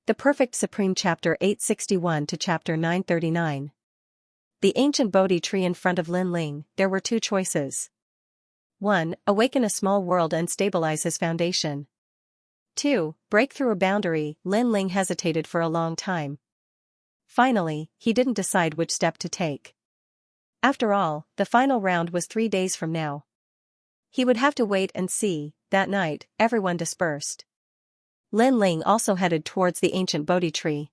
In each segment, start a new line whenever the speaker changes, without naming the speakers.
The Perfect Supreme Chapter 861 to Chapter 939. The ancient Bodhi tree in front of Lin Ling. There were two choices. 1. Awaken a small world and stabilize his foundation. 2. Break through a boundary. Lin Ling hesitated for a long time. Finally, he didn't decide which step to take. After all, the final round was 3 days from now. He would have to wait and see. That night, everyone dispersed. Lin Ling also headed towards the ancient Bodhi tree.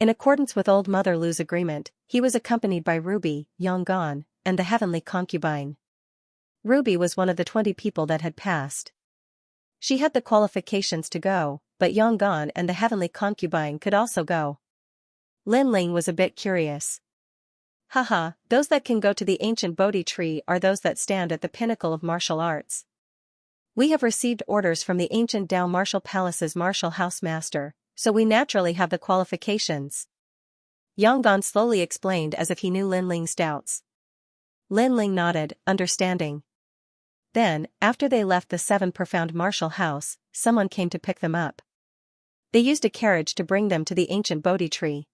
In accordance with Old Mother Lu's agreement, he was accompanied by Ruby, Yonggan, and the heavenly concubine. Ruby was one of the 20 people that had passed. She had the qualifications to go, but Yonggan and the heavenly concubine could also go. Lin Ling was a bit curious. Haha, those that can go to the ancient Bodhi tree are those that stand at the pinnacle of martial arts. We have received orders from the ancient Dao Martial Palace's martial house master, so we naturally have the qualifications. Yonggan slowly explained as if he knew Lin Ling's doubts. Lin Ling nodded, understanding. Then, after they left the 7 profound martial house, someone came to pick them up. They used a carriage to bring them to the ancient Bodhi tree.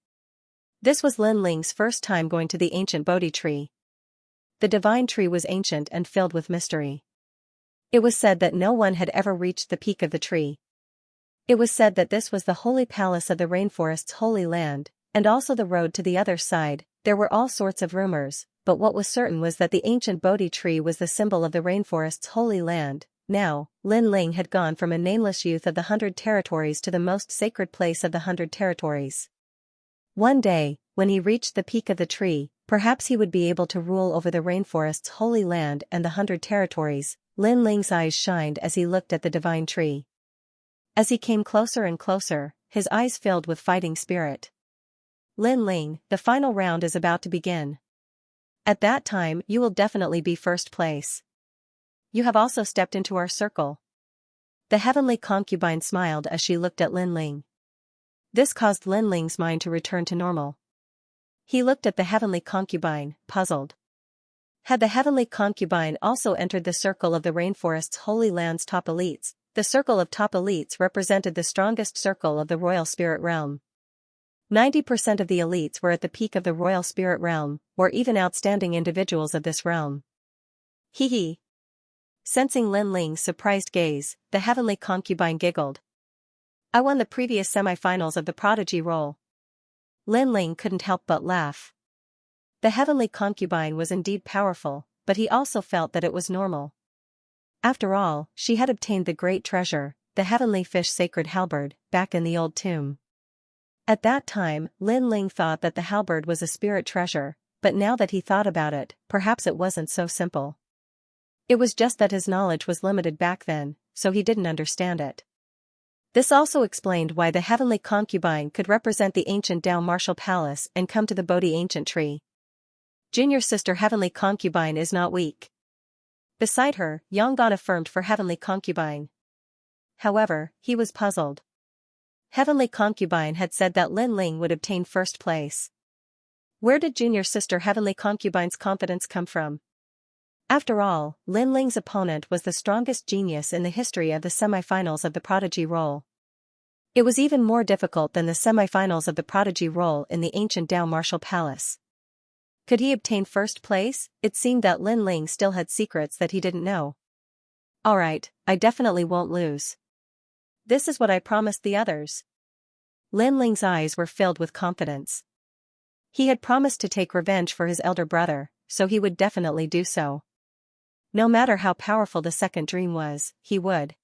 This was Lin Ling's first time going to the ancient Bodhi tree. The divine tree was ancient and filled with mystery. It was said that no one had ever reached the peak of the tree. It was said that this was the holy palace of the rainforest's holy land, and also the road to the other side. There were all sorts of rumors, but what was certain was that the ancient Bodhi tree was the symbol of the rainforest's holy land. Now, Lin Ling had gone from a nameless youth of the 100 territories to the most sacred place of the 100 territories. One day, when he reached the peak of the tree, perhaps he would be able to rule over the rainforest's holy land and the 100 territories. Lin Ling's eyes shined as he looked at the divine tree. As he came closer and closer, his eyes filled with fighting spirit. Lin Ling, the final round is about to begin. At that time you will definitely be first place. You have also stepped into our circle. The heavenly concubine smiled as she looked at Lin Ling. This caused Lin Ling's mind to return to normal. He looked at the heavenly concubine, puzzled. Had the heavenly concubine also entered the circle of the rainforest's holy land's top elites? The circle of top elites represented the strongest circle of the royal spirit realm. 90% of the elites were at the peak of the royal spirit realm, or even outstanding individuals of this realm. Hee hee. Sensing Lin Ling's surprised gaze, the heavenly concubine giggled. I won the previous semi-finals of the prodigy role. Lin Ling couldn't help but laugh. The heavenly concubine was indeed powerful, but he also felt that it was normal. After all, she had obtained the great treasure, the heavenly fish sacred halberd, back in the old tomb. At that time, Lin Ling thought that the halberd was a spirit treasure, but now that he thought about it, perhaps it wasn't so simple. It was just that his knowledge was limited back then, so he didn't understand it. This also explained why the heavenly concubine could represent the ancient Dao Martial Palace and come to the Bodhi ancient tree. Junior sister heavenly concubine is not weak. Beside her, Yonggan affirmed for heavenly concubine. However, he was puzzled. Heavenly concubine had said that Lin Ling would obtain first place. Where did junior sister heavenly concubine's confidence come from? After all, Lin Ling's opponent was the strongest genius in the history of the semi-finals of the prodigy role. It was even more difficult than the semi-finals of the prodigy role in the ancient Dao Martial Palace. Could he obtain first place? It seemed that Lin Ling still had secrets that he didn't know. Alright, I definitely won't lose. This is what I promised the others. Lin Ling's eyes were filled with confidence. He had promised to take revenge for his elder brother, so he would definitely do so. No matter how powerful the second dream was, he would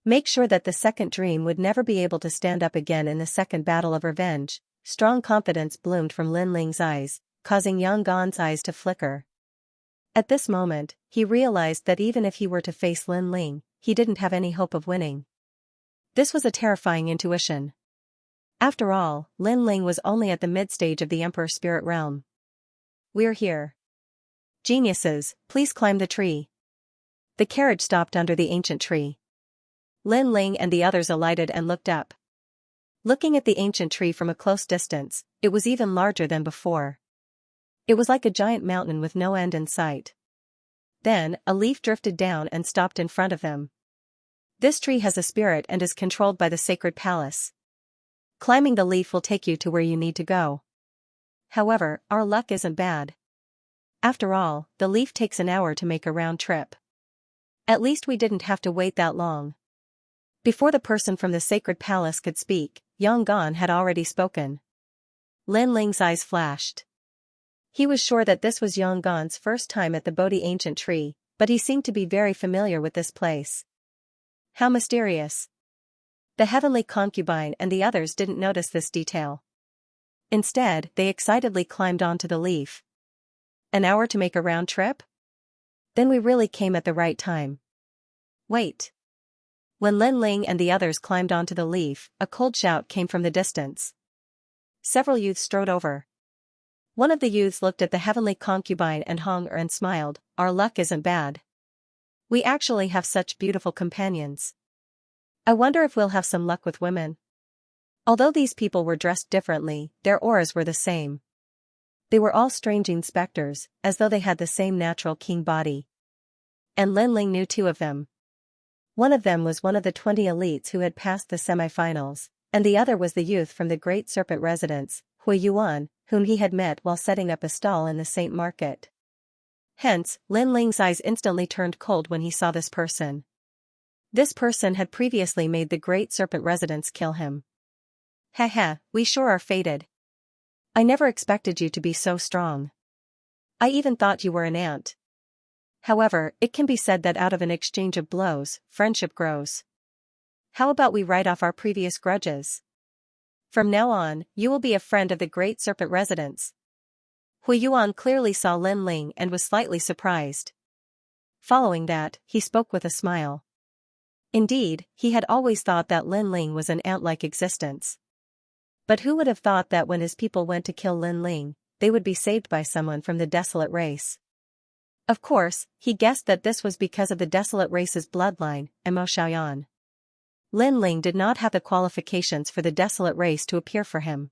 make sure that the second dream would never be able to stand up again in the second battle of revenge. Strong confidence bloomed from Lin Ling's eyes, causing Yonggan's eyes to flicker. At this moment, he realized that even if he were to face Lin Ling, he didn't have any hope of winning. This was a terrifying intuition. After all, Lin Ling was only at the mid-stage of the Emperor Spirit Realm. We're here. Geniuses, please climb the tree. The carriage stopped under the ancient tree. Lin Ling and the others alighted and looked up. Looking at the ancient tree from a close distance, it was even larger than before. It was like a giant mountain with no end in sight. Then, a leaf drifted down and stopped in front of them. This tree has a spirit and is controlled by the sacred palace. Climbing the leaf will take you to where you need to go. However, our luck isn't bad. After all, the leaf takes an hour to make a round trip. At least we didn't have to wait that long. Before the person from the sacred palace could speak, Yang Gan had already spoken. Lin Ling's eyes flashed. He was sure that this was Yang Gan's first time at the Bodhi ancient tree, but he seemed to be very familiar with this place. How mysterious. The heavenly concubine and the others didn't notice this detail. Instead, they excitedly climbed onto the leaf. An hour to make a round trip? Then we really came at the right time. Wait. When Lin Ling and the others climbed onto the leaf, a cold shout came from the distance. Several youths strode over. One of the youths looked at the heavenly concubine and Hong and smiled. Our luck isn't bad. We actually have such beautiful companions. I wonder if we'll have some luck with women. Although these people were dressed differently, their auras were the same. They were all strange specters, as though they had the same natural king body. And Lin Ling knew two of them. One of them was one of the 20 elites who had passed the semi-finals, and the other was the youth from the Great Serpent residence, Hui Yuan, whom he had met while setting up a stall in the Saint Market. Hence, Lin Ling's eyes instantly turned cold when he saw this person. This person had previously made the Great Serpent residence kill him. Haha, we sure are fated. I never expected you to be so strong. I even thought you were an ant. However, it can be said that out of an exchange of blows, friendship grows. How about we write off our previous grudges? From now on, you will be a friend of the Great Serpent residence. Hui Yuan clearly saw Lin Ling and was slightly surprised. Following that, he spoke with a smile. Indeed, he had always thought that Lin Ling was an ant-like existence. But who would have thought that when his people went to kill Lin Ling, they would be saved by someone from the desolate race? Of course, he guessed that this was because of the desolate race's bloodline, and Mo Xiaoyan. Lin Ling did not have the qualifications for the desolate race to appear for him.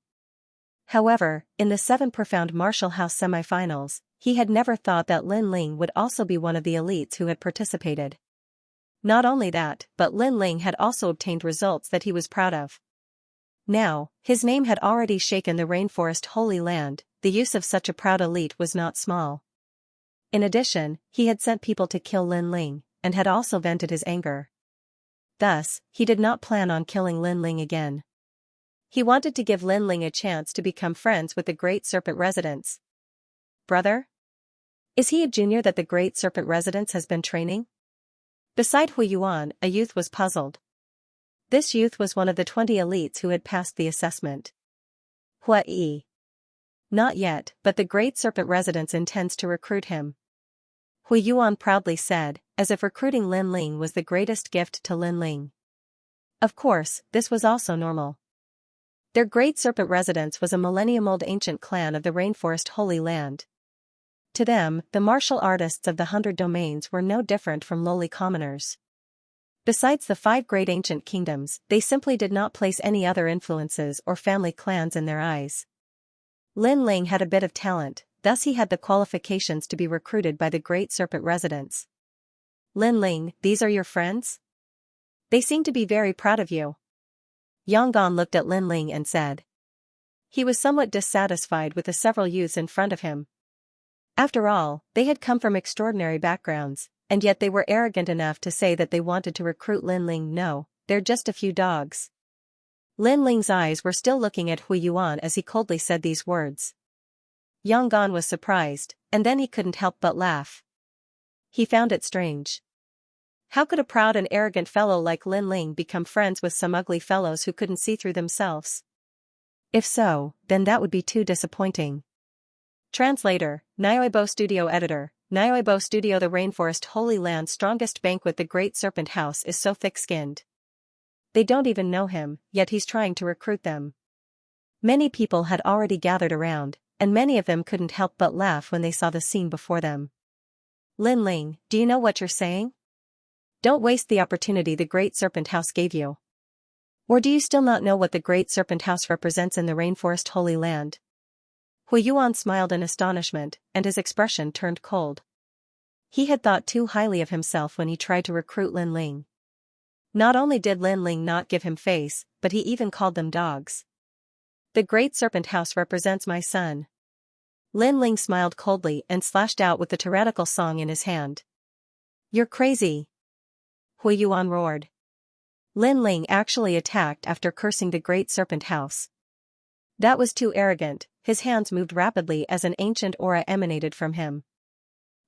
However, in the 7 profound Martial House semi-finals, he had never thought that Lin Ling would also be one of the elites who had participated. Not only that, but Lin Ling had also obtained results that he was proud of. Now, his name had already shaken the rainforest Holy Land. The use of such a proud elite was not small. In addition, he had sent people to kill Lin Ling, and had also vented his anger. Thus, he did not plan on killing Lin Ling again. He wanted to give Lin Ling a chance to become friends with the Great Serpent residence. Brother? Is he a junior that the Great Serpent residence has been training? Beside Hui Yuan, a youth was puzzled. This youth was one of the 20 elites who had passed the assessment. Hua Yi. Not yet, but the Great Serpent residence intends to recruit him. Hui Yuan proudly said, as if recruiting Lin Ling was the greatest gift to Lin Ling. Of course, this was also normal. Their Great Serpent residence was a millennium-old ancient clan of the Rainforest Holy Land. To them, the martial artists of the 100 domains were no different from lowly commoners. Besides the 5 great ancient kingdoms, they simply did not place any other influences or family clans in their eyes. Lin Ling had a bit of talent, thus he had the qualifications to be recruited by the Great Serpent residence. Lin Ling, these are your friends? They seem to be very proud of you. Yang Gan looked at Lin Ling and said. He was somewhat dissatisfied with the several youths in front of him. After all, they had come from extraordinary backgrounds, and yet they were arrogant enough to say that they wanted to recruit Lin Ling. No, they're just a few dogs. Lin Ling's eyes were still looking at Hui Yuan as he coldly said these words. Yang Gan was surprised, and then he couldn't help but laugh. He found it strange. How could a proud and arrogant fellow like Lin Ling become friends with some ugly fellows who couldn't see through themselves? If so, then that would be too disappointing. Translator, Nyoibo Studio Editor, Nyoibo Studio. The Rainforest Holy Land's strongest banquet, the Great Serpent House, is so thick-skinned. They don't even know him, yet he's trying to recruit them. Many people had already gathered around, and many of them couldn't help but laugh when they saw the scene before them. Lin Ling, do you know what you're saying? Don't waste the opportunity the Great Serpent House gave you. Or do you still not know what the Great Serpent House represents in the Rainforest Holy Land? Hui Yuan smiled in astonishment, and his expression turned cold. He had thought too highly of himself when he tried to recruit Lin Ling. Not only did Lin Ling not give him face, but he even called them dogs. The Great Serpent House represents my son. Lin Ling smiled coldly and slashed out with the tyrannical song in his hand. You're crazy. Hui Yuan roared. Lin Ling actually attacked after cursing the Great Serpent House. That was too arrogant. His hands moved rapidly as an ancient aura emanated from him.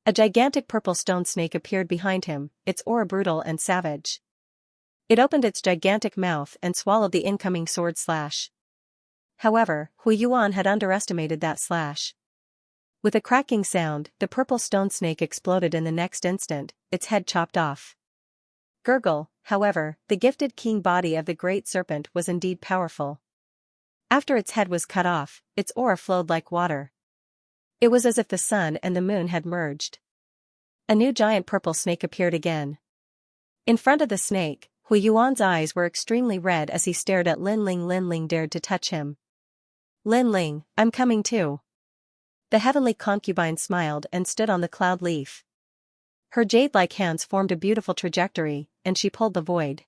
A gigantic purple stone snake appeared behind him, its aura brutal and savage. It opened its gigantic mouth and swallowed the incoming sword slash. However, Hui Yuan had underestimated that slash. With a cracking sound, the purple stone snake exploded in the next instant, its head chopped off. Gurgle, however, the gifted king body of the great serpent was indeed powerful. After its head was cut off, its aura flowed like water. It was as if the sun and the moon had merged. A new giant purple snake appeared again. In front of the snake, Hui Yuan's eyes were extremely red as he stared at Lin Ling. Lin Ling dared to touch him. Lin Ling, I'm coming too. The heavenly concubine smiled and stood on the cloud leaf. Her jade-like hands formed a beautiful trajectory, and she pulled the void.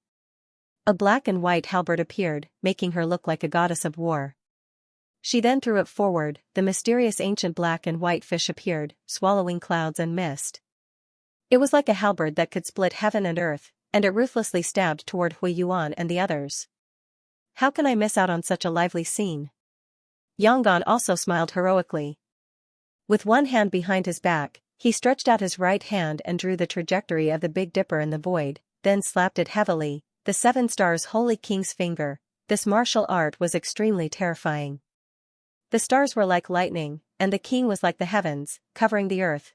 A black and white halberd appeared, making her look like a goddess of war. She then threw it forward, the mysterious ancient black and white fish appeared, swallowing clouds and mist. It was like a halberd that could split heaven and earth, and it ruthlessly stabbed toward Hui Yuan and the others. How can I miss out on such a lively scene? Yanggan also smiled heroically. With one hand behind his back, he stretched out his right hand and drew the trajectory of the Big Dipper in the void, then slapped it heavily, the 7 stars Holy King's finger. This martial art was extremely terrifying. The stars were like lightning, and the king was like the heavens, covering the earth.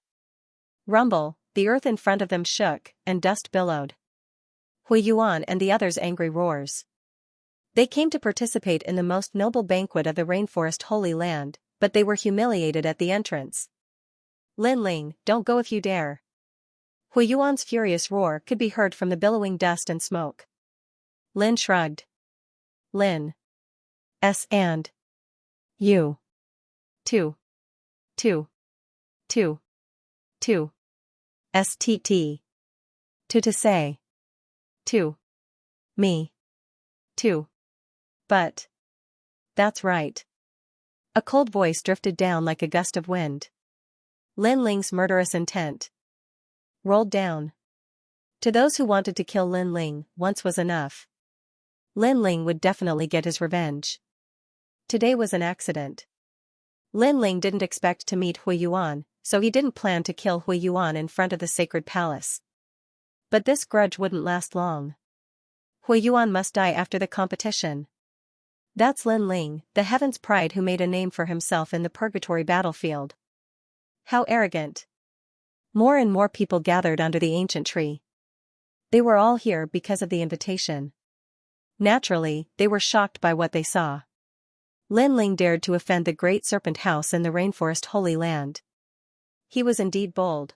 Rumble, the earth in front of them shook, and dust billowed. Hui Yuan and the others' angry roars. They came to participate in the most noble banquet of the Rainforest Holy Land, but they were humiliated at the entrance. Lin Ling, don't go if you dare. Hui Yuan's furious roar could be heard from the billowing dust and smoke. Lin shrugged. Lin. And. You. Two. STT. To say. To. Me. Too. But. That's right. A cold voice drifted down like a gust of wind. Lin Ling's murderous intent rolled down. To those who wanted to kill Lin Ling, once was enough. Lin Ling would definitely get his revenge. Today was an accident. Lin Ling didn't expect to meet Hui Yuan, so he didn't plan to kill Hui Yuan in front of the sacred palace. But this grudge wouldn't last long. Hui Yuan must die after the competition. That's Lin Ling, the heaven's pride who made a name for himself in the purgatory battlefield. How arrogant. More and more people gathered under the ancient tree. They were all here because of the invitation. Naturally, they were shocked by what they saw. Lin Ling dared to offend the Great Serpent House in the Rainforest Holy Land. He was indeed bold.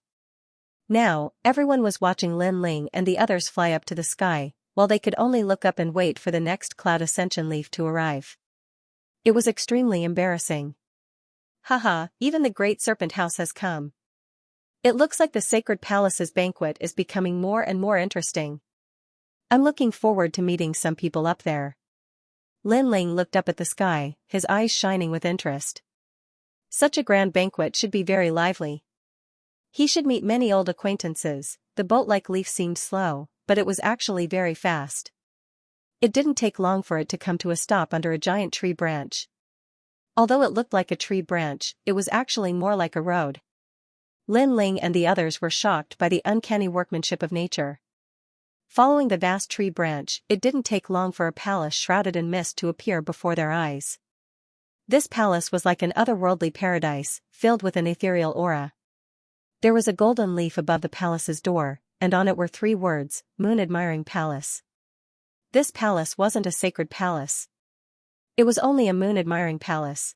Now, everyone was watching Lin Ling and the others fly up to the sky, while they could only look up and wait for the next cloud ascension leaf to arrive. It was extremely embarrassing. Haha, even the Great Serpent House has come. It looks like the Sacred Palace's banquet is becoming more and more interesting. I'm looking forward to meeting some people up there. Lin Ling looked up at the sky, his eyes shining with interest. Such a grand banquet should be very lively. He should meet many old acquaintances. The boat-like leaf seemed slow, but it was actually very fast. It didn't take long for it to come to a stop under a giant tree branch. Although it looked like a tree branch, it was actually more like a road. Lin Ling and the others were shocked by the uncanny workmanship of nature. Following the vast tree branch, it didn't take long for a palace shrouded in mist to appear before their eyes. This palace was like an otherworldly paradise, filled with an ethereal aura. There was a golden leaf above the palace's door, and on it were 3 words, Moon Admiring Palace. This palace wasn't a sacred palace. It was only a moon-admiring palace.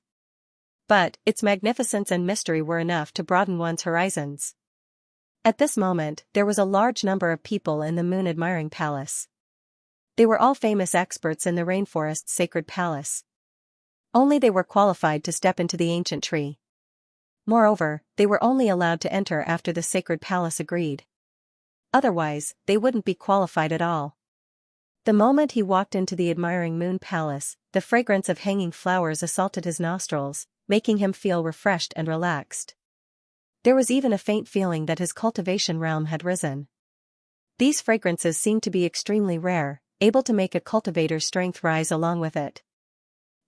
But, its magnificence and mystery were enough to broaden one's horizons. At this moment, there was a large number of people in the moon-admiring palace. They were all famous experts in the rainforest's sacred palace. Only they were qualified to step into the ancient tree. Moreover, they were only allowed to enter after the sacred palace agreed. Otherwise, they wouldn't be qualified at all. The moment he walked into the admiring moon palace, the fragrance of hanging flowers assaulted his nostrils, making him feel refreshed and relaxed. There was even a faint feeling that his cultivation realm had risen. These fragrances seemed to be extremely rare, able to make a cultivator's strength rise along with it.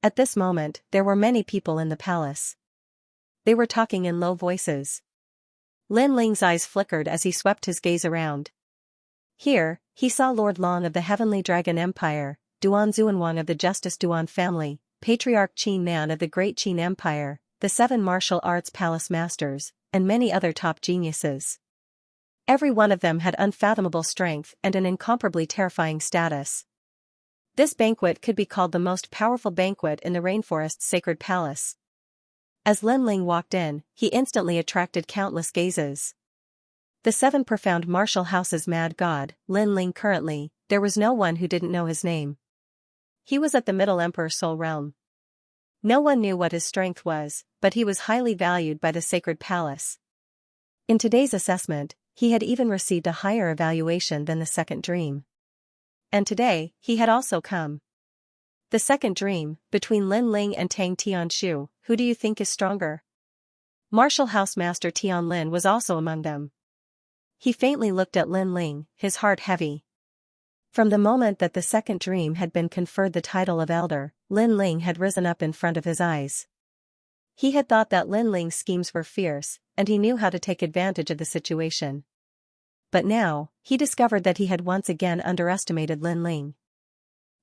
At this moment, there were many people in the palace. They were talking in low voices. Lin Ling's eyes flickered as he swept his gaze around. Here, he saw Lord Long of the Heavenly Dragon Empire, Duan Xuanwang of the Justice Duan family, Patriarch Qin Nan of the Great Qin Empire, the 7 martial arts palace masters, and many other top geniuses. Every one of them had unfathomable strength and an incomparably terrifying status. This banquet could be called the most powerful banquet in the rainforest's sacred palace. As Lin Ling walked in, he instantly attracted countless gazes. The 7 profound martial house's mad god, Lin Ling currently, there was no one who didn't know his name. He was at the Middle Emperor Soul Realm. No one knew what his strength was, but he was highly valued by the sacred palace. In today's assessment, he had even received a higher evaluation than the second dream. And today, he had also come. The second dream, between Lin Ling and Tang Tianshu, who do you think is stronger? Martial House Master Tian Lin was also among them. He faintly looked at Lin Ling, his heart heavy. From the moment that the second dream had been conferred the title of Elder, Lin Ling had risen up in front of his eyes. He had thought that Lin Ling's schemes were fierce, and he knew how to take advantage of the situation. But now, he discovered that he had once again underestimated Lin Ling.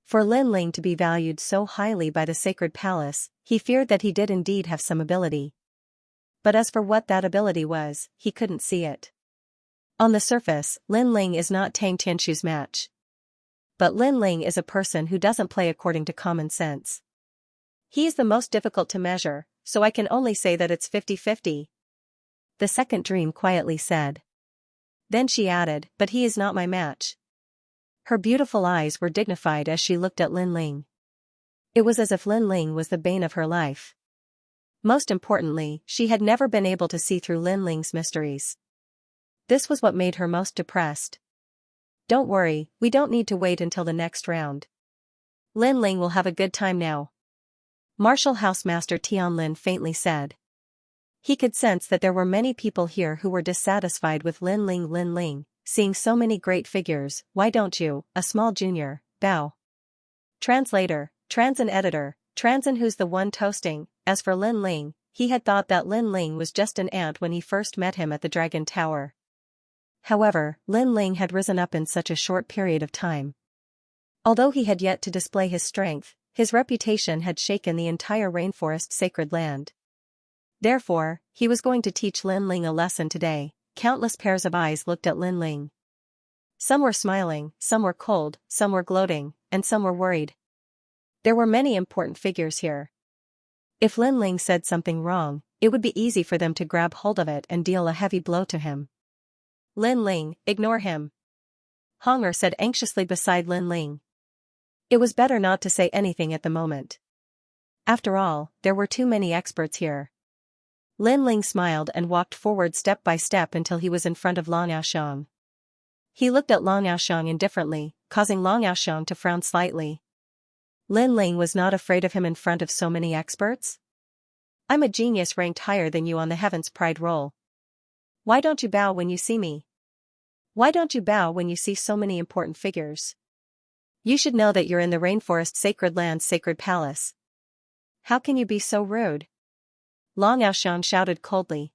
For Lin Ling to be valued so highly by the sacred palace, he feared that he did indeed have some ability. But as for what that ability was, he couldn't see it. On the surface, Lin Ling is not Tang Tianshu's match. But Lin Ling is a person who doesn't play according to common sense. He is the most difficult to measure, so I can only say that it's 50-50. The second dream quietly said. Then she added, but he is not my match. Her beautiful eyes were dignified as she looked at Lin Ling. It was as if Lin Ling was the bane of her life. Most importantly, she had never been able to see through Lin Ling's mysteries. This was what made her most depressed. Don't worry, we don't need to wait until the next round. Lin Ling will have a good time now. Martial House Master Tian Lin faintly said. He could sense that there were many people here who were dissatisfied with Lin Ling, seeing so many great figures. Why don't you, a small junior, bow? Translator, Transin editor, Transin who's the one toasting. As for Lin Ling, he had thought that Lin Ling was just an ant when he first met him at the Dragon Tower. However, Lin Ling had risen up in such a short period of time. Although he had yet to display his strength, his reputation had shaken the entire rainforest sacred land. Therefore, he was going to teach Lin Ling a lesson today. Countless pairs of eyes looked at Lin Ling. Some were smiling, some were cold, some were gloating, and some were worried. There were many important figures here. If Lin Ling said something wrong, it would be easy for them to grab hold of it and deal a heavy blow to him. Lin Ling, ignore him. Honger said anxiously beside Lin Ling. It was better not to say anything at the moment. After all, there were too many experts here. Lin Ling smiled and walked forward step by step until he was in front of Long Yaoxiang. He looked at Long Yaoxiang indifferently, causing Long Yaoxiang to frown slightly. Lin Ling was not afraid of him in front of so many experts? I'm a genius ranked higher than you on the Heaven's Pride roll. Why don't you bow when you see me? Why don't you bow when you see so many important figures? You should know that you're in the rainforest sacred land's sacred palace. How can you be so rude? Long Yaoxiang shouted coldly.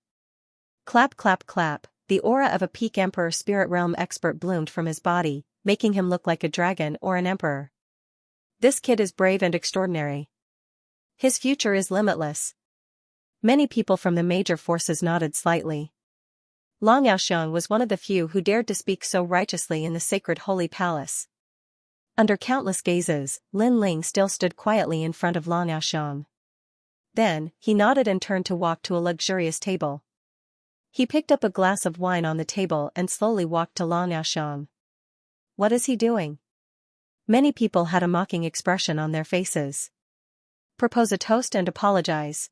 Clap clap clap, the aura of a peak emperor spirit realm expert bloomed from his body, making him look like a dragon or an emperor. This kid is brave and extraordinary. His future is limitless. Many people from the major forces nodded slightly. Long Yaoxiang was one of the few who dared to speak so righteously in the sacred holy palace. Under countless gazes, Lin Ling still stood quietly in front of Long Yaoxiang. Then, he nodded and turned to walk to a luxurious table. He picked up a glass of wine on the table and slowly walked to Long Yaoxiang. What is he doing? Many people had a mocking expression on their faces. Propose a toast and apologize.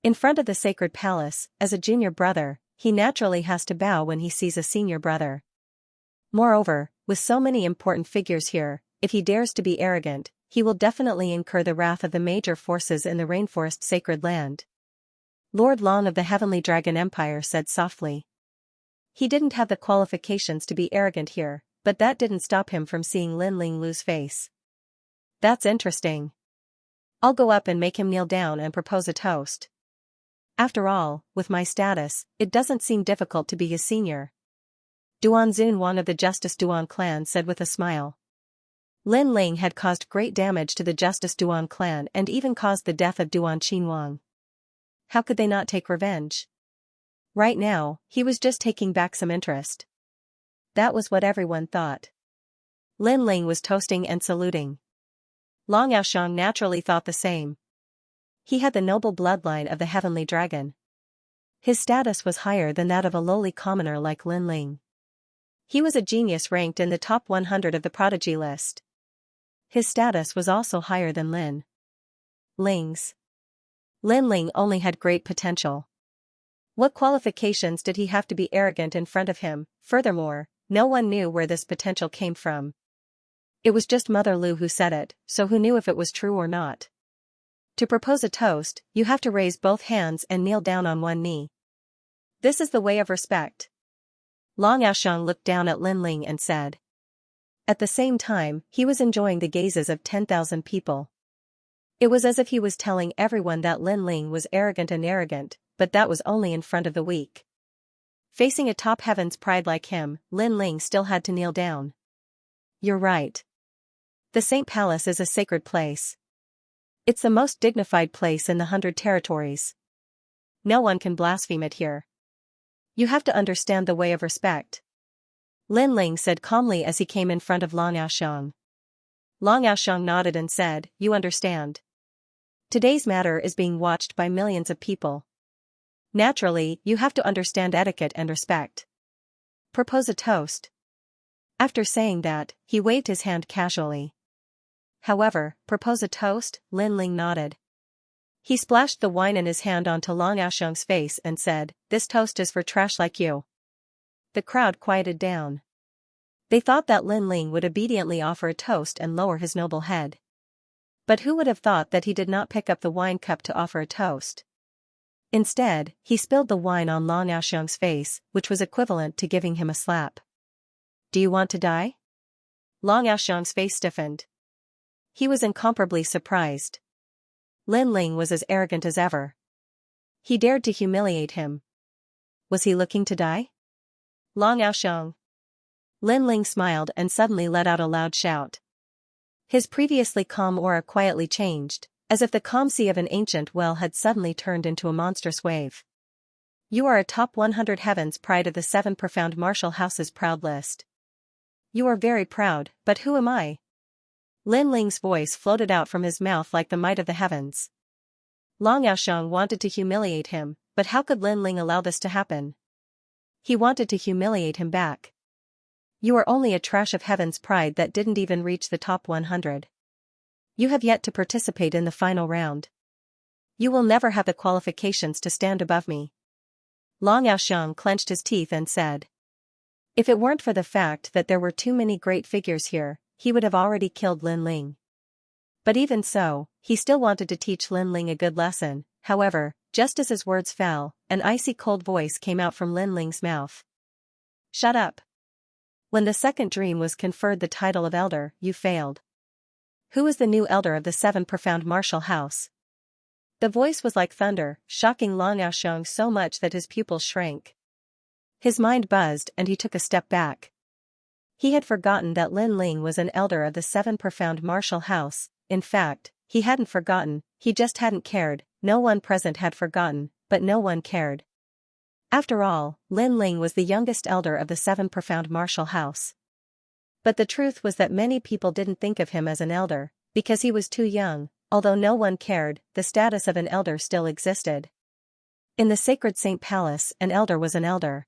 In front of the sacred palace, as a junior brother, he naturally has to bow when he sees a senior brother. Moreover, with so many important figures here, if he dares to be arrogant, he will definitely incur the wrath of the major forces in the rainforest sacred land. Lord Long of the Heavenly Dragon Empire said softly. He didn't have the qualifications to be arrogant here, but that didn't stop him from seeing Lin Ling lose face. That's interesting. I'll go up and make him kneel down and propose a toast. After all, with my status, it doesn't seem difficult to be his senior. Duan Zun Wang of the Justice Duan clan said with a smile. Lin Ling had caused great damage to the Justice Duan clan and even caused the death of Duan Qinhuang. How could they not take revenge? Right now, he was just taking back some interest. That was what everyone thought. Lin Ling was toasting and saluting. Long Yaoxiang naturally thought the same. He had the noble bloodline of the Heavenly Dragon. His status was higher than that of a lowly commoner like Lin Ling. He was a genius ranked in the top 100 of the prodigy list. His status was also higher than Lin Ling's. Lin Ling only had great potential. What qualifications did he have to be arrogant in front of him? Furthermore, no one knew where this potential came from. It was just Mother Lu who said it, so who knew if it was true or not? To propose a toast, you have to raise both hands and kneel down on one knee. This is the way of respect. Long Yaoxiang looked down at Lin Ling and said. At the same time, he was enjoying the gazes of 10,000 people. It was as if he was telling everyone that Lin Ling was arrogant, but that was only in front of the weak. Facing a top heaven's pride like him, Lin Ling still had to kneel down. You're right. The Saint Palace is a sacred place. It's the most dignified place in the 100 territories. No one can blaspheme it here. You have to understand the way of respect. Lin Ling said calmly as he came in front of Long Yaoxiang. Long Yaoxiang nodded and said, You understand. Today's matter is being watched by millions of people. Naturally, you have to understand etiquette and respect. Propose a toast. After saying that, he waved his hand casually. However, propose a toast? Lin Ling nodded. He splashed the wine in his hand onto Long Yaoxiang's face and said, This toast is for trash like you. The crowd quieted down. They thought that Lin Ling would obediently offer a toast and lower his noble head. But who would have thought that he did not pick up the wine cup to offer a toast? Instead, he spilled the wine on Long Yaoxiang's face, which was equivalent to giving him a slap. Do you want to die? Long Yaoxiang's face stiffened. He was incomparably surprised. Lin Ling was as arrogant as ever. He dared to humiliate him. Was he looking to die? Long Yaoxiang. Lin Ling smiled and suddenly let out a loud shout. His previously calm aura quietly changed, as if the calm sea of an ancient well had suddenly turned into a monstrous wave. You are a top 100 heavens pride of the 7 profound martial houses proud list. You are very proud, but who am I? Lin Ling's voice floated out from his mouth like the might of the heavens. Long Yaoxiang wanted to humiliate him, but how could Lin Ling allow this to happen? He wanted to humiliate him back. You are only a trash of heaven's pride that didn't even reach the top 100. You have yet to participate in the final round. You will never have the qualifications to stand above me. Long Yaoxiang clenched his teeth and said. If it weren't for the fact that there were too many great figures here, he would have already killed Lin Ling. But even so, he still wanted to teach Lin Ling a good lesson. However, just as his words fell, an icy cold voice came out from Lin Ling's mouth. Shut up. When the second dream was conferred the title of elder, you failed. Who is the new elder of the 7 profound martial house? The voice was like thunder, shocking Long Yaoxiang so much that his pupils shrank. His mind buzzed and he took a step back. He had forgotten that Lin Ling was an elder of the 7 profound martial house. In fact, he hadn't forgotten, he just hadn't cared. No one present had forgotten, but no one cared. After all, Lin Ling was the youngest elder of the 7 profound martial house. But the truth was that many people didn't think of him as an elder, because he was too young. Although no one cared, the status of an elder still existed. In the sacred Saint Palace, an elder was an elder.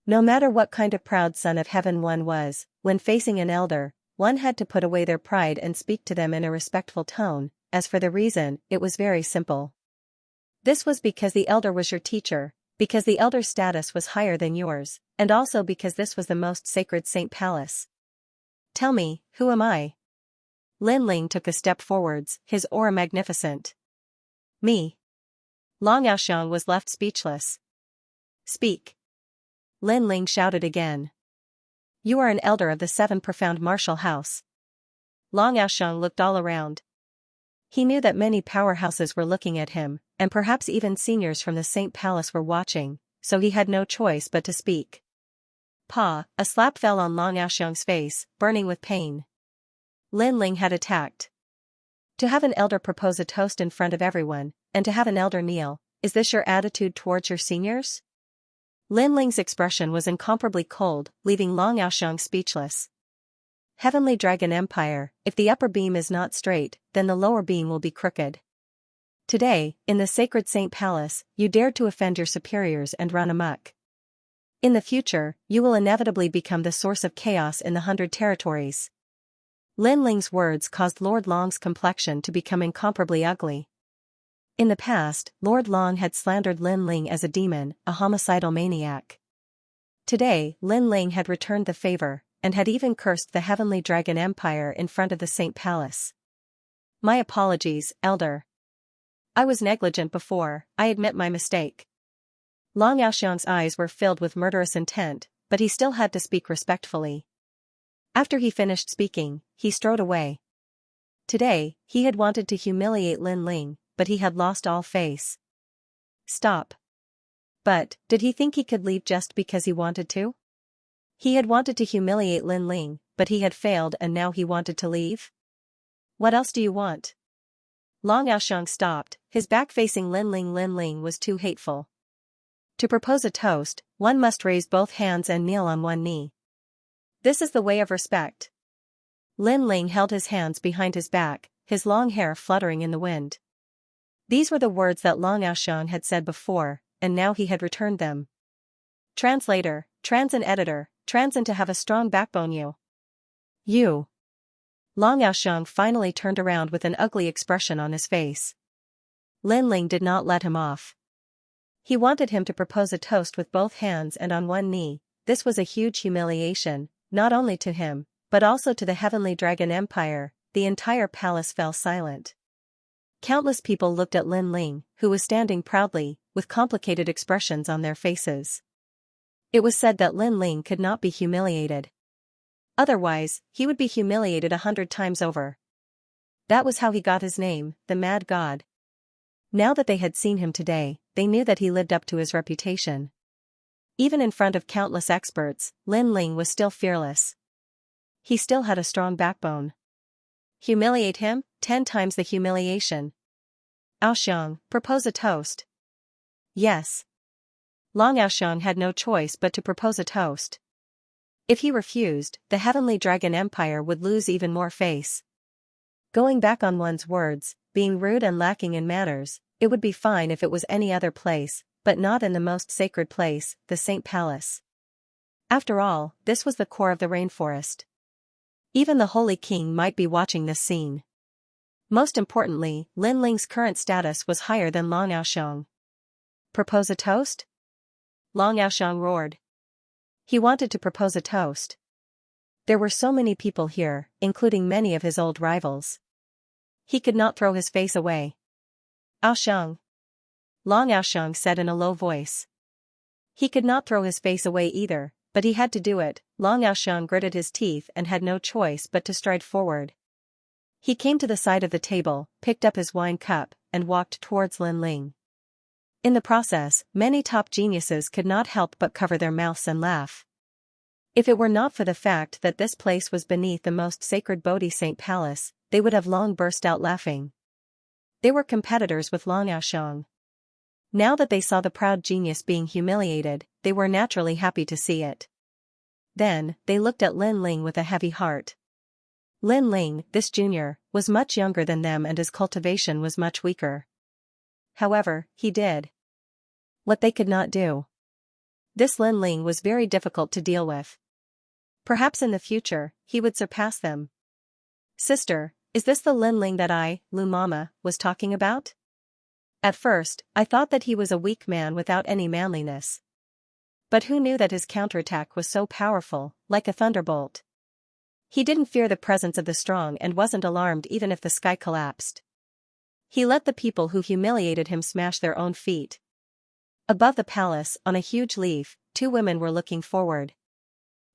No matter what kind of proud son of heaven one was, when facing an elder, one had to put away their pride and speak to them in a respectful tone. As for the reason, it was very simple. This was because the elder was your teacher, because the elder's status was higher than yours, and also because this was the most sacred Saint Palace. Tell me, who am I? Lin Ling took a step forwards, his aura magnificent. Me. Long Yaoxiang was left speechless. Speak. Lin Ling shouted again. You are an elder of the 7 profound martial house. Long Yaoxiang looked all around. He knew that many powerhouses were looking at him, and perhaps even seniors from the Saint Palace were watching, so he had no choice but to speak. Pa, a slap fell on Long Yaoxiang's face, burning with pain. Lin Ling had attacked. To have an elder propose a toast in front of everyone, and to have an elder kneel, is this your attitude towards your seniors? Lin Ling's expression was incomparably cold, leaving Long Yaoxiang speechless. Heavenly Dragon Empire, if the upper beam is not straight, then the lower beam will be crooked. Today, in the sacred Saint Palace, you dared to offend your superiors and run amok. In the future, you will inevitably become the source of chaos in the 100 territories. Lin Ling's words caused Lord Long's complexion to become incomparably ugly. In the past, Lord Long had slandered Lin Ling as a demon, a homicidal maniac. Today, Lin Ling had returned the favor, and had even cursed the Heavenly Dragon Empire in front of the Saint Palace. My apologies, Elder. I was negligent before, I admit my mistake. Long Yaoxiang's eyes were filled with murderous intent, but he still had to speak respectfully. After he finished speaking, he strode away. Today, he had wanted to humiliate Lin Ling, but he had lost all face. Stop. But, did he think he could leave just because he wanted to? He had wanted to humiliate Lin Ling, but he had failed and now he wanted to leave? What else do you want? Long Yaoxiang stopped, his back facing Lin Ling. Lin Ling was too hateful. To propose a toast, one must raise both hands and kneel on one knee. This is the way of respect. Lin Ling held his hands behind his back, his long hair fluttering in the wind. These were the words that Long Yaoxiang had said before, and now he had returned them. Translator, trans and editor, trans and to have a strong backbone you. Long Yaoxiang finally turned around with an ugly expression on his face. Lin Ling did not let him off. He wanted him to propose a toast with both hands and on one knee. This was a huge humiliation, not only to him, but also to the Heavenly Dragon Empire. The entire palace fell silent. Countless people looked at Lin Ling, who was standing proudly, with complicated expressions on their faces. It was said that Lin Ling could not be humiliated. Otherwise, he would be humiliated 100 times over. That was how he got his name, the Mad God. Now that they had seen him today, they knew that he lived up to his reputation. Even in front of countless experts, Lin Ling was still fearless. He still had a strong backbone. Humiliate him, 10 times the humiliation. Yaoxiang, propose a toast. Yes. Long Yaoxiang had no choice but to propose a toast. If he refused, the Heavenly Dragon Empire would lose even more face. Going back on one's words, being rude and lacking in manners, it would be fine if it was any other place, but not in the most sacred place, the Saint Palace. After all, this was the core of the rainforest. Even the Holy King might be watching this scene. Most importantly, Lin Ling's current status was higher than Long Yaoxiang. Propose a toast? Long Yaoxiang roared. He wanted to propose a toast. There were so many people here, including many of his old rivals. He could not throw his face away. Yaoxiang. Long Yaoxiang said in a low voice. He could not throw his face away either, but he had to do it. Long Yaoxiang gritted his teeth and had no choice but to stride forward. He came to the side of the table, picked up his wine cup, and walked towards Lin Ling. In the process, many top geniuses could not help but cover their mouths and laugh. If it were not for the fact that this place was beneath the most sacred Bodhi Saint Palace, they would have long burst out laughing. They were competitors with Long Yaoxiang. Now that they saw the proud genius being humiliated, they were naturally happy to see it. Then, they looked at Lin Ling with a heavy heart. Lin Ling, this junior, was much younger than them and his cultivation was much weaker. However, he did what they could not do. This Lin Ling was very difficult to deal with. Perhaps in the future, he would surpass them. Sister, is this the Lin Ling that I, Lu Mama, was talking about? At first, I thought that he was a weak man without any manliness. But who knew that his counterattack was so powerful, like a thunderbolt? He didn't fear the presence of the strong and wasn't alarmed even if the sky collapsed. He let the people who humiliated him smash their own feet. Above the palace, on a huge leaf, two women were looking forward.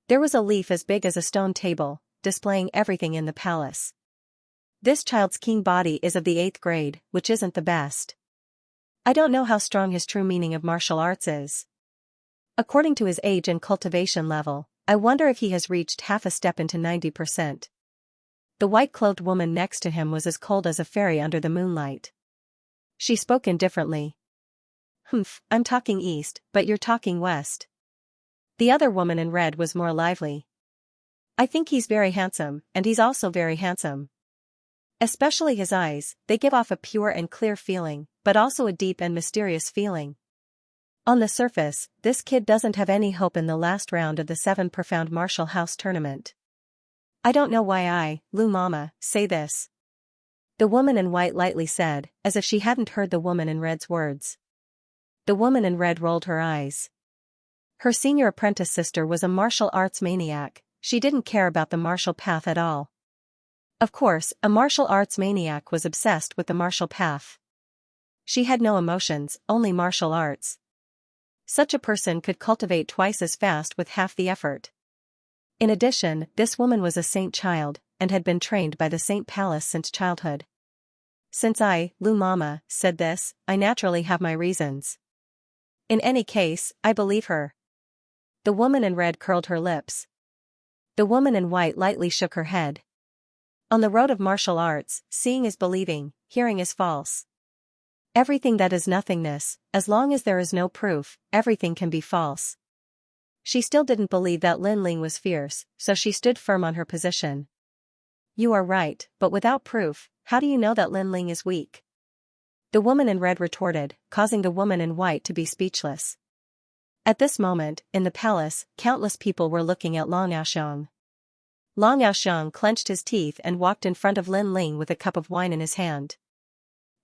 There was a leaf as big as a stone table, displaying everything in the palace. This child's king body is of the 8th grade, which isn't the best. I don't know how strong his true meaning of martial arts is. According to his age and cultivation level, I wonder if he has reached half a step into 90%. The white-clothed woman next to him was as cold as a fairy under the moonlight. She spoke indifferently. "Humph, I'm talking east, but you're talking west." The other woman in red was more lively. "I think he's very handsome, and he's also very handsome. Especially his eyes, they give off a pure and clear feeling, but also a deep and mysterious feeling. On the surface, this kid doesn't have any hope in the last round of the 7 Profound Martial House tournament. I don't know why I, Lou Mama, say this," the woman in white lightly said, as if she hadn't heard the woman in red's words. The woman in red rolled her eyes. Her senior apprentice sister was a martial arts maniac. She didn't care about the martial path at all. Of course, a martial arts maniac was obsessed with the martial path. She had no emotions, only martial arts. Such a person could cultivate twice as fast with half the effort. In addition, this woman was a saint child, and had been trained by the Saint Palace since childhood. Since I, Lou Mama, said this, I naturally have my reasons. In any case, I believe her. The woman in red curled her lips. The woman in white lightly shook her head. On the road of martial arts, seeing is believing, hearing is false. Everything that is nothingness, as long as there is no proof, everything can be false. She still didn't believe that Lin Ling was fierce, so she stood firm on her position. "You are right, but without proof, how do you know that Lin Ling is weak?" the woman in red retorted, causing the woman in white to be speechless. At this moment, in the palace, countless people were looking at Long Yaoxiang. Long Yaoxiang clenched his teeth and walked in front of Lin Ling with a cup of wine in his hand.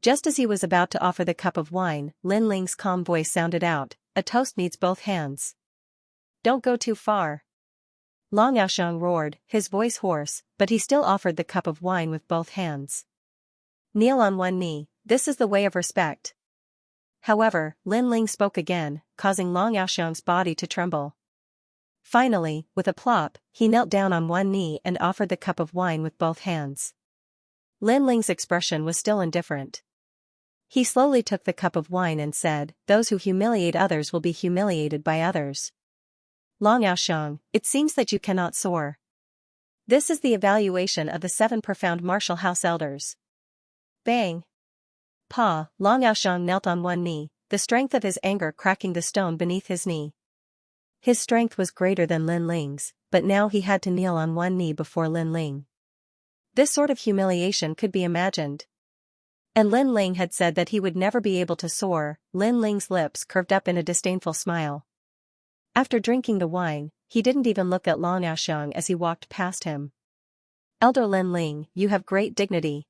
Just as he was about to offer the cup of wine, Lin Ling's calm voice sounded out, "A toast needs both hands. Don't go too far." Long Yaoxiang roared, his voice hoarse, but he still offered the cup of wine with both hands. "Kneel on one knee, this is the way of respect." However, Lin Ling spoke again, causing Long Yaoxiang's body to tremble. Finally, with a plop, he knelt down on one knee and offered the cup of wine with both hands. Lin Ling's expression was still indifferent. He slowly took the cup of wine and said, "Those who humiliate others will be humiliated by others. Long Yaoxiang, it seems that you cannot soar. This is the evaluation of the 7 Profound Martial House elders." Bang! Pa! Long Yaoxiang knelt on one knee, the strength of his anger cracking the stone beneath his knee. His strength was greater than Lin Ling's, but now he had to kneel on one knee before Lin Ling. This sort of humiliation could be imagined. And Lin Ling had said that he would never be able to soar. Lin Ling's lips curved up in a disdainful smile. After drinking the wine, he didn't even look at Long Yaoxiang as he walked past him. "Elder Lin Ling, you have great dignity.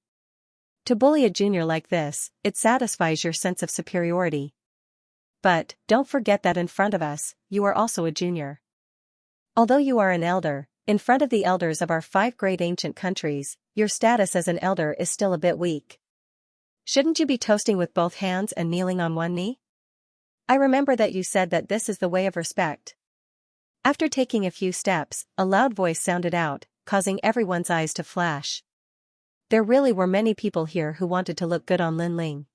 To bully a junior like this, it satisfies your sense of superiority. But, don't forget that in front of us, you are also a junior. Although you are an elder, in front of the elders of our 5 great ancient countries, your status as an elder is still a bit weak. Shouldn't you be toasting with both hands and kneeling on one knee? I remember that you said that this is the way of respect." After taking a few steps, a loud voice sounded out, causing everyone's eyes to flash. There really were many people here who wanted to look good on Lin Ling.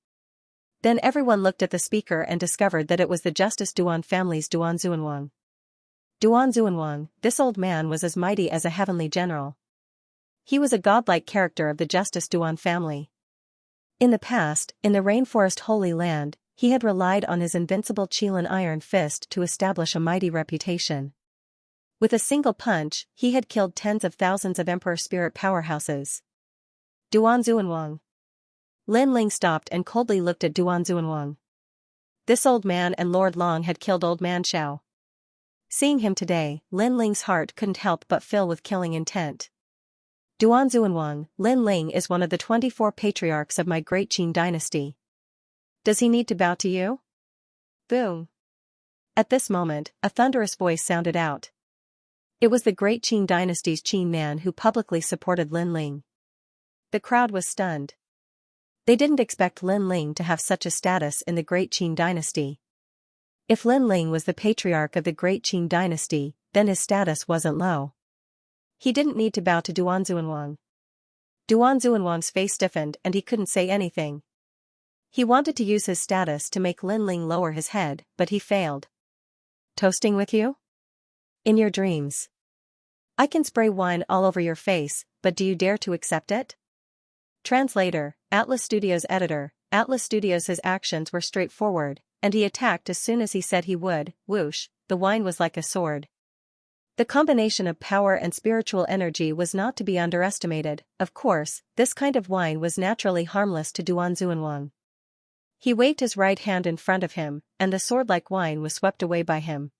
Then everyone looked at the speaker and discovered that it was the Justice Duan family's Duan Zuanwang. Duan Zuanwang, this old man was as mighty as a heavenly general. He was a godlike character of the Justice Duan family. In the past, in the Rainforest Holy Land, he had relied on his invincible Qilin iron fist to establish a mighty reputation. With a single punch, he had killed tens of thousands of Emperor Spirit powerhouses. Duan Zuanwang. Lin Ling stopped and coldly looked at Duan Zuanwang. This old man and Lord Long had killed Old Man Xiao. Seeing him today, Lin Ling's heart couldn't help but fill with killing intent. "Duan Zuanwang, Lin Ling is one of the 24 patriarchs of my great Qin dynasty. Does he need to bow to you?" Boom! At this moment, a thunderous voice sounded out. It was the great Qing dynasty's Qing man who publicly supported Lin Ling. The crowd was stunned. They didn't expect Lin Ling to have such a status in the great Qing dynasty. If Lin Ling was the patriarch of the great Qing dynasty, then his status wasn't low. He didn't need to bow to Duan Xuanwang. Duan Xuanwang's face stiffened and he couldn't say anything. He wanted to use his status to make Lin Ling lower his head, but he failed. Toasting with you? In your dreams. I can spray wine all over your face, but do you dare to accept it? Translator, Atlas Studios editor, Atlas Studios' actions were straightforward, and he attacked as soon as he said he would. Whoosh, the wine was like a sword. The combination of power and spiritual energy was not to be underestimated. Of course, this kind of wine was naturally harmless to Duan Xuanwang. He waved his right hand in front of him, and the sword-like wine was swept away by him.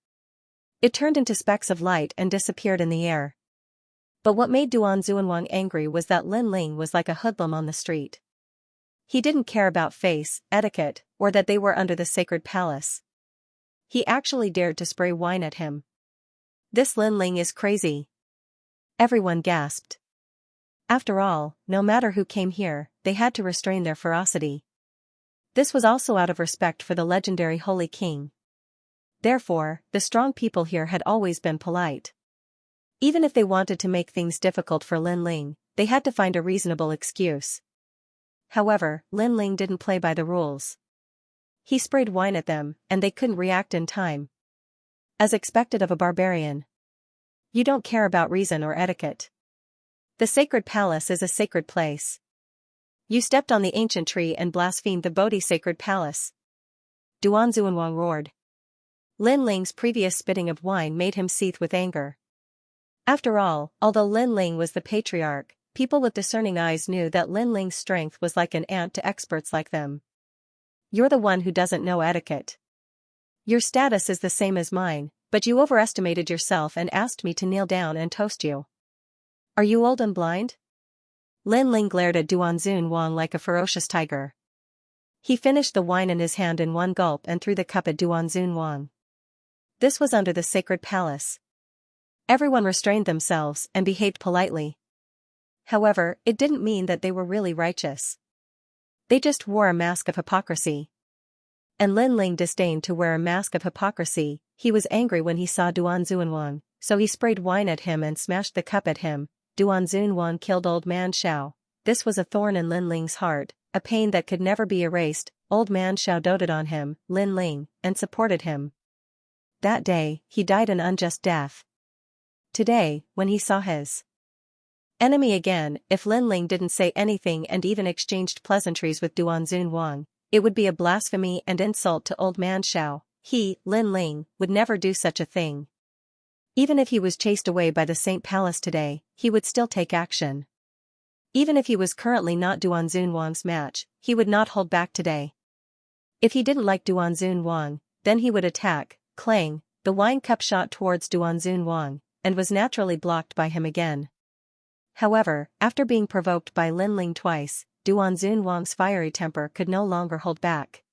It turned into specks of light and disappeared in the air. But what made Duan Xuanwang angry was that Lin Ling was like a hoodlum on the street. He didn't care about face, etiquette, or that they were under the sacred palace. He actually dared to spray wine at him. This Lin Ling is crazy. Everyone gasped. After all, no matter who came here, they had to restrain their ferocity. This was also out of respect for the legendary Holy King. Therefore, the strong people here had always been polite. Even if they wanted to make things difficult for Lin Ling, they had to find a reasonable excuse. However, Lin Ling didn't play by the rules. He sprayed wine at them, and they couldn't react in time. As expected of a barbarian. You don't care about reason or etiquette. The sacred palace is a sacred place. You stepped on the ancient tree and blasphemed the Bodhi sacred palace. Duan Xuanwang roared. Lin Ling's previous spitting of wine made him seethe with anger. After all, although Lin Ling was the patriarch, people with discerning eyes knew that Lin Ling's strength was like an ant to experts like them. You're the one who doesn't know etiquette. Your status is the same as mine, but you overestimated yourself and asked me to kneel down and toast you. Are you old and blind? Lin Ling glared at Duan Xuanwang like a ferocious tiger. He finished the wine in his hand in one gulp and threw the cup at Duan Xuanwang. This was under the sacred palace. Everyone restrained themselves and behaved politely. However, it didn't mean that they were really righteous. They just wore a mask of hypocrisy. And Lin Ling disdained to wear a mask of hypocrisy. He was angry when he saw Duan Xuanwang, so he sprayed wine at him and smashed the cup at him. Duan Xuanwang killed Old Man Xiao. This was a thorn in Lin Ling's heart, a pain that could never be erased. Old Man Xiao doted on him, Lin Ling, and supported him. That day, he died an unjust death. Today, when he saw his enemy again, if Lin Ling didn't say anything and even exchanged pleasantries with Duan Xuanwang, it would be a blasphemy and insult to Old Man Xiao. He, Lin Ling, would never do such a thing. Even if he was chased away by the Saint Palace today, he would still take action. Even if he was currently not Duan Xuanwang's match, he would not hold back today. If he didn't like Duan Xuanwang, then he would attack. Clang, the wine cup shot towards Duan Xuanwang, and was naturally blocked by him again. However, after being provoked by Lin Ling twice, Duan Xuanwang's fiery temper could no longer hold back.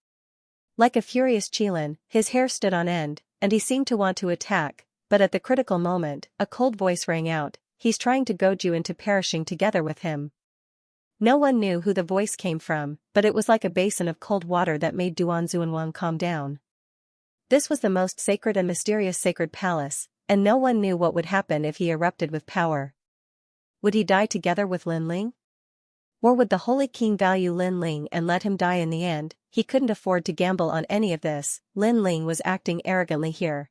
Like a furious qilin, his hair stood on end, and he seemed to want to attack, but at the critical moment, a cold voice rang out, "He's trying to goad you into perishing together with him." No one knew who the voice came from, but it was like a basin of cold water that made Duan Xuanwang calm down. This was the most sacred and mysterious sacred palace, and no one knew what would happen if he erupted with power. Would he die together with Lin Ling? Or would the Holy King value Lin Ling and let him die in the end? He couldn't afford to gamble on any of this. Lin Ling was acting arrogantly here.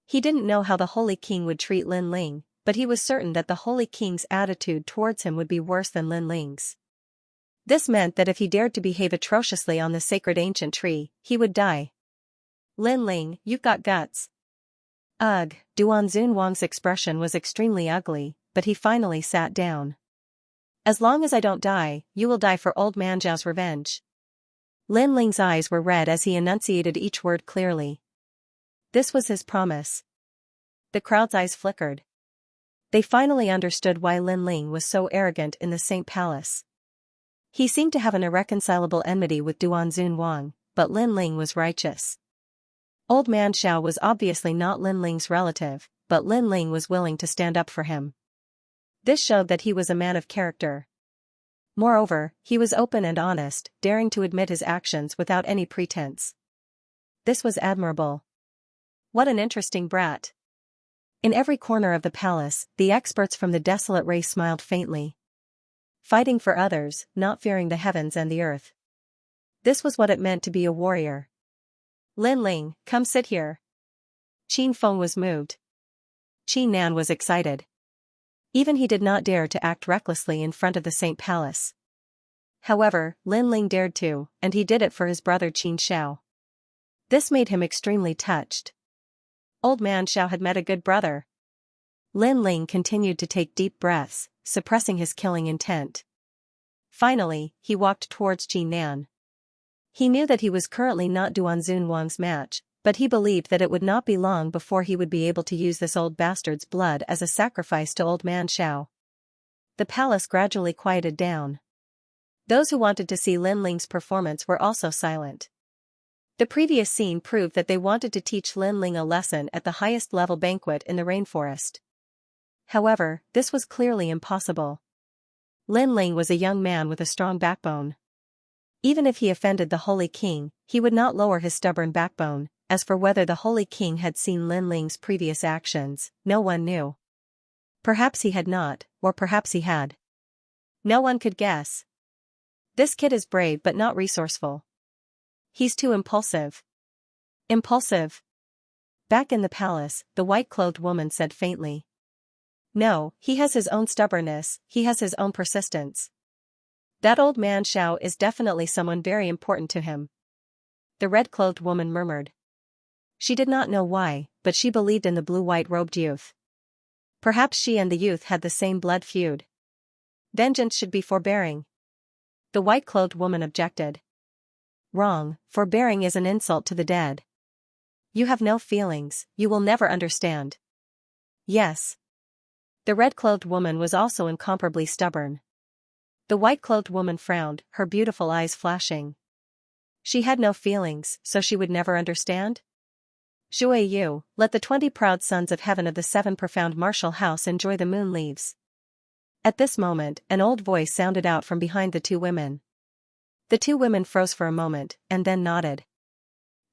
He didn't know how the Holy King would treat Lin Ling, but he was certain that the Holy King's attitude towards him would be worse than Lin Ling's. This meant that if he dared to behave atrociously on the sacred ancient tree, he would die. Lin Ling, you've got guts. Ugh, Duan Xuanwang's expression was extremely ugly, but he finally sat down. As long as I don't die, you will die for Old Man Zhao's revenge. Lin Ling's eyes were red as he enunciated each word clearly. This was his promise. The crowd's eyes flickered. They finally understood why Lin Ling was so arrogant in the Saint Palace. He seemed to have an irreconcilable enmity with Duan Xuanwang, but Lin Ling was righteous. Old Man Xiao was obviously not Lin Ling's relative, but Lin Ling was willing to stand up for him. This showed that he was a man of character. Moreover, he was open and honest, daring to admit his actions without any pretense. This was admirable. What an interesting brat. In every corner of the palace, the experts from the desolate race smiled faintly. Fighting for others, not fearing the heavens and the earth. This was what it meant to be a warrior. Lin Ling, come sit here. Qin Feng was moved. Qin Nan was excited. Even he did not dare to act recklessly in front of the Saint Palace. However, Lin Ling dared to, and he did it for his brother Qin Xiao. This made him extremely touched. Old man Xiao had met a good brother. Lin Ling continued to take deep breaths, suppressing his killing intent. Finally, he walked towards Qin Nan. He knew that he was currently not Duan Zunwang's match, but he believed that it would not be long before he would be able to use this old bastard's blood as a sacrifice to old man Xiao. The palace gradually quieted down. Those who wanted to see Lin Ling's performance were also silent. The previous scene proved that they wanted to teach Lin Ling a lesson at the highest level banquet in the rainforest. However, this was clearly impossible. Lin Ling was a young man with a strong backbone. Even if he offended the Holy King, he would not lower his stubborn backbone. As for whether the Holy King had seen Lin Ling's previous actions, no one knew. Perhaps he had not, or perhaps he had. No one could guess. This kid is brave but not resourceful. He's too impulsive. Impulsive. Back in the palace, the white-clothed woman said faintly. No, he has his own stubbornness, he has his own persistence. That old man Xiao is definitely someone very important to him. The red-clothed woman murmured. She did not know why, but she believed in the blue-white-robed youth. Perhaps she and the youth had the same blood feud. Vengeance should be forbearing. The white-clothed woman objected. Wrong, forbearing is an insult to the dead. You have no feelings, you will never understand. Yes. The red-clothed woman was also incomparably stubborn. The white-clothed woman frowned, her beautiful eyes flashing. She had no feelings, so she would never understand? Shui Yu, let the 20 proud sons of heaven of the 7 profound martial house enjoy the moon leaves. At this moment, an old voice sounded out from behind the two women. The two women froze for a moment, and then nodded.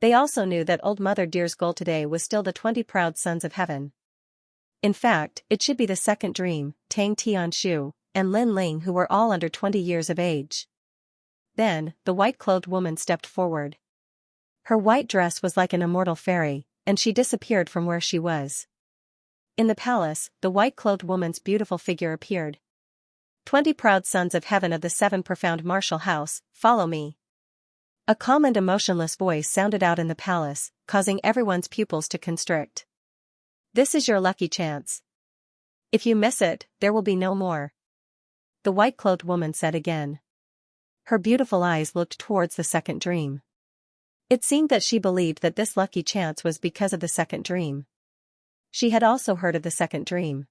They also knew that old Mother Deer's goal today was still the 20 proud sons of heaven. In fact, it should be the second dream, Tang Tianshu, and Lin Ling who were all under 20 years of age. Then, the white-clothed woman stepped forward. Her white dress was like an immortal fairy, and she disappeared from where she was. In the palace, the white-clothed woman's beautiful figure appeared. 20 proud sons of heaven of the 7 profound martial house, follow me. A calm and emotionless voice sounded out in the palace, causing everyone's pupils to constrict. This is your lucky chance. If you miss it, there will be no more. The white-clothed woman said again. Her beautiful eyes looked towards the second dream. It seemed that she believed that this lucky chance was because of the second dream. She had also heard of the second dream.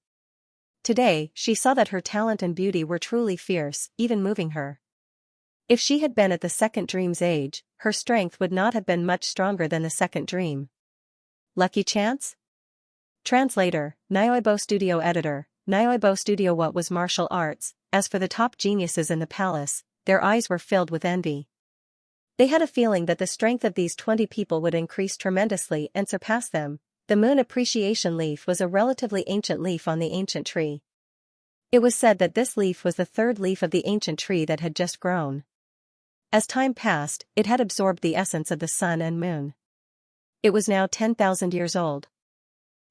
Today, she saw that her talent and beauty were truly fierce, even moving her. If she had been at the second dream's age, her strength would not have been much stronger than the second dream. Lucky chance? Translator, Nyoibo Studio Editor, Nyoibo Studio. What was martial arts? As for the top geniuses in the palace, their eyes were filled with envy. They had a feeling that the strength of these 20 people would increase tremendously and surpass them. The moon appreciation leaf was a relatively ancient leaf on the ancient tree. It was said that this leaf was the third leaf of the ancient tree that had just grown. As time passed, it had absorbed the essence of the sun and moon. It was now 10,000 years old.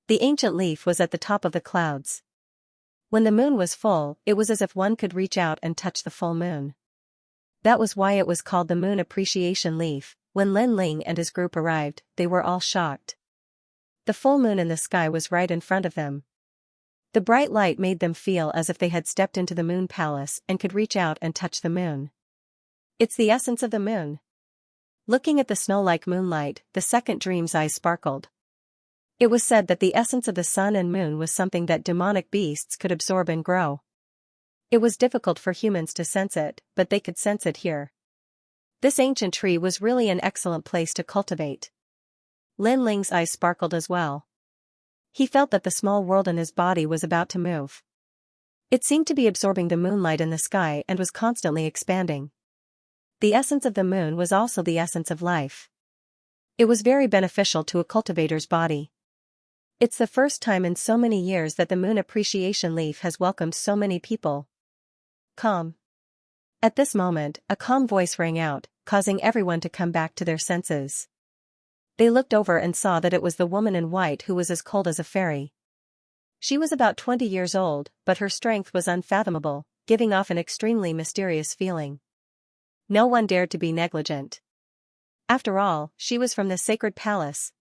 The ancient leaf was at the top of the clouds. When the moon was full, it was as if one could reach out and touch the full moon. That was why it was called the moon appreciation leaf. When Lin Ling and his group arrived, they were all shocked. The full moon in the sky was right in front of them. The bright light made them feel as if they had stepped into the moon palace and could reach out and touch the moon. It's the essence of the moon. Looking at the snow-like moonlight, the second dream's eyes sparkled. It was said that the essence of the sun and moon was something that demonic beasts could absorb and grow. It was difficult for humans to sense it, but they could sense it here. This ancient tree was really an excellent place to cultivate. Lin Ling's eyes sparkled as well. He felt that the small world in his body was about to move. It seemed to be absorbing the moonlight in the sky and was constantly expanding. The essence of the moon was also the essence of life. It was very beneficial to a cultivator's body. It's the first time in so many years that the moon appreciation leaf has welcomed so many people. Calm. At this moment, a calm voice rang out, causing everyone to come back to their senses. They looked over and saw that it was the woman in white who was as cold as a fairy. She was about 20 years old, but her strength was unfathomable, giving off an extremely mysterious feeling. No one dared to be negligent. After all, she was from the sacred palace.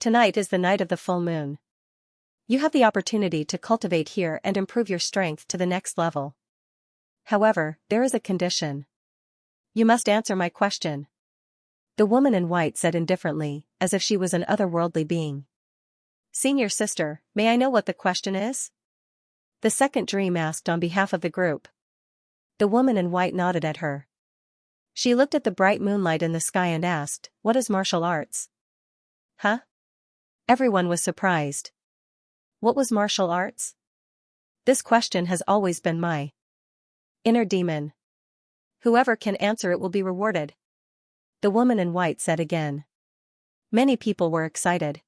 Tonight is the night of the full moon. You have the opportunity to cultivate here and improve your strength to the next level. However, there is a condition. You must answer my question. The woman in white said indifferently, as if she was an otherworldly being. Senior sister, may I know what the question is? The second dream asked on behalf of the group. The woman in white nodded at her. She looked at the bright moonlight in the sky and asked, "What is martial arts?" Huh? Everyone was surprised. What was martial arts? This question has always been my inner demon. Whoever can answer it will be rewarded. The woman in white said again. Many people were excited.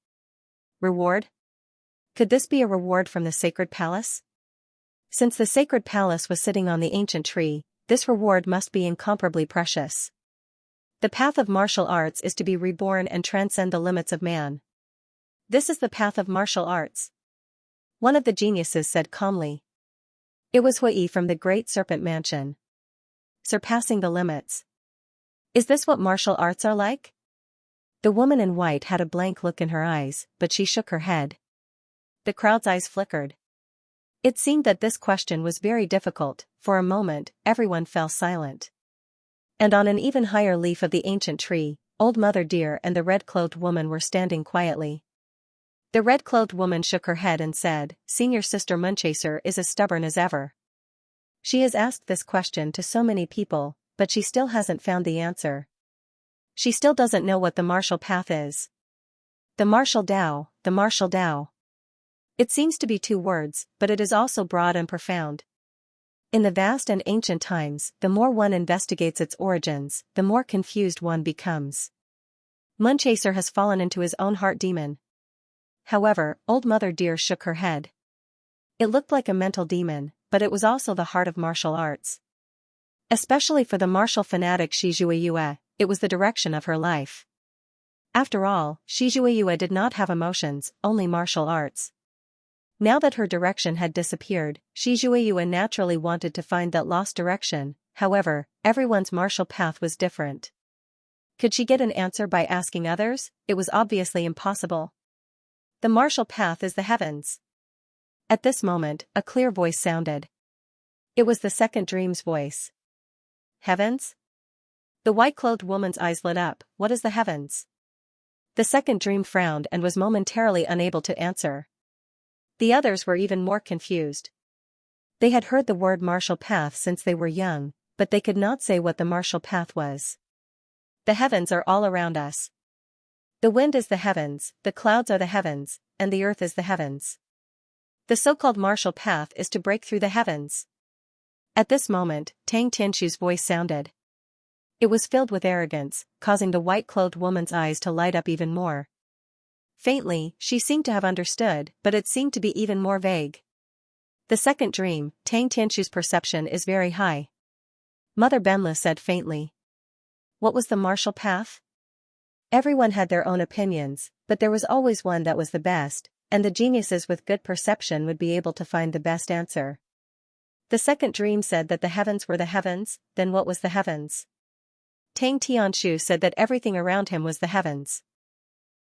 Reward? Could this be a reward from the sacred palace? Since the sacred palace was sitting on the ancient tree, this reward must be incomparably precious. The path of martial arts is to be reborn and transcend the limits of man. This is the path of martial arts. One of the geniuses said calmly. It was Hui from the Great Serpent Mansion. Surpassing the limits. Is this what martial arts are like? The woman in white had a blank look in her eyes, but she shook her head. The crowd's eyes flickered. It seemed that this question was very difficult. For a moment, everyone fell silent. And on an even higher leaf of the ancient tree, Old Mother Deer and the red-clothed woman were standing quietly. The red-clothed woman shook her head and said, Senior Sister Moonchaser is as stubborn as ever. She has asked this question to so many people, but she still hasn't found the answer. She still doesn't know what the martial path is. The martial Tao, the martial Tao. It seems to be two words, but it is also broad and profound. In the vast and ancient times, the more one investigates its origins, the more confused one becomes. Moonchaser has fallen into his own heart demon. However, Old Mother Deer shook her head. It looked like a mental demon, but it was also the heart of martial arts. Especially for the martial fanatic Shi Zhuiyue, it was the direction of her life. After all, Shi Zhuiyue did not have emotions, only martial arts. Now that her direction had disappeared, Shi Zhuiyue naturally wanted to find that lost direction. However, everyone's martial path was different. Could she get an answer by asking others? It was obviously impossible. The martial path is the heavens. At this moment, a clear voice sounded. It was the second dream's voice. Heavens? The white-clothed woman's eyes lit up. What is the heavens? The second dream frowned and was momentarily unable to answer. The others were even more confused. They had heard the word martial path since they were young, but they could not say what the martial path was. The heavens are all around us. The wind is the heavens, the clouds are the heavens, and the earth is the heavens. The so-called martial path is to break through the heavens. At this moment, Tang Tianshu's voice sounded. It was filled with arrogance, causing the white-clothed woman's eyes to light up even more. Faintly, she seemed to have understood, but it seemed to be even more vague. The second dream, Tang Tianshu's perception is very high. Mother Benla said faintly. What was the martial path? Everyone had their own opinions, but there was always one that was the best, and the geniuses with good perception would be able to find the best answer. The second dream said that the heavens were the heavens. Then what was the heavens? Tang Tianshu said that everything around him was the heavens.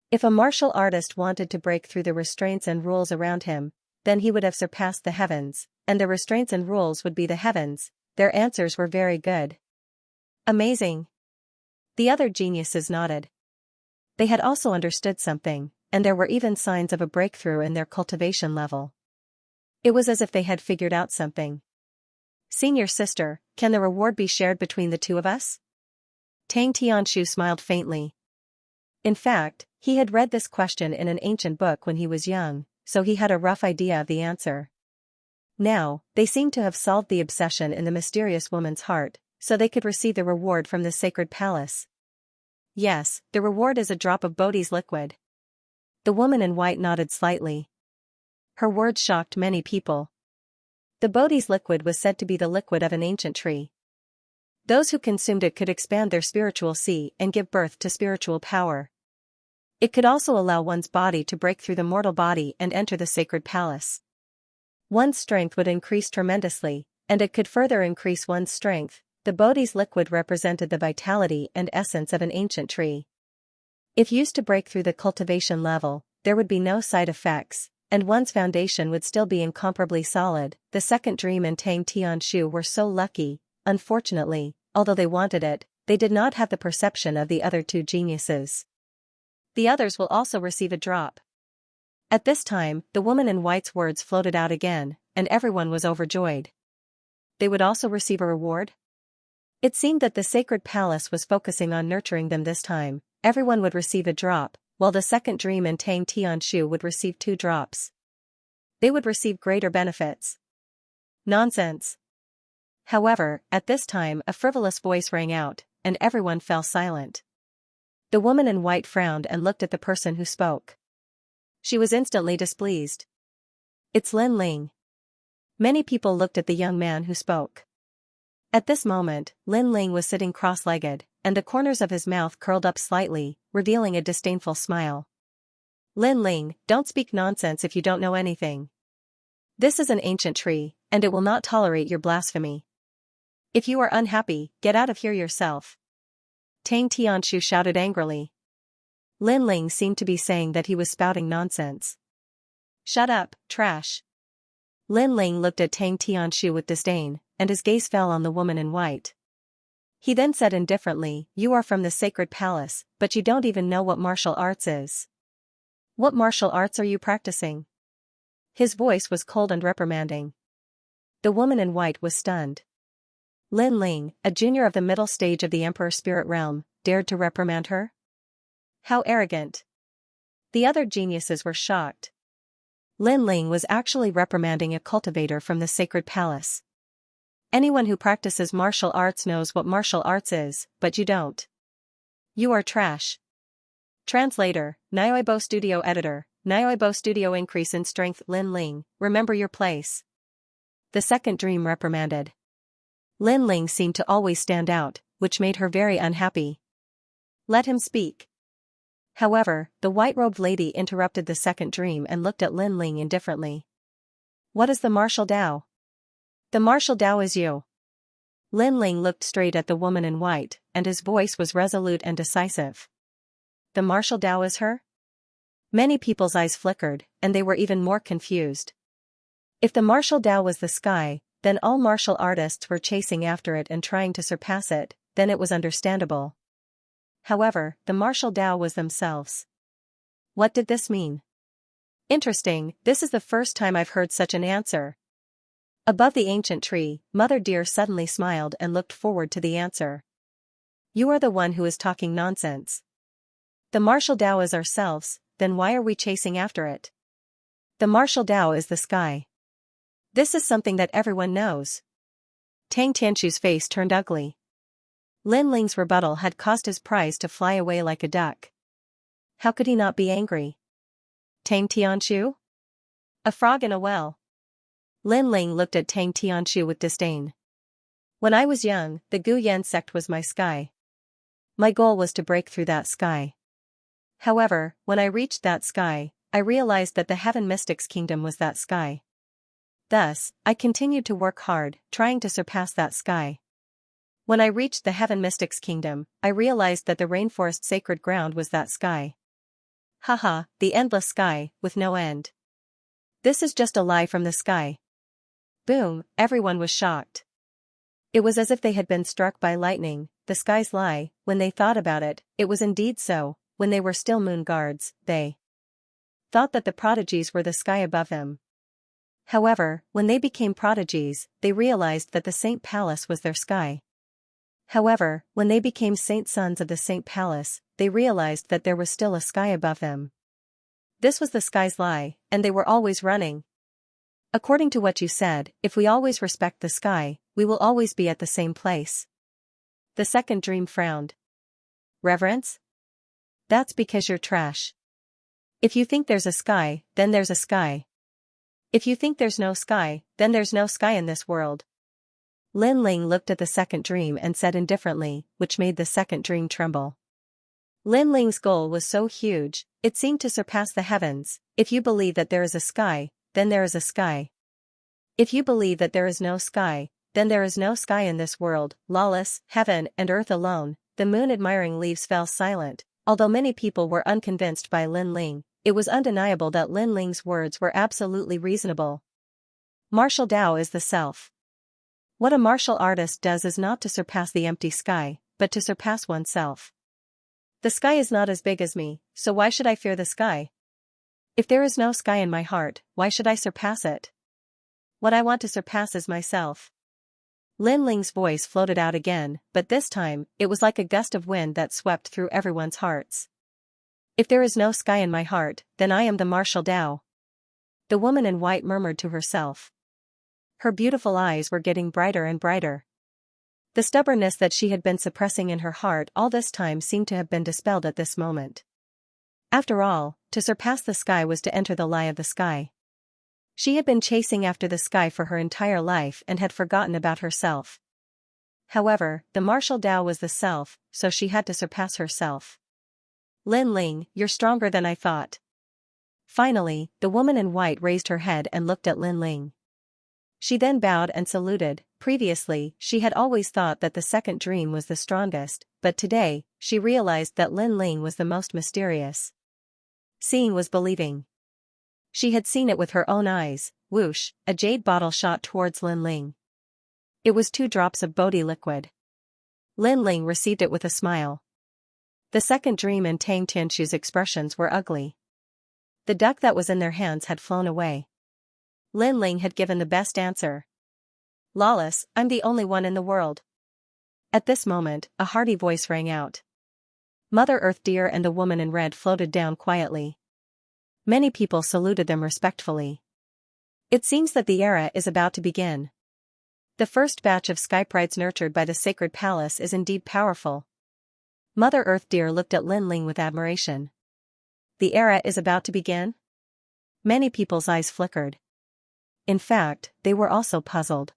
If a martial artist wanted to break through the restraints and rules around him, then he would have surpassed the heavens, and the restraints and rules would be the heavens. Their answers were very good. Amazing. The other geniuses nodded. They had also understood something, and there were even signs of a breakthrough in their cultivation level. It was as if they had figured out something. Senior sister, can the reward be shared between the two of us? Tang Tianshu smiled faintly. In fact, he had read this question in an ancient book when he was young, so he had a rough idea of the answer. Now, they seemed to have solved the obsession in the mysterious woman's heart, so they could receive the reward from this sacred palace. Yes, the reward is a drop of Bodhi's liquid. The woman in white nodded slightly. Her words shocked many people. The Bodhi's liquid was said to be the liquid of an ancient tree. Those who consumed it could expand their spiritual sea and give birth to spiritual power. It could also allow one's body to break through the mortal body and enter the sacred palace. One's strength would increase tremendously, and it could further increase one's strength. The Bodhi's liquid represented the vitality and essence of an ancient tree. If used to break through the cultivation level, there would be no side effects, and one's foundation would still be incomparably solid. The second dream and Tang Tianshu were so lucky. Unfortunately, although they wanted it, they did not have the perception of the other two geniuses. The others will also receive a drop. At this time, the woman in white's words floated out again, and everyone was overjoyed. They would also receive a reward? It seemed that the sacred palace was focusing on nurturing them this time. Everyone would receive a drop, while the second dream and Tang Tianshu would receive 2 drops. They would receive greater benefits. Nonsense. However, at this time a frivolous voice rang out, and everyone fell silent. The woman in white frowned and looked at the person who spoke. She was instantly displeased. It's Lin Ling. Many people looked at the young man who spoke. At this moment, Lin Ling was sitting cross-legged, and the corners of his mouth curled up slightly, revealing a disdainful smile. Lin Ling, don't speak nonsense if you don't know anything. This is an ancient tree, and it will not tolerate your blasphemy. If you are unhappy, get out of here yourself. Tang Tianshu shouted angrily. Lin Ling seemed to be saying that he was spouting nonsense. Shut up, trash. Lin Ling looked at Tang Tianshu with disdain, and his gaze fell on the woman in white. He then said indifferently, you are from the sacred palace, but you don't even know what martial arts is. What martial arts are you practicing? His voice was cold and reprimanding. The woman in white was stunned. Lin Ling, a junior of the middle stage of the Emperor Spirit Realm, dared to reprimand her? How arrogant. The other geniuses were shocked. Lin Ling was actually reprimanding a cultivator from the sacred palace. Anyone who practices martial arts knows what martial arts is, but you don't. You are trash. Translator, Nyoibo Studio Editor, Nyoibo Studio Increase in Strength. Lin Ling, remember your place. The second dream reprimanded. Lin Ling seemed to always stand out, which made her very unhappy. Let him speak. However, the white-robed lady interrupted the second dream and looked at Lin Ling indifferently. What is the martial Tao? The martial Tao is you. Lin Ling looked straight at the woman in white, and his voice was resolute and decisive. The martial Tao is her? Many people's eyes flickered, and they were even more confused. If the martial Tao was the sky, then all martial artists were chasing after it and trying to surpass it, then it was understandable. However, the martial Tao was themselves. What did this mean? Interesting, this is the first time I've heard such an answer. Above the ancient tree, Mother Deer suddenly smiled and looked forward to the answer. You are the one who is talking nonsense. The martial Tao is ourselves, then why are we chasing after it? The martial Tao is the sky. This is something that everyone knows. Tang Tianshu's face turned ugly. Lin Ling's rebuttal had caused his prize to fly away like a duck. How could he not be angry? Tang Tianshu? A frog in a well. Lin Ling looked at Tang Tianshu with disdain. When I was young, the Gu Yan sect was my sky. My goal was to break through that sky. However, when I reached that sky, I realized that the Heaven Mystics Kingdom was that sky. Thus, I continued to work hard, trying to surpass that sky. When I reached the Heaven Mystics Kingdom, I realized that the rainforest sacred ground was that sky. Haha, the endless sky, with no end. This is just a lie from the sky. Boom, everyone was shocked. It was as if they had been struck by lightning. The sky's lie. When they thought about it, it was indeed so. When they were still moon guards, they thought that the prodigies were the sky above them. However, when they became prodigies, they realized that the Saint Palace was their sky. However, when they became Saint Sons of the Saint Palace, they realized that there was still a sky above them. This was the sky's lie, and they were always running. According to what you said, if we always respect the sky, we will always be at the same place. The second dream frowned. Reverence? That's because you're trash. If you think there's a sky, then there's a sky. If you think there's no sky, then there's no sky in this world. Lin Ling looked at the second dream and said indifferently, which made the second dream tremble. Lin Ling's goal was so huge, it seemed to surpass the heavens. If you believe that there is a sky, then there is a sky. If you believe that there is no sky, then there is no sky in this world. Lawless, heaven and earth alone. The moon-admiring leaves fell silent. Although many people were unconvinced by Lin Ling, it was undeniable that Lin Ling's words were absolutely reasonable. Martial Tao is the self. What a martial artist does is not to surpass the empty sky, but to surpass oneself. The sky is not as big as me, so why should I fear the sky? If there is no sky in my heart, why should I surpass it? What I want to surpass is myself. Lin Ling's voice floated out again, but this time, it was like a gust of wind that swept through everyone's hearts. If there is no sky in my heart, then I am the martial Tao. The woman in white murmured to herself. Her beautiful eyes were getting brighter and brighter. The stubbornness that she had been suppressing in her heart all this time seemed to have been dispelled at this moment. After all, to surpass the sky was to enter the lie of the sky. She had been chasing after the sky for her entire life and had forgotten about herself. However, the martial Tao was the self, so she had to surpass herself. Lin Ling, you're stronger than I thought. Finally, the woman in white raised her head and looked at Lin Ling. She then bowed and saluted. Previously, she had always thought that the second dream was the strongest, but today, she realized that Lin Ling was the most mysterious. Seeing was believing. She had seen it with her own eyes. Whoosh, a jade bottle shot towards Lin Ling. It was 2 drops of Bodhi liquid. Lin Ling received it with a smile. The second dream and Tang Tianchu's expressions were ugly. The duck that was in their hands had flown away. Lin Ling had given the best answer. Lawless, I'm the only one in the world. At this moment, a hearty voice rang out. Mother Earth Deer and the woman in red floated down quietly. Many people saluted them respectfully. It seems that the era is about to begin. The first batch of sky prides nurtured by the sacred palace is indeed powerful. Mother Earth Deer looked at Lin Ling with admiration. The era is about to begin? Many people's eyes flickered. In fact, they were also puzzled.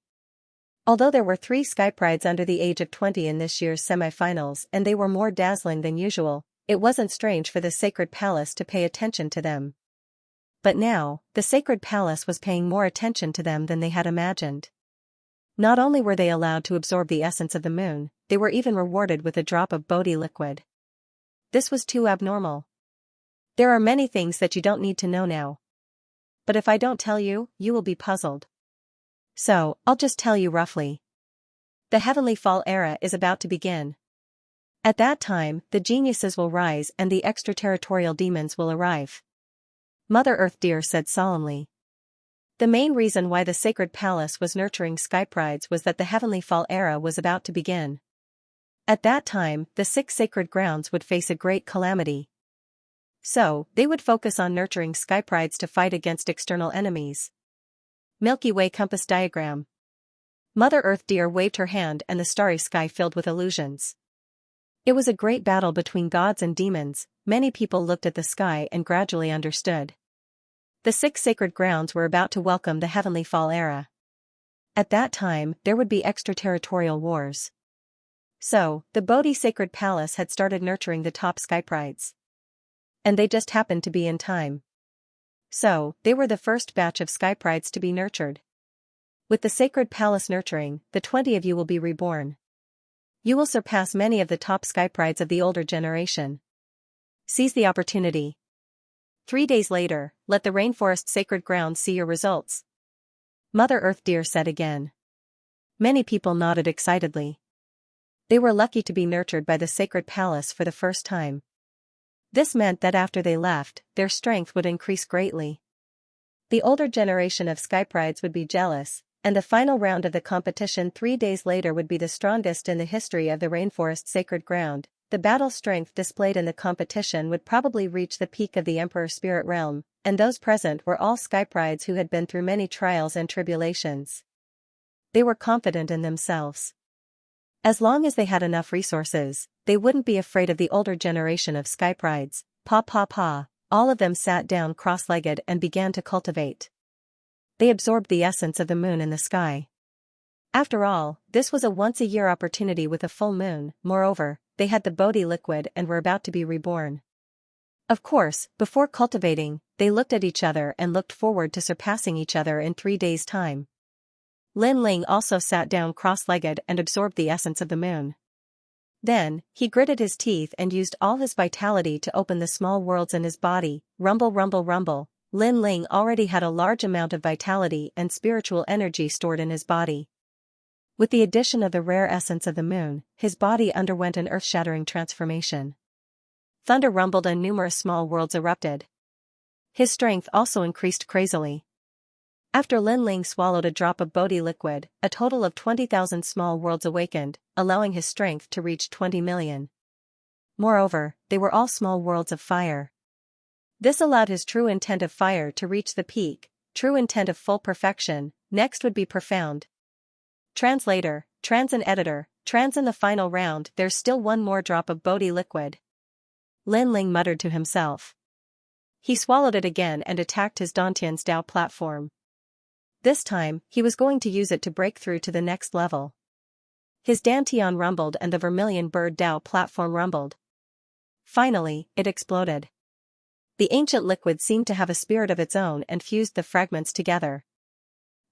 Although there were 3 sky prides under the age of 20 in this year's semi-finals and they were more dazzling than usual, it wasn't strange for the sacred palace to pay attention to them. But now, the sacred palace was paying more attention to them than they had imagined. Not only were they allowed to absorb the essence of the moon, they were even rewarded with a drop of Bodhi liquid. This was too abnormal. There are many things that you don't need to know now. But if I don't tell you, you will be puzzled. So, I'll just tell you roughly. The Heavenly Fall era is about to begin. At that time, the geniuses will rise and the extraterritorial demons will arrive. Mother Earth Deer said solemnly. The main reason why the sacred palace was nurturing sky prides was that the Heavenly Fall era was about to begin. At that time, the 6 sacred grounds would face a great calamity. So, they would focus on nurturing sky prides to fight against external enemies. Milky Way compass diagram. Mother Earth Deer waved her hand and the starry sky filled with illusions. It was a great battle between gods and demons. Many people looked at the sky and gradually understood. The 6 sacred grounds were about to welcome the Heavenly Fall era. At that time, there would be extraterritorial wars. So, the Bodhi Sacred Palace had started nurturing the top sky prides. And they just happened to be in time. So, they were the first batch of sky prides to be nurtured. With the sacred palace nurturing, the 20 of you will be reborn. You will surpass many of the top sky prides of the older generation. Seize the opportunity. 3 days later, let the rainforest sacred grounds see your results. Mother Earth Deer said again. Many people nodded excitedly. They were lucky to be nurtured by the sacred palace for the first time. This meant that after they left, their strength would increase greatly. The older generation of sky prides would be jealous, and the final round of the competition 3 days later would be the strongest in the history of the rainforest sacred ground. the battle strength displayed in the competition would probably reach the peak of the Emperor Spirit Realm, and those present were all Skyprides who had been through many trials and tribulations. They were confident in themselves. As long as they had enough resources, they wouldn't be afraid of the older generation of Skyprides. All of them sat down cross-legged and began to cultivate. They absorbed the essence of the moon in the sky. After all, this was a once-a-year opportunity with a full moon. Moreover, they had the Bodhi liquid and were about to be reborn. Of course, before cultivating, they looked at each other and looked forward to surpassing each other in 3 days' time. Lin Ling also sat down cross-legged and absorbed the essence of the moon. Then, he gritted his teeth and used all his vitality to open the small worlds in his body. Rumble, rumble, rumble. Lin Ling already had a large amount of vitality and spiritual energy stored in his body. With the addition of the rare essence of the moon, his body underwent an earth-shattering transformation. Thunder rumbled and numerous small worlds erupted. His strength also increased crazily. After Lin Ling swallowed a drop of Bodhi liquid, a total of 20,000 small worlds awakened, allowing his strength to reach 20 million. Moreover, they were all small worlds of fire. This allowed his true intent of fire to reach the peak. True intent of full perfection, next would be profound. Translator, trans and editor, trans in the final round. There's still one more drop of Bodhi liquid. Lin Ling muttered to himself. He swallowed it again and attacked his Dantian's Dao platform. This time, he was going to use it to break through to the next level. His Dantian rumbled and the Vermilion Bird Dao platform rumbled. Finally, it exploded. The ancient liquid seemed to have a spirit of its own and fused the fragments together.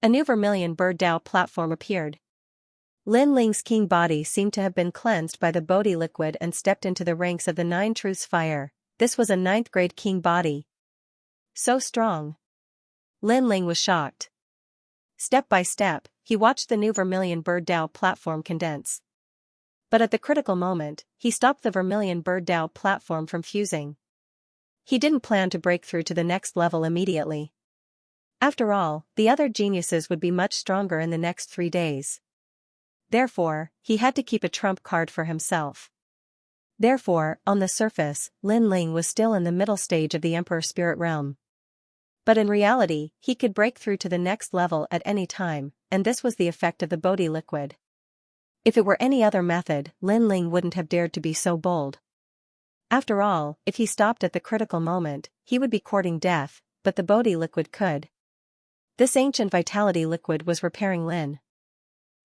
A new Vermilion Bird Dao platform appeared. Lin Ling's king body seemed to have been cleansed by the Bodhi liquid and stepped into the ranks of the 9 Truths fire. This was a 9th grade king body. So strong. Lin Ling was shocked. Step by step, he watched the new Vermilion Bird Dao platform condense. But at the critical moment, he stopped the Vermilion Bird Dao platform from fusing. He didn't plan to break through to the next level immediately. After all, the other geniuses would be much stronger in the next 3 days. Therefore, he had to keep a trump card for himself. Therefore, on the surface, Lin Ling was still in the middle stage of the Emperor Spirit Realm. But in reality, he could break through to the next level at any time, and this was the effect of the Bodhi liquid. If it were any other method, Lin Ling wouldn't have dared to be so bold. After all, if he stopped at the critical moment, he would be courting death, but the Bodhi liquid could. This ancient vitality liquid was repairing Lin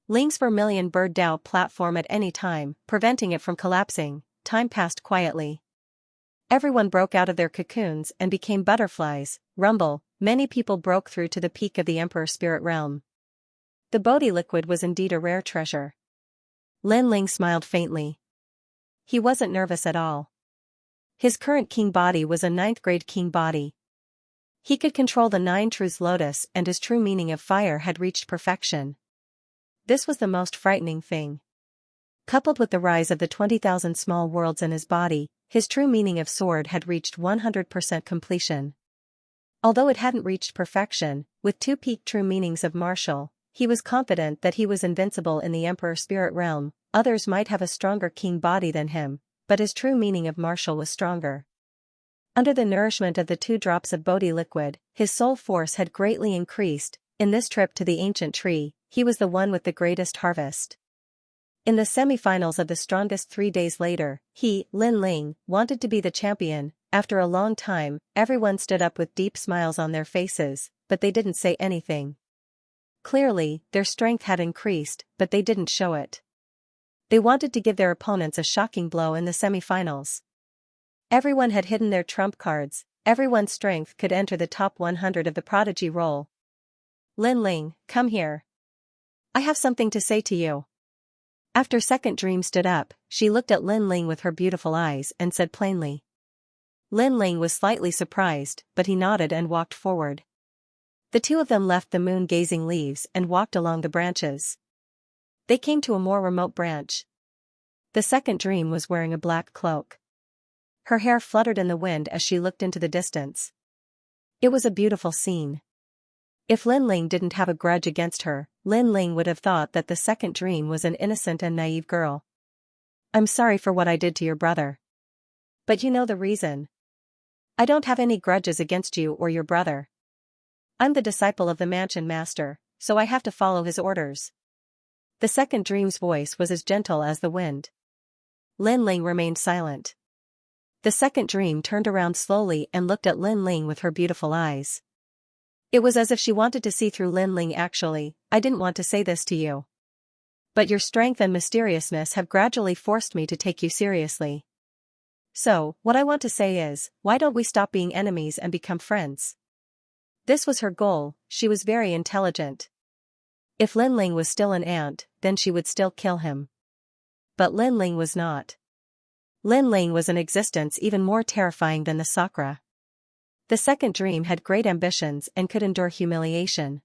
Ling's Vermilion Bird Dao platform at any time, preventing it from collapsing. Time passed quietly. Everyone broke out of their cocoons and became butterflies. Rumble, many people broke through to the peak of the Emperor Spirit Realm. The Bodhi liquid was indeed a rare treasure. Lin Ling smiled faintly. He wasn't nervous at all. His current king body was a 9th grade king body. He could control the 9 Truths lotus and his true meaning of fire had reached perfection. This was the most frightening thing. Coupled with the rise of the 20,000 small worlds in his body, his true meaning of sword had reached 100% completion. Although it hadn't reached perfection, with 2 peak true meanings of martial, he was confident that he was invincible in the Emperor Spirit Realm. Others might have a stronger king body than him, but his true meaning of martial was stronger. Under the nourishment of the 2 drops of Bodhi liquid, his soul force had greatly increased. In this trip to the ancient tree, he was the one with the greatest harvest. In the semi-finals of the strongest 3 days later, he, Lin Ling, wanted to be the champion. After a long time, everyone stood up with deep smiles on their faces, but they didn't say anything. Clearly, their strength had increased, but they didn't show it. They wanted to give their opponents a shocking blow in the semi-finals. Everyone had hidden their trump cards. Everyone's strength could enter the top 100 of the prodigy roll. Lin Ling, come here. I have something to say to you. After Second Dream stood up, she looked at Lin Ling with her beautiful eyes and said plainly. Lin Ling was slightly surprised, but he nodded and walked forward. The 2 of them left the moon-gazing leaves and walked along the branches. They came to a more remote branch. The Second Dream was wearing a black cloak. Her hair fluttered in the wind as she looked into the distance. It was a beautiful scene. If Lin Ling didn't have a grudge against her, Lin Ling would have thought that the Second Dream was an innocent and naive girl. I'm sorry for what I did to your brother. But you know the reason. I don't have any grudges against you or your brother. I'm the disciple of the mansion master, so I have to follow his orders. The second dream's voice was as gentle as the wind. Lin Ling remained silent. The second dream turned around slowly and looked at Lin Ling with her beautiful eyes. It was as if she wanted to see through Lin Ling. Actually, I didn't want to say this to you. But your strength and mysteriousness have gradually forced me to take you seriously. So, what I want to say is, why don't we stop being enemies and become friends? This was her goal. She was very intelligent. If Lin Ling was still an ant, then she would still kill him. But Lin Ling was not. Lin Ling was an existence even more terrifying than the Sakura. The second dream had great ambitions and could endure humiliation.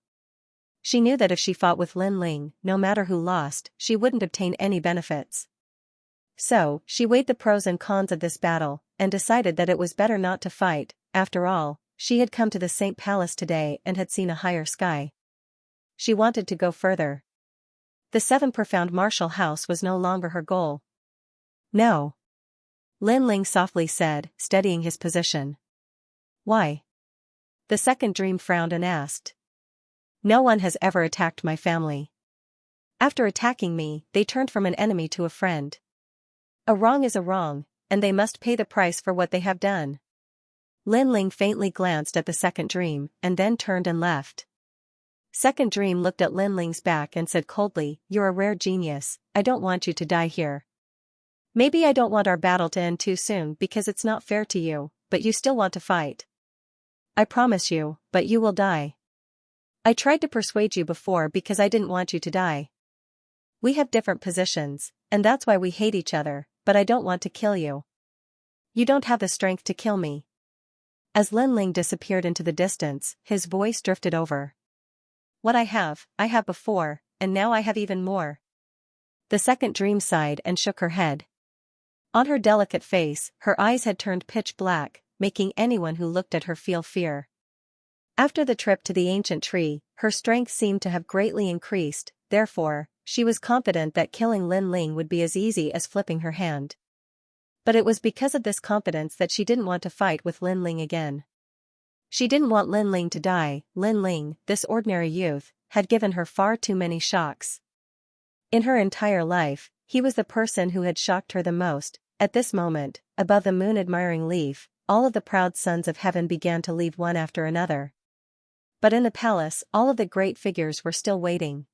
She knew that if she fought with Lin Ling, no matter who lost, she wouldn't obtain any benefits. So, she weighed the pros and cons of this battle, and decided that it was better not to fight. After all, she had come to the Saint Palace today and had seen a higher sky. She wanted to go further. The 7 profound martial house was no longer her goal. No. Lin Ling softly said, steadying his position. Why? The second dream frowned and asked. No one has ever attacked my family. After attacking me, they turned from an enemy to a friend. A wrong is a wrong, and they must pay the price for what they have done. Lin Ling faintly glanced at the second dream, and then turned and left. Second dream looked at Lin Ling's back and said coldly, You're a rare genius, I don't want you to die here. Maybe I don't want our battle to end too soon because it's not fair to you, but you still want to fight. I promise you, but you will die. I tried to persuade you before because I didn't want you to die. We have different positions, and that's why we hate each other, but I don't want to kill you. You don't have the strength to kill me. As Lin Ling disappeared into the distance, his voice drifted over. What I have before, and now I have even more. The second dream sighed and shook her head. On her delicate face, her eyes had turned pitch black, making anyone who looked at her feel fear. After the trip to the ancient tree, her strength seemed to have greatly increased, therefore, she was confident that killing Lin Ling would be as easy as flipping her hand. But it was because of this confidence that she didn't want to fight with Lin Ling again. She didn't want Lin Ling to die. Lin Ling, this ordinary youth, had given her far too many shocks. In her entire life, he was the person who had shocked her the most. At this moment, above the moon-admiring leaf, all of the proud sons of heaven began to leave one after another. But in the palace, all of the great figures were still waiting.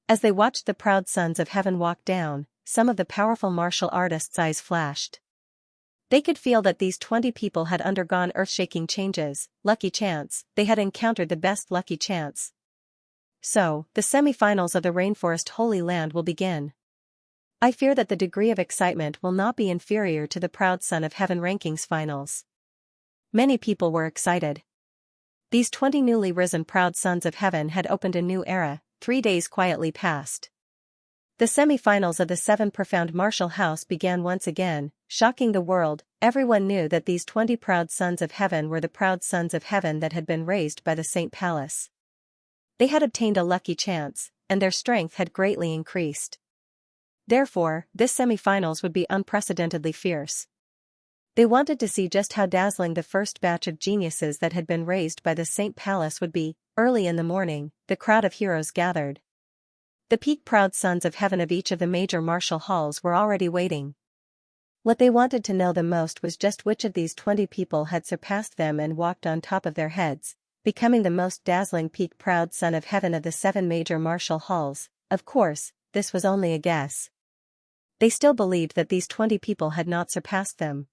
As they watched the proud sons of heaven walk down, some of the powerful martial artists' eyes flashed. They could feel that these 20 people had undergone earth-shaking changes. Lucky chance, they had encountered the best lucky chance. So, the semi-finals of the Rainforest Holy Land will begin. I fear that the degree of excitement will not be inferior to the Proud Son of Heaven Rankings finals. Many people were excited. These 20 newly risen Proud Sons of Heaven had opened a new era. 3 days quietly passed. The semi-finals of the 7 profound martial house began once again, shocking the world. Everyone knew that these 20 Proud Sons of Heaven were the Proud Sons of Heaven that had been raised by the Saint Palace. They had obtained a lucky chance, and their strength had greatly increased. Therefore, this semi-finals would be unprecedentedly fierce. They wanted to see just how dazzling the first batch of geniuses that had been raised by the Saint Palace would be. Early in the morning, the crowd of heroes gathered. The peak proud sons of heaven of each of the major martial halls were already waiting. What they wanted to know the most was just which of these 20 people had surpassed them and walked on top of their heads, becoming the most dazzling peak proud son of heaven of the 7 major martial halls. Of course, this was only a guess. They still believed that these 20 people had not surpassed them.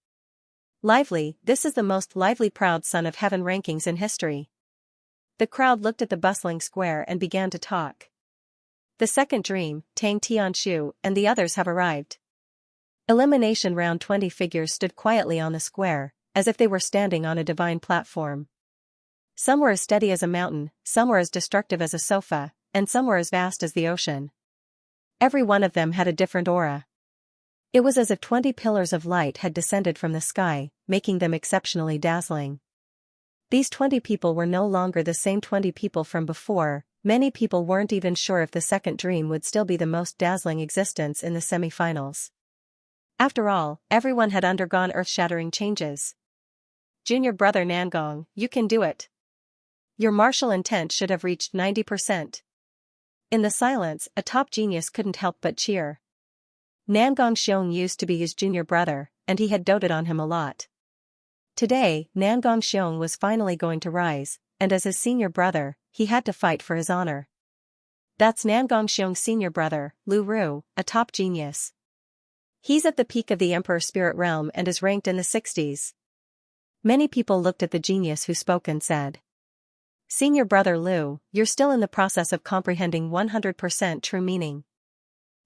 Lively, this is the most lively proud son of heaven rankings in history. The crowd looked at the bustling square and began to talk. The second dream, Tang Tianshu, and the others have arrived. Elimination round 20 figures stood quietly on the square, as if they were standing on a divine platform. Some were as steady as a mountain, some were as destructive as a sofa, and some were as vast as the ocean. Every one of them had a different aura. It was as if 20 pillars of light had descended from the sky, making them exceptionally dazzling. These 20 people were no longer the same 20 people from before. Many people weren't even sure if the second dream would still be the most dazzling existence in the semi-finals. After all, everyone had undergone earth-shattering changes. Junior brother Nangong, you can do it. Your martial intent should have reached 90%. In the silence, a top genius couldn't help but cheer. Nangong Xiong used to be his junior brother, and he had doted on him a lot. Today, Nangong Xiong was finally going to rise, and as his senior brother, he had to fight for his honor. That's Nangong Xiong's senior brother, Lu Ru, a top genius. He's at the peak of the Emperor Spirit Realm and is ranked in the 60s. Many people looked at the genius who spoke and said, "Senior brother Lu, you're still in the process of comprehending 100% true meaning.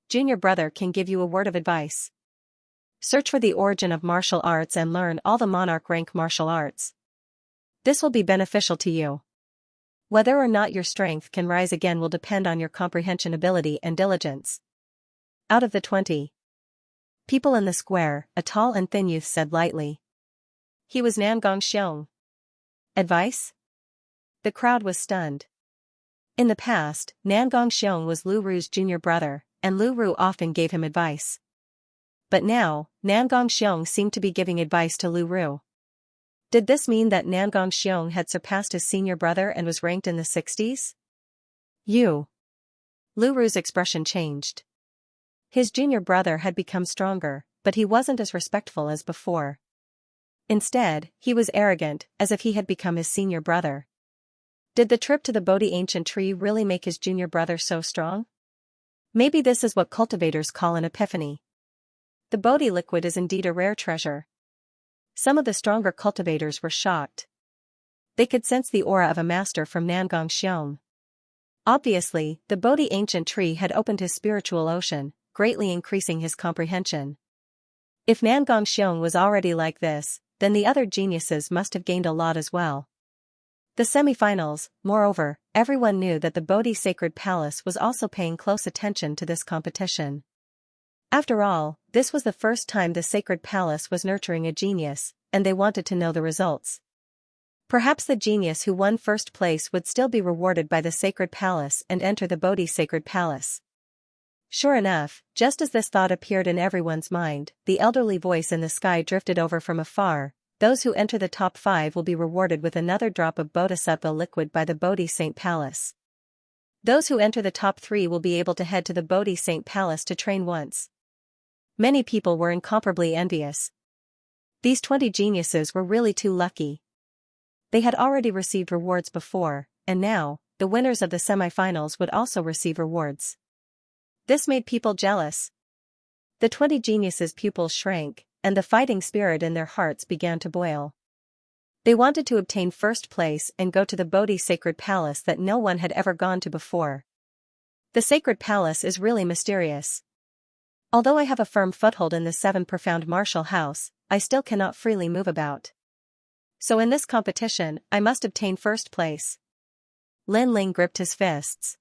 Junior brother can give you a word of advice. Search for the origin of martial arts and learn all the monarch rank martial arts. This will be beneficial to you. Whether or not your strength can rise again will depend on your comprehension ability and diligence." Out of the 20 people in the square, a tall and thin youth said lightly. He was Nangong Xiong. Advice? The crowd was stunned. In the past, Nangong Xiong was Lu Ru's junior brother, and Lu Ru often gave him advice. But now, Nangong Xiong seemed to be giving advice to Lu Ru. Did this mean that Nangong Xiong had surpassed his senior brother and was ranked in the 60s? Lu Ru's expression changed. His junior brother had become stronger, but he wasn't as respectful as before. Instead, he was arrogant, as if he had become his senior brother. Did the trip to the Bodhi ancient tree really make his junior brother so strong? Maybe this is what cultivators call an epiphany. The Bodhi liquid is indeed a rare treasure. Some of the stronger cultivators were shocked. They could sense the aura of a master from Nangong Xiong. Obviously, the Bodhi ancient tree had opened his spiritual ocean, greatly increasing his comprehension. If Nangong Xiong was already like this, then the other geniuses must have gained a lot as well. The semi-finals, moreover, everyone knew that the Bodhi Sacred Palace was also paying close attention to this competition. After all, this was the first time the Sacred Palace was nurturing a genius, and they wanted to know the results. Perhaps the genius who won first place would still be rewarded by the Sacred Palace and enter the Bodhi Sacred Palace. Sure enough, just as this thought appeared in everyone's mind, the elderly voice in the sky drifted over from afar. Those who enter the top 5 will be rewarded with another drop of Bodhisattva liquid by the Bodhi Saint Palace. Those who enter the top 3 will be able to head to the Bodhi Saint Palace to train once. Many people were incomparably envious. These 20 geniuses were really too lucky. They had already received rewards before, and now, the winners of the semi-finals would also receive rewards. This made people jealous. The 20 geniuses' pupils shrank, and the fighting spirit in their hearts began to boil. They wanted to obtain first place and go to the Bodhi Sacred Palace that no one had ever gone to before. The Sacred Palace is really mysterious. Although I have a firm foothold in the 7 profound martial house, I still cannot freely move about. So in this competition, I must obtain first place. Lin Ling gripped his fists.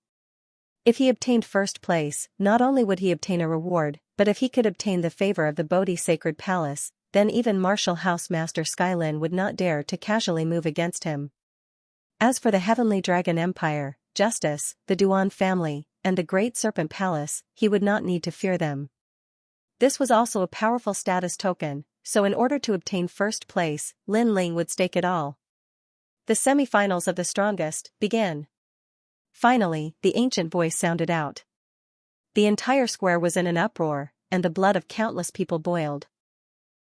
If he obtained first place, not only would he obtain a reward, but if he could obtain the favor of the Bodhi Sacred Palace, then even Martial House Master Skylin would not dare to casually move against him. As for the Heavenly Dragon Empire, Justice, the Duan family, and the Great Serpent Palace, he would not need to fear them. This was also a powerful status token, so in order to obtain first place, Lin Ling would stake it all. The semi-finals of the strongest began. Finally, the ancient voice sounded out. The entire square was in an uproar, and the blood of countless people boiled.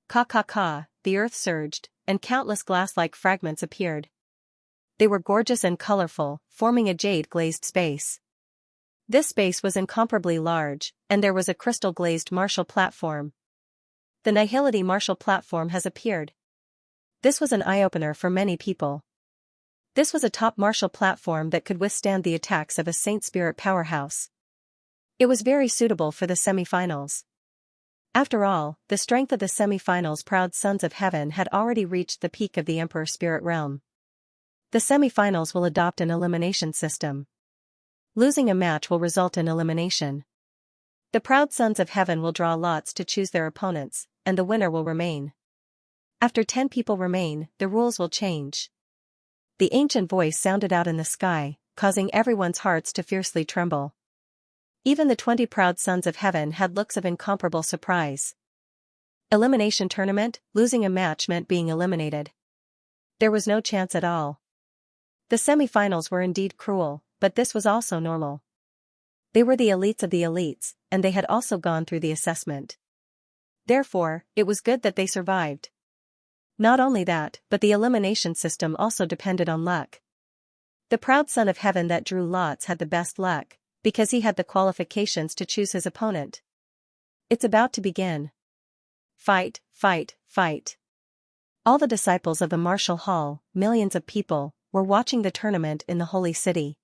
Ka, the earth surged, and countless glass-like fragments appeared. They were gorgeous and colorful, forming a jade-glazed space. This space was incomparably large, and there was a crystal-glazed martial platform. The Nihility martial platform has appeared. This was an eye-opener for many people. This was a top martial platform that could withstand the attacks of a Saint Spirit powerhouse. It was very suitable for the semi-finals. After all, the strength of the semi-finals' proud sons of heaven had already reached the peak of the Emperor Spirit Realm. The semi-finals will adopt an elimination system. Losing a match will result in elimination. The proud sons of heaven will draw lots to choose their opponents, and the winner will remain. After 10 people remain, the rules will change. The ancient voice sounded out in the sky, causing everyone's hearts to fiercely tremble. Even the 20 proud sons of heaven had looks of incomparable surprise. Elimination tournament, losing a match meant being eliminated. There was no chance at all. The semifinals were indeed cruel, but this was also normal. They were the elites of the elites, and they had also gone through the assessment. Therefore, it was good that they survived. Not only that, but the elimination system also depended on luck. The proud son of heaven that drew lots had the best luck, because he had the qualifications to choose his opponent. It's about to begin. Fight, fight, fight. All the disciples of the martial hall, millions of people, were watching the tournament in the holy city.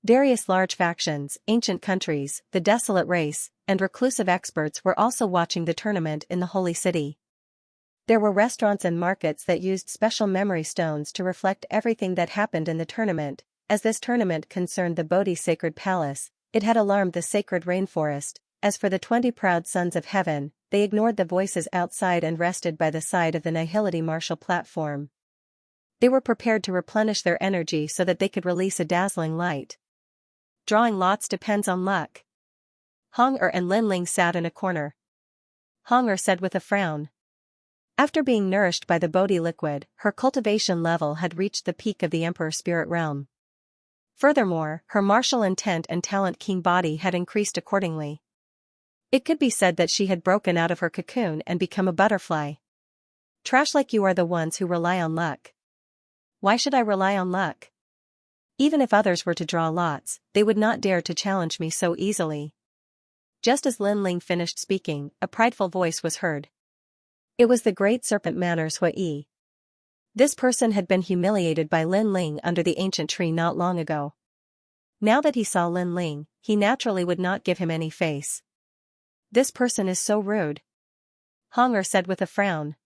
Various large factions, ancient countries, the desolate race, and reclusive experts were also watching the tournament in the holy city. There were restaurants and markets that used special memory stones to reflect everything that happened in the tournament. As this tournament concerned the Bodhi sacred palace, it had alarmed the sacred rainforest. As for the 20 proud sons of heaven, they ignored the voices outside and rested by the side of the Nihility martial platform. They were prepared to replenish their energy so that they could release a dazzling light. Drawing lots depends on luck. Hong-Er and Lin-Ling sat in a corner. Hong-Er said with a frown. After being nourished by the Bodhi liquid, her cultivation level had reached the peak of the Emperor Spirit Realm. Furthermore, her martial intent and talent King body had increased accordingly. It could be said that she had broken out of her cocoon and become a butterfly. Trash like you are the ones who rely on luck. Why should I rely on luck? Even if others were to draw lots, they would not dare to challenge me so easily. Just as Lin-Ling finished speaking, a prideful voice was heard. It was the great serpent Manners Hui. This person had been humiliated by Lin-Ling under the ancient tree not long ago. Now that he saw Lin-Ling, he naturally would not give him any face. This person is so rude. Hong-Er said with a frown.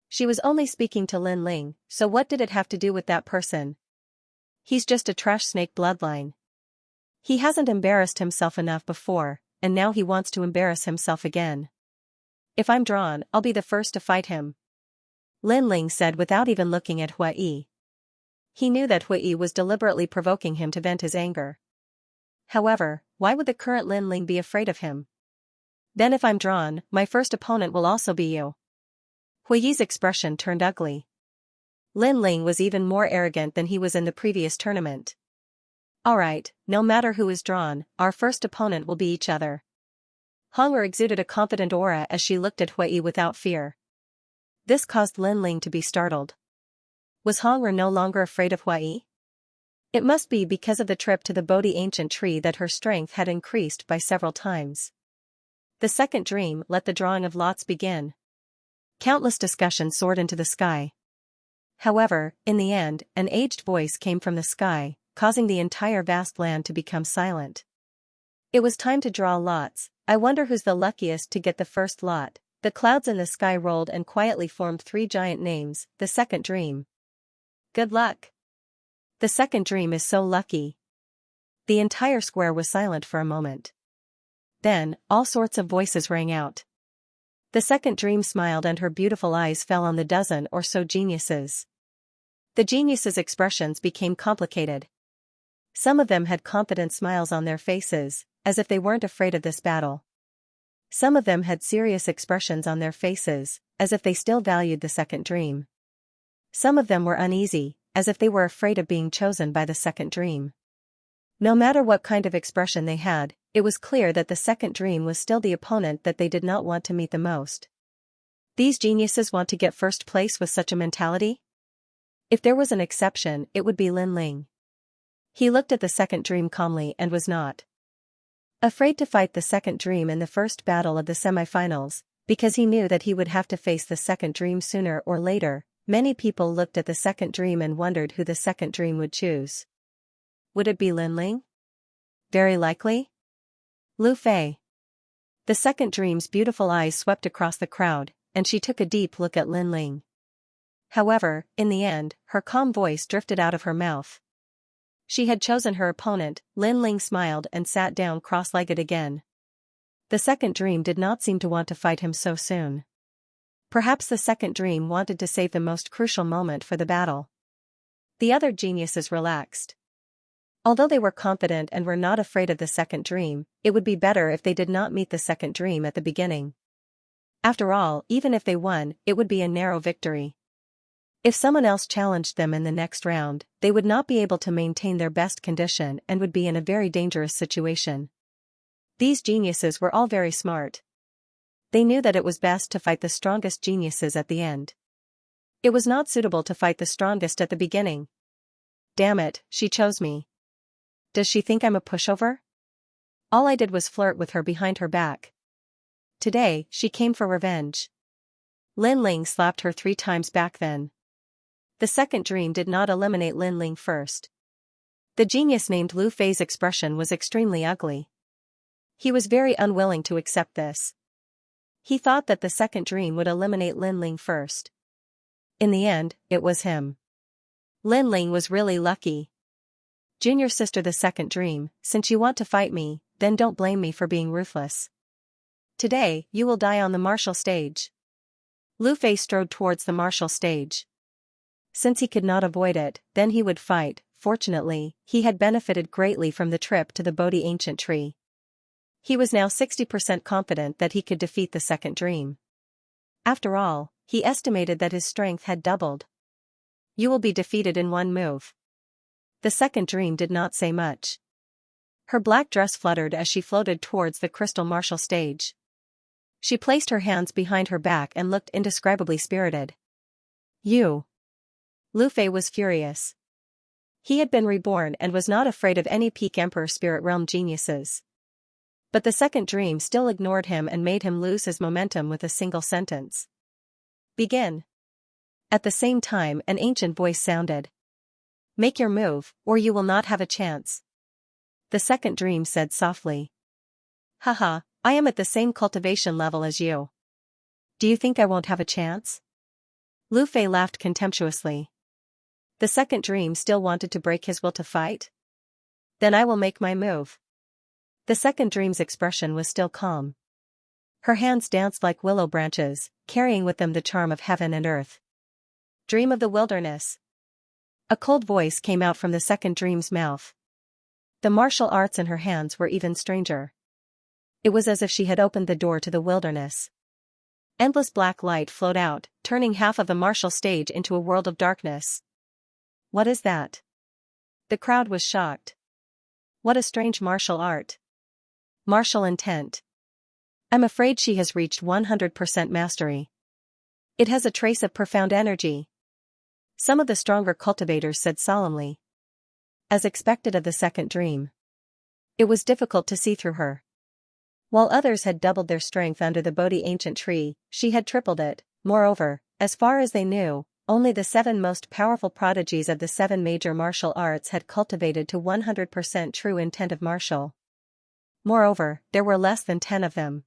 She was only speaking to Lin-Ling, so what did it have to do with that person? He's just a trash snake bloodline. He hasn't embarrassed himself enough before, and now he wants to embarrass himself again. If I'm drawn, I'll be the first to fight him. Lin-Ling said without even looking at Hui. He knew that Hui was deliberately provoking him to vent his anger. However, why would the current Lin-Ling be afraid of him? Then if I'm drawn, my first opponent will also be you. Hui's expression turned ugly. Lin-Ling was even more arrogant than he was in the previous tournament. Alright, no matter who is drawn, our first opponent will be each other. Hong-Er exuded a confident aura as she looked at Hui without fear. This caused Lin-Ling to be startled. Was Hong-Er no longer afraid of Hui? It must be because of the trip to the Bodhi ancient tree that her strength had increased by several times. The second dream let the drawing of lots begin. Countless discussions soared into the sky. However, in the end, an aged voice came from the sky, causing the entire vast land to become silent. It was time to draw lots. I wonder who's the luckiest to get the first lot. The clouds in the sky rolled and quietly formed 3 giant names. The second dream. Good luck. The second dream is so lucky. The entire square was silent for a moment. Then, all sorts of voices rang out. The second dream smiled and her beautiful eyes fell on the dozen or so geniuses. The geniuses' expressions became complicated. Some of them had confident smiles on their faces, as if they weren't afraid of this battle. Some of them had serious expressions on their faces, as if they still valued the second dream. Some of them were uneasy, as if they were afraid of being chosen by the second dream. No matter what kind of expression they had, it was clear that the second dream was still the opponent that they did not want to meet the most. These geniuses want to get first place with such a mentality? If there was an exception, it would be Lin-Ling. He looked at the second dream calmly and was not afraid to fight the second dream in the first battle of the semifinals, because he knew that he would have to face the second dream sooner or later. Many people looked at the second dream and wondered who the second dream would choose. Would it be Lin-Ling? Very likely. Lu Fei. The second dream's beautiful eyes swept across the crowd, and she took a deep look at Lin-Ling. However, in the end, her calm voice drifted out of her mouth. She had chosen her opponent. Lin-Ling smiled and sat down cross-legged again. The second dream did not seem to want to fight him so soon. Perhaps the second dream wanted to save the most crucial moment for the battle. The other geniuses relaxed. Although they were confident and were not afraid of the second dream, it would be better if they did not meet the second dream at the beginning. After all, even if they won, it would be a narrow victory. If someone else challenged them in the next round, they would not be able to maintain their best condition and would be in a very dangerous situation. These geniuses were all very smart. They knew that it was best to fight the strongest geniuses at the end. It was not suitable to fight the strongest at the beginning. Damn it, she chose me. Does she think I'm a pushover? All I did was flirt with her behind her back. Today, she came for revenge. Lin Ling slapped her 3 times back then. The second dream did not eliminate Lin Ling first. The genius named Lu Fei's expression was extremely ugly. He was very unwilling to accept this. He thought that the second dream would eliminate Lin Ling first. In the end, it was him. Lin Ling was really lucky. Junior sister, the second dream, since you want to fight me, then don't blame me for being ruthless. Today, you will die on the martial stage. Lu Fei strode towards the martial stage. Since he could not avoid it, then he would fight. Fortunately, he had benefited greatly from the trip to the Bodhi ancient tree. He was now 60% confident that he could defeat the second dream. After all, he estimated that his strength had doubled. You will be defeated in 1 move. The second dream did not say much. Her black dress fluttered as she floated towards the crystal martial stage. She placed her hands behind her back and looked indescribably spirited. You. Lu Fei was furious. He had been reborn and was not afraid of any peak Emperor Spirit Realm geniuses. But the second dream still ignored him and made him lose his momentum with a single sentence. Begin. At the same time, an ancient voice sounded. Make your move, or you will not have a chance. The second dream said softly. Haha, I am at the same cultivation level as you. Do you think I won't have a chance? Lu Fei laughed contemptuously. The second dream still wanted to break his will to fight? Then I will make my move. The second dream's expression was still calm. Her hands danced like willow branches, carrying with them the charm of heaven and earth. Dream of the wilderness. A cold voice came out from the second dream's mouth. The martial arts in her hands were even stranger. It was as if she had opened the door to the wilderness. Endless black light flowed out, turning half of the martial stage into a world of darkness. What is that? The crowd was shocked. What a strange martial art. Martial intent. I'm afraid she has reached 100% mastery. It has a trace of profound energy. Some of the stronger cultivators said solemnly. As expected of the second dream. It was difficult to see through her. While others had doubled their strength under the Bodhi ancient tree, she had tripled it. Moreover, as far as they knew, only the 7 most powerful prodigies of the 7 major martial arts had cultivated to 100% true intent of martial. Moreover, there were less than 10 of them.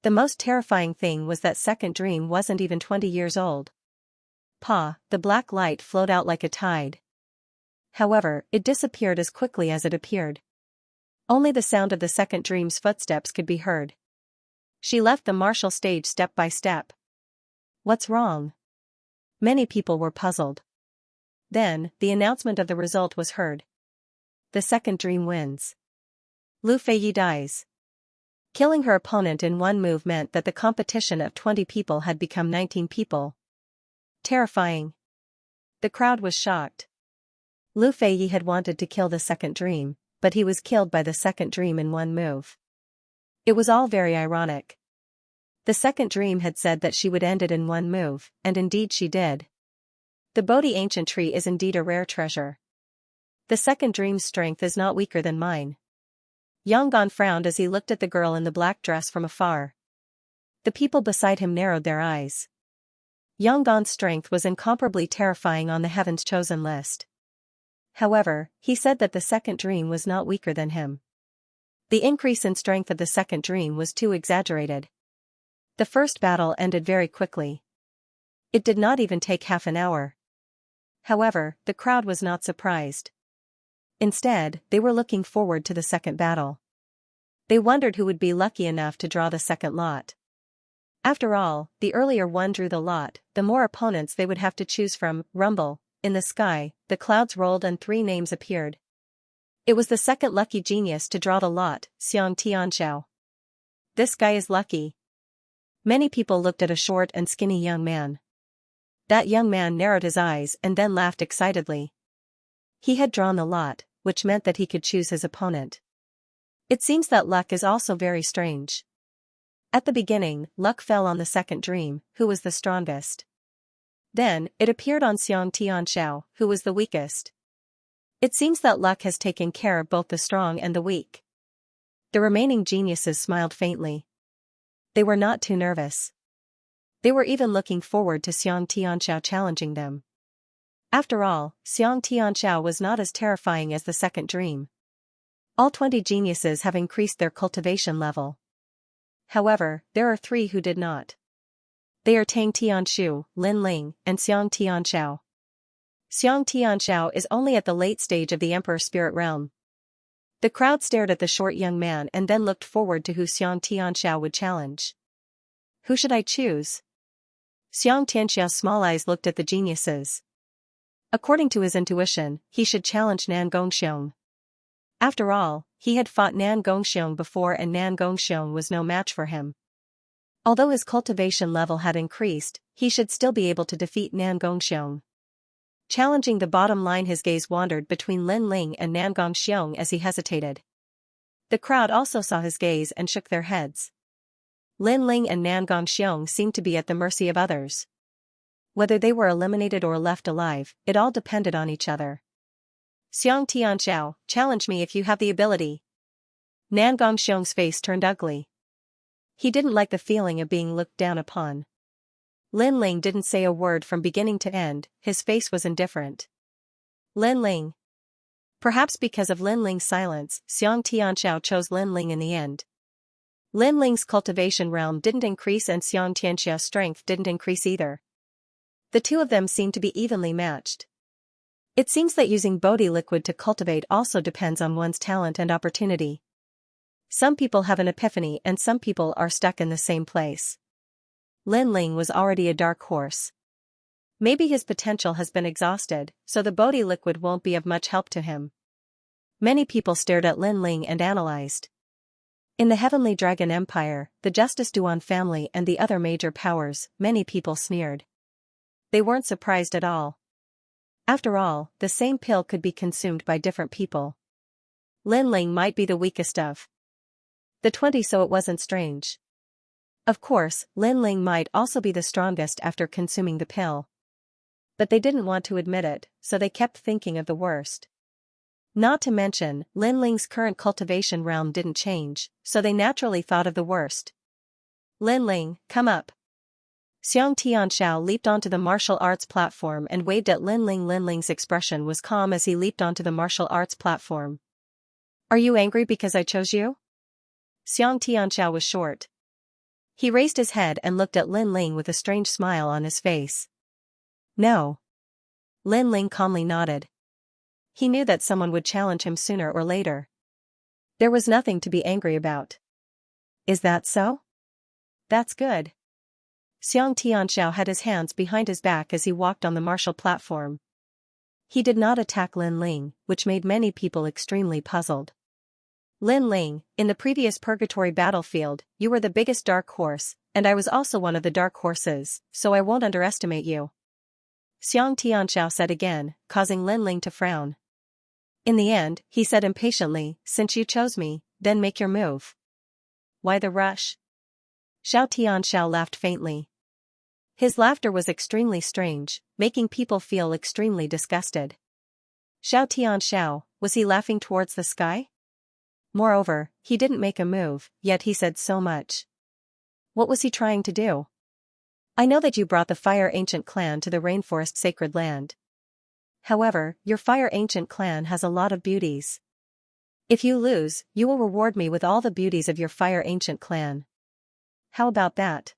The most terrifying thing was that second dream wasn't even 20 years old. The black light flowed out like a tide. However, it disappeared as quickly as it appeared. Only the sound of the second dream's footsteps could be heard. She left the martial stage step by step. What's wrong? Many people were puzzled. Then, the announcement of the result was heard. The second dream wins. Lu Fei dies. Killing her opponent in 1 move meant that the competition of 20 people had become 19 people. Terrifying. The crowd was shocked. Lu Fei had wanted to kill the second dream, but he was killed by the second dream in 1 move. It was all very ironic. The second dream had said that she would end it in 1 move, and indeed she did. The Bodhi ancient tree is indeed a rare treasure. The second dream's strength is not weaker than mine. Yangon frowned as he looked at the girl in the black dress from afar. The people beside him narrowed their eyes. Yangon's strength was incomparably terrifying on the Heaven's Chosen list. However, he said that the second dream was not weaker than him. The increase in strength of the second dream was too exaggerated. The first battle ended very quickly. It did not even take half an hour. However, the crowd was not surprised. Instead, they were looking forward to the second battle. They wondered who would be lucky enough to draw the second lot. After all, the earlier one drew the lot, the more opponents they would have to choose from. Rumble. In the sky, the clouds rolled and 3 names appeared. It was the second lucky genius to draw the lot, Xianxia. This guy is lucky. Many people looked at a short and skinny young man. That young man narrowed his eyes and then laughed excitedly. He had drawn the lot, which meant that he could choose his opponent. It seems that luck is also very strange. At the beginning, luck fell on the second dream, who was the strongest. Then, it appeared on Xianxia, who was the weakest. It seems that luck has taken care of both the strong and the weak. The remaining geniuses smiled faintly. They were not too nervous. They were even looking forward to Xianxia challenging them. After all, Xianxia was not as terrifying as the second dream. All 20 geniuses have increased their cultivation level. However, there are 3 who did not. They are Tang Tianshu, Lin Ling, and Xiang Tianxiao. Xiang Tianxiao is only at the late stage of the Emperor Spirit Realm. The crowd stared at the short young man and then looked forward to who Xiang Tianxiao would challenge. Who should I choose? Xiang Tianxiao's small eyes looked at the geniuses. According to his intuition, he should challenge Nan Gongxiong. After all, he had fought Nan Gongxiong before and Nan Gongxiong was no match for him. Although his cultivation level had increased, he should still be able to defeat Nan Gongxiong. Challenging the bottom line, his gaze wandered between Lin Ling and Nan Gongxiong as he hesitated. The crowd also saw his gaze and shook their heads. Lin Ling and Nan Gongxiong seemed to be at the mercy of others. Whether they were eliminated or left alive, it all depended on each other. Xiang Tianxiao, challenge me if you have the ability. Nan Gongxiong's face turned ugly. He didn't like the feeling of being looked down upon. Lin Ling didn't say a word from beginning to end, his face was indifferent. Lin Ling. Perhaps because of Lin Ling's silence, Xiang Tianxiao chose Lin Ling in the end. Lin Ling's cultivation realm didn't increase and Xiang Tianxia's strength didn't increase either. The two of them seemed to be evenly matched. It seems that using Bodhi liquid to cultivate also depends on one's talent and opportunity. Some people have an epiphany and some people are stuck in the same place. Lin Ling was already a dark horse. Maybe his potential has been exhausted, so the Bodhi liquid won't be of much help to him. Many people stared at Lin Ling and analyzed. In the Heavenly Dragon Empire, the Justice Duan family and the other major powers, many people sneered. They weren't surprised at all. After all, the same pill could be consumed by different people. Lin Ling might be the weakest of the 20, so it wasn't strange. Of course, Lin Ling might also be the strongest after consuming the pill. But they didn't want to admit it, so they kept thinking of the worst. Not to mention, Lin Ling's current cultivation realm didn't change, so they naturally thought of the worst. Lin Ling, come up. Xiang Tianxiao leaped onto the martial arts platform and waved at Lin Ling. Lin Ling's expression was calm as he leaped onto the martial arts platform. Are you angry because I chose you? Xiang Tianxiao was short. He raised his head and looked at Lin Ling with a strange smile on his face. No. Lin Ling calmly nodded. He knew that someone would challenge him sooner or later. There was nothing to be angry about. Is that so? That's good. Xiang Tianxiao had his hands behind his back as he walked on the martial platform. He did not attack Lin Ling, which made many people extremely puzzled. Lin Ling, in the previous purgatory battlefield, you were the biggest dark horse, and I was also one of the dark horses, so I won't underestimate you. Xiang Tianxiao said again, causing Lin Ling to frown. In the end, he said impatiently, since you chose me, then make your move. Why the rush? Xiao Tianxiao laughed faintly. His laughter was extremely strange, making people feel extremely disgusted. Xiao Tianxiao, was he laughing towards the sky? Moreover, he didn't make a move, yet he said so much. What was he trying to do? I know that you brought the Fire Ancient clan to the Rainforest Sacred Land. However, your Fire Ancient clan has a lot of beauties. If you lose, you will reward me with all the beauties of your Fire Ancient clan. How about that?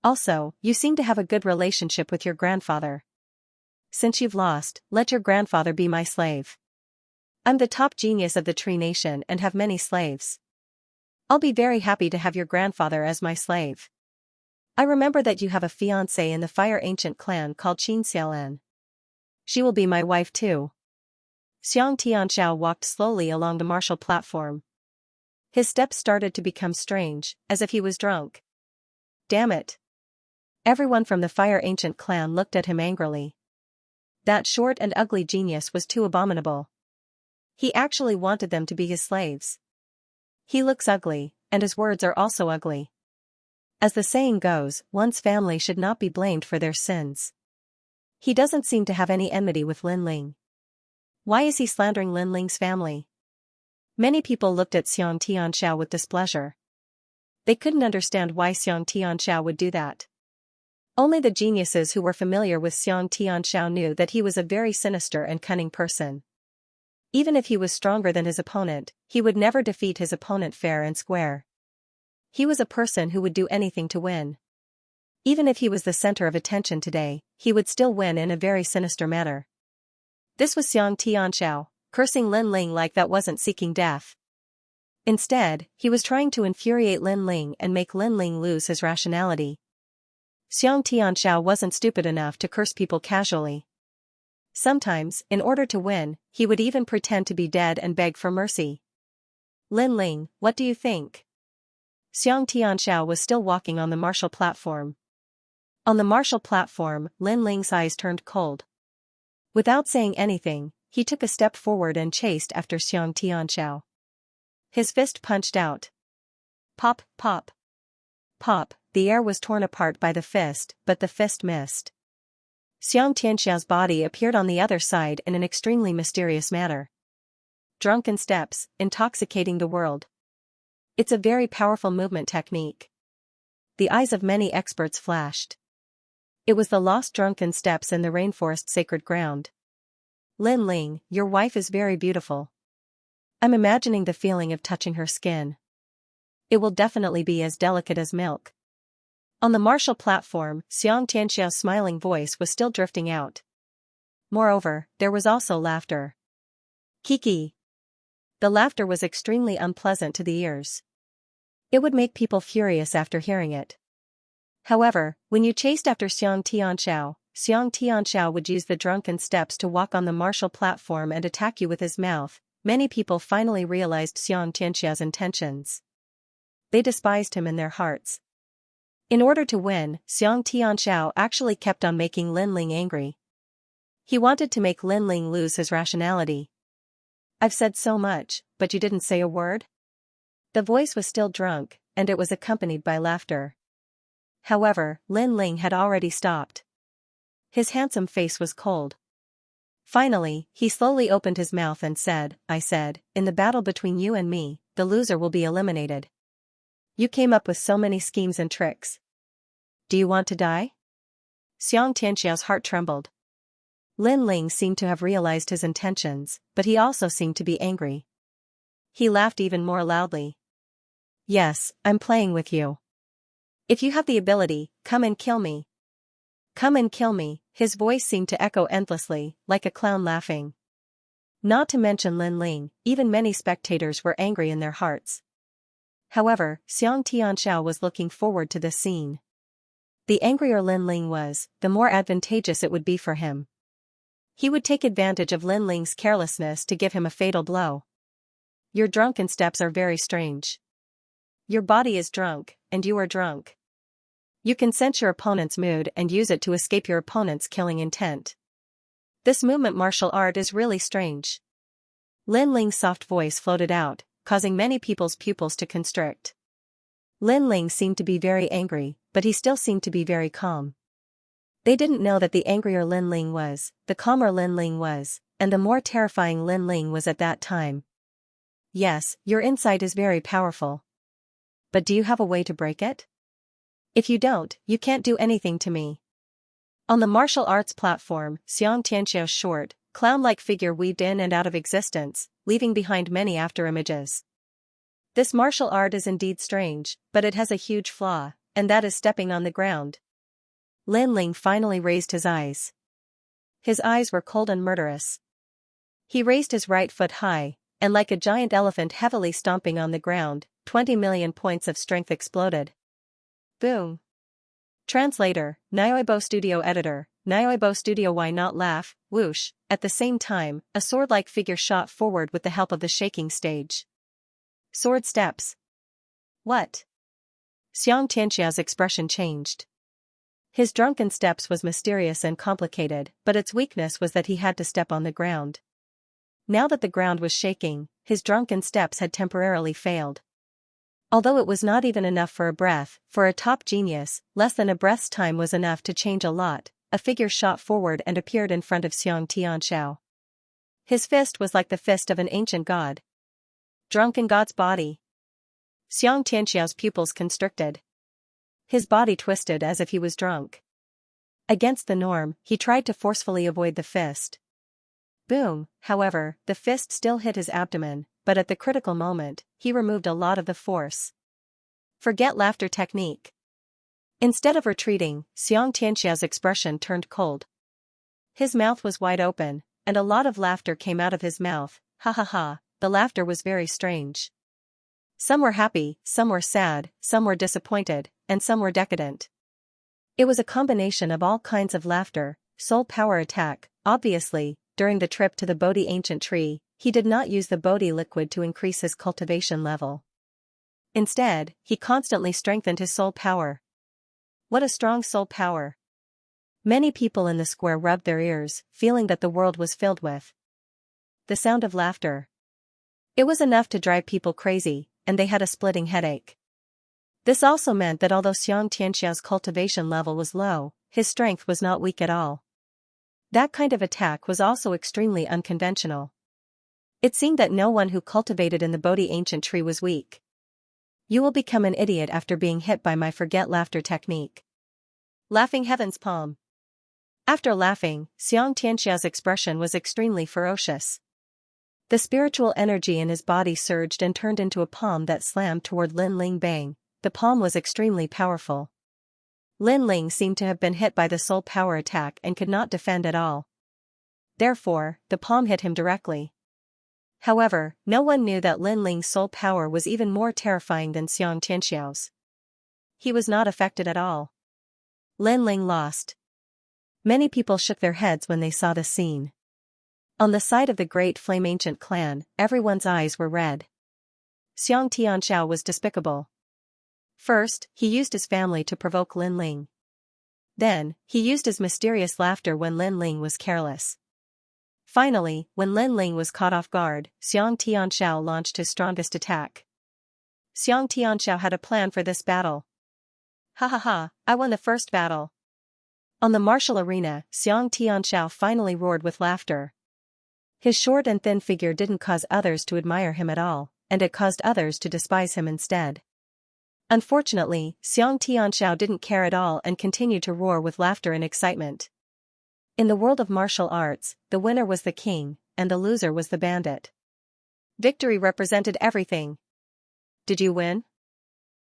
Also, you seem to have a good relationship with your grandfather. Since you've lost, let your grandfather be my slave. I'm the top genius of the Tree Nation and have many slaves. I'll be very happy to have your grandfather as my slave. I remember that you have a fiancée in the Fire Ancient clan called Xianxia. She will be my wife too. Xiang Tianxiao walked slowly along the martial platform. His steps started to become strange, as if he was drunk. Damn it. Everyone from the Fire Ancient clan looked at him angrily. That short and ugly genius was too abominable. He actually wanted them to be his slaves. He looks ugly, and his words are also ugly. As the saying goes, one's family should not be blamed for their sins. He doesn't seem to have any enmity with Lin Ling. Why is he slandering Lin Ling's family? Many people looked at Xianxia with displeasure. They couldn't understand why Xianxia would do that. Only the geniuses who were familiar with Xianxia knew that he was a very sinister and cunning person. Even if he was stronger than his opponent, he would never defeat his opponent fair and square. He was a person who would do anything to win. Even if he was the center of attention today, he would still win in a very sinister manner. This was Xianxia, cursing Lin Ling like that wasn't seeking death. Instead, he was trying to infuriate Lin Ling and make Lin Ling lose his rationality. Xianxia wasn't stupid enough to curse people casually. Sometimes, in order to win, he would even pretend to be dead and beg for mercy. Lin Ling, what do you think? Xianxia was still walking on the martial platform. On the martial platform, Lin Ling's eyes turned cold. Without saying anything, he took a step forward and chased after Xianxia. His fist punched out. Pop, pop. Pop, the air was torn apart by the fist, but the fist missed. Xianxia's body appeared on the other side in an extremely mysterious manner. Drunken steps, intoxicating the world. It's a very powerful movement technique. The eyes of many experts flashed. It was the lost drunken steps in the rainforest sacred ground. Lin Ling, your wife is very beautiful. I'm imagining the feeling of touching her skin. It will definitely be as delicate as milk. On the martial platform, Xianxia's smiling voice was still drifting out. Moreover, there was also laughter. Kiki. The laughter was extremely unpleasant to the ears. It would make people furious after hearing it. However, when you chased after Xianxia would use the drunken steps to walk on the martial platform and attack you with his mouth. Many people finally realized Xianxia's intentions. They despised him in their hearts. In order to win, Xianxia actually kept on making Lin Ling angry. He wanted to make Lin Ling lose his rationality. I've said so much, but you didn't say a word? The voice was still drunk, and it was accompanied by laughter. However, Lin Ling had already stopped. His handsome face was cold. Finally, he slowly opened his mouth and said, I said, in the battle between you and me, the loser will be eliminated. You came up with so many schemes and tricks. Do you want to die? Xianxia's heart trembled. Lin Ling seemed to have realized his intentions, but he also seemed to be angry. He laughed even more loudly. Yes, I'm playing with you. If you have the ability, come and kill me. Come and kill me, his voice seemed to echo endlessly, like a clown laughing. Not to mention Lin Ling, even many spectators were angry in their hearts. However, Xianxia was looking forward to this scene. The angrier Lin Ling was, the more advantageous it would be for him. He would take advantage of Lin Ling's carelessness to give him a fatal blow. Your drunken steps are very strange. Your body is drunk, and you are drunk. You can sense your opponent's mood and use it to escape your opponent's killing intent. This movement martial art is really strange. Lin Ling's soft voice floated out, causing many people's pupils to constrict. Lin Ling seemed to be very angry, but he still seemed to be very calm. They didn't know that the angrier Lin Ling was, the calmer Lin Ling was, and the more terrifying Lin Ling was at that time. Yes, your insight is very powerful. But do you have a way to break it? If you don't, you can't do anything to me. On the martial arts platform, Xianxia's short, clown-like figure weaved in and out of existence, leaving behind many afterimages. This martial art is indeed strange, but it has a huge flaw, and that is stepping on the ground. Lin Ling finally raised his eyes. His eyes were cold and murderous. He raised his right foot high, and like a giant elephant heavily stomping on the ground, 20 million points of strength exploded. Boom. Translator, Nyoibo Studio Editor, Nyoibo Studio. Why not laugh, whoosh. At the same time, a sword-like figure shot forward with the help of the shaking stage. Sword steps. What? Xianxia's expression changed. His drunken steps was mysterious and complicated, but its weakness was that he had to step on the ground. Now that the ground was shaking, his drunken steps had temporarily failed. Although it was not even enough for a breath, for a top genius, less than a breath's time was enough to change a lot. A figure shot forward and appeared in front of Xianxia. His fist was like the fist of an ancient god. Drunk in God's body. Xianxia's pupils constricted. His body twisted as if he was drunk. Against the norm, he tried to forcefully avoid the fist. Boom, however, the fist still hit his abdomen, but at the critical moment, he removed a lot of the force. Forget laughter technique. Instead of retreating, Xianxia's expression turned cold. His mouth was wide open, and a lot of laughter came out of his mouth. Ha ha ha, the laughter was very strange. Some were happy, some were sad, some were disappointed, and some were decadent. It was a combination of all kinds of laughter. Soul power attack. Obviously, during the trip to the Bodhi ancient tree, he did not use the Bodhi liquid to increase his cultivation level. Instead, he constantly strengthened his soul power. What a strong soul power! Many people in the square rubbed their ears, feeling that the world was filled with the sound of laughter. It was enough to drive people crazy, and they had a splitting headache. This also meant that although Xianxia's cultivation level was low, his strength was not weak at all. That kind of attack was also extremely unconventional. It seemed that no one who cultivated in the Bodhi ancient tree was weak. You will become an idiot after being hit by my forget laughter technique. Laughing heaven's palm. After laughing, Xianxia's expression was extremely ferocious. The spiritual energy in his body surged and turned into a palm that slammed toward Lin Ling bang. The palm was extremely powerful. Lin Ling seemed to have been hit by the soul power attack and could not defend at all. Therefore, the palm hit him directly. However, no one knew that Lin Ling's soul power was even more terrifying than Xianxia's. He was not affected at all. Lin Ling lost. Many people shook their heads when they saw the scene. On the side of the great flame ancient clan, everyone's eyes were red. Xianxia was despicable. First, he used his family to provoke Lin Ling. Then, he used his mysterious laughter when Lin Ling was careless. Finally, when Lin Ling was caught off guard, Xianxia launched his strongest attack. Xianxia had a plan for this battle. Ha ha ha, I won the first battle. On the martial arena, Xianxia finally roared with laughter. His short and thin figure didn't cause others to admire him at all, and it caused others to despise him instead. Unfortunately, Xianxia didn't care at all and continued to roar with laughter and excitement. In the world of martial arts, the winner was the king, and the loser was the bandit. Victory represented everything. Did you win?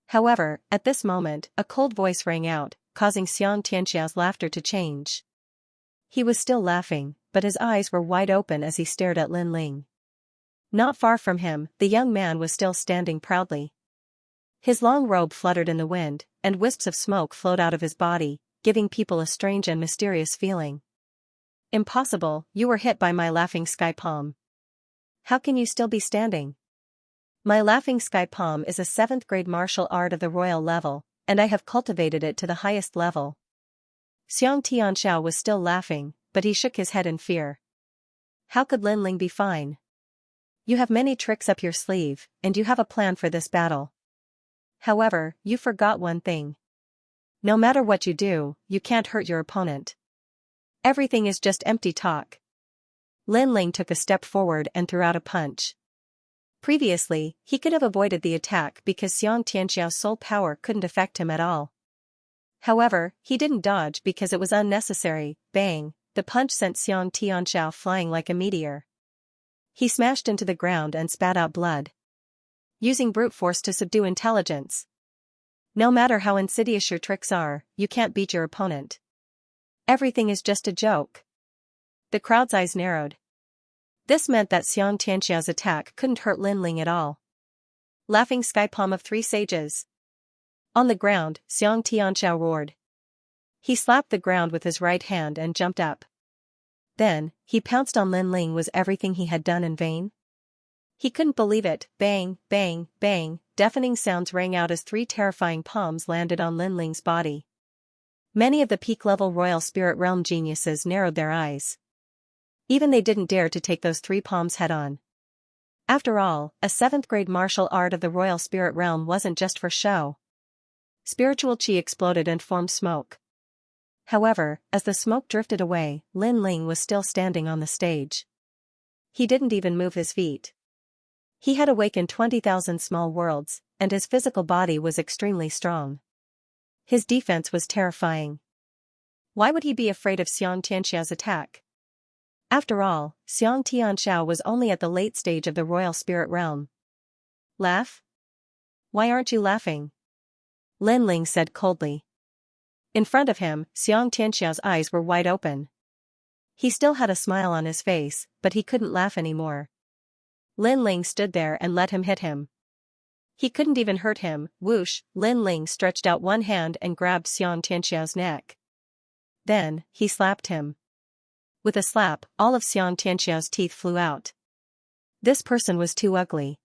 However, at this moment, a cold voice rang out, causing Xianxia's laughter to change. He was still laughing, but his eyes were wide open as he stared at Lin Ling. Not far from him, the young man was still standing proudly. His long robe fluttered in the wind, and wisps of smoke flowed out of his body, giving people a strange and mysterious feeling. Impossible, you were hit by my laughing sky palm. How can you still be standing? My laughing sky palm is a 7th grade martial art of the royal level, and I have cultivated it to the highest level. Xianxia was still laughing, but he shook his head in fear. How could Lin Ling be fine? You have many tricks up your sleeve, and you have a plan for this battle. However, you forgot one thing. No matter what you do, you can't hurt your opponent. Everything is just empty talk. Lin Ling took a step forward and threw out a punch. Previously, he could have avoided the attack because Xianxia's soul power couldn't affect him at all. However, he didn't dodge because it was unnecessary. Bang, the punch sent Xianxia flying like a meteor. He smashed into the ground and spat out blood. Using brute force to subdue intelligence. No matter how insidious your tricks are, you can't beat your opponent. Everything is just a joke. The crowd's eyes narrowed. This meant that Xianxia's attack couldn't hurt Lin Ling at all. Laughing sky palm of 3 sages. On the ground, Xianxia roared. He slapped the ground with his right hand and jumped up. Then, he pounced on Lin Ling. Was everything he had done in vain? He couldn't believe it. Bang, bang, bang, deafening sounds rang out as 3 terrifying palms landed on Lin Ling's body. Many of the peak-level Royal Spirit Realm geniuses narrowed their eyes. Even they didn't dare to take those 3 palms head-on. After all, a 7th-grade martial art of the Royal Spirit Realm wasn't just for show. Spiritual chi exploded and formed smoke. However, as the smoke drifted away, Lin Ling was still standing on the stage. He didn't even move his feet. He had awakened 20,000 small worlds, and his physical body was extremely strong. His defense was terrifying. Why would he be afraid of Xianxia's attack? After all, Xianxia was only at the late stage of the Royal Spirit Realm. Laugh? Why aren't you laughing? Lin Ling said coldly. In front of him, Xianxia's eyes were wide open. He still had a smile on his face, but he couldn't laugh anymore. Lin Ling stood there and let him hit him. He couldn't even hurt him. Whoosh! Lin Ling stretched out one hand and grabbed Xianxia's neck. Then, he slapped him. With a slap, all of Xianxia's teeth flew out. This person was too ugly.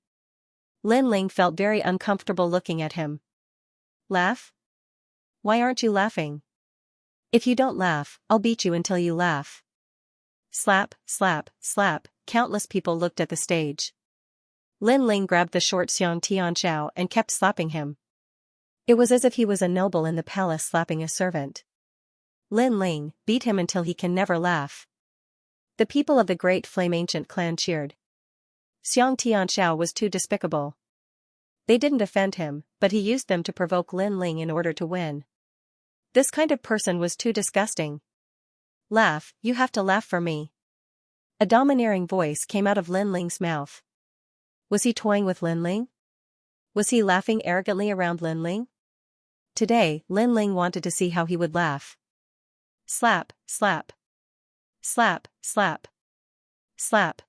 Lin Ling felt very uncomfortable looking at him. Laugh? Why aren't you laughing? If you don't laugh, I'll beat you until you laugh. Slap, slap, slap, countless people looked at the stage. Lin Ling grabbed the short Xianxia and kept slapping him. It was as if he was a noble in the palace slapping a servant. Lin Ling, beat him until he can never laugh. The people of the Great Flame Ancient clan cheered. Xianxia was too despicable. They didn't offend him, but he used them to provoke Lin Ling in order to win. This kind of person was too disgusting. Laugh, you have to laugh for me. A domineering voice came out of Lin Ling's mouth. Was he toying with Lin Ling? Was he laughing arrogantly around Lin Ling? Today, Lin Ling wanted to see how he would laugh. Slap, slap. Slap, slap. Slap.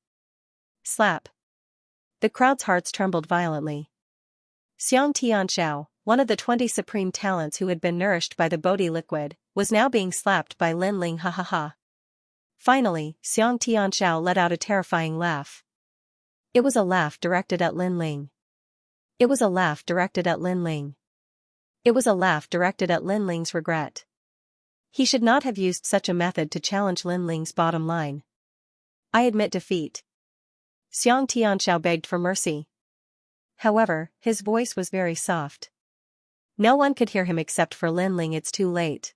Slap. The crowd's hearts trembled violently. Xianxia, one of the 20 supreme talents who had been nourished by the Bodhi liquid, was now being slapped by Lin Ling. Ha ha ha. Finally, Xianxia let out a terrifying laugh. It was a laugh directed at Lin Ling. It was a laugh directed at Lin Ling. It was a laugh directed at Lin Ling's regret. He should not have used such a method to challenge Lin Ling's bottom line. I admit defeat. Xianxia begged for mercy. However, his voice was very soft. No one could hear him except for Lin Ling. It's too late.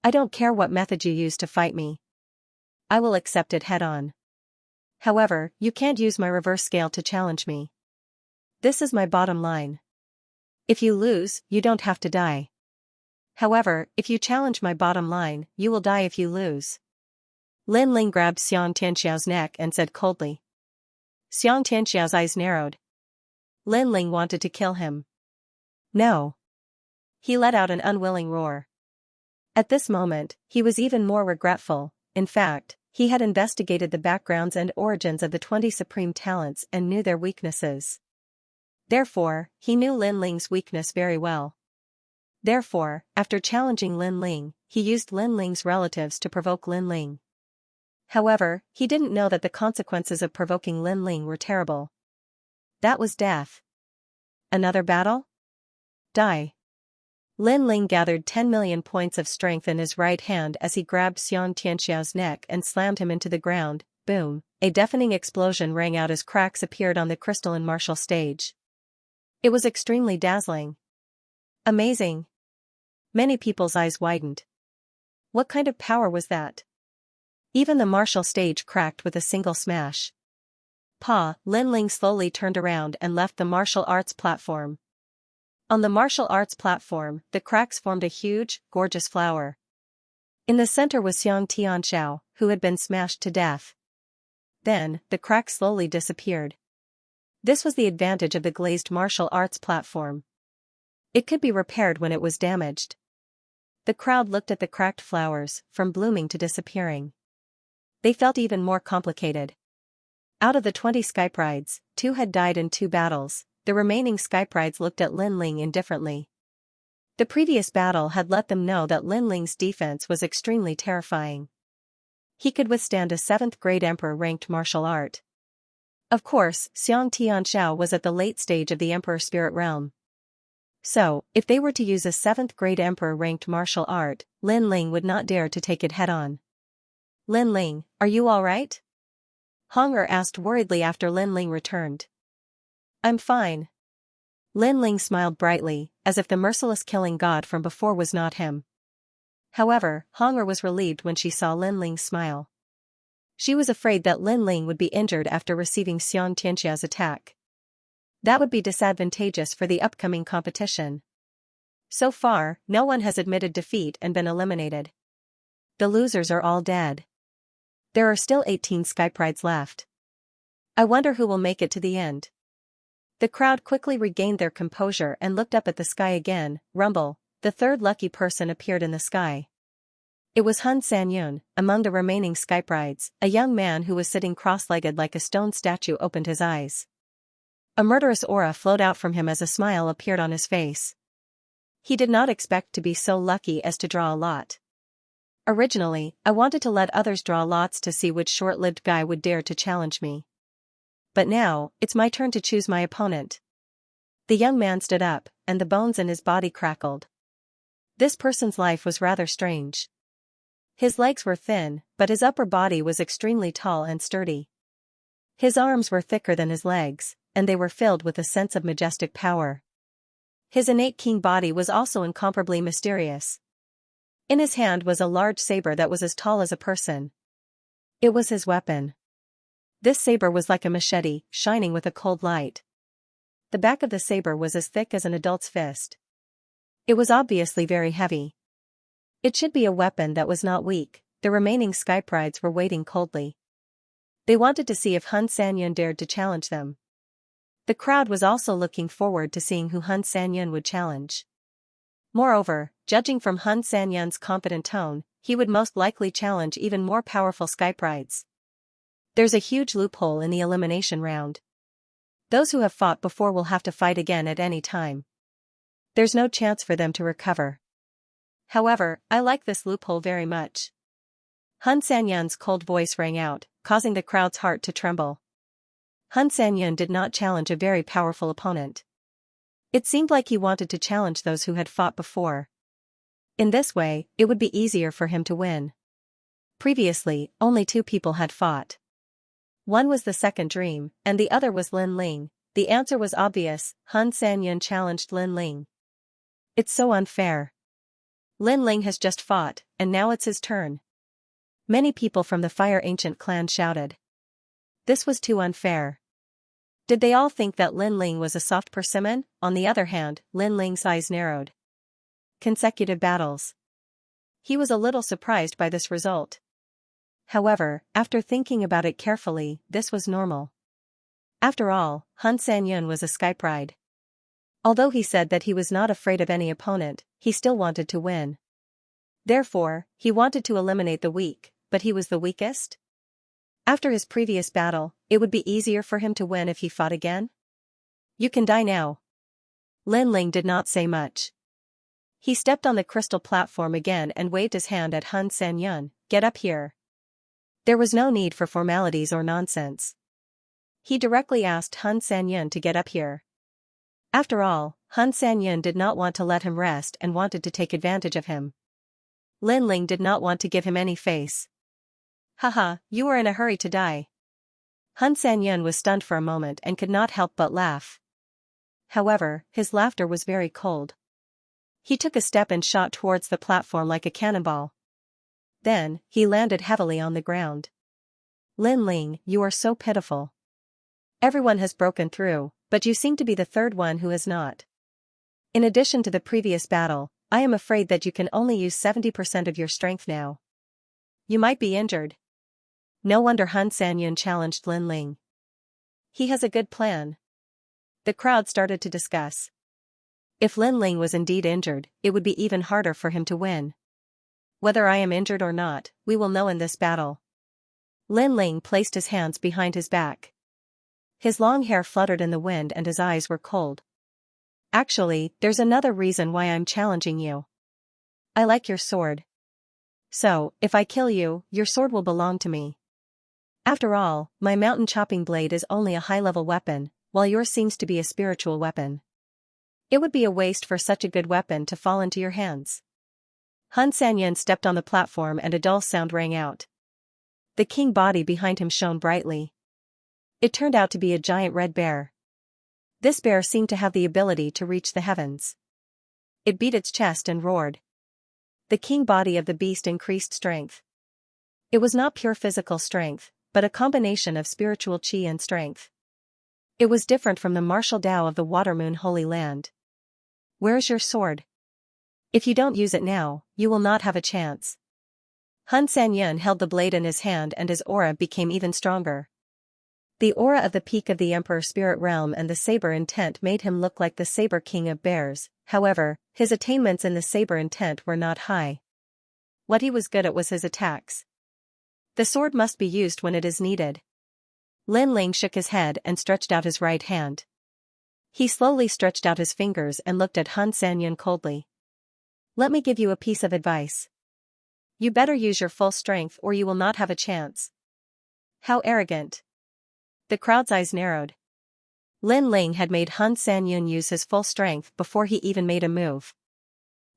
I don't care what method you use to fight me. I will accept it head-on. However, you can't use my reverse scale to challenge me. This is my bottom line. If you lose, you don't have to die. However, if you challenge my bottom line, you will die if you lose. Lin Ling grabbed Xianxia's neck and said coldly. Xianxia's eyes narrowed. Lin Ling wanted to kill him. No. He let out an unwilling roar. At this moment, he was even more regretful. In fact, he had investigated the backgrounds and origins of the 20 supreme talents and knew their weaknesses. Therefore, he knew Lin Ling's weakness very well. Therefore, after challenging Lin Ling, he used Lin Ling's relatives to provoke Lin Ling. However, he didn't know that the consequences of provoking Lin Ling were terrible. That was death. Another battle? Die. Lin Ling gathered 10 million points of strength in his right hand as he grabbed Xianxia's neck and slammed him into the ground. Boom! A deafening explosion rang out as cracks appeared on the crystalline martial stage. It was extremely dazzling. Amazing. Many people's eyes widened. What kind of power was that? Even the martial stage cracked with a single smash. Lin Ling slowly turned around and left the martial arts platform. On the martial arts platform, the cracks formed a huge, gorgeous flower. In the center was Xianxia, who had been smashed to death. Then, the cracks slowly disappeared. This was the advantage of the glazed martial arts platform. It could be repaired when it was damaged. The crowd looked at the cracked flowers, from blooming to disappearing. They felt even more complicated. Out of the 20 Skype rides, 2 had died in 2 battles. The remaining Skype rides looked at Lin Ling indifferently. The previous battle had let them know that Lin Ling's defense was extremely terrifying. He could withstand a 7th-grade emperor-ranked martial art. Of course, Xianxia was at the late stage of the Emperor Spirit Realm. So, if they were to use a 7th grade Emperor-ranked martial art, Lin Ling would not dare to take it head-on. Lin Ling, are you alright? Hong asked worriedly after Lin Ling returned. I'm fine. Lin Ling smiled brightly, as if the merciless killing god from before was not him. However, Hong was relieved when she saw Lin Ling's smile. She was afraid that Lin Ling would be injured after receiving Xianxia's attack. That would be disadvantageous for the upcoming competition. So far, no one has admitted defeat and been eliminated. The losers are all dead. There are still 18 Skyprides left. I wonder who will make it to the end. The crowd quickly regained their composure and looked up at the sky again. Rumble, the third lucky person appeared in the sky. It was Han Sanyun. Among the remaining Skyprides, a young man who was sitting cross-legged like a stone statue opened his eyes. A murderous aura flowed out from him as a smile appeared on his face. He did not expect to be so lucky as to draw a lot. Originally, I wanted to let others draw lots to see which short-lived guy would dare to challenge me. But now, it's my turn to choose my opponent. The young man stood up, and the bones in his body crackled. This person's life was rather strange. His legs were thin, but his upper body was extremely tall and sturdy. His arms were thicker than his legs, and they were filled with a sense of majestic power. His innate king body was also incomparably mysterious. In his hand was a large saber that was as tall as a person. It was his weapon. This saber was like a machete, shining with a cold light. The back of the saber was as thick as an adult's fist. It was obviously very heavy. It should be a weapon that was not weak. The remaining Skyprides were waiting coldly. They wanted to see if Han Sanyun dared to challenge them. The crowd was also looking forward to seeing who Han Sanyun would challenge. Moreover, judging from Han Sanyun's confident tone, he would most likely challenge even more powerful Skyprides. There's a huge loophole in the elimination round. Those who have fought before will have to fight again at any time. There's no chance for them to recover. However, I like this loophole very much. Han Sanyun's cold voice rang out, causing the crowd's heart to tremble. Han Sanyun did not challenge a very powerful opponent. It seemed like he wanted to challenge those who had fought before. In this way, it would be easier for him to win. Previously, only 2 people had fought. One was the second dream, and the other was Lin Ling. The answer was obvious. Han Sanyun challenged Lin Ling. It's so unfair. Lin Ling has just fought, and now it's his turn. Many people from the Fire Ancient clan shouted. This was too unfair. Did they all think that Lin Ling was a soft persimmon? On the other hand, Lin Ling's eyes narrowed. Consecutive battles. He was a little surprised by this result. However, after thinking about it carefully, this was normal. After all, Han Sanyun was a Skypride. Although he said that he was not afraid of any opponent, he still wanted to win. Therefore, he wanted to eliminate the weak, but he was the weakest? After his previous battle, it would be easier for him to win if he fought again? You can die now. Lin Ling did not say much. He stepped on the crystal platform again and waved his hand at Han Sanyun. Get up here. There was no need for formalities or nonsense. He directly asked Han Sanyun to get up here. After all, Han Sanyun did not want to let him rest and wanted to take advantage of him. Lin Ling did not want to give him any face. Haha, you were in a hurry to die. Han Sanyun was stunned for a moment and could not help but laugh. However, his laughter was very cold. He took a step and shot towards the platform like a cannonball. Then, he landed heavily on the ground. Lin Ling, you are so pitiful. Everyone has broken through, but you seem to be the third one who has not. In addition to the previous battle, I am afraid that you can only use 70% of your strength now. You might be injured. No wonder Han Sanyun challenged Lin Ling. He has a good plan. The crowd started to discuss. If Lin Ling was indeed injured, it would be even harder for him to win. Whether I am injured or not, we will know in this battle. Lin Ling placed his hands behind his back. His long hair fluttered in the wind and his eyes were cold. Actually, there's another reason why I'm challenging you. I like your sword. So, if I kill you, your sword will belong to me. After all, my mountain chopping blade is only a high-level weapon, while yours seems to be a spiritual weapon. It would be a waste for such a good weapon to fall into your hands. Han Sanyan stepped on the platform and a dull sound rang out. The king body behind him shone brightly. It turned out to be a giant red bear. This bear seemed to have the ability to reach the heavens. It beat its chest and roared. The king body of the beast increased strength. It was not pure physical strength, but a combination of spiritual chi and strength. It was different from the martial Tao of the Watermoon Holy Land. Where's your sword? If you don't use it now, you will not have a chance. Han Sanyan held the blade in his hand and his aura became even stronger. The aura of the peak of the Emperor Spirit Realm and the saber intent made him look like the saber king of bears. However, his attainments in the saber intent were not high. What he was good at was his attacks. The sword must be used when it is needed. Lin Ling shook his head and stretched out his right hand. He slowly stretched out his fingers and looked at Han Sanyan coldly. Let me give you a piece of advice. You better use your full strength or you will not have a chance. How arrogant. The crowd's eyes narrowed. Lin Ling had made Han Sanyan use his full strength before he even made a move.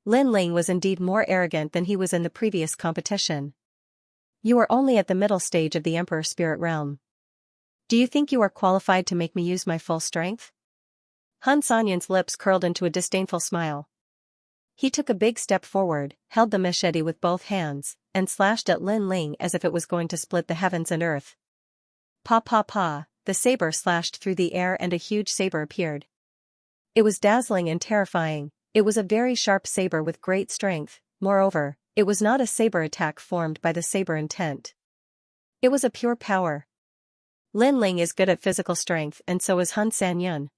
Lin Ling was indeed more arrogant than he was in the previous competition. You are only at the middle stage of the Emperor Spirit Realm. Do you think you are qualified to make me use my full strength? Han Sanyan's lips curled into a disdainful smile. He took a big step forward, held the machete with both hands, and slashed at Lin Ling as if it was going to split the heavens and earth. Pa pa pa, the saber slashed through the air and a huge saber appeared. It was dazzling and terrifying. It was a very sharp saber with great strength. Moreover, it was not a saber attack formed by the saber intent. It was a pure power. Lin Ling is good at physical strength and so is Han Sanyan.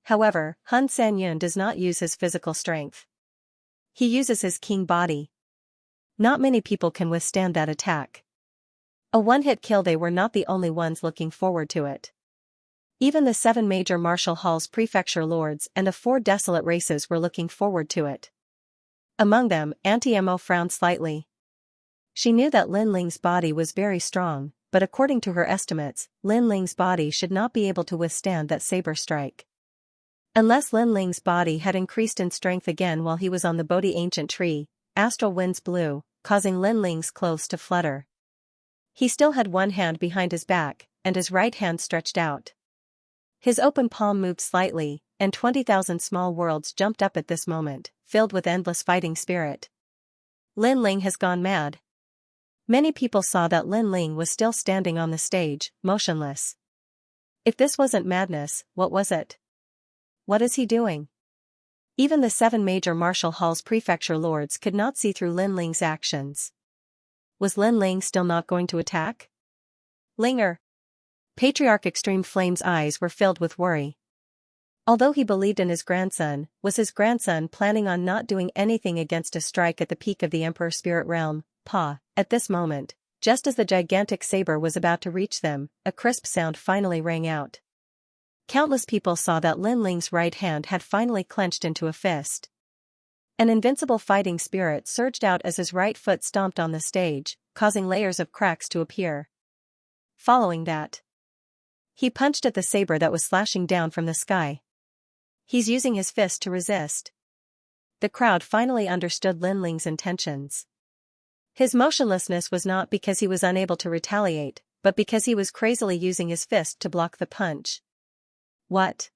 However, Han Sanyan does not use his physical strength. He uses his king body. Not many people can withstand that attack. A one-hit kill. They were not the only ones looking forward to it. Even the 7 major martial halls prefecture lords and the 4 desolate races were looking forward to it. Among them, Auntie Emo frowned slightly. She knew that Lin Ling's body was very strong, but according to her estimates, Lin Ling's body should not be able to withstand that saber strike. Unless Lin Ling's body had increased in strength again while he was on the Bodhi ancient tree, astral winds blew, causing Lin Ling's clothes to flutter. He still had one hand behind his back, and his right hand stretched out. His open palm moved slightly, and 20,000 small worlds jumped up at this moment, filled with endless fighting spirit. Lin Ling has gone mad. Many people saw that Lin Ling was still standing on the stage, motionless. If this wasn't madness, what was it? What is he doing? Even the 7 major martial halls prefecture lords could not see through Lin Ling's actions. Was Lin Ling still not going to attack? Linger. Patriarch Extreme Flame's eyes were filled with worry. Although he believed in his grandson, was his grandson planning on not doing anything against a strike at the peak of the Emperor Spirit Realm? Pa. At this moment, just as the gigantic saber was about to reach them, a crisp sound finally rang out. Countless people saw that Lin Ling's right hand had finally clenched into a fist. An invincible fighting spirit surged out as his right foot stomped on the stage, causing layers of cracks to appear. Following that, he punched at the saber that was slashing down from the sky. He's using his fist to resist. The crowd finally understood Lin Ling's intentions. His motionlessness was not because he was unable to retaliate, but because he was crazily using his fist to block the punch. What?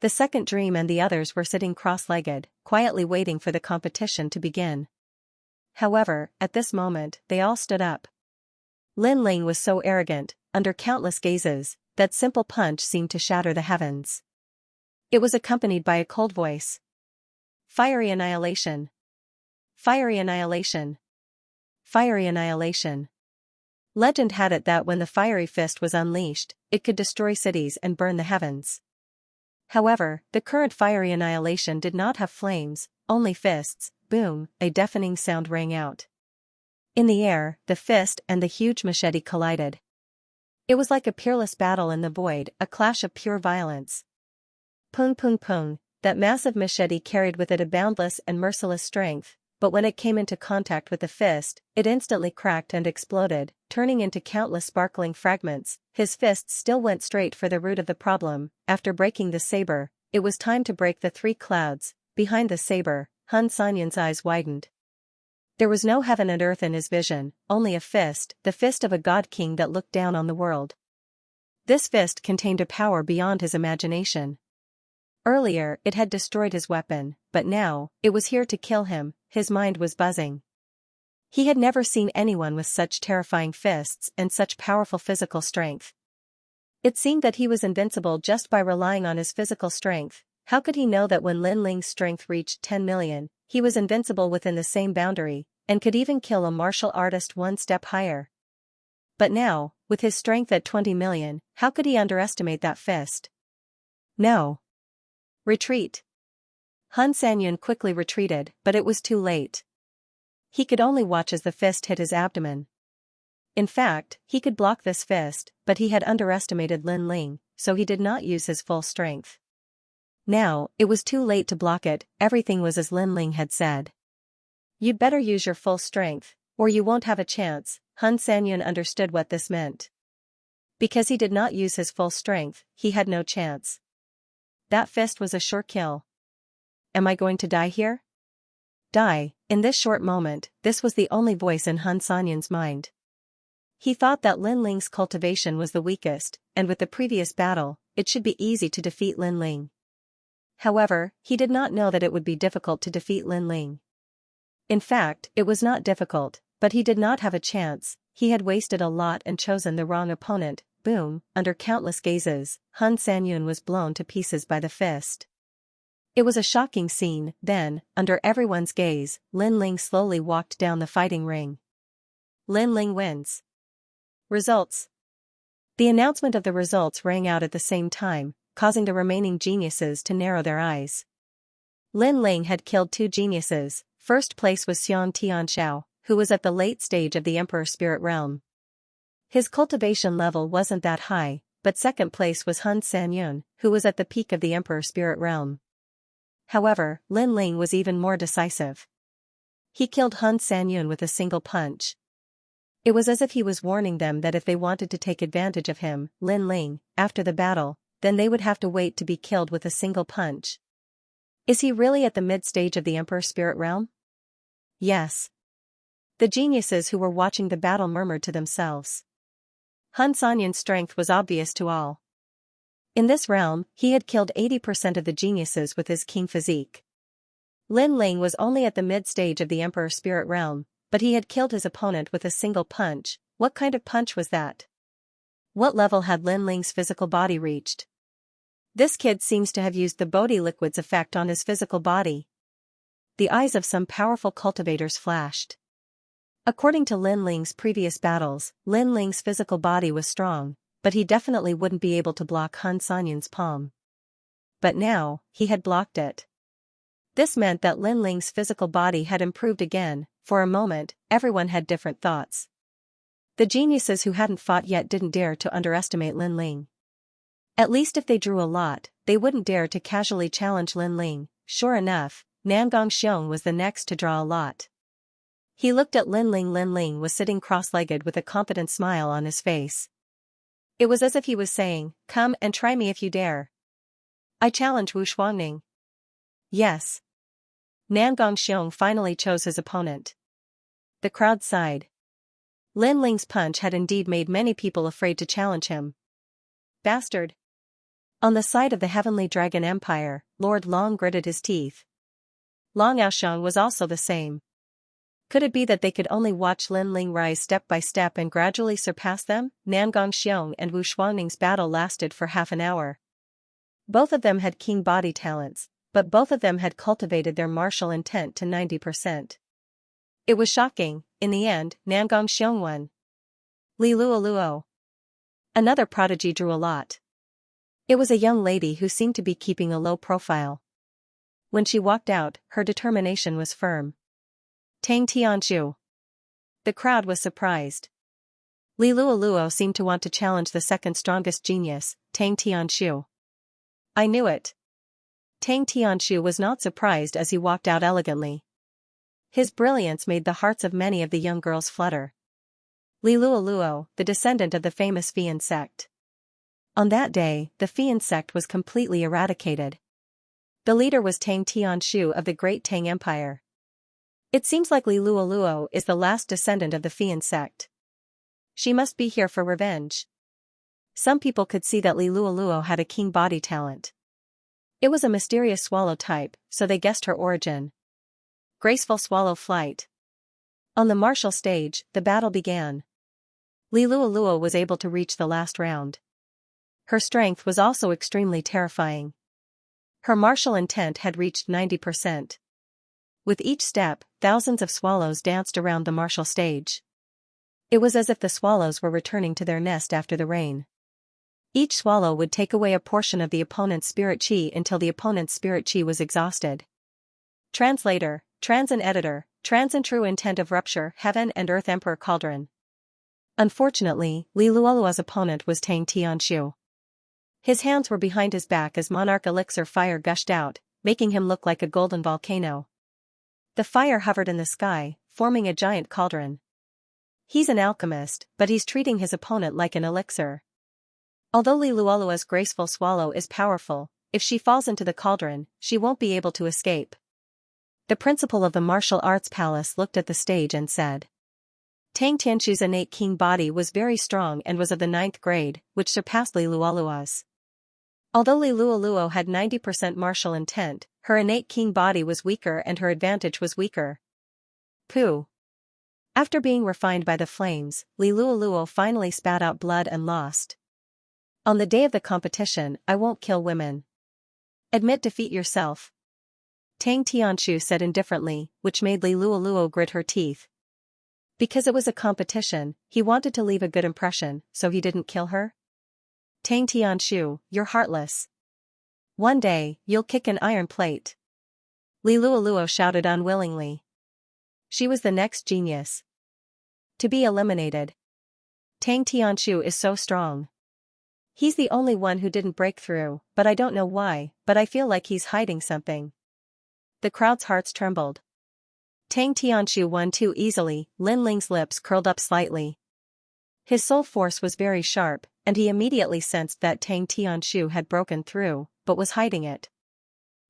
The second dream and the others were sitting cross-legged, quietly waiting for the competition to begin. However, at this moment, they all stood up. Lin Ling was so arrogant, under countless gazes, that simple punch seemed to shatter the heavens. It was accompanied by a cold voice. Fiery annihilation. Fiery annihilation. Fiery annihilation. Legend had it that when the fiery fist was unleashed, it could destroy cities and burn the heavens. However, the current fiery annihilation did not have flames, only fists. Boom, a deafening sound rang out. In the air, the fist and the huge machete collided. It was like a peerless battle in the void, a clash of pure violence. Pung pung pung, that massive machete carried with it a boundless and merciless strength. but when it came into contact with the fist, it instantly cracked and exploded, turning into countless sparkling fragments. His fists still went straight for the root of the problem. After breaking the saber, it was time to break the three clouds. Behind the saber, Han Sanyan's eyes widened. There was no heaven and earth in his vision, only a fist, the fist of a god king that looked down on the world. This fist contained a power beyond his imagination. Earlier, it had destroyed his weapon, but now, it was here to kill him. His mind was buzzing. He had never seen anyone with such terrifying fists and such powerful physical strength. It seemed that he was invincible just by relying on his physical strength. How could he know that when Lin Ling's strength reached 10 million, he was invincible within the same boundary, and could even kill a martial artist one step higher? But now, with his strength at 20 million, how could he underestimate that fist? No. Retreat. Han Sanyan quickly retreated, but it was too late. He could only watch as the fist hit his abdomen. In fact, he could block this fist, but he had underestimated Lin Ling, so he did not use his full strength. Now, it was too late to block it. Everything was as Lin Ling had said. You'd better use your full strength, or you won't have a chance. Han Sanyan understood what this meant. Because he did not use his full strength, he had no chance. That fist was a sure kill. Am I going to die here? Die. In this short moment, this was the only voice in Han Sanyan's mind. He thought that Lin Ling's cultivation was the weakest, and with the previous battle, it should be easy to defeat Lin Ling. However, he did not know that it would be difficult to defeat Lin Ling. In fact, it was not difficult, but he did not have a chance. He had wasted a lot and chosen the wrong opponent. Boom, under countless gazes, Han Sanyan was blown to pieces by the fist. It was a shocking scene. Then, under everyone's gaze, Lin Ling slowly walked down the fighting ring. Lin Ling wins. Results. The announcement of the results rang out at the same time, causing the remaining geniuses to narrow their eyes. Lin Ling had killed 2 geniuses. First place was Xianxia, who was at the late stage of the Emperor Spirit Realm. His cultivation level wasn't that high, but second place was Han Sanyan, who was at the peak of the Emperor Spirit Realm. However, Lin Ling was even more decisive. He killed Han Sanyan with a single punch. It was as if he was warning them that if they wanted to take advantage of him, Lin Ling, after the battle, then they would have to wait to be killed with a single punch. Is he really at the mid-stage of the Emperor Spirit Realm? Yes. The geniuses who were watching the battle murmured to themselves. Han Sanyan's strength was obvious to all. In this realm, he had killed 80% of the geniuses with his king physique. Lin Ling was only at the mid-stage of the Emperor Spirit Realm, but he had killed his opponent with a single punch. What kind of punch was that? What level had Lin Ling's physical body reached? This kid seems to have used the Bodhi liquid's effect on his physical body. The eyes of some powerful cultivators flashed. According to Lin Ling's previous battles, Lin Ling's physical body was strong, but he definitely wouldn't be able to block Han Sanyan's palm. But now, he had blocked it. This meant that Lin Ling's physical body had improved again. For a moment, everyone had different thoughts. The geniuses who hadn't fought yet didn't dare to underestimate Lin Ling. At least if they drew a lot, they wouldn't dare to casually challenge Lin Ling. Sure enough, Nangong Xiong was the next to draw a lot. He looked at Lin Ling. Lin Ling was sitting cross-legged with a confident smile on his face. It was as if he was saying, "Come and try me if you dare. I challenge Wu Shuangning." Yes. Nangong Xiong finally chose his opponent. The crowd sighed. Lin Ling's punch had indeed made many people afraid to challenge him. Bastard. On the side of the Heavenly Dragon Empire, Lord Long gritted his teeth. Long Aoshang was also the same. Could it be that they could only watch Lin Ling rise step by step and gradually surpass them? Nangong Xiong and Wu Shuangning's battle lasted for half an hour. Both of them had keen body talents, but both of them had cultivated their martial intent to 90%. It was shocking. In the end, Nangong Xiong won. Li Luoluo. Another prodigy drew a lot. It was a young lady who seemed to be keeping a low profile. When she walked out, her determination was firm. Tang Tianzhu. The crowd was surprised. Li Luoluo seemed to want to challenge the second strongest genius, Tang Tianzhu. I knew it. Tang Tianzhu was not surprised as he walked out elegantly. His brilliance made the hearts of many of the young girls flutter. Li Luoluo, the descendant of the famous Fian sect. On that day, the Fian sect was completely eradicated. The leader was Tang Tianshu of the Great Tang Empire. It seems like Li Luoluo is the last descendant of the Fian sect. She must be here for revenge. Some people could see that Li Luoluo had a keen body talent. It was a mysterious swallow type, so they guessed her origin. Graceful swallow flight. On the martial stage, the battle began. Li Luoluo was able to reach the last round. Her strength was also extremely terrifying. Her martial intent had reached 90%. With each step, thousands of swallows danced around the martial stage. It was as if the swallows were returning to their nest after the rain. Each swallow would take away a portion of the opponent's spirit chi until the opponent's spirit chi was exhausted. Translator, Trans and Editor, Trans and True Intent of Rupture, Heaven and Earth Emperor Cauldron. Unfortunately, Li Luoluo's opponent was Tang Tianshu. His hands were behind his back as monarch elixir fire gushed out, making him look like a golden volcano. The fire hovered in the sky, forming a giant cauldron. He's an alchemist, but he's treating his opponent like an elixir. Although Li Luoluo's graceful swallow is powerful, if she falls into the cauldron, she won't be able to escape. The principal of the martial arts palace looked at the stage and said. Tang Tianshu's innate king body was very strong and was of the 9th grade, which surpassed Li Luoluo's. Although Li Luoluo had 90% martial intent, her innate king body was weaker and her advantage was weaker. Pooh. After being refined by the flames, Li Luoluo finally spat out blood and lost. On the day of the competition, I won't kill women. Admit defeat yourself. Tang Tianshu said indifferently, which made Li Luoluo grit her teeth. Because it was a competition, he wanted to leave a good impression, so he didn't kill her? Tang Tianshu, you're heartless. One day, you'll kick an iron plate. Li Luoluo shouted unwillingly. She was the next genius to be eliminated. Tang Tianshu is so strong. He's the only one who didn't break through, but I don't know why, but I feel like he's hiding something. The crowd's hearts trembled. Tang Tianshu won too easily. Lin Ling's lips curled up slightly. His soul force was very sharp, and he immediately sensed that Tang Tianshu had broken through, but was hiding it.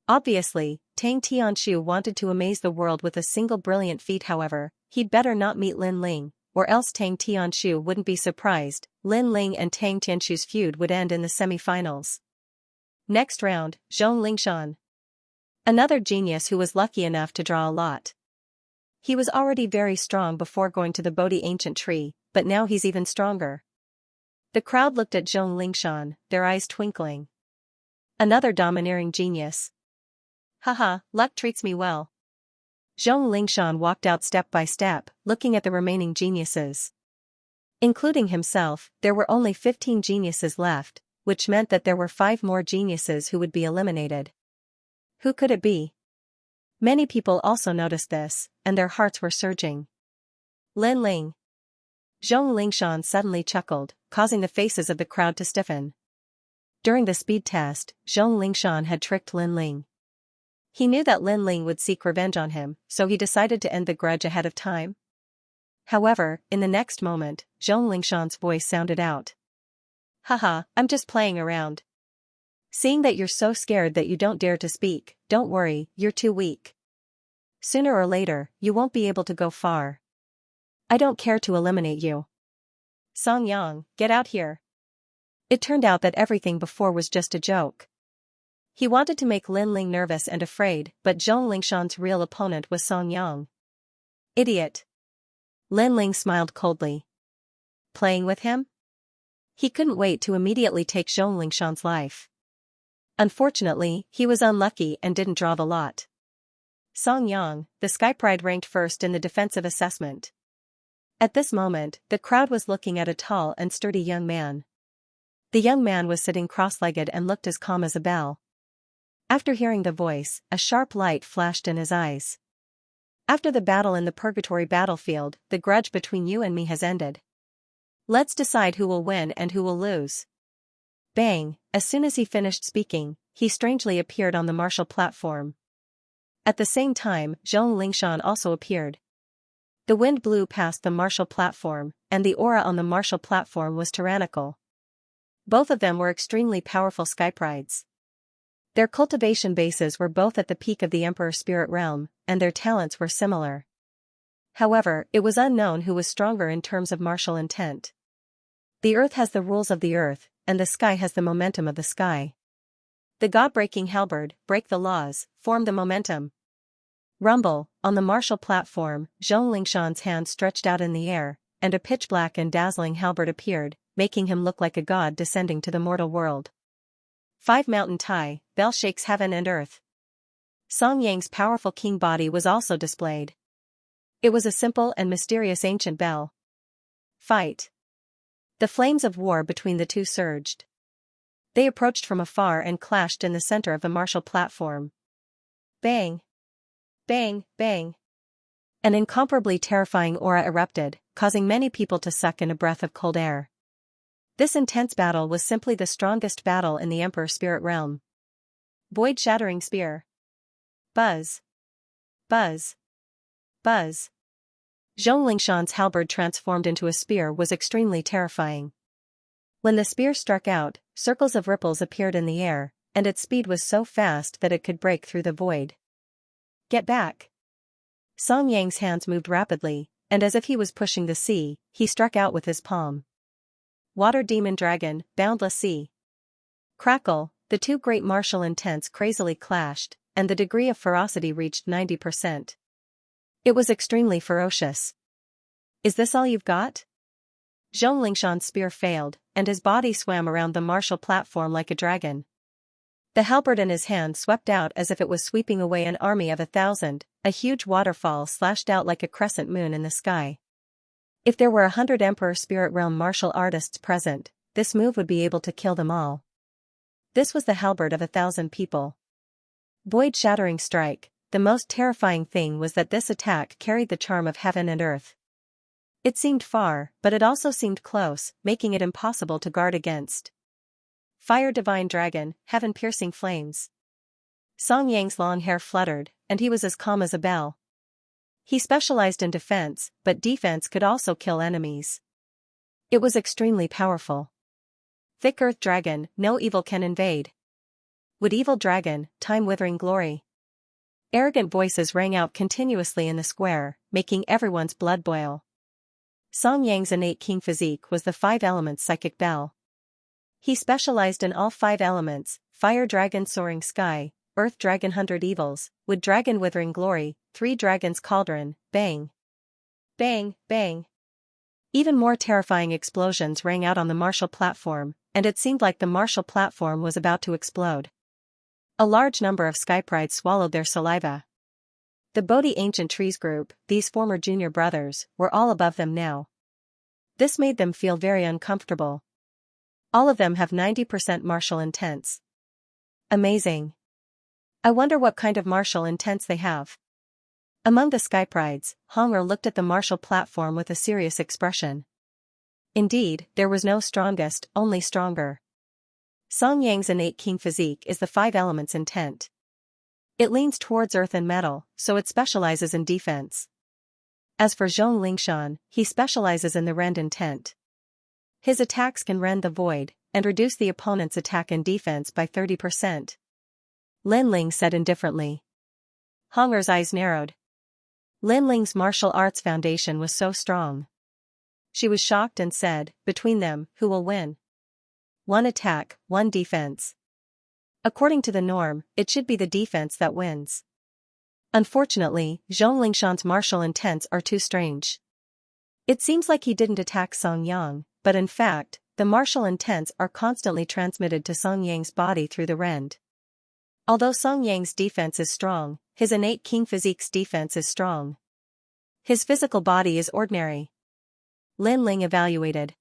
Obviously, Tang Tianshu wanted to amaze the world with a single brilliant feat. However, he'd better not meet Lin Ling, or else Tang Tianshu wouldn't be surprised. Lin Ling and Tang Tianshu's feud would end in the semi-finals. Next round, Zhong Lingshan. Another genius who was lucky enough to draw a lot. He was already very strong before going to the Bodhi ancient tree, but now he's even stronger. The crowd looked at Zhong Lingshan, their eyes twinkling. Another domineering genius. Haha, luck treats me well. Zhong Lingshan walked out step by step, looking at the remaining geniuses. Including himself, there were only 15 geniuses left, which meant that there were 5 more geniuses who would be eliminated. Who could it be? Many people also noticed this, and their hearts were surging. Lin Ling. Zhong Lingshan suddenly chuckled, causing the faces of the crowd to stiffen. During the speed test, Zhong Lingshan had tricked Lin Ling. He knew that Lin Ling would seek revenge on him, so he decided to end the grudge ahead of time. However, in the next moment, Zhong Lingshan's voice sounded out. Haha, I'm just playing around. Seeing that you're so scared that you don't dare to speak, don't worry, you're too weak. Sooner or later, you won't be able to go far. I don't care to eliminate you. Song Yang, get out here. It turned out that everything before was just a joke. He wanted to make Lin Ling nervous and afraid, but Zhong Lingshan's real opponent was Song Yang. Idiot. Lin Ling smiled coldly. Playing with him? He couldn't wait to immediately take Zhong Lingshan's life. Unfortunately, he was unlucky and didn't draw the lot. Song Yang, the Sky Pride, ranked first in the defensive assessment. At this moment, the crowd was looking at a tall and sturdy young man. The young man was sitting cross-legged and looked as calm as a bell. After hearing the voice, a sharp light flashed in his eyes. After the battle in the Purgatory battlefield, the grudge between you and me has ended. Let's decide who will win and who will lose. Bang, as soon as he finished speaking, he strangely appeared on the martial platform. At the same time, Zhong Lingshan also appeared. The wind blew past the martial platform, and the aura on the martial platform was tyrannical. Both of them were extremely powerful skyprides. Their cultivation bases were both at the peak of the Emperor Spirit Realm, and their talents were similar. However, it was unknown who was stronger in terms of martial intent. The earth has the rules of the earth, and the sky has the momentum of the sky. The god-breaking halberd, break the laws, form the momentum. Rumble, on the martial platform, Zhong Lingshan's hand stretched out in the air, and a pitch-black and dazzling halberd appeared, making him look like a god descending to the mortal world. 5 Mountain Tai, bell shakes heaven and earth. Song Yang's powerful king body was also displayed. It was a simple and mysterious ancient bell. Fight. The flames of war between the two surged. They approached from afar and clashed in the center of the martial platform. Bang! Bang, bang. An incomparably terrifying aura erupted, causing many people to suck in a breath of cold air. This intense battle was simply the strongest battle in the Emperor Spirit Realm. Void-shattering spear. Buzz. Buzz. Buzz. Zhong Lingshan's halberd transformed into a spear was extremely terrifying. When the spear struck out, circles of ripples appeared in the air, and its speed was so fast that it could break through the void. Get back. Song Yang's hands moved rapidly, and as if he was pushing the sea, he struck out with his palm. Water Demon Dragon, Boundless Sea. Crackle, the two great martial intents crazily clashed, and the degree of ferocity reached 90%. It was extremely ferocious. Is this all you've got? Zhong Lingshan's spear failed, and his body swam around the martial platform like a dragon. The halberd in his hand swept out as if it was sweeping away an army of 1,000, a huge waterfall slashed out like a crescent moon in the sky. If there were 100 Emperor Spirit Realm martial artists present, this move would be able to kill them all. This was the halberd of 1,000 people. Void-shattering strike. The most terrifying thing was that this attack carried the charm of heaven and earth. It seemed far, but it also seemed close, making it impossible to guard against. Fire Divine Dragon, Heaven-piercing flames. Song Yang's long hair fluttered, and he was as calm as a bell. He specialized in defense, but defense could also kill enemies. It was extremely powerful. Thick Earth Dragon, no evil can invade. Wood Evil Dragon, Time-withering glory. Arrogant voices rang out continuously in the square, making everyone's blood boil. Song Yang's innate king physique was the 5 elements psychic bell. He specialized in all 5 elements: Fire Dragon Soaring Sky, Earth Dragon 100 Evils, Wood Dragon Withering Glory, 3 Dragons Cauldron, Bang. Bang, bang. Even more terrifying explosions rang out on the martial platform, and it seemed like the martial platform was about to explode. A large number of skyprides swallowed their saliva. The Bodhi Ancient Trees group, these former junior brothers, were all above them now. This made them feel very uncomfortable. All of them have 90% martial intents. Amazing. I wonder what kind of martial intents they have. Among the skyprides, Honger looked at the martial platform with a serious expression. Indeed, there was no strongest, only stronger. Song Yang's innate king physique is the 5 elements intent. It leans towards earth and metal, so it specializes in defense. As for Zhong Lingshan, he specializes in the rend intent. His attacks can rend the void, and reduce the opponent's attack and defense by 30%. Lin Ling said indifferently. Honger's eyes narrowed. Lin Ling's martial arts foundation was so strong. She was shocked and said, between them, who will win? 1 attack, 1 defense. According to the norm, it should be the defense that wins. Unfortunately, Zhong Lingshan's martial intents are too strange. It seems like he didn't attack Song Yang, but in fact, the martial intents are constantly transmitted to Song Yang's body through the rend. Although Song Yang's defense is strong, his innate king physique's defense is strong. His physical body is ordinary. Lin Ling evaluated.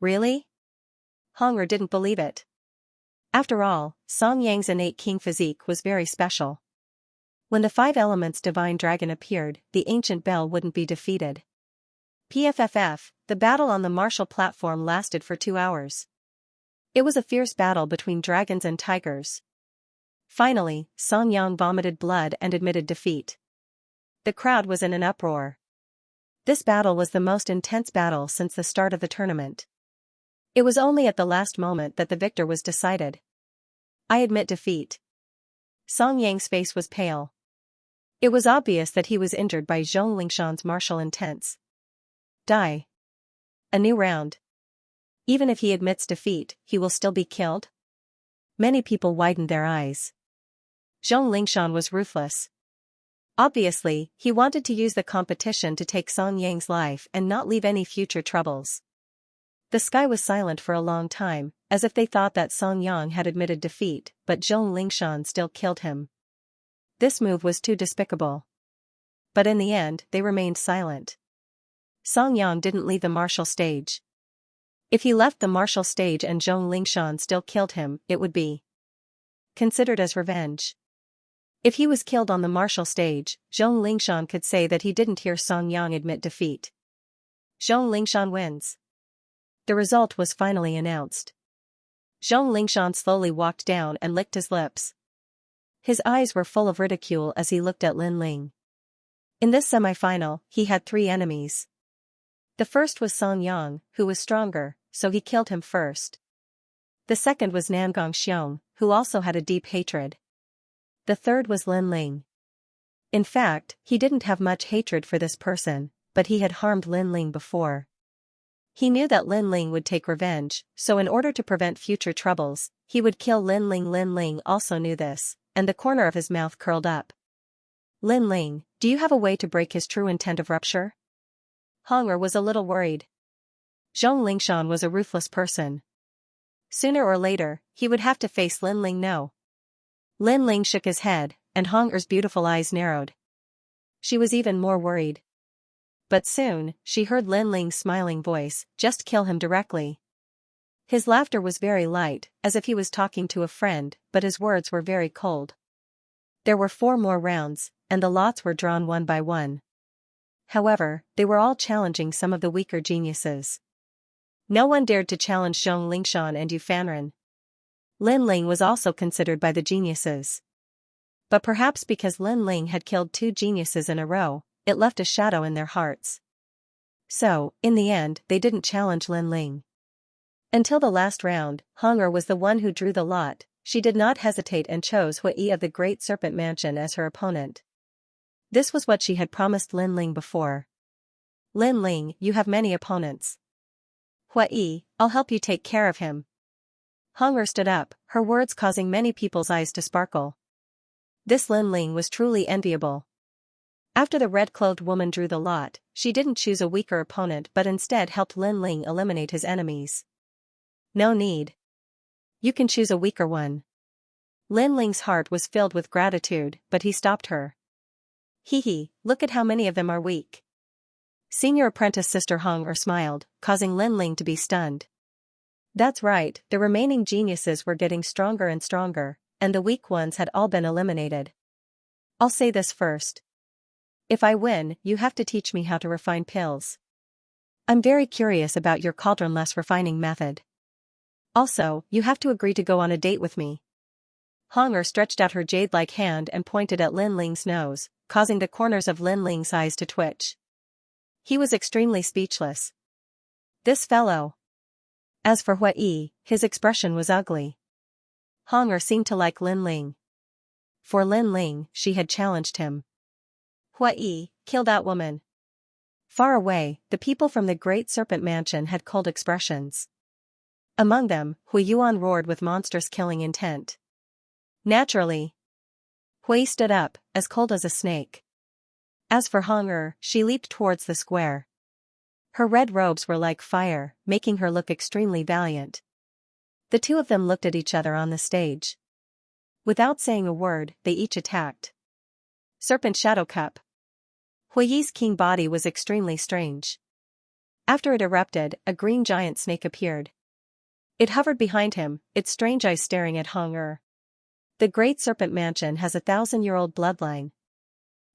Really? Honger didn't believe it. After all, Song Yang's innate king physique was very special. When the 5 elements divine dragon appeared, the ancient bell wouldn't be defeated. PFFF, the battle on the martial platform lasted for 2 hours. It was a fierce battle between dragons and tigers. Finally, Song Yang vomited blood and admitted defeat. The crowd was in an uproar. This battle was the most intense battle since the start of the tournament. It was only at the last moment that the victor was decided. I admit defeat. Song Yang's face was pale. It was obvious that he was injured by Zhong Lingshan's martial intents. Die. A new round. Even if he admits defeat, he will still be killed? Many people widened their eyes. Zhong Lingshan was ruthless. Obviously, he wanted to use the competition to take Song Yang's life and not leave any future troubles. The sky was silent for a long time, as if they thought that Song Yang had admitted defeat, but Zhong Lingshan still killed him. This move was too despicable. But in the end, they remained silent. Song Yang didn't leave the martial stage. If he left the martial stage and Zhong Lingshan still killed him, it would be considered as revenge. If he was killed on the martial stage, Zhong Lingshan could say that he didn't hear Song Yang admit defeat. Zhong Lingshan wins. The result was finally announced. Zhong Lingshan slowly walked down and licked his lips. His eyes were full of ridicule as he looked at Lin Ling. In this semi-final, he had 3 enemies. The first was Song Yang, who was stronger, so he killed him first. The second was Nangong Xiong, who also had a deep hatred. The third was Lin Ling. In fact, he didn't have much hatred for this person, but he had harmed Lin Ling before. He knew that Lin Ling would take revenge, so in order to prevent future troubles, he would kill Lin Ling. Lin Ling also knew this, and the corner of his mouth curled up. Lin Ling, do you have a way to break his true intent of rupture? Hong was a little worried. Zhong Lingshan was a ruthless person. Sooner or later, he would have to face Lin Ling. No. Lin Ling shook his head, and Hong's beautiful eyes narrowed. She was even more worried. But soon, she heard Lin Ling's smiling voice, just kill him directly. His laughter was very light, as if he was talking to a friend, but his words were very cold. There were 4 more rounds, and the lots were drawn one by one. However, they were all challenging some of the weaker geniuses. No one dared to challenge Zhong Lingshan and Yu Fanren. Lin Ling was also considered by the geniuses. But perhaps because Lin Ling had killed 2 geniuses in a row, it left a shadow in their hearts. So, in the end, they didn't challenge Lin Ling. Until the last round, Hong was the one who drew the lot. She did not hesitate and chose Hui of the Great Serpent Mansion as her opponent. This was what she had promised Lin Ling before. Lin Ling, you have many opponents. Hui, I'll help you take care of him. Hong stood up, her words causing many people's eyes to sparkle. This Lin Ling was truly enviable. After the red-clothed woman drew the lot, she didn't choose a weaker opponent but instead helped Lin Ling eliminate his enemies. No need. You can choose a weaker one. Lin Ling's heart was filled with gratitude, but he stopped her. Hee, look at how many of them are weak. Senior apprentice Sister Hong smiled, causing Lin Ling to be stunned. That's right, the remaining geniuses were getting stronger and stronger, and the weak ones had all been eliminated. I'll say this first. If I win, you have to teach me how to refine pills. I'm very curious about your cauldron-less refining method. Also, you have to agree to go on a date with me. Hong stretched out her jade-like hand and pointed at Lin Ling's nose, causing the corners of Lin Ling's eyes to twitch. He was extremely speechless. This fellow. As for Hui, his expression was ugly. Hong seemed to like Lin Ling. For Lin Ling, she had challenged him. Hui, kill that woman. Far away, the people from the Great Serpent Mansion had cold expressions. Among them, Hui Yuan roared with monstrous killing intent. Naturally. Hui stood up, as cold as a snake. As for Hong she leaped towards the square. Her red robes were like fire, making her look extremely valiant. The 2 of them looked at each other on the stage. Without saying a word, they each attacked. Serpent Shadow Cup. Hui's king body was extremely strange. After it erupted, a green giant snake appeared. It hovered behind him, its strange eyes staring at Hong. The Great Serpent Mansion has a 1,000-year-old bloodline.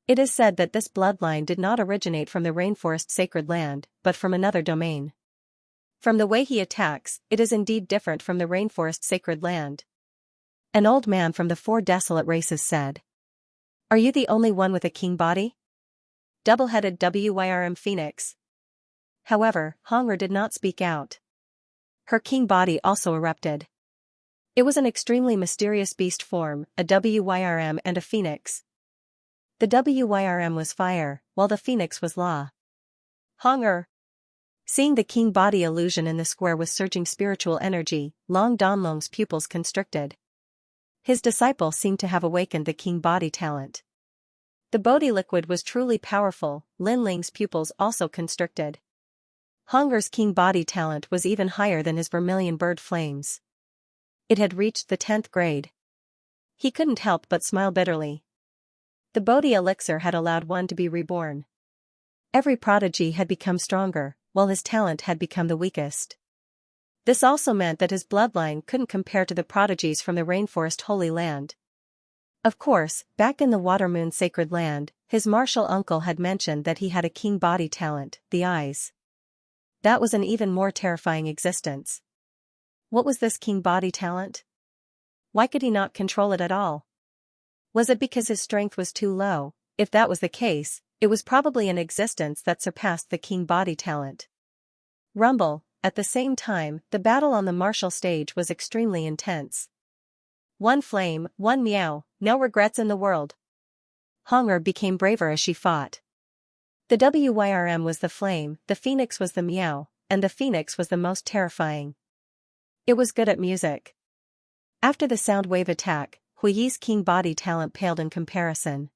It is said that this bloodline did not originate from the rainforest sacred land, but from another domain. From the way he attacks, it is indeed different from the rainforest sacred land. An old man from the four desolate races said. Are you the only one with a king body? Double-headed Wyrm Phoenix. However, Hong'er did not speak out. Her king body also erupted. It was an extremely mysterious beast form, a Wyrm and a phoenix. The Wyrm was fire, while the phoenix was law. Hong'er. Seeing the king body illusion in the square with surging spiritual energy, Long Donlong's pupils constricted. His disciple seemed to have awakened the king body talent. The Bodhi liquid was truly powerful, Lin Ling's pupils also constricted. Hong'er's king body talent was even higher than his vermilion bird flames. It had reached the 10th grade. He couldn't help but smile bitterly. The Bodhi elixir had allowed one to be reborn. Every prodigy had become stronger, while his talent had become the weakest. This also meant that his bloodline couldn't compare to the prodigies from the rainforest Holy Land. Of course, back in the Water Moon Sacred Land, his martial uncle had mentioned that he had a king body talent, the eyes. That was an even more terrifying existence. What was this king body talent? Why could he not control it at all? Was it because his strength was too low? If that was the case, it was probably an existence that surpassed the king body talent. Rumble. At the same time, the battle on the martial stage was extremely intense. One flame, one meow, no regrets in the world. Hong'er became braver as she fought. The Wyrm was the flame, the phoenix was the meow, and the phoenix was the most terrifying. It was good at music. After the sound wave attack, Hui's king body talent paled in comparison.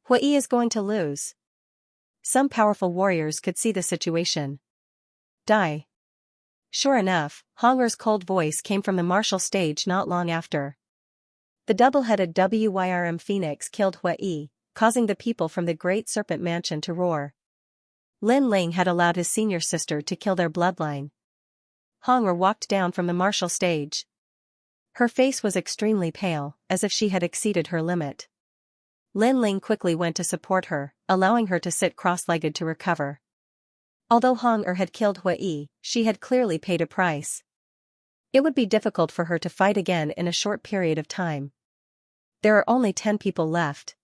Hui is going to lose. Some powerful warriors could see the situation. Die. Sure enough, Hong'er's cold voice came from the martial stage not long after. The double-headed Wyrm Phoenix killed Hui, causing the people from the Great Serpent Mansion to roar. Lin Ling had allowed his senior sister to kill their bloodline. Hong'er walked down from the martial stage. Her face was extremely pale, as if she had exceeded her limit. Lin Ling quickly went to support her, allowing her to sit cross-legged to recover. Although Hong'er had killed Hui, she had clearly paid a price. It would be difficult for her to fight again in a short period of time. There are only 10 people left.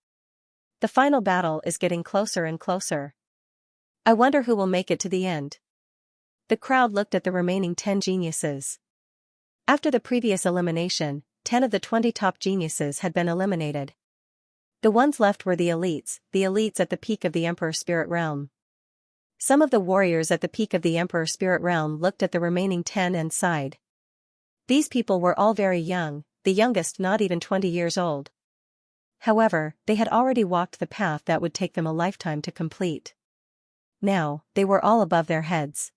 The final battle is getting closer and closer. I wonder who will make it to the end. The crowd looked at the remaining 10 geniuses. After the previous elimination, 10 of the 20 top geniuses had been eliminated. The ones left were the elites at the peak of the Emperor Spirit Realm. Some of the warriors at the peak of the Emperor Spirit Realm looked at the remaining 10 and sighed. These people were all very young, the youngest not even 20 years old. However, they had already walked the path that would take them a lifetime to complete. Now, they were all above their heads.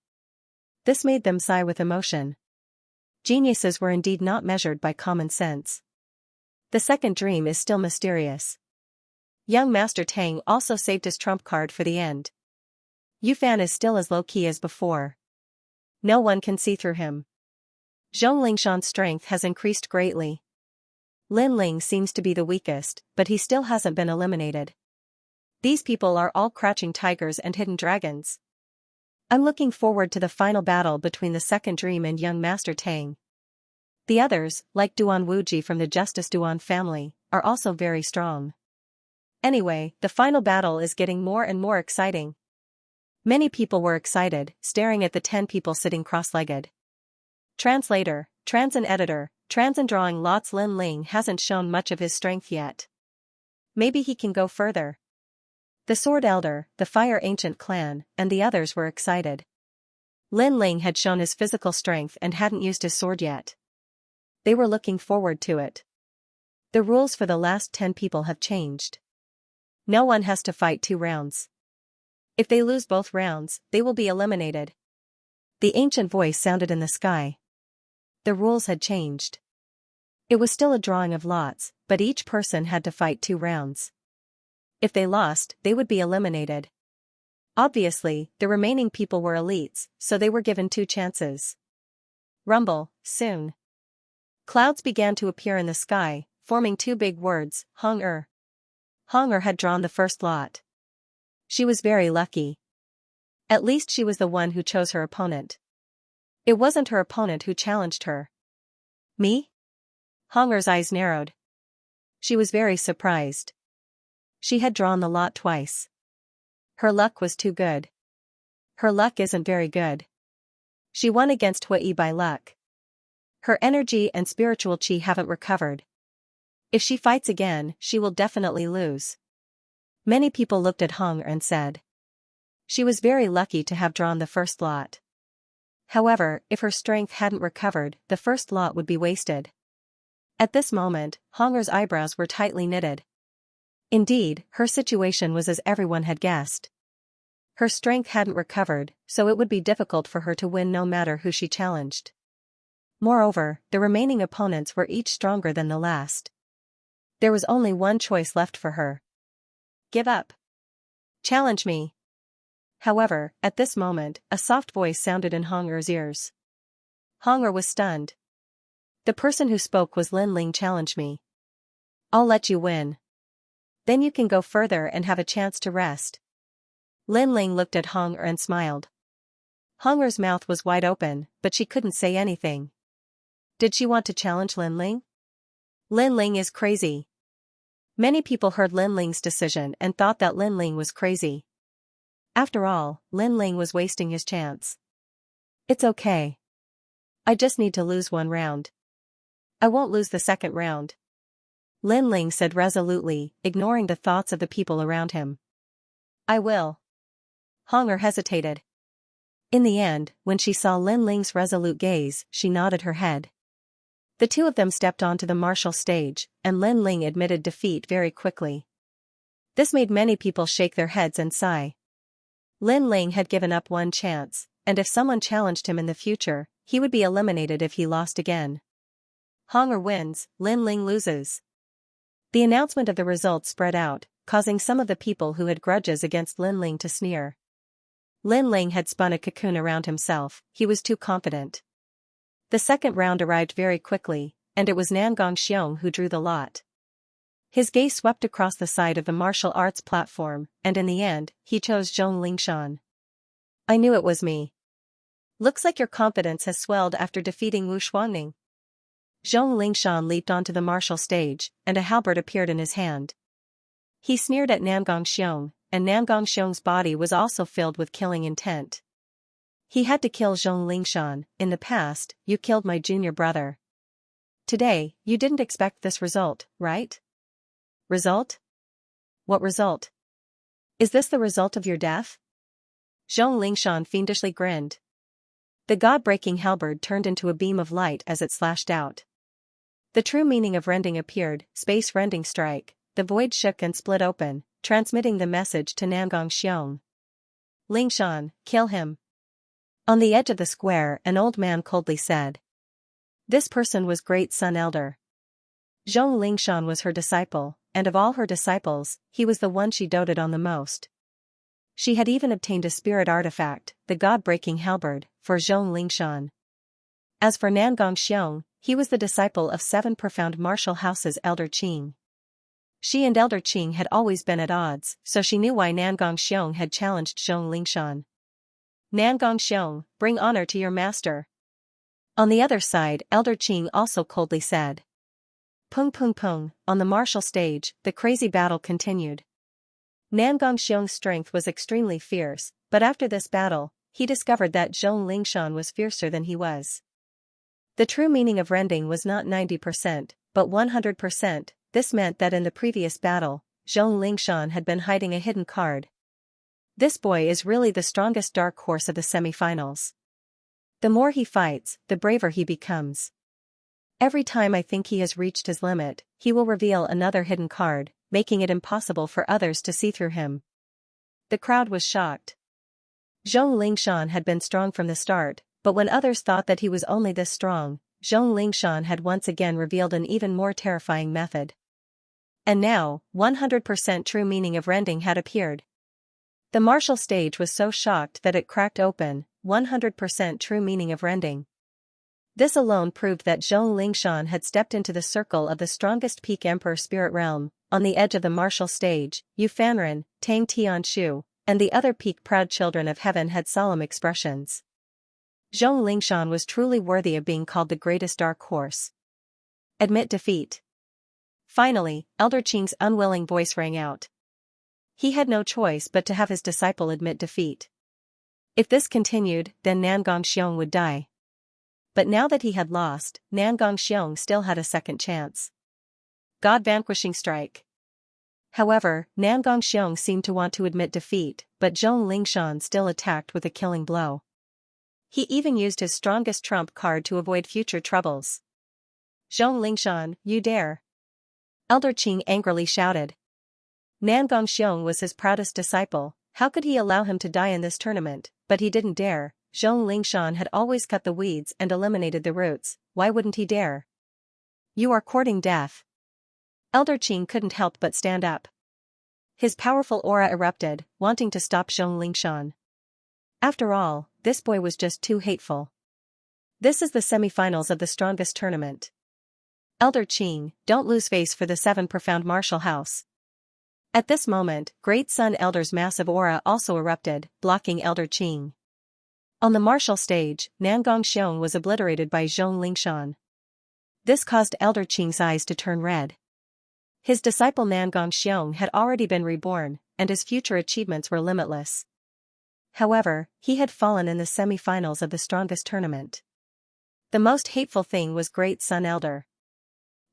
This made them sigh with emotion. Geniuses were indeed not measured by common sense. The second dream is still mysterious. Young Master Tang also saved his trump card for the end. Yufan is still as low-key as before. No one can see through him. Zhong Lingshan's strength has increased greatly. Lin Ling seems to be the weakest, but he still hasn't been eliminated. These people are all crouching tigers and hidden dragons. I'm looking forward to the final battle between the second dream and young Master Tang. The others, like Duan Wuji from the Justice Duan family, are also very strong. Anyway, the final battle is getting more and more exciting. Many people were excited, staring at the 10 people sitting cross-legged. Translator, Trans and Editor, Trans and Drawing Lots. Lin Ling hasn't shown much of his strength yet. Maybe he can go further. The Sword Elder, the Fire Ancient clan, and the others were excited. Lin Ling had shown his physical strength and hadn't used his sword yet. They were looking forward to it. The rules for the last 10 people have changed. No one has to fight 2 rounds. If they lose both rounds, they will be eliminated. The ancient voice sounded in the sky. The rules had changed. It was still a drawing of lots, but each person had to fight 2 rounds. If they lost, they would be eliminated. Obviously, the remaining people were elites, so they were given 2 chances. Rumble, soon. Clouds began to appear in the sky, forming 2 big words, Hong'er. Hong'er had drawn the first lot. She was very lucky. At least she was the one who chose her opponent. It wasn't her opponent who challenged her. Me? Honger's eyes narrowed. She was very surprised. She had drawn the lot twice. Her luck was too good. Her luck isn't very good. She won against Hui by luck. Her energy and spiritual chi haven't recovered. If she fights again, she will definitely lose. Many people looked at Honger and said. She was very lucky to have drawn the first lot. However, if her strength hadn't recovered, the first lot would be wasted. At this moment, Honger's eyebrows were tightly knitted. Indeed, her situation was as everyone had guessed. Her strength hadn't recovered, so it would be difficult for her to win no matter who she challenged. Moreover, the remaining opponents were each stronger than the last. There was only one choice left for her. Give up. Challenge me. However, at this moment, a soft voice sounded in Honger's ears. Honger was stunned. The person who spoke was Lin Ling. Challenge me. I'll let you win. Then you can go further and have a chance to rest. Lin Ling looked at Honger and smiled. Honger's mouth was wide open, but she couldn't say anything. Did she want to challenge Lin Ling? Lin Ling is crazy. Many people heard Lin Ling's decision and thought that Lin Ling was crazy. After all, Lin Ling was wasting his chance. It's okay. I just need to lose one round. I won't lose the second round. Lin Ling said resolutely, ignoring the thoughts of the people around him. I will. Honger hesitated. In the end, when she saw Lin Ling's resolute gaze, she nodded her head. The two of them stepped onto the martial stage, and Lin Ling admitted defeat very quickly. This made many people shake their heads and sigh. Lin Ling had given up one chance, and if someone challenged him in the future, he would be eliminated if he lost again. Honger wins, Lin Ling loses. The announcement of the results spread out, causing some of the people who had grudges against Lin Ling to sneer. Lin Ling had spun a cocoon around himself, he was too confident. The second round arrived very quickly, and it was Nangong Xiong who drew the lot. His gaze swept across the side of the martial arts platform, and in the end, he chose Zhong Lingshan. I knew it was me. Looks like your confidence has swelled after defeating Wu Shuangning. Zhong Lingshan leaped onto the martial stage, and a halberd appeared in his hand. He sneered at Nangong Xiong, and Nangong Xiong's body was also filled with killing intent. He had to kill Zhong Lingshan. In the past, you killed my junior brother. Today, you didn't expect this result, right? Result? What result? Is this the result of your death? Zhong Lingshan fiendishly grinned. The god-breaking halberd turned into a beam of light as it slashed out. The true meaning of rending appeared, space-rending strike. The void shook and split open, transmitting the message to Nangong Xiong. Lingshan, kill him. On the edge of the square, an old man coldly said. This person was Great Sun Elder. Zhong Lingshan was her disciple, and of all her disciples, he was the one she doted on the most. She had even obtained a spirit artifact, the god-breaking halberd, for Zhong Lingshan. As for Nangong Xiong, he was the disciple of 7 profound martial houses Elder Qing. She and Elder Qing had always been at odds, so she knew why Nangong Xiong had challenged Zhong Lingshan. Nangong Xiong, bring honor to your master. On the other side, Elder Qing also coldly said. Pung pung pung, on the martial stage, the crazy battle continued. Nangong Xiong's strength was extremely fierce, but after this battle, he discovered that Zhong Lingshan was fiercer than he was. The true meaning of rending was not 90%, but 100%. This meant that in the previous battle, Zhong Lingshan had been hiding a hidden card. This boy is really the strongest dark horse of the semifinals. The more he fights, the braver he becomes. Every time I think he has reached his limit, he will reveal another hidden card, making it impossible for others to see through him. The crowd was shocked. Zhong Lingshan had been strong from the start, but when others thought that he was only this strong, Zhong Lingshan had once again revealed an even more terrifying method. And now, 100% true meaning of rending had appeared. The martial stage was so shocked that it cracked open, 100% true meaning of rending. This alone proved that Zhong Lingshan had stepped into the circle of the strongest peak emperor spirit realm. On the edge of the martial stage, Yu Fanren, Tang Tianshu, and the other peak proud children of heaven had solemn expressions. Zhong Lingshan was truly worthy of being called the greatest dark horse. Admit defeat. Finally, Elder Qing's unwilling voice rang out. He had no choice but to have his disciple admit defeat. If this continued, then Nangongxiong would die. But now that he had lost, Nangongxiong still had a second chance. God-vanquishing strike. However, Nangongxiong seemed to want to admit defeat, but Zhong Lingshan still attacked with a killing blow. He even used his strongest trump card to avoid future troubles. Zhong Lingshan, you dare! Elder Qing angrily shouted. Nangongxiong was his proudest disciple, how could he allow him to die in this tournament? But he didn't dare. Zhong Lingshan had always cut the weeds and eliminated the roots, why wouldn't he dare? You are courting death. Elder Qing couldn't help but stand up. His powerful aura erupted, wanting to stop Zhong Lingshan. After all, this boy was just too hateful. This is the semi-finals of the strongest tournament. Elder Qing, don't lose face for the 7 profound martial house. At this moment, Great Sun Elder's massive aura also erupted, blocking Elder Qing. On the martial stage, Nangongxiong was obliterated by Zhong Lingshan. This caused Elder Qing's eyes to turn red. His disciple Nangongxiong had already been reborn, and his future achievements were limitless. However, he had fallen in the semi-finals of the strongest tournament. The most hateful thing was Great Sun Elder.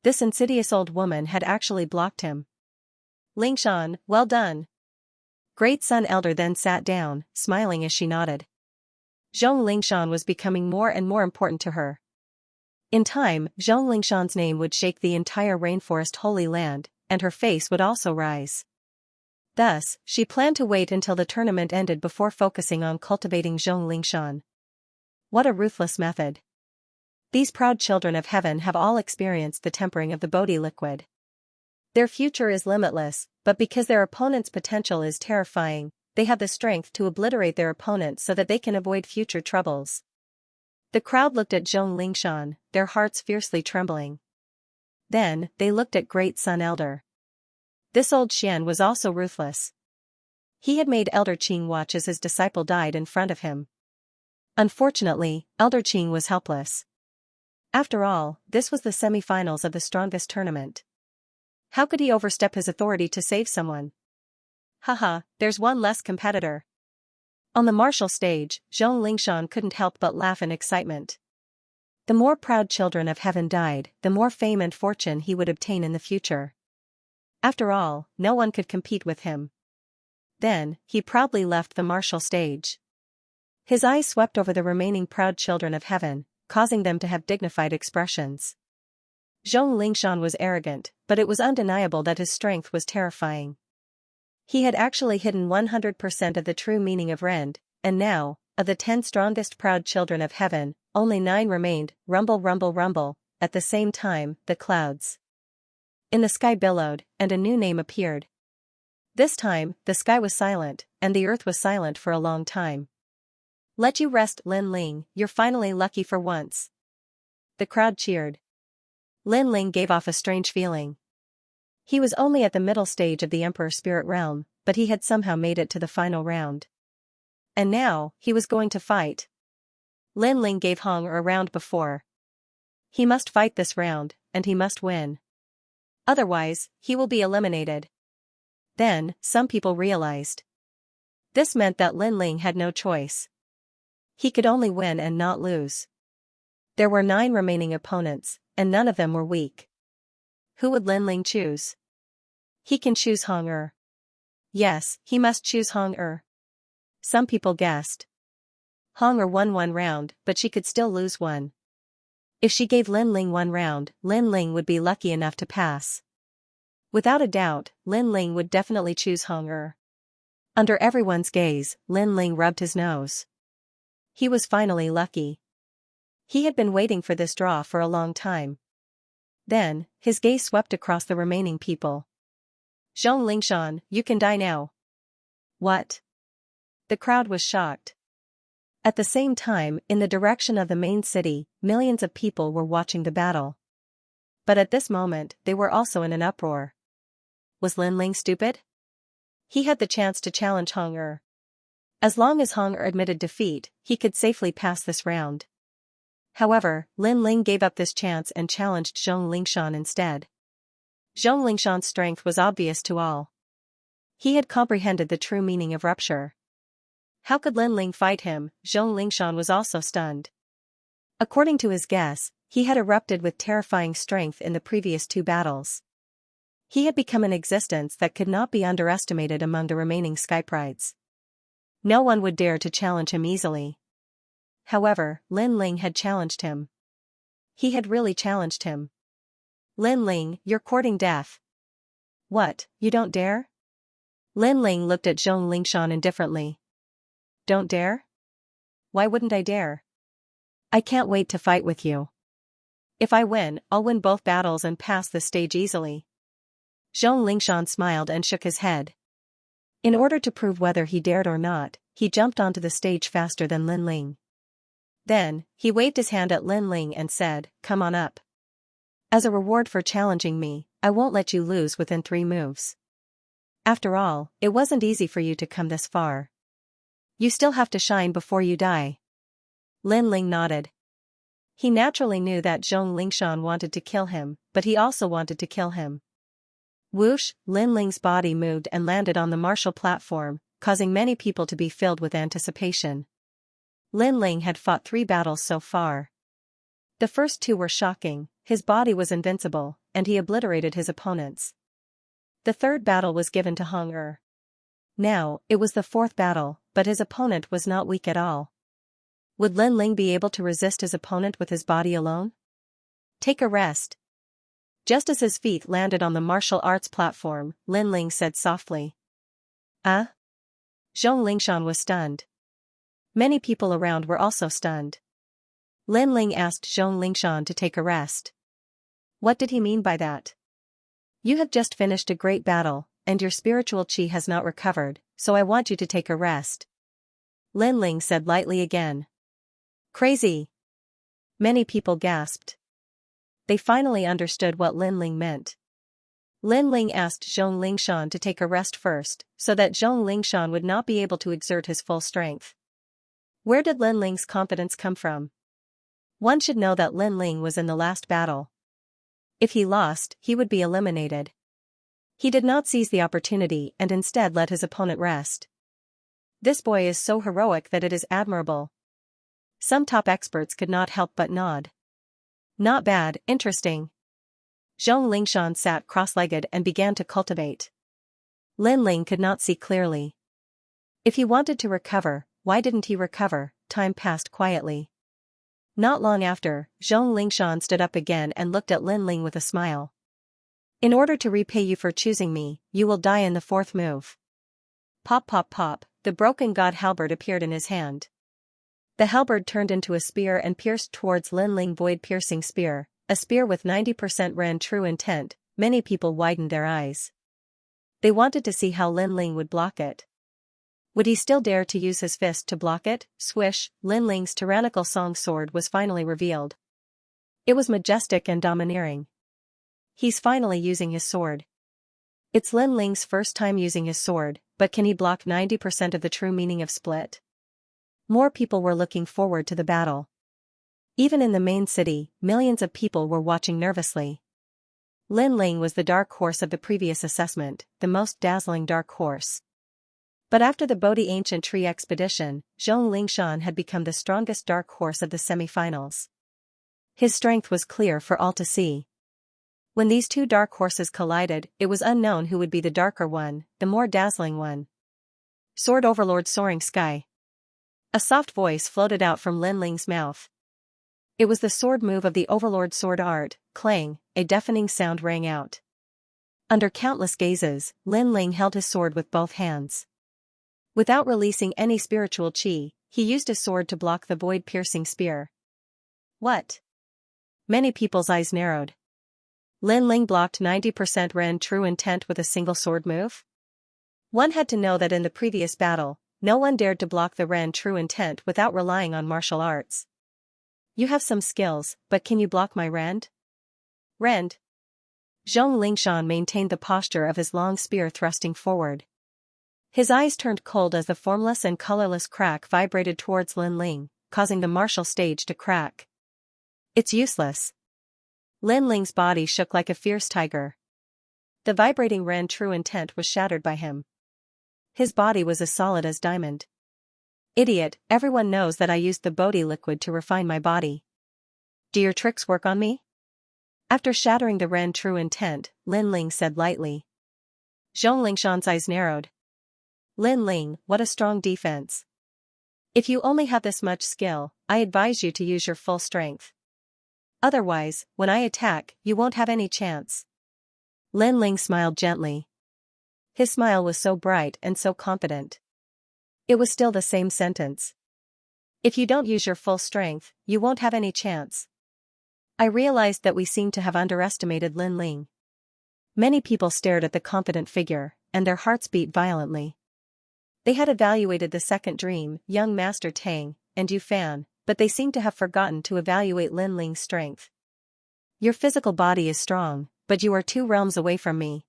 This insidious old woman had actually blocked him. Lingshan, well done. Great Sun Elder then sat down, smiling as she nodded. Zhong Lingshan was becoming more and more important to her. In time, Zhong Lingshan's name would shake the entire rainforest Holy Land, and her face would also rise. Thus, she planned to wait until the tournament ended before focusing on cultivating Zhong Lingshan. What a ruthless method. These proud children of heaven have all experienced the tempering of the Bodhi liquid. Their future is limitless, but because their opponent's potential is terrifying, they have the strength to obliterate their opponent so that they can avoid future troubles. The crowd looked at Zhong Lingshan, their hearts fiercely trembling. Then, they looked at Great Sun Elder. This old Xian was also ruthless. He had made Elder Qing watch as his disciple died in front of him. Unfortunately, Elder Qing was helpless. After all, this was the semi-finals of the strongest tournament. How could he overstep his authority to save someone? Haha, there's one less competitor. On the martial stage, Zhong Lingshan couldn't help but laugh in excitement. The more proud children of heaven died, the more fame and fortune he would obtain in the future. After all, no one could compete with him. Then, he proudly left the martial stage. His eyes swept over the remaining proud children of heaven, causing them to have dignified expressions. Zhong Lingshan was arrogant, but it was undeniable that his strength was terrifying. He had actually hidden 100% of the true meaning of Rend, and now, of the 10 strongest proud children of heaven, only 9 remained. Rumble, rumble, rumble. At the same time, the clouds in the sky billowed, and a new name appeared. This time, the sky was silent, and the earth was silent for a long time. Let you rest, Lin Ling, you're finally lucky for once. The crowd cheered. Lin Ling gave off a strange feeling. He was only at the middle stage of the Emperor Spirit Realm, but he had somehow made it to the final round. And now, he was going to fight. Lin Ling gave Hong a round before. He must fight this round, and he must win. Otherwise, he will be eliminated. Then, some people realized. This meant that Lin Ling had no choice. He could only win and not lose. There were 9 remaining opponents, and none of them were weak. Who would Lin Ling choose? He can choose Hong Er. Yes, he must choose Hong Er. Some people guessed. Hong Er won 1 round, but she could still lose 1. If she gave Lin Ling 1 round, Lin Ling would be lucky enough to pass. Without a doubt, Lin Ling would definitely choose Hong Er. Under everyone's gaze, Lin Ling rubbed his nose. He was finally lucky. He had been waiting for this draw for a long time. Then, his gaze swept across the remaining people. Zhong Lingshan, you can die now. What? The crowd was shocked. At the same time, in the direction of the main city, millions of people were watching the battle. But at this moment, they were also in an uproar. Was Lin Ling stupid? He had the chance to challenge Hong Er. As long as Hong Er admitted defeat, he could safely pass this round. However, Lin Ling gave up this chance and challenged Zhong Lingshan instead. Zhong Lingshan's strength was obvious to all. He had comprehended the true meaning of rupture. How could Lin Ling fight him? Zhong Lingshan was also stunned. According to his guess, he had erupted with terrifying strength in the previous 2 battles. He had become an existence that could not be underestimated among the remaining Skyprides. No one would dare to challenge him easily. However, Lin Ling had challenged him. He had really challenged him. Lin Ling, you're courting death. What, you don't dare? Lin Ling looked at Zhong Lingshan indifferently. Don't dare? Why wouldn't I dare? I can't wait to fight with you. If I win, I'll win both battles and pass the stage easily. Zhong Lingshan smiled and shook his head. In order to prove whether he dared or not, he jumped onto the stage faster than Lin Ling. Then, he waved his hand at Lin Ling and said, "Come on up. As a reward for challenging me, I won't let you lose within 3 moves. After all, it wasn't easy for you to come this far. You still have to shine before you die." Lin Ling nodded. He naturally knew that Zhong Lingshan wanted to kill him, but he also wanted to kill him. Whoosh, Lin Ling's body moved and landed on the martial platform, causing many people to be filled with anticipation. Lin Ling had fought 3 battles so far. The first 2 were shocking, his body was invincible, and he obliterated his opponents. The 3rd battle was given to Hong Er. Now, it was the 4th battle, but his opponent was not weak at all. Would Lin Ling be able to resist his opponent with his body alone? Take a rest. Just as his feet landed on the martial arts platform, Lin Ling said softly. Zhong Lingshan was stunned. Many people around were also stunned. Lin Ling asked Zhong Lingshan to take a rest. What did he mean by that? You have just finished a great battle, and your spiritual qi has not recovered, so I want you to take a rest. Lin Ling said lightly again. Crazy! Many people gasped. They finally understood what Lin Ling meant. Lin Ling asked Zhong Lingshan to take a rest first, so that Zhong Lingshan would not be able to exert his full strength. Where did Lin Ling's confidence come from? One should know that Lin Ling was in the last battle. If he lost, he would be eliminated. He did not seize the opportunity and instead let his opponent rest. This boy is so heroic that it is admirable. Some top experts could not help but nod. Not bad, interesting. Zhong Lingshan sat cross-legged and began to cultivate. Lin Ling could not see clearly. If he wanted to recover, why didn't he recover? Time passed quietly. Not long after, Zhong Lingshan stood up again and looked at Lin Ling with a smile. In order to repay you for choosing me, you will die in the 4th move. Pop pop pop, the broken god halberd appeared in his hand. The halberd turned into a spear and pierced towards Lin Ling void-piercing spear, a spear with 90% Ren true intent. Many people widened their eyes. They wanted to see how Lin Ling would block it. Would he still dare to use his fist to block it? Swish, Lin Ling's tyrannical song sword was finally revealed. It was majestic and domineering. He's finally using his sword. It's Lin Ling's first time using his sword, but can he block 90% of the true meaning of split? More people were looking forward to the battle. Even in the main city, millions of people were watching nervously. Lin Ling was the dark horse of the previous assessment, the most dazzling dark horse. But after the Bodhi Ancient Tree expedition, Zhong Lingshan had become the strongest dark horse of the semi-finals. His strength was clear for all to see. When these 2 dark horses collided, it was unknown who would be the darker one, the more dazzling one. Sword Overlord Soaring Sky. A soft voice floated out from Lin Ling's mouth. It was the sword move of the Overlord sword art. Clang, a deafening sound rang out. Under countless gazes, Lin Ling held his sword with both hands. Without releasing any spiritual qi, he used his sword to block the void-piercing spear. What? Many people's eyes narrowed. Lin Ling blocked 90% Ren true intent with a single sword move? One had to know that in the previous battle, no one dared to block the Ren true intent without relying on martial arts. You have some skills, but can you block my rend? Rend? Zhong Lingshan maintained the posture of his long spear thrusting forward. His eyes turned cold as the formless and colorless crack vibrated towards Lin Ling, causing the martial stage to crack. It's useless. Lin Ling's body shook like a fierce tiger. The vibrating Ren true intent was shattered by him. His body was as solid as diamond. Idiot, everyone knows that I used the Bodhi liquid to refine my body. Do your tricks work on me? After shattering the Ren true intent, Lin Ling said lightly. Zhong Lingshan's eyes narrowed. Lin Ling, what a strong defense. If you only have this much skill, I advise you to use your full strength. Otherwise, when I attack, you won't have any chance. Lin Ling smiled gently. His smile was so bright and so confident. It was still the same sentence. If you don't use your full strength, you won't have any chance. I realized that we seemed to have underestimated Lin Ling. Many people stared at the confident figure, and their hearts beat violently. They had evaluated the second dream, young Master Tang, and Yu Fan, but they seemed to have forgotten to evaluate Lin Ling's strength. Your physical body is strong, but you are 2 realms away from me.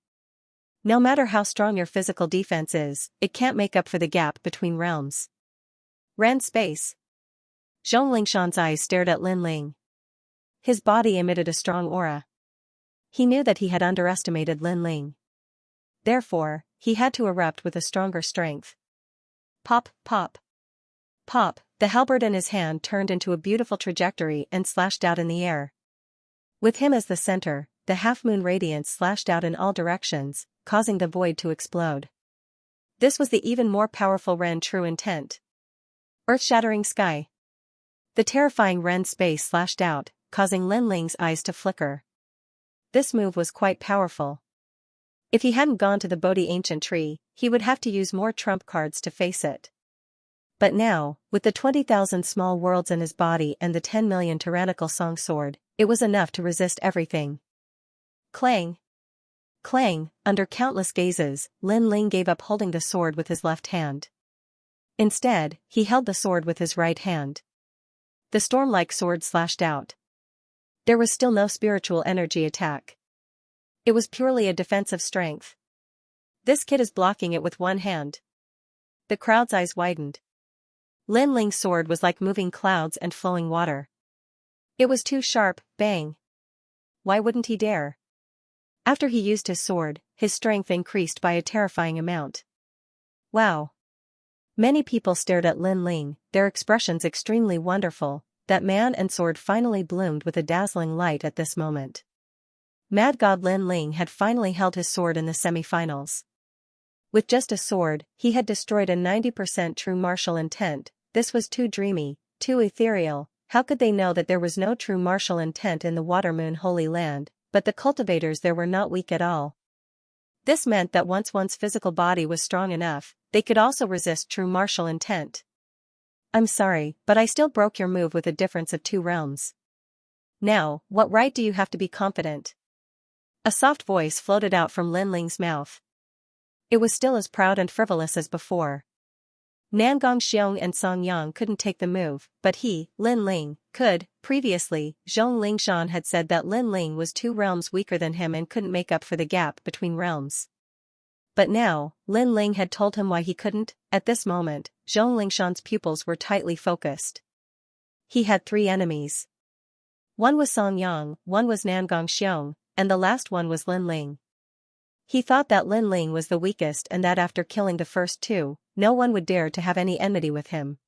No matter how strong your physical defense is, it can't make up for the gap between realms. Ran space. Zhong Lingshan's eyes stared at Lin Ling. His body emitted a strong aura. He knew that he had underestimated Lin Ling. Therefore, he had to erupt with a stronger strength. Pop, pop. Pop, the halberd in his hand turned into a beautiful trajectory and slashed out in the air. With him as the center, the half-moon radiance slashed out in all directions, causing the void to explode. This was the even more powerful Ren true intent. Earth-shattering sky. The terrifying Ren space slashed out, causing Lin Ling's eyes to flicker. This move was quite powerful. If he hadn't gone to the Bodhi ancient tree, he would have to use more trump cards to face it. But now, with the 20,000 small worlds in his body and the 10 million tyrannical song sword, it was enough to resist everything. Clang! Clang! Under countless gazes, Lin Ling gave up holding the sword with his left hand. Instead, he held the sword with his right hand. The storm-like sword slashed out. There was still no spiritual energy attack. It was purely a defensive strength. This kid is blocking it with one hand. The crowd's eyes widened. Lin Ling's sword was like moving clouds and flowing water. It was too sharp, bang. Why wouldn't he dare? After he used his sword, his strength increased by a terrifying amount. Wow. Many people stared at Lin Ling, their expressions extremely wonderful. That man and sword finally bloomed with a dazzling light at this moment. Mad God Lin Ling had finally held his sword in the semi-finals. With just a sword, he had destroyed a 90% true martial intent. This was too dreamy, too ethereal. How could they know that there was no true martial intent in the Watermoon Holy Land, but the cultivators there were not weak at all. This meant that once one's physical body was strong enough, they could also resist true martial intent. I'm sorry, but I still broke your move with a difference of 2 realms. Now, what right do you have to be confident? A soft voice floated out from Lin Ling's mouth. It was still as proud and frivolous as before. Nangong Xiong and Song Yang couldn't take the move, but he, Lin Ling, could. Previously, Zhong Lingshan had said that Lin Ling was 2 realms weaker than him and couldn't make up for the gap between realms. But now, Lin Ling had told him why he couldn't. At this moment, Zhong Lingshan's pupils were tightly focused. He had 3 enemies. One was Song Yang, one was Nangong Xiong, and the last one was Lin Ling. He thought that Lin Ling was the weakest and that after killing the first 2, no one would dare to have any enmity with him.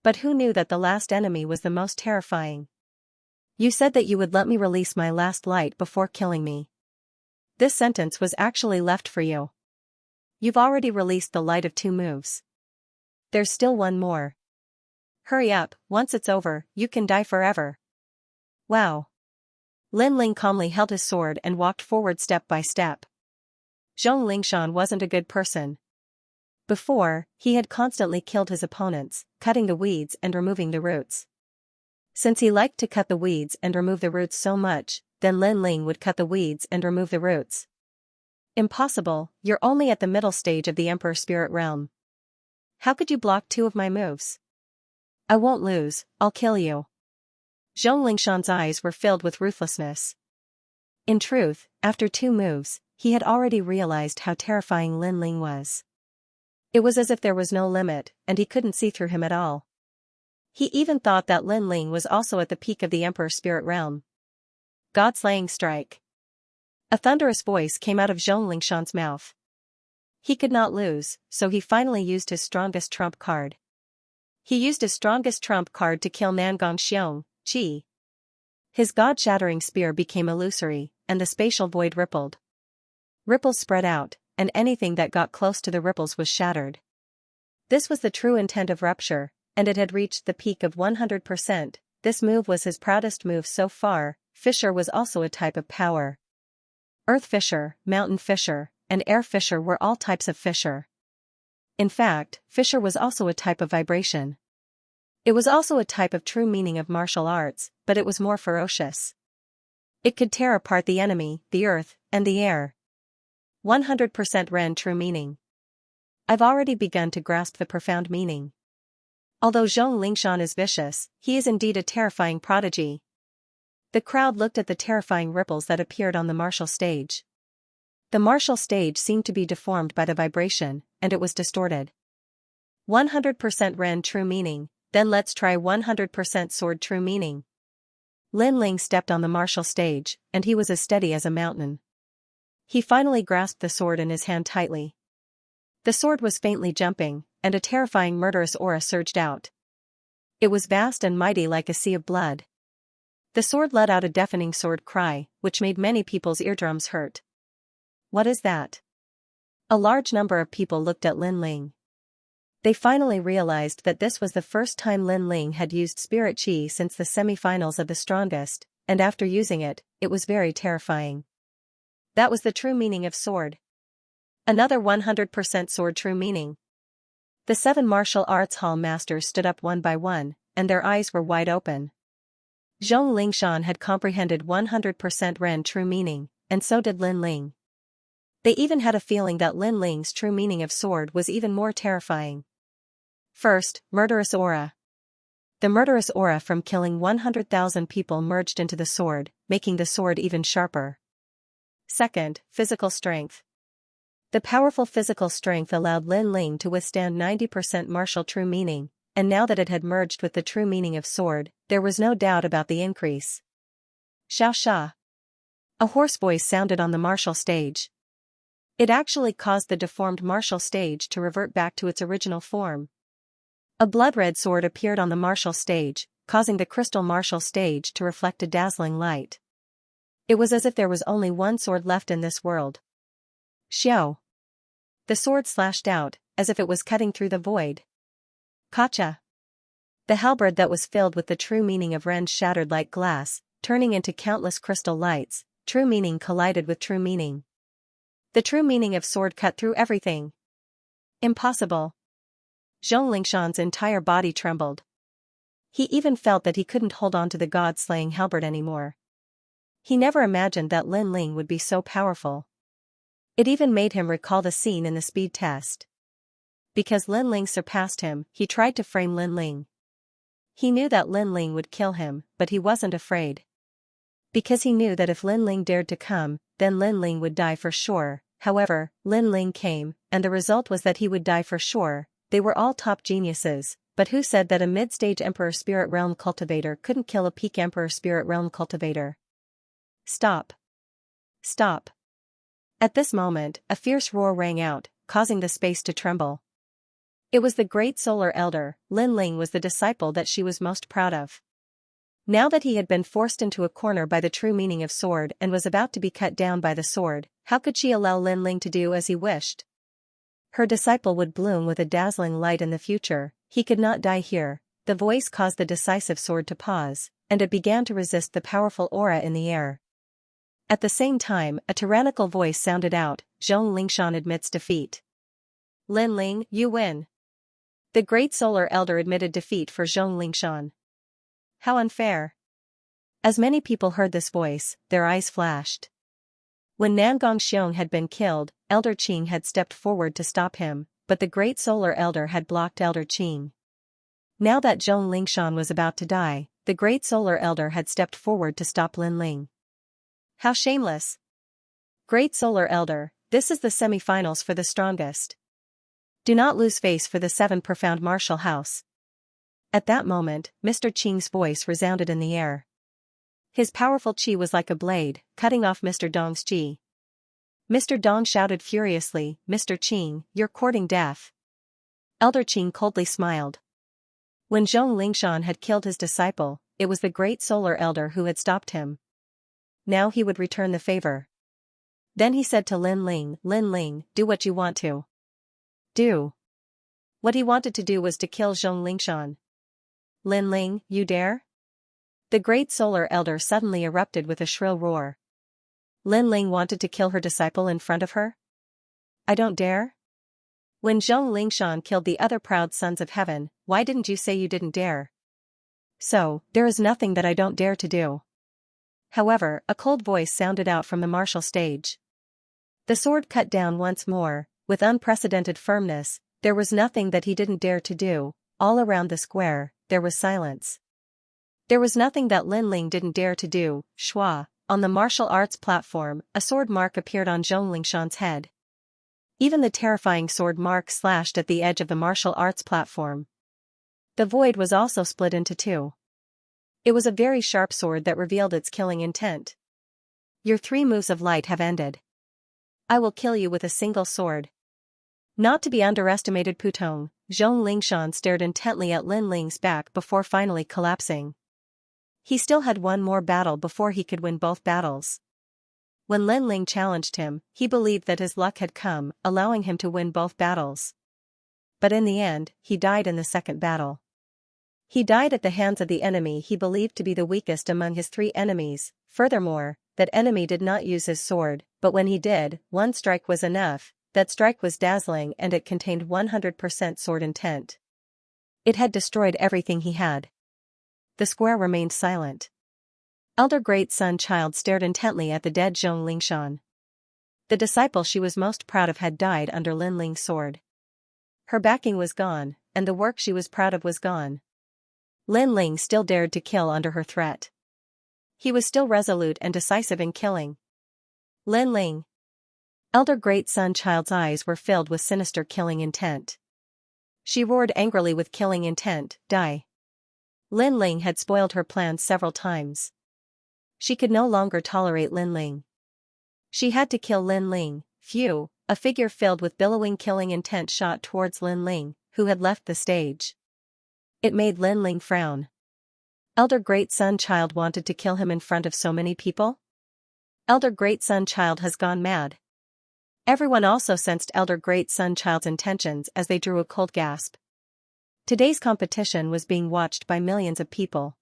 But who knew that the last enemy was the most terrifying? You said that you would let me release my last light before killing me. This sentence was actually left for you. You've already released the light of 2 moves. There's still one more. Hurry up, once it's over, you can die forever. Wow. Lin Ling calmly held his sword and walked forward step by step. Zhong Lingshan wasn't a good person. Before, he had constantly killed his opponents, cutting the weeds and removing the roots. Since he liked to cut the weeds and remove the roots so much, then Lin Ling would cut the weeds and remove the roots. Impossible, you're only at the middle stage of the Emperor Spirit Realm. How could you block 2 of my moves? I won't lose, I'll kill you. Zhong Lingshan's eyes were filled with ruthlessness. In truth, after 2 moves, he had already realized how terrifying Lin Ling was. It was as if there was no limit, and he couldn't see through him at all. He even thought that Lin Ling was also at the peak of the Emperor's spirit realm. God-slaying strike. A thunderous voice came out of Zhong Lingshan's mouth. He could not lose, so he finally used his strongest trump card. He used his strongest trump card to kill Nangong Xianxia. His god-shattering spear became illusory, and the spatial void rippled. Ripples spread out, and anything that got close to the ripples was shattered. This was the true intent of rupture, and it had reached the peak of 100%. This move was his proudest move so far. Fissure was also a type of power. Earth fissure, mountain fissure, and air fissure were all types of fissure. In fact, fissure was also a type of vibration. It was also a type of true meaning of martial arts, but it was more ferocious. It could tear apart the enemy, the earth, and the air. 100% Ren true meaning. I've already begun to grasp the profound meaning. Although Zhong Lingshan is vicious, he is indeed a terrifying prodigy. The crowd looked at the terrifying ripples that appeared on the martial stage. The martial stage seemed to be deformed by the vibration, and it was distorted. 100% Ren true meaning, then let's try 100% sword true meaning. Lin Ling stepped on the martial stage, and he was as steady as a mountain. He finally grasped the sword in his hand tightly. The sword was faintly jumping, and a terrifying murderous aura surged out. It was vast and mighty like a sea of blood. The sword let out a deafening sword cry, which made many people's eardrums hurt. What is that? A large number of people looked at Lin Ling. They finally realized that this was the first time Lin Ling had used spirit chi since the semi-finals of the strongest, and after using it, it was very terrifying. That was the true meaning of sword. Another 100% sword true meaning. The 7 martial arts hall masters stood up one by one, and their eyes were wide open. Zhong Lingshan had comprehended 100% Ren true meaning, and so did Lin Ling. They even had a feeling that Lin Ling's true meaning of sword was even more terrifying. First, murderous aura. The murderous aura from killing 100,000 people merged into the sword, making the sword even sharper. Second, physical strength. The powerful physical strength allowed Lin Ling to withstand 90% martial true meaning, and now that it had merged with the true meaning of sword, there was no doubt about the increase. Xianxia. A hoarse voice sounded on the martial stage. It actually caused the deformed martial stage to revert back to its original form. A blood-red sword appeared on the martial stage, causing the crystal martial stage to reflect a dazzling light. It was as if there was only one sword left in this world. Xiao. The sword slashed out, as if it was cutting through the void. Kacha. The halberd that was filled with the true meaning of Ren shattered like glass, turning into countless crystal lights. True meaning collided with true meaning. The true meaning of sword cut through everything. Impossible. Zhong Lingshan's entire body trembled. He even felt that he couldn't hold on to the god-slaying halberd anymore. He never imagined that Lin Ling would be so powerful. It even made him recall the scene in the speed test. Because Lin Ling surpassed him, he tried to frame Lin Ling. He knew that Lin Ling would kill him, but he wasn't afraid. Because he knew that if Lin Ling dared to come, then Lin Ling would die for sure. However, Lin Ling came, and the result was that he would die for sure. They were all top geniuses, but who said that a mid-stage Emperor Spirit Realm cultivator couldn't kill a peak Emperor Spirit Realm cultivator? Stop. Stop. At this moment, a fierce roar rang out, causing the space to tremble. It was the great solar elder. Lin Ling was the disciple that she was most proud of. Now that he had been forced into a corner by the true meaning of sword and was about to be cut down by the sword, how could she allow Lin Ling to do as he wished? Her disciple would bloom with a dazzling light in the future. He could not die here. The voice caused the decisive sword to pause, and it began to resist the powerful aura in the air. At the same time, a tyrannical voice sounded out. Zhong Lingshan admits defeat. Lin Ling, you win. The great solar elder admitted defeat for Zhong Lingshan. How unfair. As many people heard this voice, their eyes flashed. When Nangong Xiong had been killed, Elder Qing had stepped forward to stop him, but the great solar elder had blocked Elder Qing. Now that Zhong Lingshan was about to die, the great solar elder had stepped forward to stop Lin Ling. How shameless. Great solar elder, this is the semi-finals for the strongest. Do not lose face for the 7 profound martial house. At that moment, Mr. Qing's voice resounded in the air. His powerful qi was like a blade, cutting off Mr. Dong's qi. Mr. Dong shouted furiously, "Mr. Qing, you're courting death." Elder Qing coldly smiled. When Zhong Lingshan had killed his disciple, it was the great solar elder who had stopped him. Now he would return the favor. Then he said to Lin Ling, do what you want to do. What he wanted to do was to kill Zhong Lingshan. Lin Ling, you dare? The great solar elder suddenly erupted with a shrill roar. Lin Ling wanted to kill her disciple in front of her? I don't dare? When Zhong Lingshan killed the other proud sons of heaven, why didn't you say you didn't dare? So, there is nothing that I don't dare to do. However, a cold voice sounded out from the martial stage. The sword cut down once more, with unprecedented firmness. There was nothing that he didn't dare to do. All around the square, there was silence. There was nothing that Lin Ling didn't dare to do. Shua, on the martial arts platform, a sword mark appeared on Zhong Lingshan's head. Even the terrifying sword mark slashed at the edge of the martial arts platform. The void was also split into two. It was a very sharp sword that revealed its killing intent. Your 3 moves of light have ended. I will kill you with a single sword. Not to be underestimated Putong, Zhong Lingshan stared intently at Lin Ling's back before finally collapsing. He still had one more battle before he could win both battles. When Lin Ling challenged him, he believed that his luck had come, allowing him to win both battles. But in the end, he died in the second battle. He died at the hands of the enemy he believed to be the weakest among his 3 enemies. Furthermore, that enemy did not use his sword, but when he did, one strike was enough. That strike was dazzling and it contained 100% sword intent. It had destroyed everything he had. The square remained silent. Elder Great Sun Child stared intently at the dead Zhong Lingshan. The disciple she was most proud of had died under Lin Ling's sword. Her backing was gone, and the work she was proud of was gone. Lin Ling still dared to kill under her threat. He was still resolute and decisive in killing. Lin Ling. Elder Great Sun Child's eyes were filled with sinister killing intent. She roared angrily with killing intent, die. Lin Ling had spoiled her plans several times. She could no longer tolerate Lin Ling. She had to kill Lin Ling. Phew, a figure filled with billowing killing intent shot towards Lin Ling, who had left the stage. It made Lin Ling frown. Elder Great Sun Child wanted to kill him in front of so many people? Elder Great Sun Child has gone mad. Everyone also sensed Elder Great Sun Child's intentions as they drew a cold gasp. Today's competition was being watched by millions of people.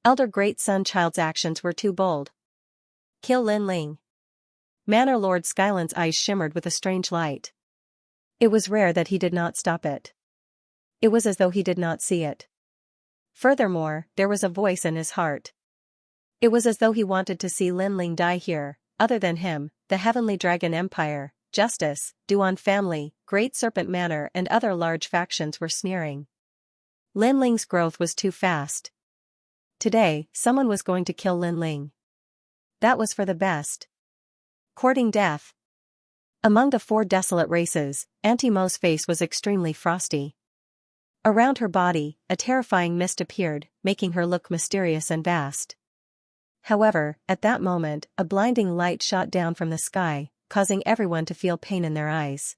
Elder Great Sun Child's actions were too bold. Kill Lin Ling. Manor Lord Skyland's eyes shimmered with a strange light. It was rare that he did not stop it. It was as though he did not see it. Furthermore, there was a voice in his heart. It was as though he wanted to see Lin Ling die here. Other than him, the Heavenly Dragon Empire, Justice, Duan family, Great Serpent Manor and other large factions were sneering. Lin Ling's growth was too fast. Today, someone was going to kill Lin Ling. That was for the best. Courting death. Among the 4 desolate races, Auntie Mo's face was extremely frosty. Around her body, a terrifying mist appeared, making her look mysterious and vast. However, at that moment, a blinding light shot down from the sky, causing everyone to feel pain in their eyes.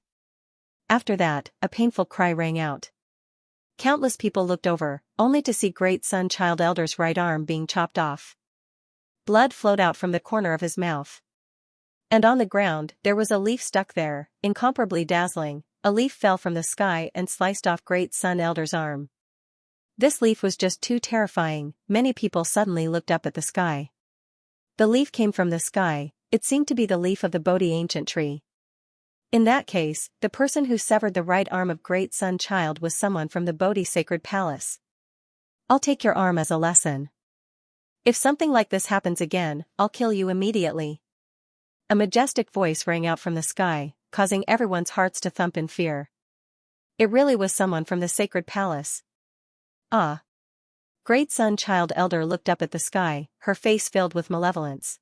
After that, a painful cry rang out. Countless people looked over, only to see Great Sun Child Elder's right arm being chopped off. Blood flowed out from the corner of his mouth. And on the ground, there was a leaf stuck there, incomparably dazzling. A leaf fell from the sky and sliced off Great Sun Elder's arm. This leaf was just too terrifying. Many people suddenly looked up at the sky. The leaf came from the sky. It seemed to be the leaf of the Bodhi ancient tree. In that case, the person who severed the right arm of Great Sun Child was someone from the Bodhi sacred palace. I'll take your arm as a lesson. If something like this happens again, I'll kill you immediately. A majestic voice rang out from the sky, causing everyone's hearts to thump in fear. It really was someone from the sacred palace. Ah. Great Sun Child Elder looked up at the sky, her face filled with malevolence.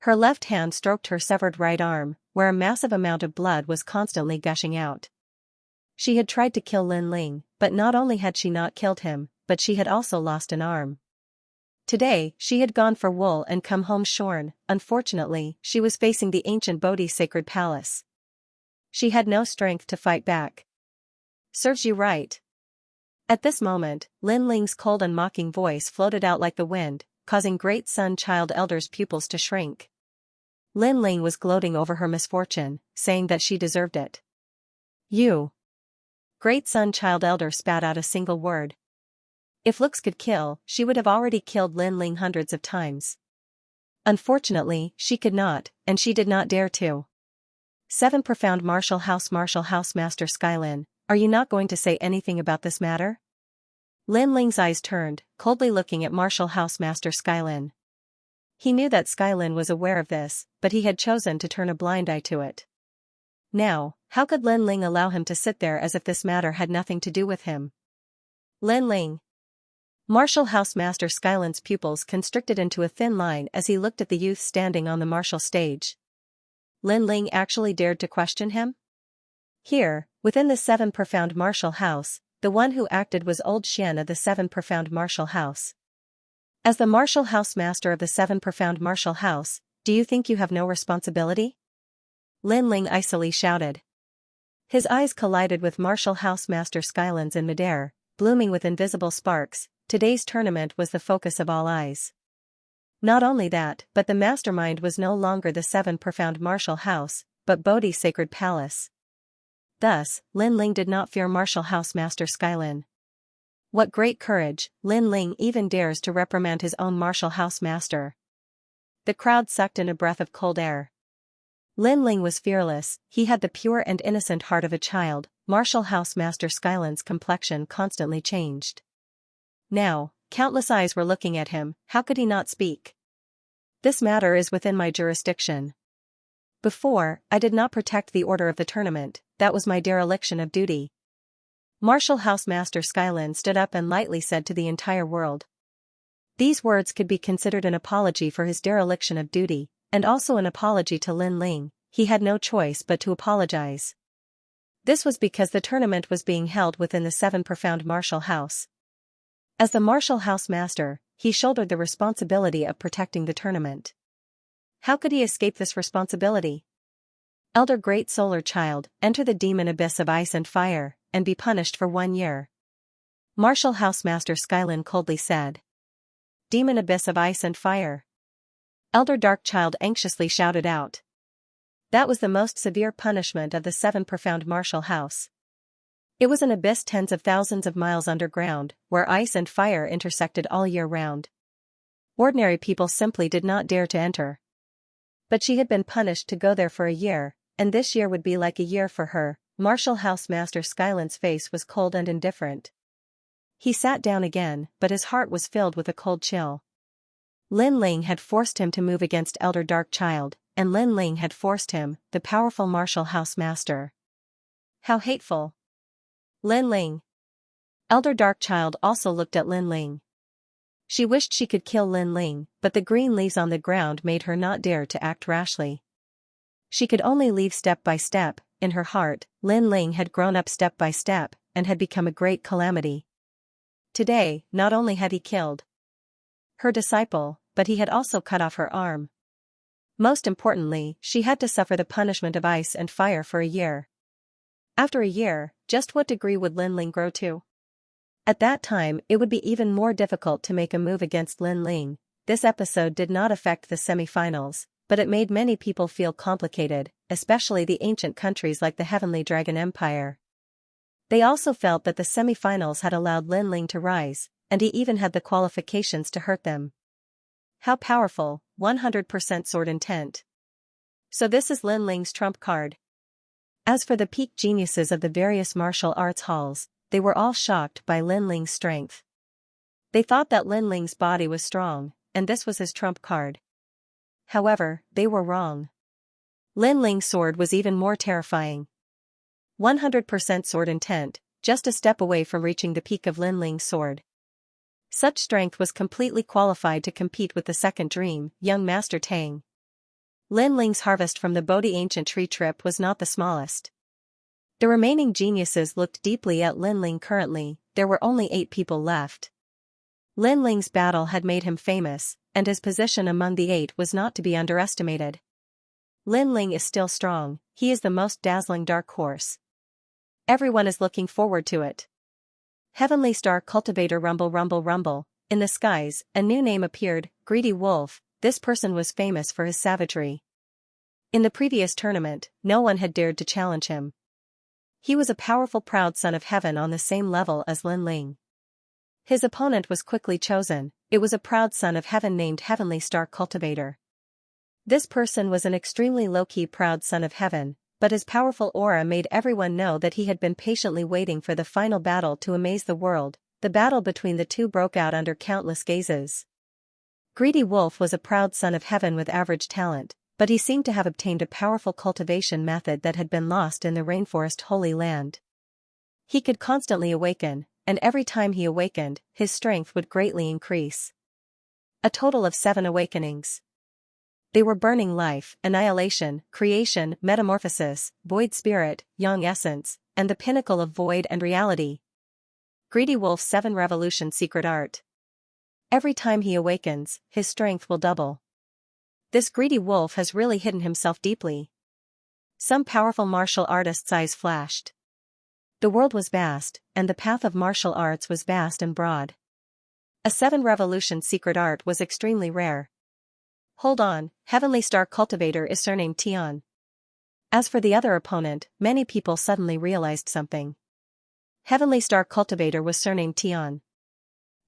Her left hand stroked her severed right arm, where a massive amount of blood was constantly gushing out. She had tried to kill Lin Ling, but not only had she not killed him, but she had also lost an arm. Today, she had gone for wool and come home shorn. Unfortunately, she was facing the ancient Bodhi sacred palace. She had no strength to fight back. Serves you right. At this moment, Lin Ling's cold and mocking voice floated out like the wind, causing Great Sun Child Elder's pupils to shrink. Lin Ling was gloating over her misfortune, saying that she deserved it. You. Great Sun Child Elder spat out a single word. If looks could kill, she would have already killed Lin Ling hundreds of times. Unfortunately, she could not, and she did not dare to. 7 Profound Martial House Master Skylin, are you not going to say anything about this matter? Lin Ling's eyes turned, coldly looking at Martial House Master Skylin. He knew that Skylin was aware of this, but he had chosen to turn a blind eye to it. Now, how could Lin Ling allow him to sit there as if this matter had nothing to do with him? Lin Ling. Martial House Master Skylin's pupils constricted into a thin line as he looked at the youth standing on the martial stage. Lin Ling actually dared to question him? Here, within the 7 Profound Martial House, the one who acted was old Xian of the 7 Profound Martial House. As the Martial House Master of the 7 Profound Martial House, do you think you have no responsibility? Lin Ling icily shouted. His eyes collided with Martial House Master Skylin's in midair, blooming with invisible sparks. Today's tournament was the focus of all eyes. Not only that, but the mastermind was no longer the 7 Profound Martial House, but Bodhi Sacred Palace. Thus, Lin Ling did not fear Martial House Master Skylin. What great courage, Lin Ling even dares to reprimand his own Martial House Master. The crowd sucked in a breath of cold air. Lin Ling was fearless, he had the pure and innocent heart of a child. Martial House Master Skylin's complexion constantly changed. Now, countless eyes were looking at him, how could he not speak? This matter is within my jurisdiction. Before, I did not protect the order of the tournament, that was my dereliction of duty. Martial House Master Skylin stood up and lightly said to the entire world. These words could be considered an apology for his dereliction of duty, and also an apology to Lin Ling. He had no choice but to apologize. This was because the tournament was being held within the 7 Profound Martial House. As the Martial House Master, he shouldered the responsibility of protecting the tournament. How could he escape this responsibility? Elder Great Solar Child, enter the demon abyss of ice and fire, and be punished for 1 year. Martial House Master Skylin coldly said. Demon abyss of ice and fire. Elder Dark Child anxiously shouted out. That was the most severe punishment of the 7 Profound Martial House. It was an abyss tens of thousands of miles underground, where ice and fire intersected all year round. Ordinary people simply did not dare to enter. But she had been punished to go there for a year, and this year would be like a year for her. Martial House Master Skylin's face was cold and indifferent. He sat down again, but his heart was filled with a cold chill. Lin Ling had forced him to move against Elder Dark Child, and Lin Ling had forced him, the powerful Martial House Master. How hateful. Lin Ling. Elder Dark Child also looked at Lin Ling. She wished she could kill Lin Ling, but the green leaves on the ground made her not dare to act rashly. She could only leave step by step. In her heart, Lin Ling had grown up step by step, and had become a great calamity. Today, not only had he killed her disciple, but he had also cut off her arm. Most importantly, she had to suffer the punishment of ice and fire for a year. After a year, just what degree would Lin Ling grow to? At that time, it would be even more difficult to make a move against Lin Ling. This episode did not affect the semi-finals, but it made many people feel complicated, especially the ancient countries like the Heavenly Dragon Empire. They also felt that the semi-finals had allowed Lin Ling to rise, and he even had the qualifications to hurt them. How powerful, 100% sword intent. So this is Lin Ling's trump card. As for the peak geniuses of the various martial arts halls, they were all shocked by Lin Ling's strength. They thought that Lin Ling's body was strong, and this was his trump card. However, they were wrong. Lin Ling's sword was even more terrifying. 100% sword intent, just a step away from reaching the peak of Lin Ling's sword. Such strength was completely qualified to compete with the second dream, young Master Tang. Lin Ling's harvest from the Bodhi ancient tree trip was not the smallest. The remaining geniuses looked deeply at Lin Ling. Currently, there were only 8 people left. Lin Ling's battle had made him famous, and his position among the 8 was not to be underestimated. Lin Ling is still strong, he is the most dazzling dark horse. Everyone is looking forward to it. Heavenly Star Cultivator. Rumble rumble rumble. In the skies, a new name appeared, Greedy Wolf. This person was famous for his savagery. In the previous tournament, no one had dared to challenge him. He was a powerful proud son of heaven on the same level as Lin Ling. His opponent was quickly chosen, it was a proud son of heaven named Heavenly Star Cultivator. This person was an extremely low-key proud son of heaven, but his powerful aura made everyone know that he had been patiently waiting for the final battle to amaze the world. The battle between the two broke out under countless gazes. Greedy Wolf was a proud son of heaven with average talent, but he seemed to have obtained a powerful cultivation method that had been lost in the rainforest Holy Land. He could constantly awaken, and every time he awakened, his strength would greatly increase. A total of 7 awakenings. They were burning life, annihilation, creation, metamorphosis, void spirit, yang essence, and the pinnacle of void and reality. Greedy Wolf's 7 revolution secret art. Every time he awakens, his strength will double. This greedy wolf has really hidden himself deeply. Some powerful martial artists' eyes flashed. The world was vast, and the path of martial arts was vast and broad. A 7 revolution secret art was extremely rare. Hold on, Heavenly Star Cultivator is surnamed Tian. As for the other opponent, many people suddenly realized something. Heavenly Star Cultivator was surnamed Tian.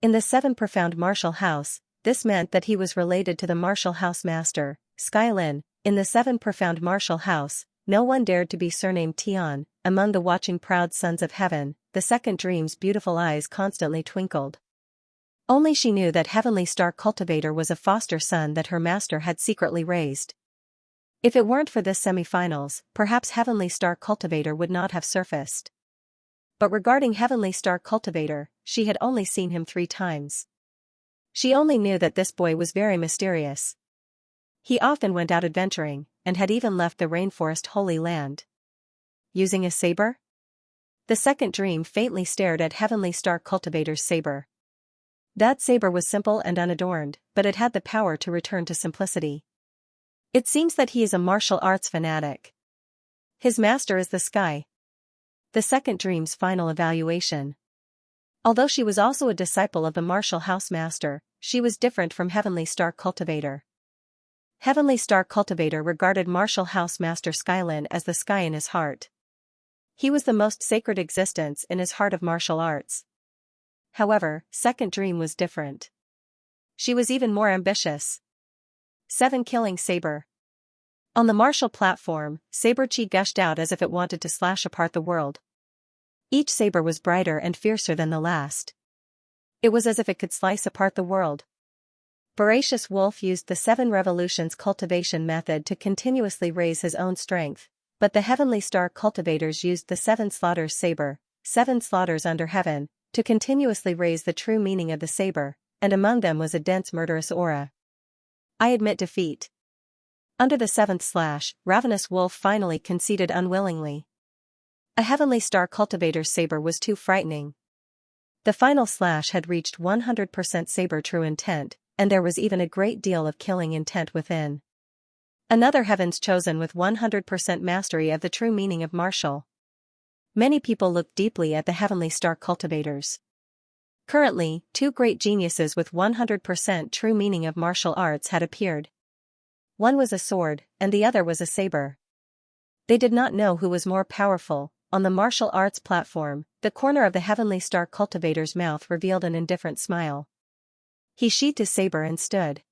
In the 7 profound martial house, this meant that he was related to the martial house master, Skylin. In the 7 profound martial house, no one dared to be surnamed Tian. Among the watching proud sons of heaven, the second dream's beautiful eyes constantly twinkled. Only she knew that Heavenly Star Cultivator was a foster son that her master had secretly raised. If it weren't for this semifinals, perhaps Heavenly Star Cultivator would not have surfaced. But regarding Heavenly Star Cultivator, she had only seen him 3 times. She only knew that this boy was very mysterious. He often went out adventuring, and had even left the rainforest Holy Land. Using a saber? The second dream faintly stared at Heavenly Star Cultivator's saber. That saber was simple and unadorned, but it had the power to return to simplicity. It seems that he is a martial arts fanatic. His master is the sky. The second dream's final evaluation. Although she was also a disciple of the martial house master, she was different from Heavenly Star Cultivator. Heavenly Star Cultivator regarded martial house master Skylin as the sky in his heart. He was the most sacred existence in his heart of martial arts. However, second dream was different. She was even more ambitious. 7 killing saber. On the martial platform, saber chi gushed out as if it wanted to slash apart the world. Each saber was brighter and fiercer than the last. It was as if it could slice apart the world. Voracious Wolf used the 7 revolutions cultivation method to continuously raise his own strength, but the Heavenly Star Cultivators used the 7 slaughters saber, 7 slaughters under heaven, to continuously raise the true meaning of the saber, and among them was a dense murderous aura. I admit defeat. Under the 7th slash, Ravenous Wolf finally conceded unwillingly. A Heavenly Star Cultivator's saber was too frightening. The final slash had reached 100% saber true intent, and there was even a great deal of killing intent within. Another Heaven's Chosen with 100% mastery of the true meaning of martial. Many people looked deeply at the Heavenly Star Cultivators. Currently, 2 great geniuses with 100% true meaning of martial arts had appeared. One was a sword, and the other was a saber. They did not know who was more powerful. On the martial arts platform, the corner of the Heavenly Star Cultivator's mouth revealed an indifferent smile. He sheathed his saber and stood.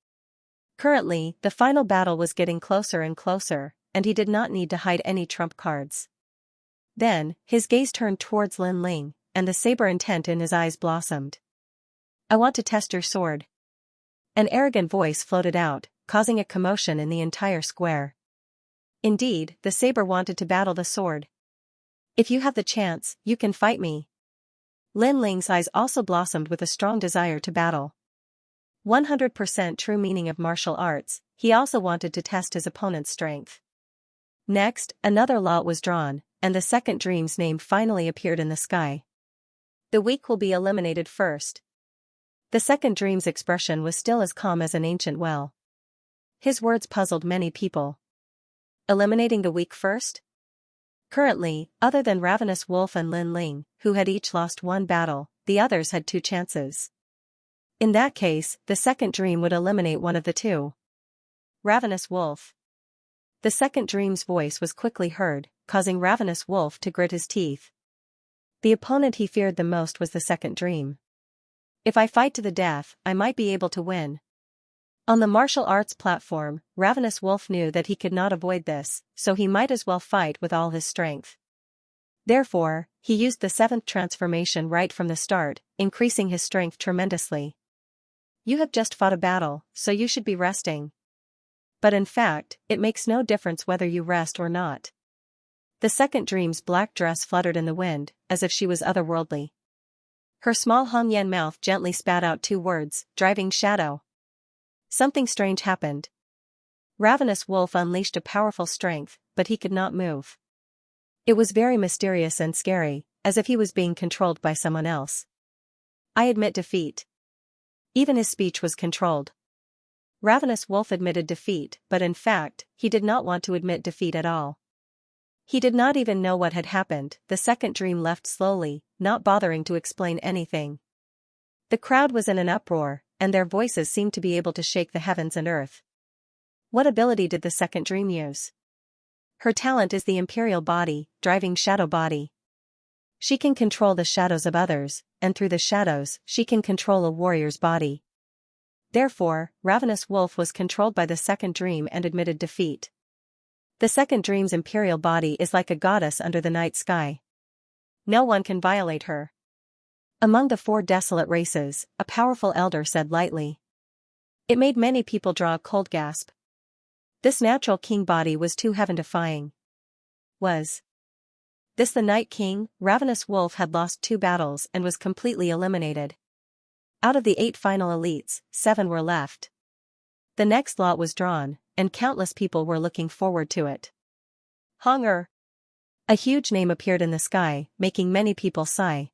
Currently, the final battle was getting closer and closer, and he did not need to hide any trump cards. Then, his gaze turned towards Lin Ling, and the saber intent in his eyes blossomed. I want to test your sword. An arrogant voice floated out, causing a commotion in the entire square. Indeed, the saber wanted to battle the sword. If you have the chance, you can fight me. Lin Ling's eyes also blossomed with a strong desire to battle. 100% true meaning of martial arts, he also wanted to test his opponent's strength. Next, another lot was drawn, and the second dream's name finally appeared in the sky. The weak will be eliminated first. The second dream's expression was still as calm as an ancient well. His words puzzled many people. Eliminating the weak first? Currently, other than Ravenous Wolf and Lin Ling, who had each lost one battle, the others had 2 chances. In that case, the second dream would eliminate one of the 2. Ravenous Wolf. The second dream's voice was quickly heard, causing Ravenous Wolf to grit his teeth. The opponent he feared the most was the second dream. If I fight to the death, I might be able to win. On the martial arts platform, Ravenous Wolf knew that he could not avoid this, so he might as well fight with all his strength. Therefore, he used the 7th transformation right from the start, increasing his strength tremendously. You have just fought a battle, so you should be resting. But in fact, it makes no difference whether you rest or not. The second dream's black dress fluttered in the wind, as if she was otherworldly. Her small Hongyan mouth gently spat out 2 words, driving shadow. Something strange happened. Ravenous Wolf unleashed a powerful strength, but he could not move. It was very mysterious and scary, as if he was being controlled by someone else. I admit defeat. Even his speech was controlled. Ravenous Wolf admitted defeat, but in fact, he did not want to admit defeat at all. He did not even know what had happened. The second dream left slowly, not bothering to explain anything. The crowd was in an uproar, and their voices seemed to be able to shake the heavens and earth. What ability did the second dream use? Her talent is the Imperial Body, driving Shadow Body. She can control the shadows of others, and through the shadows, she can control a warrior's body. Therefore, Ravenous Wolf was controlled by the second dream and admitted defeat. The second dream's Imperial Body is like a goddess under the night sky. No one can violate her. Among the 4 desolate races, a powerful elder said lightly. It made many people draw a cold gasp. This natural king body was too heaven-defying. Was this the Night King? Ravenous Wolf had lost 2 battles and was completely eliminated. Out of the 8 final elites, 7 were left. The next lot was drawn, and countless people were looking forward to it. Hunger. A huge name appeared in the sky, making many people sigh.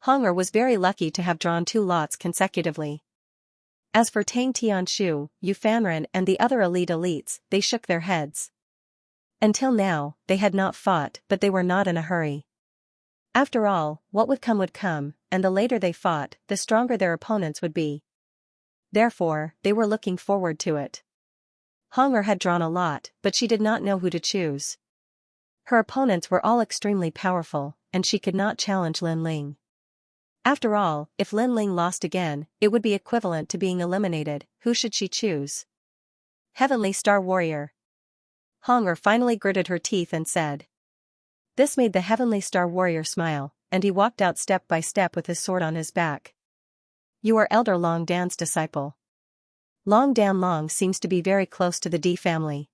Hunger was very lucky to have drawn 2 lots consecutively. As for Tang Tianshu, Yu Fanren and the other elite elites, they shook their heads. Until now, they had not fought, but they were not in a hurry. After all, what would come, and the later they fought, the stronger their opponents would be. Therefore, they were looking forward to it. Hunger had drawn a lot, but she did not know who to choose. Her opponents were all extremely powerful, and she could not challenge Lin Ling. After all, if Lin Ling lost again, it would be equivalent to being eliminated. Who should she choose? Heavenly Star Warrior. Hunger finally gritted her teeth and said. This made the Heavenly Star Warrior smile, and he walked out step by step with his sword on his back. You are Elder Long Dan's disciple. Long Dan Long seems to be very close to the D family.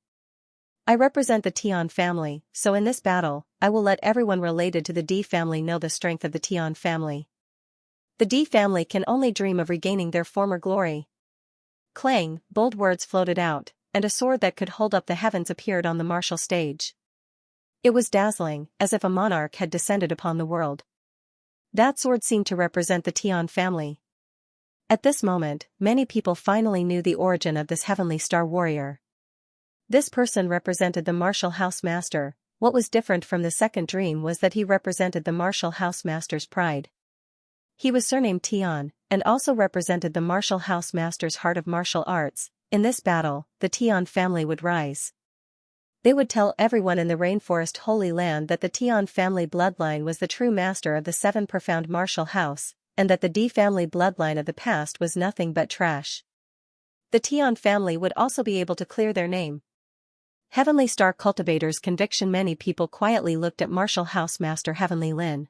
I represent the Tian family, so in this battle, I will let everyone related to the D family know the strength of the Tian family. The D family can only dream of regaining their former glory. Clang, bold words floated out, and a sword that could hold up the heavens appeared on the martial stage. It was dazzling, as if a monarch had descended upon the world. That sword seemed to represent the Tian family. At this moment, many people finally knew the origin of this Heavenly Star Warrior. This person represented the Martial House Master. What was different from the second dream was that he represented the Martial House Master's pride. He was surnamed Tian, and also represented the Martial House Master's heart of martial arts. In this battle, the Tian family would rise. They would tell everyone in the Rainforest Holy Land that the Tian family bloodline was the true master of the 7 profound martial house, and that the D family bloodline of the past was nothing but trash. The Tian family would also be able to clear their name. Heavenly Star Cultivator's conviction. Many people quietly looked at Martial House Master Heavenly Lin.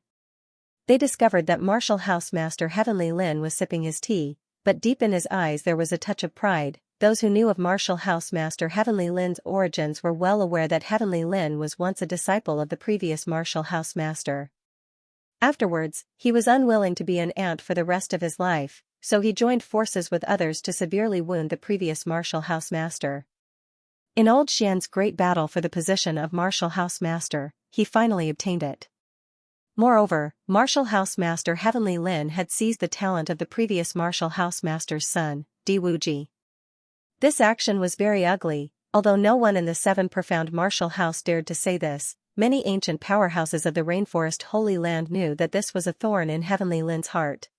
They discovered that Martial House Master Heavenly Lin was sipping his tea, but deep in his eyes there was a touch of pride. Those who knew of Martial House Master Heavenly Lin's origins were well aware that Heavenly Lin was once a disciple of the previous Martial House Master. Afterwards, he was unwilling to be an ant for the rest of his life, so he joined forces with others to severely wound the previous Martial House Master. In Old Xian's great battle for the position of Martial House Master, he finally obtained it. Moreover, Martial House Master Heavenly Lin had seized the talent of the previous Martial House Master's son, Di Wuji. This action was very ugly, although no one in the 7 profound Martial House dared to say this. Many ancient powerhouses of the Rainforest Holy Land knew that this was a thorn in Heavenly Lin's heart.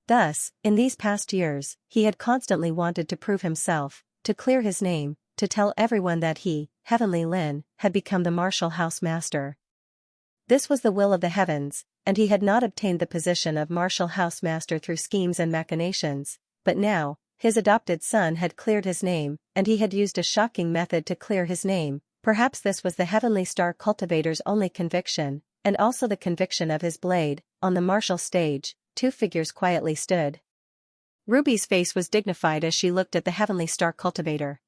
Thus, in these past years, he had constantly wanted to prove himself, to clear his name, to tell everyone that he, Heavenly Lin, had become the Martial House Master. This was the will of the heavens, and he had not obtained the position of Martial House Master through schemes and machinations, but now, his adopted son had cleared his name, and he had used a shocking method to clear his name. Perhaps this was the Heavenly Star Cultivator's only conviction, and also the conviction of his blade. On the martial stage, 2 figures quietly stood. Ruby's face was dignified as she looked at the Heavenly Star Cultivator.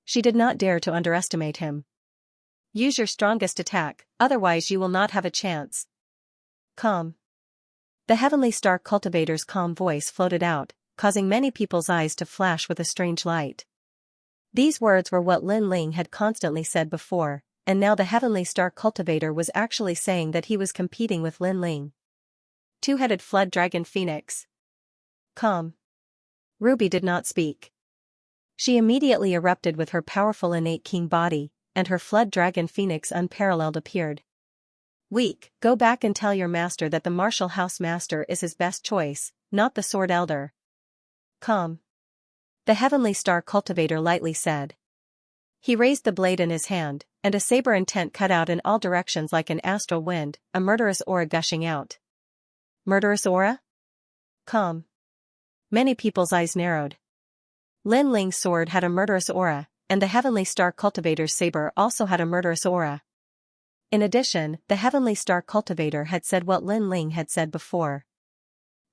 She did not dare to underestimate him. Use your strongest attack, otherwise you will not have a chance. Calm. The Heavenly Star Cultivator's calm voice floated out, causing many people's eyes to flash with a strange light. These words were what Lin Ling had constantly said before, and now the Heavenly Star Cultivator was actually saying that he was competing with Lin Ling. 2-headed Flood Dragon Phoenix. Calm. Ruby did not speak. She immediately erupted with her powerful innate king body, and her Flood Dragon Phoenix unparalleled appeared. Weak, go back and tell your master that the Martial House Master is his best choice, not the Sword Elder. Calm. The Heavenly Star Cultivator lightly said. He raised the blade in his hand, and a saber intent cut out in all directions like an astral wind, a murderous aura gushing out. Murderous aura? Calm. Many people's eyes narrowed. Lin Ling's sword had a murderous aura, and the Heavenly Star Cultivator's saber also had a murderous aura. In addition, the Heavenly Star Cultivator had said what Lin Ling had said before.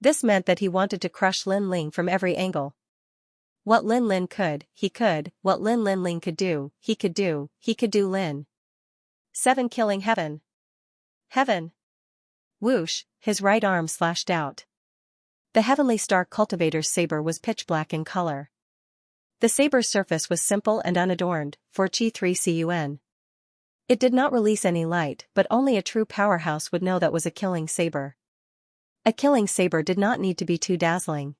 This meant that he wanted to crush Lin Ling from every angle. What Lin Lin could, he could. What Lin Ling could do, he could do. He could do Lin. 7 killing heaven. Heaven. Whoosh, his right arm slashed out. The Heavenly Star Cultivator's saber was pitch black in color. The saber's surface was simple and unadorned, for Chi 3 Cun. It did not release any light, but only a true powerhouse would know that was a killing saber. A killing saber did not need to be too dazzling.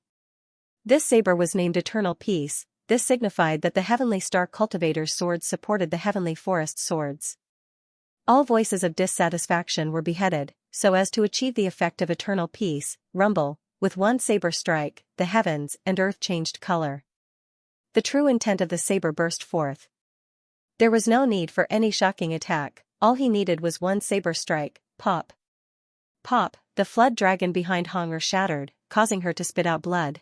This saber was named Eternal Peace. This signified that the Heavenly Star Cultivator's swords supported the Heavenly Forest swords. All voices of dissatisfaction were beheaded, so as to achieve the effect of eternal peace. Rumble, with one saber strike, the heavens and earth changed color. The true intent of the saber burst forth. There was no need for any shocking attack, all he needed was one saber strike. Pop. Pop, the flood dragon behind Honger shattered, causing her to spit out blood.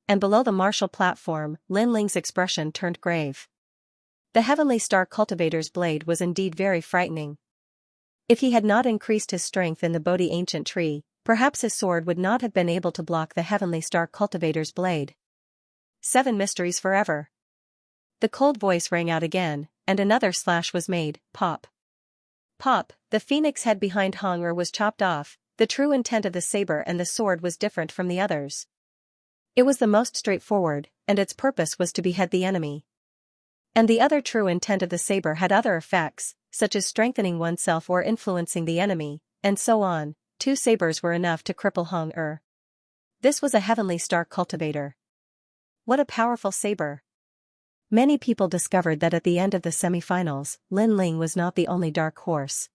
And below the martial platform, Lin Ling's expression turned grave. The Heavenly Star Cultivator's blade was indeed very frightening. If he had not increased his strength in the Bodhi ancient tree, perhaps his sword would not have been able to block the Heavenly Star Cultivator's blade. 7 mysteries forever. The cold voice rang out again, and another slash was made. Pop. Pop, the phoenix head behind Honger was chopped off. The true intent of the saber and the sword was different from the others. It was the most straightforward, and its purpose was to behead the enemy. And the other true intent of the saber had other effects, such as strengthening oneself or influencing the enemy, and so on. 2 sabers were enough to cripple Honger. This was a Heavenly Star Cultivator. What a powerful saber. Many people discovered that at the end of the semifinals, Lin Ling was not the only dark horse.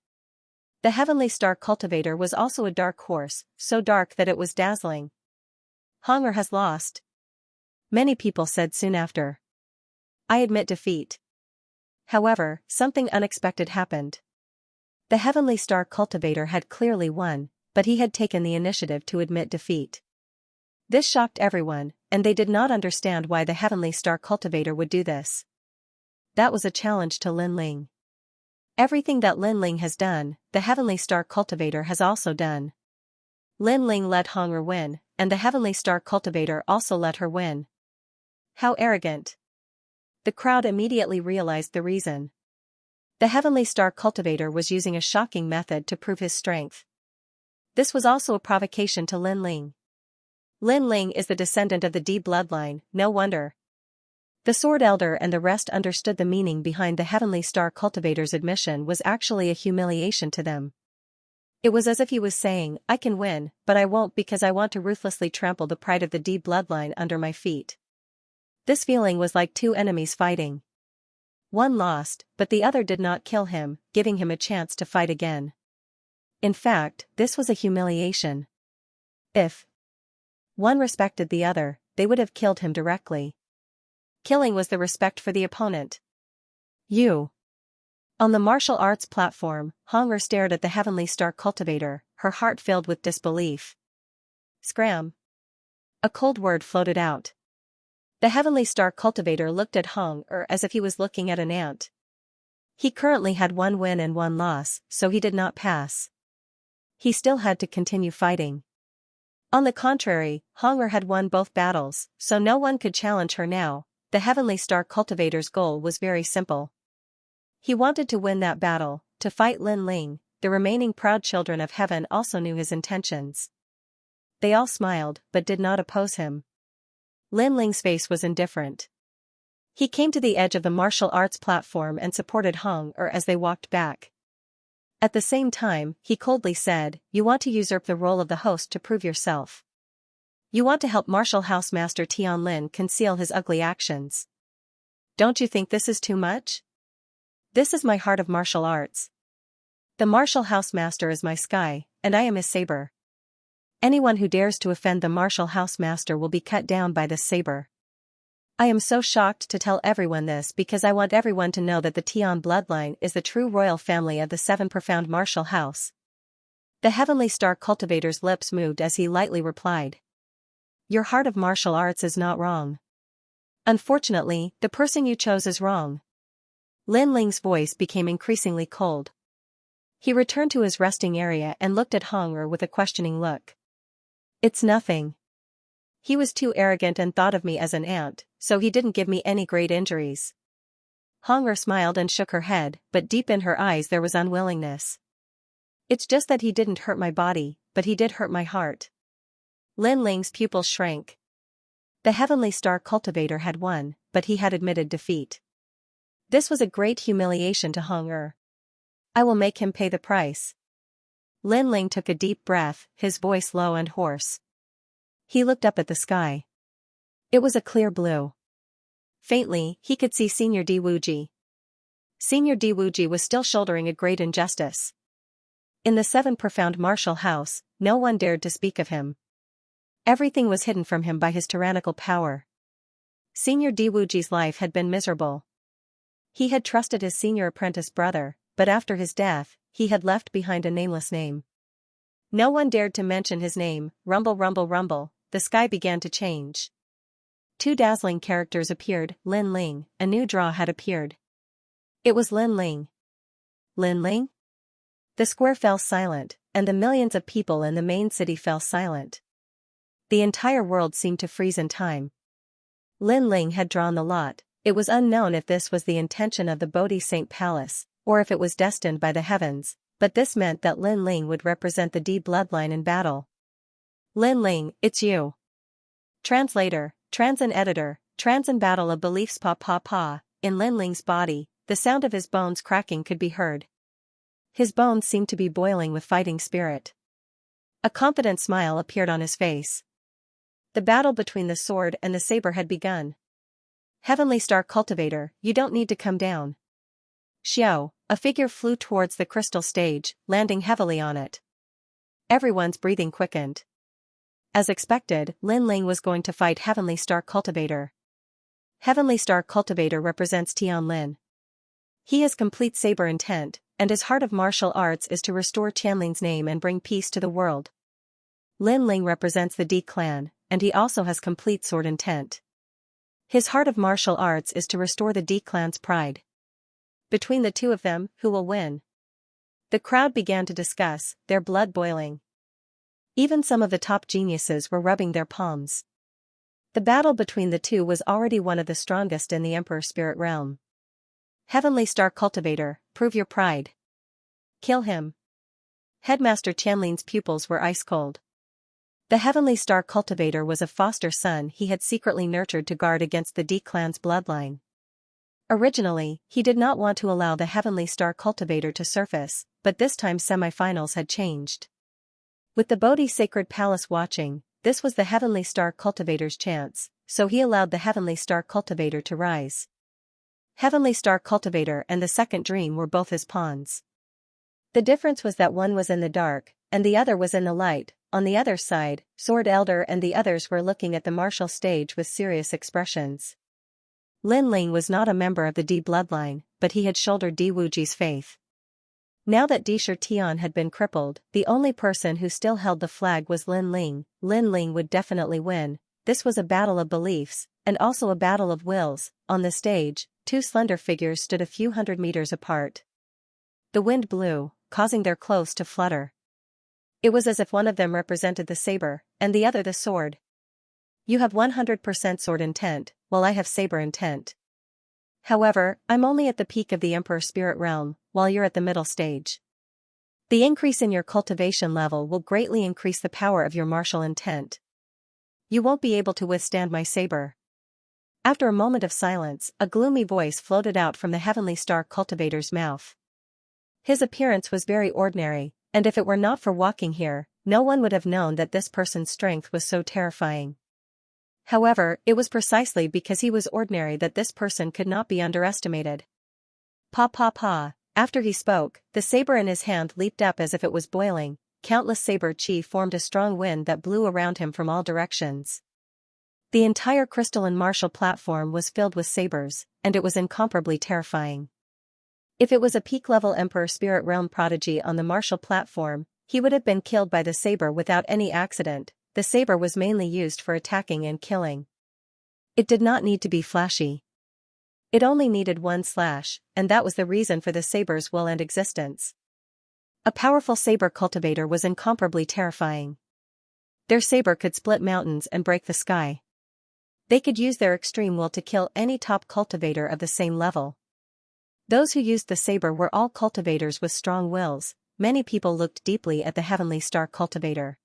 The Heavenly Star Cultivator was also a dark horse, so dark that it was dazzling. Honger has lost. Many people said soon after. I admit defeat. However, something unexpected happened. The Heavenly Star Cultivator had clearly won, but he had taken the initiative to admit defeat. This shocked everyone, and they did not understand why the Heavenly Star Cultivator would do this. That was a challenge to Lin Ling. Everything that Lin Ling has done, the Heavenly Star Cultivator has also done. Lin Ling let Honger win, and the Heavenly Star Cultivator also let her win. How arrogant. The crowd immediately realized the reason. The Heavenly Star Cultivator was using a shocking method to prove his strength. This was also a provocation to Lin Ling. Lin Ling is the descendant of the D bloodline, no wonder. The Sword Elder and the rest understood the meaning behind the Heavenly Star Cultivator's admission was actually a humiliation to them. It was as if he was saying, I can win, but I won't because I want to ruthlessly trample the pride of the D bloodline under my feet. This feeling was like two enemies fighting. One lost, but the other did not kill him, giving him a chance to fight again. In fact, this was a humiliation. If one respected the other, they would have killed him directly. Killing was the respect for the opponent. You. On the martial arts platform, Hong'er stared at the Heavenly Star Cultivator, her heart filled with disbelief. Scram. A cold word floated out. The Heavenly Star Cultivator looked at Hong'er as if he was looking at an ant. He currently had one win and one loss, so he did not pass. He still had to continue fighting. On the contrary, Hong'er had won both battles, so no one could challenge her now. The Heavenly Star Cultivator's goal was very simple. He wanted to win that battle, to fight Lin Ling. The remaining proud children of heaven also knew his intentions. They all smiled, but did not oppose him. Lin Ling's face was indifferent. He came to the edge of the martial arts platform and supported Hong'er as they walked back. At the same time, he coldly said, You want to usurp the role of the host to prove yourself. You want to help Martial House Master Tianlin conceal his ugly actions. Don't you think this is too much? This is my heart of martial arts. The Martial House Master is my sky, and I am his saber. Anyone who dares to offend the Martial House Master will be cut down by this saber. I am so shocked to tell everyone this because I want everyone to know that the Tian bloodline is the true royal family of the Seven Profound Martial House. The Heavenly Star Cultivator's lips moved as he lightly replied. Your heart of martial arts is not wrong. Unfortunately, the person you chose is wrong. Lin Ling's voice became increasingly cold. He returned to his resting area and looked at Hong'er with a questioning look. It's nothing. He was too arrogant and thought of me as an ant, so he didn't give me any great injuries. Hong'er smiled and shook her head, but deep in her eyes there was unwillingness. It's just that he didn't hurt my body, but he did hurt my heart. Lin Ling's pupils shrank. The Heavenly Star Cultivator had won, but he had admitted defeat. This was a great humiliation to Hong'er. I will make him pay the price. Lin Ling took a deep breath, his voice low and hoarse. He looked up at the sky. It was a clear blue. Faintly, he could see Senior Di Wuji. Senior Di Wuji was still shouldering a great injustice. In the Seven Profound Martial House, no one dared to speak of him. Everything was hidden from him by his tyrannical power. Senior Di Wuji's life had been miserable. He had trusted his senior apprentice brother, but after his death, he had left behind a nameless name. No one dared to mention his name. Rumble, rumble, rumble, the sky began to change. Two dazzling characters appeared. Lin Ling, a new draw had appeared. It was Lin Ling. Lin Ling? The square fell silent, and the millions of people in the main city fell silent. The entire world seemed to freeze in time. Lin Ling had drawn the lot. It was unknown if this was the intention of the Bodhi Saint Palace, or if it was destined by the heavens, but this meant that Lin Ling would represent the D bloodline in battle. Lin Ling, it's you. Translator, Transin editor, Transin Battle of Beliefs Pa Pa Pa. In Lin Ling's body, the sound of his bones cracking could be heard. His bones seemed to be boiling with fighting spirit. A confident smile appeared on his face. The battle between the sword and the saber had begun. Heavenly Star Cultivator, you don't need to come down. Xiao, a figure flew towards the crystal stage, landing heavily on it. Everyone's breathing quickened. As expected, Lin Ling was going to fight Heavenly Star Cultivator. Heavenly Star Cultivator represents Tianlin. He has complete saber intent, and his heart of martial arts is to restore Tianlin's name and bring peace to the world. Lin Ling represents the D clan, and he also has complete sword intent. His heart of martial arts is to restore the D clan's pride. Between the two of them, who will win? The crowd began to discuss, their blood boiling. Even some of the top geniuses were rubbing their palms. The battle between the two was already one of the strongest in the Emperor Spirit realm. Heavenly Star Cultivator, prove your pride. Kill him. Headmaster Tianlin's pupils were ice cold. The Heavenly Star Cultivator was a foster son he had secretly nurtured to guard against the D clan's bloodline. Originally, he did not want to allow the Heavenly Star Cultivator to surface, but this time semifinals had changed. With the Bodhi Sacred Palace watching, this was the Heavenly Star Cultivator's chance, so he allowed the Heavenly Star Cultivator to rise. Heavenly Star Cultivator and the second dream were both his pawns. The difference was that one was in the dark, and the other was in the light. On the other side, Sword Elder and the others were looking at the martial stage with serious expressions. Lin Ling was not a member of the D bloodline, but he had shouldered Di Wuji's faith. Now that Di Shutian had been crippled, the only person who still held the flag was Lin Ling. Lin Ling would definitely win. This was a battle of beliefs, and also a battle of wills. On the stage, two slender figures stood a few hundred meters apart. The wind blew, causing their clothes to flutter. It was as if one of them represented the saber, and the other the sword. You have 100% sword intent, while I have saber intent. However, I'm only at the peak of the Emperor Spirit Realm, while you're at the middle stage. The increase in your cultivation level will greatly increase the power of your martial intent. You won't be able to withstand my saber. After a moment of silence, a gloomy voice floated out from the Heavenly Star Cultivator's mouth. His appearance was very ordinary, and if it were not for walking here, no one would have known that this person's strength was so terrifying. However, it was precisely because he was ordinary that this person could not be underestimated. Pa pa pa. After he spoke, the saber in his hand leaped up as if it was boiling. Countless saber chi formed a strong wind that blew around him from all directions. The entire crystalline martial platform was filled with sabers, and it was incomparably terrifying. If it was a peak-level Emperor Spirit Realm prodigy on the martial platform, he would have been killed by the saber without any accident. The saber was mainly used for attacking and killing. It did not need to be flashy. It only needed one slash, and that was the reason for the saber's will and existence. A powerful saber cultivator was incomparably terrifying. Their saber could split mountains and break the sky. They could use their extreme will to kill any top cultivator of the same level. Those who used the saber were all cultivators with strong wills. Many people looked deeply at the Heavenly Star Cultivator.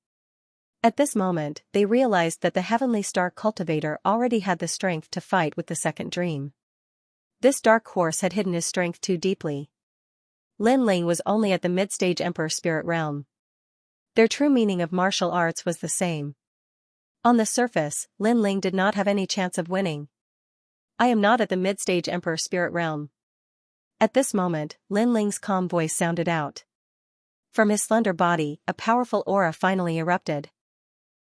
At this moment, they realized that the Heavenly Star Cultivator already had the strength to fight with the second dream. This dark horse had hidden his strength too deeply. Lin Ling was only at the mid-stage Emperor Spirit Realm. Their true meaning of martial arts was the same. On the surface, Lin Ling did not have any chance of winning. I am not at the mid-stage Emperor Spirit Realm. At this moment, Lin Ling's calm voice sounded out. From his slender body, a powerful aura finally erupted.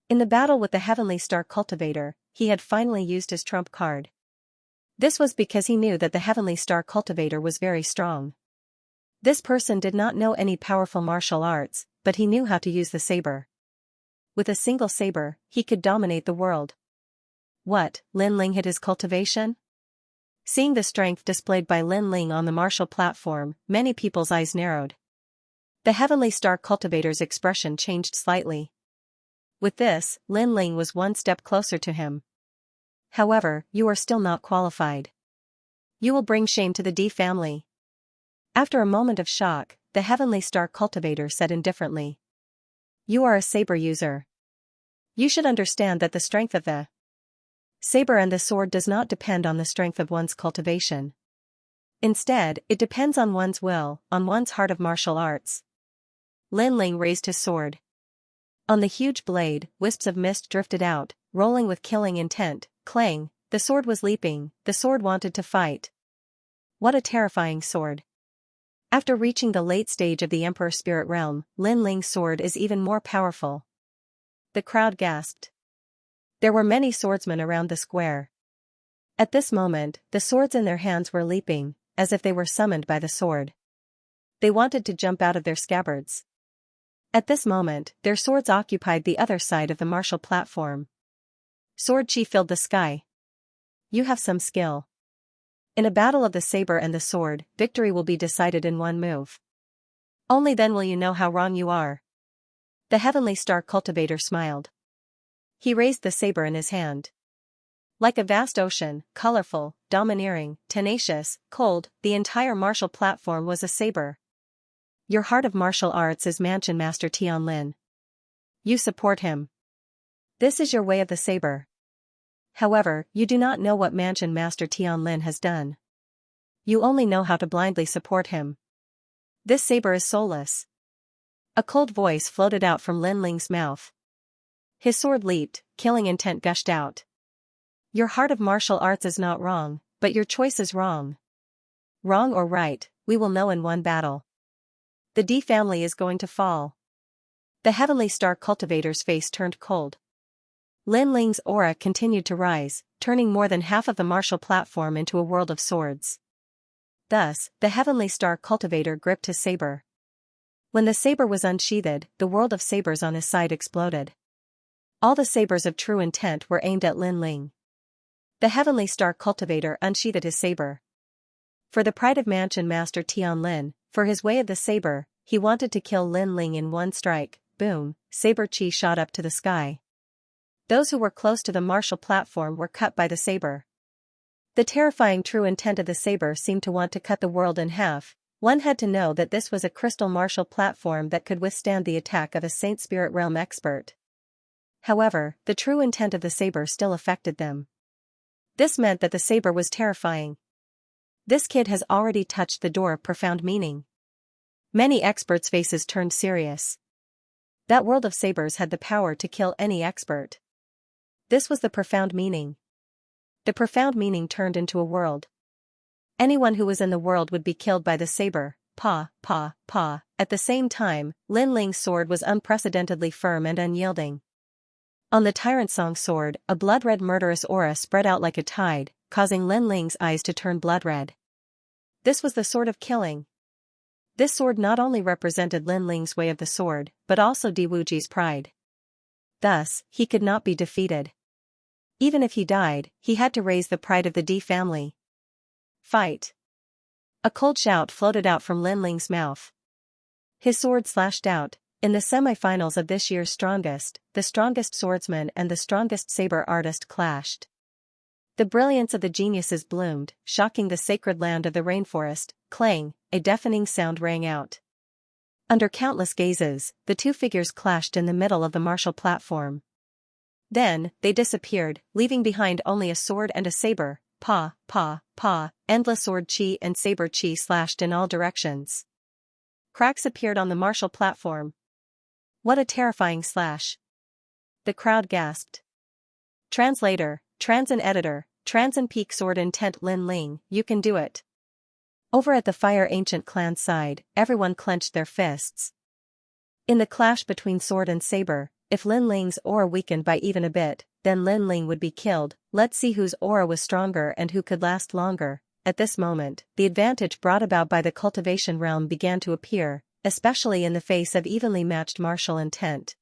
In the battle with the Heavenly Star Cultivator, he had finally used his trump card. This was because he knew that the Heavenly Star Cultivator was very strong. This person did not know any powerful martial arts, but he knew how to use the saber. With a single saber, he could dominate the world. What, Lin Ling hid his cultivation? Seeing the strength displayed by Lin Ling on the martial platform, many people's eyes narrowed. The Heavenly Star Cultivator's expression changed slightly. With this, Lin Ling was one step closer to him. However, you are still not qualified. You will bring shame to the D family. After a moment of shock, the Heavenly Star Cultivator said indifferently. You are a saber user. You should understand that the strength of the saber and the sword does not depend on the strength of one's cultivation. Instead, it depends on one's will, on one's heart of martial arts. Lin Ling raised his sword. On the huge blade, wisps of mist drifted out, rolling with killing intent. Clang, the sword was leaping, the sword wanted to fight. What a terrifying sword. After reaching the late stage of the Emperor Spirit Realm, Lin Ling's sword is even more powerful. The crowd gasped. There were many swordsmen around the square. At this moment, the swords in their hands were leaping, as if they were summoned by the sword. They wanted to jump out of their scabbards. At this moment, their swords occupied the other side of the martial platform. Sword chi filled the sky. You have some skill. In a battle of the saber and the sword, victory will be decided in one move. Only then will you know how wrong you are. The Heavenly Star Cultivator smiled. He raised the saber in his hand. Like a vast ocean, colorful, domineering, tenacious, cold, the entire martial platform was a saber. Your heart of martial arts is Mansion Master Tianlin. You support him. This is your way of the saber. However, you do not know what Mansion Master Tianlin has done. You only know how to blindly support him. This saber is soulless. A cold voice floated out from Lin Ling's mouth. His sword leaped, killing intent gushed out. Your heart of martial arts is not wrong, but your choice is wrong. Wrong or right, we will know in one battle. The D family is going to fall. The Heavenly Star Cultivator's face turned cold. Lin Ling's aura continued to rise, turning more than half of the martial platform into a world of swords. Thus, the Heavenly Star Cultivator gripped his saber. When the saber was unsheathed, the world of sabers on his side exploded. All the sabers of true intent were aimed at Lin Ling. The Heavenly Star Cultivator unsheathed his saber. For the pride of Mansion Master Tianlin, for his way of the saber, he wanted to kill Lin Ling in one strike. Boom, saber chi shot up to the sky. Those who were close to the martial platform were cut by the saber. The terrifying true intent of the saber seemed to want to cut the world in half. One had to know that this was a crystal martial platform that could withstand the attack of a Saint Spirit Realm expert. However, the true intent of the saber still affected them. This meant that the saber was terrifying. This kid has already touched the door of profound meaning. Many experts' faces turned serious. That world of sabers had the power to kill any expert. This was the profound meaning. The profound meaning turned into a world. Anyone who was in the world would be killed by the saber. Pa, pa, pa. At the same time, Lin Ling's sword was unprecedentedly firm and unyielding. On the Tyrant Song sword, a blood-red murderous aura spread out like a tide, causing Lin Ling's eyes to turn blood-red. This was the sword of killing. This sword not only represented Lin Ling's way of the sword, but also Di Wuji's pride. Thus, he could not be defeated. Even if he died, he had to raise the pride of the D family. Fight! A cold shout floated out from Lin Ling's mouth. His sword slashed out. In the semi-finals of this year's Strongest, the strongest swordsman and the strongest saber artist clashed. The brilliance of the geniuses bloomed, shocking the sacred land of the rainforest. Clang, a deafening sound rang out. Under countless gazes, the two figures clashed in the middle of the martial platform. Then, they disappeared, leaving behind only a sword and a saber. Pa, pa, pa, endless sword chi and saber chi slashed in all directions. Cracks appeared on the martial platform. What a terrifying slash! The crowd gasped. Translator, Transin editor, Transin peak sword intent Lin Ling, you can do it. Over at the Fire Ancient clan's side, everyone clenched their fists. In the clash between sword and saber, if Lin Ling's aura weakened by even a bit, then Lin Ling would be killed. Let's see whose aura was stronger and who could last longer. At this moment, the advantage brought about by the cultivation realm began to appear, especially in the face of evenly matched martial intent.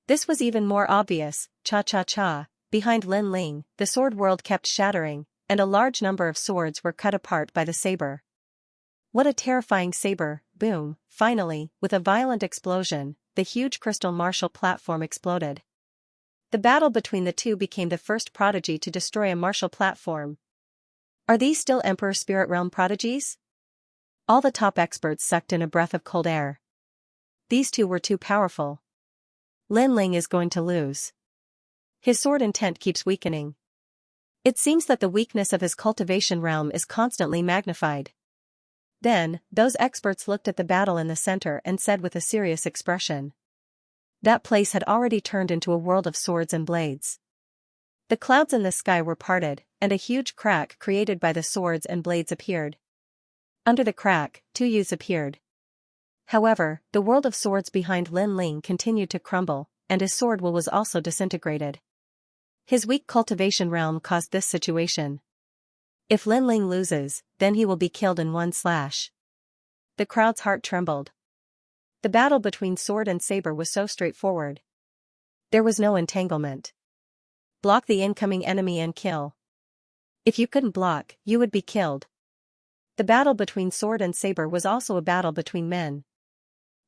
This was even more obvious. Cha-cha-cha, behind Lin Ling, the sword world kept shattering, and a large number of swords were cut apart by the saber. What a terrifying saber! Boom! Finally, with a violent explosion, the huge crystal martial platform exploded. The battle between the two became the first prodigy to destroy a martial platform. Are these still Emperor Spirit Realm prodigies? All the top experts sucked in a breath of cold air. These two were too powerful. Lin Ling is going to lose. His sword intent keeps weakening. It seems that the weakness of his cultivation realm is constantly magnified. Then, those experts looked at the battle in the center and said with a serious expression. That place had already turned into a world of swords and blades. The clouds in the sky were parted, and a huge crack created by the swords and blades appeared. Under the crack, two youths appeared. However, the world of swords behind Lin Ling continued to crumble, and his sword will was also disintegrated. His weak cultivation realm caused this situation. If Lin Ling loses, then he will be killed in one slash. The crowd's heart trembled. The battle between sword and saber was so straightforward. There was no entanglement. Block the incoming enemy and kill. If you couldn't block, you would be killed. The battle between sword and saber was also a battle between men.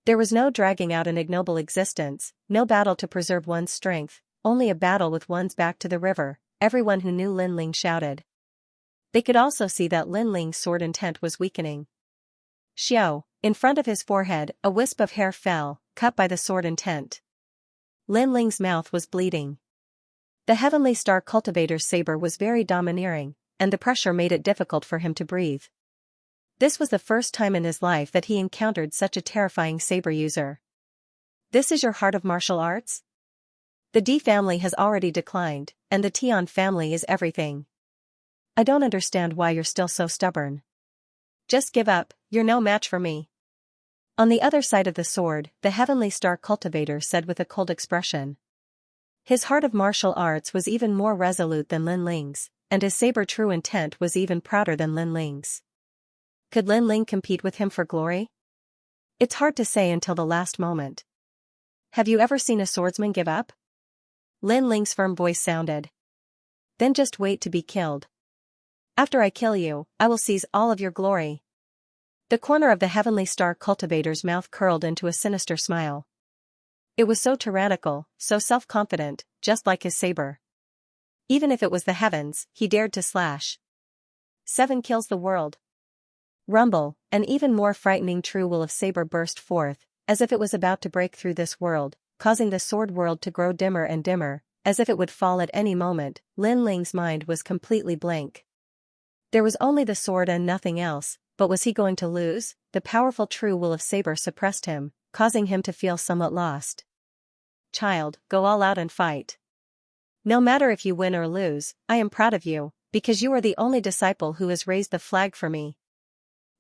There was no dragging out an ignoble existence, no battle to preserve one's strength, only a battle with one's back to the river. Everyone who knew Lin Ling shouted. They could also see that Lin Ling's sword intent was weakening. Xiao, in front of his forehead, a wisp of hair fell, cut by the sword intent. Lin Ling's mouth was bleeding. The Heavenly Star Cultivator's saber was very domineering, and the pressure made it difficult for him to breathe. This was the first time in his life that he encountered such a terrifying saber user. This is your heart of martial arts? The D family has already declined, and the Tian family is everything. I don't understand why you're still so stubborn. Just give up, you're no match for me. On the other side of the sword, the Heavenly Star Cultivator said with a cold expression. His heart of martial arts was even more resolute than Lin Ling's, and his saber true intent was even prouder than Lin Ling's. Could Lin Ling compete with him for glory? It's hard to say until the last moment. Have you ever seen a swordsman give up? Lin Ling's firm voice sounded. Then just wait to be killed. After I kill you, I will seize all of your glory. The corner of the Heavenly Star Cultivator's mouth curled into a sinister smile. It was so tyrannical, so self-confident, just like his saber. Even if it was the heavens, he dared to slash. 7 kills the world. Rumble, an even more frightening true will of saber burst forth, as if it was about to break through this world, causing the sword world to grow dimmer and dimmer, as if it would fall at any moment. Lin Ling's mind was completely blank. There was only the sword and nothing else, but was he going to lose? The powerful true will of saber suppressed him, causing him to feel somewhat lost. Child, go all out and fight. No matter if you win or lose, I am proud of you, because you are the only disciple who has raised the flag for me.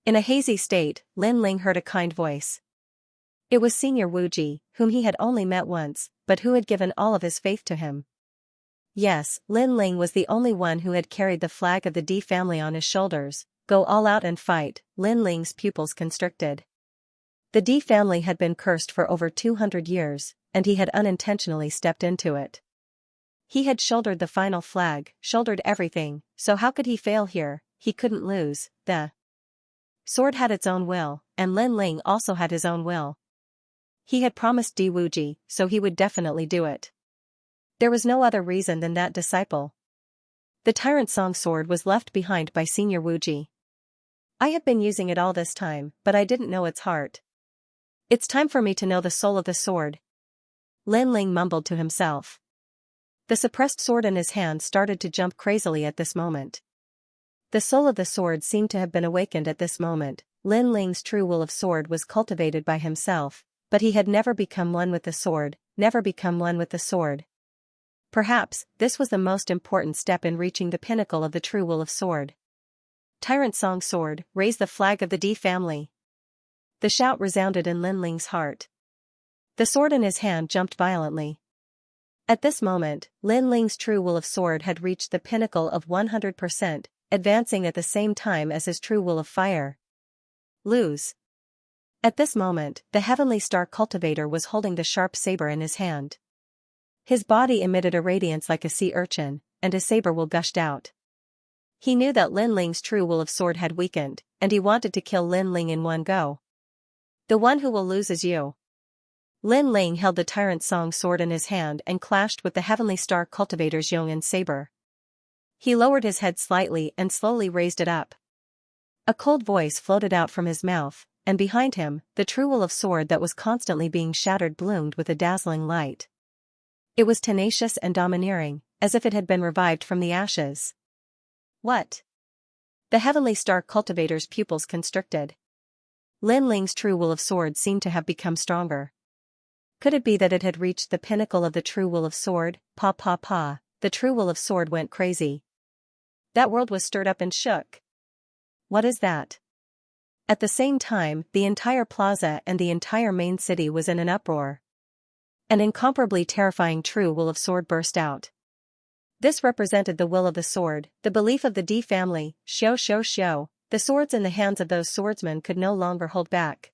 In a hazy state, Lin Ling heard a kind voice. It was Senior Wuji, whom he had only met once, but who had given all of his faith to him. Yes, Lin Ling was the only one who had carried the flag of the D family on his shoulders. Go all out and fight. Lin Ling's pupils constricted. The D family had been cursed for over 200 years, and he had unintentionally stepped into it. He had shouldered the final flag, shouldered everything, so how could he fail here? He couldn't lose. The sword had its own will, and Lin Ling also had his own will. He had promised Di Wuji, so he would definitely do it. There was no other reason than that disciple. The Tyrant Song sword was left behind by Senior Wuji. I have been using it all this time, but I didn't know its heart. It's time for me to know the soul of the sword. Lin Ling mumbled to himself. The suppressed sword in his hand started to jump crazily at this moment. The soul of the sword seemed to have been awakened at this moment. Lin Ling's true will of sword was cultivated by himself, but he had never become one with the sword, never become one with the sword. Perhaps, this was the most important step in reaching the pinnacle of the true will of sword. Tyrant Song sword, raise the flag of the D family. The shout resounded in Lin Ling's heart. The sword in his hand jumped violently. At this moment, Lin Ling's true will of sword had reached the pinnacle of 100%, advancing at the same time as his true will of fire. Lose. At this moment, the Heavenly Star Cultivator was holding the sharp saber in his hand. His body emitted a radiance like a sea urchin, and his saber will gushed out. He knew that Lin Ling's true will of sword had weakened, and he wanted to kill Lin Ling in one go. The one who will lose is you. Lin Ling held the Tyrant Song sword in his hand and clashed with the Heavenly Star Cultivator's Yong'an saber. He lowered his head slightly and slowly raised it up. A cold voice floated out from his mouth, and behind him, the true will of sword that was constantly being shattered bloomed with a dazzling light. It was tenacious and domineering, as if it had been revived from the ashes. What? The Heavenly Star Cultivator's pupils constricted. Lin Ling's true will of sword seemed to have become stronger. Could it be that it had reached the pinnacle of the true will of sword? Pa pa pa, the true will of sword went crazy. That world was stirred up and shook. What is that? At the same time, the entire plaza and the entire main city was in an uproar. An incomparably terrifying true will of sword burst out. This represented the will of the sword, the belief of the D family. Xiao xiao xiao, the swords in the hands of those swordsmen could no longer hold back.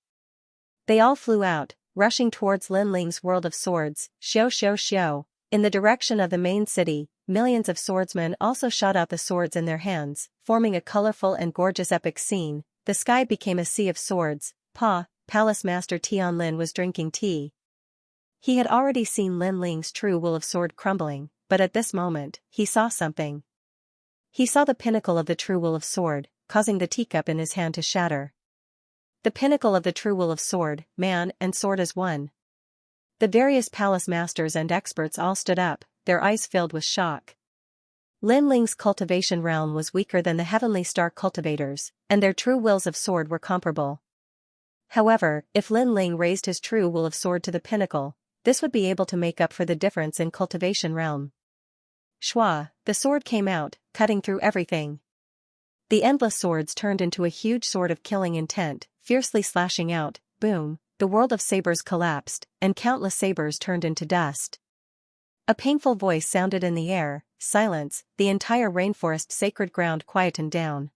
They all flew out, rushing towards Lin Ling's world of swords. Xiao xiao xiao, in the direction of the main city. Millions of swordsmen also shot out the swords in their hands, forming a colorful and gorgeous epic scene. The sky became a sea of swords. Palace Master Tianlin was drinking tea. He had already seen Lin Ling's true will of sword crumbling, but at this moment, he saw something. He saw the pinnacle of the true will of sword, causing the teacup in his hand to shatter. The pinnacle of the true will of sword, man and sword as one. The various palace masters and experts all stood up, their eyes filled with shock. Lin Ling's cultivation realm was weaker than the Heavenly Star cultivators, and their true wills of sword were comparable. However, if Lin Ling raised his true will of sword to the pinnacle, this would be able to make up for the difference in cultivation realm. Shua, the sword came out, cutting through everything. The endless swords turned into a huge sword of killing intent, fiercely slashing out. Boom, the world of sabers collapsed, and countless sabers turned into dust. A painful voice sounded in the air. Silence, the entire rainforest sacred ground quietened down.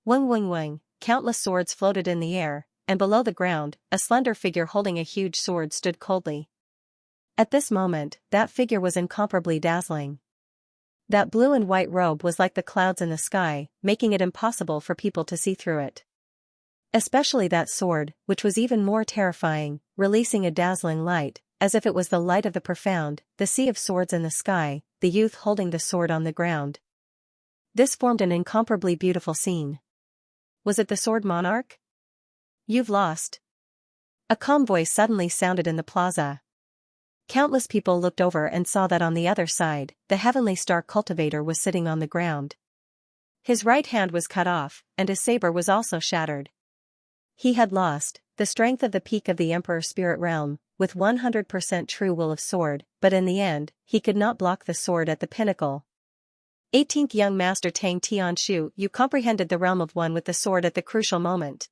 Wing wing wing, countless swords floated in the air, and below the ground, a slender figure holding a huge sword stood coldly. At this moment, that figure was incomparably dazzling. That blue and white robe was like the clouds in the sky, making it impossible for people to see through it. Especially that sword, which was even more terrifying, releasing a dazzling light, as if it was the light of the profound, the sea of swords in the sky, the youth holding the sword on the ground. This formed an incomparably beautiful scene. Was it the sword monarch? You've lost. A calm voice suddenly sounded in the plaza. Countless people looked over and saw that on the other side, the Heavenly Star cultivator was sitting on the ground. His right hand was cut off, and his saber was also shattered. He had lost the strength of the peak of the Emperor Spirit Realm, with 100% true will of sword, but in the end, he could not block the sword at the pinnacle. 18th Young Master Tang Tianshu, you comprehended the realm of one with the sword at the crucial moment.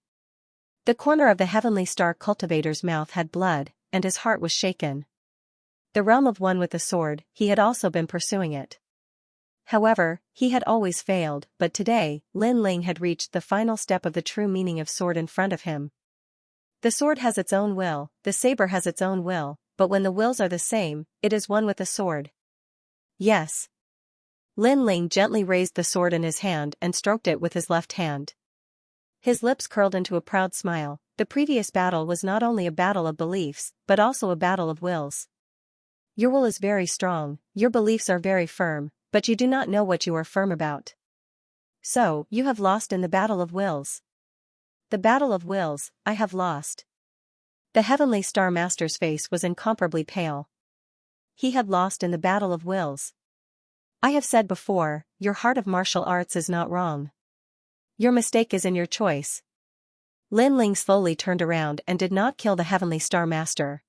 The corner of the Heavenly Star cultivator's mouth had blood, and his heart was shaken. The realm of one with the sword, he had also been pursuing it. However, he had always failed, but today, Lin Ling had reached the final step of the true meaning of sword in front of him. The sword has its own will, the saber has its own will, but when the wills are the same, it is one with the sword. Yes. Lin Ling gently raised the sword in his hand and stroked it with his left hand. His lips curled into a proud smile. The previous battle was not only a battle of beliefs, but also a battle of wills. Your will is very strong, your beliefs are very firm, but you do not know what you are firm about. So, you have lost in the battle of wills. The battle of wills, I have lost. The Heavenly Star Master's face was incomparably pale. He had lost in the battle of wills. I have said before, your heart of martial arts is not wrong. Your mistake is in your choice. Lin Ling slowly turned around and did not kill the Heavenly Star Master.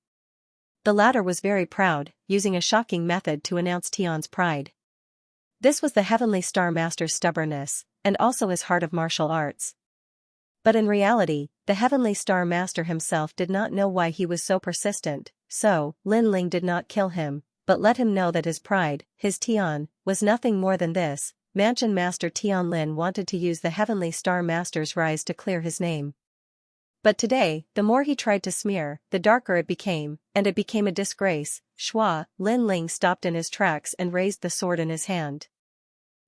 The latter was very proud, using a shocking method to announce Tian's pride. This was the Heavenly Star Master's stubbornness, and also his heart of martial arts. But in reality, the Heavenly Star Master himself did not know why he was so persistent, so, Lin Ling did not kill him, but let him know that his pride, his Tian, was nothing more than this. Mansion Master Tian Lin wanted to use the Heavenly Star Master's rise to clear his name. But today, the more he tried to smear, the darker it became, and it became a disgrace. Shua, Lin Ling stopped in his tracks and raised the sword in his hand.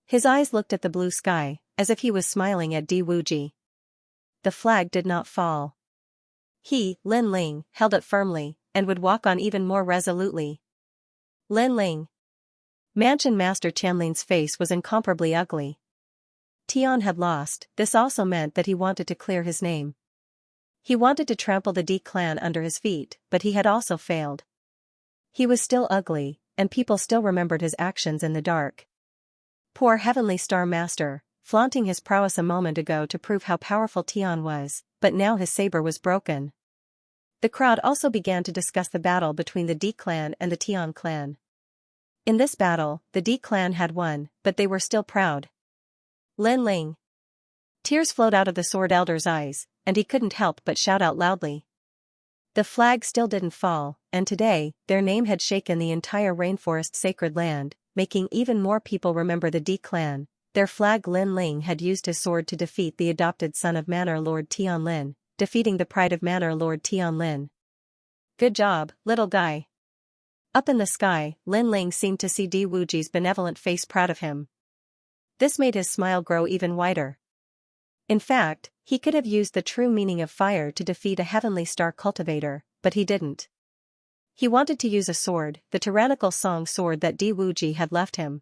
His eyes looked at the blue sky, as if he was smiling at Di Wuji. The flag did not fall. He, Lin Ling, held it firmly, and would walk on even more resolutely. Lin Ling. Mansion Master Tianlin's face was incomparably ugly. Tian had lost. This also meant that he wanted to clear his name. He wanted to trample the D clan under his feet, but he had also failed. He was still ugly, and people still remembered his actions in the dark. Poor Heavenly Star Master, flaunting his prowess a moment ago to prove how powerful Tian was, but now his saber was broken. The crowd also began to discuss the battle between the D clan and the Tian clan. In this battle, the D clan had won, but they were still proud. Lin Ling. Tears flowed out of the Sword Elder's eyes, and he couldn't help but shout out loudly. The flag still didn't fall, and today, their name had shaken the entire rainforest sacred land, making even more people remember the D clan. Their flag. Lin Ling had used his sword to defeat the adopted son of Manor Lord Tian Lin, defeating the pride of Manor Lord Tian Lin. Good job, little guy. Up in the sky, Lin Ling seemed to see Di Wuji's benevolent face proud of him. This made his smile grow even wider. In fact, he could have used the true meaning of fire to defeat a Heavenly Star cultivator, but he didn't. He wanted to use a sword, the tyrannical song sword that Di Wuji had left him.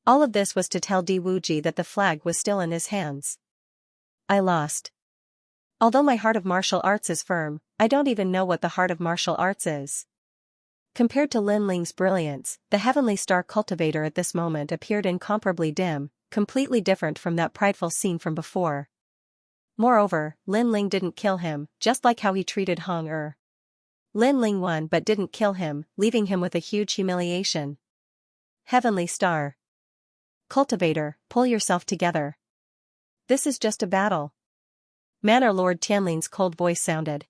All of this was to tell Di Wuji that the flag was still in his hands. I lost. Although my heart of martial arts is firm, I don't even know what the heart of martial arts is. Compared to Lin Ling's brilliance, the heavenly star cultivator at this moment appeared incomparably dim, completely different from that prideful scene from before. Moreover, Lin Ling didn't kill him, just like how he treated Hong Er. Lin Ling won but didn't kill him, leaving him with a huge humiliation. Heavenly star cultivator, pull yourself together. This is just a battle. Manor Lord Tianling's cold voice sounded.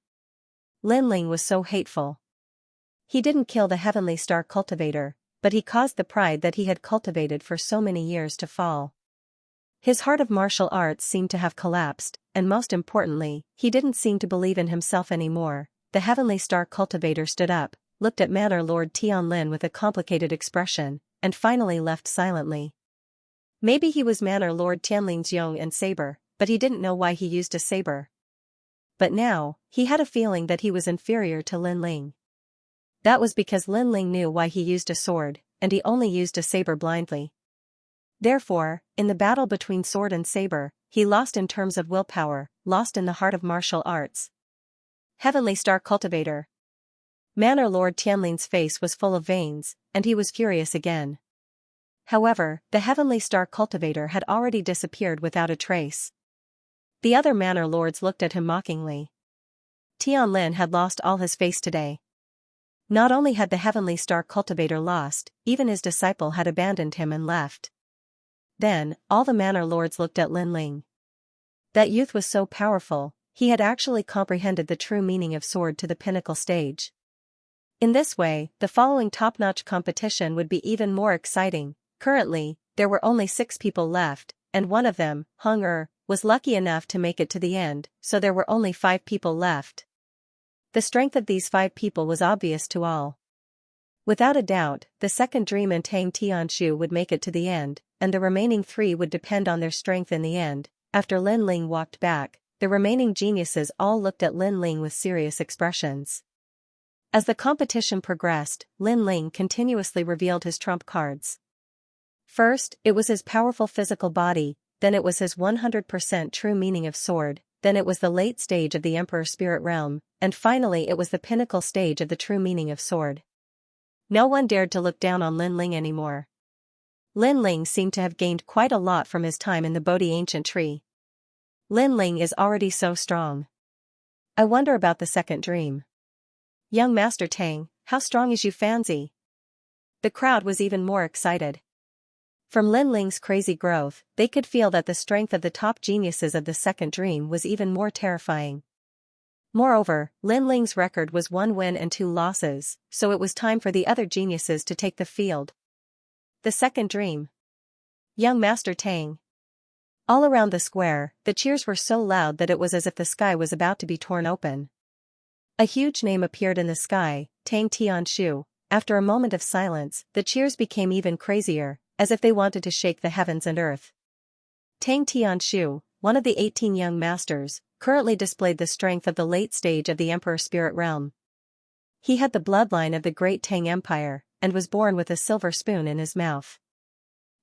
Lin Ling was so hateful. He didn't kill the heavenly star cultivator, but he caused the pride that he had cultivated for so many years to fall. His heart of martial arts seemed to have collapsed, and most importantly, he didn't seem to believe in himself anymore. The heavenly star cultivator stood up, looked at Manor Lord Tianlin with a complicated expression, and finally left silently. Maybe he was Manor Lord Tianling's yong and saber, but he didn't know why he used a saber. But now, he had a feeling that he was inferior to Lin Ling. That was because Lin Ling knew why he used a sword, and he only used a saber blindly. Therefore, in the battle between sword and saber, he lost in terms of willpower, lost in the heart of martial arts. Heavenly Star Cultivator. Manor Lord Tianlin's face was full of veins, and he was furious again. However, the Heavenly Star Cultivator had already disappeared without a trace. The other manor lords looked at him mockingly. Tianlin had lost all his face today. Not only had the Heavenly Star Cultivator lost, even his disciple had abandoned him and left. Then, all the manor lords looked at Lin Ling. That youth was so powerful, he had actually comprehended the true meaning of sword to the pinnacle stage. In this way, the following top-notch competition would be even more exciting. Currently, there were only 6 people left, and one of them, Hong Er, was lucky enough to make it to the end, so there were only 5 people left. The strength of these 5 people was obvious to all. Without a doubt, the second dream and Tang Tianshu would make it to the end, and the remaining 3 would depend on their strength in the end. After Lin Ling walked back, the remaining geniuses all looked at Lin Ling with serious expressions. As the competition progressed, Lin Ling continuously revealed his trump cards. First, it was his powerful physical body, then it was his 100% true meaning of sword, then it was the late stage of the Emperor Spirit Realm, and finally it was the pinnacle stage of the true meaning of sword. No one dared to look down on Lin Ling anymore. Lin Ling seemed to have gained quite a lot from his time in the Bodhi ancient tree. Lin Ling is already so strong. I wonder about the second dream. Young Master Tang, how strong is you fancy? The crowd was even more excited. From Lin Ling's crazy growth, they could feel that the strength of the top geniuses of the second dream was even more terrifying. Moreover, Lin Ling's record was 1 win and 2 losses, so it was time for the other geniuses to take the field. The second dream. Young Master Tang. All around the square, the cheers were so loud that it was as if the sky was about to be torn open. A huge name appeared in the sky, Tang Tianshu. After a moment of silence, the cheers became even crazier, as if they wanted to shake the heavens and earth. Tang Tianshu, one of the 18 young masters, currently displayed the strength of the late stage of the Emperor Spirit Realm. He had the bloodline of the great Tang Empire, and was born with a silver spoon in his mouth.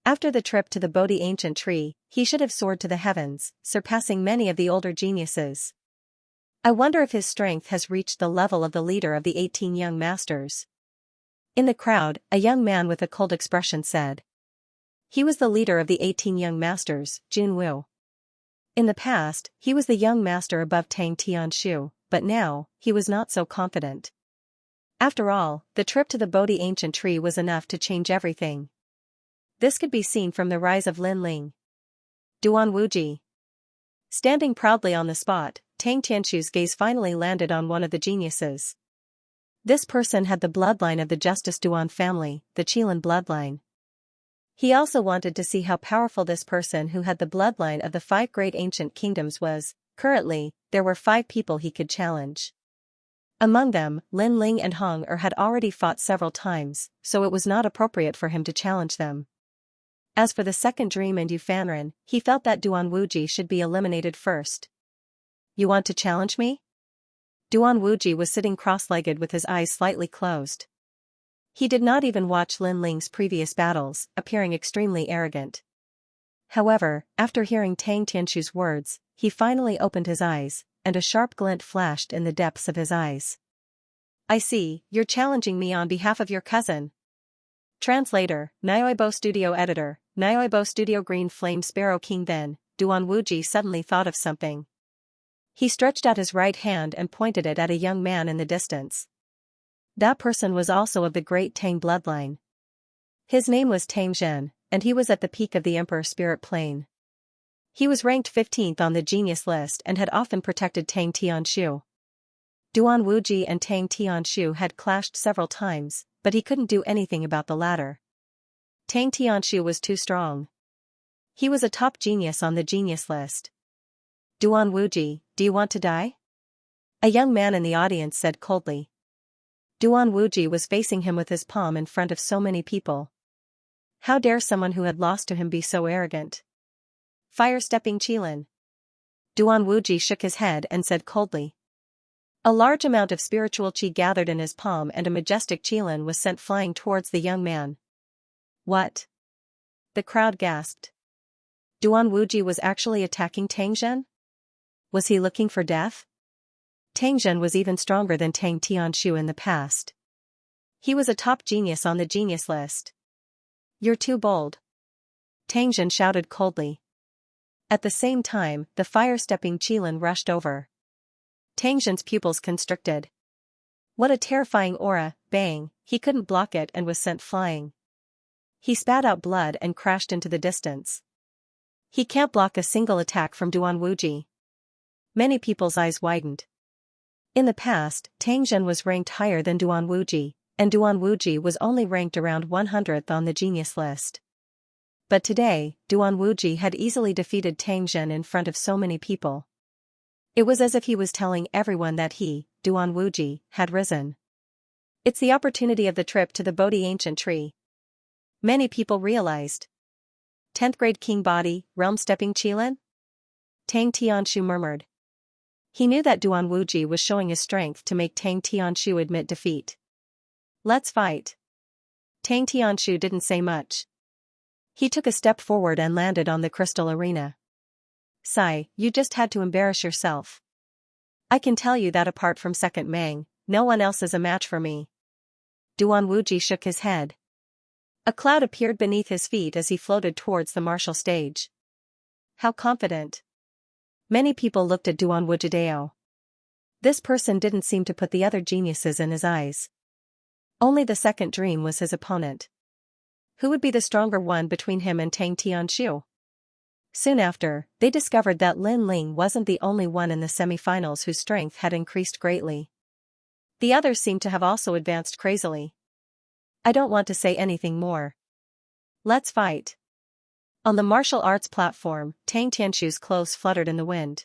After the trip to the Bodhi ancient tree, he should have soared to the heavens, surpassing many of the older geniuses. I wonder if his strength has reached the level of the leader of the 18 young masters. In the crowd, a young man with a cold expression said. He was the leader of the 18 young masters, Jun Wu. In the past, he was the young master above Tang Tianshu, but now, he was not so confident. After all, the trip to the Bodhi ancient tree was enough to change everything. This could be seen from the rise of Lin Ling. Duan Wuji. Standing proudly on the spot, Tang Tianshu's gaze finally landed on one of the geniuses. This person had the bloodline of the Justice Duan family, the Qilin bloodline. He also wanted to see how powerful this person who had the bloodline of the 5 great ancient kingdoms was. Currently, there were 5 people he could challenge. Among them, Lin Ling and Hong Er had already fought several times, so it was not appropriate for him to challenge them. As for the second dream and Yu Fanren, he felt that Duan Wuji should be eliminated first. You want to challenge me? Duan Wuji was sitting cross-legged with his eyes slightly closed. He did not even watch Lin Ling's previous battles, appearing extremely arrogant. However, after hearing Tang Tianshu's words, he finally opened his eyes, and a sharp glint flashed in the depths of his eyes. I see, you're challenging me on behalf of your cousin. Translator, Nyoibo Studio Editor, Nyoibo Studio Green Flame Sparrow King. Then, Duan Wuji suddenly thought of something. He stretched out his right hand and pointed it at a young man in the distance. That person was also of the great Tang bloodline. His name was Tang Zhen, and he was at the peak of the Emperor Spirit Plane. He was ranked 15th on the genius list and had often protected Tang Tianshu. Duan Wuji and Tang Tianshu had clashed several times, but he couldn't do anything about the latter. Tang Tianshu was too strong. He was a top genius on the genius list. Duan Wuji, do you want to die? A young man in the audience said coldly. Duan Wuji was facing him with his palm in front of so many people. How dare someone who had lost to him be so arrogant? Fire-stepping Qilin. Duan Wuji shook his head and said coldly. A large amount of spiritual qi gathered in his palm and a majestic Qilin was sent flying towards the young man. What? The crowd gasped. Duan Wuji was actually attacking Tang Zhen? Was he looking for death? Tang Zhen was even stronger than Tang Tianshu in the past. He was a top genius on the genius list. You're too bold. Tang Zhen shouted coldly. At the same time, the fire-stepping Qilin rushed over. Tang Zhen's pupils constricted. What a terrifying aura, bang, he couldn't block it and was sent flying. He spat out blood and crashed into the distance. He can't block a single attack from Duan Wuji. Many people's eyes widened. In the past, Tang Zhen was ranked higher than Duan Wuji, and Duan Wuji was only ranked around 100th on the genius list. But today, Duan Wuji had easily defeated Tang Zhen in front of so many people. It was as if he was telling everyone that he, Duan Wuji, had risen. It's the opportunity of the trip to the Bodhi ancient tree. Many people realized. 10th grade king body, realm-stepping Qilin? Tang Tianshu murmured. He knew that Duan Wuji was showing his strength to make Tang Tianshu admit defeat. Let's fight. Tang Tianshu didn't say much. He took a step forward and landed on the crystal arena. Sigh, you just had to embarrass yourself. I can tell you that apart from Second Mang, no one else is a match for me. Duan Wuji shook his head. A cloud appeared beneath his feet as he floated towards the martial stage. How confident. Many people looked at Duan Wujideo. This person didn't seem to put the other geniuses in his eyes. Only the second dream was his opponent. Who would be the stronger one between him and Tang Tianshu? Soon after, they discovered that Lin Ling wasn't the only one in the semi-finals whose strength had increased greatly. The others seemed to have also advanced crazily. I don't want to say anything more. Let's fight. On the martial arts platform, Tang Tianshu's clothes fluttered in the wind.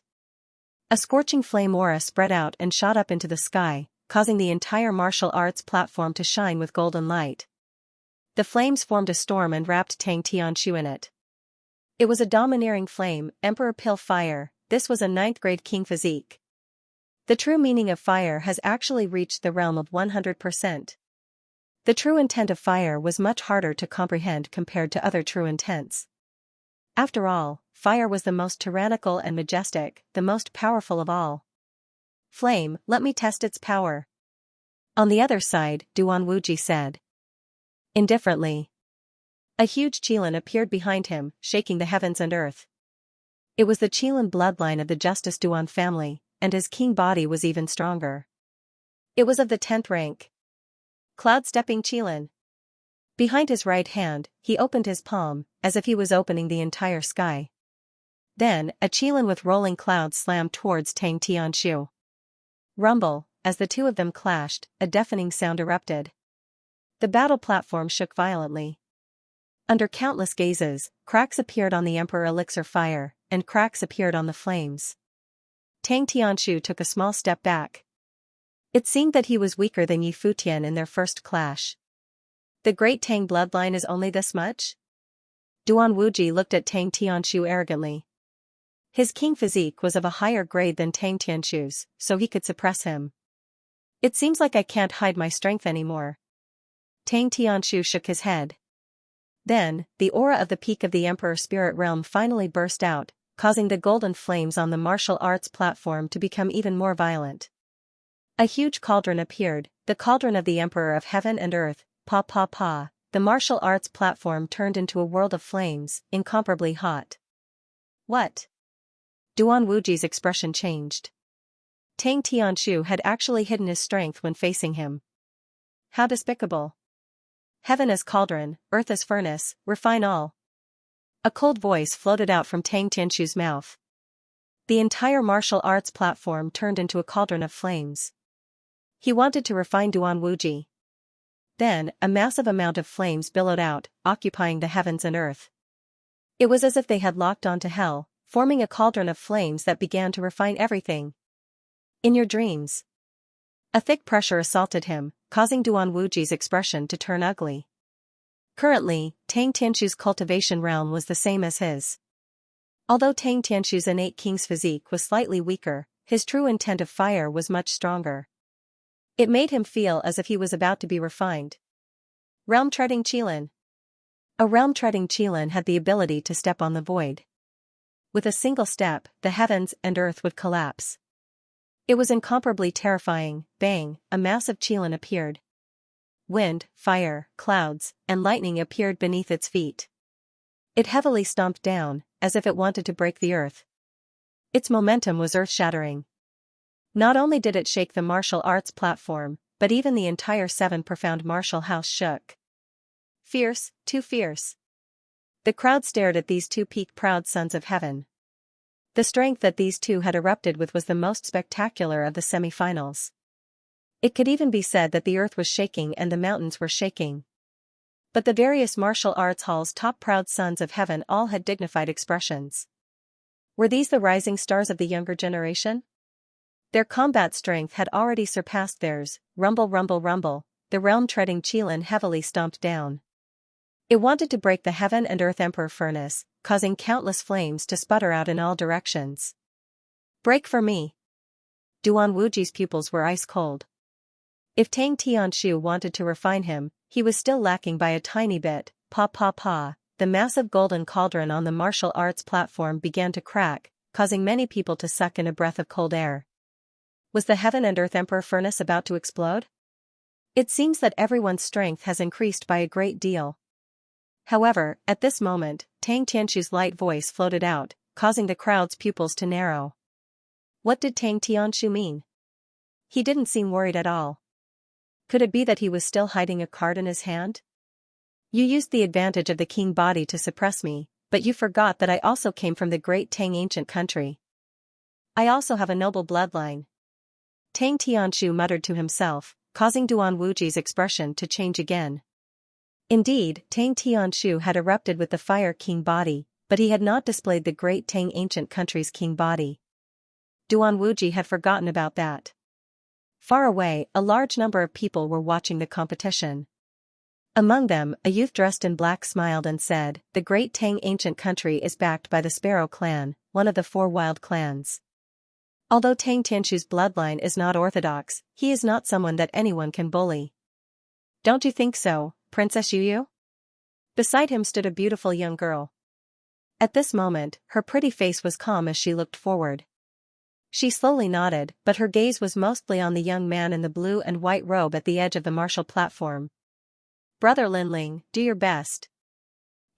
A scorching flame aura spread out and shot up into the sky, causing the entire martial arts platform to shine with golden light. The flames formed a storm and wrapped Tang Tianshu in it. It was a domineering flame, Emperor Pill Fire. This was a 9th grade king physique. The true meaning of fire has actually reached the realm of 100%. The true intent of fire was much harder to comprehend compared to other true intents. After all, fire was the most tyrannical and majestic, the most powerful of all. Flame, let me test its power. On the other side, Duan Wuji said. Indifferently. A huge Qilin appeared behind him, shaking the heavens and earth. It was the Qilin bloodline of the Justice Duan family, and his king body was even stronger. It was of the 10th rank. Cloud-stepping Qilin. Behind his right hand, he opened his palm, as if he was opening the entire sky. Then, a Qilin with rolling clouds slammed towards Tang Tianshu. Rumble, as the two of them clashed, a deafening sound erupted. The battle platform shook violently. Under countless gazes, cracks appeared on the Emperor Elixir Fire, and cracks appeared on the flames. Tang Tianshu took a small step back. It seemed that he was weaker than Yi Futian in their first clash. The great Tang bloodline is only this much? Duan Wuji looked at Tang Tianshu arrogantly. His king physique was of a higher grade than Tang Tianshu's, so he could suppress him. It seems like I can't hide my strength anymore. Tang Tianshu shook his head. Then, the aura of the peak of the Emperor Spirit Realm finally burst out, causing the golden flames on the martial arts platform to become even more violent. A huge cauldron appeared, the cauldron of the Emperor of Heaven and Earth, pa pa pa, the martial arts platform turned into a world of flames, incomparably hot. What? Duan Wuji's expression changed. Tang Tianshu had actually hidden his strength when facing him. How despicable. Heaven is cauldron, earth is furnace, refine all. A cold voice floated out from Tang Tianshu's mouth. The entire martial arts platform turned into a cauldron of flames. He wanted to refine Duan Wuji. Then, a massive amount of flames billowed out, occupying the heavens and earth. It was as if they had locked onto hell, forming a cauldron of flames that began to refine everything. In your dreams. A thick pressure assaulted him, causing Duan Wuji's expression to turn ugly. Currently, Tang Tianshu's cultivation realm was the same as his. Although Tang Tianshu's innate king's physique was slightly weaker, his true intent of fire was much stronger. It made him feel as if he was about to be refined. Realm-treading Qilin. A realm-treading Qilin had the ability to step on the void. With a single step, the heavens and earth would collapse. It was incomparably terrifying. Bang, a massive Qilin appeared. Wind, fire, clouds, and lightning appeared beneath its feet. It heavily stomped down, as if it wanted to break the earth. Its momentum was earth-shattering. Not only did it shake the martial arts platform, but even the entire seven profound martial house shook. Fierce, too fierce. The crowd stared at these two peak-proud sons of heaven. The strength that these two had erupted with was the most spectacular of the semi-finals. It could even be said that the earth was shaking and the mountains were shaking. But the various martial arts hall's top proud sons of heaven all had dignified expressions. Were these the rising stars of the younger generation? Their combat strength had already surpassed theirs. Rumble rumble rumble, the realm-treading Qilin heavily stomped down. It wanted to break the heaven and earth emperor furnace, causing countless flames to sputter out in all directions. Break for me. Duan Wuji's pupils were ice cold. If Tang Tianshu wanted to refine him, he was still lacking by a tiny bit. Pa pa pa, the massive golden cauldron on the martial arts platform began to crack, causing many people to suck in a breath of cold air. Was the heaven and earth emperor furnace about to explode? It seems that everyone's strength has increased by a great deal. However, at this moment, Tang Tianshu's light voice floated out, causing the crowd's pupils to narrow. What did Tang Tianshu mean? He didn't seem worried at all. Could it be that he was still hiding a card in his hand? You used the advantage of the king body to suppress me, but you forgot that I also came from the great Tang ancient country. I also have a noble bloodline. Tang Tianshu muttered to himself, causing Duan Wuji's expression to change again. Indeed, Tang Tianshu had erupted with the Fire King body, but he had not displayed the great Tang ancient country's king body. Duan Wuji had forgotten about that. Far away, a large number of people were watching the competition. Among them, a youth dressed in black smiled and said, "The great Tang ancient country is backed by the Sparrow clan, one of the 4 wild clans. Although Tang Tianshu's bloodline is not orthodox, he is not someone that anyone can bully. Don't you think so, Princess Yuyu?" Beside him stood a beautiful young girl. At this moment, her pretty face was calm as she looked forward. She slowly nodded, but her gaze was mostly on the young man in the blue and white robe at the edge of the martial platform. "Brother Linling, do your best.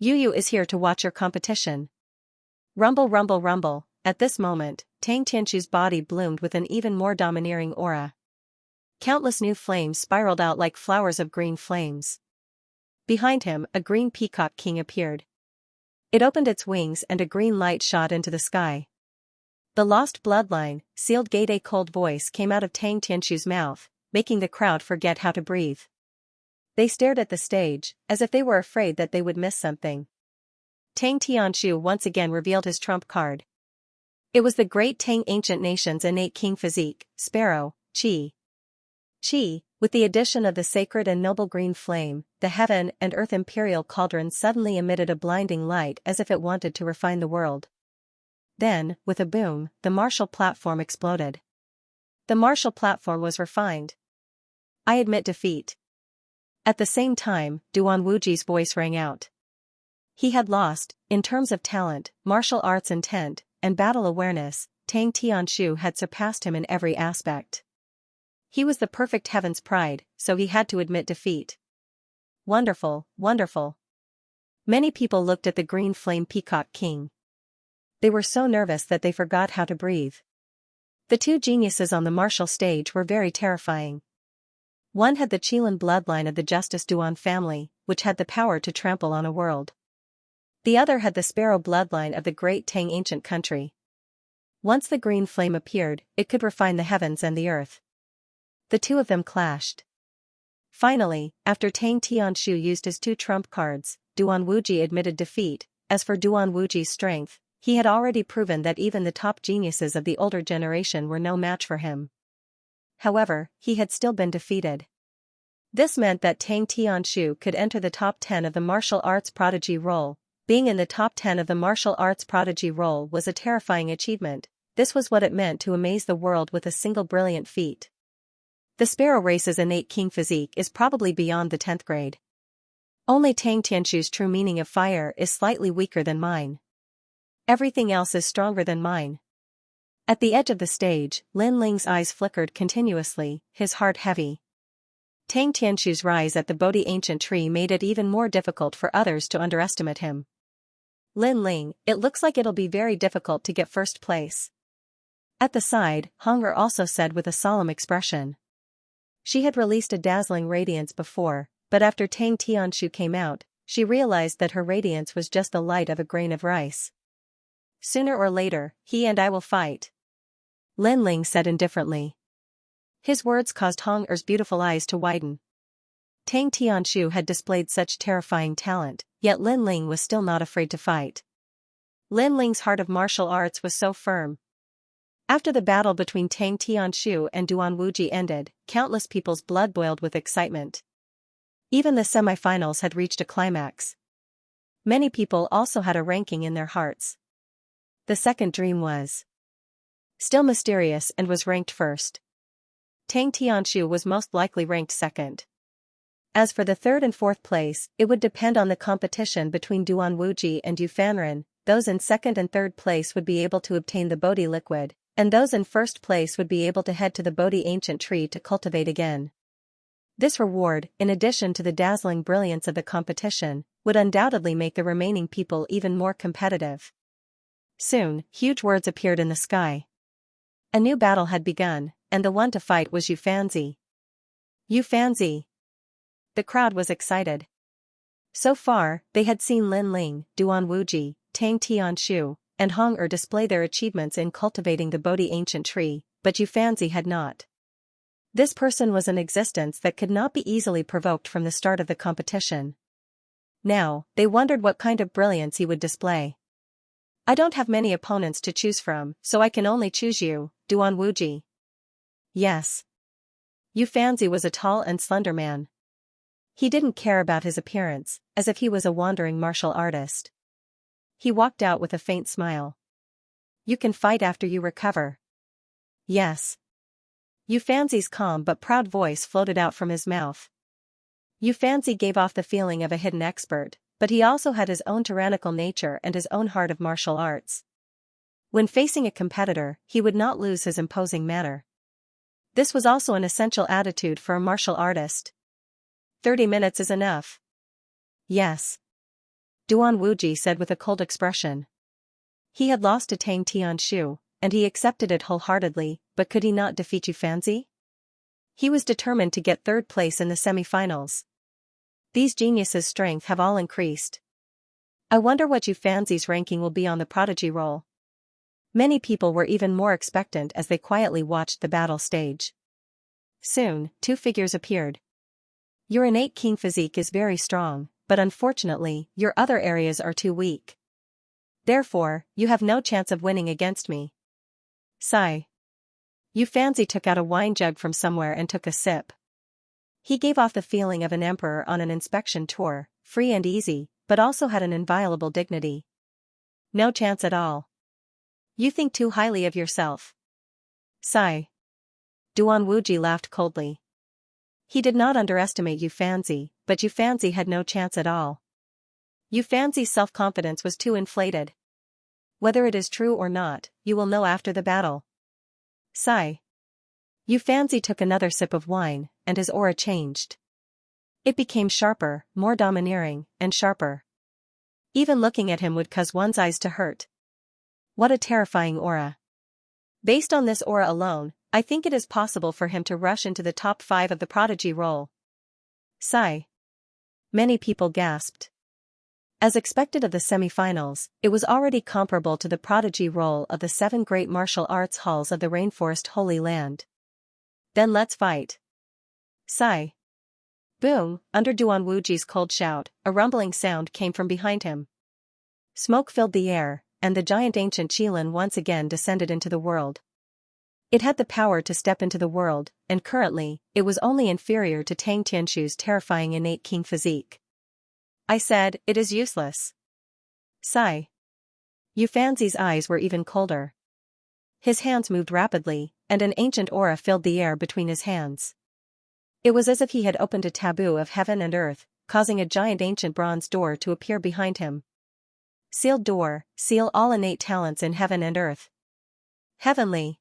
Yuyu is here to watch your competition." Rumble rumble rumble, at this moment, Tang Tianshu's body bloomed with an even more domineering aura. Countless new flames spiraled out like flowers of green flames. Behind him, a green peacock king appeared. It opened its wings and a green light shot into the sky. The lost bloodline, sealed gate. A cold voice came out of Tang Tianshu's mouth, making the crowd forget how to breathe. They stared at the stage, as if they were afraid that they would miss something. Tang Tianshu once again revealed his trump card. It was the great Tang ancient nation's innate king physique, Sparrow, Qi. Qi, with the addition of the sacred and noble green flame, the heaven and earth imperial cauldron suddenly emitted a blinding light as if it wanted to refine the world. Then, with a boom, the martial platform exploded. The martial platform was refined. "I admit defeat." At the same time, Duan Wuji's voice rang out. He had lost, in terms of talent, martial arts intent, and battle awareness. Tang Tianshu had surpassed him in every aspect. He was the perfect heaven's pride, so he had to admit defeat. Wonderful, wonderful. Many people looked at the green flame peacock king. They were so nervous that they forgot how to breathe. The two geniuses on the martial stage were very terrifying. One had the Qilin bloodline of the Justice Duan family, which had the power to trample on a world. The other had the Sparrow bloodline of the great Tang ancient country. Once the green flame appeared, it could refine the heavens and the earth. The two of them clashed. Finally, after Tang Tianshu used his two trump cards, Duan Wuji admitted defeat. As for Duan Wuji's strength, he had already proven that even the top geniuses of the older generation were no match for him. However, he had still been defeated. This meant that Tang Tianshu could enter the top 10 of the martial arts prodigy roll. Being in the top 10 of the martial arts prodigy roll was a terrifying achievement. This was what it meant to amaze the world with a single brilliant feat. The Sparrow race's innate king physique is probably beyond the 10th grade. Only Tang Tianshu's true meaning of fire is slightly weaker than mine. Everything else is stronger than mine. At the edge of the stage, Lin Ling's eyes flickered continuously, his heart heavy. Tang Tianshu's rise at the Bodhi ancient tree made it even more difficult for others to underestimate him. Lin Ling, it looks like it'll be very difficult to get first place. At the side, Hong'er also said with a solemn expression. She had released a dazzling radiance before, but after Tang Tianshu came out, she realized that her radiance was just the light of a grain of rice. Sooner or later, he and I will fight. Lin Ling said indifferently. His words caused Hong'er's beautiful eyes to widen. Tang Tianshu had displayed such terrifying talent, yet Lin Ling was still not afraid to fight. Lin Ling's heart of martial arts was so firm. After the battle between Tang Tianshu and Duan Wuji ended, countless people's blood boiled with excitement. Even the semifinals had reached a climax. Many people also had a ranking in their hearts. The second dream was still mysterious and was ranked first. Tang Tianshu was most likely ranked second. As for the third and fourth place, it would depend on the competition between Duan Wuji and Yu Fanren. Those in second and third place would be able to obtain the Bodhi liquid, and those in first place would be able to head to the Bodhi ancient tree to cultivate again. This reward, in addition to the dazzling brilliance of the competition, would undoubtedly make the remaining people even more competitive. Soon, huge words appeared in the sky. A new battle had begun, and the one to fight was Yu Fanzi. Yu Fanzi. The crowd was excited. So far, they had seen Lin Ling, Duan Wuji, Tang Tianshu, and Hong'er display their achievements in cultivating the Bodhi ancient tree, but Yu Fanzi had not. This person was an existence that could not be easily provoked from the start of the competition. Now, they wondered what kind of brilliance he would display. I don't have many opponents to choose from, so I can only choose you, Duan Wuji. Yes. Yu Fanzi was a tall and slender man. He didn't care about his appearance, as if he was a wandering martial artist. He walked out with a faint smile. You can fight after you recover. Yes. Yu Fanzi's calm but proud voice floated out from his mouth. Yu Fanzi gave off the feeling of a hidden expert, but he also had his own tyrannical nature and his own heart of martial arts. When facing a competitor, he would not lose his imposing manner. This was also an essential attitude for a martial artist. 30 minutes is enough. Yes. Duan Wuji said with a cold expression. He had lost to Tang Tianshu, and he accepted it wholeheartedly, but could he not defeat Yu Fanzi? He was determined to get third place in the semi-finals. These geniuses' strength have all increased. I wonder what Yu Fanzi's ranking will be on the prodigy roll. Many people were even more expectant as they quietly watched the battle stage. Soon, two figures appeared. Your innate king physique is very strong, but unfortunately, your other areas are too weak. Therefore, you have no chance of winning against me. Sigh. Yu Fanzi took out a wine jug from somewhere and took a sip. He gave off the feeling of an emperor on an inspection tour, free and easy, but also had an inviolable dignity. No chance at all. You think too highly of yourself. Sigh. Duan Wuji laughed coldly. He did not underestimate Yu Fanzi, but Yu Fanzi had no chance at all. Yu Fanzi's self-confidence was too inflated. Whether it is true or not, you will know after the battle. Sigh. Xianxia took another sip of wine, and his aura changed. It became sharper, more domineering, and sharper. Even looking at him would cause one's eyes to hurt. What a terrifying aura. Based on this aura alone, I think it is possible for him to rush into the top 5 of the prodigy role. Sigh. Many people gasped. As expected of the semi-finals, it was already comparable to the prodigy role of the 7 great martial arts halls of the Rainforest Holy Land. Then let's fight. Sigh. Boom, under Duan Wuji's cold shout, a rumbling sound came from behind him. Smoke filled the air, and the giant ancient Qilin once again descended into the world. It had the power to step into the world, and currently, it was only inferior to Tang Tianshu's terrifying innate king physique. I said, it is useless. Sigh. Xianxia's eyes were even colder. His hands moved rapidly, and an ancient aura filled the air between his hands. It was as if he had opened a taboo of heaven and earth, causing a giant ancient bronze door to appear behind him. Sealed door, seal all innate talents in heaven and earth. Heavenly.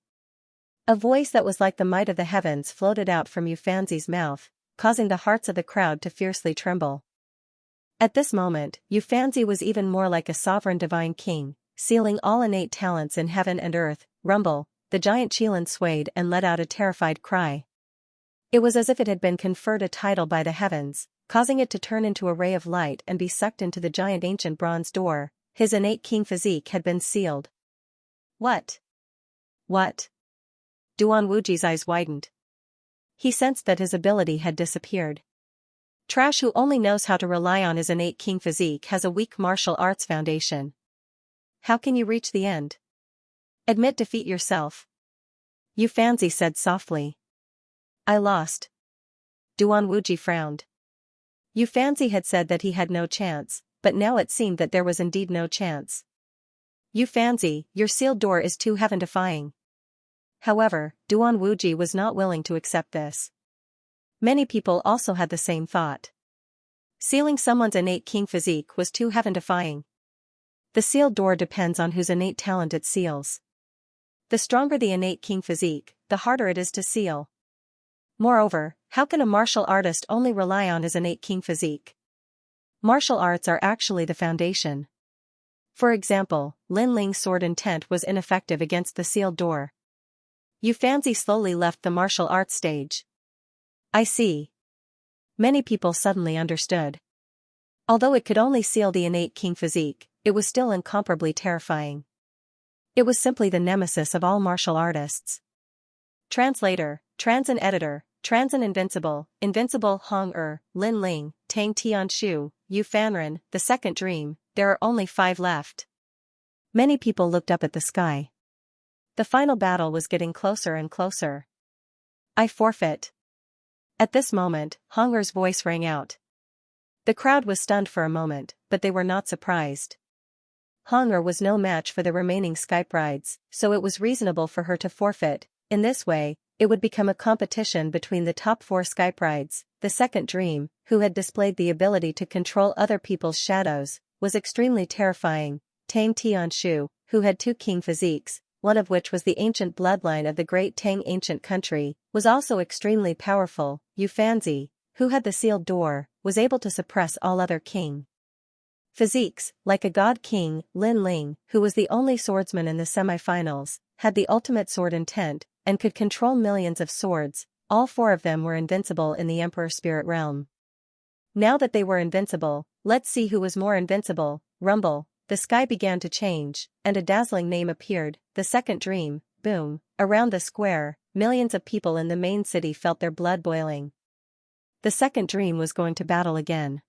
A voice that was like the might of the heavens floated out from Xianxia's mouth, causing the hearts of the crowd to fiercely tremble. At this moment, Xianxia was even more like a sovereign divine king, sealing all innate talents in heaven and earth. Rumble, the giant Qilin swayed and let out a terrified cry. It was as if it had been conferred a title by the heavens, causing it to turn into a ray of light and be sucked into the giant ancient bronze door. His innate king physique had been sealed. What? What? Duan Wuji's eyes widened. He sensed that his ability had disappeared. Trash who only knows how to rely on his innate king physique has a weak martial arts foundation. How can you reach the end? Admit defeat yourself. Xianxia said softly. I lost. Duan Wuji frowned. Xianxia had said that he had no chance, but now it seemed that there was indeed no chance. Xianxia, your sealed door is too heaven-defying. However, Duan Wuji was not willing to accept this. Many people also had the same thought. Sealing someone's innate king physique was too heaven-defying. The sealed door depends on whose innate talent it seals. The stronger the innate king physique, the harder it is to seal. Moreover, how can a martial artist only rely on his innate king physique? Martial arts are actually the foundation. For example, Lin Ling's sword intent was ineffective against the sealed door. Xianxia slowly left the martial arts stage. I see. Many people suddenly understood. Although it could only seal the innate king physique, it was still incomparably terrifying. It was simply the nemesis of all martial artists. Translator, Transin editor, Transin invincible, invincible Hong Lin Ling, Tang Tianshu, Yu Fanren, the second dream, there are only 5 left. Many people looked up at the sky. The final battle was getting closer and closer. I forfeit. At this moment, Hong voice rang out. The crowd was stunned for a moment, but they were not surprised. Hong was no match for the remaining Skype brides, so it was reasonable for her to forfeit. In this way, it would become a competition between the top 4 Skype brides. The second dream, who had displayed the ability to control other people's shadows, was extremely terrifying. Tang Tianshu, who had 2 king physiques, one of which was the ancient bloodline of the great Tang ancient country, was also extremely powerful. Xianxia, who had the sealed door, was able to suppress all other king physiques, like a god king. Lin Ling, who was the only swordsman in the semi-finals, had the ultimate sword intent, and could control millions of swords. All 4 of them were invincible in the Emperor Spirit Realm. Now that they were invincible, let's see who was more invincible. Rumble, the sky began to change, and a dazzling name appeared, the second dream. Boom, around the square, millions of people in the main city felt their blood boiling. The second dream was going to battle again.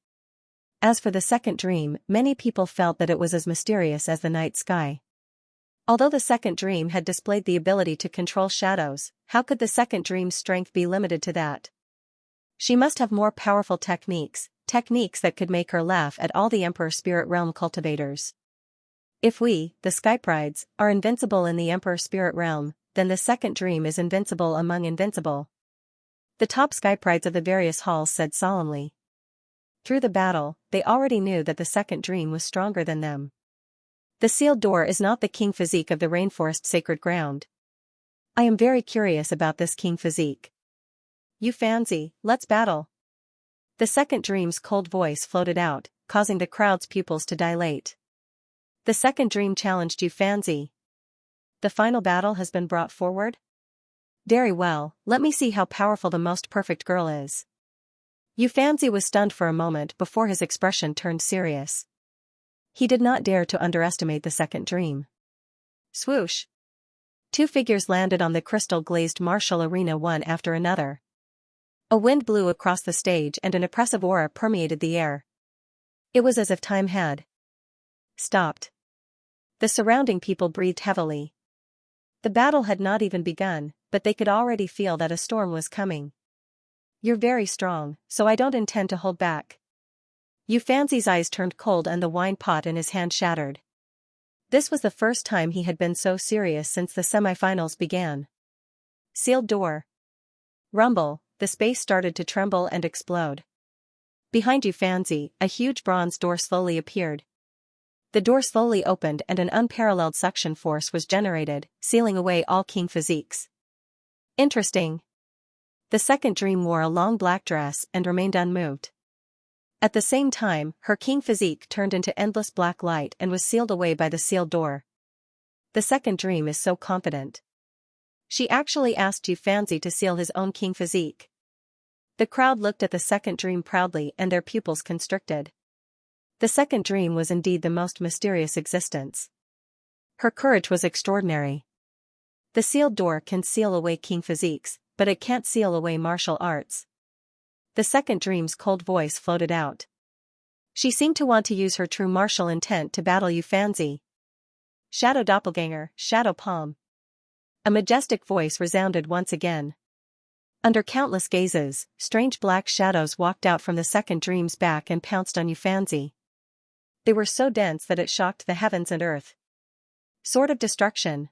As for the second dream, many people felt that it was as mysterious as the night sky. Although the second dream had displayed the ability to control shadows, how could the second dream's strength be limited to that? She must have more powerful techniques that could make her laugh at all the Emperor Spirit Realm cultivators. If we, the Skype brides, are invincible in the Emperor Spirit Realm, then the second dream is invincible among invincible. The top Skype brides of the various halls said solemnly. Through the battle, they already knew that the second dream was stronger than them. The sealed door is not the king physique of the rainforest sacred ground. I am very curious about this king physique. Xianxia, let's battle. The second dream's cold voice floated out, causing the crowd's pupils to dilate. The second dream challenged Xianxia. The final battle has been brought forward? Very well, let me see how powerful the most perfect girl is. Xianxia was stunned for a moment before his expression turned serious. He did not dare to underestimate the second dream. Swoosh! Two figures landed on the crystal-glazed martial arena one after another. A wind blew across the stage and an oppressive aura permeated the air. It was as if time had stopped. The surrounding people breathed heavily. The battle had not even begun, but they could already feel that a storm was coming. You're very strong, so I don't intend to hold back. Xianxia's eyes turned cold and the wine pot in his hand shattered. This was the first time he had been so serious since the semifinals began. Sealed door. Rumble, the space started to tremble and explode. Behind Xianxia, a huge bronze door slowly appeared. The door slowly opened and an unparalleled suction force was generated, sealing away all king physiques. Interesting. The second dream wore a long black dress and remained unmoved. At the same time, her king physique turned into endless black light and was sealed away by the sealed door. The second dream is so confident. She actually asked Xianxia to seal his own king physique. The crowd looked at the second dream proudly and their pupils constricted. The second dream was indeed the most mysterious existence. Her courage was extraordinary. The sealed door can seal away king physiques, but it can't seal away martial arts. The second dream's cold voice floated out. She seemed to want to use her true martial intent to battle Xianxia. Shadow doppelganger, shadow palm. A majestic voice resounded once again. Under countless gazes, strange black shadows walked out from the second dream's back and pounced on Xianxia. They were so dense that it shocked the heavens and earth. Sword of destruction.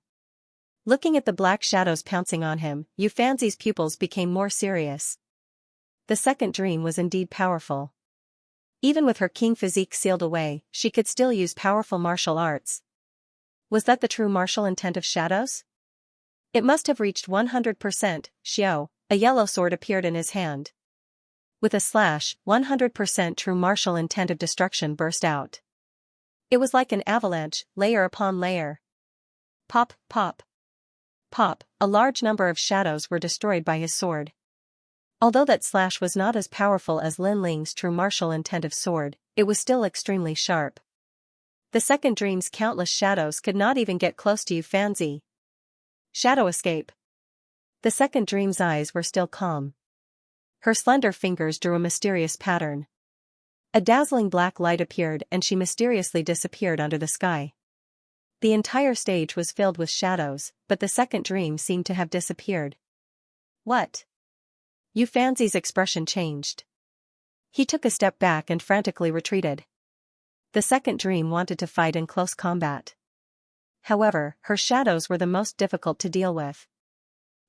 Looking at the black shadows pouncing on him, Xianxia's pupils became more serious. The second dream was indeed powerful. Even with her king physique sealed away, she could still use powerful martial arts. Was that the true martial intent of shadows? It must have reached 100%. Xiao, a yellow sword appeared in his hand. With a slash, 100% true martial intent of destruction burst out. It was like an avalanche, layer upon layer. Pop, pop. Pop, a large number of shadows were destroyed by his sword. Although that slash was not as powerful as Lin Ling's true martial intent of sword, it was still extremely sharp. The second dream's countless shadows could not even get close to Xianxia. Shadow escape. The second dream's eyes were still calm. Her slender fingers drew a mysterious pattern. A dazzling black light appeared and she mysteriously disappeared under the sky. The entire stage was filled with shadows, but the second dream seemed to have disappeared. What? Xianxia's expression changed. He took a step back and frantically retreated. The second dream wanted to fight in close combat. However, her shadows were the most difficult to deal with.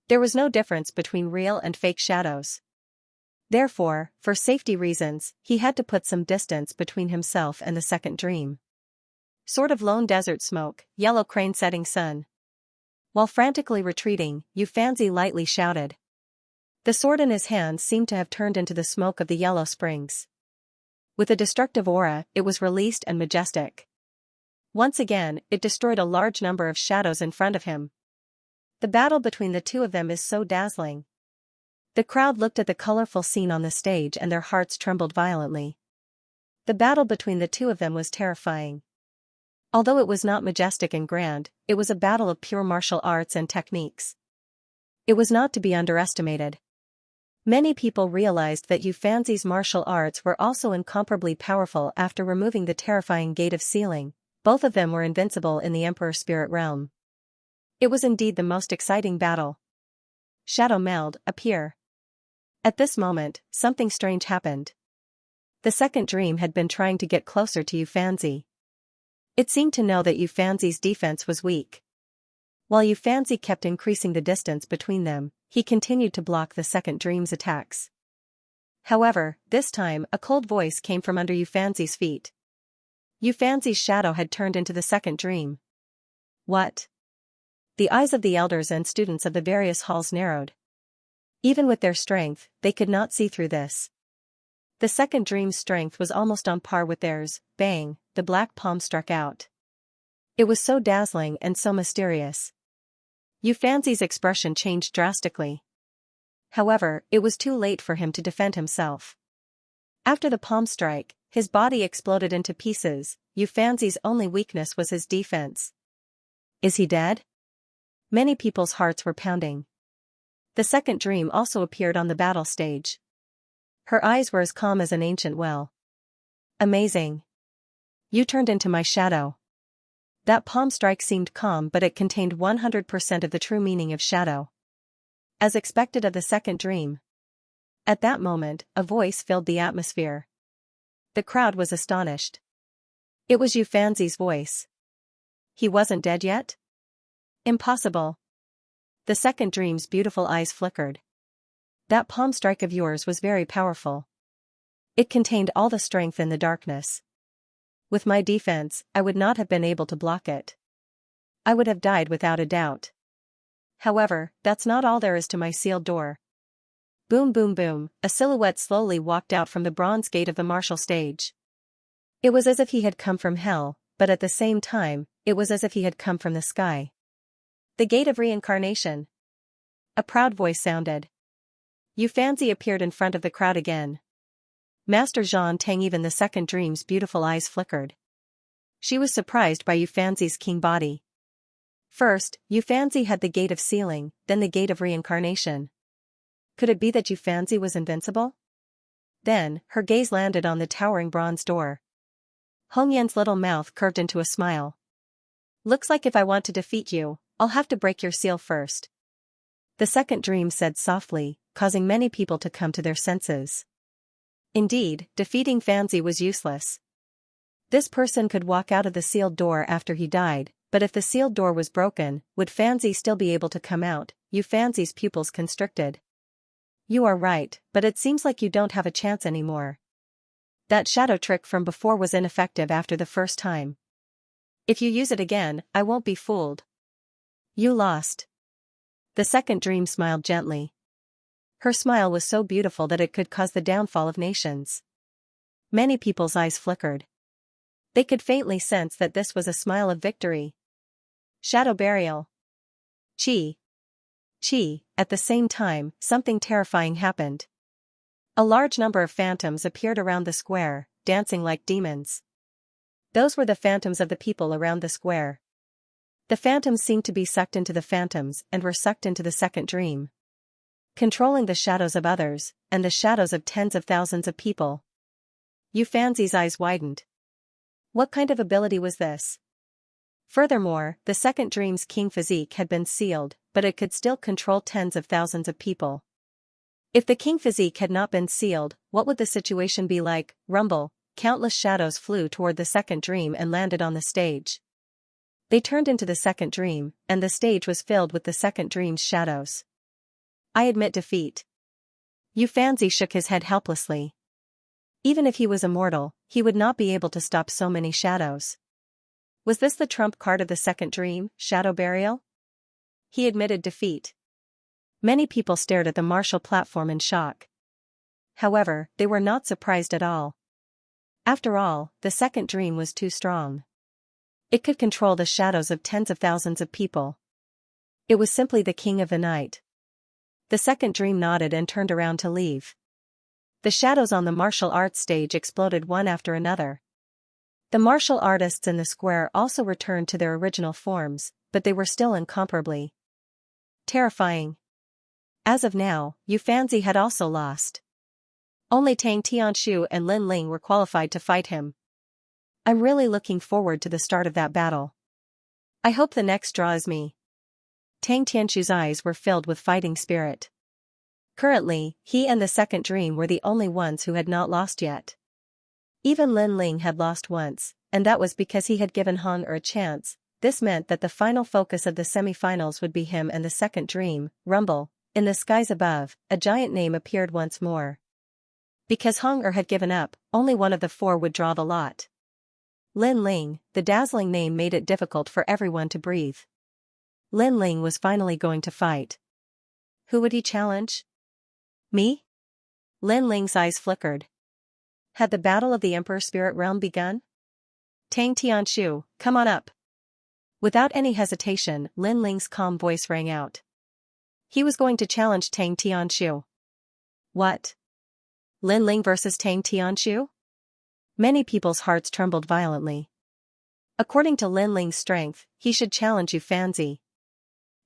There was no difference between real and fake shadows. Therefore, for safety reasons, he had to put some distance between himself and the second dream. Sword of lone desert smoke, yellow crane setting sun. While frantically retreating, Xianxia lightly shouted. The sword in his hand seemed to have turned into the smoke of the yellow springs. With a destructive aura, it was released and majestic. Once again, it destroyed a large number of shadows in front of him. The battle between the two of them is so dazzling. The crowd looked at the colorful scene on the stage and their hearts trembled violently. The battle between the two of them was terrifying. Although it was not majestic and grand, it was a battle of pure martial arts and techniques. It was not to be underestimated. Many people realized that Xianxia's martial arts were also incomparably powerful after removing the terrifying gate of sealing. Both of them were invincible in the Emperor Spirit realm. It was indeed the most exciting battle. Shadow meld, appear. At this moment, something strange happened. The second dream had been trying to get closer to Xianxia. It seemed to know that Xianxia's defense was weak. While Xianxia kept increasing the distance between them, he continued to block the second dream's attacks. However, this time a cold voice came from under Xianxia's feet. Xianxia's shadow had turned into the second dream. What? The eyes of the elders and students of the various halls narrowed. Even with their strength, they could not see through this. The second dream's strength was almost on par with theirs. Bang, the black palm struck out. It was so dazzling and so mysterious. Xianxia's expression changed drastically. However, it was too late for him to defend himself. After the palm strike, his body exploded into pieces. Xianxia's only weakness was his defense. Is he dead? Many people's hearts were pounding. The second dream also appeared on the battle stage. Her eyes were as calm as an ancient well. Amazing. You turned into my shadow. That palm strike seemed calm, but it contained 100% of the true meaning of shadow. As expected of the second dream. At that moment, a voice filled the atmosphere. The crowd was astonished. It was Xianxia's voice. He wasn't dead yet? Impossible. The second dream's beautiful eyes flickered. That palm strike of yours was very powerful. It contained all the strength in the darkness. With my defense, I would not have been able to block it. I would have died without a doubt. However, that's not all there is to my sealed door. Boom boom boom, a silhouette slowly walked out from the bronze gate of the martial stage. It was as if he had come from hell, but at the same time, it was as if he had come from the sky. The gate of reincarnation. A proud voice sounded. Xianxia appeared in front of the crowd again. Master Zhan Tang. Even the second dream's beautiful eyes flickered. She was surprised by Xianxia's king body. First, Xianxia had the gate of sealing, then the gate of reincarnation. Could it be that Xianxia was invincible? Then, her gaze landed on the towering bronze door. Hong Yan's little mouth curved into a smile. Looks like if I want to defeat you, I'll have to break your seal first. The second dream said softly, causing many people to come to their senses. Indeed, defeating Xianxia was useless. This person could walk out of the sealed door after he died, but if the sealed door was broken, would Xianxia still be able to come out? Xianxia's pupils constricted. You are right, but it seems like you don't have a chance anymore. That shadow trick from before was ineffective after the first time. If you use it again, I won't be fooled. You lost. The second dream smiled gently. Her smile was so beautiful that it could cause the downfall of nations. Many people's eyes flickered. They could faintly sense that this was a smile of victory. Shadow burial. Chi. At the same time, something terrifying happened. A large number of phantoms appeared around the square, dancing like demons. Those were the phantoms of the people around the square. The phantoms seemed to be sucked into the phantoms and were sucked into the second dream. Controlling the shadows of others, and the shadows of tens of thousands of people. Xianxia's eyes widened. What kind of ability was this? Furthermore, the second dream's king physique had been sealed, but it could still control tens of thousands of people. If the king physique had not been sealed, what would the situation be like? Rumble, countless shadows flew toward the second dream and landed on the stage. They turned into the second dream, and the stage was filled with the second dream's shadows. I admit defeat. Xianxia shook his head helplessly. Even if he was immortal, he would not be able to stop so many shadows. Was this the trump card of the second dream, shadow burial? He admitted defeat. Many people stared at the martial platform in shock. However, they were not surprised at all. After all, the second dream was too strong. It could control the shadows of tens of thousands of people. It was simply the king of the night. The second dream nodded and turned around to leave. The shadows on the martial arts stage exploded one after another. The martial artists in the square also returned to their original forms, but they were still incomparably terrifying. As of now, Xianxia had also lost. Only Tang Tianshu and Lin Ling were qualified to fight him. I'm really looking forward to the start of that battle. I hope the next draw is me. Tang Tianshu's eyes were filled with fighting spirit. Currently, he and the second dream were the only ones who had not lost yet. Even Lin Ling had lost once, and that was because he had given Hong Er a chance. This meant that the final focus of the semi-finals would be him and the second dream. Rumble. In the skies above, a giant name appeared once more. Because Hong Er had given up, only one of the four would draw the lot. Lin Ling. The dazzling name made it difficult for everyone to breathe. Lin Ling was finally going to fight. Who would he challenge? Me? Lin Ling's eyes flickered. Had the battle of the Emperor Spirit Realm begun? Tang Tianshu, come on up. Without any hesitation, Lin Ling's calm voice rang out. He was going to challenge Tang Tianshu. What? Lin Ling versus Tang Tianshu? Many people's hearts trembled violently. According to Lin Ling's strength, he should challenge Yu Fanzi.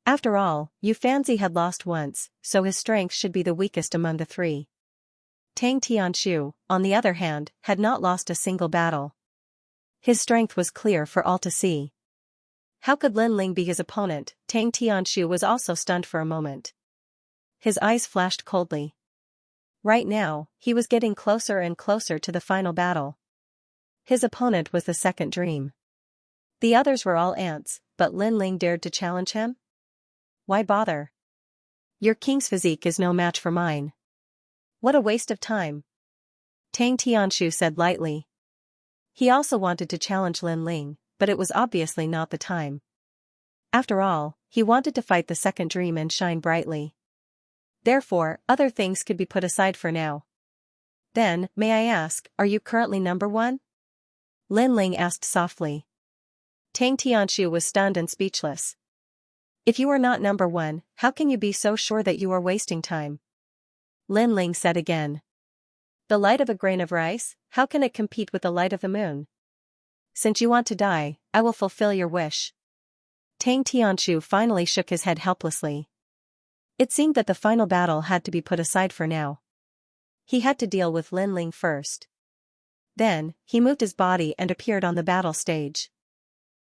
After all, Yu Fanzi had lost once, so his strength should be the weakest among the three. Tang Tianshu, on the other hand, had not lost a single battle. His strength was clear for all to see. How could Lin Ling be his opponent? Tang Tianshu was also stunned for a moment. His eyes flashed coldly. Right now, he was getting closer and closer to the final battle. His opponent was the second dream. The others were all ants, but Lin Ling dared to challenge him? Why bother? Your king's physique is no match for mine. What a waste of time. Tang Tianshu said lightly. He also wanted to challenge Lin Ling, but it was obviously not the time. After all, he wanted to fight the second dream and shine brightly. Therefore, other things could be put aside for now. Then, may I ask, are you currently number one? Lin Ling asked softly. Tang Tianshu was stunned and speechless. If you are not number one, how can you be so sure that you are wasting time? Lin Ling said again. The light of a grain of rice, how can it compete with the light of the moon? Since you want to die, I will fulfill your wish. Tang Tianshu finally shook his head helplessly. It seemed that the final battle had to be put aside for now. He had to deal with Lin Ling first. Then, he moved his body and appeared on the battle stage.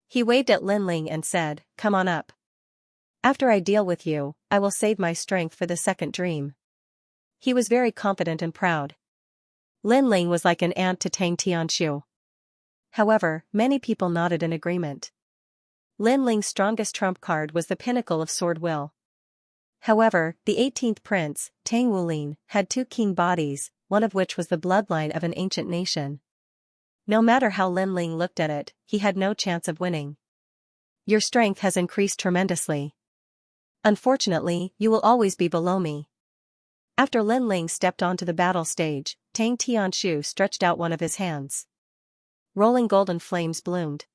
He waved at Lin Ling and said, "Come on up. After I deal with you, I will save my strength for the second dream." He was very confident and proud. Lin Ling was like an ant to Tang Tianshu. However, many people nodded in agreement. Lin Ling's strongest trump card was the pinnacle of sword will. However, the 18th prince, Tang Wulin, had two king bodies, one of which was the bloodline of an ancient nation. No matter how Lin Ling looked at it, he had no chance of winning. Your strength has increased tremendously. Unfortunately, you will always be below me. After Lin Ling stepped onto the battle stage, Tang Tianshu stretched out one of his hands. Rolling golden flames bloomed.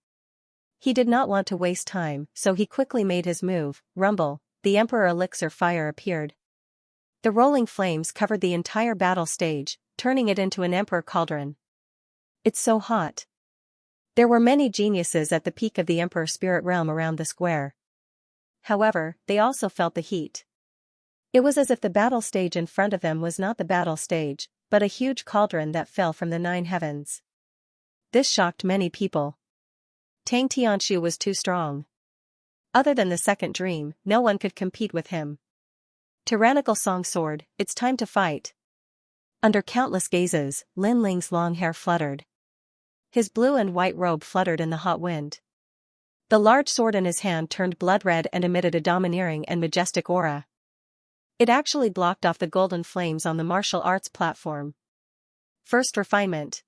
He did not want to waste time, so he quickly made his move. Rumble, the Emperor Elixir fire appeared. The rolling flames covered the entire battle stage, turning it into an Emperor cauldron. It's so hot. There were many geniuses at the peak of the Emperor Spirit Realm around the square. However, they also felt the heat. It was as if the battle stage in front of them was not the battle stage, but a huge cauldron that fell from the 9 heavens. This shocked many people. Tang Tianshu was too strong. Other than the second dream, no one could compete with him. Tyrannical song sword, it's time to fight. Under countless gazes, Lin Ling's long hair fluttered. His blue and white robe fluttered in the hot wind. The large sword in his hand turned blood red and emitted a domineering and majestic aura. It actually blocked off the golden flames on the martial arts platform. First refinement.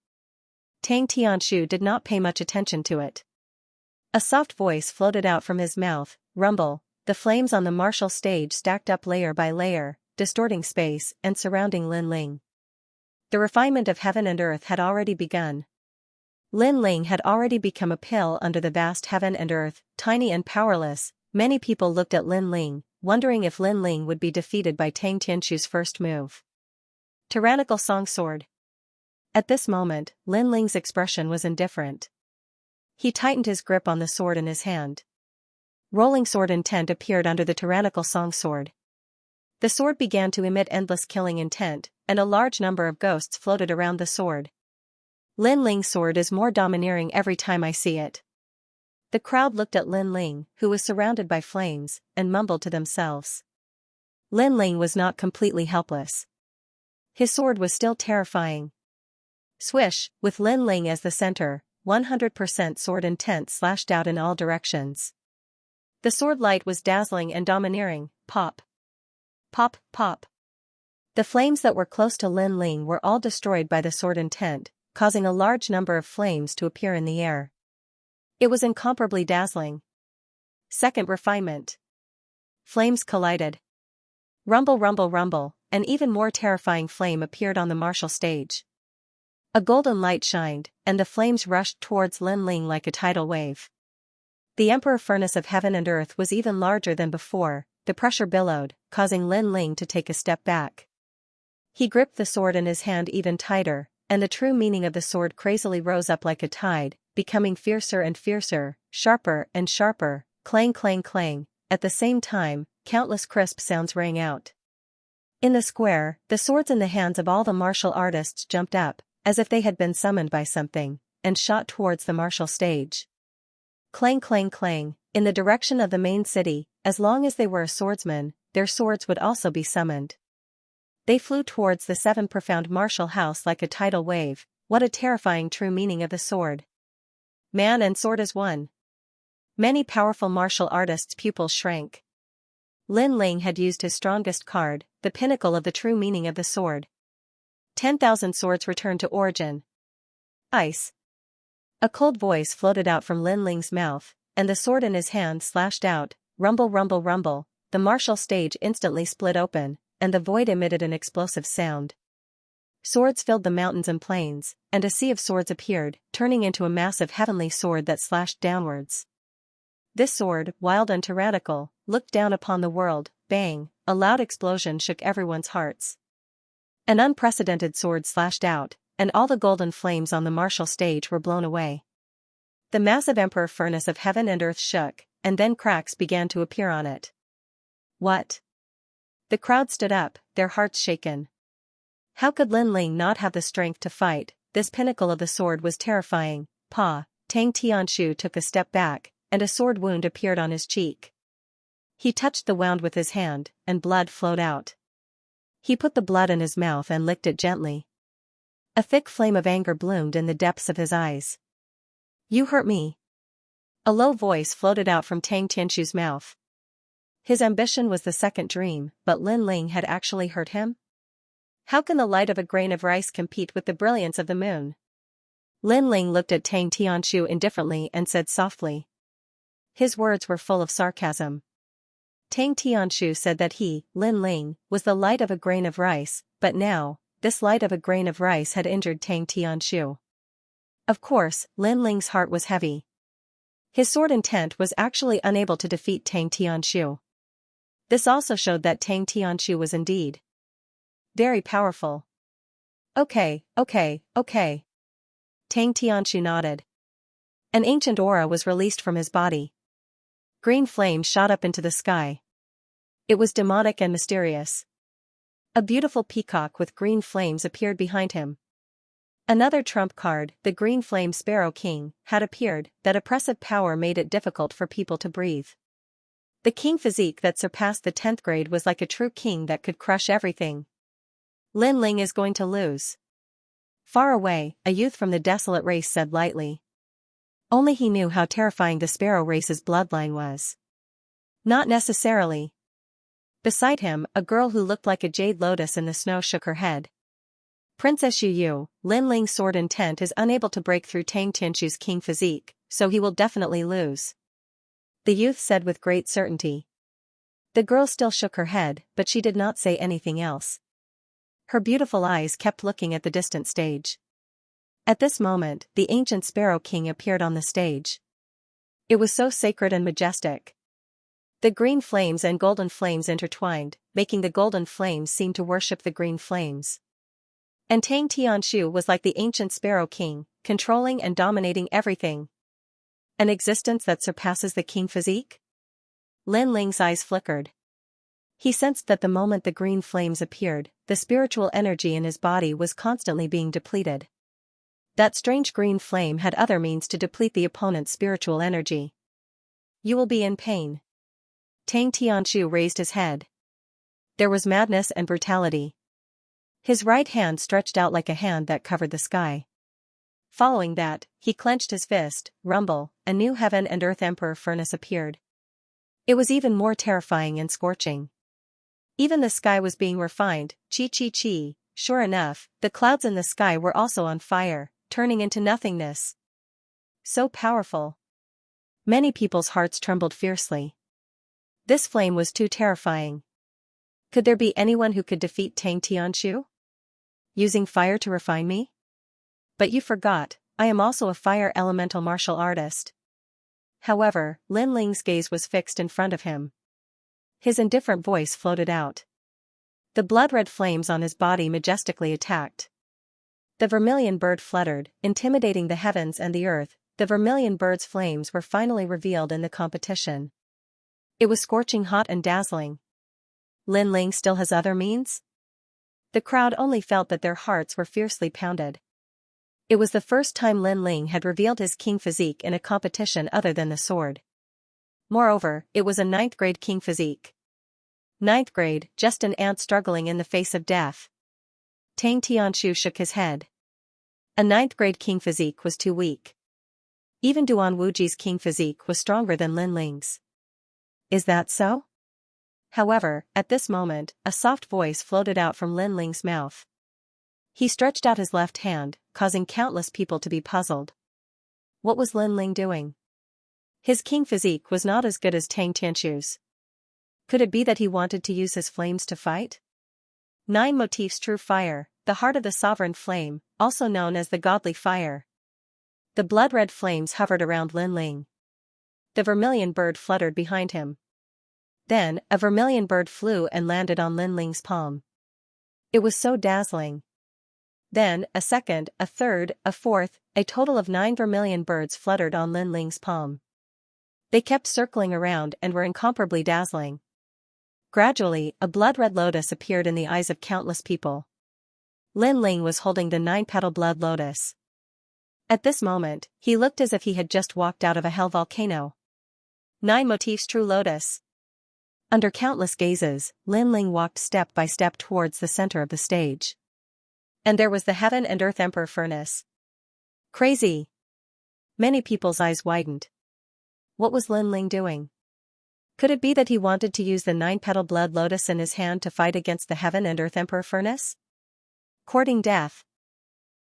Tang Tianshu did not pay much attention to it. A soft voice floated out from his mouth, rumble, the flames on the martial stage stacked up layer by layer, distorting space and surrounding Lin Ling. The refinement of heaven and earth had already begun. Lin Ling had already become a pill under the vast heaven and earth, tiny and powerless. Many people looked at Lin Ling, wondering if Lin Ling would be defeated by Tang Tianshu's first move. Tyrannical song sword. At this moment, Lin Ling's expression was indifferent. He tightened his grip on the sword in his hand. Rolling sword intent appeared under the tyrannical song sword. The sword began to emit endless killing intent, and a large number of ghosts floated around the sword. Lin Ling's sword is more domineering every time I see it. The crowd looked at Lin Ling, who was surrounded by flames, and mumbled to themselves. Lin Ling was not completely helpless. His sword was still terrifying. Swish, with Lin Ling as the center, 100% sword intent slashed out in all directions. The sword light was dazzling and domineering. Pop. Pop, pop. The flames that were close to Lin Ling were all destroyed by the sword intent, causing a large number of flames to appear in the air. It was incomparably dazzling. Second refinement. Flames collided. Rumble, rumble, rumble, an even more terrifying flame appeared on the martial stage. A golden light shined, and the flames rushed towards Lin Ling like a tidal wave. The emperor furnace of heaven and earth was even larger than before, the pressure billowed, causing Lin Ling to take a step back. He gripped the sword in his hand even tighter, and the true meaning of the sword crazily rose up like a tide, becoming fiercer and fiercer, sharper and sharper, clang clang clang. At the same time, countless crisp sounds rang out. In the square, the swords in the hands of all the martial artists jumped up, as if they had been summoned by something, and shot towards the martial stage. Clang clang clang, in the direction of the main city. As long as they were a swordsman, their swords would also be summoned. They flew towards the seven profound martial house like a tidal wave. What a terrifying true meaning of the sword. Man and sword as one. Many powerful martial artists' pupils shrank. Lin Ling had used his strongest card, the pinnacle of the true meaning of the sword. 10,000 swords returned to origin. Ice. A cold voice floated out from Lin Ling's mouth, and the sword in his hand slashed out. Rumble, rumble, rumble. The martial stage instantly split open, and the void emitted an explosive sound. Swords filled the mountains and plains, and a sea of swords appeared, turning into a massive heavenly sword that slashed downwards. This sword, wild and tyrannical, looked down upon the world. Bang! A loud explosion shook everyone's hearts. An unprecedented sword slashed out, and all the golden flames on the martial stage were blown away. The massive emperor furnace of heaven and earth shook, and then cracks began to appear on it. What? The crowd stood up, their hearts shaken. How could Lin Ling not have the strength to fight? This pinnacle of the sword was terrifying. Tang Tianshu took a step back, and a sword wound appeared on his cheek. He touched the wound with his hand, and blood flowed out. He put the blood in his mouth and licked it gently. A thick flame of anger bloomed in the depths of his eyes. You hurt me. A low voice floated out from Tang Tianshu's mouth. His ambition was the second dream, but Lin Ling had actually hurt him? How can the light of a grain of rice compete with the brilliance of the moon? Lin Ling looked at Tang Tianshu indifferently and said softly. His words were full of sarcasm. Tang Tianshu said that he, Lin Ling, was the light of a grain of rice, but now, this light of a grain of rice had injured Tang Tianshu. Of course, Lin Ling's heart was heavy. His sword intent was actually unable to defeat Tang Tianshu. This also showed that Tang Tianshu was indeed very powerful. Okay. Tang Tianshu nodded. An ancient aura was released from his body. Green flames shot up into the sky. It was demonic and mysterious. A beautiful peacock with green flames appeared behind him. Another trump card, the Green Flame Sparrow King, had appeared. That oppressive power made it difficult for people to breathe. The king physique that surpassed the 10th grade was like a true king that could crush everything. Lin Ling is going to lose. Far away, a youth from the desolate race said lightly. Only he knew how terrifying the sparrow race's bloodline was. Not necessarily. Beside him, a girl who looked like a jade lotus in the snow shook her head. Princess Yu, Lin Ling's sword intent is unable to break through Tang Tianshu's king physique, so he will definitely lose. The youth said with great certainty. The girl still shook her head, but she did not say anything else. Her beautiful eyes kept looking at the distant stage. At this moment, the ancient Sparrow King appeared on the stage. It was so sacred and majestic. The green flames and golden flames intertwined, making the golden flames seem to worship the green flames. And Tang Tianshu was like the ancient Sparrow King, controlling and dominating everything. An existence that surpasses the king physique? Lin Ling's eyes flickered. He sensed that the moment the green flames appeared, the spiritual energy in his body was constantly being depleted. That strange green flame had other means to deplete the opponent's spiritual energy. You will be in pain. Tang Tianshu raised his head. There was madness and brutality. His right hand stretched out like a hand that covered the sky. Following that, he clenched his fist. Rumble, a new heaven and earth emperor furnace appeared. It was even more terrifying and scorching. Even the sky was being refined. Chi. Sure enough, the clouds in the sky were also on fire, turning into nothingness. So powerful. Many people's hearts trembled fiercely. This flame was too terrifying. Could there be anyone who could defeat Tang Tianshu? Using fire to refine me? But you forgot, I am also a fire elemental martial artist. However, Lin Ling's gaze was fixed in front of him. His indifferent voice floated out. The blood-red flames on his body majestically attacked. The vermilion bird fluttered, intimidating the heavens and the earth. The vermilion bird's flames were finally revealed in the competition. It was scorching hot and dazzling. Lin Ling still has other means? The crowd only felt that their hearts were fiercely pounded. It was the first time Lin Ling had revealed his king physique in a competition other than the sword. Moreover, it was a 9th grade king physique. 9th grade, just an ant struggling in the face of death. Tang Tianshu shook his head. A 9th grade king physique was too weak. Even Duan Wuji's king physique was stronger than Lin Ling's. Is that so? However, at this moment, a soft voice floated out from Lin Ling's mouth. He stretched out his left hand, causing countless people to be puzzled. What was Lin Ling doing? His king physique was not as good as Tang Tianshu's. Could it be that he wanted to use his flames to fight? 9 motifs true fire, the heart of the sovereign flame, also known as the godly fire. The blood-red flames hovered around Lin Ling. The vermilion bird fluttered behind him. Then, a vermilion bird flew and landed on Lin Ling's palm. It was so dazzling. Then, a second, a third, a fourth, a total of 9 vermilion birds fluttered on Lin Ling's palm. They kept circling around and were incomparably dazzling. Gradually, a blood-red lotus appeared in the eyes of countless people. Lin Ling was holding the 9-petal blood lotus. At this moment, he looked as if he had just walked out of a hell volcano. 9 motifs true lotus. Under countless gazes, Lin Ling walked step by step towards the center of the stage. And there was the Heaven and Earth Emperor furnace. Crazy! Many people's eyes widened. What was Lin Ling doing? Could it be that he wanted to use the 9-petal blood lotus in his hand to fight against the Heaven and Earth Emperor furnace? Courting death.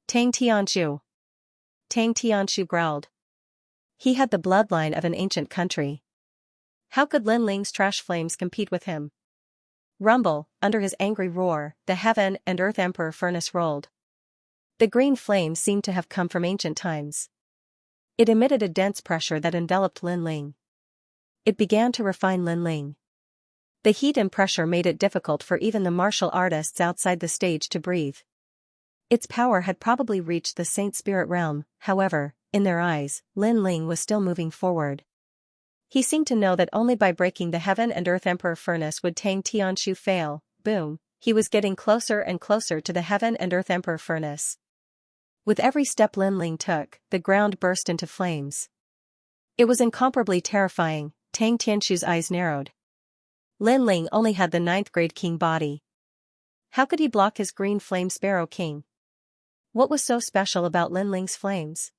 Tang Tianshu. Tang Tianshu growled. He had the bloodline of an ancient country. How could Lin Ling's trash flames compete with him? Rumble, under his angry roar, the Heaven and Earth Emperor furnace rolled. The green flame seemed to have come from ancient times. It emitted a dense pressure that enveloped Lin Ling. It began to refine Lin Ling. The heat and pressure made it difficult for even the martial artists outside the stage to breathe. Its power had probably reached the Saint Spirit realm, however, in their eyes, Lin Ling was still moving forward. He seemed to know that only by breaking the Heaven and Earth Emperor furnace would Tang Tianshu fail. Boom, he was getting closer and closer to the Heaven and Earth Emperor furnace. With every step Lin Ling took, the ground burst into flames. It was incomparably terrifying. Tang Tianshu's eyes narrowed. Lin Ling only had the 9th grade king body. How could he block his green flame sparrow king? What was so special about Lin Ling's flames?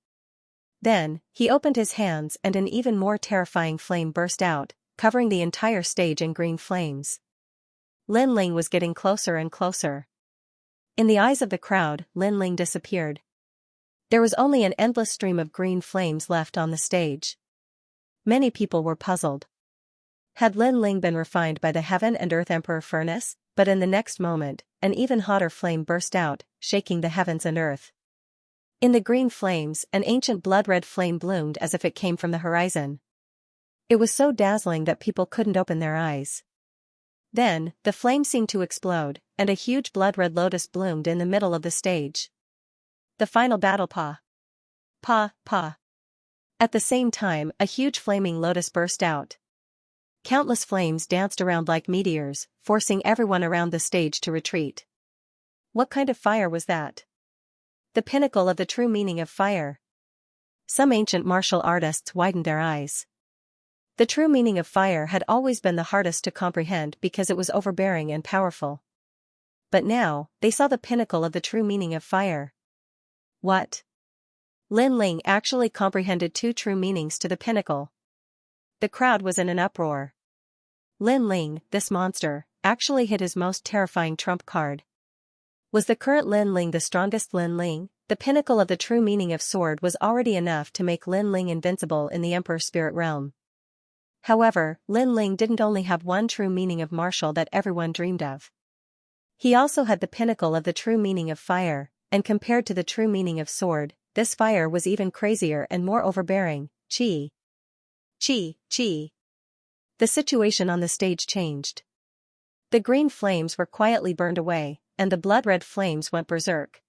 Then, he opened his hands and an even more terrifying flame burst out, covering the entire stage in green flames. Lin Ling was getting closer and closer. In the eyes of the crowd, Lin Ling disappeared. There was only an endless stream of green flames left on the stage. Many people were puzzled. Had Lin Ling been refined by the Heaven and Earth Emperor furnace? But in the next moment, an even hotter flame burst out, shaking the heavens and earth. In the green flames, an ancient blood-red flame bloomed as if it came from the horizon. It was so dazzling that people couldn't open their eyes. Then, the flame seemed to explode, and a huge blood-red lotus bloomed in the middle of the stage. The final battle Pa. Pa, Pa. At the same time, a huge flaming lotus burst out. Countless flames danced around like meteors, forcing everyone around the stage to retreat. What kind of fire was that? The pinnacle of the true meaning of fire. Some ancient martial artists widened their eyes. The true meaning of fire had always been the hardest to comprehend because it was overbearing and powerful. But now, they saw the pinnacle of the true meaning of fire. What? Lin Ling actually comprehended 2 true meanings to the pinnacle. The crowd was in an uproar. Lin Ling, this monster, actually hit his most terrifying trump card. Was the current Lin Ling the strongest Lin Ling? The pinnacle of the true meaning of sword was already enough to make Lin Ling invincible in the Emperor Spirit realm. However, Lin Ling didn't only have one true meaning of martial that everyone dreamed of. He also had the pinnacle of the true meaning of fire, and compared to the true meaning of sword, this fire was even crazier and more overbearing. Chi. Chi. Chi. The situation on the stage changed. The green flames were quietly burned away, and the blood-red flames went berserk.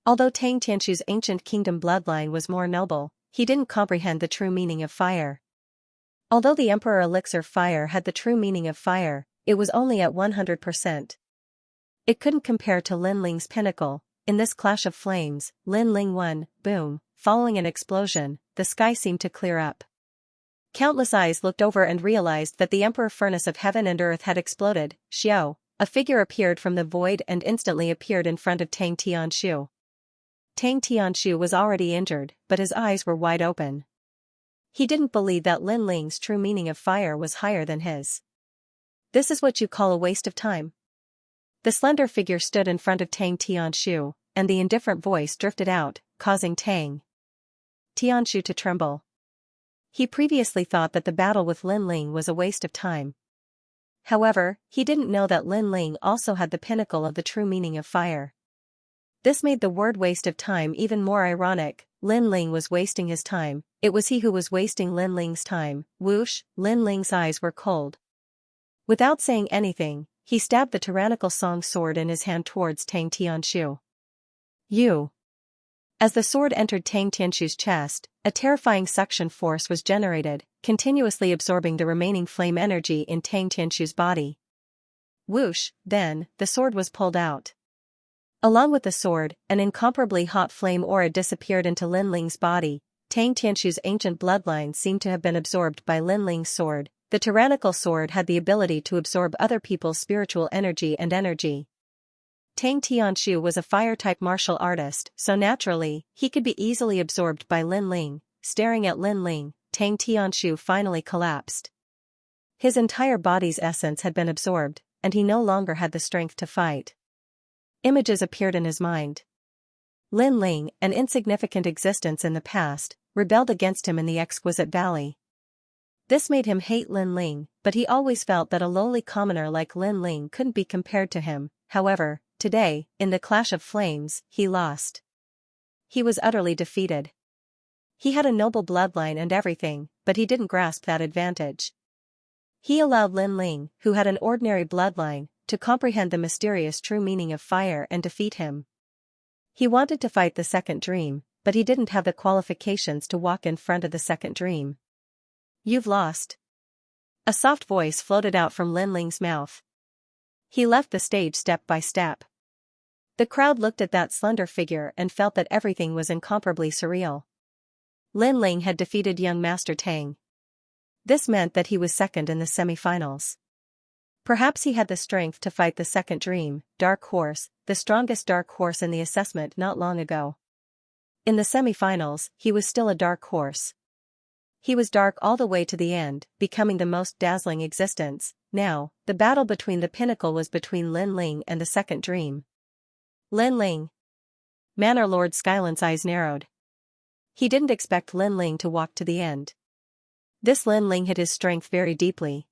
Although Tang Tianshu's ancient kingdom bloodline was more noble, he didn't comprehend the true meaning of fire. Although the Emperor Elixir Fire had the true meaning of fire, it was only at 100%. It couldn't compare to Lin Ling's pinnacle. In this clash of flames, Lin Ling won. Boom. Following an explosion, the sky seemed to clear up. Countless eyes looked over and realized that the Emperor Furnace of Heaven and Earth had exploded. Xiao. A figure appeared from the void and instantly appeared in front of Tang Tianshu. Tang Tianshu was already injured, but his eyes were wide open. He didn't believe that Lin Ling's true meaning of fire was higher than his. This is what you call a waste of time? The slender figure stood in front of Tang Tianshu, and the indifferent voice drifted out, causing Tang Tianshu to tremble. He previously thought that the battle with Lin Ling was a waste of time. However, he didn't know that Lin Ling also had the pinnacle of the true meaning of fire. This made the word waste of time even more ironic. Lin Ling was wasting his time, it was he who was wasting Lin Ling's time. Whoosh, Lin Ling's eyes were cold. Without saying anything, he stabbed the tyrannical song sword in his hand towards Tang Tianshu. You. As the sword entered Tang Tianshu's chest, a terrifying suction force was generated, continuously absorbing the remaining flame energy in Tang Tianshu's body. Whoosh, then, the sword was pulled out. Along with the sword, an incomparably hot flame aura disappeared into Lin Ling's body. Tang Tianshu's ancient bloodline seemed to have been absorbed by Lin Ling's sword. The tyrannical sword had the ability to absorb other people's spiritual energy and energy. Tang Tianshu was a fire-type martial artist, so naturally, he could be easily absorbed by Lin Ling. Staring at Lin Ling, Tang Tianshu finally collapsed. His entire body's essence had been absorbed, and he no longer had the strength to fight. Images appeared in his mind. Lin Ling, an insignificant existence in the past, rebelled against him in the exquisite valley. This made him hate Lin Ling, but he always felt that a lowly commoner like Lin Ling couldn't be compared to him. However, today, in the clash of flames, he lost. He was utterly defeated. He had a noble bloodline and everything, but he didn't grasp that advantage. He allowed Lin Ling, who had an ordinary bloodline, to comprehend the mysterious true meaning of fire and defeat him. He wanted to fight the second dream, but he didn't have the qualifications to walk in front of the second dream. You've lost. A soft voice floated out from Lin Ling's mouth. He left the stage step by step. The crowd looked at that slender figure and felt that everything was incomparably surreal. Lin Ling had defeated young Master Tang. This meant that he was second in the semi-finals. Perhaps he had the strength to fight the second dream, Dark Horse, the strongest dark horse in the assessment not long ago. In the semi-finals, he was still a dark horse. He was dark all the way to the end, becoming the most dazzling existence. Now, the battle between the pinnacle was between Lin Ling and the second dream. Lin Ling. Manor Lord Skyland's eyes narrowed. He didn't expect Lin Ling to walk to the end. This Lin Ling hid his strength very deeply.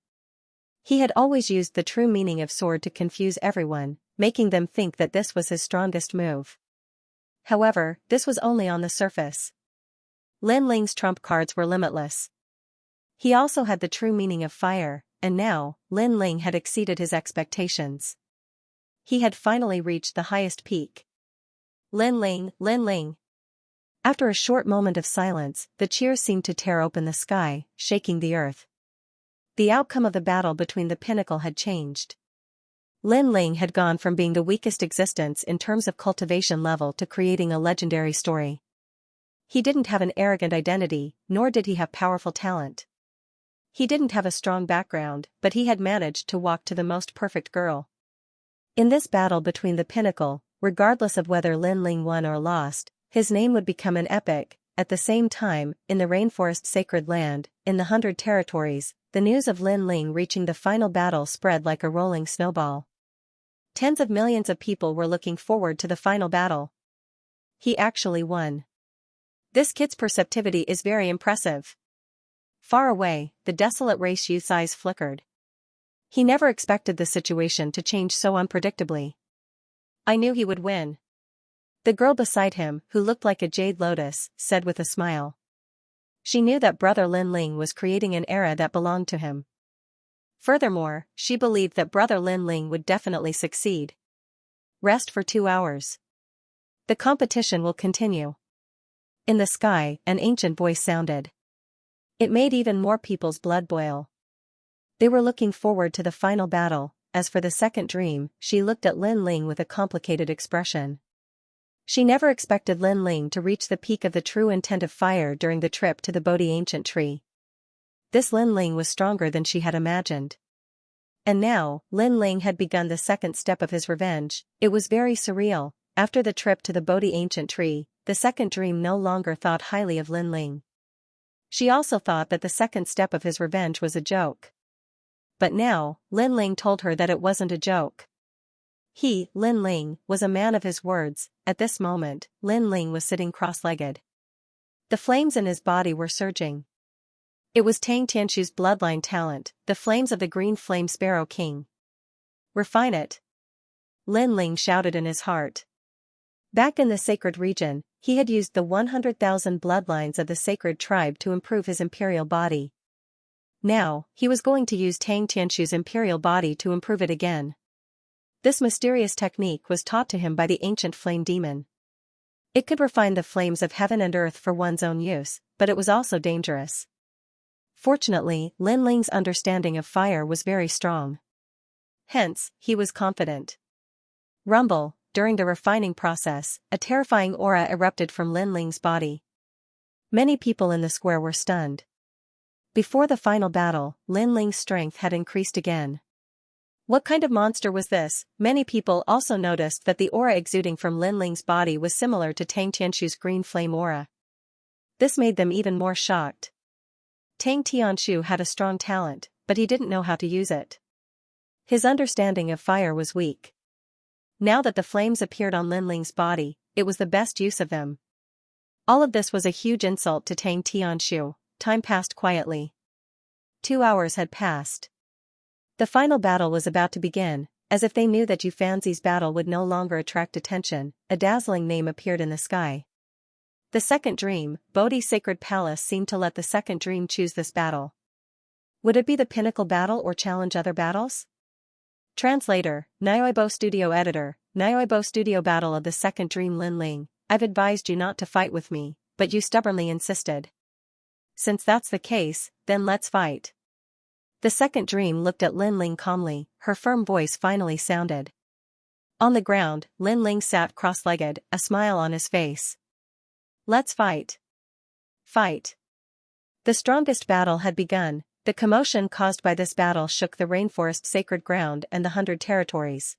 He had always used the true meaning of sword to confuse everyone, making them think that this was his strongest move. However, this was only on the surface. Lin Ling's trump cards were limitless. He also had the true meaning of fire, and now, Lin Ling had exceeded his expectations. He had finally reached the highest peak. Lin Ling, Lin Ling. After a short moment of silence, the cheers seemed to tear open the sky, shaking the earth. The outcome of the battle between the pinnacle had changed. Lin Ling had gone from being the weakest existence in terms of cultivation level to creating a legendary story. He didn't have an arrogant identity, nor did he have powerful talent. He didn't have a strong background, but he had managed to walk to the most perfect girl. In this battle between the pinnacle, regardless of whether Lin Ling won or lost, his name would become an epic. At the same time, in the rainforest sacred land, in the 100 territories, the news of Lin Ling reaching the final battle spread like a rolling snowball. Tens of millions of people were looking forward to the final battle. He actually won. This kid's perceptivity is very impressive. Far away, the desolate race youth's eyes flickered. He never expected the situation to change so unpredictably. I knew he would win. The girl beside him, who looked like a jade lotus, said with a smile. She knew that Brother Lin Ling was creating an era that belonged to him. Furthermore, she believed that Brother Lin Ling would definitely succeed. Rest for 2 hours. The competition will continue. In the sky, an ancient voice sounded. It made even more people's blood boil. They were looking forward to the final battle. As for the second dream, she looked at Lin Ling with a complicated expression. She never expected Lin Ling to reach the peak of the true intent of fire during the trip to the Bodhi ancient tree. This Lin Ling was stronger than she had imagined. And now, Lin Ling had begun the second step of his revenge. It was very surreal. After the trip to the Bodhi ancient tree, the second dream no longer thought highly of Lin Ling. She also thought that the second step of his revenge was a joke. But now, Lin Ling told her that it wasn't a joke. He, Lin Ling, was a man of his words. At this moment, Lin Ling was sitting cross-legged. The flames in his body were surging. It was Tang Tianshu's bloodline talent, the flames of the green flame sparrow king. Refine it. Lin Ling shouted in his heart. Back in the sacred region, he had used the 100,000 bloodlines of the sacred tribe to improve his imperial body. Now, he was going to use Tang Tianshu's imperial body to improve it again. This mysterious technique was taught to him by the ancient flame demon. It could refine the flames of heaven and earth for one's own use, but it was also dangerous. Fortunately, Lin Ling's understanding of fire was very strong. Hence, he was confident. Rumble, during the refining process, a terrifying aura erupted from Lin Ling's body. Many people in the square were stunned. Before the final battle, Lin Ling's strength had increased again. What kind of monster was this? Many people also noticed that the aura exuding from Lin Ling's body was similar to Tang Tianshu's green flame aura. This made them even more shocked. Tang Tianshu had a strong talent, but he didn't know how to use it. His understanding of fire was weak. Now that the flames appeared on Lin Ling's body, it was the best use of them. All of this was a huge insult to Tang Tianshu. Time passed quietly. 2 hours had passed. The final battle was about to begin. As if they knew that Yu Fanzi's battle would no longer attract attention, a dazzling name appeared in the sky. The second dream, Bodhi Sacred Palace, seemed to let the second dream choose this battle. Would it be the pinnacle battle or challenge other battles? Translator, Nyoibo Studio Editor, Nyoibo Studio Battle of the Second Dream. Lin Ling, I've advised you not to fight with me, but you stubbornly insisted. Since that's the case, then let's fight. The second dream looked at Lin Ling calmly. Her firm voice finally sounded. On the ground, Lin Ling sat cross-legged, a smile on his face. Let's fight. Fight. The strongest battle had begun. The commotion caused by this battle shook the rainforest sacred ground and the 100 territories.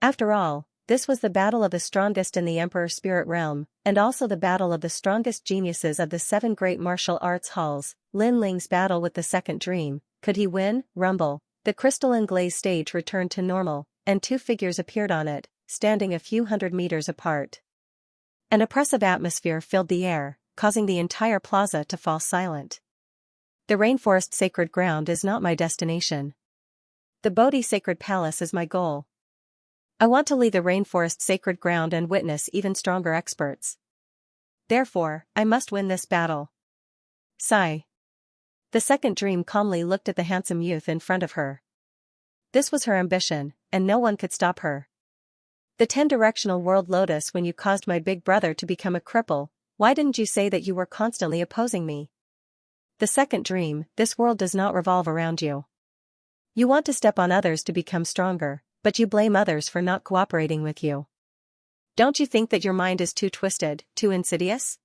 After all, this was the battle of the strongest in the Emperor's spirit realm, and also the battle of the strongest geniuses of the 7 great martial arts halls. Lin Ling's battle with the second dream. Could he win? Rumble. The crystalline glazed stage returned to normal, and 2 figures appeared on it, standing a few hundred meters apart. An oppressive atmosphere filled the air, causing the entire plaza to fall silent. The rainforest sacred ground is not my destination. The Bodhi Sacred Palace is my goal. I want to leave the rainforest sacred ground and witness even stronger experts. Therefore, I must win this battle. Sigh. The second dream calmly looked at the handsome youth in front of her. This was her ambition, and no one could stop her. The 10-directional world lotus. When you caused my big brother to become a cripple, why didn't you say that you were constantly opposing me? The second dream, this world does not revolve around you. You want to step on others to become stronger, but you blame others for not cooperating with you. Don't you think that your mind is too twisted, too insidious?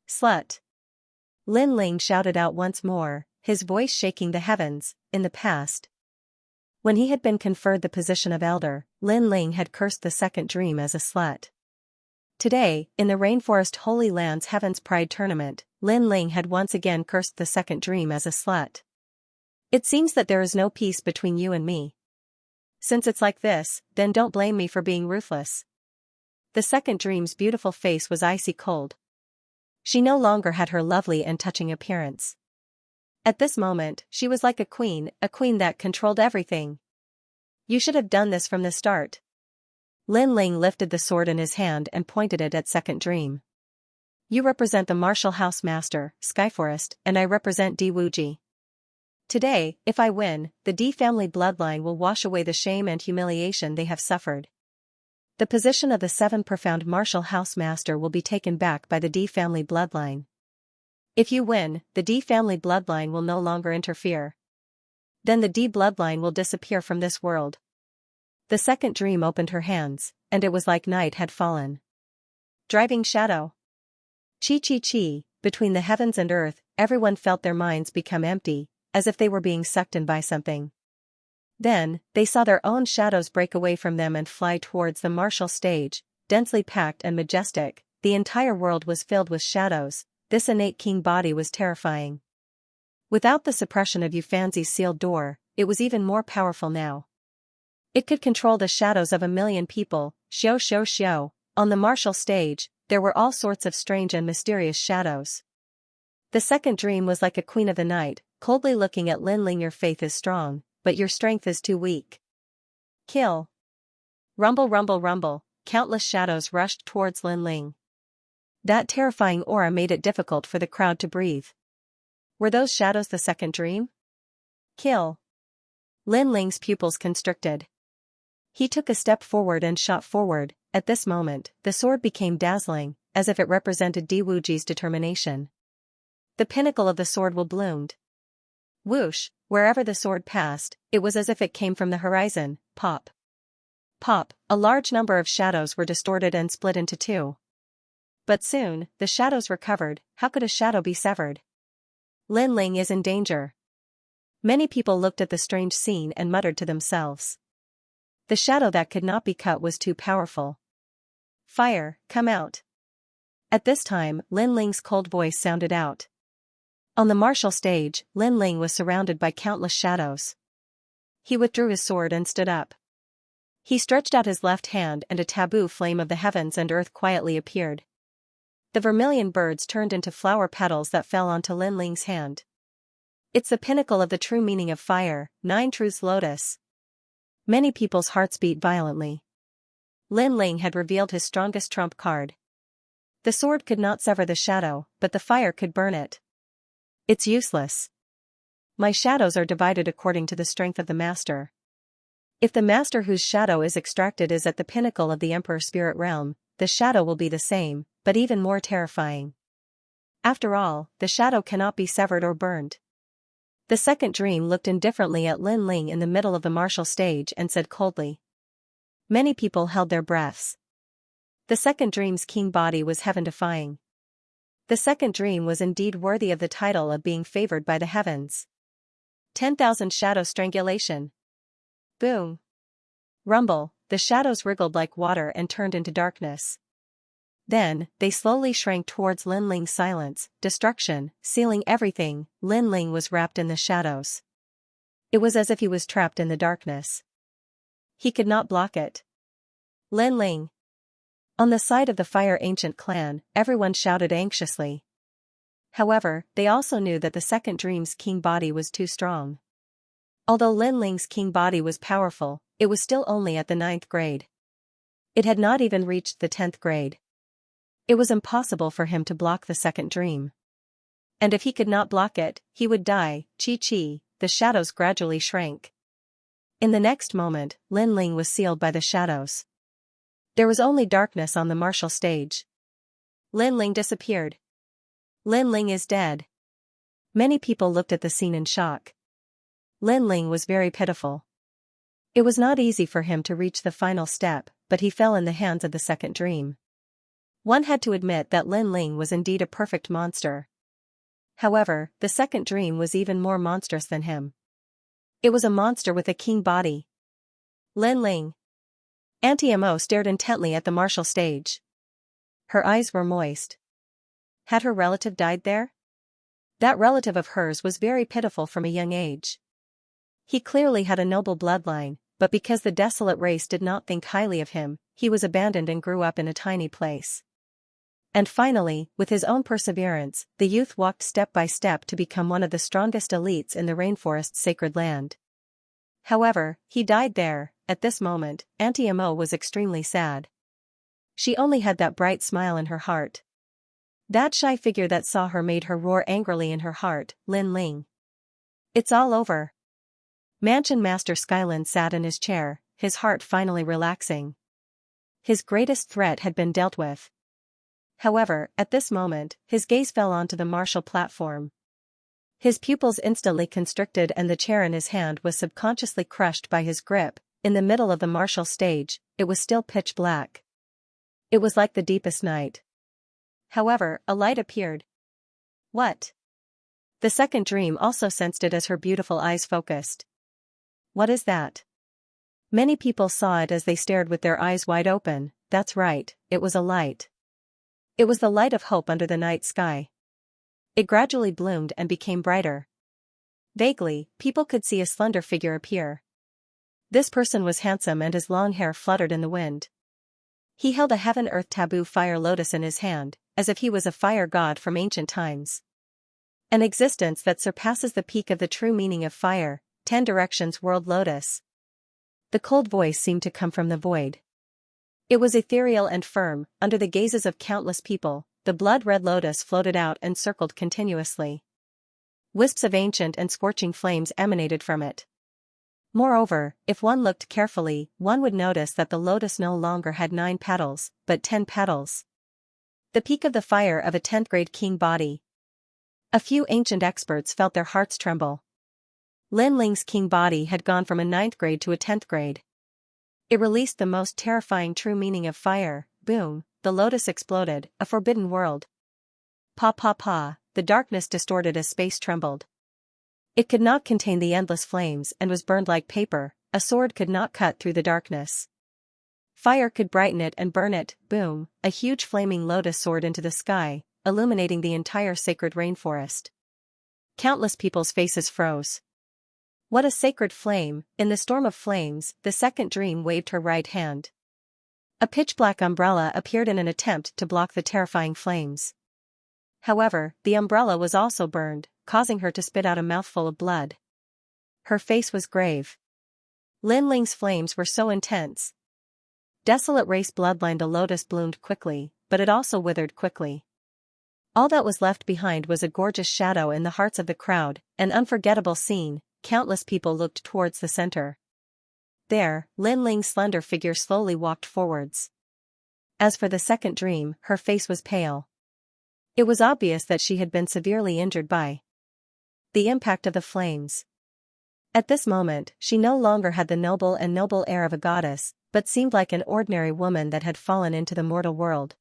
Slut. Lin Ling shouted out once more, his voice shaking the heavens. In the past, when he had been conferred the position of elder, Lin Ling had cursed the second dream as a slut. Today, in the Rainforest Holy Land's Heaven's Pride Tournament, Lin Ling had once again cursed the second dream as a slut. It seems that there is no peace between you and me. Since it's like this, then don't blame me for being ruthless. The second dream's beautiful face was icy cold. She no longer had her lovely and touching appearance. At this moment, she was like a queen that controlled everything. You should have done this from the start. Lin Ling lifted the sword in his hand and pointed it at Second Dream. You represent the martial house master, Skyforest, and I represent Di Wuji. Today, if I win, the Di family bloodline will wash away the shame and humiliation they have suffered. The position of the 7 profound martial house master will be taken back by the Di family bloodline. If you win, the Di family bloodline will no longer interfere. Then the Di bloodline will disappear from this world. The Second Dream opened her hands, and it was like night had fallen. Driving shadow. Chi chi chi, between the heavens and earth, everyone felt their minds become empty, as if they were being sucked in by something. Then, they saw their own shadows break away from them and fly towards the martial stage, densely packed and majestic. The entire world was filled with shadows. This innate king body was terrifying. Without the suppression of Yufanzi's sealed door, it was even more powerful now. It could control the shadows of 1,000,000 people. Xiao. On the martial stage, there were all sorts of strange and mysterious shadows. The Second Dream was like a queen of the night, coldly looking at Lin Ling. Your faith is strong, but your strength is too weak. Kill. Rumble rumble rumble, countless shadows rushed towards Lin Ling. That terrifying aura made it difficult for the crowd to breathe. Were those shadows the Second Dream? Kill. Lin Ling's pupils constricted. He took a step forward and shot forward. At this moment, the sword became dazzling, as if it represented Di Wuji's determination. The pinnacle of the sword will bloomed. Whoosh, wherever the sword passed, it was as if it came from the horizon. Pop. Pop, a large number of shadows were distorted and split into 2. But soon, the shadows recovered. How could a shadow be severed? Lin Ling is in danger. Many people looked at the strange scene and muttered to themselves. The shadow that could not be cut was too powerful. Fire, come out. At this time, Lin Ling's cold voice sounded out. On the martial stage, Lin Ling was surrounded by countless shadows. He withdrew his sword and stood up. He stretched out his left hand and a taboo flame of the heavens and earth quietly appeared. The vermilion birds turned into flower petals that fell onto Lin Ling's hand. It's the pinnacle of the true meaning of fire, 9 truths lotus. Many people's hearts beat violently. Lin Ling had revealed his strongest trump card. The sword could not sever the shadow, but the fire could burn it. It's useless. My shadows are divided according to the strength of the master. If the master whose shadow is extracted is at the pinnacle of the Emperor Spirit Realm, the shadow will be the same, but even more terrifying. After all, the shadow cannot be severed or burned. The Second Dream looked indifferently at Lin Ling in the middle of the martial stage and said coldly. Many people held their breaths. The Second Dream's king body was heaven-defying. The Second Dream was indeed worthy of the title of being favored by the heavens. 10,000 shadow strangulation. Boom. Rumble, the shadows wriggled like water and turned into darkness. Then, they slowly shrank towards Lin Ling's silence, destruction, sealing everything. Lin Ling was wrapped in the shadows. It was as if he was trapped in the darkness. He could not block it. Lin Ling. On the side of the Fire Ancient clan, everyone shouted anxiously. However, they also knew that the Second Dream's king body was too strong. Although Lin Ling's king body was powerful, it was still only at the 9th grade. It had not even reached the 10th grade. It was impossible for him to block the Second Dream. And if he could not block it, he would die. Chi. The shadows gradually shrank. In the next moment, Lin Ling was sealed by the shadows. There was only darkness on the martial stage. Lin Ling disappeared. Lin Ling is dead. Many people looked at the scene in shock. Lin Ling was very pitiful. It was not easy for him to reach the final step, but he fell in the hands of the Second Dream. One had to admit that Lin Ling was indeed a perfect monster. However, the Second Dream was even more monstrous than him. It was a monster with a king body. Lin Ling. Auntie Mo stared intently at the martial stage. Her eyes were moist. Had her relative died there? That relative of hers was very pitiful from a young age. He clearly had a noble bloodline, but because the desolate race did not think highly of him, he was abandoned and grew up in a tiny place. And finally, with his own perseverance, the youth walked step by step to become one of the strongest elites in the rainforest's sacred land. However, he died there. At this moment, Auntie Amo was extremely sad. She only had that bright smile in her heart. That shy figure that saw her made her roar angrily in her heart, Lin Ling. It's all over. Mansion Master Skylin sat in his chair, his heart finally relaxing. His greatest threat had been dealt with. However, at this moment, his gaze fell onto the martial platform. His pupils instantly constricted and the chair in his hand was subconsciously crushed by his grip. In the middle of the martial stage, it was still pitch black. It was like the deepest night. However, a light appeared. What? The second dream also sensed it as her beautiful eyes focused. What is that? Many people saw it as they stared with their eyes wide open. That's right, it was a light. It was the light of hope under the night sky. It gradually bloomed and became brighter. Vaguely, people could see a slender figure appear. This person was handsome and his long hair fluttered in the wind. He held a heaven-earth taboo fire lotus in his hand, as if he was a fire god from ancient times. An existence that surpasses the peak of the true meaning of fire, 10 directions world lotus. The cold voice seemed to come from the void. It was ethereal and firm. Under the gazes of countless people, the blood-red lotus floated out and circled continuously. Wisps of ancient and scorching flames emanated from it. Moreover, if one looked carefully, one would notice that the lotus no longer had 9 petals, but 10 petals. The peak of the fire of a 10th grade king body. A few ancient experts felt their hearts tremble. Lin Ling's king body had gone from a 9th grade to a 10th grade. It released the most terrifying true meaning of fire. Boom, the lotus exploded, a forbidden world. Pa pa pa, the darkness distorted as space trembled. It could not contain the endless flames and was burned like paper. A sword could not cut through the darkness. Fire could brighten it and burn it. Boom, a huge flaming lotus soared into the sky, illuminating the entire sacred rainforest. Countless people's faces froze. What a sacred flame! In the storm of flames, the second dream waved her right hand. A pitch-black umbrella appeared in an attempt to block the terrifying flames. However, the umbrella was also burned, causing her to spit out a mouthful of blood. Her face was grave. Lin Ling's flames were so intense. Desolate race bloodline. The lotus bloomed quickly, but it also withered quickly. All that was left behind was a gorgeous shadow in the hearts of the crowd, an unforgettable scene. Countless people looked towards the center. There, Lin Ling's slender figure slowly walked forwards. As for the second dream, her face was pale. It was obvious that she had been severely injured by the impact of the flames. At this moment, she no longer had the noble air of a goddess, but seemed like an ordinary woman that had fallen into the mortal world.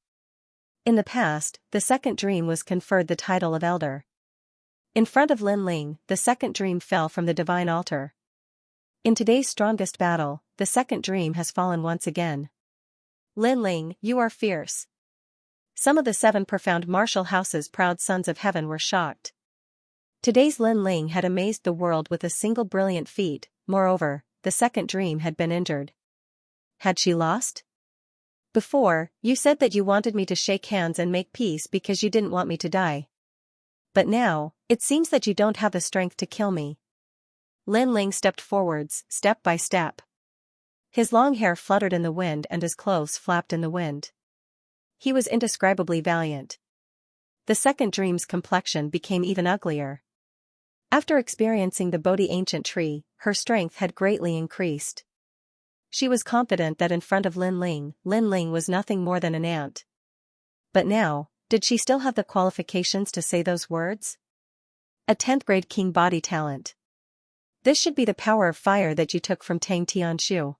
In the past, the second dream was conferred the title of elder. In front of Lin Ling, the second dream fell from the divine altar. In today's strongest battle, the second dream has fallen once again. Lin Ling, you are fierce. Some of the 7 profound martial house's proud sons of heaven were shocked. Today's Lin Ling had amazed the world with a single brilliant feat. Moreover, the second dream had been injured. Had she lost? Before, you said that you wanted me to shake hands and make peace because you didn't want me to die. But now, it seems that you don't have the strength to kill me. Lin Ling stepped forwards, step by step. His long hair fluttered in the wind and his clothes flapped in the wind. He was indescribably valiant. The second dream's complexion became even uglier. After experiencing the Bodhi ancient tree, her strength had greatly increased. She was confident that in front of Lin Ling was nothing more than an ant. But now, did she still have the qualifications to say those words? A 10th grade king body talent. This should be the power of fire that you took from Tang Tianshu.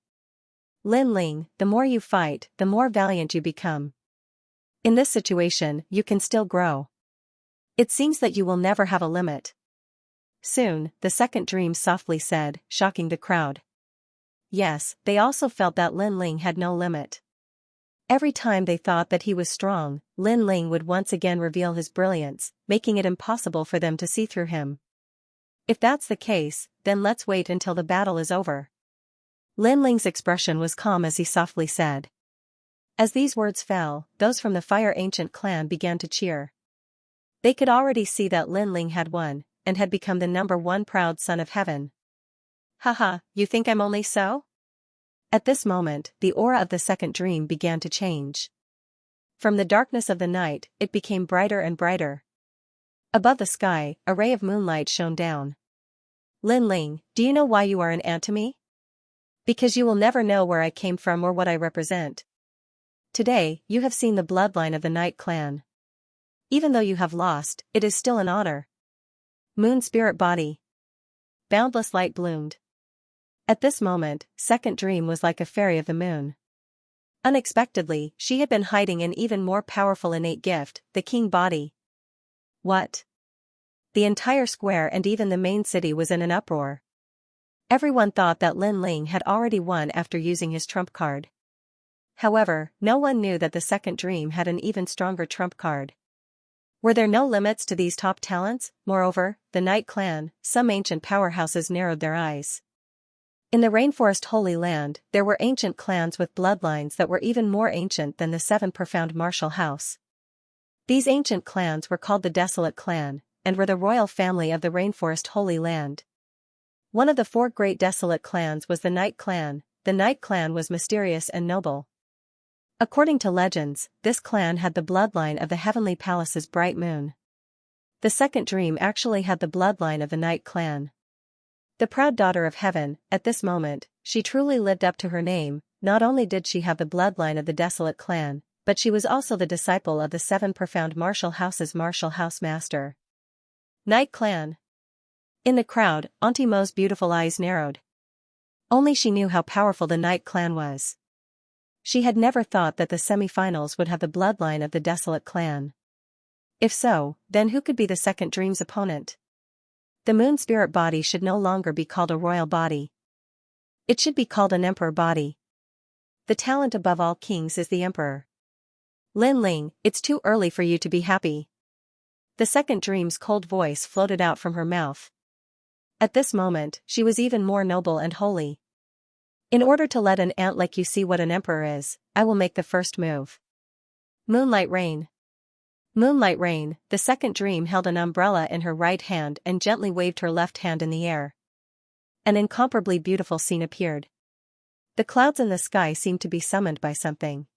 Lin Ling, the more you fight, the more valiant you become. In this situation, you can still grow. It seems that you will never have a limit. Soon, the second dream softly said, shocking the crowd. Yes, they also felt that Lin Ling had no limit. Every time they thought that he was strong, Lin Ling would once again reveal his brilliance, making it impossible for them to see through him. If that's the case, then let's wait until the battle is over. Lin Ling's expression was calm as he softly said. As these words fell, those from the Fire Ancient clan began to cheer. They could already see that Lin Ling had won, and had become the #1 proud son of heaven. Haha, you think I'm only so? At this moment, the aura of the second dream began to change. From the darkness of the night, it became brighter and brighter. Above the sky, a ray of moonlight shone down. Lin Ling, do you know why you are an aunt to me? Because you will never know where I came from or what I represent. Today, you have seen the bloodline of the Night Clan. Even though you have lost, it is still an honor. Moon Spirit Body. Boundless light bloomed. At this moment, Second Dream was like a fairy of the moon. Unexpectedly, she had been hiding an even more powerful innate gift, the King Body. What? The entire square and even the main city was in an uproar. Everyone thought that Lin Ling had already won after using his trump card. However, no one knew that the Second Dream had an even stronger trump card. Were there no limits to these top talents? Moreover, the Night Clan, some ancient powerhouses narrowed their eyes. In the Rainforest Holy Land, there were ancient clans with bloodlines that were even more ancient than the 7 profound martial house. These ancient clans were called the Desolate Clan, and were the royal family of the Rainforest Holy Land. One of the 4 great desolate clans was the Night Clan. The Night Clan was mysterious and noble. According to legends, this clan had the bloodline of the Heavenly Palace's bright moon. The Second Dream actually had the bloodline of the Night Clan. The proud daughter of heaven, at this moment, she truly lived up to her name. Not only did she have the bloodline of the Desolate Clan, but she was also the disciple of the 7 profound martial house's martial house master. Night Clan. In the crowd, Auntie Mo's beautiful eyes narrowed. Only she knew how powerful the Night Clan was. She had never thought that the semi-finals would have the bloodline of the Desolate Clan. If so, then who could be the Second Dream's opponent? The Moon Spirit Body should no longer be called a royal body. It should be called an emperor body. The talent above all kings is the emperor. Lin Ling, it's too early for you to be happy. The Second Dream's cold voice floated out from her mouth. At this moment, she was even more noble and holy. In order to let an aunt like you see what an emperor is, I will make the first move. Moonlight Rain. Moonlight Rain, the Second Dream held an umbrella in her right hand and gently waved her left hand in the air. An incomparably beautiful scene appeared. The clouds in the sky seemed to be summoned by something.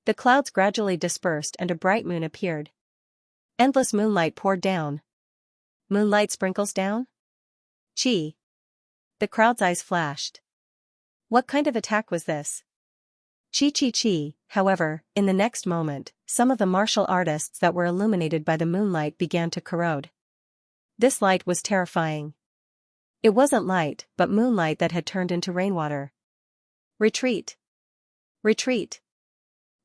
The clouds gradually dispersed and a bright moon appeared. Endless moonlight poured down. Moonlight sprinkles down? Chi. The crowd's eyes flashed. What kind of attack was this? Chi chi chi. However, in the next moment, some of the martial artists that were illuminated by the moonlight began to corrode. This light was terrifying. It wasn't light, but moonlight that had turned into rainwater. Retreat! Retreat!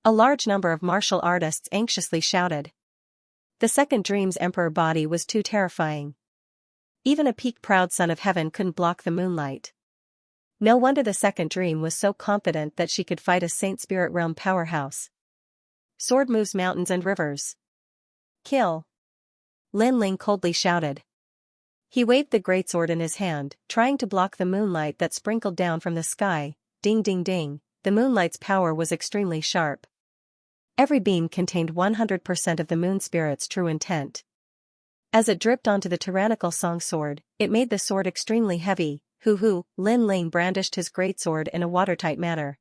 A large number of martial artists anxiously shouted. The Second Dream's emperor body was too terrifying. Even a peak-proud son of heaven couldn't block the moonlight. No wonder the Second Dream was so confident that she could fight a Saint Spirit Realm powerhouse. Sword moves mountains and rivers. Kill! Lin Ling coldly shouted. He waved the greatsword in his hand, trying to block the moonlight that sprinkled down from the sky. Ding ding ding, the moonlight's power was extremely sharp. Every beam contained 100% of the moon spirit's true intent. As it dripped onto the tyrannical song sword, it made the sword extremely heavy. Hoo, Lin Ling brandished his greatsword in a watertight manner.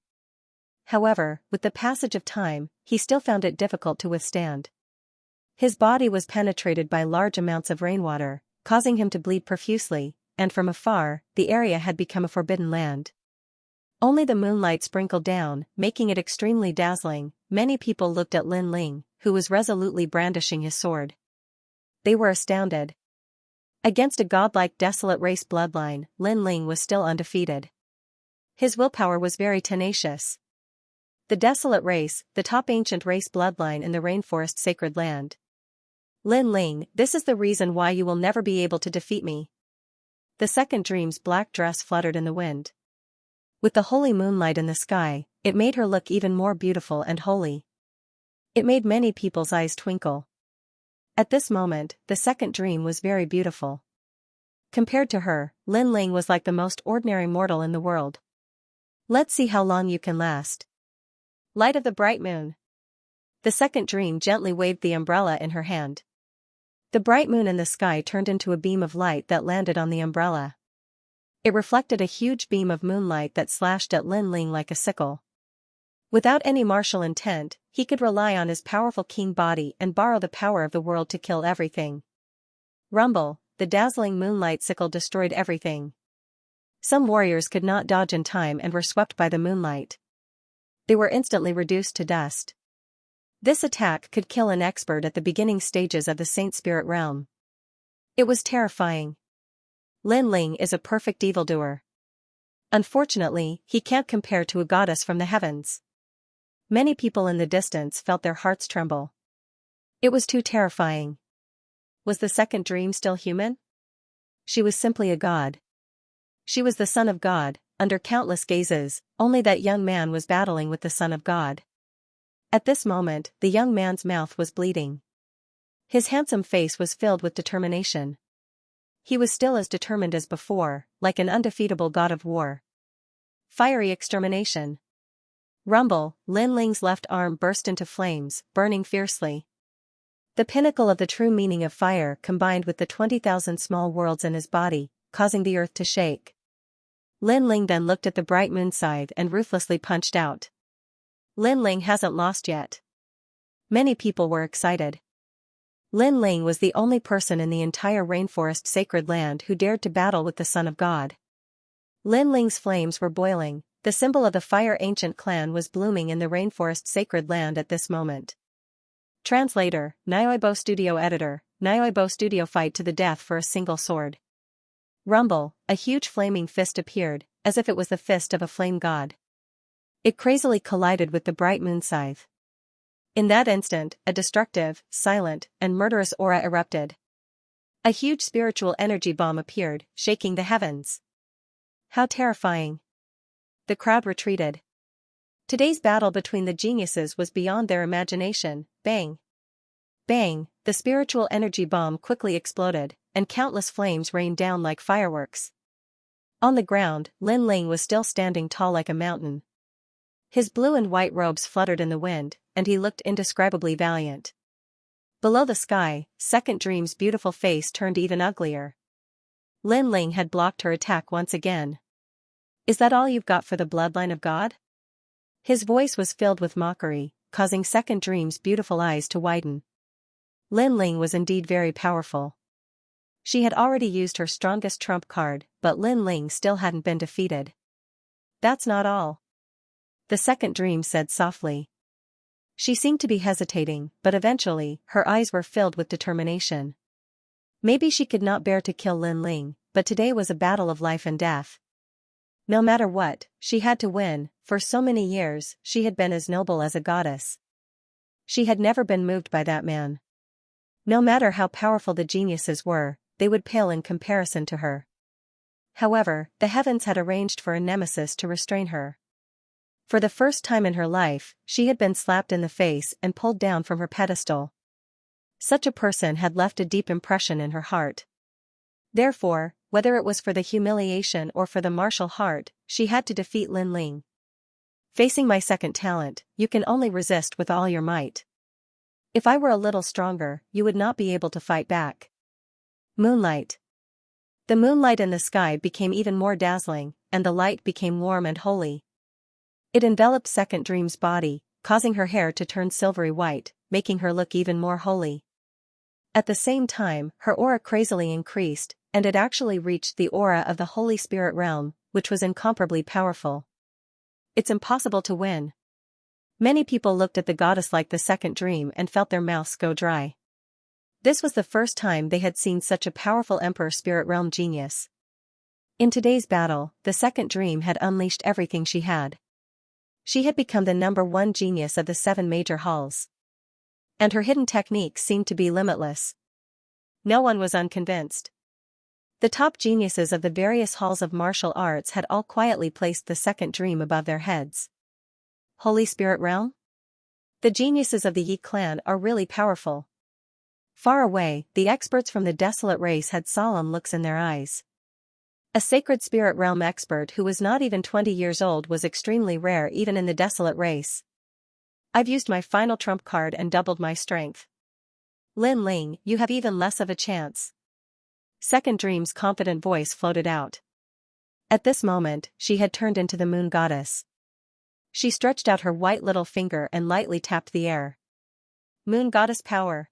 However, with the passage of time, he still found it difficult to withstand. His body was penetrated by large amounts of rainwater, causing him to bleed profusely, and from afar, the area had become a forbidden land. Only the moonlight sprinkled down, making it extremely dazzling. Many people looked at Lin Ling, who was resolutely brandishing his sword. They were astounded. Against a godlike desolate race bloodline, Lin Ling was still undefeated. His willpower was very tenacious. The desolate race, the top ancient race bloodline in the rainforest sacred land. Lin Ling, this is the reason why you will never be able to defeat me. The Second Dream's black dress fluttered in the wind. With the holy moonlight in the sky, it made her look even more beautiful and holy. It made many people's eyes twinkle. At this moment, the Second Dream was very beautiful. Compared to her, Lin Ling was like the most ordinary mortal in the world. Let's see how long you can last. Light of the bright moon. The second dream gently waved the umbrella in her hand. The bright moon in the sky turned into a beam of light that landed on the umbrella. It reflected a huge beam of moonlight that slashed at Lin Ling like a sickle. Without any martial intent, he could rely on his powerful king body and borrow the power of the world to kill everything. Rumble, the dazzling moonlight sickle destroyed everything. Some warriors could not dodge in time and were swept by the moonlight. They were instantly reduced to dust. This attack could kill an expert at the beginning stages of the Saint Spirit realm. It was terrifying. Lin Ling is a perfect evildoer. Unfortunately, he can't compare to a goddess from the heavens. Many people in the distance felt their hearts tremble. It was too terrifying. Was the second dream still human? She was simply a god. She was the son of God, under countless gazes, only that young man was battling with the son of God. At this moment, the young man's mouth was bleeding. His handsome face was filled with determination. He was still as determined as before, like an undefeatable god of war. Fiery extermination. Rumble, Lin Ling's left arm burst into flames, burning fiercely. The pinnacle of the true meaning of fire combined with the 20,000 small worlds in his body, causing the earth to shake. Lin Ling then looked at the bright moon side and ruthlessly punched out. Lin Ling hasn't lost yet. Many people were excited. Lin Ling was the only person in the entire rainforest sacred land who dared to battle with the Son of God. Lin Ling's flames were boiling, the symbol of the fire ancient clan was blooming in the rainforest sacred land at this moment. Translator, Nyoibo Studio Editor, Nyoibo Studio fight to the death for a single sword. Rumble, a huge flaming fist appeared, as if it was the fist of a flame god. It crazily collided with the bright moon scythe. In that instant, a destructive, silent, and murderous aura erupted. A huge spiritual energy bomb appeared, shaking the heavens. How terrifying. The crowd retreated. Today's battle between the geniuses was beyond their imagination. Bang! Bang! The spiritual energy bomb quickly exploded, and countless flames rained down like fireworks. On the ground, Lin Ling was still standing tall like a mountain. His blue and white robes fluttered in the wind, and he looked indescribably valiant. Below the sky, Second Dream's beautiful face turned even uglier. Lin Ling had blocked her attack once again. Is that all you've got for the bloodline of God? His voice was filled with mockery, causing Second Dream's beautiful eyes to widen. Lin Ling was indeed very powerful. She had already used her strongest trump card, but Lin Ling still hadn't been defeated. That's not all. The Second Dream said softly. She seemed to be hesitating, but eventually, her eyes were filled with determination. Maybe she could not bear to kill Lin Ling, but today was a battle of life and death. No matter what, she had to win. For so many years, she had been as noble as a goddess. She had never been moved by that man. No matter how powerful the geniuses were, they would pale in comparison to her. However, the heavens had arranged for a nemesis to restrain her. For the first time in her life, she had been slapped in the face and pulled down from her pedestal. Such a person had left a deep impression in her heart. Therefore, whether it was for the humiliation or for the martial heart, she had to defeat Lin Ling. Facing my second talent, you can only resist with all your might. If I were a little stronger, you would not be able to fight back. Moonlight. The moonlight in the sky became even more dazzling, and the light became warm and holy. It enveloped Second Dream's body, causing her hair to turn silvery white, making her look even more holy. At the same time, her aura crazily increased, and it actually reached the aura of the Holy Spirit realm, which was incomparably powerful. It's impossible to win. Many people looked at the goddess like the Second Dream and felt their mouths go dry. This was the first time they had seen such a powerful Emperor Spirit Realm genius. In today's battle, the Second Dream had unleashed everything she had. She had become the #1 genius of the 7 major halls. And her hidden techniques seemed to be limitless. No one was unconvinced. The top geniuses of the various halls of martial arts had all quietly placed the Second Dream above their heads. Holy Spirit Realm? The geniuses of the Yi clan are really powerful. Far away, the experts from the desolate race had solemn looks in their eyes. A sacred spirit realm expert who was not even 20 years old was extremely rare even in the desolate race. I've used my final trump card and doubled my strength. Lin Ling, you have even less of a chance. Second Dream's confident voice floated out. At this moment, she had turned into the moon goddess. She stretched out her white little finger and lightly tapped the air. Moon goddess power.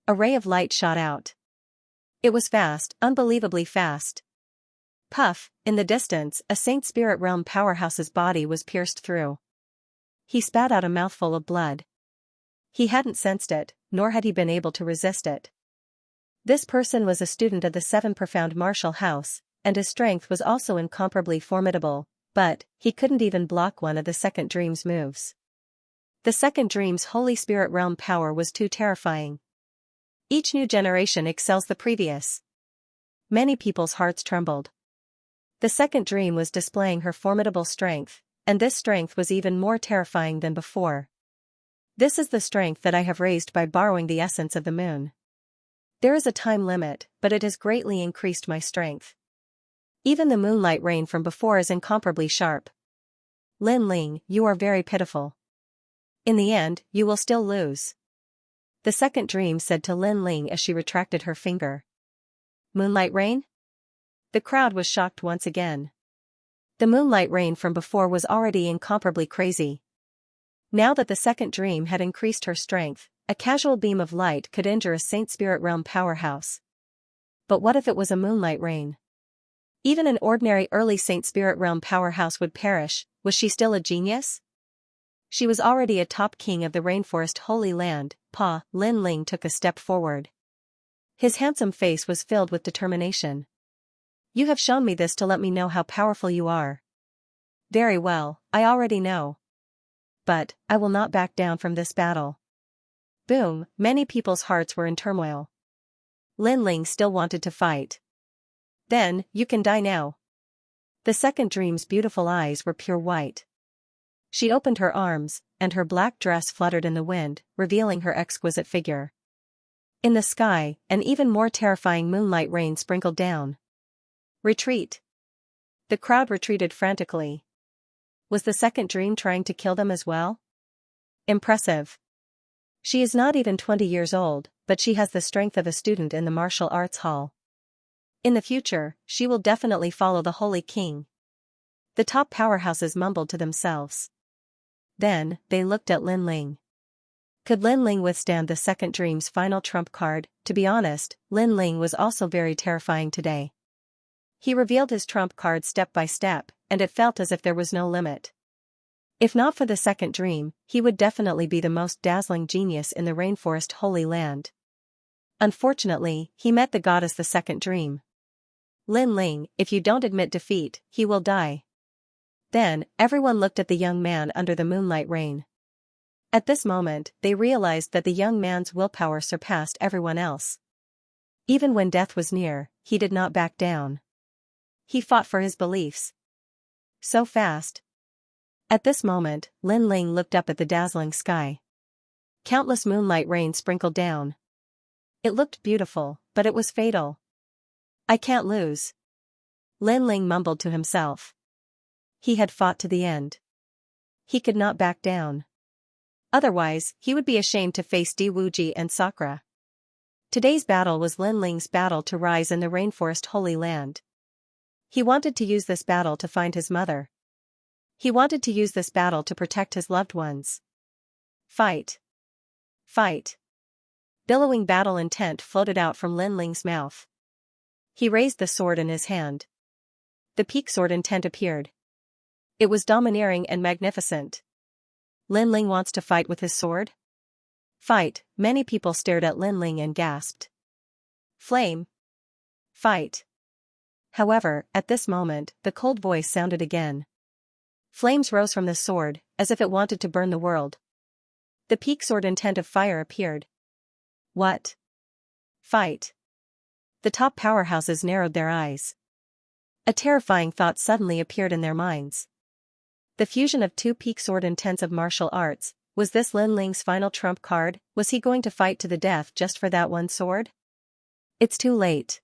A ray of light shot out. It was fast, unbelievably fast. Puff, in the distance, a Saint Spirit Realm powerhouse's body was pierced through. He spat out a mouthful of blood. He hadn't sensed it, nor had he been able to resist it. This person was a student of the Seven Profound Martial House, and his strength was also incomparably formidable, but he couldn't even block one of the Second Dream's moves. The Second Dream's Holy Spirit Realm power was too terrifying. Each new generation excels the previous. Many people's hearts trembled. The Second Dream was displaying her formidable strength, and this strength was even more terrifying than before. This is the strength that I have raised by borrowing the essence of the moon. There is a time limit, but it has greatly increased my strength. Even the moonlight rain from before is incomparably sharp. Lin Ling, you are very pitiful. In the end, you will still lose. The Second Dream said to Lin Ling as she retracted her finger. Moonlight rain? The crowd was shocked once again. The moonlight rain from before was already incomparably crazy. Now that the Second Dream had increased her strength, a casual beam of light could injure a Saint Spirit Realm powerhouse. But what if it was a moonlight rain? Even an ordinary early Saint Spirit Realm powerhouse would perish. Was she still a genius? She was already a top king of the Rainforest Holy Land. Lin Ling took a step forward. His handsome face was filled with determination. You have shown me this to let me know how powerful you are. Very well, I already know. But I will not back down from this battle. Boom, many people's hearts were in turmoil. Lin Ling still wanted to fight. Then, you can die now. The Second Dream's beautiful eyes were pure white. She opened her arms, and her black dress fluttered in the wind, revealing her exquisite figure. In the sky, an even more terrifying moonlight rain sprinkled down. Retreat. The crowd retreated frantically. Was the Second Dream trying to kill them as well? Impressive. She is not even 20 years old, but she has the strength of a student in the martial arts hall. In the future, she will definitely follow the Holy King. The top powerhouses mumbled to themselves. Then, they looked at Lin Ling. Could Lin Ling withstand the Second Dream's final trump card? To be honest, Lin Ling was also very terrifying today. He revealed his trump card step by step, and it felt as if there was no limit. If not for the Second Dream, he would definitely be the most dazzling genius in the Rainforest Holy Land. Unfortunately, he met the goddess the Second Dream. Lin Ling, if you don't admit defeat, he will die. Then, everyone looked at the young man under the moonlight rain. At this moment, they realized that the young man's willpower surpassed everyone else. Even when death was near, he did not back down. He fought for his beliefs. So fast. At this moment, Lin Ling looked up at the dazzling sky. Countless moonlight rain sprinkled down. It looked beautiful, but it was fatal. I can't lose. Lin Ling mumbled to himself. He had fought to the end. He could not back down. Otherwise, he would be ashamed to face Di Wuji and Sakura. Today's battle was Lin Ling's battle to rise in the Rainforest Holy Land. He wanted to use this battle to find his mother. He wanted to use this battle to protect his loved ones. Fight. Fight. Billowing battle intent floated out from Lin Ling's mouth. He raised the sword in his hand. The peak sword intent appeared. It was domineering and magnificent. Lin Ling wants to fight with his sword? Fight. Many people stared at Lin Ling and gasped. Flame. Fight. However, at this moment, the cold voice sounded again. Flames rose from the sword, as if it wanted to burn the world. The peak sword intent of fire appeared. What? Fight. The top powerhouses narrowed their eyes. A terrifying thought suddenly appeared in their minds. The fusion of two peak sword intents of martial arts, was this Lin Ling's final trump card? Was he going to fight to the death just for that one sword? It's too late.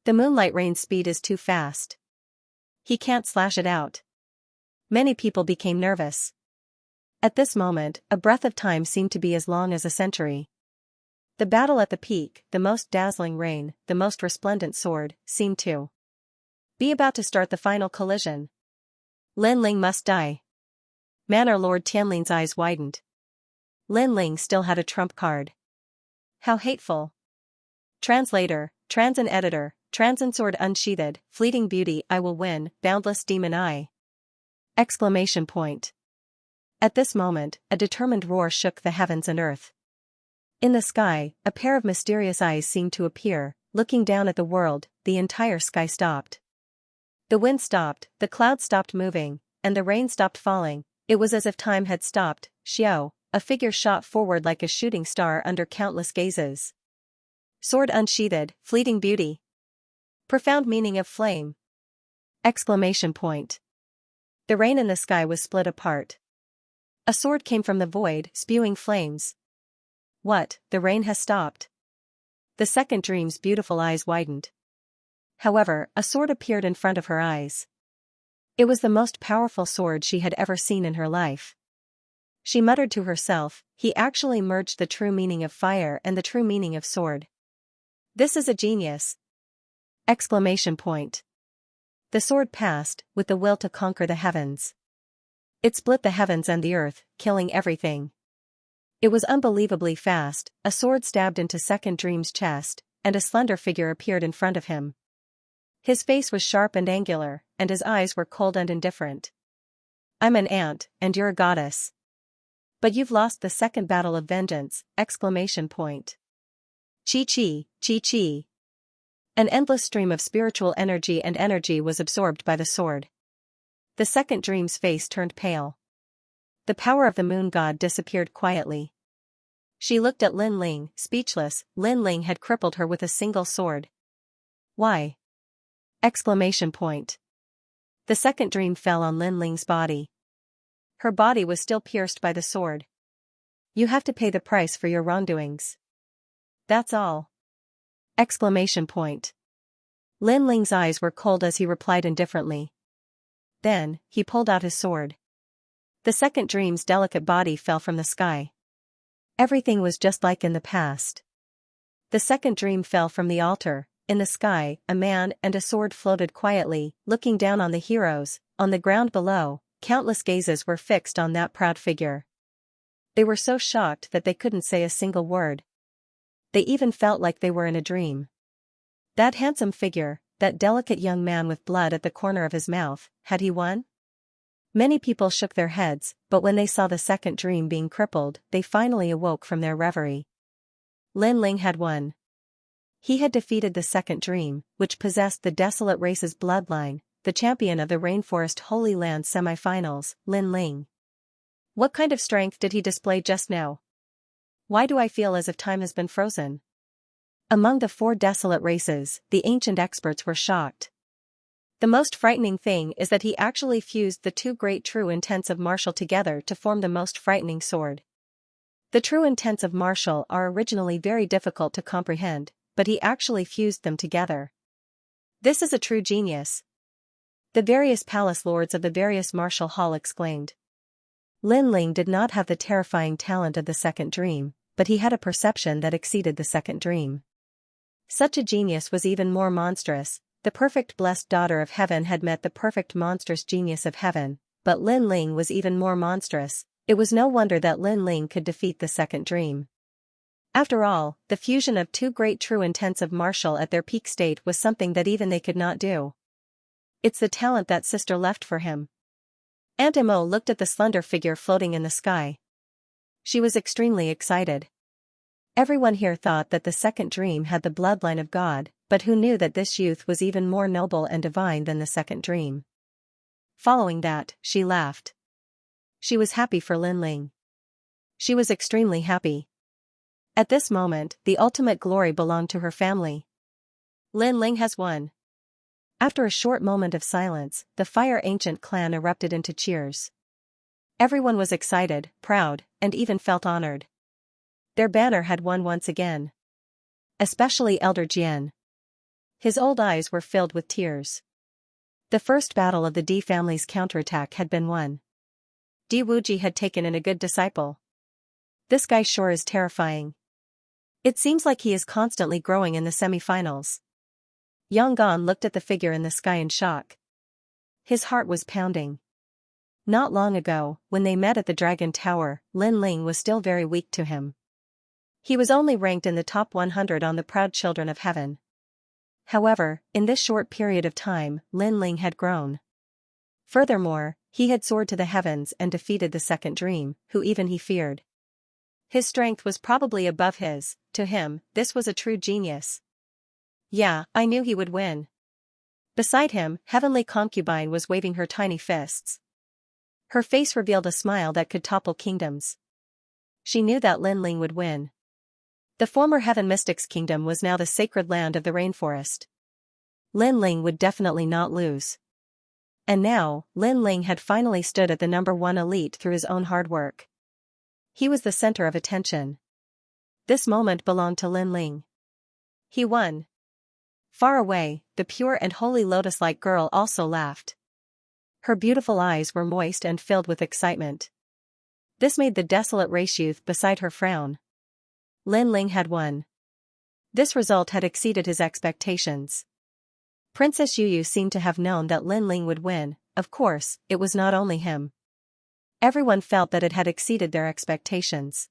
The moonlight rain's speed is too fast. He can't slash it out. Many people became nervous. At this moment, a breath of time seemed to be as long as a century. The battle at the peak, the most dazzling rain, the most resplendent sword, seemed to be about to start the final collision. Lin Ling must die. Manor Lord Tianlin's eyes widened. Lin Ling still had a trump card. How hateful. Translator, Transin editor, Transin sword unsheathed, fleeting beauty I will win, boundless demon eye. Exclamation point. At this moment, a determined roar shook the heavens and earth. In the sky, a pair of mysterious eyes seemed to appear, looking down at the world, the entire sky stopped. The wind stopped, the clouds stopped moving, and the rain stopped falling. It was as if time had stopped. Xiao, a figure shot forward like a shooting star under countless gazes. Sword unsheathed, fleeting beauty. Profound meaning of flame. Exclamation point. The rain in the sky was split apart. A sword came from the void, spewing flames. What, the rain has stopped? The second dream's beautiful eyes widened. However, a sword appeared in front of her eyes. It was the most powerful sword she had ever seen in her life. She muttered to herself, he actually merged the true meaning of fire and the true meaning of sword. This is a genius. Exclamation point. The sword passed, with the will to conquer the heavens. It split the heavens and the earth, killing everything. It was unbelievably fast. A sword stabbed into Second Dream's chest, and a slender figure appeared in front of him. His face was sharp and angular, and his eyes were cold and indifferent. I'm an ant, and you're a goddess. But you've lost the second battle of vengeance! Exclamation point. Chi-chi, chi-chi. An endless stream of spiritual energy and energy was absorbed by the sword. The second dream's face turned pale. The power of the moon god disappeared quietly. She looked at Lin Ling, speechless. Lin Ling had crippled her with a single sword. Why? Exclamation point. The second dream fell on Lin Ling's body. Her body was still pierced by the sword. You have to pay the price for your wrongdoings. That's all. Exclamation point. Lin Ling's eyes were cold as he replied indifferently. Then, he pulled out his sword. The second dream's delicate body fell from the sky. Everything was just like in the past. The second dream fell from the altar. In the sky, a man and a sword floated quietly, looking down on the heroes. On the ground below, countless gazes were fixed on that proud figure. They were so shocked that they couldn't say a single word. They even felt like they were in a dream. That handsome figure, that delicate young man with blood at the corner of his mouth, had he won? Many people shook their heads, but when they saw the second dream being crippled, they finally awoke from their reverie. Lin Ling had won. He had defeated the second dream, which possessed the desolate race's bloodline, the champion of the Rainforest Holy Land semifinals, Lin Ling. What kind of strength did he display just now? Why do I feel as if time has been frozen? Among the four desolate races, the ancient experts were shocked. The most frightening thing is that he actually fused the two great true intents of martial together to form the most frightening sword. The true intents of martial are originally very difficult to comprehend, but he actually fused them together. This is a true genius. The various palace lords of the various martial hall exclaimed. Lin Ling did not have the terrifying talent of the second dream, but he had a perception that exceeded the second dream. Such a genius was even more monstrous. The perfect blessed daughter of heaven had met the perfect monstrous genius of heaven, but Lin Ling was even more monstrous. It was no wonder that Lin Ling could defeat the second dream. After all, the fusion of two great true intents of martial at their peak state was something that even they could not do. It's the talent that sister left for him. Aunt Imo looked at the slender figure floating in the sky. She was extremely excited. Everyone here thought that the second dream had the bloodline of God, but who knew that this youth was even more noble and divine than the second dream? Following that, she laughed. She was happy for Lin Ling. She was extremely happy. At this moment, the ultimate glory belonged to her family. Lin Ling has won. After a short moment of silence, the Fire Ancient clan erupted into cheers. Everyone was excited, proud, and even felt honored. Their banner had won once again. Especially Elder Jian. His old eyes were filled with tears. The first battle of the D family's counterattack had been won. Di Wuji had taken in a good disciple. This guy sure is terrifying. It seems like he is constantly growing in the semi-finals. Yang Gan looked at the figure in the sky in shock. His heart was pounding. Not long ago, when they met at the Dragon Tower, Lin Ling was still very weak to him. He was only ranked in the top 100 on the Proud Children of Heaven. However, in this short period of time, Lin Ling had grown. Furthermore, he had soared to the heavens and defeated the second dream, who even he feared. His strength was probably above his. To him, this was a true genius. Yeah, I knew he would win. Beside him, Heavenly Concubine was waving her tiny fists. Her face revealed a smile that could topple kingdoms. She knew that Lin Ling would win. The former Heaven Mystic's kingdom was now the sacred land of the rainforest. Lin Ling would definitely not lose. And now, Lin Ling had finally stood at the #1 elite through his own hard work. He was the center of attention. This moment belonged to Lin Ling. He won. Far away, the pure and holy lotus-like girl also laughed. Her beautiful eyes were moist and filled with excitement. This made the desolate race youth beside her frown. Lin Ling had won. This result had exceeded his expectations. Princess Yu seemed to have known that Lin Ling would win. Of course, it was not only him. Everyone felt that it had exceeded their expectations.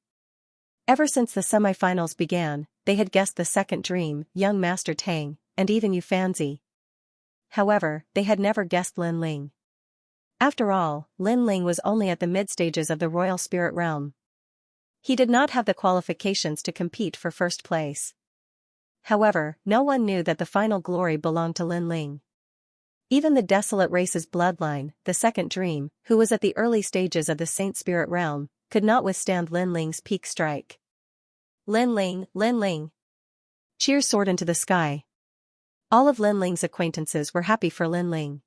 Ever since the semi-finals began, they had guessed the second dream, young Master Tang, and even Yu Fanzi. However, they had never guessed Lin Ling. After all, Lin Ling was only at the mid-stages of the royal spirit realm. He did not have the qualifications to compete for first place. However, no one knew that the final glory belonged to Lin Ling. Even the desolate race's bloodline, the second dream, who was at the early stages of the Saint Spirit realm, could not withstand Lin Ling's peak strike. Lin Ling, Lin Ling! Cheers soared into the sky. All of Lin Ling's acquaintances were happy for Lin Ling.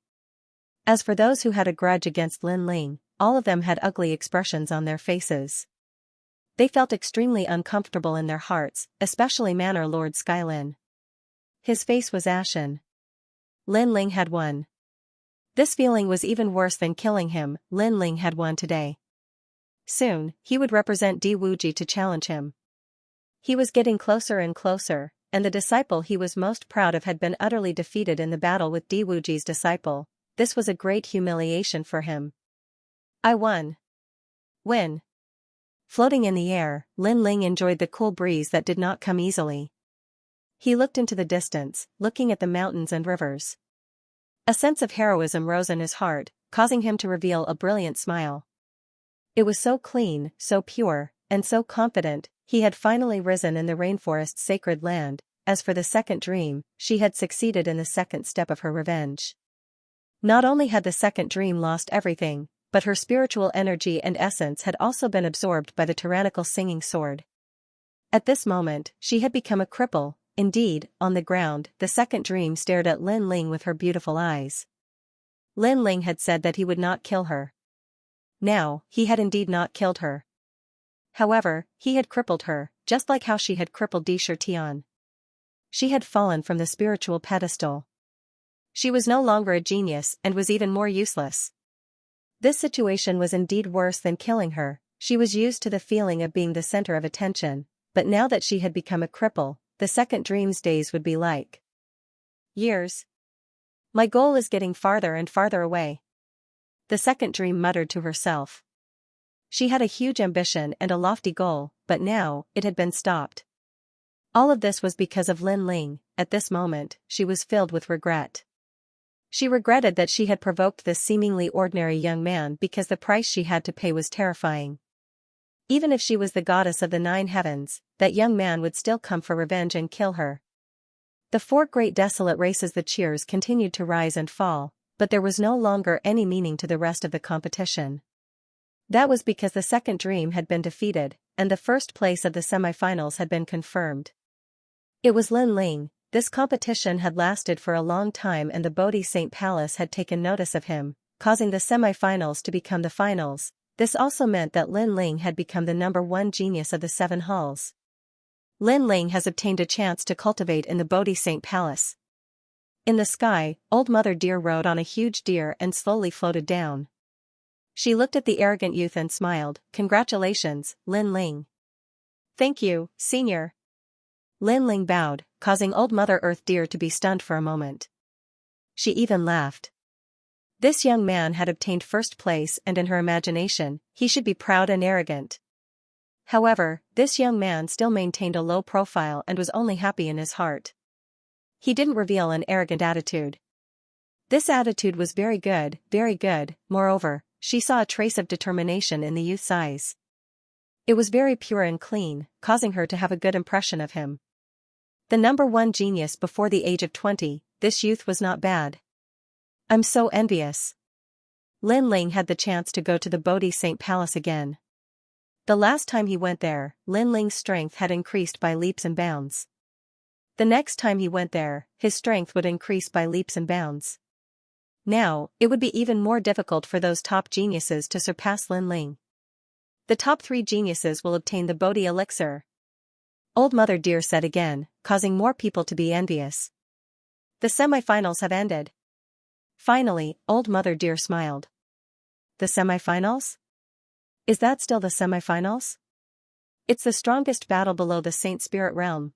As for those who had a grudge against Lin Ling, all of them had ugly expressions on their faces. They felt extremely uncomfortable in their hearts, especially Manor Lord Skylin. His face was ashen. Lin Ling had won. This feeling was even worse than killing him. Lin Ling had won today. Soon, he would represent Di Wuji to challenge him. He was getting closer and closer, and the disciple he was most proud of had been utterly defeated in the battle with Di Wuji's disciple. This was a great humiliation for him. I won. Win. Floating in the air, Lin Ling enjoyed the cool breeze that did not come easily. He looked into the distance, looking at the mountains and rivers. A sense of heroism rose in his heart, causing him to reveal a brilliant smile. It was so clean, so pure, and so confident. He had finally risen in the rainforest's sacred land. As for the second dream, she had succeeded in the second step of her revenge. Not only had the second dream lost everything, but her spiritual energy and essence had also been absorbed by the tyrannical singing sword. At this moment, she had become a cripple. Indeed, on the ground, the second dream stared at Lin Ling with her beautiful eyes. Lin Ling had said that he would not kill her. Now, he had indeed not killed her. However, he had crippled her, just like how she had crippled Di Shirtian. She had fallen from the spiritual pedestal. She was no longer a genius and was even more useless. This situation was indeed worse than killing her. She was used to the feeling of being the center of attention, but now that she had become a cripple, the second dream's days would be like years. My goal is getting farther and farther away. The second dream muttered to herself. She had a huge ambition and a lofty goal, but now, it had been stopped. All of this was because of Lin Ling. At this moment, she was filled with regret. She regretted that she had provoked this seemingly ordinary young man because the price she had to pay was terrifying. Even if she was the goddess of the 9 heavens, that young man would still come for revenge and kill her. The 4 great desolate races. The cheers continued to rise and fall, but there was no longer any meaning to the rest of the competition. That was because the second dream had been defeated, and the first place of the semifinals had been confirmed. It was Lin Ling. This competition had lasted for a long time and the Bodhi Saint Palace had taken notice of him, causing the semifinals to become the finals. This also meant that Lin Ling had become the #1 genius of the 7 halls. Lin Ling has obtained a chance to cultivate in the Bodhi Saint Palace. In the sky, Old Mother Deer rode on a huge deer and slowly floated down. She looked at the arrogant youth and smiled. "Congratulations, Lin Ling." "Thank you, senior." Lin Ling bowed, causing Old Mother Earth Deer to be stunned for a moment. She even laughed. This young man had obtained first place, and in her imagination, he should be proud and arrogant. However, this young man still maintained a low profile and was only happy in his heart. He didn't reveal an arrogant attitude. This attitude was very good, very good. Moreover, she saw a trace of determination in the youth's eyes. It was very pure and clean, causing her to have a good impression of him. The number one genius before the age of 20, this youth was not bad. "I'm so envious." Lin Ling had the chance to go to the Bodhi Saint Palace again. The last time he went there, Lin Ling's strength had increased by leaps and bounds. The next time he went there, his strength would increase by leaps and bounds. Now, it would be even more difficult for those top geniuses to surpass Lin Ling. The top 3 geniuses will obtain the Bodhi elixir. Old Mother Deer said again, causing more people to be envious. The semifinals have ended. Finally, Old Mother Deer smiled. The semifinals? Is that still the semifinals? It's the strongest battle below the Saint Spirit realm.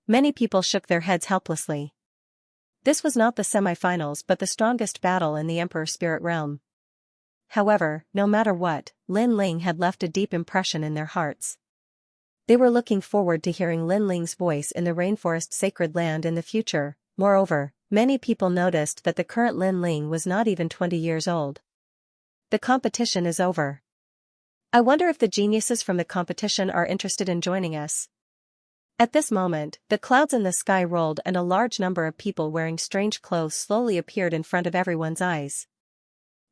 Many people shook their heads helplessly. This was not the semifinals but the strongest battle in the Emperor Spirit realm. However, no matter what, Lin Ling had left a deep impression in their hearts. They were looking forward to hearing Lin Ling's voice in the Rainforest Sacred Land in the future. Moreover, many people noticed that the current Lin Ling was not even 20 years old. The competition is over. I wonder if the geniuses from the competition are interested in joining us. At this moment, the clouds in the sky rolled and a large number of people wearing strange clothes slowly appeared in front of everyone's eyes.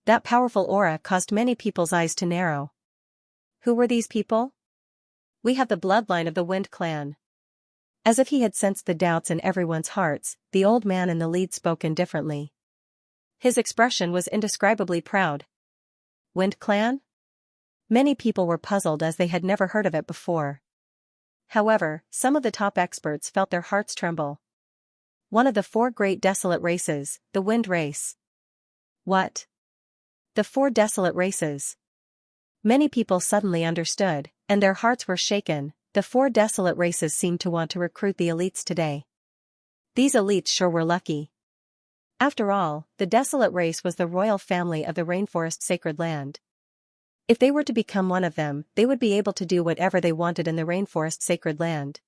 That powerful aura caused many people's eyes to narrow. Who were these people? "We have the bloodline of the Wind Clan." As if he had sensed the doubts in everyone's hearts, the old man in the lead spoke indifferently. His expression was indescribably proud. Wind Clan? Many people were puzzled as they had never heard of it before. However, some of the top experts felt their hearts tremble. One of the 4 great desolate races, the Wind Race. What? The 4 desolate races. Many people suddenly understood, and their hearts were shaken. The 4 desolate races seemed to want to recruit the elites today. These elites sure were lucky. After all, the desolate race was the royal family of the Rainforest Sacred Land. If they were to become one of them, they would be able to do whatever they wanted in the Rainforest Sacred Land.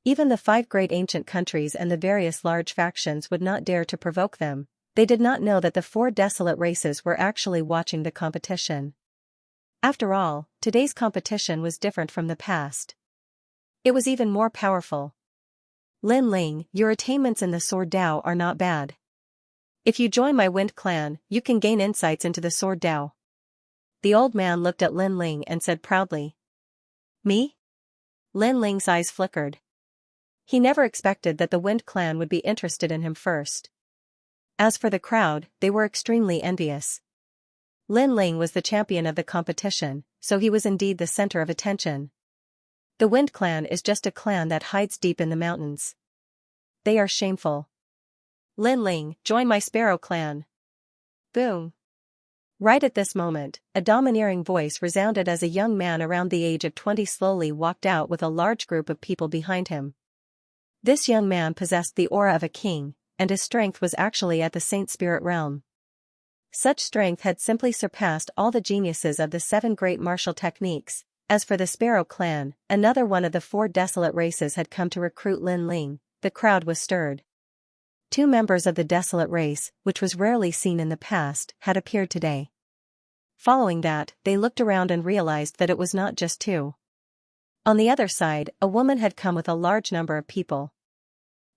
Even the 5 great ancient countries and the various large factions would not dare to provoke them. They did not know that the 4 desolate races were actually watching the competition. After all, today's competition was different from the past. It was even more powerful. Lin Ling, your attainments in the Sword Dao are not bad. If you join my Wind Clan, you can gain insights into the Sword Dao. The old man looked at Lin Ling and said proudly. Me? Lin Ling's eyes flickered. He never expected that the Wind Clan would be interested in him first. As for the crowd, they were extremely envious. Lin Ling was the champion of the competition, so he was indeed the center of attention. The Wind Clan is just a clan that hides deep in the mountains. They are shameful. Lin Ling, join my Sparrow Clan. Boom. Right at this moment, a domineering voice resounded as a young man around the age of 20 slowly walked out with a large group of people behind him. This young man possessed the aura of a king, and his strength was actually at the Saint Spirit realm. Such strength had simply surpassed all the geniuses of the 7 great martial techniques. As for the Sparrow Clan, another one of the 4 desolate races had come to recruit Lin Ling. The crowd was stirred. 2 members of the desolate race, which was rarely seen in the past, had appeared today. Following that, they looked around and realized that it was not just 2. On the other side, a woman had come with a large number of people.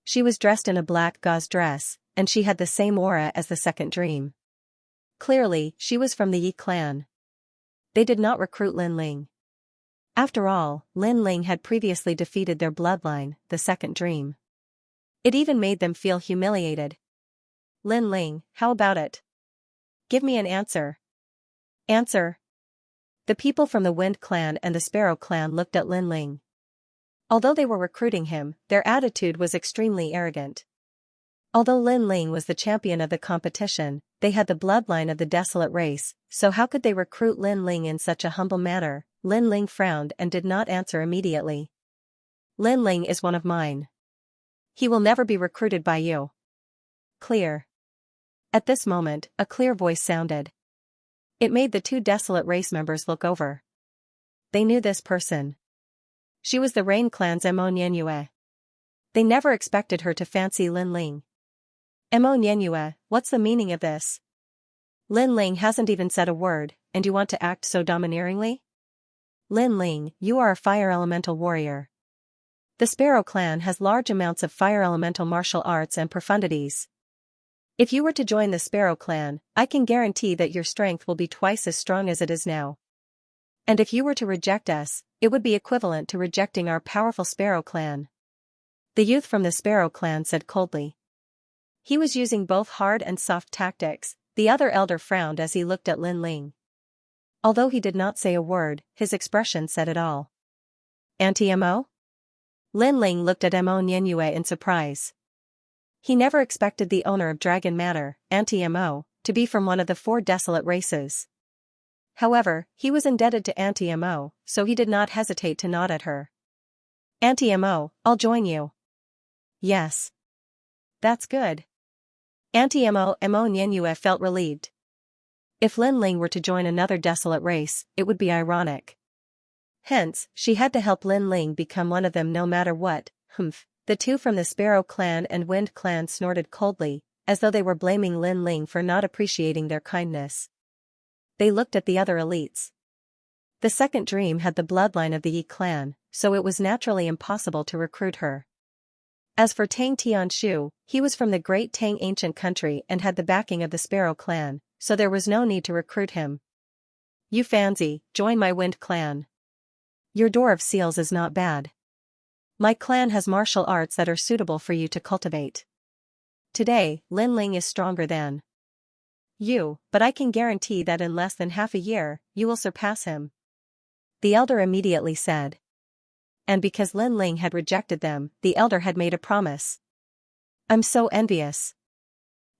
She was dressed in a black gauze dress, and she had the same aura as the second dream. Clearly, she was from the Yi clan. They did not recruit Lin Ling. After all, Lin Ling had previously defeated their bloodline, the second dream. It even made them feel humiliated. Lin Ling, how about it? Give me an answer. Answer. The people from the Wind Clan and the Sparrow Clan looked at Lin Ling. Although they were recruiting him, their attitude was extremely arrogant. Although Lin Ling was the champion of the competition, they had the bloodline of the desolate race, so how could they recruit Lin Ling in such a humble manner? Lin Ling frowned and did not answer immediately. Lin Ling is one of mine. He will never be recruited by you. Clear. At this moment, a clear voice sounded. It made the two desolate race members look over. They knew this person. She was the Rain clan's Emo Nianyue. They never expected her to fancy Lin Ling. Emo Nianyue, what's the meaning of this? Lin Ling hasn't even said a word, and you want to act so domineeringly? Lin Ling, you are a fire elemental warrior. The Sparrow clan has large amounts of fire elemental martial arts and profundities. If you were to join the Sparrow clan, I can guarantee that your strength will be twice as strong as it is now. And if you were to reject us, it would be equivalent to rejecting our powerful Sparrow clan. The youth from the Sparrow clan said coldly. He was using both hard and soft tactics. The other elder frowned as he looked at Lin Ling. Although he did not say a word, his expression said it all. Anti-Mo? Lin Ling looked at Emo Nianyue in surprise. He never expected the owner of Dragon Matter, Anti-Mo, to be from one of the 4 desolate races. However, he was indebted to Anti-Mo, so he did not hesitate to nod at her. Anti-Mo, I'll join you. Yes. That's good. Anti-Emo Nianyue felt relieved. If Lin Ling were to join another desolate race, it would be ironic. Hence, she had to help Lin Ling become one of them no matter what. Humph. The two from the Sparrow clan and Wind clan snorted coldly, as though they were blaming Lin Ling for not appreciating their kindness. They looked at the other elites. The second dream had the bloodline of the Yi clan, so it was naturally impossible to recruit her. As for Tang Tianshu, he was from the great Tang ancient country and had the backing of the Sparrow clan, so there was no need to recruit him. You Fanzi, join my Wind clan. Your Door of Seals is not bad. My clan has martial arts that are suitable for you to cultivate. Today, Lin Ling is stronger than you, but I can guarantee that in less than half a year, you will surpass him. The elder immediately said. And because Lin Ling had rejected them, the elder had made a promise. I'm so envious.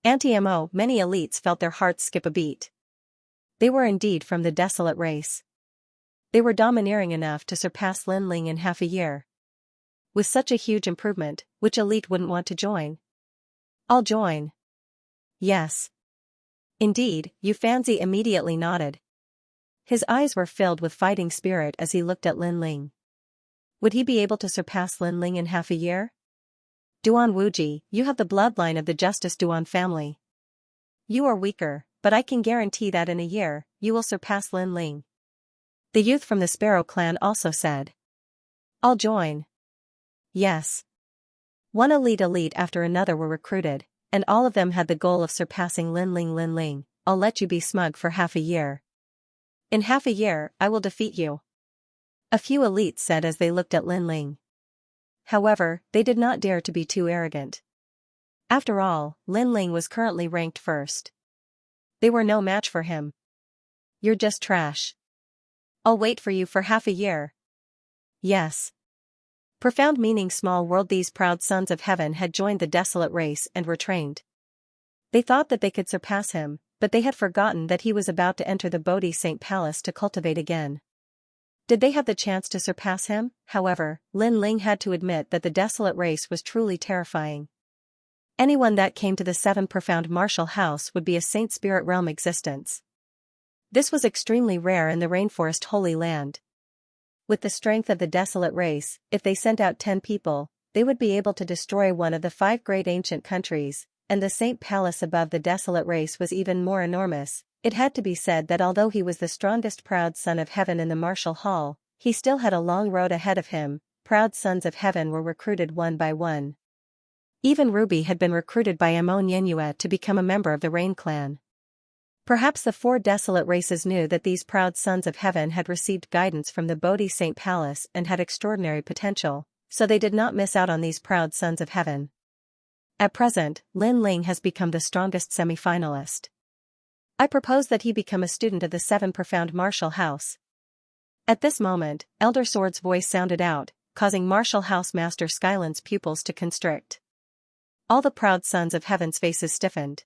Anti-Mo, many elites felt their hearts skip a beat. They were indeed from the desolate race. They were domineering enough to surpass Lin Ling in half a year. With such a huge improvement, which elite wouldn't want to join? I'll join. Yes. Indeed, Yu Fanzi immediately nodded. His eyes were filled with fighting spirit as he looked at Lin Ling. Would he be able to surpass Lin Ling in half a year? Duan Wuji, you have the bloodline of the Justice Duan family. You are weaker, but I can guarantee that in a year, you will surpass Lin Ling. The youth from the Sparrow clan also said. I'll join. Yes. One elite after another were recruited, and all of them had the goal of surpassing Lin Ling. Lin Ling, I'll let you be smug for half a year. In half a year, I will defeat you. A few elites said as they looked at Lin Ling. However, they did not dare to be too arrogant. After all, Lin Ling was currently ranked first. They were no match for him. You're just trash. I'll wait for you for half a year. Yes. Profound meaning small world. These proud sons of heaven had joined the desolate race and were trained. They thought that they could surpass him, but they had forgotten that he was about to enter the Bodhi Saint Palace to cultivate again. Did they have the chance to surpass him? However, Lin Ling had to admit that the desolate race was truly terrifying. Anyone that came to the 7 profound martial house would be a saint spirit realm existence. This was extremely rare in the rainforest Holy Land. With the strength of the desolate race, if they sent out 10 people, they would be able to destroy one of the 5 great ancient countries, and the Saint Palace above the desolate race was even more enormous. It had to be said that although he was the strongest proud son of heaven in the martial hall, he still had a long road ahead of him. Proud sons of heaven were recruited one by one. Even Ruby had been recruited by Emo Nianyue to become a member of the Rain clan. Perhaps the 4 desolate races knew that these proud sons of heaven had received guidance from the Bodhi Saint Palace and had extraordinary potential, so they did not miss out on these proud sons of heaven. At present, Lin Ling has become the strongest semi-finalist. I propose that he become a student of the 7 profound martial house. At this moment, Elder Sword's voice sounded out, causing martial house master Skyland's pupils to constrict. All the proud sons of heaven's faces stiffened.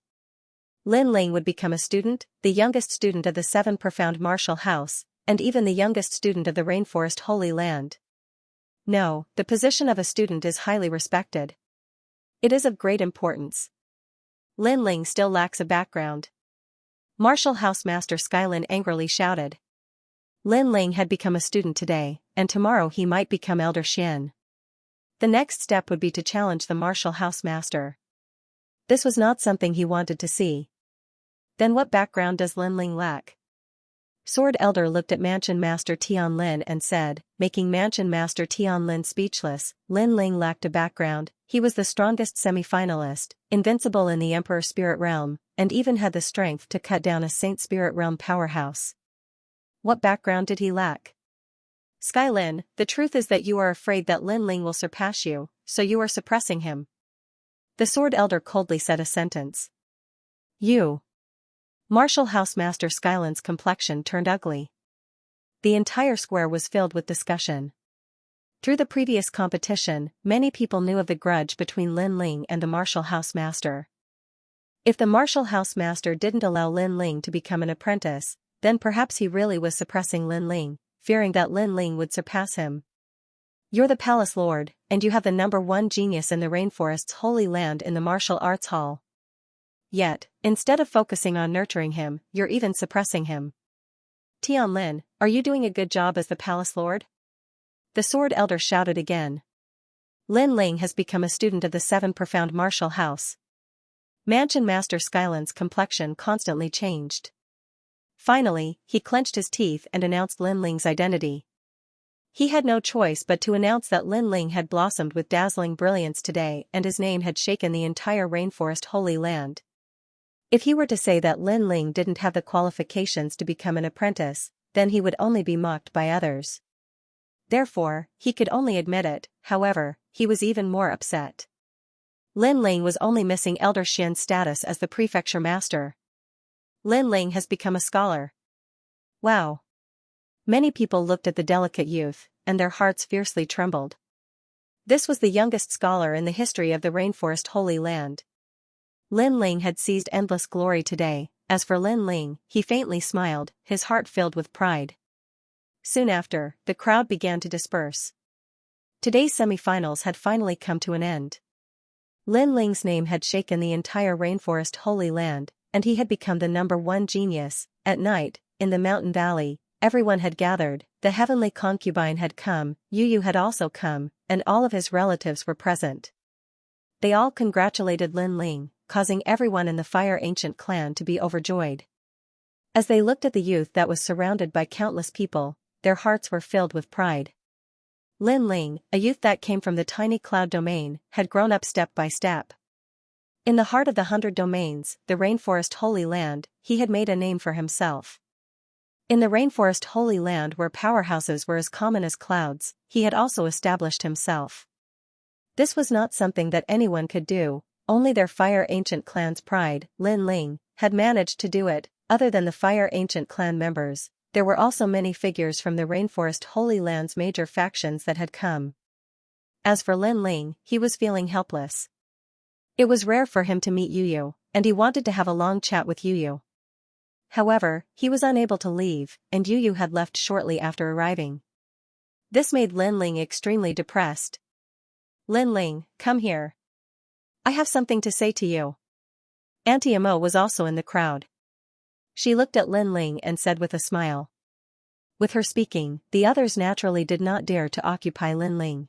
Lin Ling would become a student, the youngest student of the 7 profound martial house, and even the youngest student of the Rainforest Holy Land. No, the position of a student is highly respected. It is of great importance. Lin Ling still lacks a background. Martial House Master Skylin angrily shouted. Lin Ling had become a student today, and tomorrow he might become Elder Xian. The next step would be to challenge the Martial House Master. This was not something he wanted to see. Then what background does Lin Ling lack? Sword Elder looked at Mansion Master Tian Lin and said, making Mansion Master Tian Lin speechless, Lin Ling lacked a background. He was the strongest semi-finalist, invincible in the Emperor Spirit Realm, and even had the strength to cut down a Saint Spirit Realm powerhouse. What background did he lack? Skylin, the truth is that you are afraid that Lin Ling will surpass you, so you are suppressing him. The Sword Elder coldly said a sentence. You. Martial House Master Skylin's complexion turned ugly. The entire square was filled with discussion. Through the previous competition, many people knew of the grudge between Lin Ling and the Martial House Master. If the Martial House Master didn't allow Lin Ling to become an apprentice, then perhaps he really was suppressing Lin Ling, fearing that Lin Ling would surpass him. You're the Palace Lord, and you have the #1 genius in the Rainforest's Holy Land in the Martial Arts Hall. Yet, instead of focusing on nurturing him, you're even suppressing him. Tian Lin, are you doing a good job as the Palace Lord? The Sword Elder shouted again. Lin Ling has become a student of the 7 profound martial house. Mansion Master Skylin's complexion constantly changed. Finally, he clenched his teeth and announced Lin Ling's identity. He had no choice but to announce that Lin Ling had blossomed with dazzling brilliance today and his name had shaken the entire Rainforest Holy Land. If he were to say that Lin Ling didn't have the qualifications to become an apprentice, then he would only be mocked by others. Therefore, he could only admit it. However, he was even more upset. Lin Ling was only missing Elder Xian's status as the prefecture master. Lin Ling has become a scholar. Wow. Many people looked at the delicate youth, and their hearts fiercely trembled. This was the youngest scholar in the history of the Rainforest Holy Land. Lin Ling had seized endless glory today. As for Lin Ling, he faintly smiled, his heart filled with pride. Soon after, the crowd began to disperse. Today's semifinals had finally come to an end. Lin Ling's name had shaken the entire Rainforest Holy Land, and he had become the #1 genius. At night, in the mountain valley, everyone had gathered, the heavenly concubine had come, Yu had also come, and all of his relatives were present. They all congratulated Lin Ling, causing everyone in the Fire Ancient clan to be overjoyed. As they looked at the youth that was surrounded by countless people, their hearts were filled with pride. Lin Ling, a youth that came from the tiny cloud domain, had grown up step by step. In the heart of the 100 domains, the Rainforest Holy Land, he had made a name for himself. In the Rainforest Holy Land where powerhouses were as common as clouds, he had also established himself. This was not something that anyone could do, only their Fire Ancient clan's pride. Lin Ling had managed to do it. Other than the Fire Ancient clan members, there were also many figures from the Rainforest Holy Land's major factions that had come. As for Lin Ling, he was feeling helpless. It was rare for him to meet Yu, and he wanted to have a long chat with Yu. However, he was unable to leave, and Yu had left shortly after arriving. This made Lin Ling extremely depressed. Lin Ling, come here. I have something to say to you. Auntie Amo was also in the crowd. She looked at Lin Ling and said with a smile. With her speaking, the others naturally did not dare to occupy Lin Ling.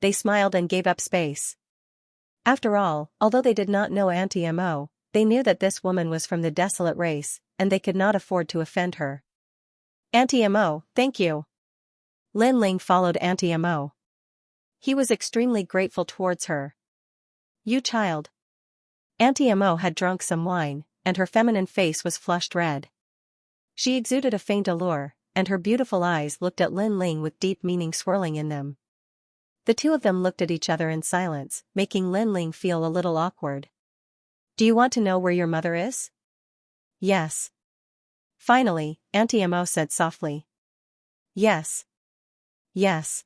They smiled and gave up space. After all, although they did not know Auntie Amo, they knew that this woman was from the desolate race, and they could not afford to offend her. Auntie Amo, thank you. Lin Ling followed Auntie Amo. He was extremely grateful towards her. You child. Auntie Amo had drunk some wine, and her feminine face was flushed red. She exuded a faint allure, and her beautiful eyes looked at Lin Ling with deep meaning swirling in them. The two of them looked at each other in silence, making Lin Ling feel a little awkward. Do you want to know where your mother is? Yes. Finally, Auntie Amo said softly. Yes. Yes.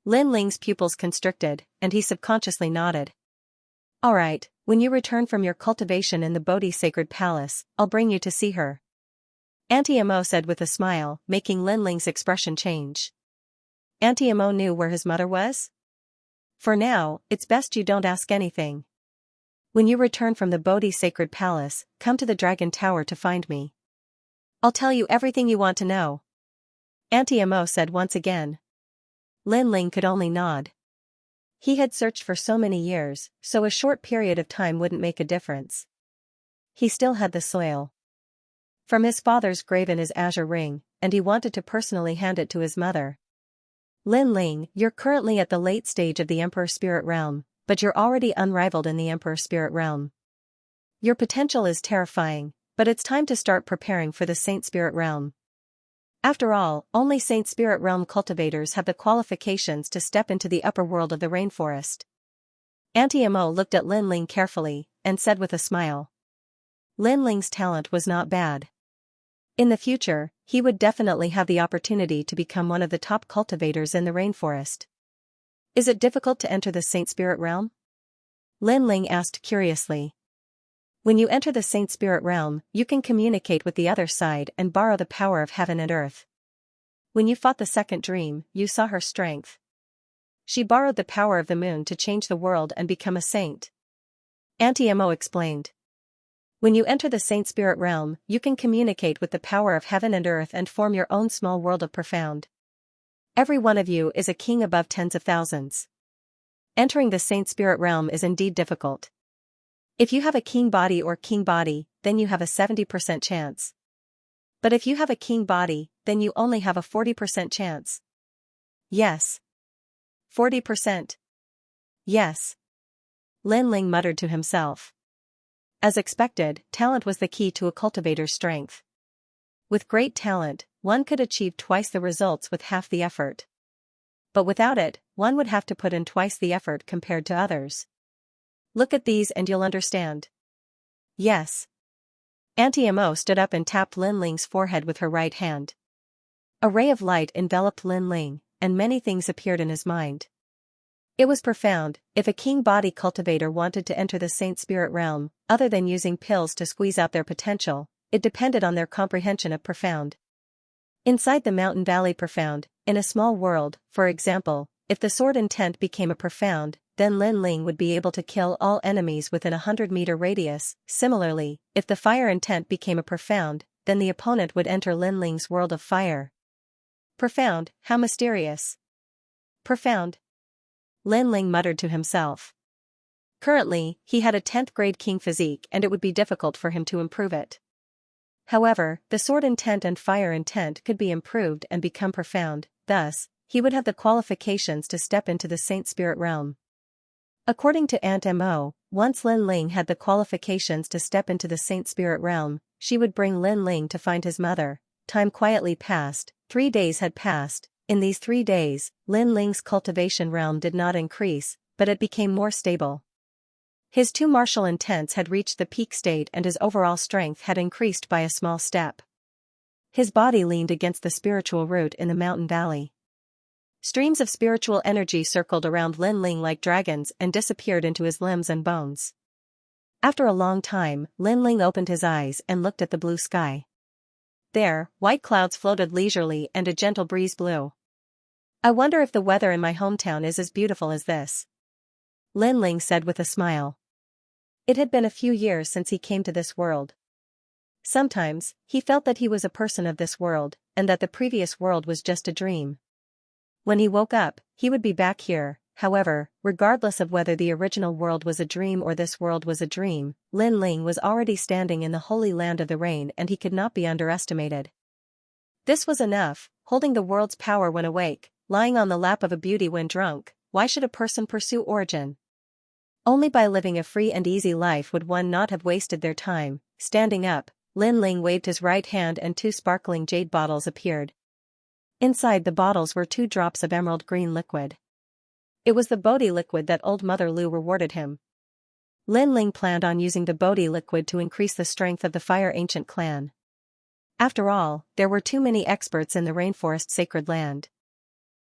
Lin Ling's pupils constricted, and he subconsciously nodded. All right, When you return from your cultivation in the Bodhi sacred palace, I'll bring you to see her. Auntie Amo said with a smile, making Lin Ling's expression change. Auntie Amo knew where his mother was? For now, it's best you don't ask anything. When you return from the Bodhi sacred palace, come to the Dragon Tower to find me. I'll tell you everything you want to know. Auntie Amo said once again. Lin Ling could only nod. He had searched for so many years, so a short period of time wouldn't make a difference. He still had the soil from his father's grave in his azure ring, and he wanted to personally hand it to his mother. Lin Ling, you're currently at the late stage of the Emperor Spirit Realm, but you're already unrivaled in the Emperor Spirit Realm. Your potential is terrifying, but it's time to start preparing for the Saint Spirit Realm. After all, only Saint Spirit Realm cultivators have the qualifications to step into the upper world of the rainforest. Auntie Amo looked at Lin Ling carefully, and said with a smile. Lin Ling's talent was not bad. In the future, he would definitely have the opportunity to become one of the top cultivators in the rainforest. Is it difficult to enter the Saint Spirit Realm? Lin Ling asked curiously. When you enter the Saint Spirit Realm, you can communicate with the other side and borrow the power of heaven and earth. When you fought the second dream, you saw her strength. She borrowed the power of the moon to change the world and become a saint. Auntie Amo explained. When you enter the Saint Spirit Realm, you can communicate with the power of heaven and earth and form your own small world of profound. Every one of you is a king above tens of thousands. Entering the Saint Spirit Realm is indeed difficult. If you have a king body, then you have a 70% chance. But if you have a king body, then you only have a 40% chance. Yes. 40%. Yes. Lin Ling muttered to himself. As expected, talent was the key to a cultivator's strength. With great talent, one could achieve twice the results with half the effort. But without it, one would have to put in twice the effort compared to others. Look at these and you'll understand. Yes. Auntie Amo stood up and tapped Lin Ling's forehead with her right hand. A ray of light enveloped Lin Ling, and many things appeared in his mind. It was profound. If a king body cultivator wanted to enter the Saint Spirit Realm, other than using pills to squeeze out their potential, it depended on their comprehension of profound. Inside the mountain valley profound, in a small world, for example, if the sword intent became a profound, then Lin Ling would be able to kill all enemies within a 100-meter radius. Similarly, if the fire intent became a profound, then the opponent would enter Lin Ling's world of fire. Profound, how mysterious. Profound. Lin Ling muttered to himself. Currently, he had a 10th grade king physique and it would be difficult for him to improve it. However, the sword intent and fire intent could be improved and become profound, thus, he would have the qualifications to step into the Saint Spirit Realm. According to Aunt Mo, once Lin Ling had the qualifications to step into the Saint Spirit Realm, she would bring Lin Ling to find his mother. Time quietly passed. 3 days had passed. In these 3 days, Lin Ling's cultivation realm did not increase, but it became more stable. His 2 martial intents had reached the peak state and his overall strength had increased by a small step. His body leaned against the spiritual root in the mountain valley. Streams of spiritual energy circled around Lin Ling like dragons and disappeared into his limbs and bones. After a long time, Lin Ling opened his eyes and looked at the blue sky. There, white clouds floated leisurely and a gentle breeze blew. I wonder if the weather in my hometown is as beautiful as this. Lin Ling said with a smile. It had been a few years since he came to this world. Sometimes, he felt that he was a person of this world, and that the previous world was just a dream. When he woke up, he would be back here. However, regardless of whether the original world was a dream or this world was a dream, Lin Ling was already standing in the holy land of the rain and he could not be underestimated. This was enough, holding the world's power when awake, lying on the lap of a beauty when drunk. Why should a person pursue origin? Only by living a free and easy life would one not have wasted their time. Standing up, Lin Ling waved his right hand and 2 sparkling jade bottles appeared. Inside the bottles were 2 drops of emerald green liquid. It was the Bodhi liquid that old Mother Lu rewarded him. Lin Ling planned on using the Bodhi liquid to increase the strength of the Fire Ancient clan. After all, there were too many experts in the rainforest sacred land.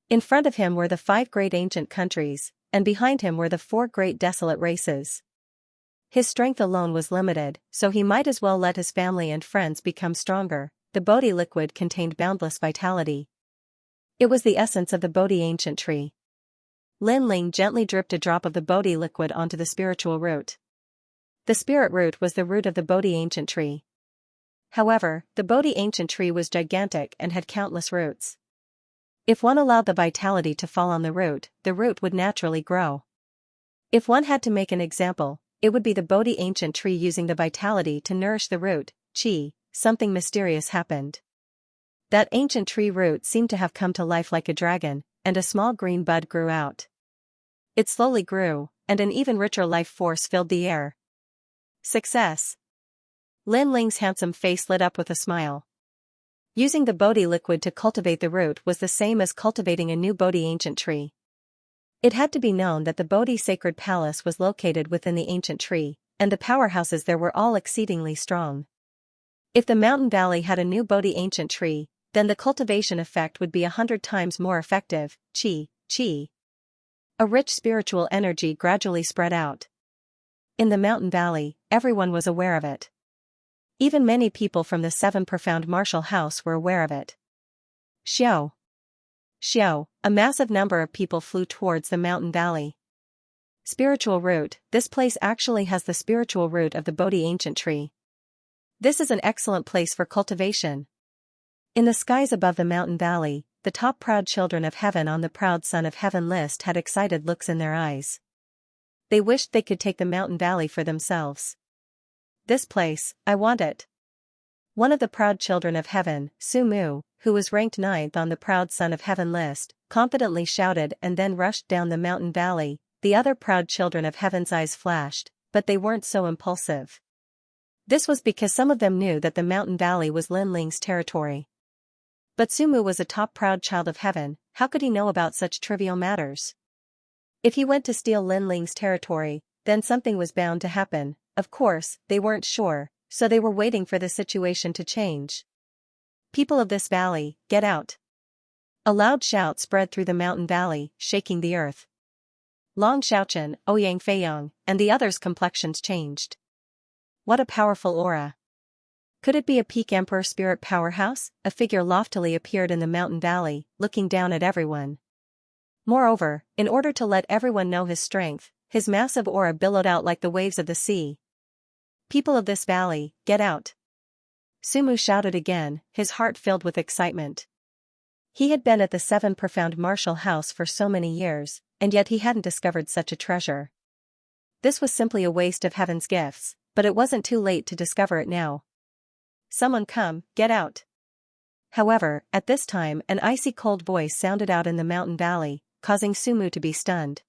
In front of him were the 5 great ancient countries, and behind him were the 4 great desolate races. His strength alone was limited, so he might as well let his family and friends become stronger. The Bodhi liquid contained boundless vitality. It was the essence of the Bodhi ancient tree. Lin Ling gently dripped a drop of the Bodhi liquid onto the spiritual root. The spirit root was the root of the Bodhi ancient tree. However, the Bodhi ancient tree was gigantic and had countless roots. If one allowed the vitality to fall on the root would naturally grow. If one had to make an example, it would be the Bodhi ancient tree using the vitality to nourish the root, qi. Something mysterious happened. That ancient tree root seemed to have come to life like a dragon, and a small green bud grew out. It slowly grew, and an even richer life force filled the air. Success! Lin Ling's handsome face lit up with a smile. Using the Bodhi liquid to cultivate the root was the same as cultivating a new Bodhi ancient tree. It had to be known that the Bodhi sacred palace was located within the ancient tree, and the powerhouses there were all exceedingly strong. If the mountain valley had a new Bodhi ancient tree, then the cultivation effect would be 100 times more effective. Qi. A rich spiritual energy gradually spread out. In the mountain valley, everyone was aware of it. Even many people from the 7 profound martial house were aware of it. Xiao. A massive number of people flew towards the mountain valley. Spiritual root. This place actually has the spiritual root of the Bodhi ancient tree. This is an excellent place for cultivation. In the skies above the mountain valley, the top proud children of heaven on the proud son of heaven list had excited looks in their eyes. They wished they could take the mountain valley for themselves. This place, I want it. One of the proud children of heaven, Su Mu, who was ranked 9th on the proud son of heaven list, confidently shouted and then rushed down the mountain valley. The other proud children of heaven's eyes flashed, but they weren't so impulsive. This was because some of them knew that the mountain valley was Lin Ling's territory. But Sumu was a top proud child of heaven. How could he know about such trivial matters? If he went to steal Lin Ling's territory, then something was bound to happen. Of course, they weren't sure, so they were waiting for the situation to change. People of this valley, get out! A loud shout spread through the mountain valley, shaking the earth. Long Xiaochen, Ouyang Feiyang, and the others' complexions changed. What a powerful aura! Could it be a peak emperor spirit powerhouse? A figure loftily appeared in the mountain valley, looking down at everyone. Moreover, in order to let everyone know his strength, his massive aura billowed out like the waves of the sea. People of this valley, get out! Sumu shouted again, his heart filled with excitement. He had been at the 7 profound martial house for so many years, and yet he hadn't discovered such a treasure. This was simply a waste of heaven's gifts, but it wasn't too late to discover it now. Someone come, get out! However, at this time an icy cold voice sounded out in the mountain valley, causing Sumu to be stunned.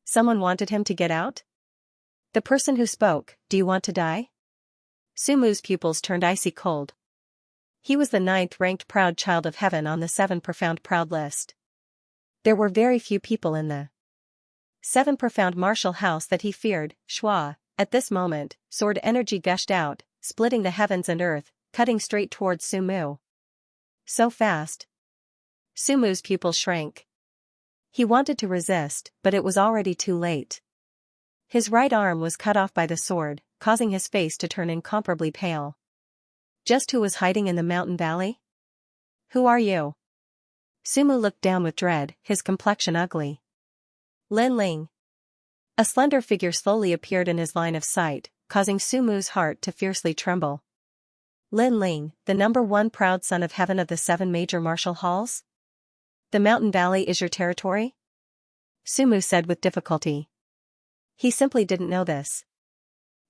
Someone wanted him to get out? The person who spoke, do you want to die? Sumu's pupils turned icy cold. He was the 9th ranked proud child of heaven on the 7 profound proud list. There were very few people in the 7 profound martial house that he feared. Shua. At this moment, sword energy gushed out, splitting the heavens and earth, cutting straight towards Sumu. So fast. Sumu's pupils shrank. He wanted to resist, but it was already too late. His right arm was cut off by the sword, causing his face to turn incomparably pale. Just who was hiding in the mountain valley? Who are you? Sumu looked down with dread, his complexion ugly. Lin Ling. A slender figure slowly appeared in his line of sight, causing Sumu's heart to fiercely tremble. Lin Ling, the number 1 proud son of heaven of the 7 major martial halls? The mountain valley is your territory? Sumu said with difficulty. He simply didn't know this.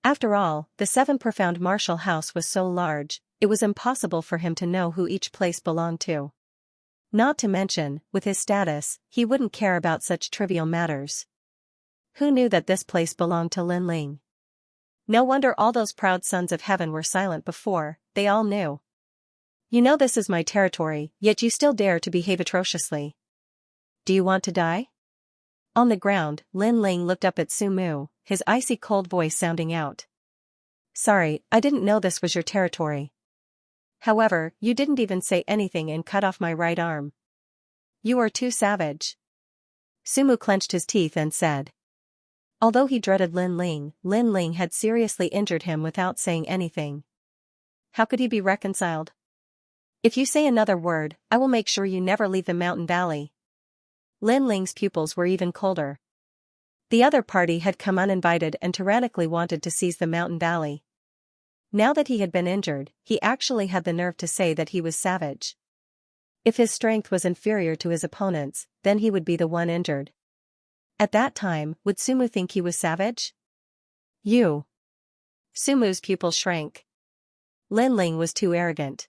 After all, the 7 profound martial house was so large, it was impossible for him to know who each place belonged to. Not to mention, with his status, he wouldn't care about such trivial matters. Who knew that this place belonged to Lin Ling? No wonder all those proud sons of heaven were silent before, they all knew. You know this is my territory, yet you still dare to behave atrociously. Do you want to die? On the ground, Lin Ling looked up at Sumu, his icy cold voice sounding out. Sorry, I didn't know this was your territory. However, you didn't even say anything and cut off my right arm. You are too savage. Sumu clenched his teeth and said. Although he dreaded Lin Ling had seriously injured him without saying anything. How could he be reconciled? If you say another word, I will make sure you never leave the mountain valley. Lin Ling's pupils were even colder. The other party had come uninvited and tyrannically wanted to seize the mountain valley. Now that he had been injured, he actually had the nerve to say that he was savage. If his strength was inferior to his opponent's, then he would be the one injured. At that time, would Sumu think he was savage? You. Sumu's pupils shrank. Lin Ling was too arrogant.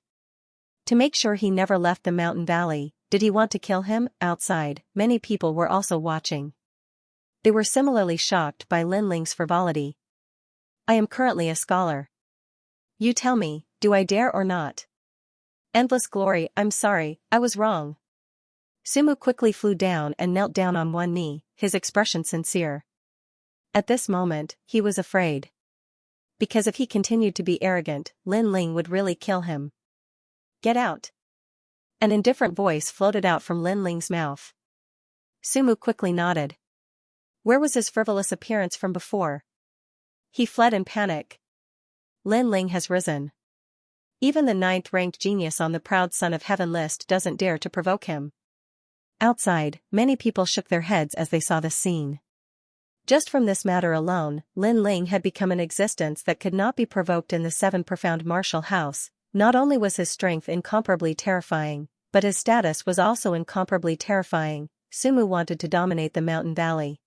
To make sure he never left the mountain valley, did he want to kill him? Outside, many people were also watching. They were similarly shocked by Lin Ling's frivolity. I am currently a scholar. You tell me, do I dare or not? Endless glory, I'm sorry, I was wrong. Sumu quickly flew down and knelt down on one knee, his expression sincere. At this moment, he was afraid. Because if he continued to be arrogant, Lin Ling would really kill him. Get out. An indifferent voice floated out from Lin Ling's mouth. Sumu quickly nodded. Where was his frivolous appearance from before? He fled in panic. Lin Ling has risen. Even the 9th-ranked genius on the Proud Son of Heaven list doesn't dare to provoke him. Outside, many people shook their heads as they saw this scene. Just from this matter alone, Lin Ling had become an existence that could not be provoked in the 7 profound martial house. Not only was his strength incomparably terrifying, but his status was also incomparably terrifying. Sumu wanted to dominate the mountain valley.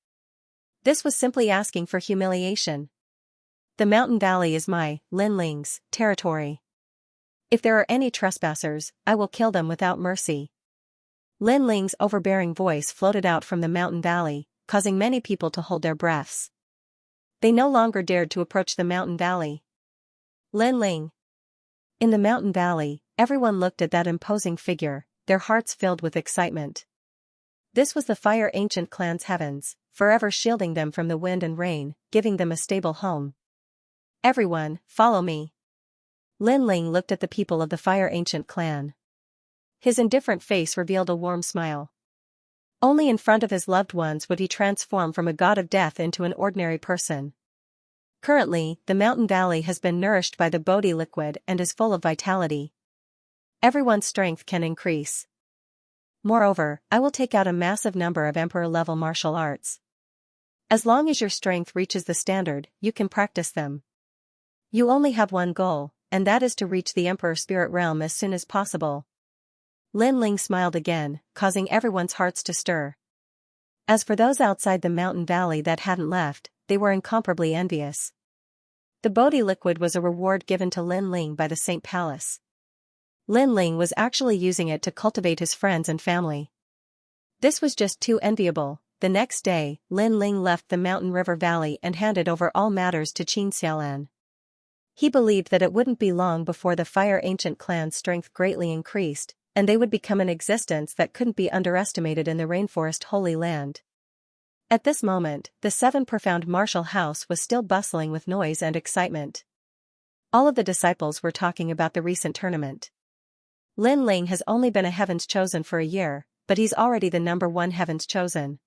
This was simply asking for humiliation. The mountain valley is my, Lin Ling's, territory. If there are any trespassers, I will kill them without mercy. Lin Ling's overbearing voice floated out from the mountain valley, causing many people to hold their breaths. They no longer dared to approach the mountain valley. Lin Ling. In the mountain valley, everyone looked at that imposing figure, their hearts filled with excitement. This was the Fire Ancient Clan's heavens, forever shielding them from the wind and rain, giving them a stable home. Everyone, follow me. Lin Ling looked at the people of the Fire Ancient Clan. His indifferent face revealed a warm smile. Only in front of his loved ones would he transform from a god of death into an ordinary person. Currently, the mountain valley has been nourished by the Bodhi liquid and is full of vitality. Everyone's strength can increase. Moreover, I will take out a massive number of emperor-level martial arts. As long as your strength reaches the standard, you can practice them. You only have one goal, and that is to reach the Emperor Spirit Realm as soon as possible. Lin Ling smiled again, causing everyone's hearts to stir. As for those outside the mountain valley that hadn't left, they were incomparably envious. The Bodhi liquid was a reward given to Lin Ling by the Saint Palace. Lin Ling was actually using it to cultivate his friends and family. This was just too enviable. The next day, Lin Ling left the mountain river valley and handed over all matters to Xianxia. He believed that it wouldn't be long before the Fire Ancient Clan's strength greatly increased, and they would become an existence that couldn't be underestimated in the Rainforest Holy Land. At this moment, the 7 profound martial house was still bustling with noise and excitement. All of the disciples were talking about the recent tournament. Lin Ling has only been a Heaven's Chosen for a year, but he's already the number 1 Heaven's Chosen.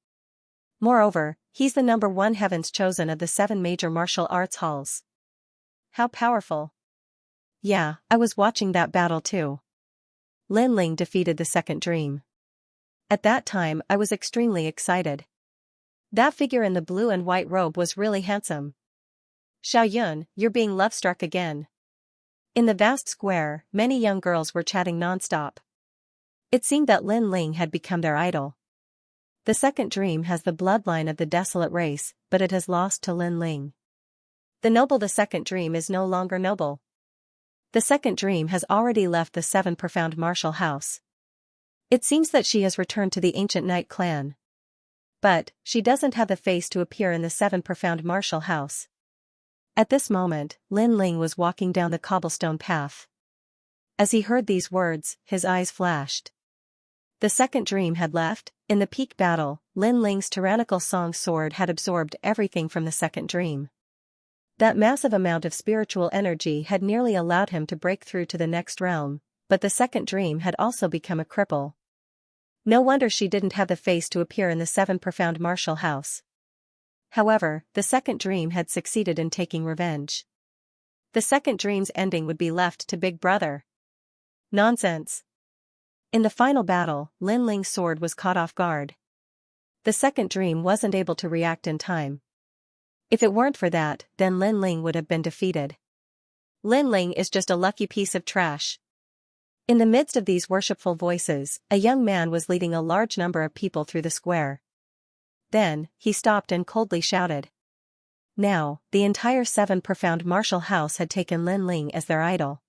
Moreover, he's the number 1 Heaven's Chosen of the 7 major martial arts halls. How powerful. Yeah, I was watching that battle too. Lin Ling defeated the second dream. At that time I was extremely excited. That figure in the blue and white robe was really handsome. Xiao Yun, you're being love-struck again. In the vast square, many young girls were chatting non-stop. It seemed that Lin Ling had become their idol. The second dream has the bloodline of the desolate race, but it has lost to Lin Ling. The second dream is no longer noble. The second dream has already left the 7 profound martial house. It seems that she has returned to the ancient Night Clan. But, she doesn't have the face to appear in the 7 profound martial house. At this moment, Lin Ling was walking down the cobblestone path. As he heard these words, his eyes flashed. The second dream had left. In the peak battle, Lin Ling's tyrannical song sword had absorbed everything from the second dream. That massive amount of spiritual energy had nearly allowed him to break through to the next realm, but the second dream had also become a cripple. No wonder she didn't have the face to appear in the 7 profound martial house. However, the second dream had succeeded in taking revenge. The second dream's ending would be left to Big Brother. Nonsense. In the final battle, Lin Ling's sword was caught off guard. The second dream wasn't able to react in time. If it weren't for that, then Lin Ling would have been defeated. Lin Ling is just a lucky piece of trash. In the midst of these worshipful voices, a young man was leading a large number of people through the square. Then, he stopped and coldly shouted. Now, the entire Seven Profound Martial House had taken Lin Ling as their idol.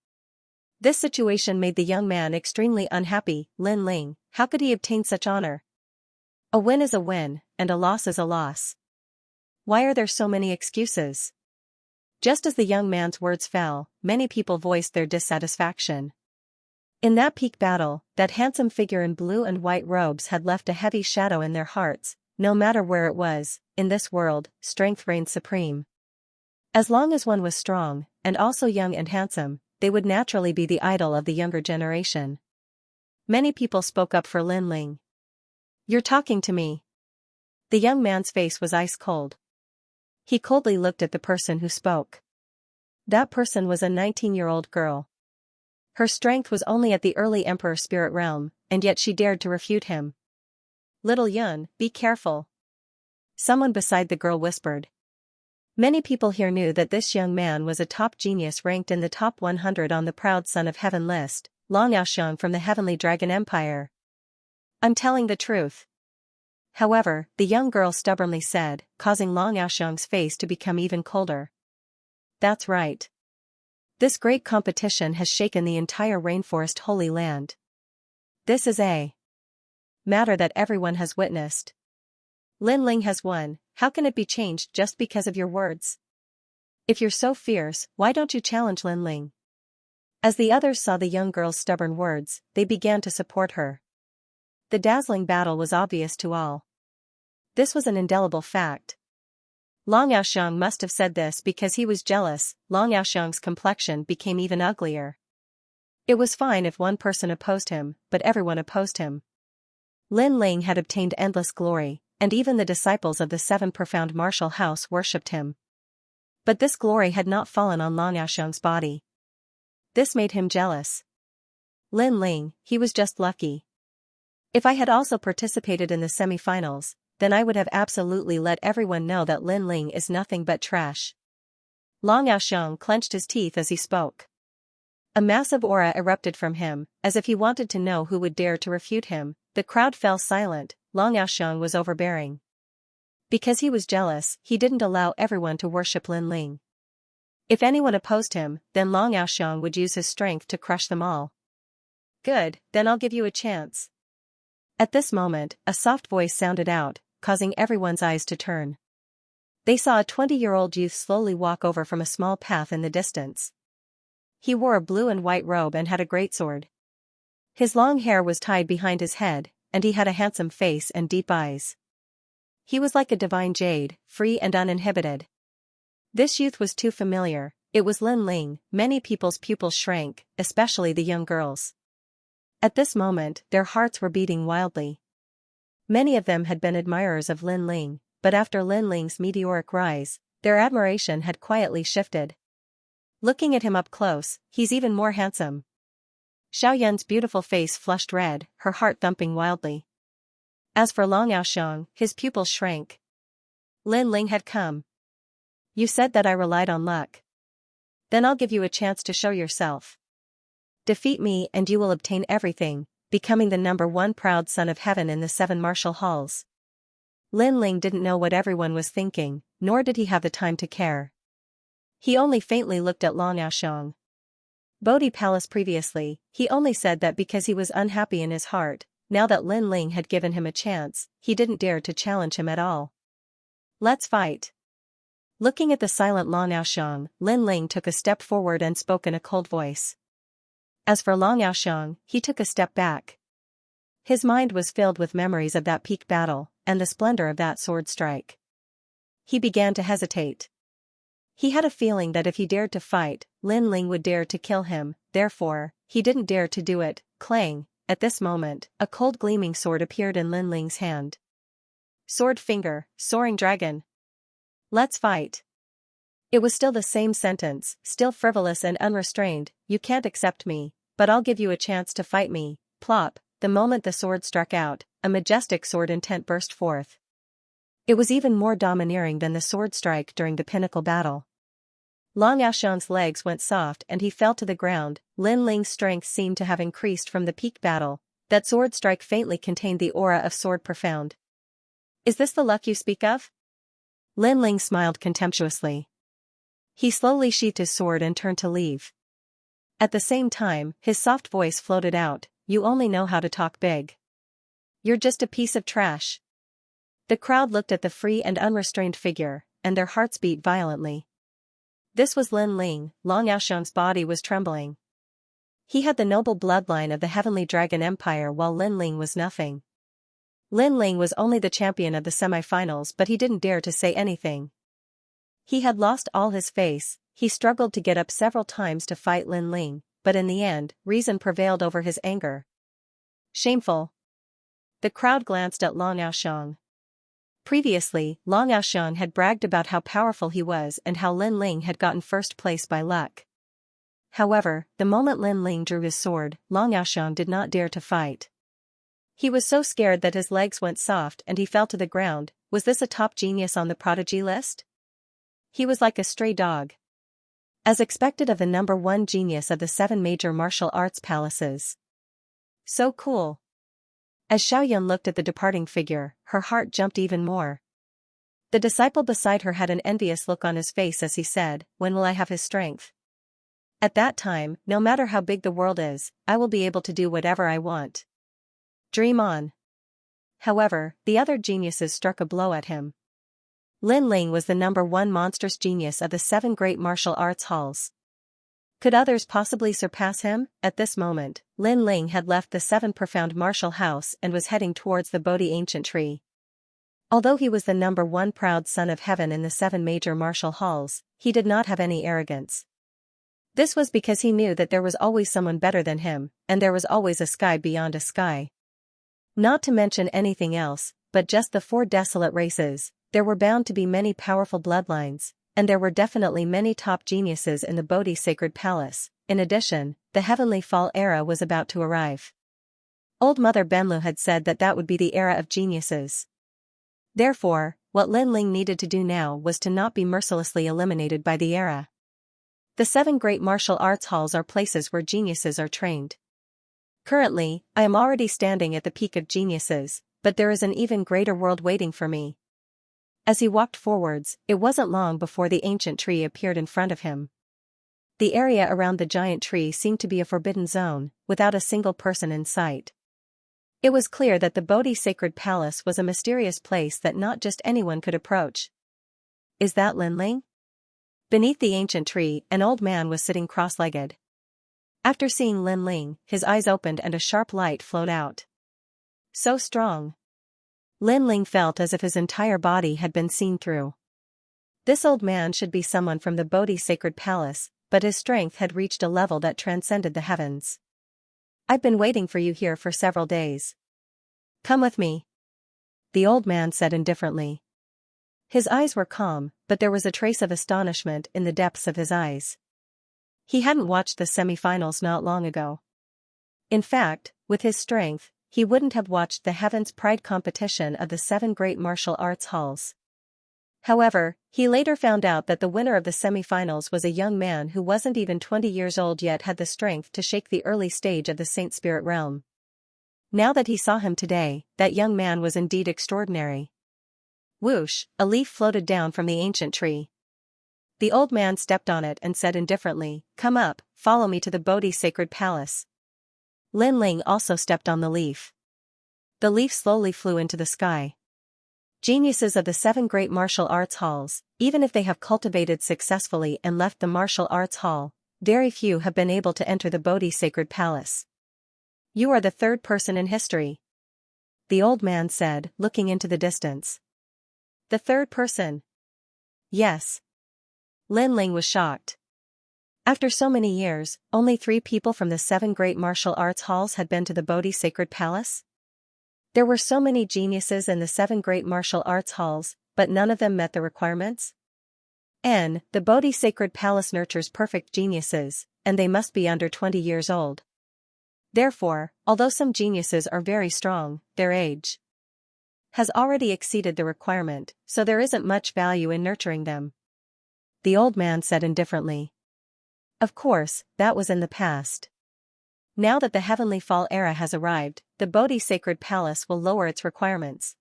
This situation made the young man extremely unhappy. Lin Ling, how could he obtain such honor? A win is a win, and a loss is a loss. Why are there so many excuses? Just as the young man's words fell, many people voiced their dissatisfaction. In that peak battle, that handsome figure in blue and white robes had left a heavy shadow in their hearts. No matter where it was, in this world, strength reigned supreme. As long as one was strong, and also young and handsome, they would naturally be the idol of the younger generation. Many people spoke up for Lin Ling. You're talking to me. The young man's face was ice cold. He coldly looked at the person who spoke. That person was a 19-year-old girl. Her strength was only at the early Emperor Spirit Realm, and yet she dared to refute him. Little Yun, be careful. Someone beside the girl whispered. Many people here knew that this young man was a top genius ranked in the top 100 on the Proud Son of Heaven list, Long Yaoxiang from the Heavenly Dragon Empire. I'm telling the truth. However, the young girl stubbornly said, causing Long Yaoxiang's face to become even colder. That's right. This great competition has shaken the entire rainforest Holy Land. This is a matter that everyone has witnessed. Lin Ling has won. How can it be changed just because of your words? If you're so fierce, why don't you challenge Lin Ling? As the others saw the young girl's stubborn words, they began to support her. The dazzling battle was obvious to all. This was an indelible fact. Long Yaoxiang must have said this because he was jealous. Long Yaoxiang's complexion became even uglier. It was fine if one person opposed him, but everyone opposed him. Lin Ling had obtained endless glory, and even the disciples of the Seven Profound Martial House worshipped him. But this glory had not fallen on Long Yaoxiang's body. This made him jealous. Lin Ling, he was just lucky. If I had also participated in the semi-finals, then I would have absolutely let everyone know that Lin Ling is nothing but trash. Long Yaoxiang clenched his teeth as he spoke. A massive aura erupted from him, as if he wanted to know who would dare to refute him. The crowd fell silent. Long Yaoxiang was overbearing. Because he was jealous, he didn't allow everyone to worship Lin Ling. If anyone opposed him, then Long Yaoxiang would use his strength to crush them all. Good, then I'll give you a chance. At this moment, a soft voice sounded out, causing everyone's eyes to turn. They saw a 20-year-old youth slowly walk over from a small path in the distance. He wore a blue and white robe and had a greatsword. His long hair was tied behind his head, and he had a handsome face and deep eyes. He was like a divine jade, free and uninhibited. This youth was too familiar. It was Lin Ling. Many people's pupils shrank, especially the young girls. At this moment, their hearts were beating wildly. Many of them had been admirers of Lin Ling, but after Lin Ling's meteoric rise, their admiration had quietly shifted. Looking at him up close, he's even more handsome. Xiao Yun's beautiful face flushed red, her heart thumping wildly. As for Long Yaoxiang, his pupils shrank. Lin Ling had come. You said that I relied on luck. Then I'll give you a chance to show yourself. Defeat me and you will obtain everything, becoming the #1 proud son of heaven in the 7 martial halls. Lin Ling didn't know what everyone was thinking, nor did he have the time to care. He only faintly looked at Long Yaoxiang. Bodhi Palace previously, he only said that because he was unhappy in his heart. Now that Lin Ling had given him a chance, he didn't dare to challenge him at all. Let's fight. Looking at the silent Long Yaoxiang, Lin Ling took a step forward and spoke in a cold voice. As for Long Yaoxiang, he took a step back. His mind was filled with memories of that peak battle, and the splendor of that sword strike. He began to hesitate. He had a feeling that if he dared to fight, Lin Ling would dare to kill him, therefore, he didn't dare to do it. Clang! At this moment, a cold gleaming sword appeared in Lin Ling's hand. Sword finger, soaring dragon. Let's fight. It was still the same sentence, still frivolous and unrestrained. You can't accept me, but I'll give you a chance to fight me. Plop, the moment the sword struck out, a majestic sword intent burst forth. It was even more domineering than the sword strike during the pinnacle battle. Long Yaoshan's legs went soft and he fell to the ground. Lin Ling's strength seemed to have increased from the peak battle. That sword strike faintly contained the aura of sword profound. Is this the luck you speak of? Lin Ling smiled contemptuously. He slowly sheathed his sword and turned to leave. At the same time, his soft voice floated out, you only know how to talk big. You're just a piece of trash. The crowd looked at the free and unrestrained figure, and their hearts beat violently. This was Lin Ling. Long Yaoshan's body was trembling. He had the noble bloodline of the Heavenly Dragon Empire while Lin Ling was nothing. Lin Ling was only the champion of the semi-finals, but he didn't dare to say anything. He had lost all his face. He struggled to get up several times to fight Lin Ling, but in the end, reason prevailed over his anger. Shameful. The crowd glanced at Long Yaoshan. Previously, Long Yaoshan had bragged about how powerful he was and how Lin Ling had gotten first place by luck. However, the moment Lin Ling drew his sword, Long Yaoshan did not dare to fight. He was so scared that his legs went soft and he fell to the ground. Was this a top genius on the prodigy list? He was like a stray dog. As expected of the #1 genius of the 7 major martial arts palaces. So cool. As Xiaoyun looked at the departing figure, her heart jumped even more. The disciple beside her had an envious look on his face as he said, when will I have his strength? At that time, no matter how big the world is, I will be able to do whatever I want. Dream on. However, the other geniuses struck a blow at him. Lin Ling was the #1 monstrous genius of the 7 great martial arts halls. Could others possibly surpass him? At this moment, Lin Ling had left the 7 profound martial house and was heading towards the Bodhi ancient tree. Although he was the #1 proud son of heaven in the 7 major martial halls, he did not have any arrogance. This was because he knew that there was always someone better than him, and there was always a sky beyond a sky. Not to mention anything else, but just the 4 desolate races, there were bound to be many powerful bloodlines, and there were definitely many top geniuses in the Bodhi sacred palace. In addition, the heavenly fall era was about to arrive. Old Mother Benlu had said that that would be the era of geniuses. Therefore, what Lin Ling needed to do now was to not be mercilessly eliminated by the era. The 7 great martial arts halls are places where geniuses are trained. Currently, I am already standing at the peak of geniuses, but there is an even greater world waiting for me. As he walked forwards, it wasn't long before the ancient tree appeared in front of him. The area around the giant tree seemed to be a forbidden zone, without a single person in sight. It was clear that the Bodhi sacred palace was a mysterious place that not just anyone could approach. Is that Lin Ling? Beneath the ancient tree, an old man was sitting cross-legged. After seeing Lin Ling, his eyes opened and a sharp light flowed out. So strong. Lin Ling felt as if his entire body had been seen through. This old man should be someone from the Bodhi sacred palace, but his strength had reached a level that transcended the heavens. I've been waiting for you here for several days. Come with me. The old man said indifferently. His eyes were calm, but there was a trace of astonishment in the depths of his eyes. He hadn't watched the semi-finals not long ago. In fact, with his strength, he wouldn't have watched the Heaven's Pride competition of the 7 great martial arts halls. However, he later found out that the winner of the semi-finals was a young man who wasn't even 20 years old yet had the strength to shake the early stage of the Saint Spirit realm. Now that he saw him today, that young man was indeed extraordinary. Whoosh, a leaf floated down from the ancient tree. The old man stepped on it and said indifferently, "Come up, follow me to the Bodhi sacred palace." Lin Ling also stepped on the leaf. The leaf slowly flew into the sky. Geniuses of the 7 great martial arts halls, even if they have cultivated successfully and left the martial arts hall, very few have been able to enter the Bodhi sacred palace. You are the 3rd person in history. The old man said, looking into the distance. The 3rd person? Yes. Lin Ling was shocked. After so many years, only 3 people from the 7 great martial arts halls had been to the Bodhi sacred palace? There were so many geniuses in the 7 great martial arts halls, but none of them met the requirements? The Bodhi Sacred Palace nurtures perfect geniuses, and they must be under 20 years old. Therefore, although some geniuses are very strong, their age has already exceeded the requirement, so there isn't much value in nurturing them. The old man said indifferently. Of course, that was in the past. Now that the heavenly fall era has arrived, the Bodhi Sacred Palace will lower its requirements.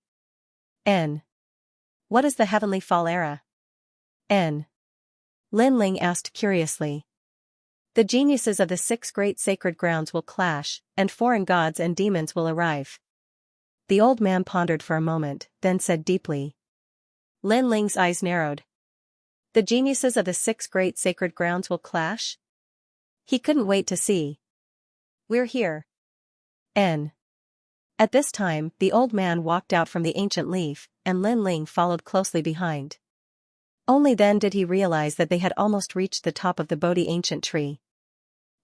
What is the heavenly fall era? Lin Ling asked curiously. The geniuses of the 6 great sacred grounds will clash, and foreign gods and demons will arrive. The old man pondered for a moment, then said deeply. Lin Ling's eyes narrowed. The geniuses of the 6 great sacred grounds will clash? He couldn't wait to see. We're here. At this time, the old man walked out from the ancient leaf, and Lin Ling followed closely behind. Only then did he realize that they had almost reached the top of the Bodhi ancient tree.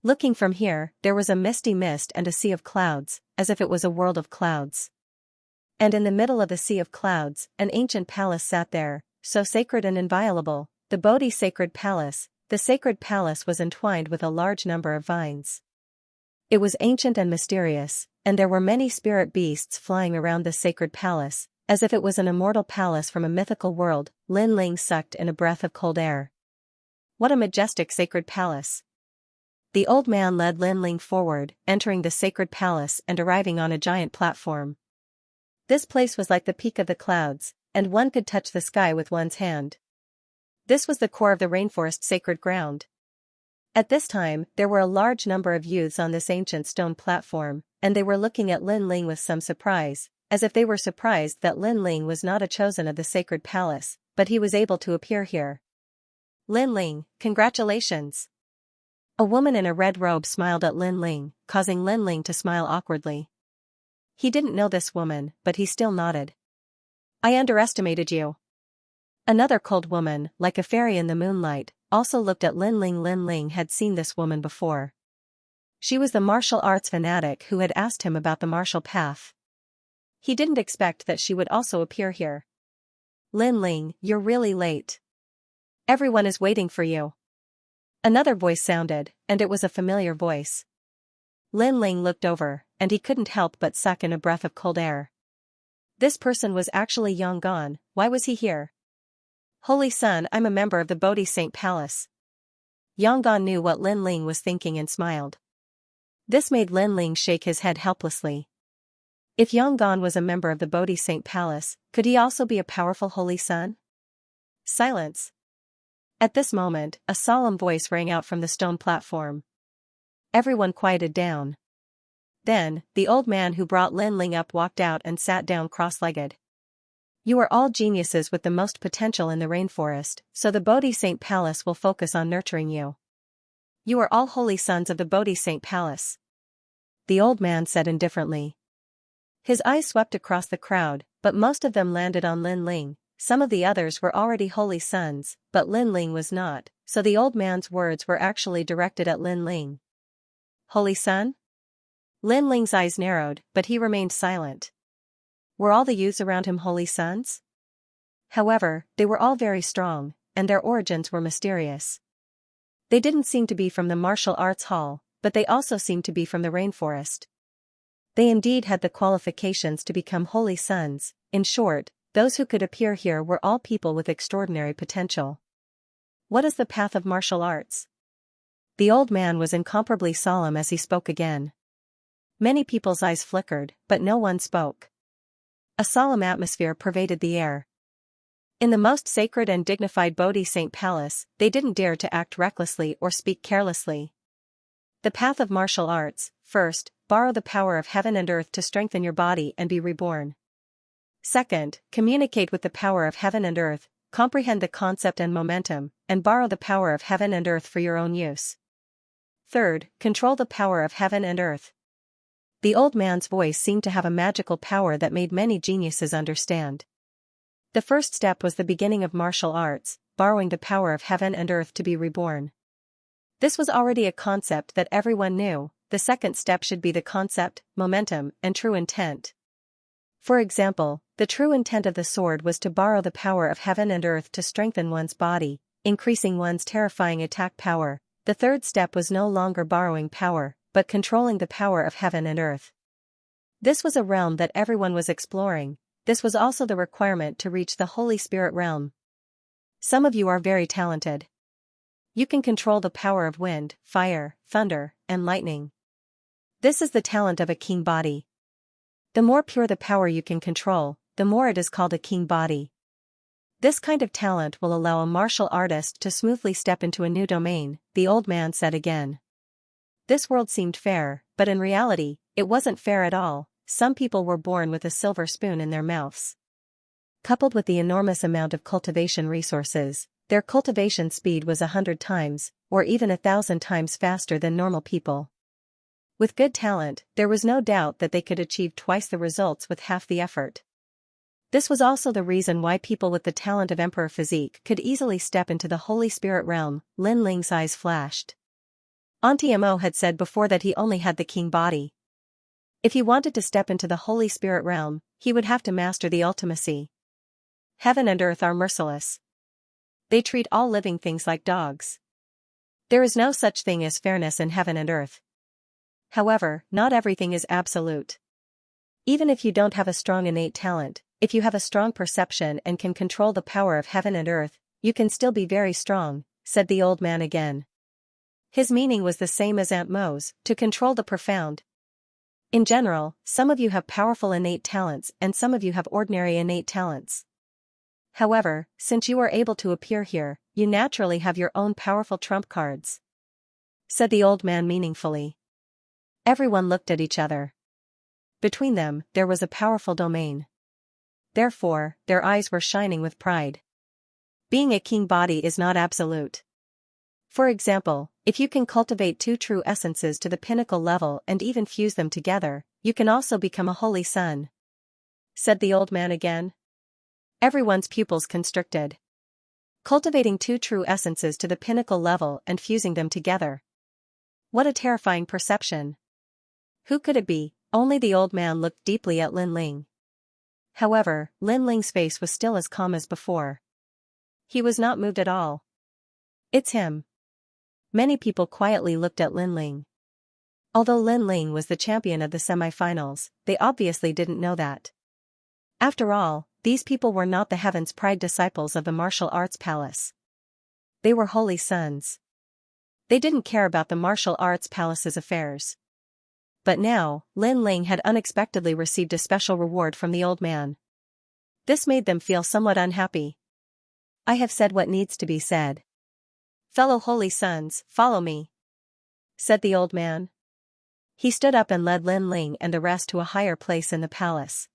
Looking from here, there was a misty mist and a sea of clouds, as if it was a world of clouds. And in the middle of the sea of clouds, an ancient palace sat there, so sacred and inviolable, the Bodhi Sacred Palace. The sacred palace was entwined with a large number of vines. It was ancient and mysterious, and there were many spirit beasts flying around the sacred palace, as if it was an immortal palace from a mythical world. Lin Ling sucked in a breath of cold air. What a majestic sacred palace! The old man led Lin Ling forward, entering the sacred palace and arriving on a giant platform. This place was like the peak of the clouds, and one could touch the sky with one's hand. This was the core of the rainforest sacred ground. At this time, there were a large number of youths on this ancient stone platform, and they were looking at Lin Ling with some surprise, as if they were surprised that Lin Ling was not a chosen of the sacred palace, but he was able to appear here. Lin Ling, congratulations! A woman in a red robe smiled at Lin Ling, causing Lin Ling to smile awkwardly. He didn't know this woman, but he still nodded. I underestimated you. Another cold woman, like a fairy in the moonlight, also looked at Lin Ling. Lin Ling had seen this woman before. She was the martial arts fanatic who had asked him about the martial path. He didn't expect that she would also appear here. Lin Ling, you're really late. Everyone is waiting for you. Another voice sounded, and it was a familiar voice. Lin Ling looked over, and he couldn't help but suck in a breath of cold air. This person was actually Yonggan. Why was he here? Holy Son, I'm a member of the Bodhi Saint Palace. Yonggan knew what Lin Ling was thinking and smiled. This made Lin Ling shake his head helplessly. If Yonggan was a member of the Bodhi Saint Palace, could he also be a powerful Holy Son? Silence. At this moment, a solemn voice rang out from the stone platform. Everyone quieted down. Then, the old man who brought Lin Ling up walked out and sat down cross-legged. You are all geniuses with the most potential in the rainforest, so the Bodhi Saint Palace will focus on nurturing you. You are all holy sons of the Bodhi Saint Palace. The old man said indifferently. His eyes swept across the crowd, but most of them landed on Lin Ling. Some of the others were already holy sons, but Lin Ling was not, so the old man's words were actually directed at Lin Ling. Holy Son? Lin Ling's eyes narrowed, but he remained silent. Were all the youths around him holy sons? However, they were all very strong, and their origins were mysterious. They didn't seem to be from the martial arts hall, but they also seemed to be from the rainforest. They indeed had the qualifications to become holy sons. In short, those who could appear here were all people with extraordinary potential. What is the path of martial arts? The old man was incomparably solemn as he spoke again. Many people's eyes flickered, but no one spoke. A solemn atmosphere pervaded the air. In the most sacred and dignified Bodhi Saint Palace, they didn't dare to act recklessly or speak carelessly. The path of martial arts: first, borrow the power of heaven and earth to strengthen your body and be reborn. Second, communicate with the power of heaven and earth, comprehend the concept and momentum, and borrow the power of heaven and earth for your own use. Third, control the power of heaven and earth. The old man's voice seemed to have a magical power that made many geniuses understand. The first step was the beginning of martial arts, borrowing the power of heaven and earth to be reborn. This was already a concept that everyone knew. The second step should be the concept, momentum, and true intent. For example, the true intent of the sword was to borrow the power of heaven and earth to strengthen one's body, increasing one's terrifying attack power. The third step was no longer borrowing power, but controlling the power of heaven and earth. This was a realm that everyone was exploring. This was also the requirement to reach the Holy Spirit realm. Some of you are very talented. You can control the power of wind, fire, thunder, and lightning. This is the talent of a king body. The more pure the power you can control, the more it is called a king body. This kind of talent will allow a martial artist to smoothly step into a new domain, the old man said again. This world seemed fair, but in reality, it wasn't fair at all. Some people were born with a silver spoon in their mouths. Coupled with the enormous amount of cultivation resources, their cultivation speed was 100 times, or even 1,000 times faster than normal people. With good talent, there was no doubt that they could achieve twice the results with half the effort. This was also the reason why people with the talent of emperor physique could easily step into the Holy Spirit realm. Lin Ling's eyes flashed. Auntie Mo had said before that he only had the king body. If he wanted to step into the Holy Spirit realm, he would have to master the ultimacy. Heaven and earth are merciless. They treat all living things like dogs. There is no such thing as fairness in heaven and earth. However, not everything is absolute. Even if you don't have a strong innate talent, if you have a strong perception and can control the power of heaven and earth, you can still be very strong, said the old man again. His meaning was the same as Aunt Mo's, to control the profound. In general, some of you have powerful innate talents and some of you have ordinary innate talents. However, since you are able to appear here, you naturally have your own powerful trump cards, said the old man meaningfully. Everyone looked at each other. Between them, there was a powerful domain. Therefore, their eyes were shining with pride. Being a king body is not absolute. For example, if you can cultivate two true essences to the pinnacle level and even fuse them together, you can also become a holy son, said the old man again. Everyone's pupils constricted. Cultivating two true essences to the pinnacle level and fusing them together. What a terrifying perception. Who could it be? Only the old man looked deeply at Lin Ling. However, Lin Ling's face was still as calm as before. He was not moved at all. It's him. Many people quietly looked at Lin Ling. Although Lin Ling was the champion of the semi-finals, they obviously didn't know that. After all, these people were not the Heaven's Pride disciples of the martial arts palace. They were holy sons. They didn't care about the martial arts palace's affairs. But now, Lin Ling had unexpectedly received a special reward from the old man. This made them feel somewhat unhappy. I have said what needs to be said. Fellow holy sons, follow me, said the old man. He stood up and led Lin Ling and the rest to a higher place in the palace.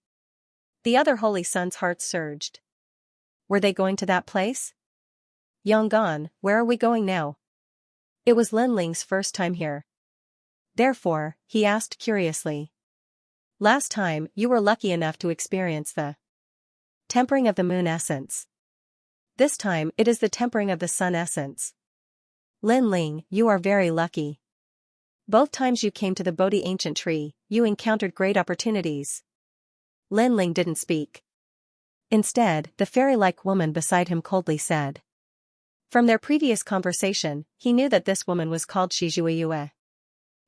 The other holy sons' hearts surged. Were they going to that place? Yonggan, where are we going now? It was Lin Ling's first time here. Therefore, he asked curiously. Last time, you were lucky enough to experience the tempering of the moon essence. This time, it is the tempering of the sun essence. Lin Ling, you are very lucky. Both times you came to the Bodhi ancient tree, you encountered great opportunities. Lin Ling didn't speak. Instead, the fairy-like woman beside him coldly said. From their previous conversation, he knew that this woman was called Shizhuayue.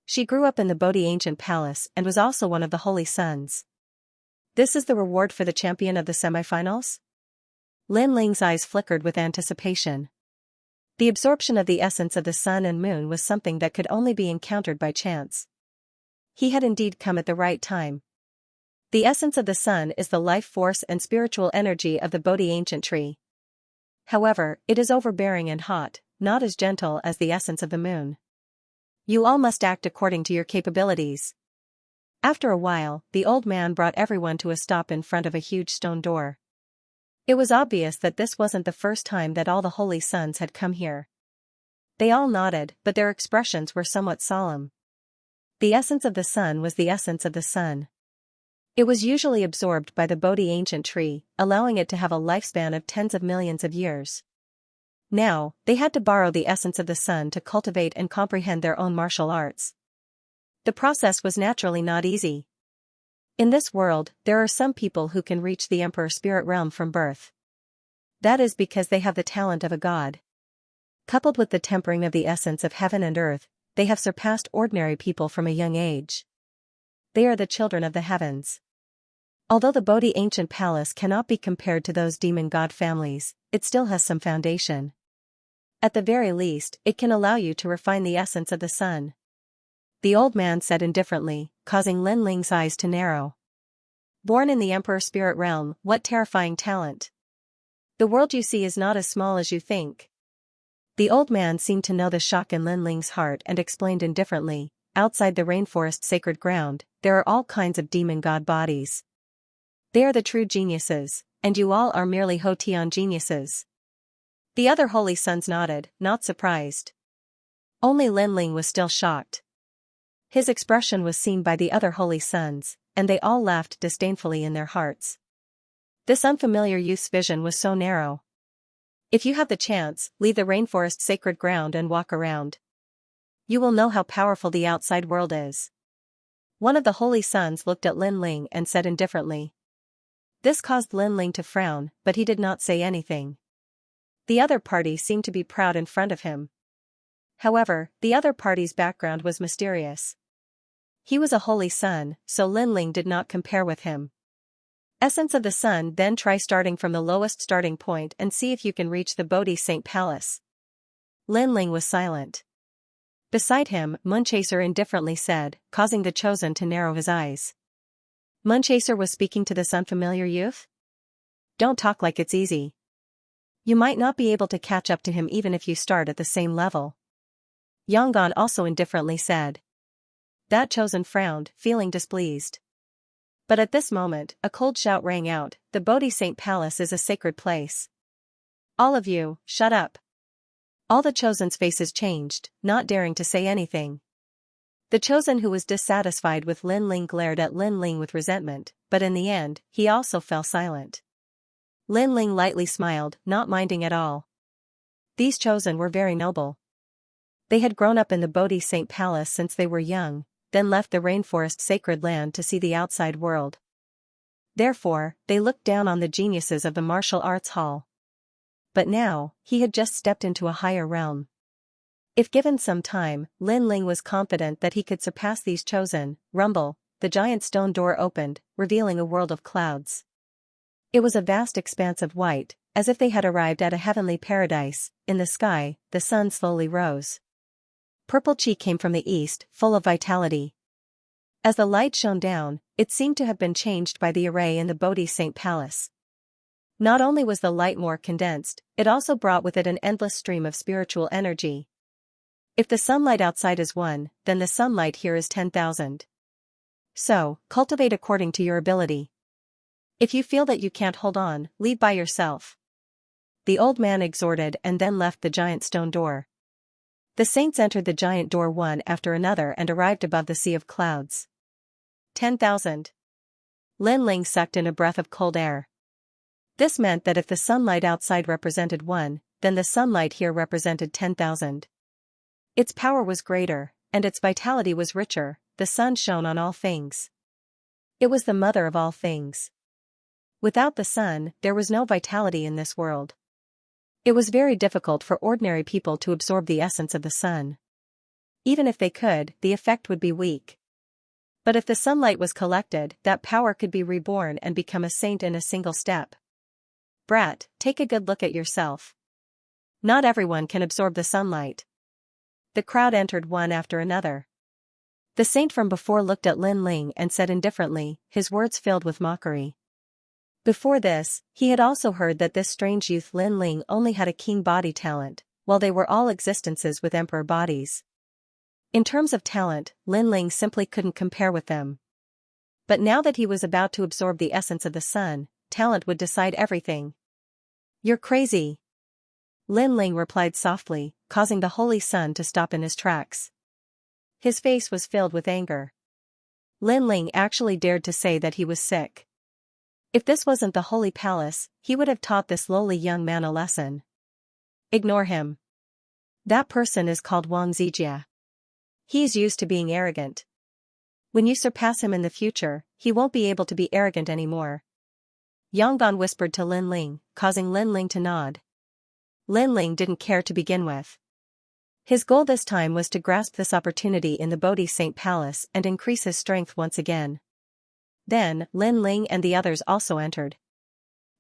She grew up in the Bodhi ancient palace and was also one of the holy sons. This is the reward for the champion of the semifinals? Lin Ling's eyes flickered with anticipation. The absorption of the essence of the sun and moon was something that could only be encountered by chance. He had indeed come at the right time. The essence of the sun is the life force and spiritual energy of the Bodhi ancient tree. However, it is overbearing and hot, not as gentle as the essence of the moon. You all must act according to your capabilities. After a while, the old man brought everyone to a stop in front of a huge stone door. It was obvious that this wasn't the first time that all the holy sons had come here. They all nodded, but their expressions were somewhat solemn. The essence of the sun was the essence of the sun. It was usually absorbed by the Bodhi ancient tree, allowing it to have a lifespan of tens of millions of years. Now, they had to borrow the essence of the sun to cultivate and comprehend their own martial arts. The process was naturally not easy. In this world, there are some people who can reach the emperor spirit realm from birth. That is because they have the talent of a god. Coupled with the tempering of the essence of heaven and earth, they have surpassed ordinary people from a young age. They are the children of the heavens. Although the Bodhi ancient palace cannot be compared to those demon god families, it still has some foundation. At the very least, it can allow you to refine the essence of the sun. The old man said indifferently, causing Lin Ling's eyes to narrow. Born in the Emperor Spirit Realm, what terrifying talent. The world you see is not as small as you think. The old man seemed to know the shock in Lin Ling's heart and explained indifferently, outside the rainforest sacred ground, there are all kinds of demon god bodies. They are the true geniuses, and you all are merely Hotian geniuses. The other holy sons nodded, not surprised. Only Lin Ling was still shocked. His expression was seen by the other holy sons, and they all laughed disdainfully in their hearts. This unfamiliar youth's vision was so narrow. If you have the chance, leave the rainforest sacred ground and walk around. You will know how powerful the outside world is. One of the holy sons looked at Lin Ling and said indifferently. This caused Lin Ling to frown, but he did not say anything. The other party seemed to be proud in front of him. However, the other party's background was mysterious. He was a holy son, so Lin Ling did not compare with him. Essence of the sun, then try starting from the lowest starting point and see if you can reach the Bodhi Saint Palace. Lin Ling was silent. Beside him, Moonchaser indifferently said, causing the chosen to narrow his eyes. Moonchaser was speaking to this unfamiliar youth? Don't talk like it's easy. You might not be able to catch up to him even if you start at the same level. Yonggan also indifferently said. That chosen frowned, feeling displeased. But at this moment, a cold shout rang out, the Bodhi Saint Palace is a sacred place. All of you, shut up. All the chosen's faces changed, not daring to say anything. The chosen who was dissatisfied with Lin Ling glared at Lin Ling with resentment, but in the end, he also fell silent. Lin Ling lightly smiled, not minding at all. These chosen were very noble. They had grown up in the Bodhi Saint Palace since they were young, then left the rainforest sacred land to see the outside world. Therefore, they looked down on the geniuses of the martial arts hall. But now, he had just stepped into a higher realm. If given some time, Lin Ling was confident that he could surpass these chosen. Rumble, the giant stone door opened, revealing a world of clouds. It was a vast expanse of white, as if they had arrived at a heavenly paradise. In the sky, the sun slowly rose. Purple chi came from the east, full of vitality. As the light shone down, it seemed to have been changed by the array in the Bodhi Saint Palace. Not only was the light more condensed, it also brought with it an endless stream of spiritual energy. If the sunlight outside is 1, then the sunlight here is 10,000. So, cultivate according to your ability. If you feel that you can't hold on, leave by yourself. The old man exhorted and then left the giant stone door. The saints entered the giant door one after another and arrived above the sea of clouds. 10,000. Lin Ling sucked in a breath of cold air. This meant that if the sunlight outside represented 1, then the sunlight here represented 10,000. Its power was greater, and its vitality was richer. The sun shone on all things. It was the mother of all things. Without the sun, there was no vitality in this world. It was very difficult for ordinary people to absorb the essence of the sun. Even if they could, the effect would be weak. But if the sunlight was collected, that power could be reborn and become a saint in a single step. Brat, take a good look at yourself. Not everyone can absorb the sunlight. The crowd entered one after another. The saint from before looked at Lin Ling and said indifferently, his words filled with mockery. Before this, he had also heard that this strange youth Lin Ling only had a king body talent, while they were all existences with emperor bodies. In terms of talent, Lin Ling simply couldn't compare with them. But now that he was about to absorb the essence of the sun, talent would decide everything. You're crazy. Lin Ling replied softly, causing the holy sun to stop in his tracks. His face was filled with anger. Lin Ling actually dared to say that he was sick. If this wasn't the holy palace, he would have taught this lowly young man a lesson. Ignore him. That person is called Wang Zijia. He's used to being arrogant. When you surpass him in the future, he won't be able to be arrogant anymore. Yongban whispered to Lin Ling, causing Lin Ling to nod. Lin Ling didn't care to begin with. His goal this time was to grasp this opportunity in the Bodhi Saint Palace and increase his strength once again. Then, Lin Ling and the others also entered.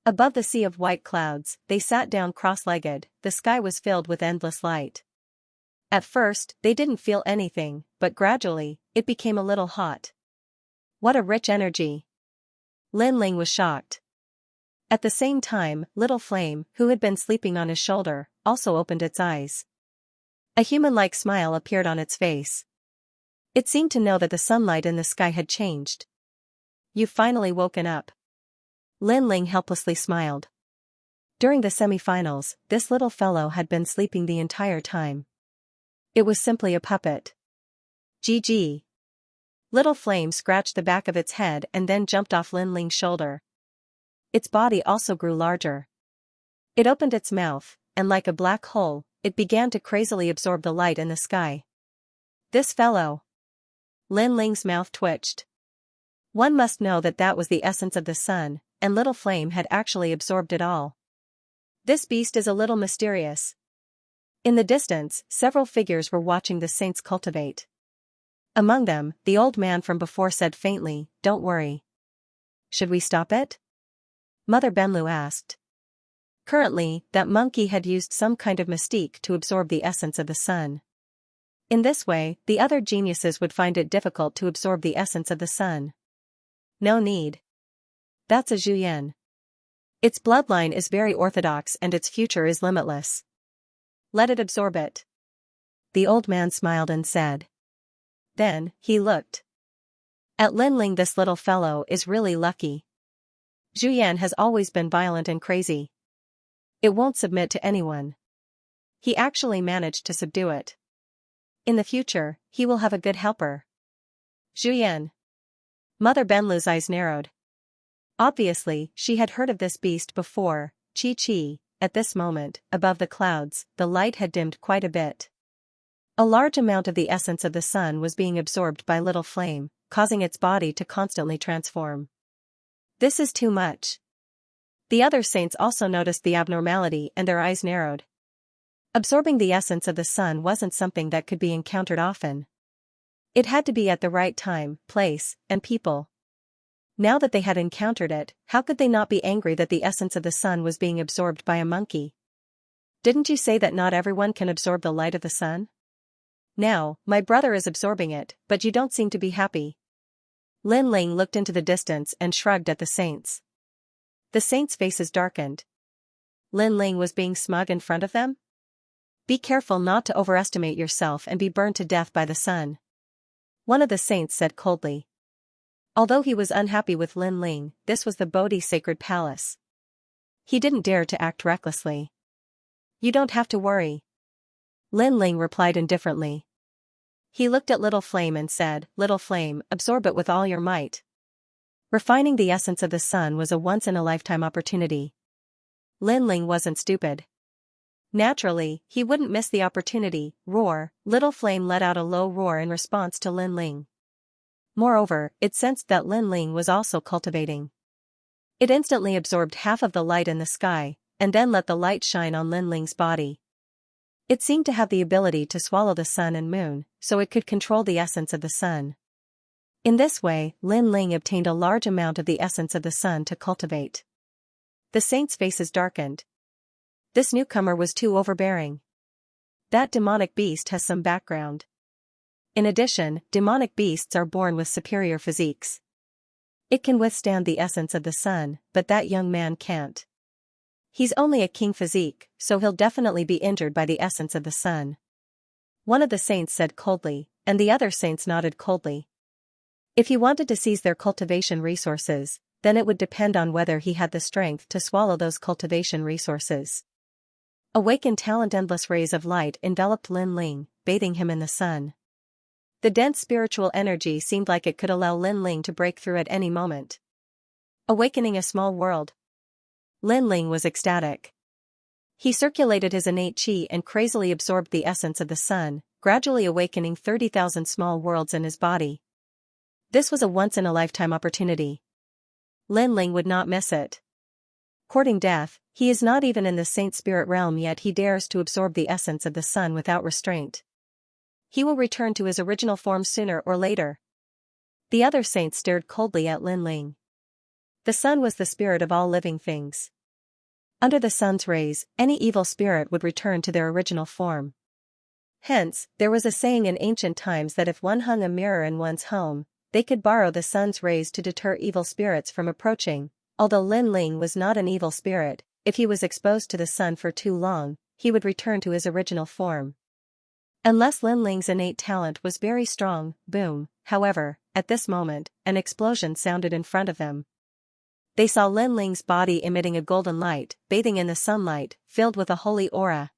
Above the sea of white clouds, they sat down cross-legged. The sky was filled with endless light. At first, they didn't feel anything, but gradually, it became a little hot. What a rich energy! Lin Ling was shocked. At the same time, Little Flame, who had been sleeping on his shoulder, also opened its eyes. A human-like smile appeared on its face. It seemed to know that the sunlight in the sky had changed. "You've finally woken up." Lin Ling helplessly smiled. During the semi-finals, this little fellow had been sleeping the entire time. It was simply a puppet. GG. Little Flame scratched the back of its head and then jumped off Lin Ling's shoulder. Its body also grew larger. It opened its mouth, and like a black hole, it began to crazily absorb the light in the sky. This fellow. Lin Ling's mouth twitched. One must know that that was the essence of the sun, and Little Flame had actually absorbed it all. This beast is a little mysterious. In the distance, several figures were watching the saints cultivate. Among them, the old man from before said faintly, "Don't worry." "Should we stop it?" Mother Benlu asked. Currently, that monkey had used some kind of mystique to absorb the essence of the sun. In this way, the other geniuses would find it difficult to absorb the essence of the sun. No need. That's a Zhuyan. Its bloodline is very orthodox and its future is limitless. Let it absorb it. The old man smiled and said. Then, he looked at Lin Ling. This little fellow is really lucky. Zhuyan has always been violent and crazy. It won't submit to anyone. He actually managed to subdue it. In the future, he will have a good helper. Zhuyan. Mother Benlu's eyes narrowed. Obviously, she had heard of this beast before. Chi. At this moment, above the clouds, the light had dimmed quite a bit. A large amount of the essence of the sun was being absorbed by Little Flame, causing its body to constantly transform. This is too much. The other saints also noticed the abnormality and their eyes narrowed. Absorbing the essence of the sun wasn't something that could be encountered often. It had to be at the right time, place, and people. Now that they had encountered it, how could they not be angry that the essence of the sun was being absorbed by a monkey? Didn't you say that not everyone can absorb the light of the sun? Now, my brother is absorbing it, but you don't seem to be happy. Lin Ling looked into the distance and shrugged at the saints. The saints' faces darkened. Lin Ling was being smug in front of them? Be careful not to overestimate yourself and be burned to death by the sun. One of the saints said coldly. Although he was unhappy with Lin Ling, this was the Bodhi Sacred Palace. He didn't dare to act recklessly. You don't have to worry. Lin Ling replied indifferently. He looked at Little Flame and said, Little Flame, absorb it with all your might. Refining the essence of the sun was a once-in-a-lifetime opportunity. Lin Ling wasn't stupid. Naturally, he wouldn't miss the opportunity. Roar. Little Flame let out a low roar in response to Lin Ling. Moreover, it sensed that Lin Ling was also cultivating. It instantly absorbed half of the light in the sky, and then let the light shine on Lin Ling's body. It seemed to have the ability to swallow the sun and moon, so it could control the essence of the sun. In this way, Lin Ling obtained a large amount of the essence of the sun to cultivate. The saints' faces darkened. This newcomer was too overbearing. That demonic beast has some background. In addition, demonic beasts are born with superior physiques. It can withstand the essence of the sun, but that young man can't. He's only a king physique, so he'll definitely be injured by the essence of the sun. One of the saints said coldly, and the other saints nodded coldly. If he wanted to seize their cultivation resources, then it would depend on whether he had the strength to swallow those cultivation resources. Awakened talent. Endless rays of light enveloped Lin Ling, bathing him in the sun. The dense spiritual energy seemed like it could allow Lin Ling to break through at any moment. Awakening a small world. Lin Ling was ecstatic. He circulated his innate qi and crazily absorbed the essence of the sun, gradually awakening 30,000 small worlds in his body. This was a once-in-a-lifetime opportunity. Lin Ling would not miss it. Courting death, He is not even in the saint spirit realm yet he dares to absorb the essence of the sun without restraint. He will return to his original form sooner or later. The other saints stared coldly at Lin Ling. The sun was the spirit of all living things. Under the sun's rays, any evil spirit would return to their original form. Hence, there was a saying in ancient times that if one hung a mirror in one's home, they could borrow the sun's rays to deter evil spirits from approaching. Although Lin Ling was not an evil spirit, if he was exposed to the sun for too long, he would return to his original form. Unless Lin Ling's innate talent was very strong, boom, however, at this moment, an explosion sounded in front of them. They saw Lin Ling's body emitting a golden light, bathing in the sunlight, filled with a holy aura.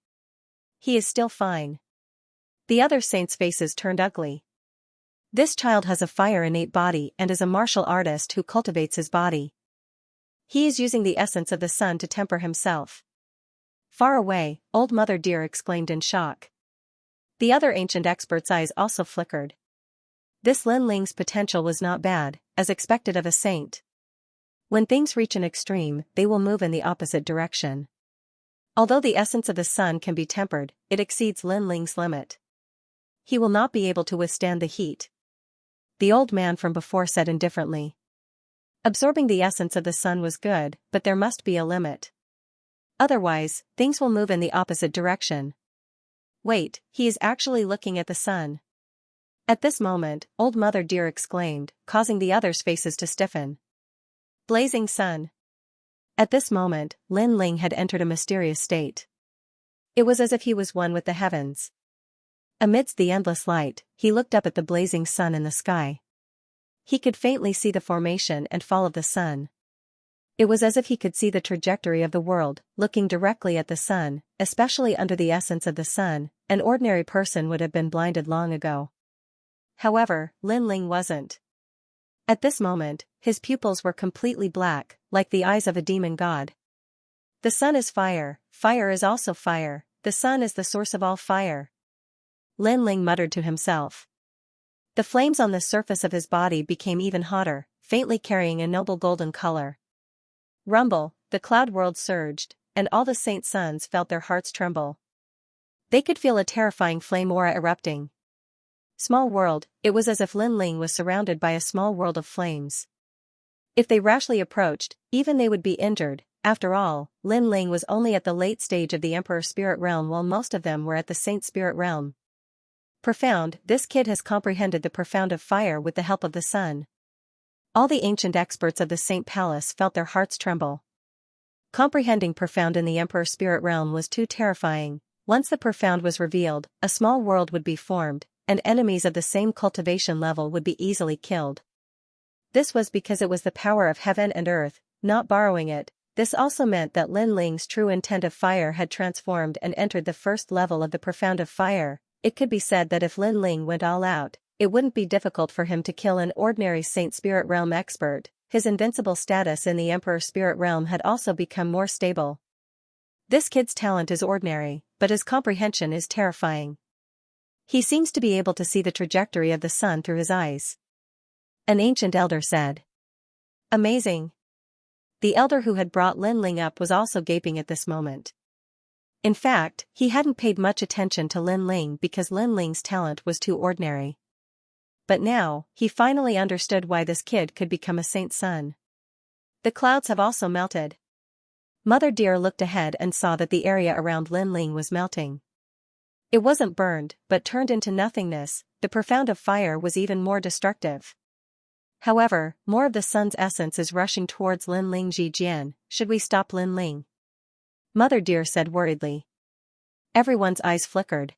He is still fine. The other saints' faces turned ugly. This child has a fire innate body and is a martial artist who cultivates his body. He is using the essence of the sun to temper himself. Far away, Old Mother Deer exclaimed in shock. The other ancient expert's eyes also flickered. This Lin Ling's potential was not bad, as expected of a saint. When things reach an extreme, they will move in the opposite direction. Although the essence of the sun can be tempered, it exceeds Lin Ling's limit. He will not be able to withstand the heat. The old man from before said indifferently. Absorbing the essence of the sun was good, but there must be a limit. Otherwise, things will move in the opposite direction. Wait, he is actually looking at the sun. At this moment, Old Mother Deer exclaimed, causing the others' faces to stiffen. Blazing sun. At this moment, Lin Ling had entered a mysterious state. It was as if he was one with the heavens. Amidst the endless light, he looked up at the blazing sun in the sky. He could faintly see the formation and fall of the sun. It was as if he could see the trajectory of the world, looking directly at the sun, especially under the essence of the sun. An ordinary person would have been blinded long ago. However, Lin Ling wasn't. At this moment, his pupils were completely black, like the eyes of a demon god. The sun is fire, fire is also fire, the sun is the source of all fire. Lin Ling muttered to himself. The flames on the surface of his body became even hotter, faintly carrying a noble golden color. Rumble, the cloud world surged, and all the saint sons felt their hearts tremble. They could feel a terrifying flame aura erupting. Small world, it was as if Lin Ling was surrounded by a small world of flames. If they rashly approached, even they would be injured. After all, Lin Ling was only at the late stage of the Emperor Spirit Realm while most of them were at the Saint Spirit Realm. Profound, this kid has comprehended the profound of fire with the help of the sun. All the ancient experts of the Saint Palace felt their hearts tremble. Comprehending profound in the Emperor Spirit Realm was too terrifying. Once the profound was revealed, a small world would be formed, and enemies of the same cultivation level would be easily killed. This was because it was the power of heaven and earth, not borrowing it. This also meant that Lin Ling's true intent of fire had transformed and entered the first level of the profound of fire. It could be said that if Lin Ling went all out, it wouldn't be difficult for him to kill an ordinary Saint Spirit Realm expert. His invincible status in the Emperor Spirit Realm had also become more stable. This kid's talent is ordinary, but his comprehension is terrifying. He seems to be able to see the trajectory of the sun through his eyes. An ancient elder said. Amazing. The elder who had brought Lin Ling up was also gaping at this moment. In fact, he hadn't paid much attention to Lin Ling because Lin Ling's talent was too ordinary. But now, he finally understood why this kid could become a saint's son. The clouds have also melted. Mother Deer looked ahead and saw that the area around Lin Ling was melting. It wasn't burned, but turned into nothingness. The profound of fire was even more destructive. However, more of the sun's essence is rushing towards Lin Ling Jijian. Should we stop Lin Ling? Mother Deer said worriedly. Everyone's eyes flickered.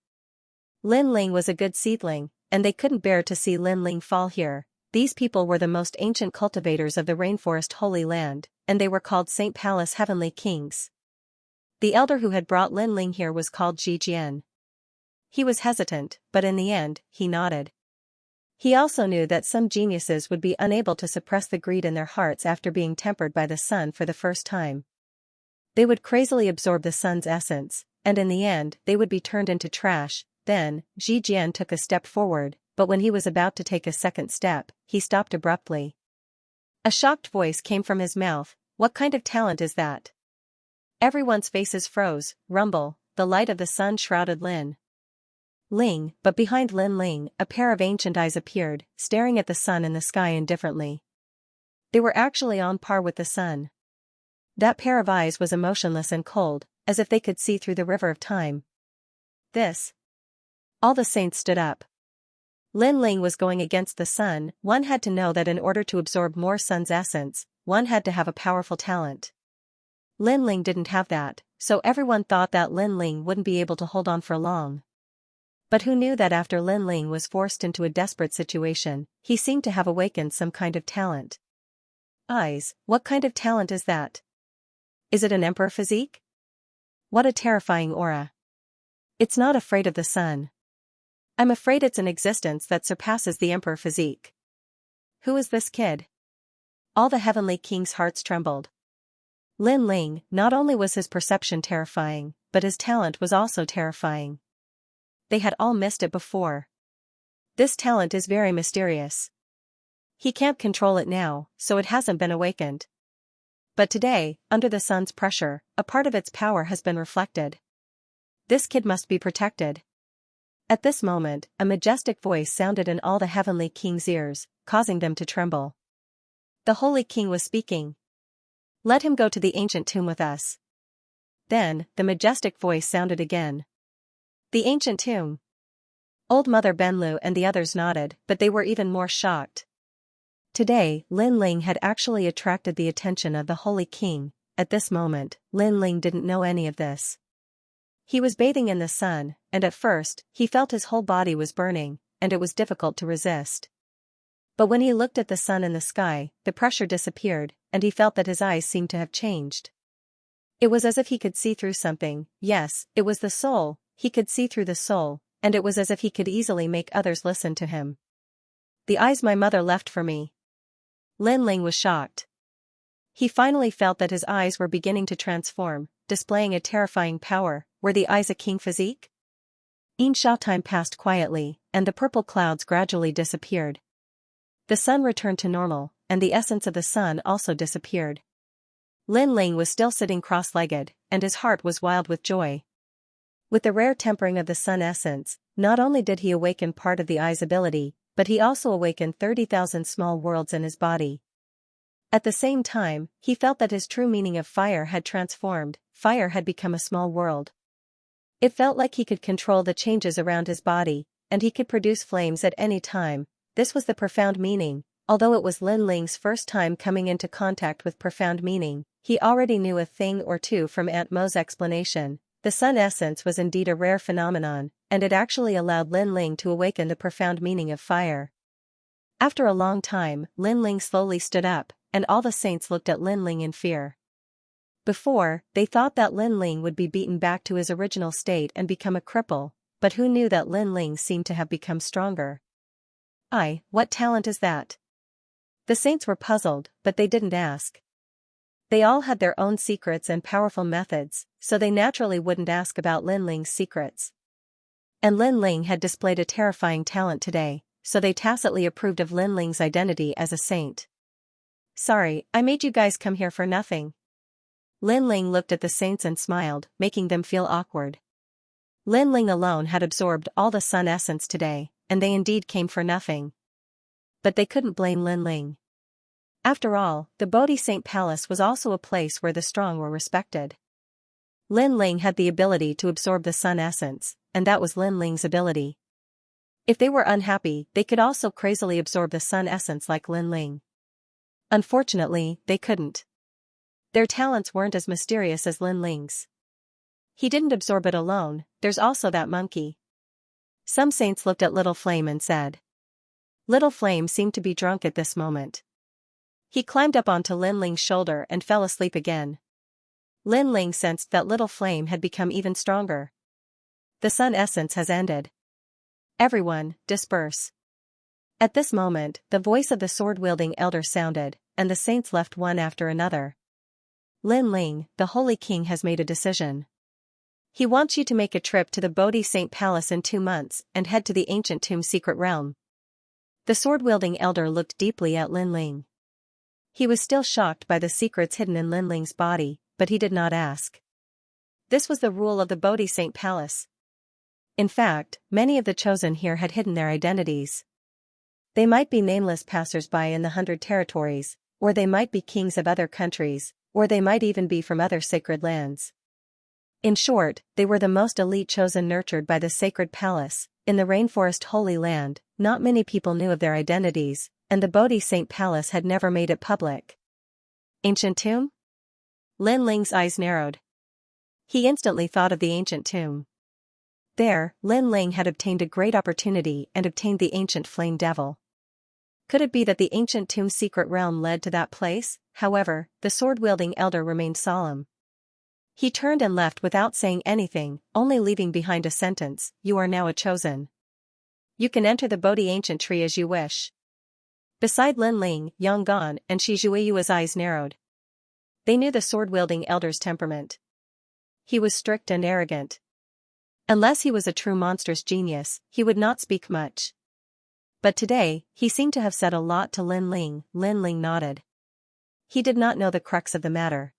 Lin Ling was a good seedling, and they couldn't bear to see Lin Ling fall here. These people were the most ancient cultivators of the rainforest Holy Land, and they were called Saint Palace Heavenly Kings. The elder who had brought Lin Ling here was called Jijian. He was hesitant, but in the end, he nodded. He also knew that some geniuses would be unable to suppress the greed in their hearts after being tempered by the sun for the first time. They would crazily absorb the sun's essence, and in the end, they would be turned into trash. Then, Jijian took a step forward, but when he was about to take a second step, he stopped abruptly. A shocked voice came from his mouth. What kind of talent is that? Everyone's faces froze. Rumble, the light of the sun shrouded Lin Ling, but behind Lin Ling, a pair of ancient eyes appeared, staring at the sun and the sky indifferently. They were actually on par with the sun. That pair of eyes was emotionless and cold, as if they could see through the river of time. This. All the saints stood up. Lin Ling was going against the sun. One had to know that in order to absorb more sun's essence, one had to have a powerful talent. Lin Ling didn't have that, so everyone thought that Lin Ling wouldn't be able to hold on for long. But who knew that after Lin Ling was forced into a desperate situation, he seemed to have awakened some kind of talent. Eyes, what kind of talent is that? Is it an emperor physique? What a terrifying aura. It's not afraid of the sun. I'm afraid it's an existence that surpasses the emperor physique. Who is this kid? All the heavenly kings' hearts trembled. Lin Ling, not only was his perception terrifying, but his talent was also terrifying. They had all missed it before. This talent is very mysterious. He can't control it now, so it hasn't been awakened. But today, under the sun's pressure, a part of its power has been reflected. This kid must be protected. At this moment, a majestic voice sounded in all the heavenly kings' ears, causing them to tremble. The holy king was speaking. Let him go to the ancient tomb with us. Then, the majestic voice sounded again. The ancient tomb. Old Mother Benlu and the others nodded, but they were even more shocked. Today, Lin Ling had actually attracted the attention of the holy king. At this moment, Lin Ling didn't know any of this. He was bathing in the sun, and at first, he felt his whole body was burning, and it was difficult to resist. But when he looked at the sun and the sky, the pressure disappeared, and he felt that his eyes seemed to have changed. It was as if he could see through something. Yes, it was the soul, he could see through the soul, and it was as if he could easily make others listen to him. The eyes my mother left for me. Lin Ling was shocked. He finally felt that his eyes were beginning to transform, displaying a terrifying power. Were the eyes a king physique? Xianxia time passed quietly, and the purple clouds gradually disappeared. The sun returned to normal, and the essence of the sun also disappeared. Lin Ling was still sitting cross-legged, and his heart was wild with joy. With the rare tempering of the sun essence, not only did he awaken part of the eye's ability, but he also awakened 30,000 small worlds in his body. At the same time, he felt that his true meaning of fire had transformed. Fire had become a small world. It felt like he could control the changes around his body, and he could produce flames at any time. This was the profound meaning. Although it was Lin Ling's first time coming into contact with profound meaning, he already knew a thing or two from Aunt Mo's explanation. The sun essence was indeed a rare phenomenon, and it actually allowed Lin Ling to awaken the profound meaning of fire. After a long time, Lin Ling slowly stood up, and all the saints looked at Lin Ling in fear. Before, they thought that Lin Ling would be beaten back to his original state and become a cripple, but who knew that Lin Ling seemed to have become stronger. What talent is that? The saints were puzzled, but they didn't ask. They all had their own secrets and powerful methods, so they naturally wouldn't ask about Lin Ling's secrets. And Lin Ling had displayed a terrifying talent today, so they tacitly approved of Lin Ling's identity as a saint. Sorry, I made you guys come here for nothing. Lin Ling looked at the saints and smiled, making them feel awkward. Lin Ling alone had absorbed all the sun essence today, and they indeed came for nothing. But they couldn't blame Lin Ling. After all, the Bodhi Saint Palace was also a place where the strong were respected. Lin Ling had the ability to absorb the sun essence, and that was Lin Ling's ability. If they were unhappy, they could also crazily absorb the sun essence like Lin Ling. Unfortunately, they couldn't. Their talents weren't as mysterious as Lin Ling's. He didn't absorb it alone, there's also that monkey. Some saints looked at Little Flame and said. Little Flame seemed to be drunk at this moment. He climbed up onto Lin Ling's shoulder and fell asleep again. Lin Ling sensed that Little Flame had become even stronger. The sun essence has ended. Everyone, disperse. At this moment, the voice of the sword-wielding elder sounded, and the saints left one after another. Lin Ling, the Holy King has made a decision. He wants you to make a trip to the Bodhi Saint Palace in 2 months and head to the ancient tomb secret realm. The sword-wielding elder looked deeply at Lin Ling. He was still shocked by the secrets hidden in Lin Ling's body, but he did not ask. This was the rule of the Bodhi Saint Palace. In fact, many of the chosen here had hidden their identities. They might be nameless passers-by in the 100 territories, or they might be kings of other countries, or they might even be from other sacred lands. In short, they were the most elite chosen nurtured by the sacred palace. In the rainforest Holy Land, not many people knew of their identities, and the Bodhi Saint Palace had never made it public. Ancient tomb? Lin Ling's eyes narrowed. He instantly thought of the ancient tomb. There, Lin Ling had obtained a great opportunity and obtained the ancient flame devil. Could it be that the ancient tomb's secret realm led to that place? However, the sword-wielding elder remained solemn. He turned and left without saying anything, only leaving behind a sentence, "You are now a chosen. You can enter the Bodhi ancient tree as you wish." Beside Lin Ling, Yang Gan and Shi Zhuiyu's eyes narrowed. They knew the sword-wielding elder's temperament. He was strict and arrogant. Unless he was a true monstrous genius, he would not speak much. But today, he seemed to have said a lot to Lin Ling. Lin Ling nodded. He did not know the crux of the matter.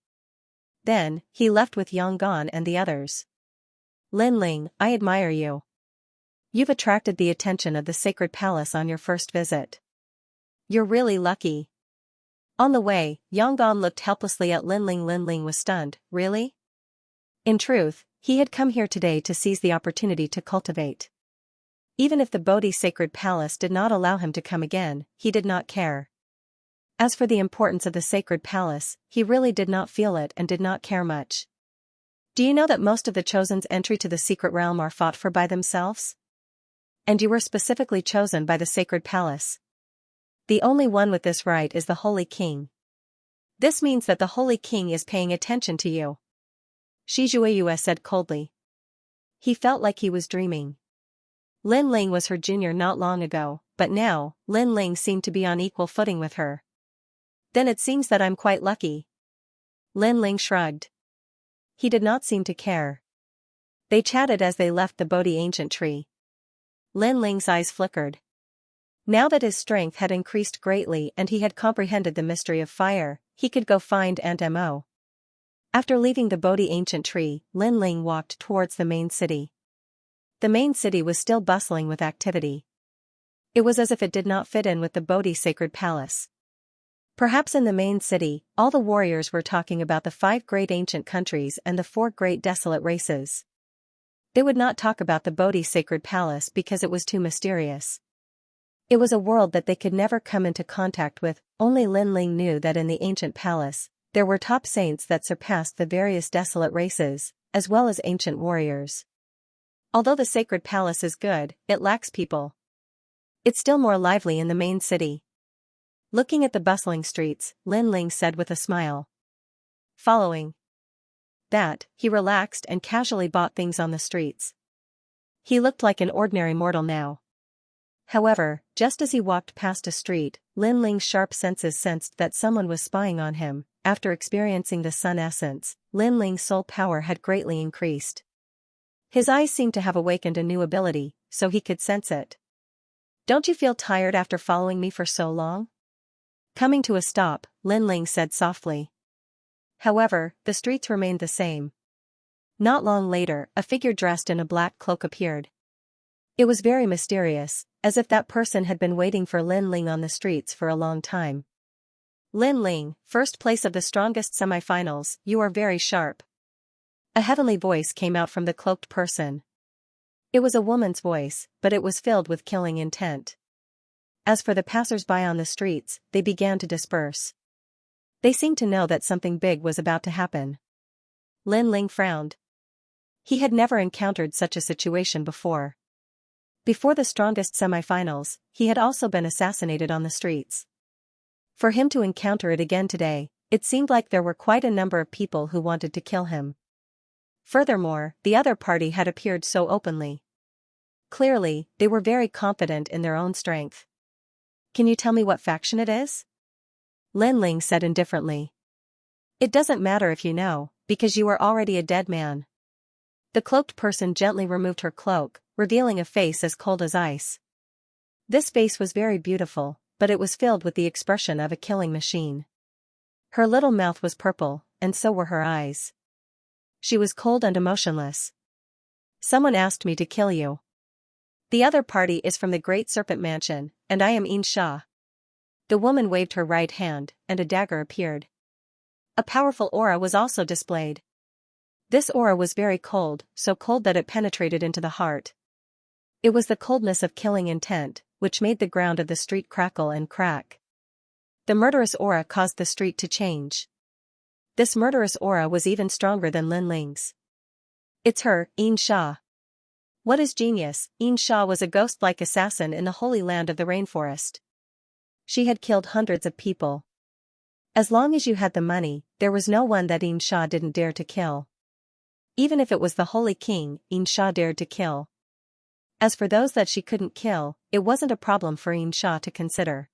Then, he left with Yang Gan and the others. "Lin Ling, I admire you. You've attracted the attention of the sacred palace on your first visit. You're really lucky." On the way, Yang Gan looked helplessly at Lin Ling. Lin Ling was stunned. Really? In truth, he had come here today to seize the opportunity to cultivate. Even if the Bodhi sacred palace did not allow him to come again, he did not care. As for the importance of the sacred palace, he really did not feel it and did not care much. Do you know that most of the chosen's entry to the secret realm are fought for by themselves? And you were specifically chosen by the sacred palace. The only one with this right is the Holy King. This means that the Holy King is paying attention to you. Shi Zhuiyu said coldly. He felt like he was dreaming. Lin Ling was her junior not long ago, but now, Lin Ling seemed to be on equal footing with her. Then it seems that I'm quite lucky. Lin Ling shrugged. He did not seem to care. They chatted as they left the Bodhi ancient tree. Lin Ling's eyes flickered. Now that his strength had increased greatly and he had comprehended the mystery of fire, he could go find Aunt Mo. After leaving the Bodhi ancient tree, Lin Ling walked towards the main city. The main city was still bustling with activity. It was as if it did not fit in with the Bodhi sacred palace. Perhaps in the main city, all the warriors were talking about the 5 great ancient countries and the 4 great desolate races. They would not talk about the Bodhi sacred palace because it was too mysterious. It was a world that they could never come into contact with. Only Lin Ling knew that in the ancient palace, there were top saints that surpassed the various desolate races, as well as ancient warriors. Although the sacred palace is good, it lacks people. It's still more lively in the main city. Looking at the bustling streets, Lin Ling said with a smile. Following that, he relaxed and casually bought things on the streets. He looked like an ordinary mortal now. However, just as he walked past a street, Lin Ling's sharp senses sensed that someone was spying on him. After experiencing the sun essence, Lin Ling's soul power had greatly increased. His eyes seemed to have awakened a new ability, so he could sense it. "Don't you feel tired after following me for so long?" Coming to a stop, Lin Ling said softly. However, the streets remained the same. Not long later, a figure dressed in a black cloak appeared. It was very mysterious, as if that person had been waiting for Lin Ling on the streets for a long time. "Lin Ling, first place of the strongest semifinals, you are very sharp." A heavenly voice came out from the cloaked person. It was a woman's voice, but it was filled with killing intent. As for the passers-by on the streets, they began to disperse. They seemed to know that something big was about to happen. Lin Ling frowned. He had never encountered such a situation before. Before the strongest semifinals, he had also been assassinated on the streets. For him to encounter it again today, it seemed like there were quite a number of people who wanted to kill him. Furthermore, the other party had appeared so openly. Clearly, they were very confident in their own strength. "Can you tell me what faction it is?" Lin Ling said indifferently. "It doesn't matter if you know, because you are already a dead man." The cloaked person gently removed her cloak, revealing a face as cold as ice. This face was very beautiful, but it was filled with the expression of a killing machine. Her little mouth was purple, and so were her eyes. She was cold and emotionless. Someone asked me to kill you. The other party is from the Great Serpent Mansion, and I am Xianxia. The woman waved her right hand, and a dagger appeared. A powerful aura was also displayed. This aura was very cold, so cold that it penetrated into the heart. It was the coldness of killing intent, which made the ground of the street crackle and crack. The murderous aura caused the street to change. This murderous aura was even stronger than Lin Ling's. It's her, Xianxia. What is genius? Xianxia was a ghost-like assassin in the holy land of the rainforest. She had killed hundreds of people. As long as you had the money, there was no one that Xianxia didn't dare to kill. Even if it was the holy king, Xianxia dared to kill. As for those that she couldn't kill, it wasn't a problem for Xianxia to consider.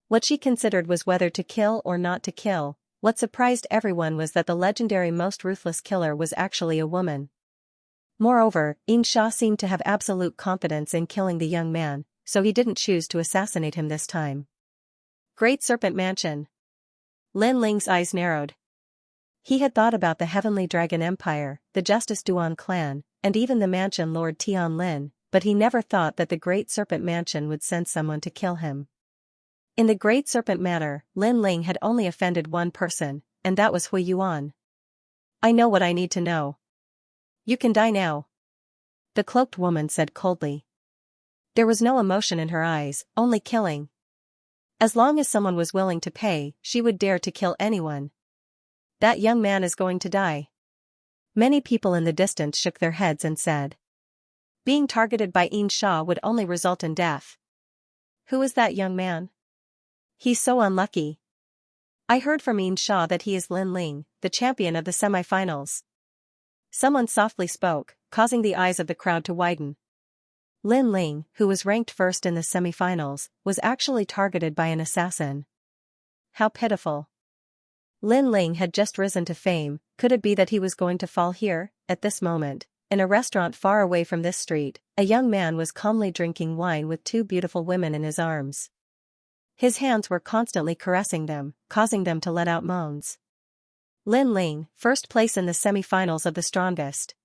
What she considered was whether to kill or not to kill. What surprised everyone was that the legendary most ruthless killer was actually a woman. Moreover, Xianxia seemed to have absolute confidence in killing the young man, so he didn't choose to assassinate him this time. Great Serpent Mansion. Lin Ling's eyes narrowed. He had thought about the Heavenly Dragon Empire, the Justice Duan clan, and even the mansion Lord Tian Lin, but he never thought that the Great Serpent Mansion would send someone to kill him. In the Great Serpent matter, Lin Ling had only offended one person, and that was Hui Yuan. I know what I need to know. You can die now. The cloaked woman said coldly. There was no emotion in her eyes, only killing. As long as someone was willing to pay, she would dare to kill anyone. That young man is going to die. Many people in the distance shook their heads and said. Being targeted by Xianxia would only result in death. Who is that young man? He's so unlucky. I heard from Xianxia that he is Lin Ling, the champion of the semi-finals. Someone softly spoke, causing the eyes of the crowd to widen. Lin Ling, who was ranked first in the semi-finals, was actually targeted by an assassin. How pitiful. Lin Ling had just risen to fame. Could it be that he was going to fall here? At this moment, in a restaurant far away from this street, a young man was calmly drinking wine with two beautiful women in his arms. His hands were constantly caressing them, causing them to let out moans. Lin Ling, first place in the semi-finals of the strongest.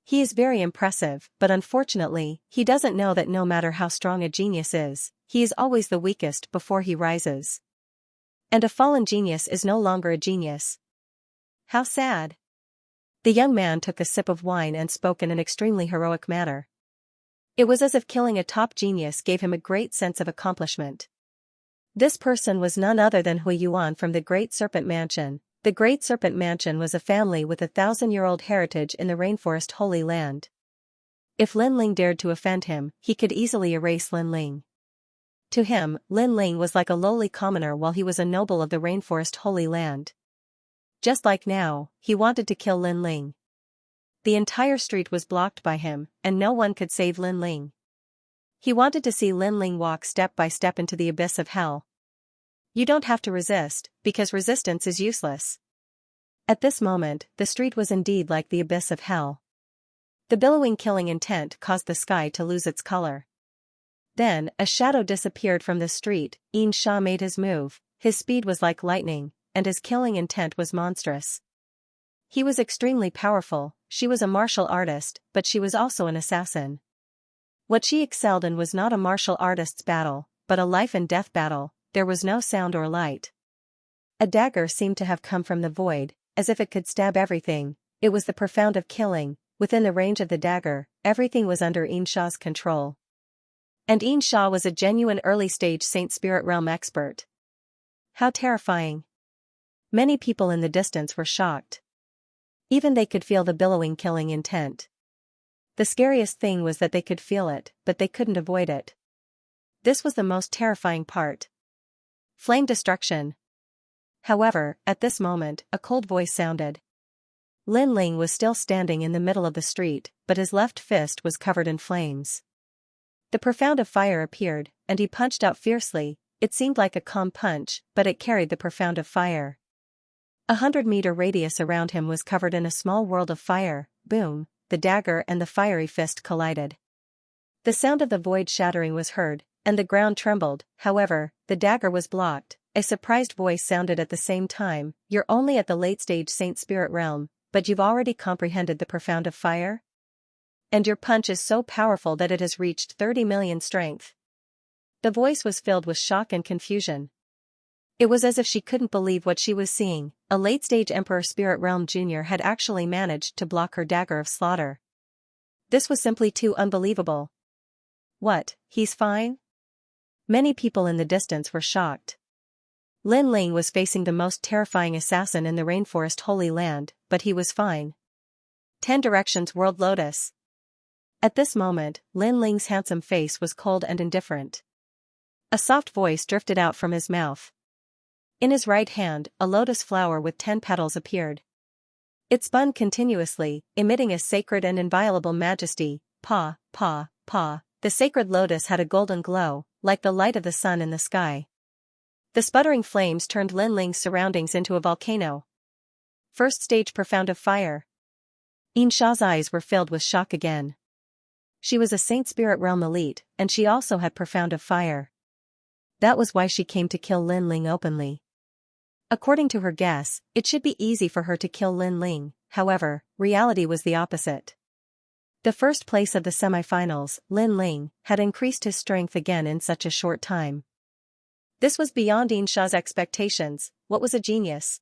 He is very impressive, but unfortunately, he doesn't know that no matter how strong a genius is, he is always the weakest before he rises. And a fallen genius is no longer a genius. How sad. The young man took a sip of wine and spoke in an extremely heroic manner. It was as if killing a top genius gave him a great sense of accomplishment. This person was none other than Hui Yuan from the Great Serpent Mansion. The Great Serpent Mansion was a family with a 1,000-year-old heritage in the rainforest Holy Land. If Lin Ling dared to offend him, he could easily erase Lin Ling. To him, Lin Ling was like a lowly commoner while he was a noble of the rainforest Holy Land. Just like now, he wanted to kill Lin Ling. The entire street was blocked by him, and no one could save Lin Ling. He wanted to see Lin Ling walk step by step into the abyss of hell. You don't have to resist, because resistance is useless. At this moment, the street was indeed like the abyss of hell. The billowing killing intent caused the sky to lose its color. Then, a shadow disappeared from the street. Xianxia made his move. His speed was like lightning, and his killing intent was monstrous. He was extremely powerful. She was a martial artist, but she was also an assassin. What she excelled in was not a martial artist's battle, but a life and death battle. There was no sound or light. A dagger seemed to have come from the void, as if it could stab everything. It was the profound of killing. Within the range of the dagger, everything was under Xianxia's control. And Xianxia was a genuine early-stage Saint Spirit Realm expert. How terrifying. Many people in the distance were shocked. Even they could feel the billowing killing intent. The scariest thing was that they could feel it, but they couldn't avoid it. This was the most terrifying part. Flame destruction. However, at this moment, a cold voice sounded. Lin Ling was still standing in the middle of the street, but his left fist was covered in flames. The profound of fire appeared, and he punched out fiercely. It seemed like a calm punch, but it carried the profound of fire. 100-meter radius around him was covered in a small world of fire. Boom, the dagger and the fiery fist collided. The sound of the void shattering was heard, and the ground trembled. However, the dagger was blocked. A surprised voice sounded at the same time. You're only at the late stage Saint Spirit Realm, but you've already comprehended the profound of fire? And your punch is so powerful that it has reached 30 million strength. The voice was filled with shock and confusion. It was as if she couldn't believe what she was seeing. A late-stage Emperor Spirit Realm Jr. had actually managed to block her dagger of slaughter. This was simply too unbelievable. What, he's fine? Many people in the distance were shocked. Lin Ling was facing the most terrifying assassin in the Rainforest Holy Land, but he was fine. 10 Directions World Lotus. At this moment, Lin Ling's handsome face was cold and indifferent. A soft voice drifted out from his mouth. In his right hand, a lotus flower with 10 petals appeared. It spun continuously, emitting a sacred and inviolable majesty. Pa, pa, pa. The sacred lotus had a golden glow, like the light of the sun in the sky. The sputtering flames turned Lin Ling's surroundings into a volcano. First stage profound of fire. Xianxia's eyes were filled with shock again. She was a Saint Spirit Realm elite, and she also had profound of fire. That was why she came to kill Lin Ling openly. According to her guess, it should be easy for her to kill Lin Ling, however, reality was the opposite. The first place of the semifinals, Lin Ling, had increased his strength again in such a short time. This was beyond Xianxia's expectations. What was a genius?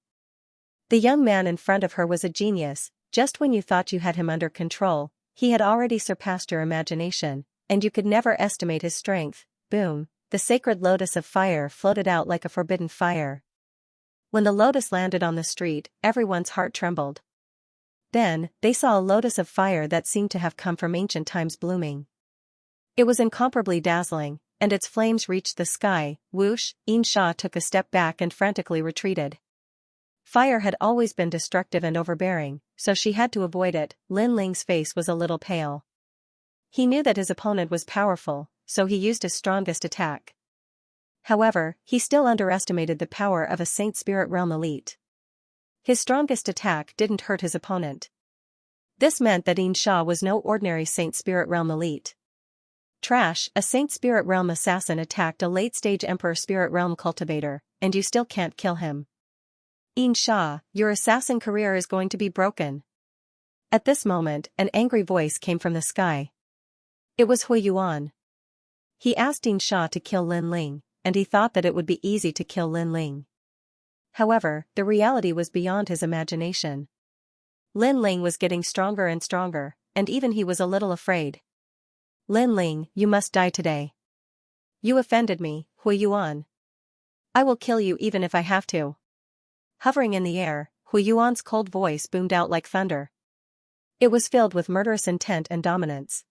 The young man in front of her was a genius. Just when you thought you had him under control, he had already surpassed your imagination, and you could never estimate his strength. Boom, the sacred lotus of fire floated out like a forbidden fire. When the lotus landed on the street, everyone's heart trembled. Then, they saw a lotus of fire that seemed to have come from ancient times blooming. It was incomparably dazzling, and its flames reached the sky. Whoosh, Xianxia took a step back and frantically retreated. Fire had always been destructive and overbearing, so she had to avoid it. Lin Ling's face was a little pale. He knew that his opponent was powerful, so he used his strongest attack. However, he still underestimated the power of a Saint Spirit Realm elite. His strongest attack didn't hurt his opponent. This meant that Xianxia was no ordinary Saint Spirit Realm elite. Trash, a Saint Spirit Realm assassin attacked a late-stage Emperor Spirit Realm cultivator, and you still can't kill him. Xianxia, your assassin career is going to be broken. At this moment, an angry voice came from the sky. It was Hui Yuan. He asked Xianxia to kill Lin Ling, and he thought that it would be easy to kill Lin Ling. However, the reality was beyond his imagination. Lin Ling was getting stronger and stronger, and even he was a little afraid. Lin Ling, you must die today. You offended me, Hui Yuan. I will kill you even if I have to. Hovering in the air, Hui Yuan's cold voice boomed out like thunder. It was filled with murderous intent and dominance.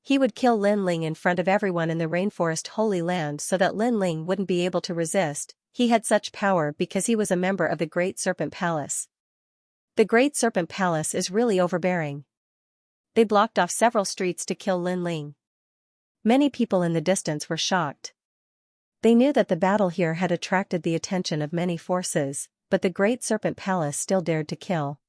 He would kill Lin Ling in front of everyone in the Rainforest Holy Land so that Lin Ling wouldn't be able to resist. He had such power because he was a member of the Great Serpent Palace. The Great Serpent Palace is really overbearing. They blocked off several streets to kill Lin Ling. Many people in the distance were shocked. They knew that the battle here had attracted the attention of many forces, but the Great Serpent Palace still dared to kill.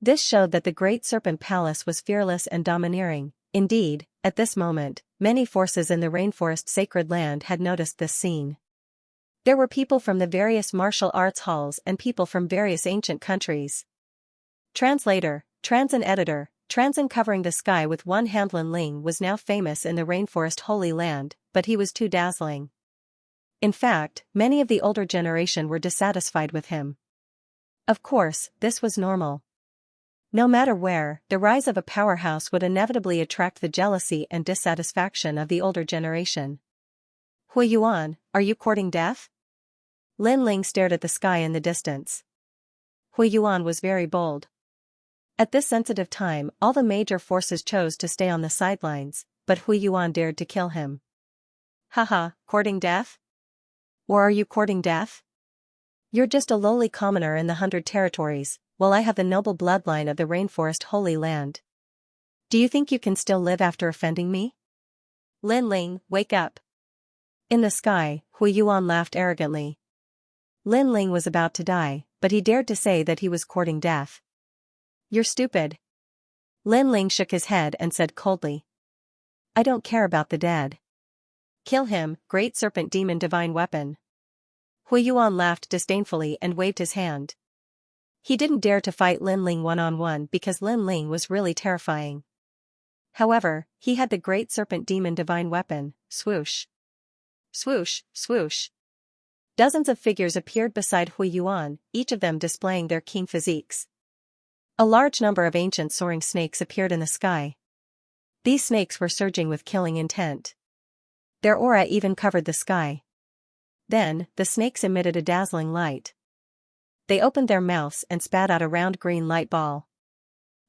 This showed that the Great Serpent Palace was fearless and domineering. Indeed, at this moment, many forces in the Rainforest Sacred Land had noticed this scene. There were people from the various martial arts halls and people from various ancient countries. Translator, Transin editor, Transin covering the sky with one hand. Lin Ling was now famous in the Rainforest Holy Land, but he was too dazzling. In fact, many of the older generation were dissatisfied with him. Of course, this was normal. No matter where, the rise of a powerhouse would inevitably attract the jealousy and dissatisfaction of the older generation. Hui Yuan, are you courting death? Lin Ling stared at the sky in the distance. Hui Yuan was very bold. At this sensitive time, all the major forces chose to stay on the sidelines, but Hui Yuan dared to kill him. Haha, courting death? Or are you courting death? You're just a lowly commoner in the 100 territories, while I have the noble bloodline of the Rainforest Holy Land. Do you think you can still live after offending me? Lin Ling, wake up. In the sky, Hui Yuan laughed arrogantly. Lin Ling was about to die, but he dared to say that he was courting death. You're stupid. Lin Ling shook his head and said coldly. I don't care about the dead. Kill him, Great Serpent Demon Divine Weapon. Hui Yuan laughed disdainfully and waved his hand. He didn't dare to fight Lin Ling one-on-one because Lin Ling was really terrifying. However, he had the great serpent demon divine weapon, swoosh. Swoosh, swoosh. Dozens of figures appeared beside Hui Yuan, each of them displaying their keen physiques. A large number of ancient soaring snakes appeared in the sky. These snakes were surging with killing intent. Their aura even covered the sky. Then, the snakes emitted a dazzling light. They opened their mouths and spat out a round green light ball.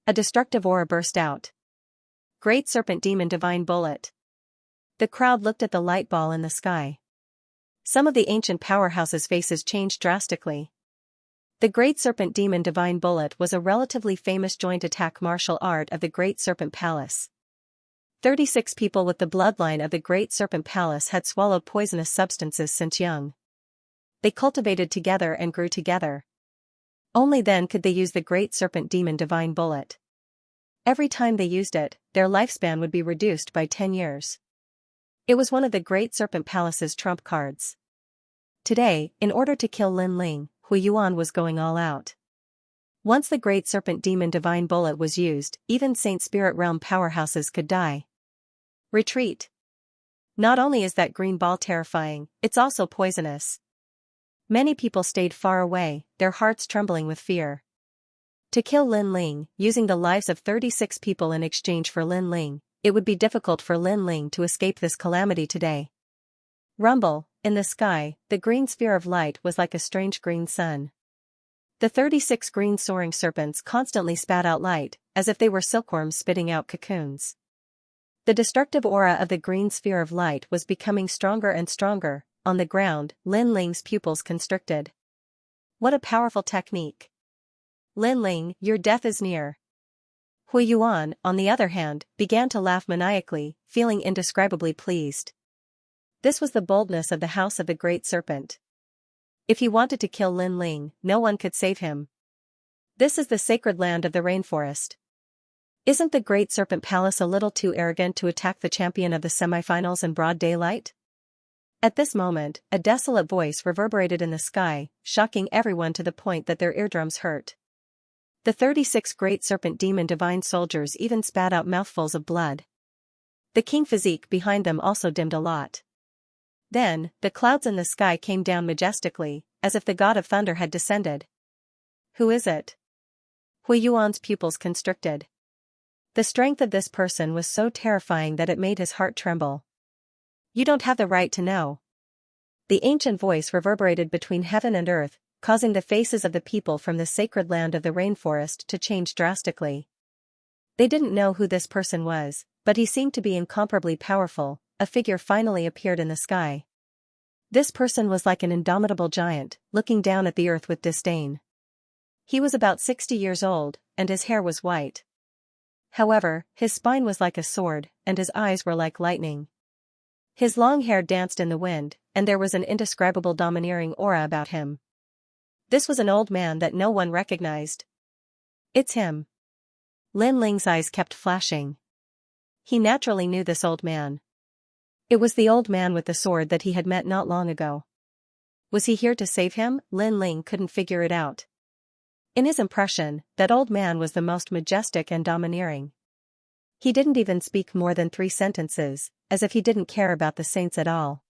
A destructive aura burst out. Great Serpent Demon Divine Bullet. The crowd looked at the light ball in the sky. Some of the ancient powerhouses' faces changed drastically. The Great Serpent Demon Divine Bullet was a relatively famous joint attack martial art of the Great Serpent Palace. 36 people with the bloodline of the Great Serpent Palace had swallowed poisonous substances since young. They cultivated together and grew together. Only then could they use the Great Serpent Demon Divine Bullet. Every time they used it, their lifespan would be reduced by 10 years. It was one of the Great Serpent Palace's trump cards. Today, in order to kill Lin Ling, Hui Yuan was going all out. Once the Great Serpent Demon Divine Bullet was used, even Saint Spirit Realm powerhouses could die. Retreat. Not only is that green ball terrifying, it's also poisonous. Many people stayed far away, their hearts trembling with fear. To kill Lin Ling, using the lives of 36 people in exchange for Lin Ling, it would be difficult for Lin Ling to escape this calamity today. Rumble, in the sky, the green sphere of light was like a strange green sun. The 36 green soaring serpents constantly spat out light, as if they were silkworms spitting out cocoons. The destructive aura of the green sphere of light was becoming stronger and stronger. On the ground, Lin Ling's pupils constricted. What a powerful technique. Lin Ling, your death is near. Hui Yuan, on the other hand, began to laugh maniacally, feeling indescribably pleased. This was the boldness of the House of the Great Serpent. If he wanted to kill Lin Ling, no one could save him. This is the sacred land of the rainforest. Isn't the Great Serpent Palace a little too arrogant to attack the champion of the semifinals in broad daylight? At this moment, a desolate voice reverberated in the sky, shocking everyone to the point that their eardrums hurt. The 36 Great Serpent Demon Divine Soldiers even spat out mouthfuls of blood. The king physique behind them also dimmed a lot. Then, the clouds in the sky came down majestically, as if the god of thunder had descended. Who is it? Hui Yuan's pupils constricted. The strength of this person was so terrifying that it made his heart tremble. You don't have the right to know. The ancient voice reverberated between heaven and earth, causing the faces of the people from the sacred land of the rainforest to change drastically. They didn't know who this person was, but he seemed to be incomparably powerful. A figure finally appeared in the sky. This person was like an indomitable giant, looking down at the earth with disdain. He was about 60 years old, and his hair was white. However, his spine was like a sword, and his eyes were like lightning. His long hair danced in the wind, and there was an indescribable domineering aura about him. This was an old man that no one recognized. It's him. Lin Ling's eyes kept flashing. He naturally knew this old man. It was the old man with the sword that he had met not long ago. Was he here to save him? Lin Ling couldn't figure it out. In his impression, that old man was the most majestic and domineering. He didn't even speak more than 3 sentences, as if he didn't care about the saints at all.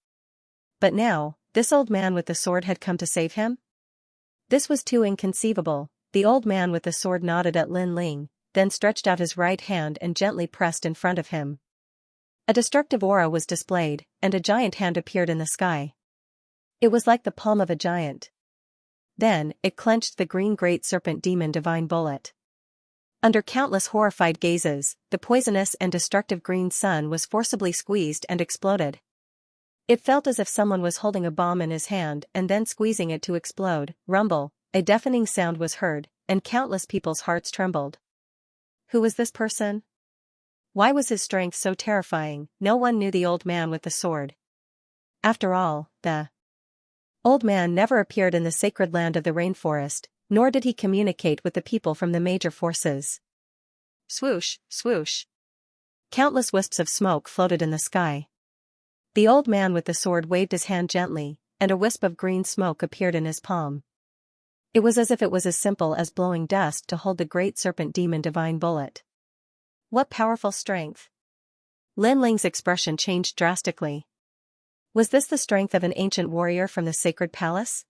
But now, this old man with the sword had come to save him? This was too inconceivable. The old man with the sword nodded at Lin Ling, then stretched out his right hand and gently pressed in front of him. A destructive aura was displayed, and a giant hand appeared in the sky. It was like the palm of a giant. Then, it clenched the green Great Serpent Demon Divine Bullet. Under countless horrified gazes, the poisonous and destructive green sun was forcibly squeezed and exploded. It felt as if someone was holding a bomb in his hand and then squeezing it to explode. Rumble, a deafening sound was heard, and countless people's hearts trembled. Who was this person? Why was his strength so terrifying? No one knew the old man with the sword. After all, the old man never appeared in the sacred land of the rainforest, nor did he communicate with the people from the major forces. Swoosh, swoosh. Countless wisps of smoke floated in the sky. The old man with the sword waved his hand gently, and a wisp of green smoke appeared in his palm. It was as if it was as simple as blowing dust to hold the great serpent demon divine bullet. What powerful strength! Lin Ling's expression changed drastically. Was this the strength of an ancient warrior from the sacred palace?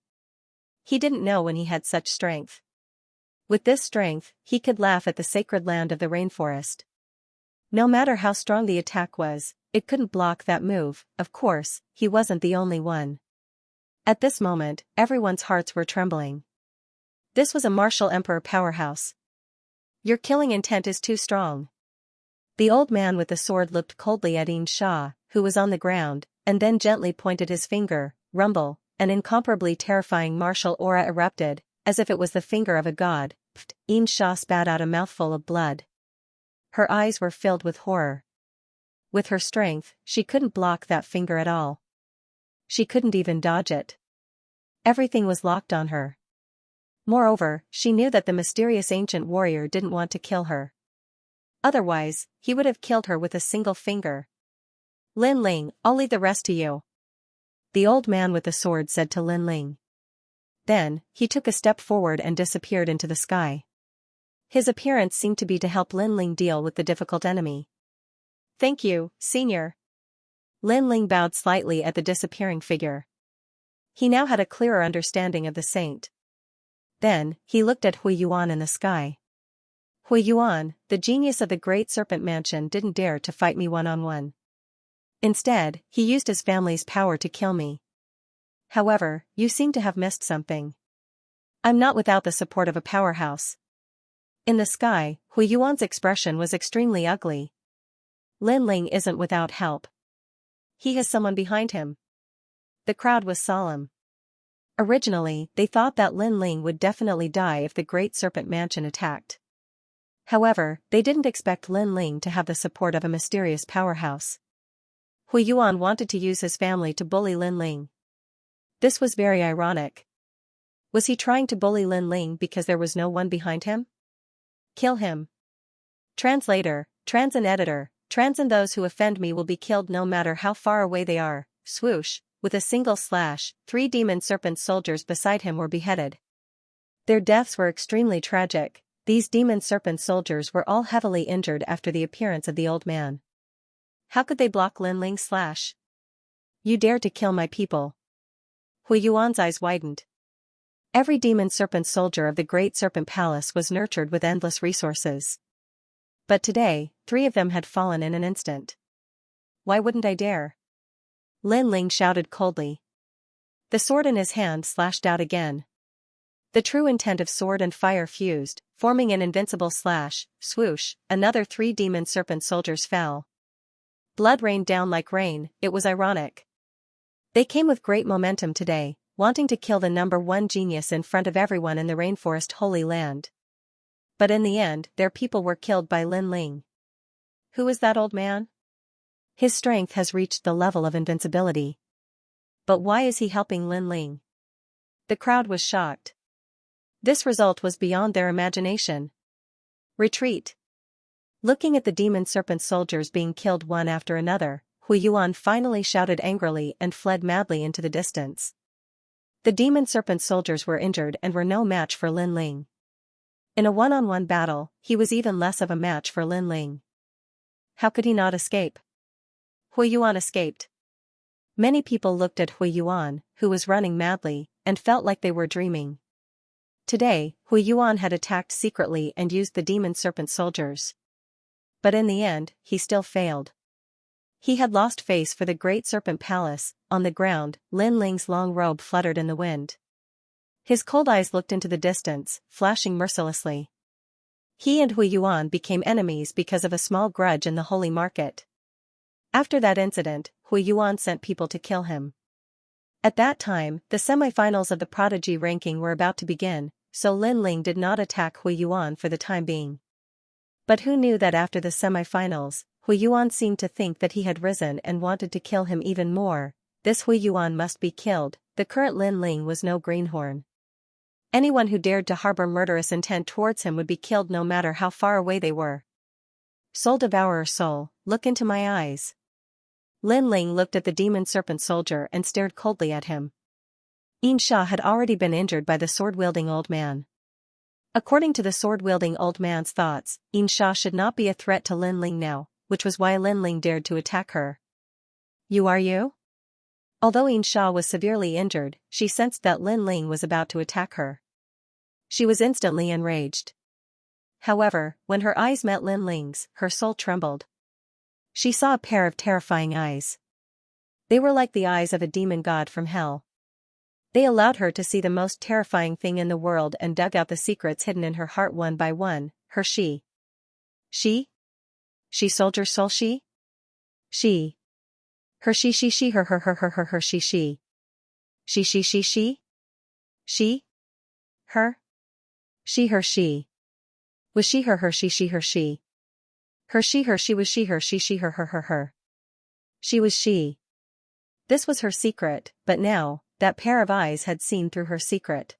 He didn't know when he had such strength. With this strength, he could laugh at the sacred land of the rainforest. No matter how strong the attack was, it couldn't block that move. Of course, he wasn't the only one. At this moment, everyone's hearts were trembling. This was a martial emperor powerhouse. Your killing intent is too strong. The old man with the sword looked coldly at Xianxia, who was on the ground, and then gently pointed his finger. Rumble, an incomparably terrifying martial aura erupted, as if it was the finger of a god. Xianxia spat out a mouthful of blood. Her eyes were filled with horror. With her strength, she couldn't block that finger at all. She couldn't even dodge it. Everything was locked on her. Moreover, she knew that the mysterious ancient warrior didn't want to kill her. Otherwise, he would have killed her with a single finger. Lin Ling, I'll leave the rest to you. The old man with the sword said to Lin Ling. Then, he took a step forward and disappeared into the sky. His appearance seemed to be to help Lin Ling deal with the difficult enemy. Thank you, senior. Lin Ling bowed slightly at the disappearing figure. He now had a clearer understanding of the saint. Then, he looked at Hui Yuan in the sky. Hui Yuan, the genius of the Great Serpent Mansion, didn't dare to fight me one-on-one. Instead, he used his family's power to kill me. However, you seem to have missed something. I'm not without the support of a powerhouse. In the sky, Hui Yuan's expression was extremely ugly. Lin Ling isn't without help. He has someone behind him. The crowd was solemn. Originally, they thought that Lin Ling would definitely die if the Great Serpent Mansion attacked. However, they didn't expect Lin Ling to have the support of a mysterious powerhouse. Hui Yuan wanted to use his family to bully Lin Ling. This was very ironic. Was he trying to bully Lin Ling because there was no one behind him? Kill him. Translator, trans and editor, trans and those who offend me will be killed no matter how far away they are. Swoosh, with a single slash, 3 demon serpent soldiers beside him were beheaded. Their deaths were extremely tragic. These demon serpent soldiers were all heavily injured after the appearance of the old man. How could they block Lin Ling's slash? You dared to kill my people. Hui Yuan's eyes widened. Every demon serpent soldier of the Great Serpent Palace was nurtured with endless resources. But today, 3 of them had fallen in an instant. Why wouldn't I dare? Lin Ling shouted coldly. The sword in his hand slashed out again. The true intent of sword and fire fused, forming an invincible slash. Swoosh, another 3 demon serpent soldiers fell. Blood rained down like rain. It was ironic. They came with great momentum today, wanting to kill the number 1 genius in front of everyone in the rainforest Holy Land. But in the end, their people were killed by Lin Ling. Who is that old man? His strength has reached the level of invincibility. But why is he helping Lin Ling? The crowd was shocked. This result was beyond their imagination. Retreat. Looking at the demon serpent soldiers being killed one after another, Hui Yuan finally shouted angrily and fled madly into the distance. The demon serpent soldiers were injured and were no match for Lin Ling. In a one-on-one battle, he was even less of a match for Lin Ling. How could he not escape? Hui Yuan escaped. Many people looked at Hui Yuan, who was running madly, and felt like they were dreaming. Today, Hui Yuan had attacked secretly and used the demon serpent soldiers. But in the end, he still failed. He had lost face for the Great Serpent Palace. On the ground, Lin Ling's long robe fluttered in the wind. His cold eyes looked into the distance, flashing mercilessly. He and Hui Yuan became enemies because of a small grudge in the holy market. After that incident, Hui Yuan sent people to kill him. At that time, the semifinals of the prodigy ranking were about to begin, so Lin Ling did not attack Hui Yuan for the time being. But who knew that after the semifinals, Hui Yuan seemed to think that he had risen and wanted to kill him even more. This Hui Yuan must be killed. The current Lin Ling was no greenhorn. Anyone who dared to harbor murderous intent towards him would be killed no matter how far away they were. Soul devourer soul, look into my eyes. Lin Ling looked at the demon serpent soldier and stared coldly at him. Xianxia had already been injured by the sword-wielding old man. According to the sword-wielding old man's thoughts, Xianxia should not be a threat to Lin Ling now, which was why Lin Ling dared to attack her. You? Although Xianxia was severely injured, she sensed that Lin Ling was about to attack her. She was instantly enraged. However, when her eyes met Lin Ling's, her soul trembled. She saw a pair of terrifying eyes. They were like the eyes of a demon god from hell. They allowed her to see the most terrifying thing in the world and dug out the secrets hidden in her heart one by one, her she. She soldier soul she? Her she her she. She? Her? She her she. Was she her she her she? Her she was she her. She was she. This was her secret, but now, that pair of eyes had seen through her secret.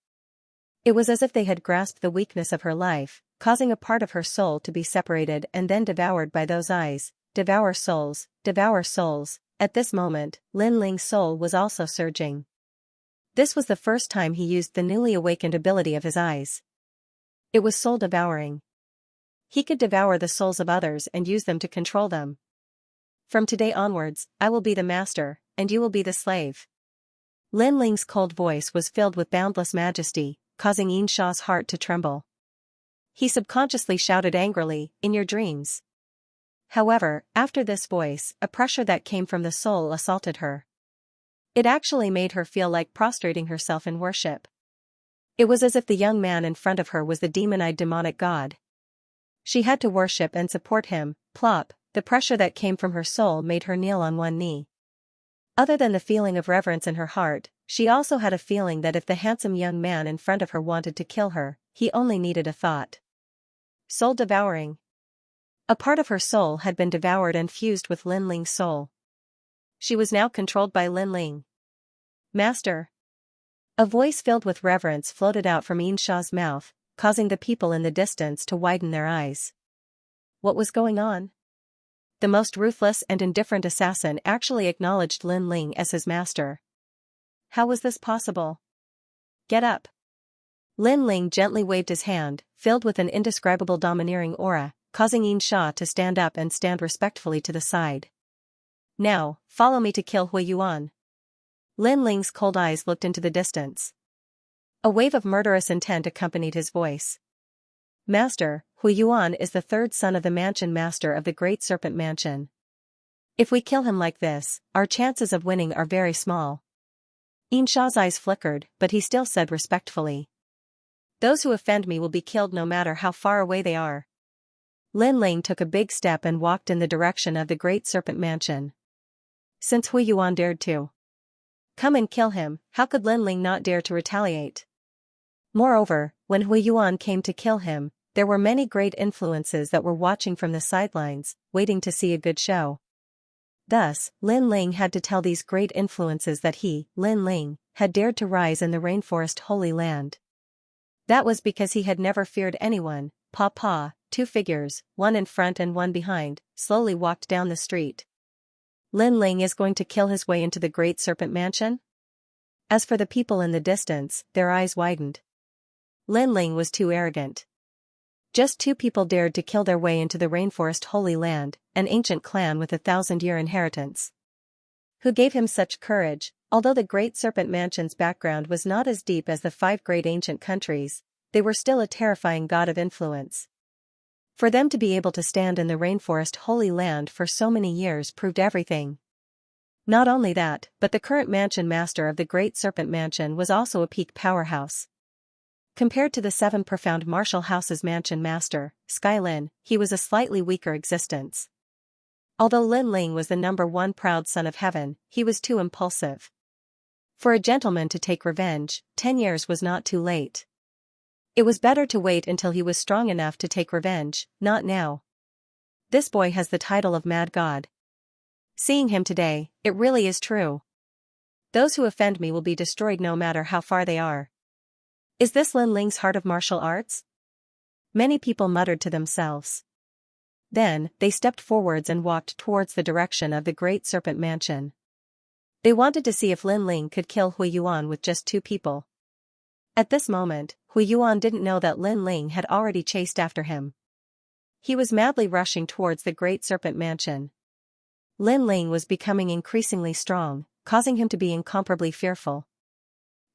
It was as if they had grasped the weakness of her life, causing a part of her soul to be separated and then devoured by those eyes. Devour souls, devour souls. At this moment, Lin Ling's soul was also surging. This was the first time he used the newly awakened ability of his eyes. It was soul-devouring. He could devour the souls of others and use them to control them. From today onwards, I will be the master, and you will be the slave. Lin Ling's cold voice was filled with boundless majesty, causing Xianxia's heart to tremble. He subconsciously shouted angrily, "In your dreams." However, after this voice, a pressure that came from the soul assaulted her. It actually made her feel like prostrating herself in worship. It was as if the young man in front of her was the demon-eyed demonic god. She had to worship and support him. Plop, the pressure that came from her soul made her kneel on one knee. Other than the feeling of reverence in her heart, she also had a feeling that if the handsome young man in front of her wanted to kill her, he only needed a thought. Soul-devouring. A part of her soul had been devoured and fused with Lin Ling's soul. She was now controlled by Lin Ling. Master. A voice filled with reverence floated out from Xianxia's mouth, causing the people in the distance to widen their eyes. What was going on? The most ruthless and indifferent assassin actually acknowledged Lin Ling as his master. How was this possible? Get up. Lin Ling gently waved his hand, filled with an indescribable domineering aura, causing Xianxia to stand up and stand respectfully to the side. Now, follow me to kill Hui Yuan. Lin Ling's cold eyes looked into the distance. A wave of murderous intent accompanied his voice. Master, Hui Yuan is the third son of the mansion master of the Great Serpent Mansion. If we kill him like this, our chances of winning are very small. Xianxia's eyes flickered, but he still said respectfully. Those who offend me will be killed no matter how far away they are. Lin Ling took a big step and walked in the direction of the Great Serpent Mansion. Since Hui Yuan dared to come and kill him, how could Lin Ling not dare to retaliate? Moreover, when Hui Yuan came to kill him, there were many great influences that were watching from the sidelines, waiting to see a good show. Thus, Lin Ling had to tell these great influences that he, Lin Ling, had dared to rise in the rainforest Holy Land. That was because he had never feared anyone. Two figures, one in front and one behind, slowly walked down the street. Lin Ling is going to kill his way into the Great Serpent Mansion? As for the people in the distance, their eyes widened. Lin Ling was too arrogant. Just two people dared to kill their way into the rainforest Holy Land, an ancient clan with a 1,000-year inheritance. Who gave him such courage? Although the Great Serpent Mansion's background was not as deep as the 5 great ancient countries, they were still a terrifying god of influence. For them to be able to stand in the rainforest Holy Land for so many years proved everything. Not only that, but the current mansion master of the Great Serpent Mansion was also a peak powerhouse. Compared to the 7 profound martial house's mansion master, Skylin, he was a slightly weaker existence. Although Lin Ling was the #1 proud son of heaven, he was too impulsive. For a gentleman to take revenge, 10 years was not too late. It was better to wait until he was strong enough to take revenge, not now. This boy has the title of Mad God. Seeing him today, it really is true. Those who offend me will be destroyed no matter how far they are. Is this Lin Ling's heart of martial arts? Many people muttered to themselves. Then, they stepped forwards and walked towards the direction of the Great Serpent Mansion. They wanted to see if Lin Ling could kill Hui Yuan with just 2 people. At this moment, Hui Yuan didn't know that Lin Ling had already chased after him. He was madly rushing towards the Great Serpent Mansion. Lin Ling was becoming increasingly strong, causing him to be incomparably fearful.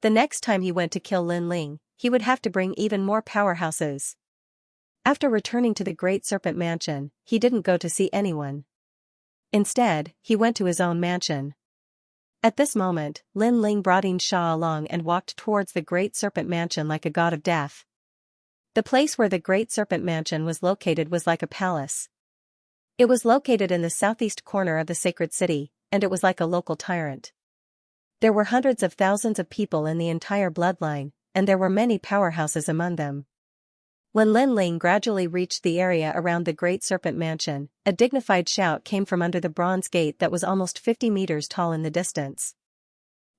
The next time he went to kill Lin Ling, he would have to bring even more powerhouses. After returning to the Great Serpent Mansion, he didn't go to see anyone. Instead, he went to his own mansion. At this moment, Lin Ling brought Xianxia along and walked towards the Great Serpent Mansion like a god of death. The place where the Great Serpent Mansion was located was like a palace. It was located in the southeast corner of the sacred city, and it was like a local tyrant. There were hundreds of thousands of people in the entire bloodline, and there were many powerhouses among them. When Lin Ling gradually reached the area around the Great Serpent Mansion, a dignified shout came from under the bronze gate that was almost 50 meters tall in the distance.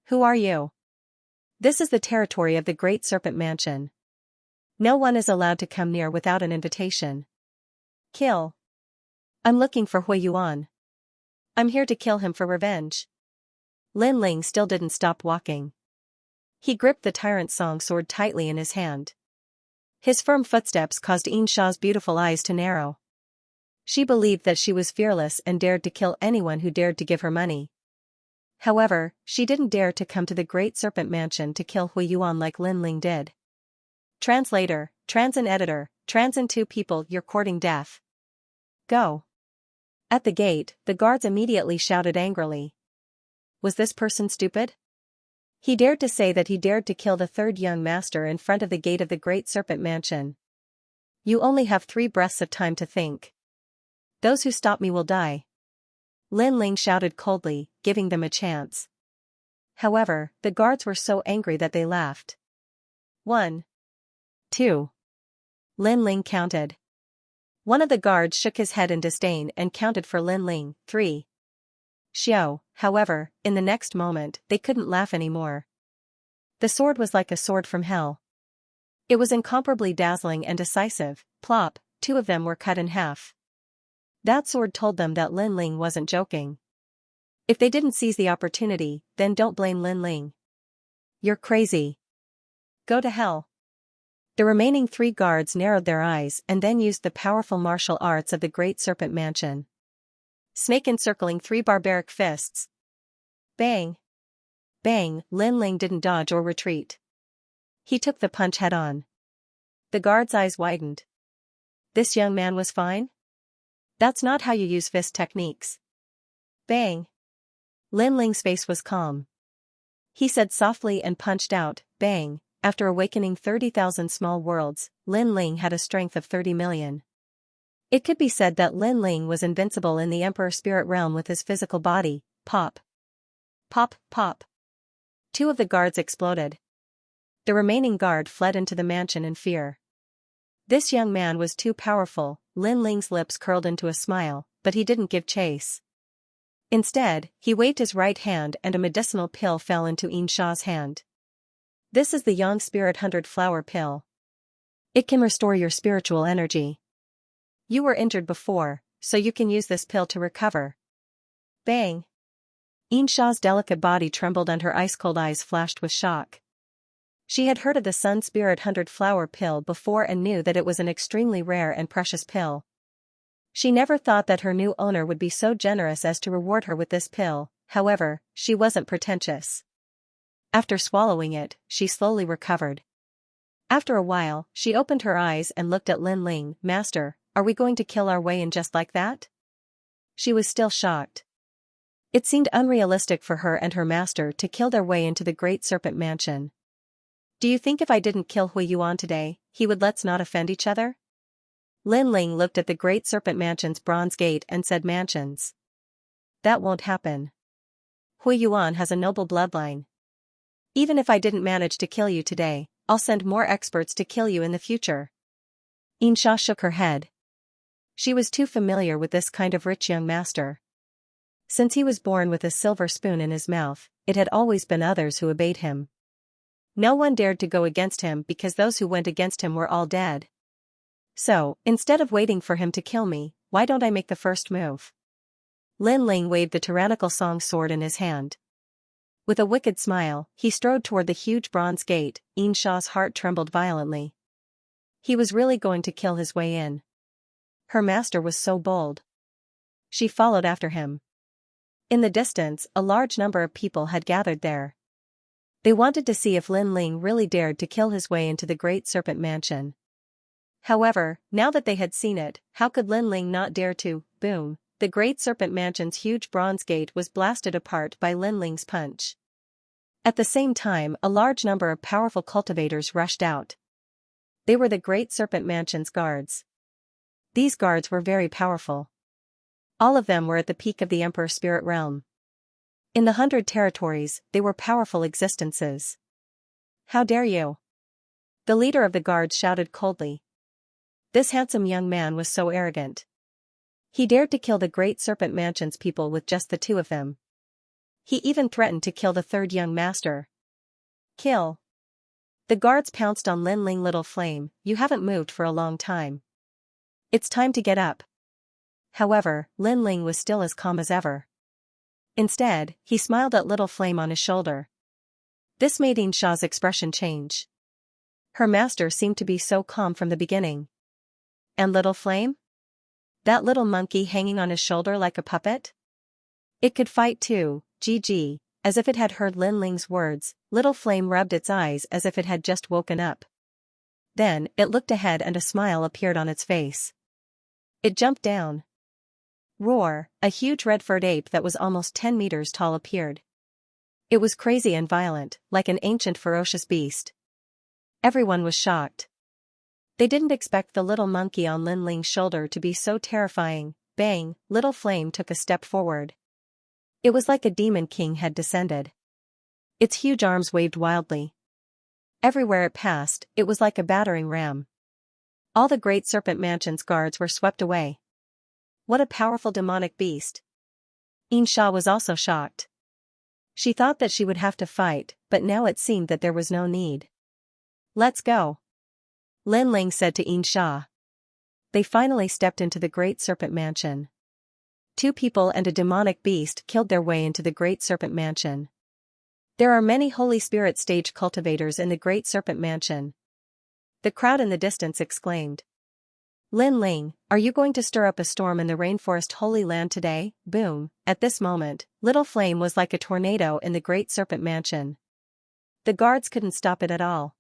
"Who are you? This is the territory of the Great Serpent Mansion. No one is allowed to come near without an invitation. Kill. I'm looking for Hui Yuan. I'm here to kill him for revenge." Lin Ling still didn't stop walking. He gripped the tyrant's song sword tightly in his hand. His firm footsteps caused Xianxia's beautiful eyes to narrow. She believed that she was fearless and dared to kill anyone who dared to give her money. However, she didn't dare to come to the Great Serpent Mansion to kill Hui Yuan like Lin Ling did. Translator, Transin editor, Transin 2 people, you're courting death. Go. At the gate, the guards immediately shouted angrily. Was this person stupid? He dared to say that he dared to kill the 3rd young master in front of the gate of the Great Serpent Mansion. You only have 3 breaths of time to think. Those who stop me will die. Lin Ling shouted coldly, giving them a chance. However, the guards were so angry that they laughed. 1. 2. Lin Ling counted. One of the guards shook his head in disdain and counted for Lin Ling, 3. Xiao, however, in the next moment, they couldn't laugh anymore. The sword was like a sword from hell. It was incomparably dazzling and decisive. Plop, 2 of them were cut in half. That sword told them that Lin Ling wasn't joking. If they didn't seize the opportunity, then don't blame Lin Ling. You're crazy. Go to hell. The remaining 3 guards narrowed their eyes and then used the powerful martial arts of the Great Serpent Mansion. Snake encircling 3 barbaric fists. Bang. Bang, Lin Ling didn't dodge or retreat. He took the punch head on. The guard's eyes widened. This young man was fine? That's not how you use fist techniques. Bang. Lin Ling's face was calm. He said softly and punched out, bang. After awakening 30,000 small worlds, Lin Ling had a strength of 30 million. It could be said that Lin Ling was invincible in the Emperor Spirit Realm with his physical body. Pop. Pop, pop. 2 of the guards exploded. The remaining guard fled into the mansion in fear. This young man was too powerful. Lin Ling's lips curled into a smile, but he didn't give chase. Instead, he waved his right hand and a medicinal pill fell into Xianxia's hand. This is the Yang Spirit 100 Flower Pill. It can restore your spiritual energy. You were injured before, so you can use this pill to recover. Bang. Xianxia's delicate body trembled and her ice-cold eyes flashed with shock. She had heard of the Sun Spirit 100 Flower Pill before and knew that it was an extremely rare and precious pill. She never thought that her new owner would be so generous as to reward her with this pill. However, she wasn't pretentious. After swallowing it, she slowly recovered. After a while, she opened her eyes and looked at Lin Ling. Master, are we going to kill our way in just like that? She was still shocked. It seemed unrealistic for her and her master to kill their way into the Great Serpent Mansion. Do you think if I didn't kill Hui Yuan today, he would let's not offend each other? Lin Ling looked at the Great Serpent Mansion's bronze gate and said mansions. That won't happen. Hui Yuan has a noble bloodline. Even if I didn't manage to kill you today, I'll send more experts to kill you in the future. Xianxia shook her head. She was too familiar with this kind of rich young master. Since he was born with a silver spoon in his mouth, it had always been others who obeyed him. No one dared to go against him because those who went against him were all dead. So, instead of waiting for him to kill me, why don't I make the first move? Lin Ling waved the tyrannical song sword in his hand. With a wicked smile, he strode toward the huge bronze gate. Xianxia's heart trembled violently. He was really going to kill his way in. Her master was so bold. She followed after him. In the distance, a large number of people had gathered there. They wanted to see if Lin Ling really dared to kill his way into the Great Serpent Mansion. However, now that they had seen it, how could Lin Ling not dare to? Boom! The Great Serpent Mansion's huge bronze gate was blasted apart by Lin Ling's punch. At the same time, a large number of powerful cultivators rushed out. They were the Great Serpent Mansion's guards. These guards were very powerful. All of them were at the peak of the Emperor Spirit Realm. In the 100 territories, they were powerful existences. How dare you? The leader of the guards shouted coldly. This handsome young man was so arrogant. He dared to kill the Great Serpent Mansion's people with just the two of them. He even threatened to kill the third young master. Kill! The guards pounced on Lin Ling. Little Flame, you haven't moved for a long time. It's time to get up. However, Lin Ling was still as calm as ever. Instead, he smiled at Little Flame on his shoulder. This made Xianxia's expression change. Her master seemed to be so calm from the beginning. And Little Flame? That little monkey hanging on his shoulder like a puppet? It could fight too, GG. As if it had heard Lin Ling's words, Little Flame rubbed its eyes as if it had just woken up. Then, it looked ahead and a smile appeared on its face. It jumped down. Roar! A huge red-furred ape that was almost 10 meters tall appeared. It was crazy and violent, like an ancient ferocious beast. Everyone was shocked. They didn't expect the little monkey on Lin Ling's shoulder to be so terrifying. Bang! Little Flame took a step forward. It was like a demon king had descended. Its huge arms waved wildly. Everywhere it passed, it was like a battering ram. All the Great Serpent Mansion's guards were swept away. What a powerful demonic beast! Xianxia was also shocked. She thought that she would have to fight, but now it seemed that there was no need. Let's go, Lin Ling said to Xianxia. They finally stepped into the Great Serpent Mansion. 2 people and a demonic beast killed their way into the Great Serpent Mansion. There are many Holy Spirit stage cultivators in the Great Serpent Mansion. The crowd in the distance exclaimed. Lin Ling, are you going to stir up a storm in the Rainforest Holy Land today? Boom! At this moment, Little Flame was like a tornado in the Great Serpent Mansion. The guards couldn't stop it at all.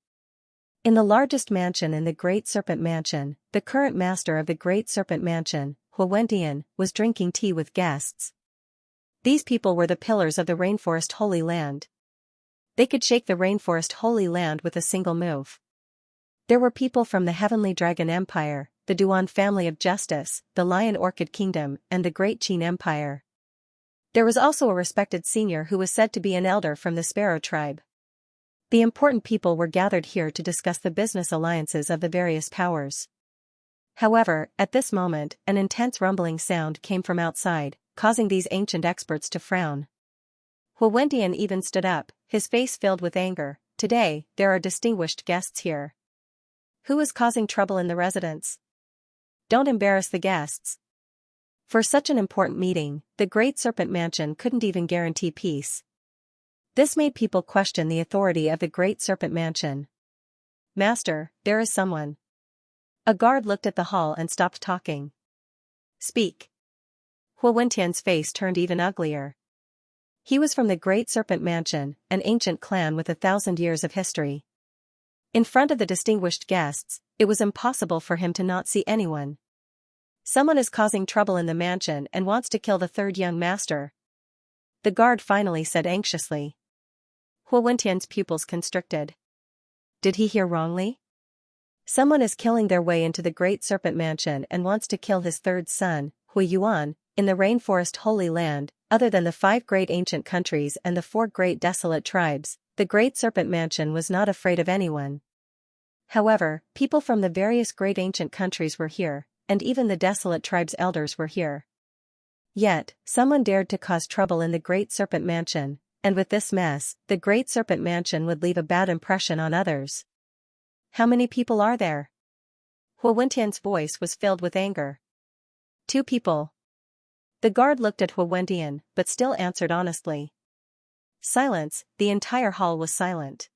In the largest mansion in the Great Serpent Mansion, the current master of the Great Serpent Mansion, Huowentian, was drinking tea with guests. These people were the pillars of the Rainforest Holy Land. They could shake the Rainforest Holy Land with a single move. There were people from the Heavenly Dragon Empire, the Duan family of Justice, the Lion Orchid Kingdom, and the Great Qin Empire. There was also a respected senior who was said to be an elder from the Sparrow tribe. The important people were gathered here to discuss the business alliances of the various powers. However, at this moment, an intense rumbling sound came from outside, causing these ancient experts to frown. Huowentian even stood up, his face filled with anger. Today, there are distinguished guests here. Who is causing trouble in the residence? Don't embarrass the guests. For such an important meeting, the Great Serpent Mansion couldn't even guarantee peace. This made people question the authority of the Great Serpent Mansion. Master, there is someone. A guard looked at the hall and stopped talking. Speak. Huowentian's face turned even uglier. He was from the Great Serpent Mansion, an ancient clan with 1,000 years of history. In front of the distinguished guests, it was impossible for him to not see anyone. Someone is causing trouble in the mansion and wants to kill the third young master. The guard finally said anxiously. Huowentian's pupils constricted. Did he hear wrongly? Someone is killing their way into the Great Serpent Mansion and wants to kill his third son, Hui Yuan, in the Rainforest Holy Land. Other than the 5 great ancient countries and the 4 great desolate tribes, the Great Serpent Mansion was not afraid of anyone. However, people from the various great ancient countries were here, and even the desolate tribes' elders were here. Yet, someone dared to cause trouble in the Great Serpent Mansion, and with this mess, the Great Serpent Mansion would leave a bad impression on others. How many people are there? Huowentian's voice was filled with anger. 2 people. The guard looked at Huowentian, but still answered honestly. Silence, the entire hall was silent.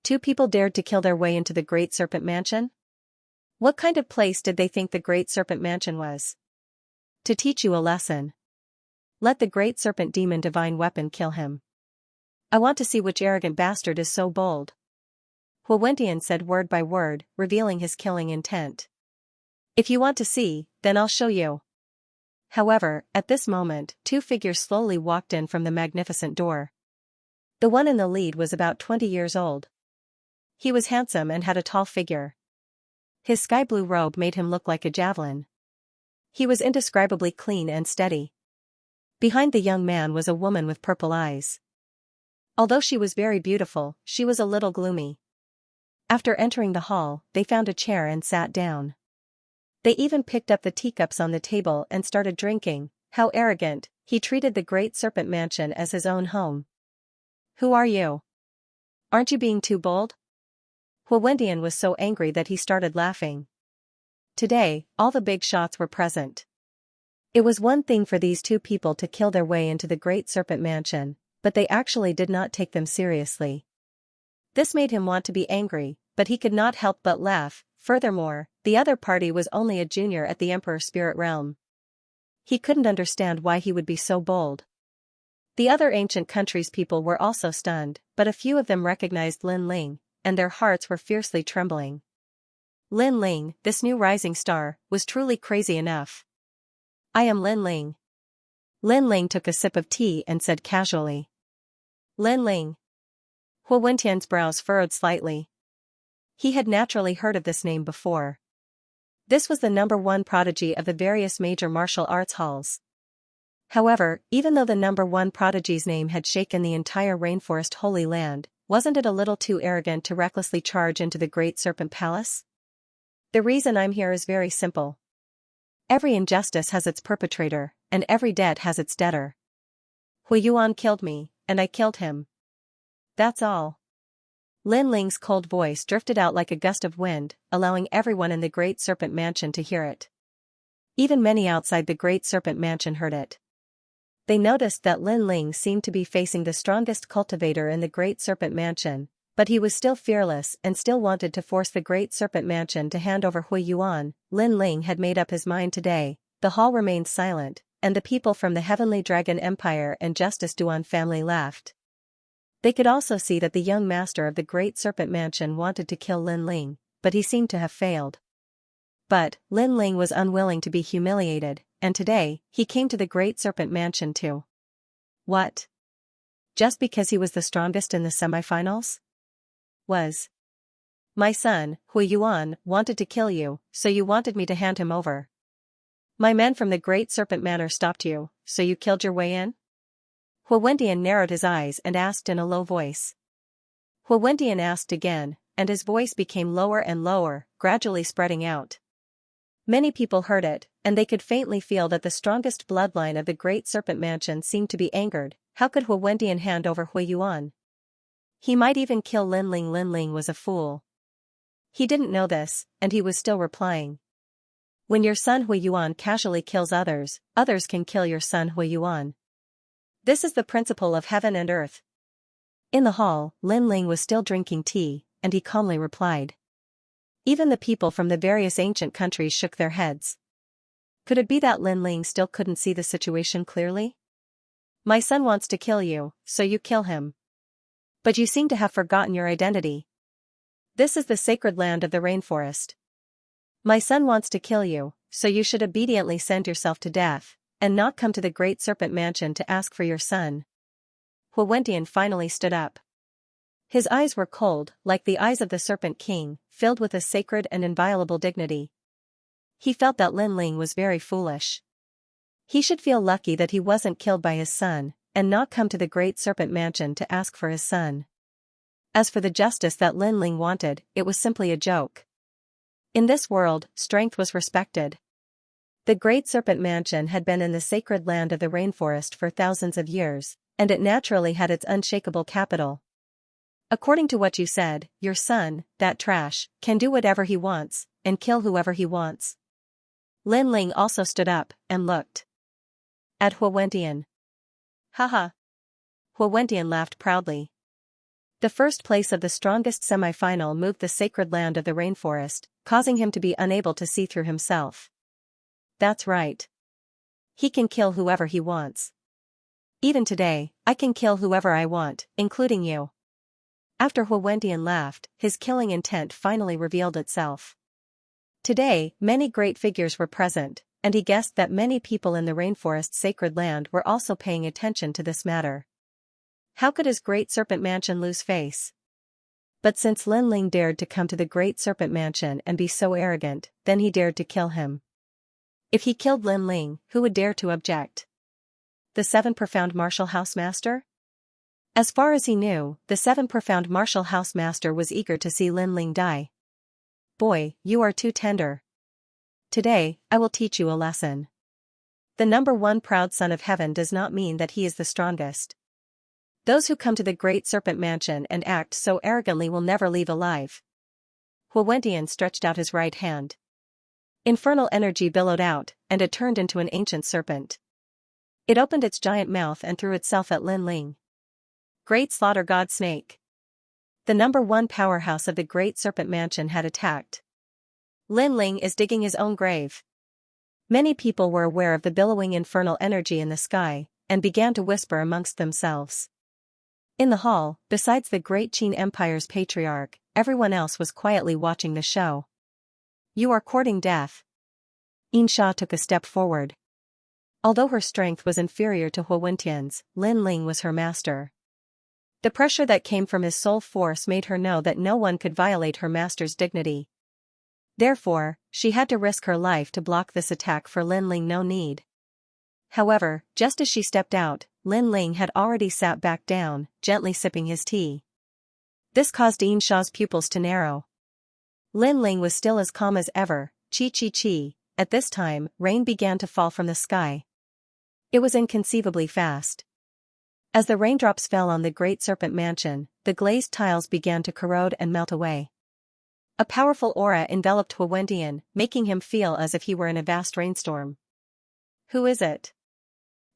Two people dared to kill their way into the Great Serpent Mansion? What kind of place did they think the Great Serpent Mansion was? To teach you a lesson. Let the Great Serpent Demon Divine Weapon kill him. I want to see which arrogant bastard is so bold. Huowentian said word by word, revealing his killing intent. If you want to see, then I'll show you. However, at this moment, two figures slowly walked in from the magnificent door. The one in the lead was about 20 years old. He was handsome and had a tall figure. His sky-blue robe made him look like a javelin. He was indescribably clean and steady. Behind the young man was a woman with purple eyes. Although she was very beautiful, she was a little gloomy. After entering the hall, they found a chair and sat down. They even picked up the teacups on the table and started drinking. How arrogant, he treated the Great Serpent Mansion as his own home. Who are you? Aren't you being too bold? Huowentian was so angry that he started laughing. Today, all the big shots were present. It was one thing for these two people to kill their way into the Great Serpent Mansion, but they actually did not take them seriously. This made him want to be angry, but he could not help but laugh. Furthermore, the other party was only a junior at the Emperor's Spirit Realm. He couldn't understand why he would be so bold. The other ancient countries' people were also stunned, but a few of them recognized Lin Ling, and their hearts were fiercely trembling. Lin Ling, this new rising star, was truly crazy enough. I am Lin Ling. Lin Ling took a sip of tea and said casually. Lin Ling. Huowentian's brows furrowed slightly. He had naturally heard of this name before. This was the #1 prodigy of the various major martial arts halls. However, even though the #1 prodigy's name had shaken the entire rainforest Holy Land, wasn't it a little too arrogant to recklessly charge into the Great Serpent Palace? The reason I'm here is very simple. Every injustice has its perpetrator, and every debt has its debtor. Huiyuan killed me, and I killed him. That's all. Lin Ling's cold voice drifted out like a gust of wind, allowing everyone in the Great Serpent Mansion to hear it. Even many outside the Great Serpent Mansion heard it. They noticed that Lin Ling seemed to be facing the strongest cultivator in the Great Serpent Mansion, but he was still fearless and still wanted to force the Great Serpent Mansion to hand over Huiyuan. Lin Ling had made up his mind today. The hall remained silent, and the people from the Heavenly Dragon Empire and Justice Duan family laughed. They could also see that the young master of the Great Serpent Mansion wanted to kill Lin Ling, but he seemed to have failed. But Lin Ling was unwilling to be humiliated, and today, he came to the Great Serpent Mansion too. What? Just because he was the strongest in the semifinals? My son, Huiyuan, wanted to kill you, so you wanted me to hand him over. My men from the Great Serpent Manor stopped you, so you killed your way in? Huowentian narrowed his eyes and asked in a low voice. Huowentian asked again, and his voice became lower and lower, gradually spreading out. Many people heard it, and they could faintly feel that the strongest bloodline of the Great Serpent Mansion seemed to be angered. How could Huowentian hand over Huiyuan? He might even kill Lin Ling. Lin Ling was a fool. He didn't know this, and he was still replying. When your son Huiyuan casually kills others, others can kill your son Huiyuan. This is the principle of heaven and earth. In the hall, Lin Ling was still drinking tea, and he calmly replied. Even the people from the various ancient countries shook their heads. Could it be that Lin Ling still couldn't see the situation clearly? My son wants to kill you, so you kill him. But you seem to have forgotten your identity. This is the sacred land of the rainforest. My son wants to kill you, so you should obediently send yourself to death, and not come to the Great Serpent Mansion to ask for your son. Huowentian finally stood up. His eyes were cold, like the eyes of the Serpent King, filled with a sacred and inviolable dignity. He felt that Lin Ling was very foolish. He should feel lucky that he wasn't killed by his son, and not come to the Great Serpent Mansion to ask for his son. As for the justice that Lin Ling wanted, it was simply a joke. In this world, strength was respected. The Great Serpent Mansion had been in the sacred land of the rainforest for thousands of years, and it naturally had its unshakable capital. According to what you said, your son, that trash, can do whatever he wants, and kill whoever he wants. Lin Ling also stood up, and looked at Huowentian. Haha. Hu Wentian laughed proudly. The first place of the strongest semi-final moved the sacred land of the rainforest, causing him to be unable to see through himself. That's right. He can kill whoever he wants. Even today, I can kill whoever I want, including you. After Hu Wentian laughed, his killing intent finally revealed itself. Today, many great figures were present, and he guessed that many people in the rainforest's sacred land were also paying attention to this matter. How could his great serpent mansion lose face? But since Lin Ling dared to come to the great serpent mansion and be so arrogant, then he dared to kill him. If he killed Lin Ling, who would dare to object? The 7 Profound Martial House Master? As far as he knew, the 7 Profound Martial House Master was eager to see Lin Ling die. Boy, you are too tender. Today, I will teach you a lesson. The number 1 proud son of heaven does not mean that he is the strongest. Those who come to the great serpent mansion and act so arrogantly will never leave alive. Hu Wentian stretched out his right hand. Infernal energy billowed out, and it turned into an ancient serpent. It opened its giant mouth and threw itself at Lin Ling. Great Slaughter God Snake. The number 1 powerhouse of the great serpent mansion had attacked. Lin Ling is digging his own grave. Many people were aware of the billowing infernal energy in the sky, and began to whisper amongst themselves. In the hall, besides the great Qin Empire's patriarch, everyone else was quietly watching the show. You are courting death. Xianxia took a step forward. Although her strength was inferior to Hu Wentian's, Lin Ling was her master. The pressure that came from his soul force made her know that no one could violate her master's dignity. Therefore, she had to risk her life to block this attack for Lin Ling. No need. However, just as she stepped out, Lin Ling had already sat back down, gently sipping his tea. This caused Xianxia's pupils to narrow. Lin Ling was still as calm as ever. Chi chi chi. At this time, rain began to fall from the sky. It was inconceivably fast. As the raindrops fell on the great serpent mansion, the glazed tiles began to corrode and melt away. A powerful aura enveloped Hu Wentian, making him feel as if he were in a vast rainstorm. Who is it?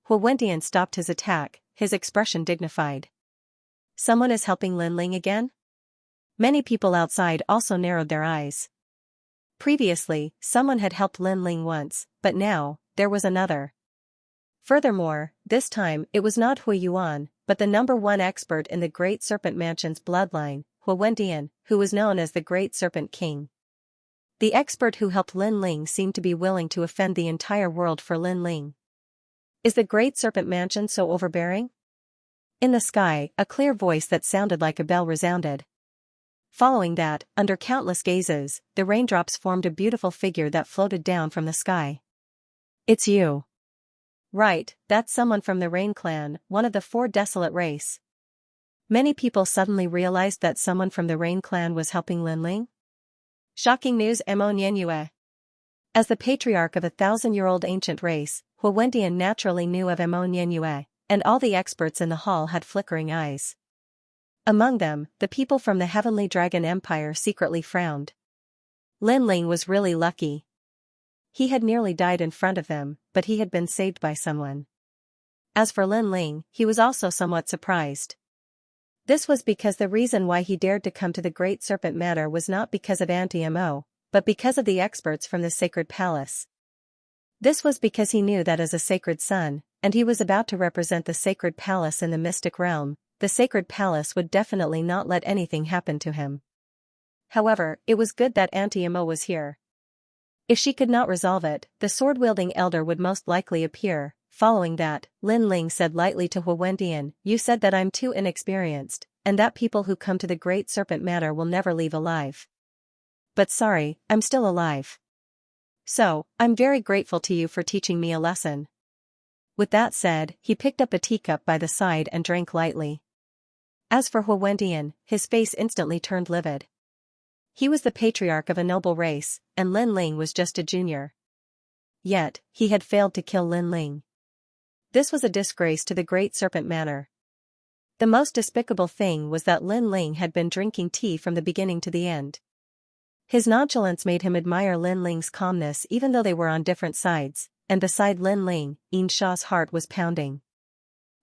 Hu Wentian stopped his attack, his expression dignified. Someone is helping Lin Ling again? Many people outside also narrowed their eyes. Previously, someone had helped Lin Ling once, but now, there was another. Furthermore, this time it was not Hui Yuan, but the number 1 expert in the Great Serpent Mansion's bloodline, Hu Wentian, who was known as the Great Serpent King. The expert who helped Lin Ling seemed to be willing to offend the entire world for Lin Ling. Is the Great Serpent Mansion so overbearing? In the sky, a clear voice that sounded like a bell resounded. Following that, under countless gazes, the raindrops formed a beautiful figure that floated down from the sky. It's you. Right, that's someone from the Rain Clan, one of the 4 desolate race. Many people suddenly realized that someone from the Rain Clan was helping Lin Ling. Shocking news. Mo Nianyue. As the patriarch of a 1,000-year-old ancient race, Hu Wentian naturally knew of Mo Nianyue, and all the experts in the hall had flickering eyes. Among them, the people from the Heavenly Dragon Empire secretly frowned. Lin Ling was really lucky. He had nearly died in front of them, but he had been saved by someone. As for Lin Ling, he was also somewhat surprised. This was because the reason why he dared to come to the Great Serpent Manor was not because of Anti-Mo, but because of the experts from the Sacred Palace. This was because he knew that as a sacred son, and he was about to represent the Sacred Palace in the mystic realm, the Sacred Palace would definitely not let anything happen to him. However, it was good that Anti-Mo was here. If she could not resolve it, the sword-wielding elder would most likely appear. Following that, Lin Ling said lightly to Hu Wentian, you said that I'm too inexperienced, and that people who come to the Great Serpent Manor will never leave alive. But sorry, I'm still alive. So, I'm very grateful to you for teaching me a lesson. With that said, he picked up a teacup by the side and drank lightly. As for Hu Wentian, his face instantly turned livid. He was the patriarch of a noble race, and Lin Ling was just a junior. Yet, he had failed to kill Lin Ling. This was a disgrace to the Great Serpent Manor. The most despicable thing was that Lin Ling had been drinking tea from the beginning to the end. His nonchalance made him admire Lin Ling's calmness even though they were on different sides, and beside Lin Ling, Xianxia's heart was pounding.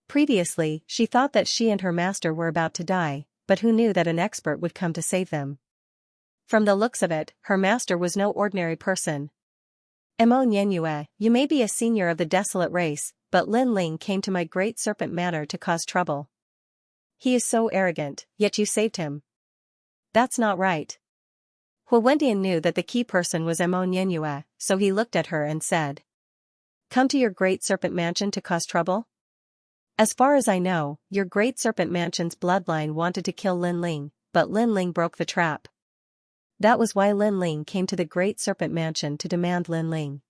Previously, she thought that she and her master were about to die, but who knew that an expert would come to save them? From the looks of it, her master was no ordinary person. Mo Nianyue, you may be a senior of the desolate race, but Lin Ling came to my great serpent manor to cause trouble. He is so arrogant, yet you saved him. That's not right. Hu Wendian knew that the key person was Mo Nianyue, so he looked at her and said, "Come to your great serpent mansion to cause trouble? As far as I know, your great serpent mansion's bloodline wanted to kill Lin Ling, but Lin Ling broke the trap. That was why Lin Ling came to the Great Serpent Mansion to demand Lin Ling.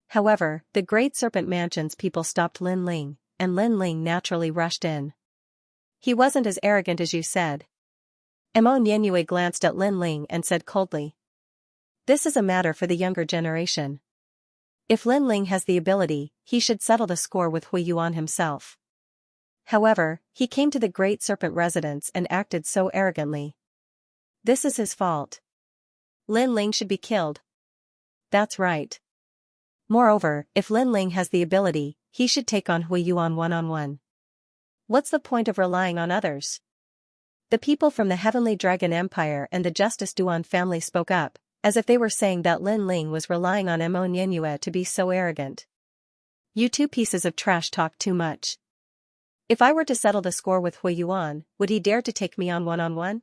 However, the Great Serpent Mansion's people stopped Lin Ling, and Lin Ling naturally rushed in. He wasn't as arrogant as you said." Mo Nianyue glanced at Lin Ling and said coldly, "This is a matter for the younger generation. If Lin Ling has the ability, he should settle the score with Hui Yuan himself. However, he came to the Great Serpent residence and acted so arrogantly. This is his fault. Lin Ling should be killed." "That's right. Moreover, if Lin Ling has the ability, he should take on Hui Yuan one-on-one. What's the point of relying on others?" The people from the Heavenly Dragon Empire and the Justice Duan family spoke up, as if they were saying that Lin Ling was relying on Mo Nianyue to be so arrogant. "You two pieces of trash talk too much. If I were to settle the score with Hui Yuan, would he dare to take me on one-on-one?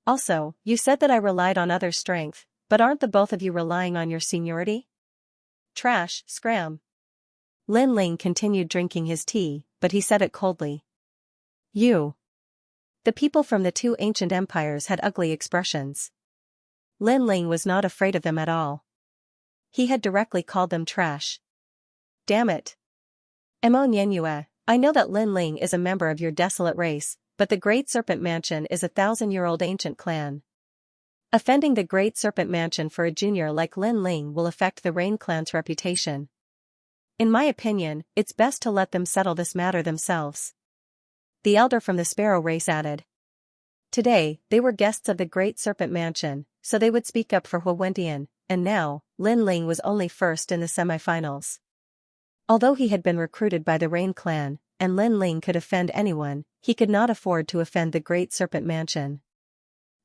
Also, you said that I relied on others' strength, but aren't the both of you relying on your seniority? Trash, scram." Lin Ling continued drinking his tea, but he said it coldly. "You." The people from the two ancient empires had ugly expressions. Lin Ling was not afraid of them at all. He had directly called them trash. "Damn it. Mo Nianyue, I know that Lin Ling is a member of your desolate race, but the Great Serpent Mansion is a 1,000-year-old ancient clan. Offending the Great Serpent Mansion for a junior like Lin Ling will affect the Rain Clan's reputation. In my opinion, it's best to let them settle this matter themselves." The elder from the Sparrow race added. Today, they were guests of the Great Serpent Mansion, so they would speak up for Hu Wendian, and now, Lin Ling was only first in the semifinals. Although he had been recruited by the Rain Clan, and Lin Ling could offend anyone, he could not afford to offend the Great Serpent Mansion.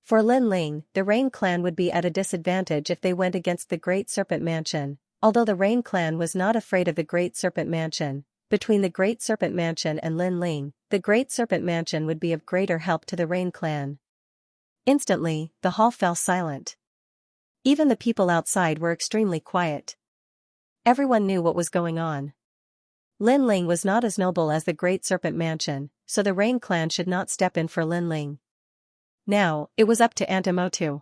For Lin Ling, the Rain Clan would be at a disadvantage if they went against the Great Serpent Mansion. Although the Rain Clan was not afraid of the Great Serpent Mansion, between the Great Serpent Mansion and Lin Ling, the Great Serpent Mansion would be of greater help to the Rain Clan. Instantly, the hall fell silent. Even the people outside were extremely quiet. Everyone knew what was going on. Lin Ling was not as noble as the Great Serpent Mansion, so the Rain Clan should not step in for Lin Ling. Now, it was up to Aunt Mo to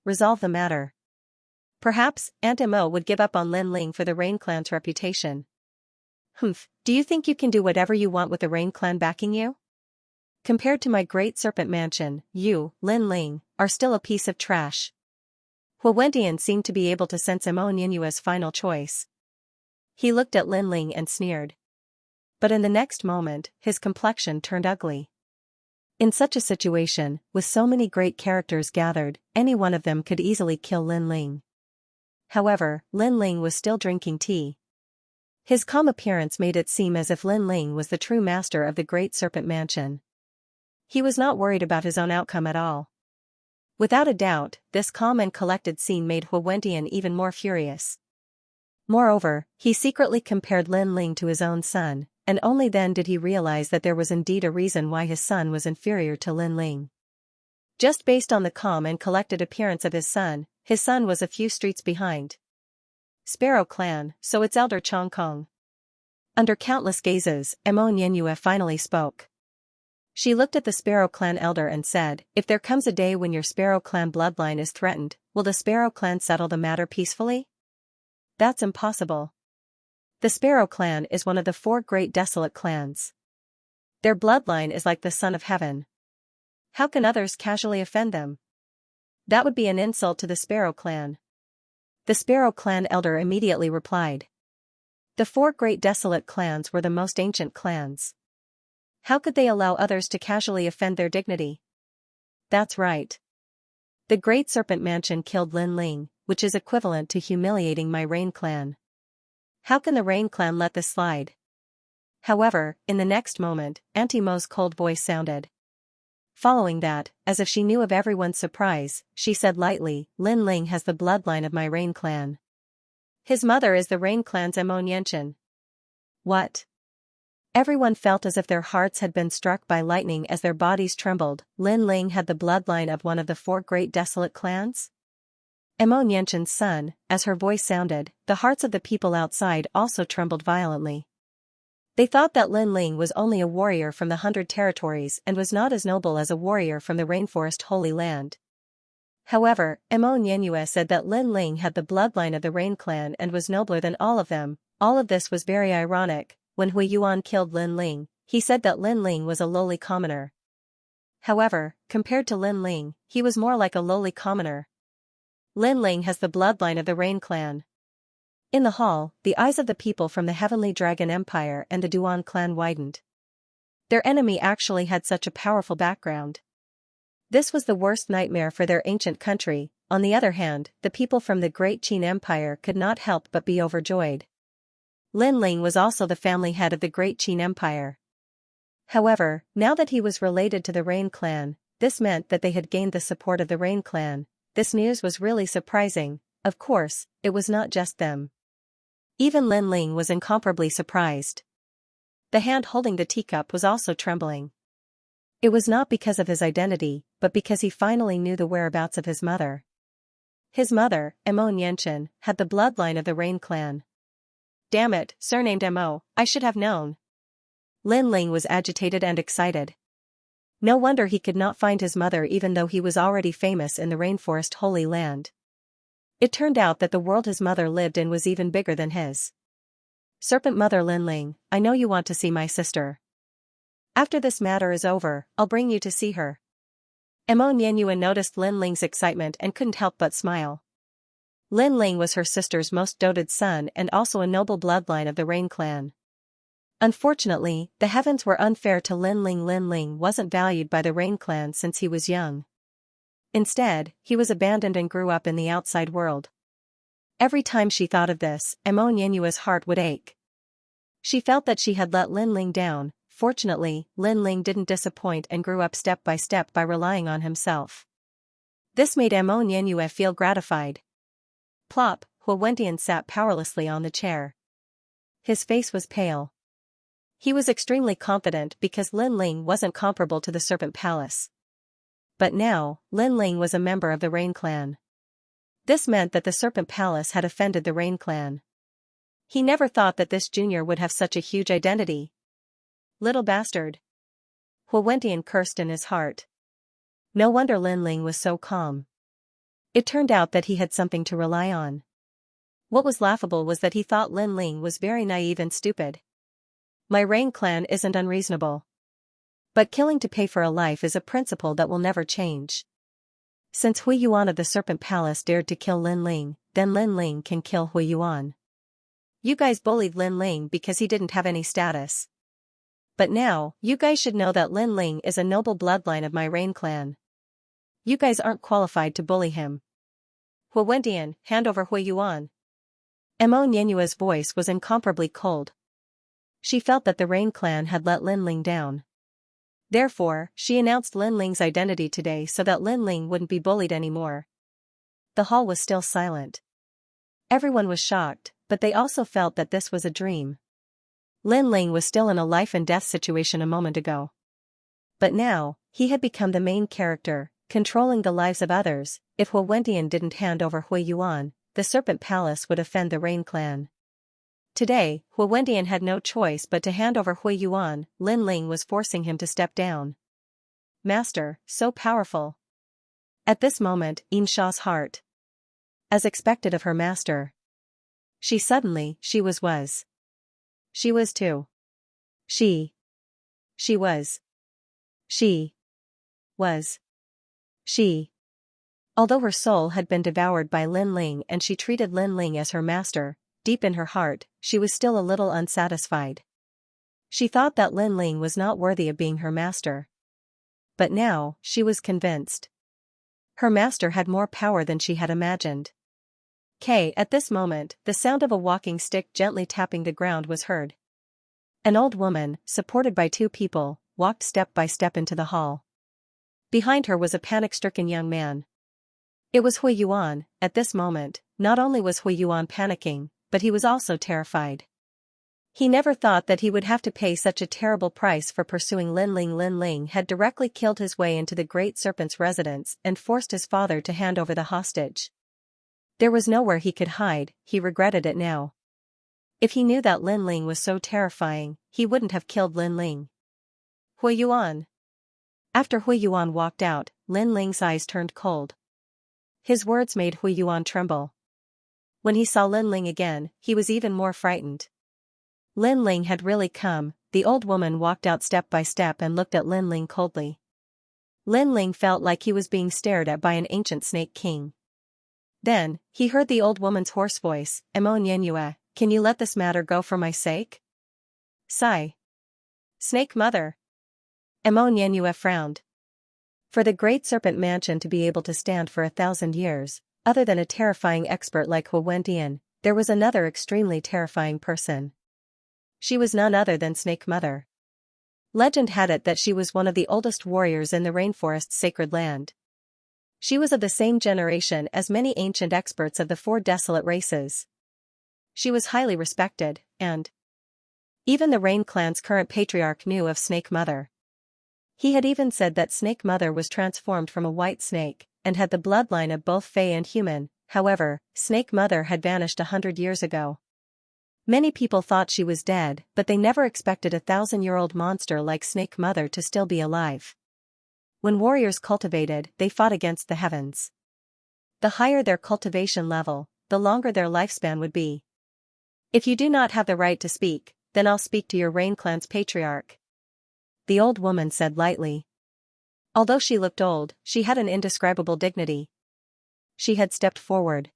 resolve the matter. Perhaps, Aunt Mo would give up on Lin Ling for the Rain Clan's reputation. "Humph, do you think you can do whatever you want with the Rain Clan backing you? Compared to my Great Serpent Mansion, you, Lin Ling, are still a piece of trash." Hu Wendian seemed to be able to sense Mo Nianyue's final choice. He looked at Lin Ling and sneered. But in the next moment, his complexion turned ugly. In such a situation, with so many great characters gathered, any one of them could easily kill Lin Ling. However, Lin Ling was still drinking tea. His calm appearance made it seem as if Lin Ling was the true master of the Great Serpent Mansion. He was not worried about his own outcome at all. Without a doubt, this calm and collected scene made Hu Wendian even more furious. Moreover, he secretly compared Lin Ling to his own son, and only then did he realize that there was indeed a reason why his son was inferior to Lin Ling. Just based on the calm and collected appearance of his son was a few streets behind. Sparrow Clan, so it's Elder Chong Kong. Under countless gazes, Mo Nianyue finally spoke. She looked at the Sparrow Clan elder and said, "If there comes a day when your Sparrow Clan bloodline is threatened, will the Sparrow Clan settle the matter peacefully?" "That's impossible. The Sparrow Clan is one of the 4 great desolate clans. Their bloodline is like the sun of heaven. How can others casually offend them? That would be an insult to the Sparrow Clan." The Sparrow Clan elder immediately replied. The 4 great desolate clans were the most ancient clans. How could they allow others to casually offend their dignity? That's right. The Great Serpent Mansion killed Lin Ling, which is equivalent to humiliating my Rain Clan. How can the Rain Clan let this slide? However, in the next moment, Auntie Mo's cold voice sounded. Following that, as if she knew of everyone's surprise, she said lightly, Lin Ling has the bloodline of my Rain clan. His mother is the Rain clan's Xianxia. What? Everyone felt as if their hearts had been struck by lightning as their bodies trembled. Lin Ling had the bloodline of one of the 4 great desolate clans? Xianxia's son, as her voice sounded, the hearts of the people outside also trembled violently. They thought that Lin Ling was only a warrior from the 100 territories and was not as noble as a warrior from the Rainforest Holy Land. However, Xianxia said that Lin Ling had the bloodline of the Rain clan and was nobler than all of them. All of this was very ironic. When Hui Yuan killed Lin Ling, he said that Lin Ling was a lowly commoner. However, compared to Lin Ling, he was more like a lowly commoner. Lin Ling has the bloodline of the Rain clan. In the hall, the eyes of the people from the Heavenly Dragon Empire and the Duan clan widened. Their enemy actually had such a powerful background. This was the worst nightmare for their ancient country. On the other hand, the people from the Great Qin Empire could not help but be overjoyed. Lin Ling was also the family head of the Great Qin Empire. However, now that he was related to the Rain clan, this meant that they had gained the support of the Rain clan. This news was really surprising. Of course, it was not just them. Even Lin Ling was incomparably surprised. The hand holding the teacup was also trembling. It was not because of his identity, but because he finally knew the whereabouts of his mother. His mother, Xianxia, had the bloodline of the Rain clan. Damn it, surnamed Mo, I should have known. Lin Ling was agitated and excited. No wonder he could not find his mother even though he was already famous in the Rainforest Holy Land. It turned out that the world his mother lived in was even bigger than his. Serpent Mother Lin Ling, I know you want to see my sister. After this matter is over, I'll bring you to see her. Xianxia noticed Lin Ling's excitement and couldn't help but smile. Lin Ling was her sister's most doted son and also a noble bloodline of the Rain clan. Unfortunately, the heavens were unfair to Lin Ling. Lin Ling wasn't valued by the Rain clan since he was young. Instead, he was abandoned and grew up in the outside world. Every time she thought of this, Xianxia's heart would ache. She felt that she had let Lin Ling down. Fortunately, Lin Ling didn't disappoint and grew up step by relying on himself. This made Xianxia feel gratified. Plop, Huowentian sat powerlessly on the chair. His face was pale. He was extremely confident because Lin Ling wasn't comparable to the Serpent Palace. But now, Lin Ling was a member of the Rain clan. This meant that the Serpent Palace had offended the Rain clan. He never thought that this junior would have such a huge identity. Little bastard. Huowentian cursed in his heart. No wonder Lin Ling was so calm. It turned out that he had something to rely on. What was laughable was that he thought Lin Ling was very naive and stupid. My Rain clan isn't unreasonable. But killing to pay for a life is a principle that will never change. Since Hui Yuan of the Serpent Palace dared to kill Lin Ling, then Lin Ling can kill Hui Yuan. You guys bullied Lin Ling because he didn't have any status. But now, you guys should know that Lin Ling is a noble bloodline of my Rain clan. You guys aren't qualified to bully him. Huowentian, hand over Hui Yuan. Xianxia's voice was incomparably cold. She felt that the Rain clan had let Lin Ling down. Therefore, she announced Lin Ling's identity today so that Lin Ling wouldn't be bullied anymore. The hall was still silent. Everyone was shocked, but they also felt that this was a dream. Lin Ling was still in a life-and-death situation a moment ago. But now, he had become the main character, controlling the lives of others. If Huowentian didn't hand over Hui Yuan, the Serpent Palace would offend the Rain clan. Today, Huowentian had no choice but to hand over Hui Yuan. Lin Ling was forcing him to step down. Master, so powerful. At this moment, Xianxia's heart. As expected of her master. She was. She was too. She was. Although her soul had been devoured by Lin Ling and she treated Lin Ling as her master, deep in her heart, she was still a little unsatisfied. She thought that Lin Ling was not worthy of being her master. But now, she was convinced. Her master had more power than she had imagined. At this moment, the sound of a walking stick gently tapping the ground was heard. An old woman, supported by two people, walked step by step into the hall. Behind her was a panic-stricken young man. It was Hui Yuan. At this moment, not only was Hui Yuan panicking, but he was also terrified. He never thought that he would have to pay such a terrible price for pursuing Lin Ling. Lin Ling had directly killed his way into the Great Serpent's residence and forced his father to hand over the hostage. There was nowhere he could hide. He regretted it now. If he knew that Lin Ling was so terrifying, he wouldn't have killed Lin Ling. Hui Yuan. After Hui Yuan walked out, Lin Ling's eyes turned cold. His words made Hui Yuan tremble. When he saw Lin Ling again, he was even more frightened. Lin Ling had really come. The old woman walked out step by step and looked at Lin Ling coldly. Lin Ling felt like he was being stared at by an ancient snake king. Then, he heard the old woman's hoarse voice, "Xianxia, can you let this matter go for my sake?" Sigh. Snake mother. Xianxia frowned. For the Great Serpent Mansion to be able to stand for 1,000 years, other than a terrifying expert like Hu Wentian, there was another extremely terrifying person. She was none other than Snake Mother. Legend had it that she was one of the oldest warriors in the rainforest's sacred land. She was of the same generation as many ancient experts of the four desolate races. She was highly respected, and even the Rain Clan's current patriarch knew of Snake Mother. He had even said that Snake Mother was transformed from a white snake, and had the bloodline of both Fae and human. However, Snake Mother had vanished 100 years ago. Many people thought she was dead, but they never expected a 1,000-year-old monster like Snake Mother to still be alive. When warriors cultivated, they fought against the heavens. The higher their cultivation level, the longer their lifespan would be. If you do not have the right to speak, then I'll speak to your Rain Clan's patriarch. The old woman said lightly. Although she looked old, she had an indescribable dignity. She had stepped forward.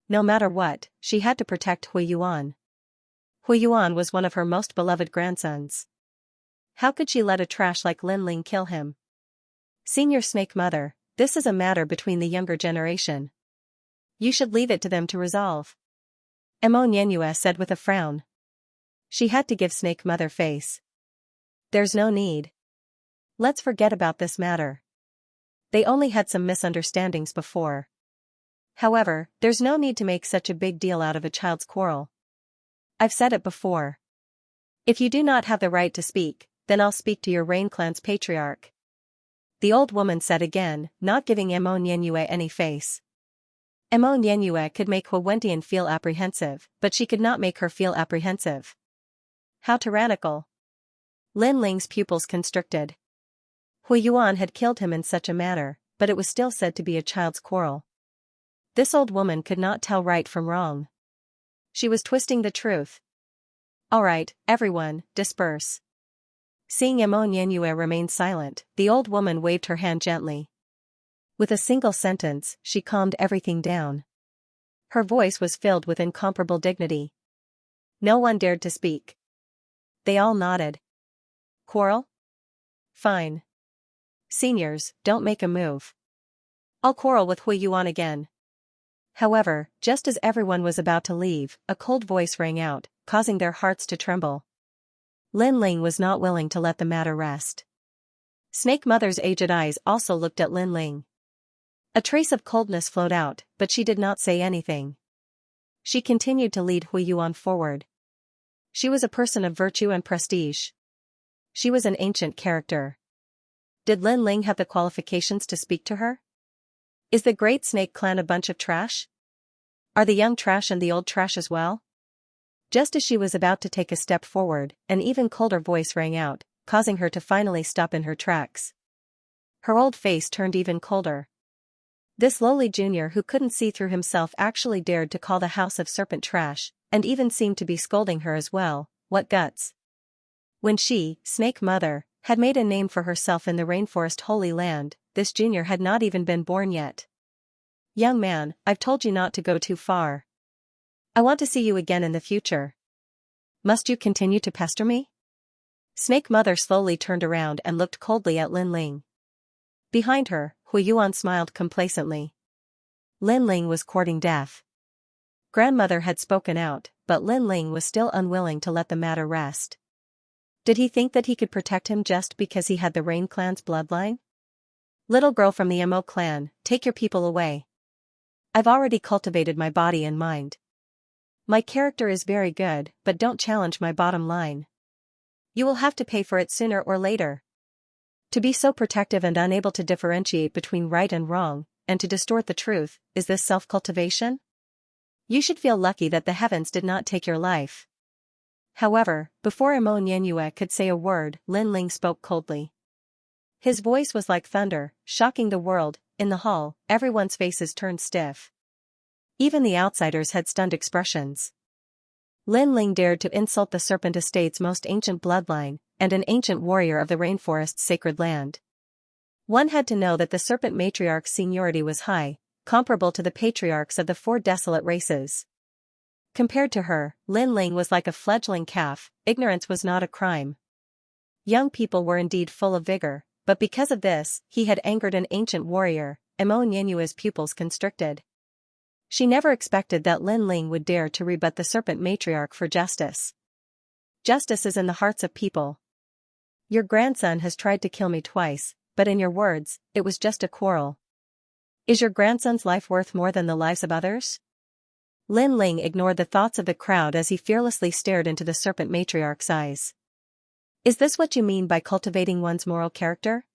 No matter what, she had to protect Hui Yuan. Hui Yuan was one of her most beloved grandsons. How could she let a trash like Lin Ling kill him? Senior Snake Mother, this is a matter between the younger generation. You should leave it to them to resolve. Xianxia said with a frown. She had to give Snake Mother face. There's no need. Let's forget about this matter. They only had some misunderstandings before. However, there's no need to make such a big deal out of a child's quarrel. I've said it before. If you do not have the right to speak, then I'll speak to your Rain Clan's patriarch. The old woman said again, not giving Xianxia any face. Xianxia could make Hu Wentian feel apprehensive, but she could not make her feel apprehensive. How tyrannical. Lin Ling's pupils constricted. Hui Yuan had killed him in such a manner, but it was still said to be a child's quarrel. This old woman could not tell right from wrong. She was twisting the truth. All right, everyone, disperse. Seeing Xianxia remain silent, the old woman waved her hand gently. With a single sentence, she calmed everything down. Her voice was filled with incomparable dignity. No one dared to speak. They all nodded. Quarrel? Fine. Seniors, don't make a move. I'll quarrel with Hui Yuan again. However, just as everyone was about to leave, a cold voice rang out, causing their hearts to tremble. Lin Ling was not willing to let the matter rest. Snake Mother's aged eyes also looked at Lin Ling. A trace of coldness flowed out, but she did not say anything. She continued to lead Hui Yuan forward. She was a person of virtue and prestige. She was an ancient character. Did Lin Ling have the qualifications to speak to her? Is the Great Snake Clan a bunch of trash? Are the young trash and the old trash as well? Just as she was about to take a step forward, an even colder voice rang out, causing her to finally stop in her tracks. Her old face turned even colder. This lowly junior who couldn't see through himself actually dared to call the House of Serpent trash, and even seemed to be scolding her as well. What guts! When she, Snake Mother, had made a name for herself in the rainforest Holy Land, this junior had not even been born yet. Young man, I've told you not to go too far. I want to see you again in the future. Must you continue to pester me? Snake Mother slowly turned around and looked coldly at Lin Ling. Behind her, Hui Yuan smiled complacently. Lin Ling was courting death. Grandmother had spoken out, but Lin Ling was still unwilling to let the matter rest. Did he think that he could protect him just because he had the Rain clan's bloodline? Little girl from the Mo clan, take your people away. I've already cultivated my body and mind. My character is very good, but don't challenge my bottom line. You will have to pay for it sooner or later. To be so protective and unable to differentiate between right and wrong, and to distort the truth, is this self-cultivation? You should feel lucky that the heavens did not take your life. However, before Xianxia could say a word, Lin Ling spoke coldly. His voice was like thunder, shocking the world. In the hall, everyone's faces turned stiff. Even the outsiders had stunned expressions. Lin Ling dared to insult the Serpent Estate's most ancient bloodline, and an ancient warrior of the rainforest's sacred land. One had to know that the Serpent Matriarch's seniority was high, comparable to the patriarchs of the 4 desolate races. Compared to her, Lin Ling was like a fledgling calf. Ignorance was not a crime. Young people were indeed full of vigor, but because of this, he had angered an ancient warrior. Xianxia's pupils constricted. She never expected that Lin Ling would dare to rebut the Serpent Matriarch for justice. Justice is in the hearts of people. Your grandson has tried to kill me twice, but in your words, it was just a quarrel. Is your grandson's life worth more than the lives of others? Lin Ling ignored the thoughts of the crowd as he fearlessly stared into the Serpent Matriarch's eyes. Is this what you mean by cultivating one's moral character?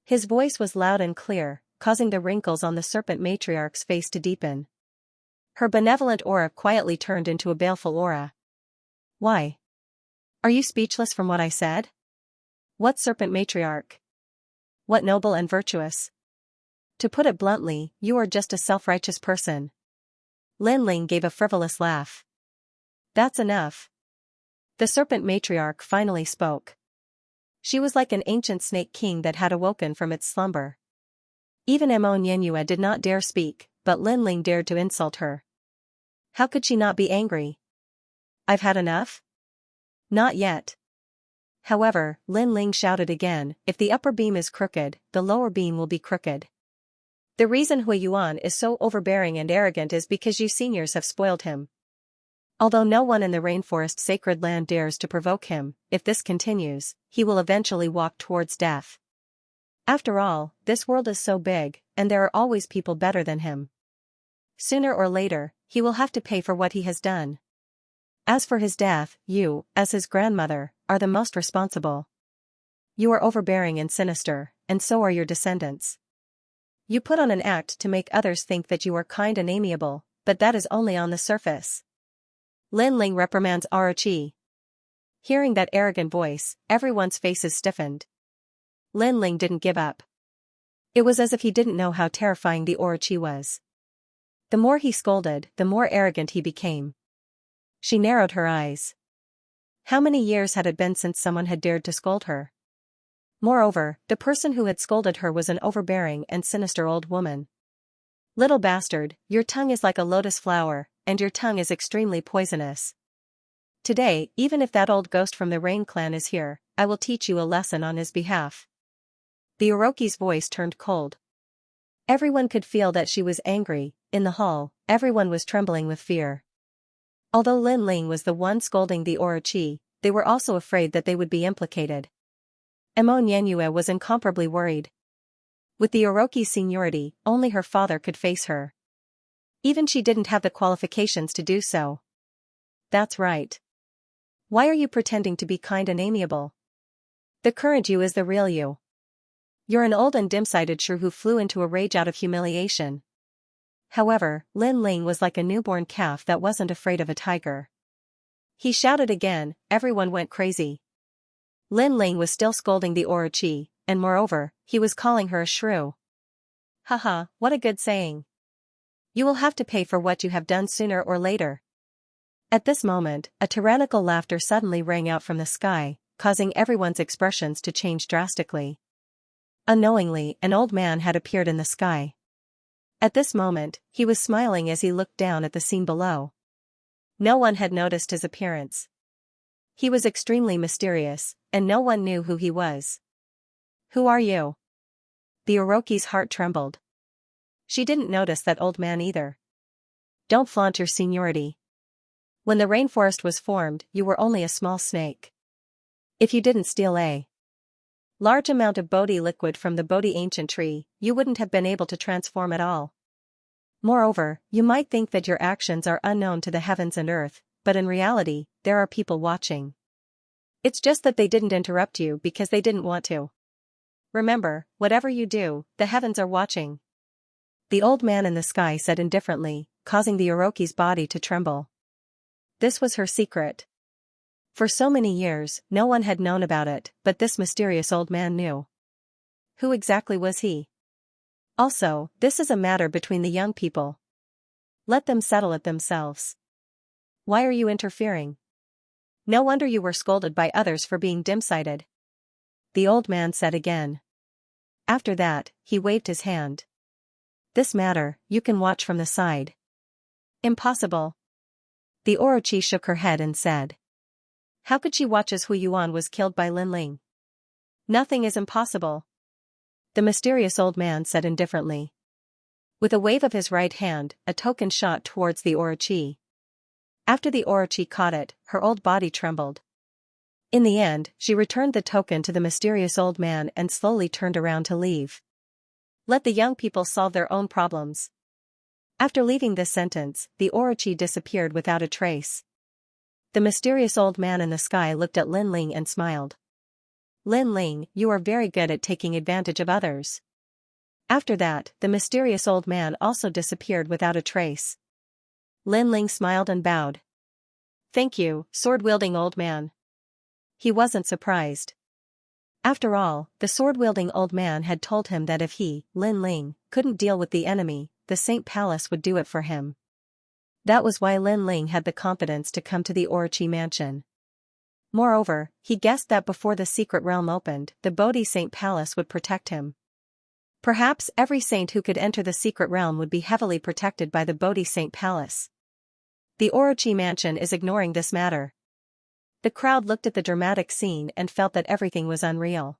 His voice was loud and clear, causing the wrinkles on the Serpent Matriarch's face to deepen. Her benevolent aura quietly turned into a baleful aura. Why? Are you speechless from what I said? What Serpent Matriarch? What noble and virtuous? To put it bluntly, you are just a self-righteous person. Lin Ling gave a frivolous laugh. That's enough. The Serpent Matriarch finally spoke. She was like an ancient snake king that had awoken from its slumber. Even Xianxia did not dare speak, but Lin Ling dared to insult her. How could she not be angry? I've had enough? Not yet. However, Lin Ling shouted again, if the upper beam is crooked, the lower beam will be crooked. The reason Hui Yuan is so overbearing and arrogant is because you seniors have spoiled him. Although no one in the rainforest sacred land dares to provoke him, if this continues, he will eventually walk towards death. After all, this world is so big, and there are always people better than him. Sooner or later, he will have to pay for what he has done. As for his death, you, as his grandmother, are the most responsible. You are overbearing and sinister, and so are your descendants. You put on an act to make others think that you are kind and amiable, but that is only on the surface. Lin Ling reprimands Orochi. Hearing that arrogant voice, everyone's faces stiffened. Lin Ling didn't give up. It was as if he didn't know how terrifying the Orochi was. The more he scolded, the more arrogant he became. She narrowed her eyes. How many years had it been since someone had dared to scold her? Moreover, the person who had scolded her was an overbearing and sinister old woman. Little bastard, your tongue is like a lotus flower, and your tongue is extremely poisonous. Today, even if that old ghost from the Rain clan is here, I will teach you a lesson on his behalf. The Orochi's voice turned cold. Everyone could feel that she was angry. In the hall, everyone was trembling with fear. Although Lin Ling was the one scolding the Orochi, they were also afraid that they would be implicated. Xianxia was incomparably worried. With the Orochi's seniority, only her father could face her. Even she didn't have the qualifications to do so. That's right. Why are you pretending to be kind and amiable? The current you is the real you. You're an old and dim-sighted shrew who flew into a rage out of humiliation. However, Lin Ling was like a newborn calf that wasn't afraid of a tiger. He shouted again, everyone went crazy. Lin Ling was still scolding the Orochi, and moreover, he was calling her a shrew. Haha, what a good saying. You will have to pay for what you have done sooner or later. At this moment, a tyrannical laughter suddenly rang out from the sky, causing everyone's expressions to change drastically. Unknowingly, an old man had appeared in the sky. At this moment, he was smiling as he looked down at the scene below. No one had noticed his appearance. He was extremely mysterious, and no one knew who he was. Who are you? The Orochi's heart trembled. She didn't notice that old man either. Don't flaunt your seniority. When the rainforest was formed, you were only a small snake. If you didn't steal a large amount of Bodhi liquid from the Bodhi ancient tree, you wouldn't have been able to transform at all. Moreover, you might think that your actions are unknown to the heavens and earth, but in reality, there are people watching. It's just that they didn't interrupt you because they didn't want to. Remember, whatever you do, the heavens are watching. The old man in the sky said indifferently, causing the Orochi's body to tremble. This was her secret. For so many years, no one had known about it, but this mysterious old man knew. Who exactly was he? Also, this is a matter between the young people. Let them settle it themselves. Why are you interfering? No wonder you were scolded by others for being dim-sighted. The old man said again. After that, he waved his hand. This matter, you can watch from the side. Impossible. The Orochi shook her head and said. How could she watch as Hu Yuan was killed by Lin Ling? Nothing is impossible. The mysterious old man said indifferently. With a wave of his right hand, a token shot towards the Orochi. After the Orochi caught it, her old body trembled. In the end, she returned the token to the mysterious old man and slowly turned around to leave. Let the young people solve their own problems. After leaving this sentence, the Orochi disappeared without a trace. The mysterious old man in the sky looked at Lin Ling and smiled. Lin Ling, you are very good at taking advantage of others. After that, the mysterious old man also disappeared without a trace. Lin Ling smiled and bowed. Thank you, sword-wielding old man. He wasn't surprised. After all, the sword-wielding old man had told him that if he, Lin Ling, couldn't deal with the enemy, the Saint Palace would do it for him. That was why Lin Ling had the confidence to come to the Orochi mansion. Moreover, he guessed that before the secret realm opened, the Bodhi Saint Palace would protect him. Perhaps every saint who could enter the secret realm would be heavily protected by the Bodhi Saint Palace. The Orochi mansion is ignoring this matter. The crowd looked at the dramatic scene and felt that everything was unreal.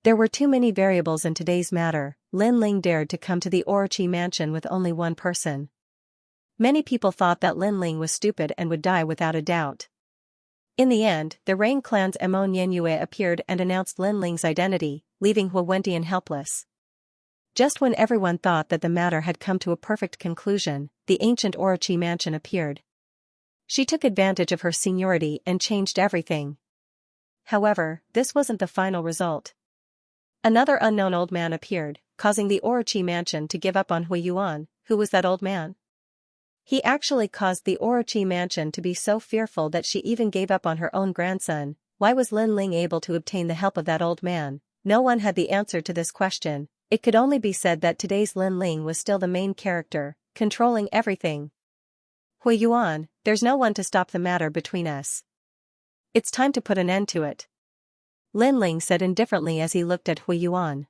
There were too many variables in today's matter. Lin Ling dared to come to the Orochi mansion with only one person. Many people thought that Lin Ling was stupid and would die without a doubt. In the end, the Rain clan's Emo Nianyue appeared and announced Lin Ling's identity, leaving Hu Wentian helpless. Just when everyone thought that the matter had come to a perfect conclusion, the ancient Orochi mansion appeared. She took advantage of her seniority and changed everything. However, this wasn't the final result. Another unknown old man appeared, causing the Orochi mansion to give up on Hu Yuan. Who was that old man? He actually caused the Orochi mansion to be so fearful that she even gave up on her own grandson. Why was Lin Ling able to obtain the help of that old man? No one had the answer to this question. It could only be said that today's Lin Ling was still the main character, controlling everything. Hu Yuan, there's no one to stop the matter between us. It's time to put an end to it. Lin Ling said indifferently as he looked at Hu Yuan.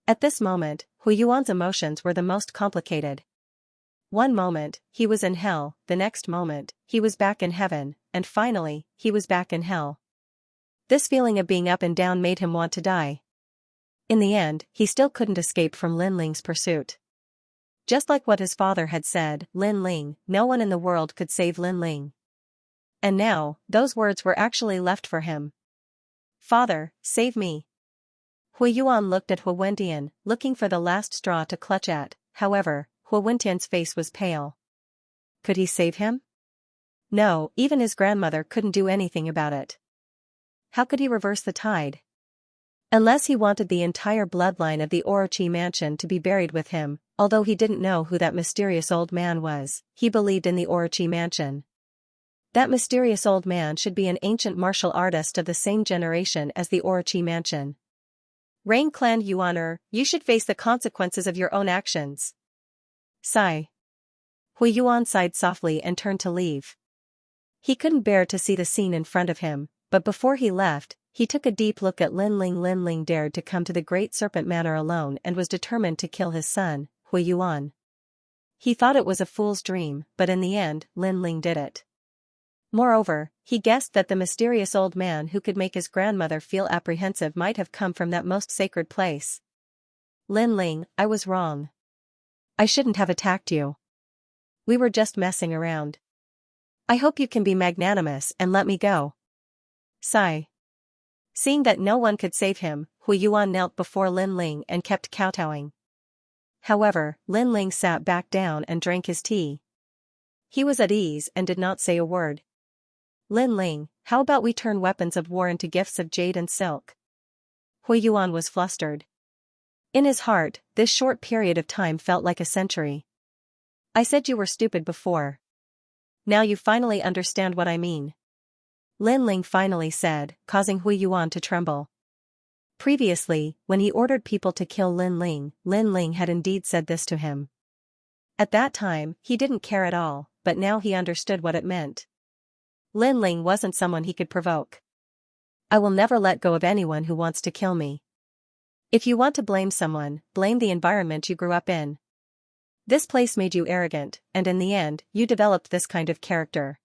At this moment, Hu Yuan's emotions were the most complicated. One moment, he was in hell, the next moment, he was back in heaven, and finally, he was back in hell. This feeling of being up and down made him want to die. In the end, he still couldn't escape from Lin Ling's pursuit. Just like what his father had said, Lin Ling, no one in the world could save Lin Ling. And now, those words were actually left for him. Father, save me. Hu Yuan looked at Hu Wentian, looking for the last straw to clutch at. However, Hu Wentian's face was pale. Could he save him? No, even his grandmother couldn't do anything about it. How could he reverse the tide? Unless he wanted the entire bloodline of the Orochi mansion to be buried with him. Although he didn't know who that mysterious old man was, he believed in the Orochi mansion. That mysterious old man should be an ancient martial artist of the same generation as the Orochi mansion. Rain Clan Yuaner, you should face the consequences of your own actions. Sigh. Hu Yuan sighed softly and turned to leave. He couldn't bear to see the scene in front of him, but before he left, he took a deep look at Lin Ling. Lin Ling dared to come to the Great Serpent Manor alone and was determined to kill his son, Hu Yuan. He thought it was a fool's dream, but in the end, Lin Ling did it. Moreover, he guessed that the mysterious old man who could make his grandmother feel apprehensive might have come from that most sacred place. Lin Ling, I was wrong. I shouldn't have attacked you. We were just messing around. I hope you can be magnanimous and let me go. Sigh. Seeing that no one could save him, Hui Yuan knelt before Lin Ling and kept kowtowing. However, Lin Ling sat back down and drank his tea. He was at ease and did not say a word. Lin Ling, how about we turn weapons of war into gifts of jade and silk? Hui Yuan was flustered. In his heart, this short period of time felt like a century. I said you were stupid before. Now you finally understand what I mean. Lin Ling finally said, causing Hui Yuan to tremble. Previously, when he ordered people to kill Lin Ling had indeed said this to him. At that time, he didn't care at all, but now he understood what it meant. Lin Ling wasn't someone he could provoke. I will never let go of anyone who wants to kill me. If you want to blame someone, blame the environment you grew up in. This place made you arrogant, and in the end, you developed this kind of character.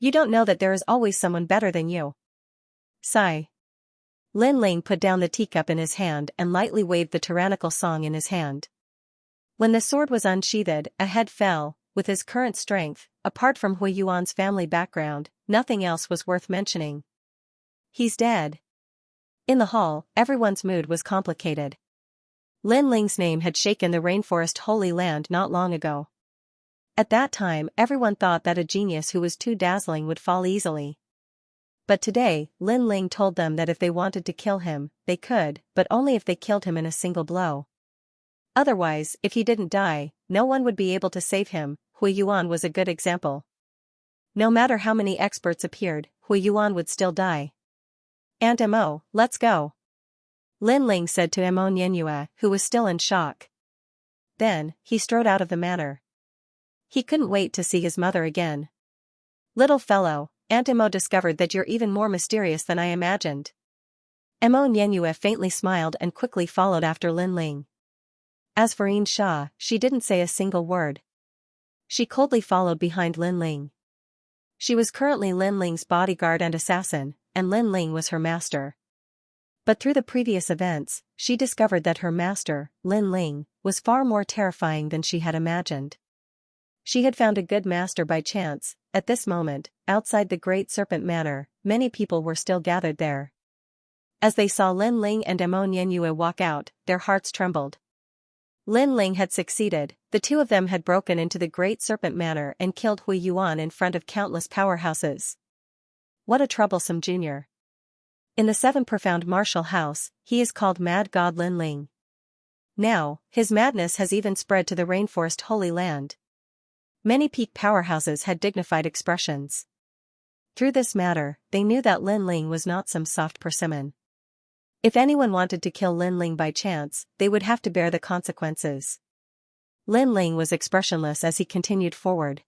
You don't know that there is always someone better than you. Sigh. Lin Ling put down the teacup in his hand and lightly waved the tyrannical song in his hand. When the sword was unsheathed, a head fell. With his current strength, apart from Hui Yuan's family background, nothing else was worth mentioning. He's dead. In the hall, everyone's mood was complicated. Lin Ling's name had shaken the rainforest holy land not long ago. At that time, everyone thought that a genius who was too dazzling would fall easily. But today, Lin Ling told them that if they wanted to kill him, they could, but only if they killed him in a single blow. Otherwise, if he didn't die, no one would be able to save him. Hui Yuan was a good example. No matter how many experts appeared, Hui Yuan would still die. Aunt Mo, let's go. Lin Ling said to Mo Nianyue, who was still in shock. Then, he strode out of the manor. He couldn't wait to see his mother again. Little fellow, Aunt Mo discovered that you're even more mysterious than I imagined. Mo Nianyue faintly smiled and quickly followed after Lin Ling. As for Xianxia, she didn't say a single word. She coldly followed behind Lin Ling. She was currently Lin Ling's bodyguard and assassin, and Lin Ling was her master. But through the previous events, she discovered that her master, Lin Ling, was far more terrifying than she had imagined. She had found a good master by chance. At this moment, outside the Great Serpent Manor, many people were still gathered there. As they saw Lin Ling and Mo Nianyue walk out, their hearts trembled. Lin Ling had succeeded. The two of them had broken into the Great Serpent Manor and killed Hui Yuan in front of countless powerhouses. What a troublesome junior. In the 7 profound martial house, he is called Mad God Lin Ling. Now, his madness has even spread to the rainforest holy land. Many peak powerhouses had dignified expressions. Through this matter, they knew that Lin Ling was not some soft persimmon. If anyone wanted to kill Lin Ling by chance, they would have to bear the consequences. Lin Ling was expressionless as he continued forward.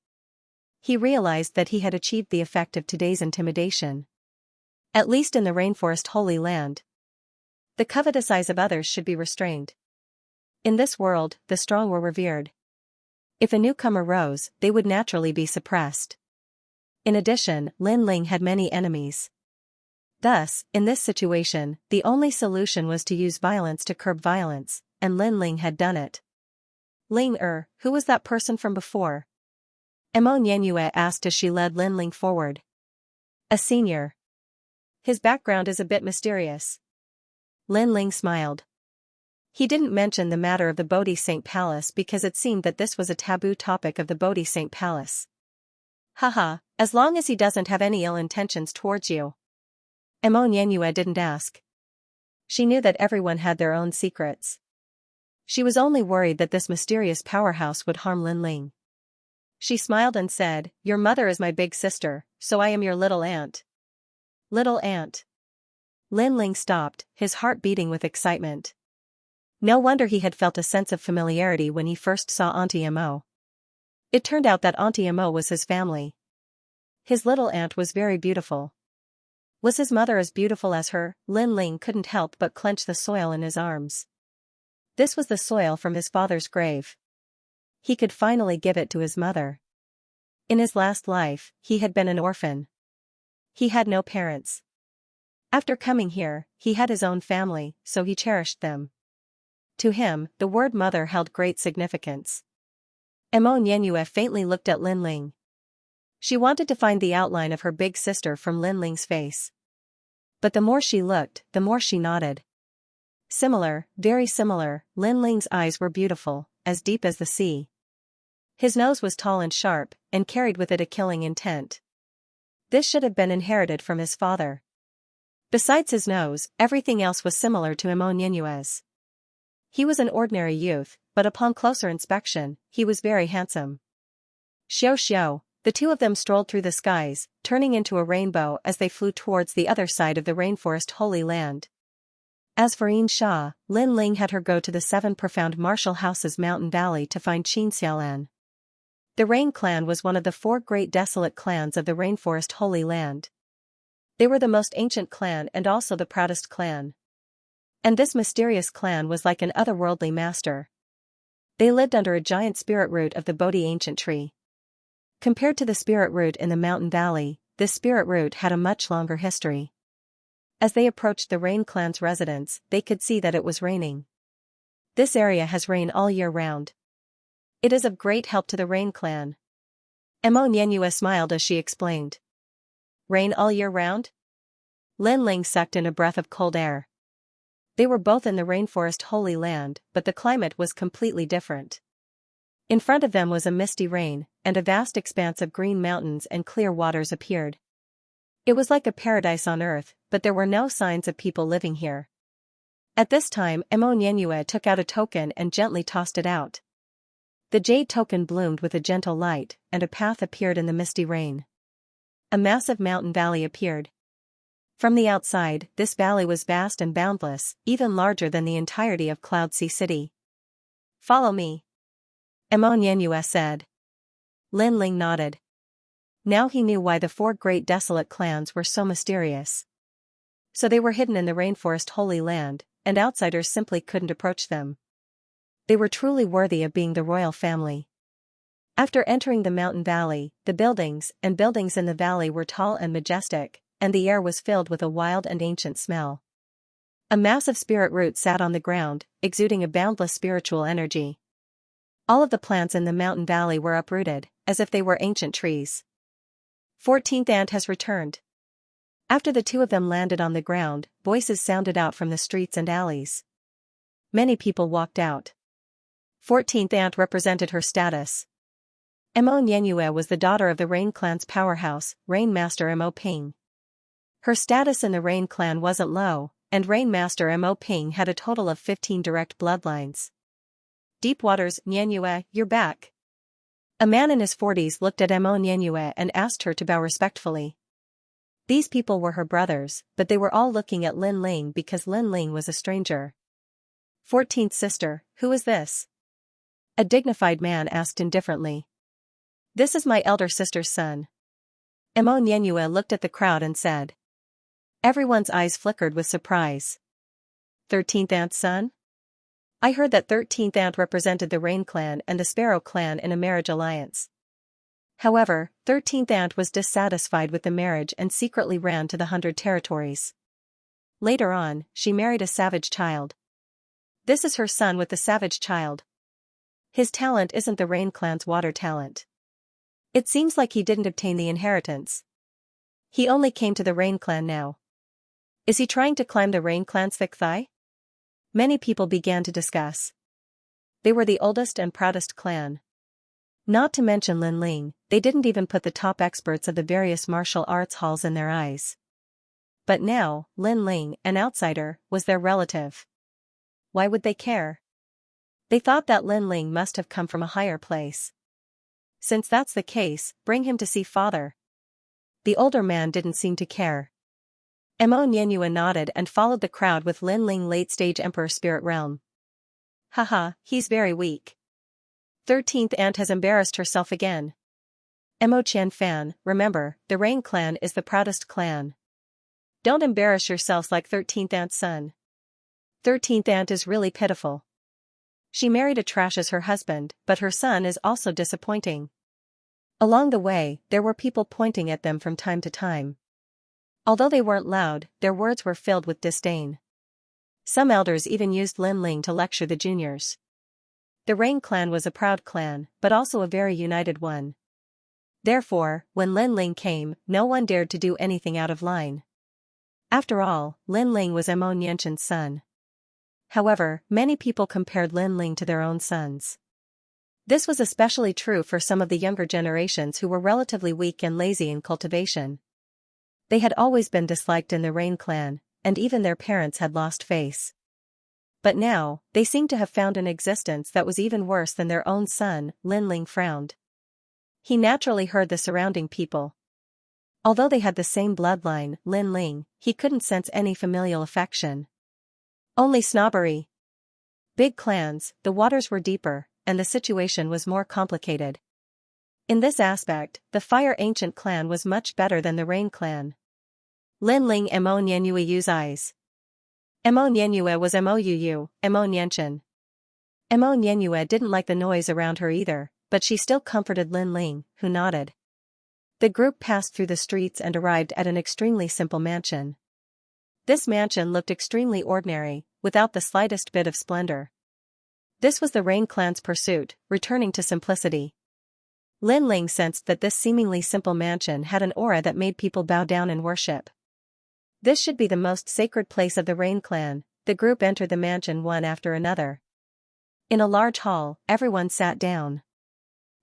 He realized that he had achieved the effect of today's intimidation. At least in the rainforest holy land. The covetous eyes of others should be restrained. In this world, the strong were revered. If a newcomer rose, they would naturally be suppressed. In addition, Lin Ling had many enemies. Thus, in this situation, the only solution was to use violence to curb violence, and Lin Ling had done it. Ling who was that person from before? Mo Nianyue asked as she led Lin Ling forward. A senior. His background is a bit mysterious. Lin Ling smiled. He didn't mention the matter of the Bodhi Saint Palace because it seemed that this was a taboo topic of the Bodhi Saint Palace. Haha, as long as he doesn't have any ill intentions towards you. Mo Nianyue didn't ask. She knew that everyone had their own secrets. She was only worried that this mysterious powerhouse would harm Lin Ling. She smiled and said, "Your mother is my big sister, so I am your little aunt." Little aunt. Lin Ling stopped, his heart beating with excitement. No wonder he had felt a sense of familiarity when he first saw Auntie Mo. It turned out that Auntie Mo was his family. His little aunt was very beautiful. Was his mother as beautiful as her? Lin Ling couldn't help but clench the soil in his arms. This was the soil from his father's grave. He could finally give it to his mother. In his last life, he had been an orphan. He had no parents. After coming here, he had his own family, so he cherished them. To him, the word mother held great significance. Mo Nianyue faintly looked at Lin Ling. She wanted to find the outline of her big sister from Lin Ling's face. But the more she looked, the more she nodded. Similar, very similar. Lin Ling's eyes were beautiful, as deep as the sea. His nose was tall and sharp, and carried with it a killing intent. This should have been inherited from his father. Besides his nose, everything else was similar to Xianxia's. He was an ordinary youth, but upon closer inspection, he was very handsome. Xiao Xiao, the two of them strolled through the skies, turning into a rainbow as they flew towards the other side of the rainforest Holy Land. As for Xianxia, Lin Ling had her go to the 7 profound martial houses mountain valley to find Xianxia. The Rain clan was one of the 4 great desolate clans of the rainforest Holy Land. They were the most ancient clan and also the proudest clan. And this mysterious clan was like an otherworldly master. They lived under a giant spirit root of the Bodhi ancient tree. Compared to the spirit root in the mountain valley, this spirit root had a much longer history. As they approached the Rain clan's residence, they could see that it was raining. This area has rain all year round. It is of great help to the Rain clan. Xianxia smiled as she explained. Rain all year round? Lin Ling sucked in a breath of cold air. They were both in the rainforest Holy Land, but the climate was completely different. In front of them was a misty rain, and a vast expanse of green mountains and clear waters appeared. It was like a paradise on earth, but there were no signs of people living here. At this time Xianxia took out a token and gently tossed it out. The jade token bloomed with a gentle light, and a path appeared in the misty rain. A massive mountain valley appeared. From the outside, this valley was vast and boundless, even larger than the entirety of Cloud Sea City. Follow me, Xianxia said. Lin Ling nodded. Now he knew why the 4 great desolate clans were so mysterious. So they were hidden in the rainforest Holy Land, and outsiders simply couldn't approach them. They were truly worthy of being the royal family. After entering the mountain valley, the buildings in the valley were tall and majestic, and the air was filled with a wild and ancient smell. A massive spirit root sat on the ground, exuding a boundless spiritual energy. All of the plants in the mountain valley were uprooted, as if they were ancient trees. 14th Ant has returned. After the two of them landed on the ground, voices sounded out from the streets and alleys. Many people walked out. 14th Ant represented her status. Xianxia was the daughter of the Rain clan's powerhouse, Rain Master Mo Ping. Her status in the Rain clan wasn't low, and Rain Master Mo Ping had a total of 15 direct bloodlines. Deep Waters, Xianxia, you're back. A man in his 40s looked at Xianxia and asked her to bow respectfully. These people were her brothers, but they were all looking at Lin Ling because Lin Ling was a stranger. 14th sister, who is this? A dignified man asked indifferently. This is my elder sister's son. Xianxia looked at the crowd and said. Everyone's eyes flickered with surprise. 13th Ant's son? I heard that 13th Ant represented the Rain clan and the Sparrow clan in a marriage alliance. However, 13th Ant was dissatisfied with the marriage and secretly ran to the 100 territories. Later on, she married a savage child. This is her son with the savage child. His talent isn't the Rain clan's water talent. It seems like he didn't obtain the inheritance. He only came to the Rain clan now. Is he trying to climb the Rain clan's thick thigh? Many people began to discuss. They were the oldest and proudest clan. Not to mention Lin Ling, they didn't even put the top experts of the various martial arts halls in their eyes. But now, Lin Ling, an outsider, was their relative. Why would they care? They thought that Lin Ling must have come from a higher place. Since that's the case, bring him to see father. The older man didn't seem to care. Xianxia nodded and followed the crowd with Lin Ling late-stage Emperor Spirit Realm. Haha, he's very weak. 13th Ant has embarrassed herself again. Mo Qian Fan, remember, the Rain clan is the proudest clan. Don't embarrass yourselves like 13th Ant's son. 13th Ant is really pitiful. She married a trash as her husband, but her son is also disappointing. Along the way, there were people pointing at them from time to time. Although they weren't loud, their words were filled with disdain. Some elders even used Lin Ling to lecture the juniors. The Rain clan was a proud clan, but also a very united one. Therefore, when Lin Ling came, no one dared to do anything out of line. After all, Lin Ling was Mo Nianqian's son. However, many people compared Lin Ling to their own sons. This was especially true for some of the younger generations who were relatively weak and lazy in cultivation. They had always been disliked in the Rain clan, and even their parents had lost face. But now, they seemed to have found an existence that was even worse than their own son. Lin Ling frowned. He naturally heard the surrounding people. Although they had the same bloodline, Lin Ling, he couldn't sense any familial affection. Only snobbery. Big clans, the waters were deeper, and the situation was more complicated. In this aspect, the Fire Ancient clan was much better than the Rain clan. Lin Ling Mo Nianyue Yu's eyes. Mo Nianyue was Mo Yu, Mo Nianqian. Mo Nianyue didn't like the noise around her either, but she still comforted Lin Ling, who nodded. The group passed through the streets and arrived at an extremely simple mansion. This mansion looked extremely ordinary, without the slightest bit of splendor. This was the Rain clan's pursuit, returning to simplicity. Lin Ling sensed that this seemingly simple mansion had an aura that made people bow down in worship. This should be the most sacred place of the Rain clan. The group entered the mansion one after another. In a large hall, everyone sat down.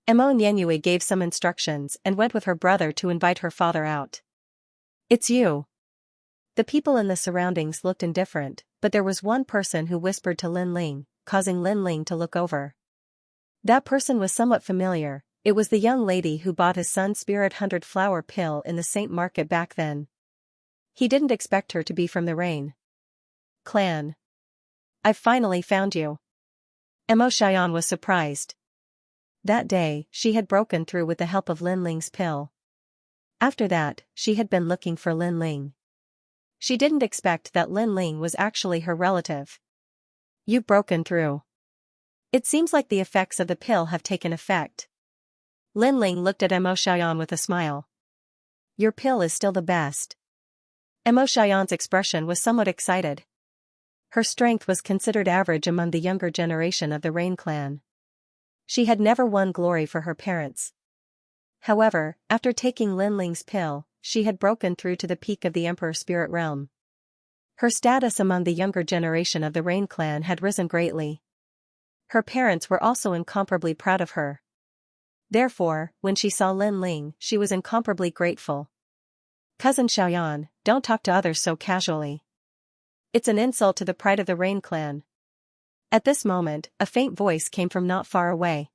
Mo Nianyue gave some instructions and went with her brother to invite her father out. "It's you." The people in the surroundings looked indifferent, but there was one person who whispered to Lin Ling, causing Lin Ling to look over. That person was somewhat familiar. It was the young lady who bought his son Spirit 100 flower pill in the Saint Market back then. He didn't expect her to be from the Rain clan. "I've finally found you." Mo Xian was surprised. That day, she had broken through with the help of Lin Ling's pill. After that, she had been looking for Lin Ling. She didn't expect that Lin Ling was actually her relative. "You've broken through. It seems like the effects of the pill have taken effect." Lin Ling looked at Mo Xian with a smile. "Your pill is still the best." Mo Xian's expression was somewhat excited. Her strength was considered average among the younger generation of the Rain clan. She had never won glory for her parents. However, after taking Lin Ling's pill, she had broken through to the peak of the Emperor Spirit realm. Her status among the younger generation of the Rain clan had risen greatly. Her parents were also incomparably proud of her. Therefore, when she saw Lin Ling, she was incomparably grateful. "Cousin Xiaoyan, don't talk to others so casually. It's an insult to the pride of the Rain clan." At this moment, a faint voice came from not far away.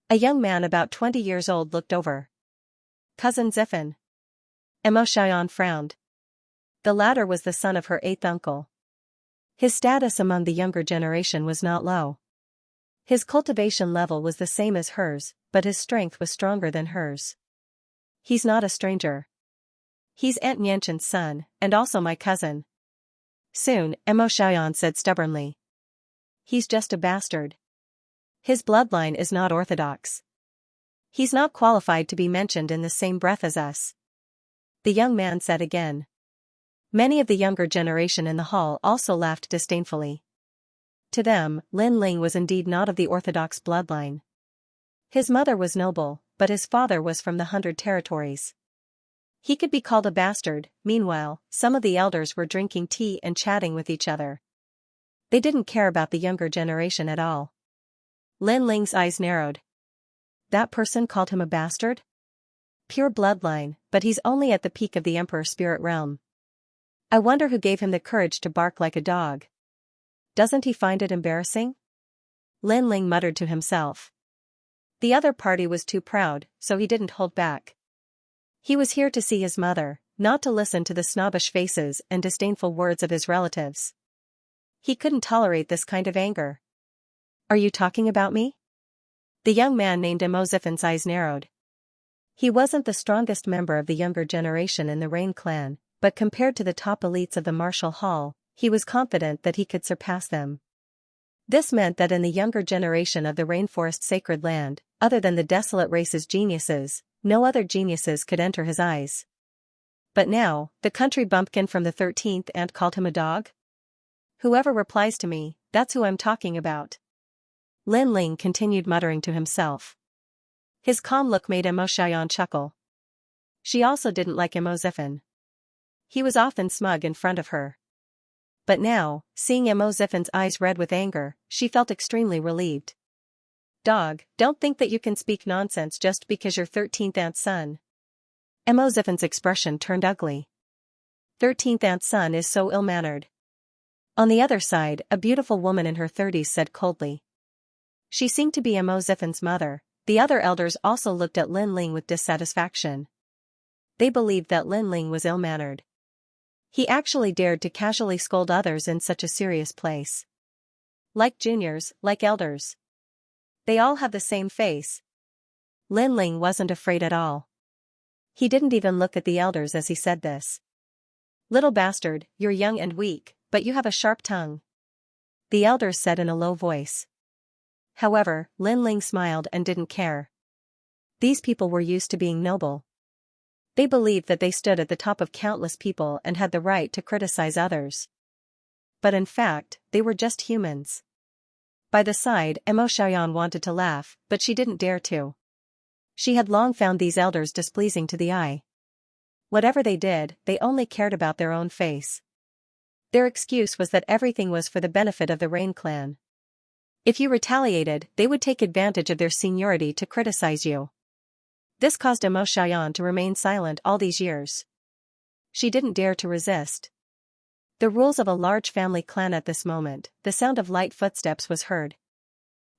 A young man about 20 years old looked over. "Cousin Ziffin." Mo Xian frowned. The latter was the son of her 8th uncle. His status among the younger generation was not low. His cultivation level was the same as hers, but his strength was stronger than hers. "He's not a stranger. He's Aunt Nianqian's son, and also my cousin." "Soon," Mo Xiaoyan said stubbornly. "He's just a bastard. His bloodline is not orthodox. He's not qualified to be mentioned in the same breath as us," the young man said again. Many of the younger generation in the hall also laughed disdainfully. To them, Lin Ling was indeed not of the orthodox bloodline. His mother was noble, but his father was from the 100 territories. He could be called a bastard. Meanwhile, some of the elders were drinking tea and chatting with each other. They didn't care about the younger generation at all. Lin Ling's eyes narrowed. That person called him a bastard? Pure bloodline, but he's only at the peak of the Emperor Spirit realm. I wonder who gave him the courage to bark like a dog. Doesn't he find it embarrassing? Lin Ling muttered to himself. The other party was too proud, so he didn't hold back. He was here to see his mother, not to listen to the snobbish faces and disdainful words of his relatives. He couldn't tolerate this kind of anger. "Are you talking about me?" The young man named Mo Ziffin's eyes narrowed. He wasn't the strongest member of the younger generation in the Rain clan, but compared to the top elites of the martial hall, he was confident that he could surpass them. This meant that in the younger generation of the Rainforest Sacred Land, other than the desolate race's geniuses, no other geniuses could enter his eyes. But now, the country bumpkin from the 13th ant called him a dog? Whoever replies to me, that's who I'm talking about. Lin Ling continued muttering to himself. His calm look made Mo Xian chuckle. She also didn't like Mo Ziffin. he was often smug in front of her. But now, seeing Mo Ziffin's eyes red with anger, she felt extremely relieved. Dog, don't think that you can speak nonsense just because you're 13th aunt's son. Mo Ziffin's expression turned ugly. 13th aunt's son is so ill-mannered. On the other side, a beautiful woman in her 30s said coldly. She seemed to be Mo Ziffin's mother. The other elders also looked at Lin Ling with dissatisfaction. They believed that Lin Ling was ill-mannered. He actually dared to casually scold others in such a serious place. Like juniors, like elders. They all have the same face. Lin Ling wasn't afraid at all. He didn't even look at the elders as he said this. Little bastard, you're young and weak, but you have a sharp tongue. The elders said in a low voice. However, Lin Ling smiled and didn't care. These people were used to being noble. They believed that they stood at the top of countless people and had the right to criticize others. But in fact, they were just humans. By the side, Mo Xiaoyan wanted to laugh, but she didn't dare to. She had long found these elders displeasing to the eye. Whatever they did, they only cared about their own face. Their excuse was that everything was for the benefit of the Rain clan. If you retaliated, they would take advantage of their seniority to criticize you. This caused Mo Xiaoyan to remain silent all these years. She didn't dare to resist. The rules of a large family clan at this moment, the sound of light footsteps was heard.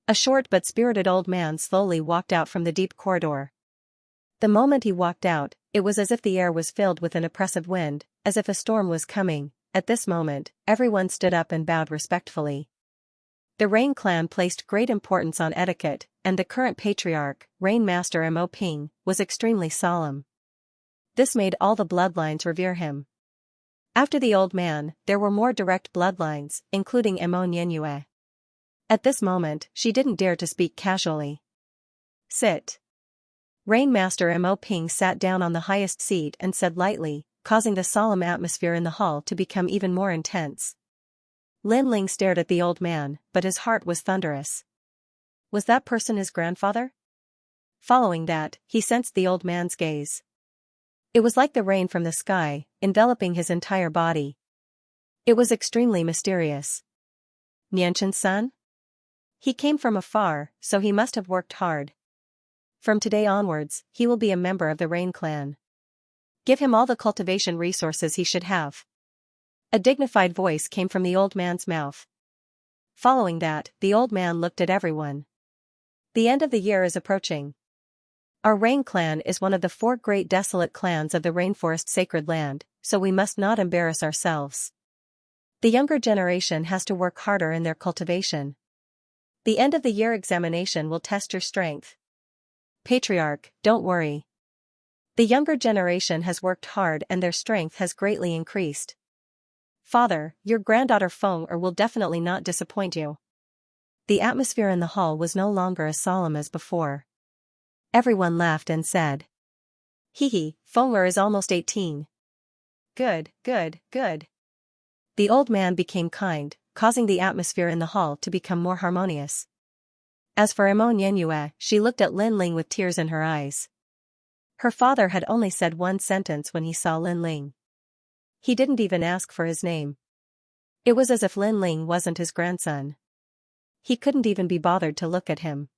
A short but spirited old man slowly walked out from the deep corridor. The moment he walked out, it was as if the air was filled with an oppressive wind, as if a storm was coming. At this moment, everyone stood up and bowed respectfully. The Rain clan placed great importance on etiquette, and the current patriarch, Rain Master Mo Ping, was extremely solemn. This made all the bloodlines revere him. After the old man, there were more direct bloodlines, including Mo Nianyue. At this moment, she didn't dare to speak casually. Sit. Rain Master Mo Ping sat down on the highest seat and said lightly, causing the solemn atmosphere in the hall to become even more intense. Lin Ling stared at the old man, but his heart was thunderous. Was that person his grandfather? Following that, he sensed the old man's gaze. It was like the rain from the sky, enveloping his entire body. It was extremely mysterious. Nianchun's son? He came from afar, so he must have worked hard. From today onwards, he will be a member of the Rain clan. Give him all the cultivation resources he should have. A dignified voice came from the old man's mouth. Following that, the old man looked at everyone. The end of the year is approaching. Our Rain clan is one of the 4 great desolate clans of the Rainforest Sacred Land, so we must not embarrass ourselves. The younger generation has to work harder in their cultivation. The end of the year examination will test your strength. Patriarch, don't worry. The younger generation has worked hard and their strength has greatly increased. Father, your granddaughter Feng will definitely not disappoint you. The atmosphere in the hall was no longer as solemn as before. Everyone laughed and said. Hee, Feng is almost 18. Good, good, good. The old man became kind, causing the atmosphere in the hall to become more harmonious. As for Mo Nianyue, she looked at Lin Ling with tears in her eyes. Her father had only said one sentence when he saw Lin Ling. He didn't even ask for his name. It was as if Lin Ling wasn't his grandson. He couldn't even be bothered to look at him.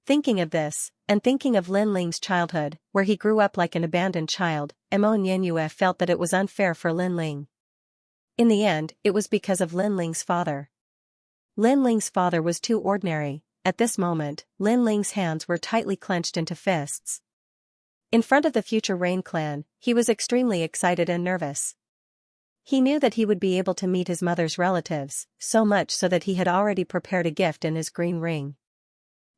Thinking of this, and thinking of Lin Ling's childhood, where he grew up like an abandoned child, Mo Nianyue felt that it was unfair for Lin Ling. In the end, it was because of Lin Ling's father. Lin Ling's father was too ordinary. At this moment, Lin Ling's hands were tightly clenched into fists. In front of the future Rain clan, he was extremely excited and nervous. He knew that he would be able to meet his mother's relatives, so much so that he had already prepared a gift in his green ring.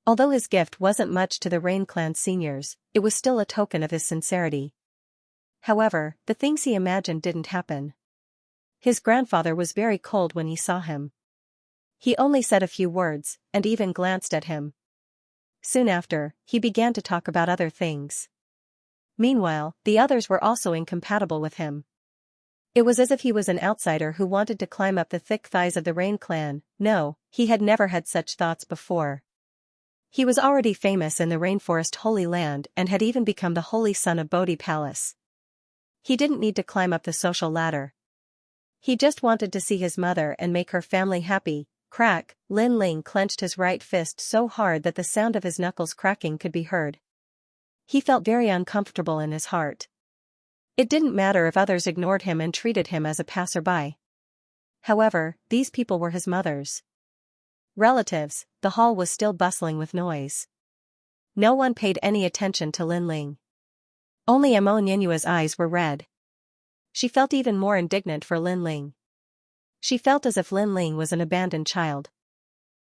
Although his gift wasn't much to the Rain clan seniors, it was still a token of his sincerity. However, the things he imagined didn't happen. His grandfather was very cold when he saw him. He only said a few words, and even glanced at him. Soon after, he began to talk about other things. Meanwhile, the others were also incompatible with him. It was as if he was an outsider who wanted to climb up the thick thighs of the Rain clan. No, he had never had such thoughts before. He was already famous in the Rainforest Holy Land and had even become the Holy Son of Bodhi Palace. He didn't need to climb up the social ladder. He just wanted to see his mother and make her family happy. Crack, Lin Ling clenched his right fist so hard that the sound of his knuckles cracking could be heard. He felt very uncomfortable in his heart. It didn't matter if others ignored him and treated him as a passerby. However, these people were his mother's relatives. The hall was still bustling with noise. No one paid any attention to Lin Ling. Only Amo Ninyua's eyes were red. She felt even more indignant for Lin Ling. She felt as if Lin Ling was an abandoned child.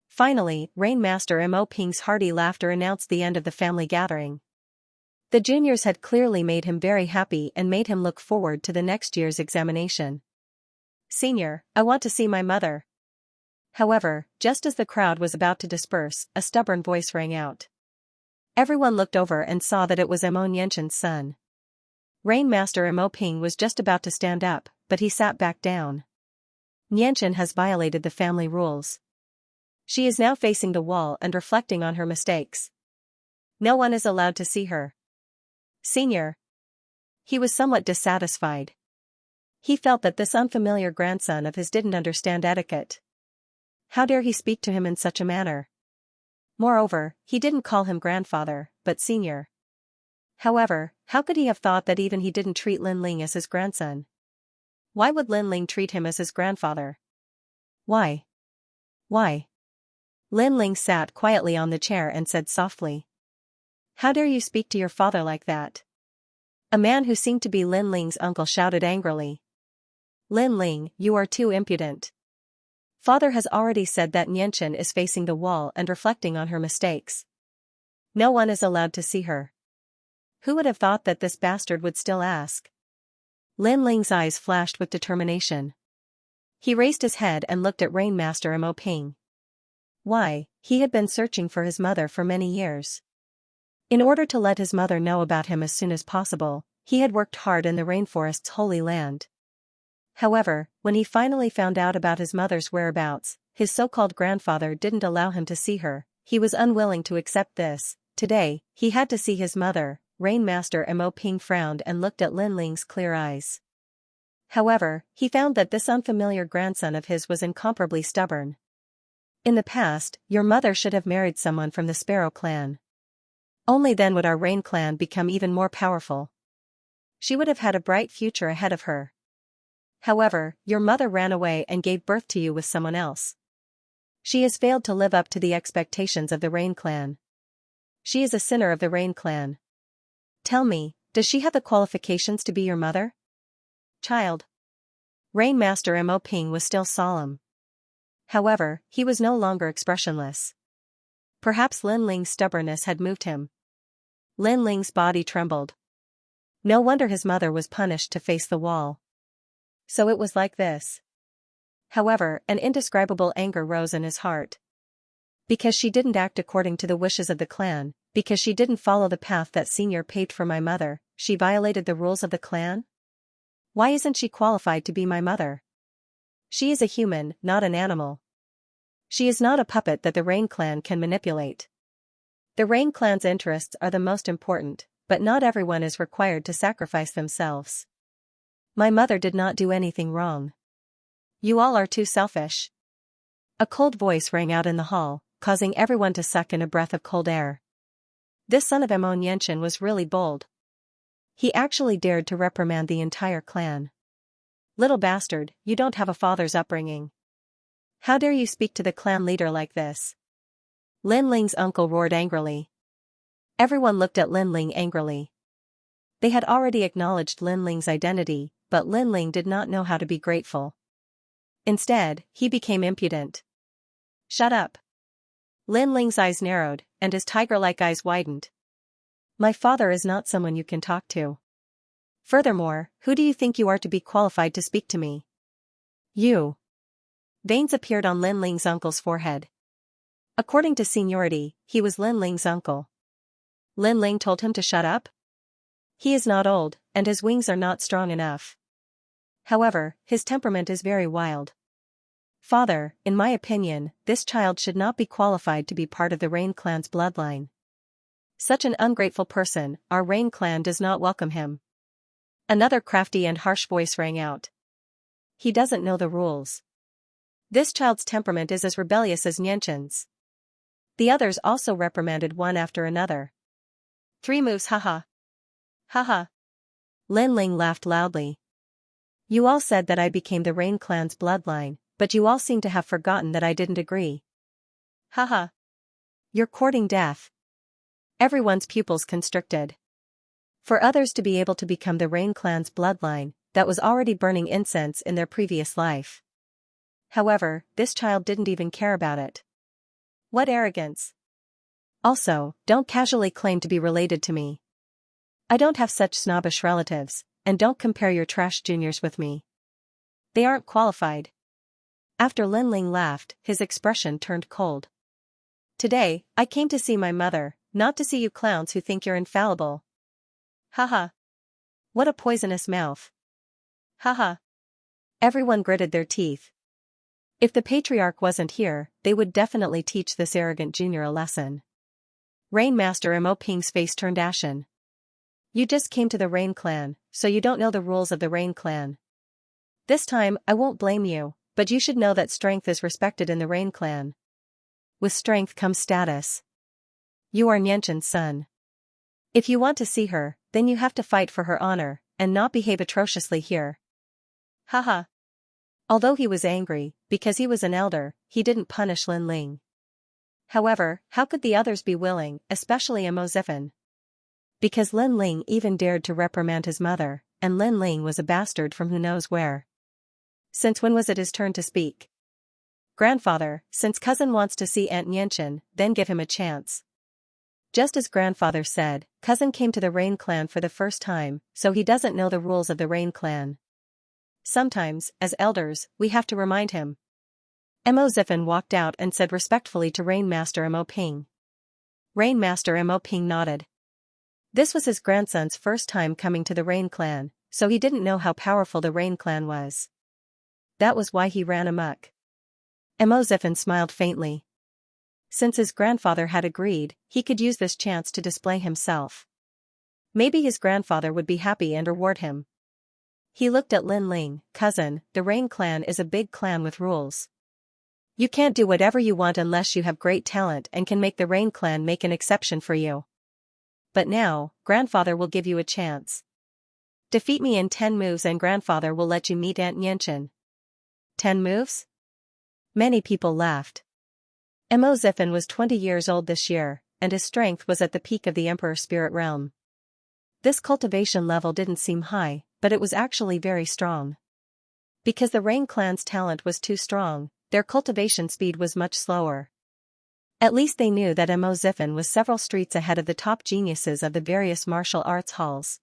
Finally, Rainmaster Mo Ping's hearty laughter announced the end of the family gathering. The juniors had clearly made him very happy and made him look forward to the next year's examination. "Senior, I want to see my mother." However, just as the crowd was about to disperse, a stubborn voice rang out. Everyone looked over and saw that it was Mo Nianqian's son. Rainmaster Mo Ping was just about to stand up, but he sat back down. Nianqian has violated the family rules. She is now facing the wall and reflecting on her mistakes. No one is allowed to see her. "Senior." He was somewhat dissatisfied. He felt that this unfamiliar grandson of his didn't understand etiquette. How dare he speak to him in such a manner? Moreover, he didn't call him grandfather, but senior. However, how could he have thought that even he didn't treat Lin Ling as his grandson? Why would Lin Ling treat him as his grandfather? Why? Why? Lin Ling sat quietly on the chair and said softly. "How dare you speak to your father like that?" A man who seemed to be Lin Ling's uncle shouted angrily. "Lin Ling, you are too impudent. Father has already said that Nianqian is facing the wall and reflecting on her mistakes. No one is allowed to see her." Who would have thought that this bastard would still ask? Lin Ling's eyes flashed with determination. He raised his head and looked at Rainmaster Mo Ping. Why, he had been searching for his mother for many years. In order to let his mother know about him as soon as possible, he had worked hard in the rainforest's holy land. However, when he finally found out about his mother's whereabouts, his so-called grandfather didn't allow him to see her. He was unwilling to accept this. Today, he had to see his mother. Rainmaster Mo Ping frowned and looked at Lin Ling's clear eyes. However, he found that this unfamiliar grandson of his was incomparably stubborn. "In the past, your mother should have married someone from the Sparrow clan. Only then would our Rain clan become even more powerful. She would have had a bright future ahead of her. However, your mother ran away and gave birth to you with someone else. She has failed to live up to the expectations of the Rain clan. She is a sinner of the Rain clan. Tell me, does she have the qualifications to be your mother?" "Child." Rainmaster Mo Ping was still solemn. However, he was no longer expressionless. Perhaps Lin Ling's stubbornness had moved him. Lin Ling's body trembled. No wonder his mother was punished to face the wall. So it was like this. However, an indescribable anger rose in his heart. Because she didn't act according to the wishes of the clan, because she didn't follow the path that senior paved for my mother, she violated the rules of the clan? Why isn't she qualified to be my mother? She is a human, not an animal. She is not a puppet that the Rain clan can manipulate. The Rain clan's interests are the most important, but not everyone is required to sacrifice themselves. My mother did not do anything wrong. You all are too selfish." A cold voice rang out in the hall, causing everyone to suck in a breath of cold air. This son of Mo Nianqian was really bold. He actually dared to reprimand the entire clan. "Little bastard, you don't have a father's upbringing. How dare you speak to the clan leader like this?" Lin Ling's uncle roared angrily. Everyone looked at Lin Ling angrily. They had already acknowledged Lin Ling's identity, but Lin Ling did not know how to be grateful. Instead, he became impudent. "Shut up." Lin Ling's eyes narrowed, and his tiger-like eyes widened. "My father is not someone you can talk to. Furthermore, who do you think you are to be qualified to speak to me?" "You." Veins appeared on Lin Ling's uncle's forehead. According to seniority, he was Lin Ling's uncle. Lin Ling told him to shut up? He is not old, and his wings are not strong enough. However, his temperament is very wild. "Father, in my opinion, this child should not be qualified to be part of the Rain clan's bloodline. Such an ungrateful person, our Rain clan does not welcome him." Another crafty and harsh voice rang out. He doesn't know the rules. This child's temperament is as rebellious as Xianxia's. The others also reprimanded one after another. 3 moves, haha. Haha. Lin Ling laughed loudly. You all said that I became the Rain clan's bloodline, but you all seem to have forgotten that I didn't agree. Haha. You're courting death. Everyone's pupils constricted. For others to be able to become the Rain clan's bloodline, that was already burning incense in their previous life. However, this child didn't even care about it. What arrogance. Also, don't casually claim to be related to me. I don't have such snobbish relatives, and don't compare your trash juniors with me. They aren't qualified. After Lin Ling laughed, his expression turned cold. Today, I came to see my mother, not to see you clowns who think you're infallible. Haha. What a poisonous mouth. Haha. Everyone gritted their teeth. If the patriarch wasn't here, they would definitely teach this arrogant junior a lesson. Rain Master Mo Ping's face turned ashen. You just came to the Rain clan, so you don't know the rules of the Rain clan. This time, I won't blame you, but you should know that strength is respected in the Rain clan. With strength comes status. You are Xianxia's son. If you want to see her, then you have to fight for her honor, and not behave atrociously here. Haha. Although he was angry, because he was an elder, he didn't punish Lin Ling. However, how could the others be willing, especially Mo Ziffin? Because Lin Ling even dared to reprimand his mother, and Lin Ling was a bastard from who knows where. Since when was it his turn to speak? Grandfather, since cousin wants to see Aunt Xianxia, then give him a chance. Just as grandfather said, cousin came to the Rain clan for the first time, so he doesn't know the rules of the Rain clan. Sometimes, as elders, we have to remind him. Mo Ziffin walked out and said respectfully to Rain Master Mo Ping. Rain Master Mo Ping nodded. This was his grandson's first time coming to the Rain clan, so he didn't know how powerful the Rain clan was. That was why he ran amok. Mo Ziffin smiled faintly. Since his grandfather had agreed, he could use this chance to display himself. Maybe his grandfather would be happy and reward him. He looked at Lin Ling. Cousin, the Rain clan is a big clan with rules. You can't do whatever you want unless you have great talent and can make the Rain clan make an exception for you. But now, grandfather will give you a chance. Defeat me in 10 moves and grandfather will let you meet Aunt Xianxia. 10 moves? Many people laughed. Mo Ziffin was 20 years old this year, and his strength was at the peak of the Emperor Spirit Realm. This cultivation level didn't seem high, but it was actually very strong. Because the Rain clan's talent was too strong, their cultivation speed was much slower. At least they knew that Mo Ziffin was several streets ahead of the top geniuses of the various martial arts halls.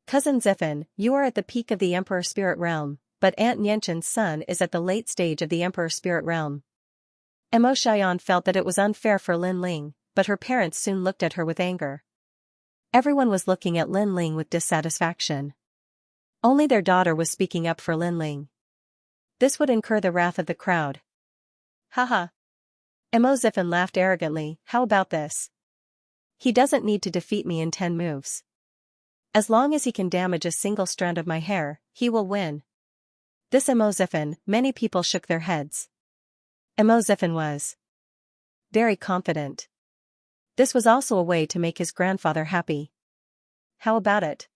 Cousin Ziffin, you are at the peak of the Emperor Spirit Realm, but Aunt Xianxia's son is at the late stage of the Emperor Spirit Realm. Mo Xian felt that it was unfair for Lin Ling, but her parents soon looked at her with anger. Everyone was looking at Lin Ling with dissatisfaction. Only their daughter was speaking up for Lin Ling. This would incur the wrath of the crowd. Haha. Mo Ziffin laughed arrogantly. How about this? He doesn't need to defeat me in 10 moves. As long as he can damage a single strand of my hair, he will win. This Mo Ziffin, many people shook their heads. Mo Ziffin was very confident. This was also a way to make his grandfather happy. How about it?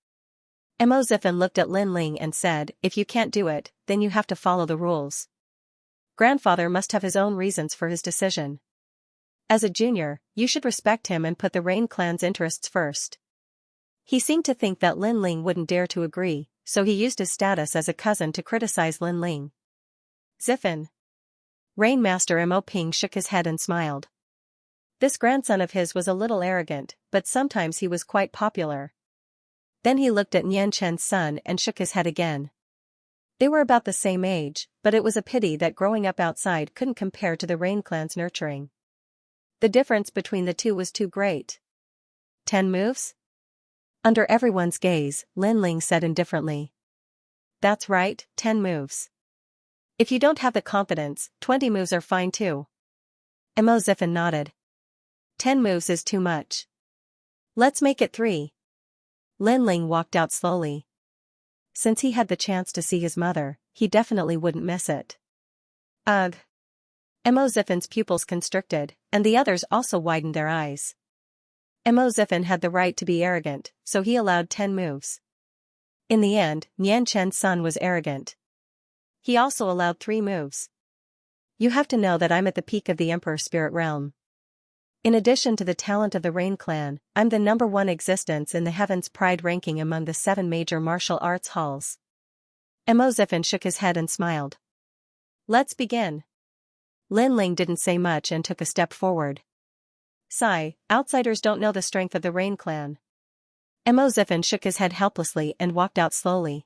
Mo Ziffin looked at Lin Ling and said, if you can't do it, then you have to follow the rules. Grandfather must have his own reasons for his decision. As a junior, you should respect him and put the Rain clan's interests first. He seemed to think that Lin Ling wouldn't dare to agree, so he used his status as a cousin to criticize Lin Ling. Ziffin. Rain Master Mo Ping shook his head and smiled. This grandson of his was a little arrogant, but sometimes he was quite popular. Then he looked at Xianxia's son and shook his head again. They were about the same age, but it was a pity that growing up outside couldn't compare to the Rain clan's nurturing. The difference between the two was too great. 10 moves? Under everyone's gaze, Lin Ling said indifferently. That's right, 10 moves. If you don't have the confidence, 20 moves are fine too. Mo Ziffin nodded. 10 moves is too much. Let's make it 3. Lin Ling walked out slowly. Since he had the chance to see his mother, he definitely wouldn't miss it. Ugh. Mo Ziffin's pupils constricted, and the others also widened their eyes. Mo Ziffin had the right to be arrogant, so he allowed 10 moves. In the end, Nian Chen's son was arrogant. He also allowed 3 moves. You have to know that I'm at the peak of the Emperor Spirit Realm. In addition to the talent of the Rain Clan, I'm the #1 existence in the Heaven's Pride ranking among the 7 major martial arts halls. Mo Ziffin shook his head and smiled. Let's begin. Lin Ling didn't say much and took a step forward. Sigh, outsiders don't know the strength of the Rain Clan. Mo Ziffin shook his head helplessly and walked out slowly.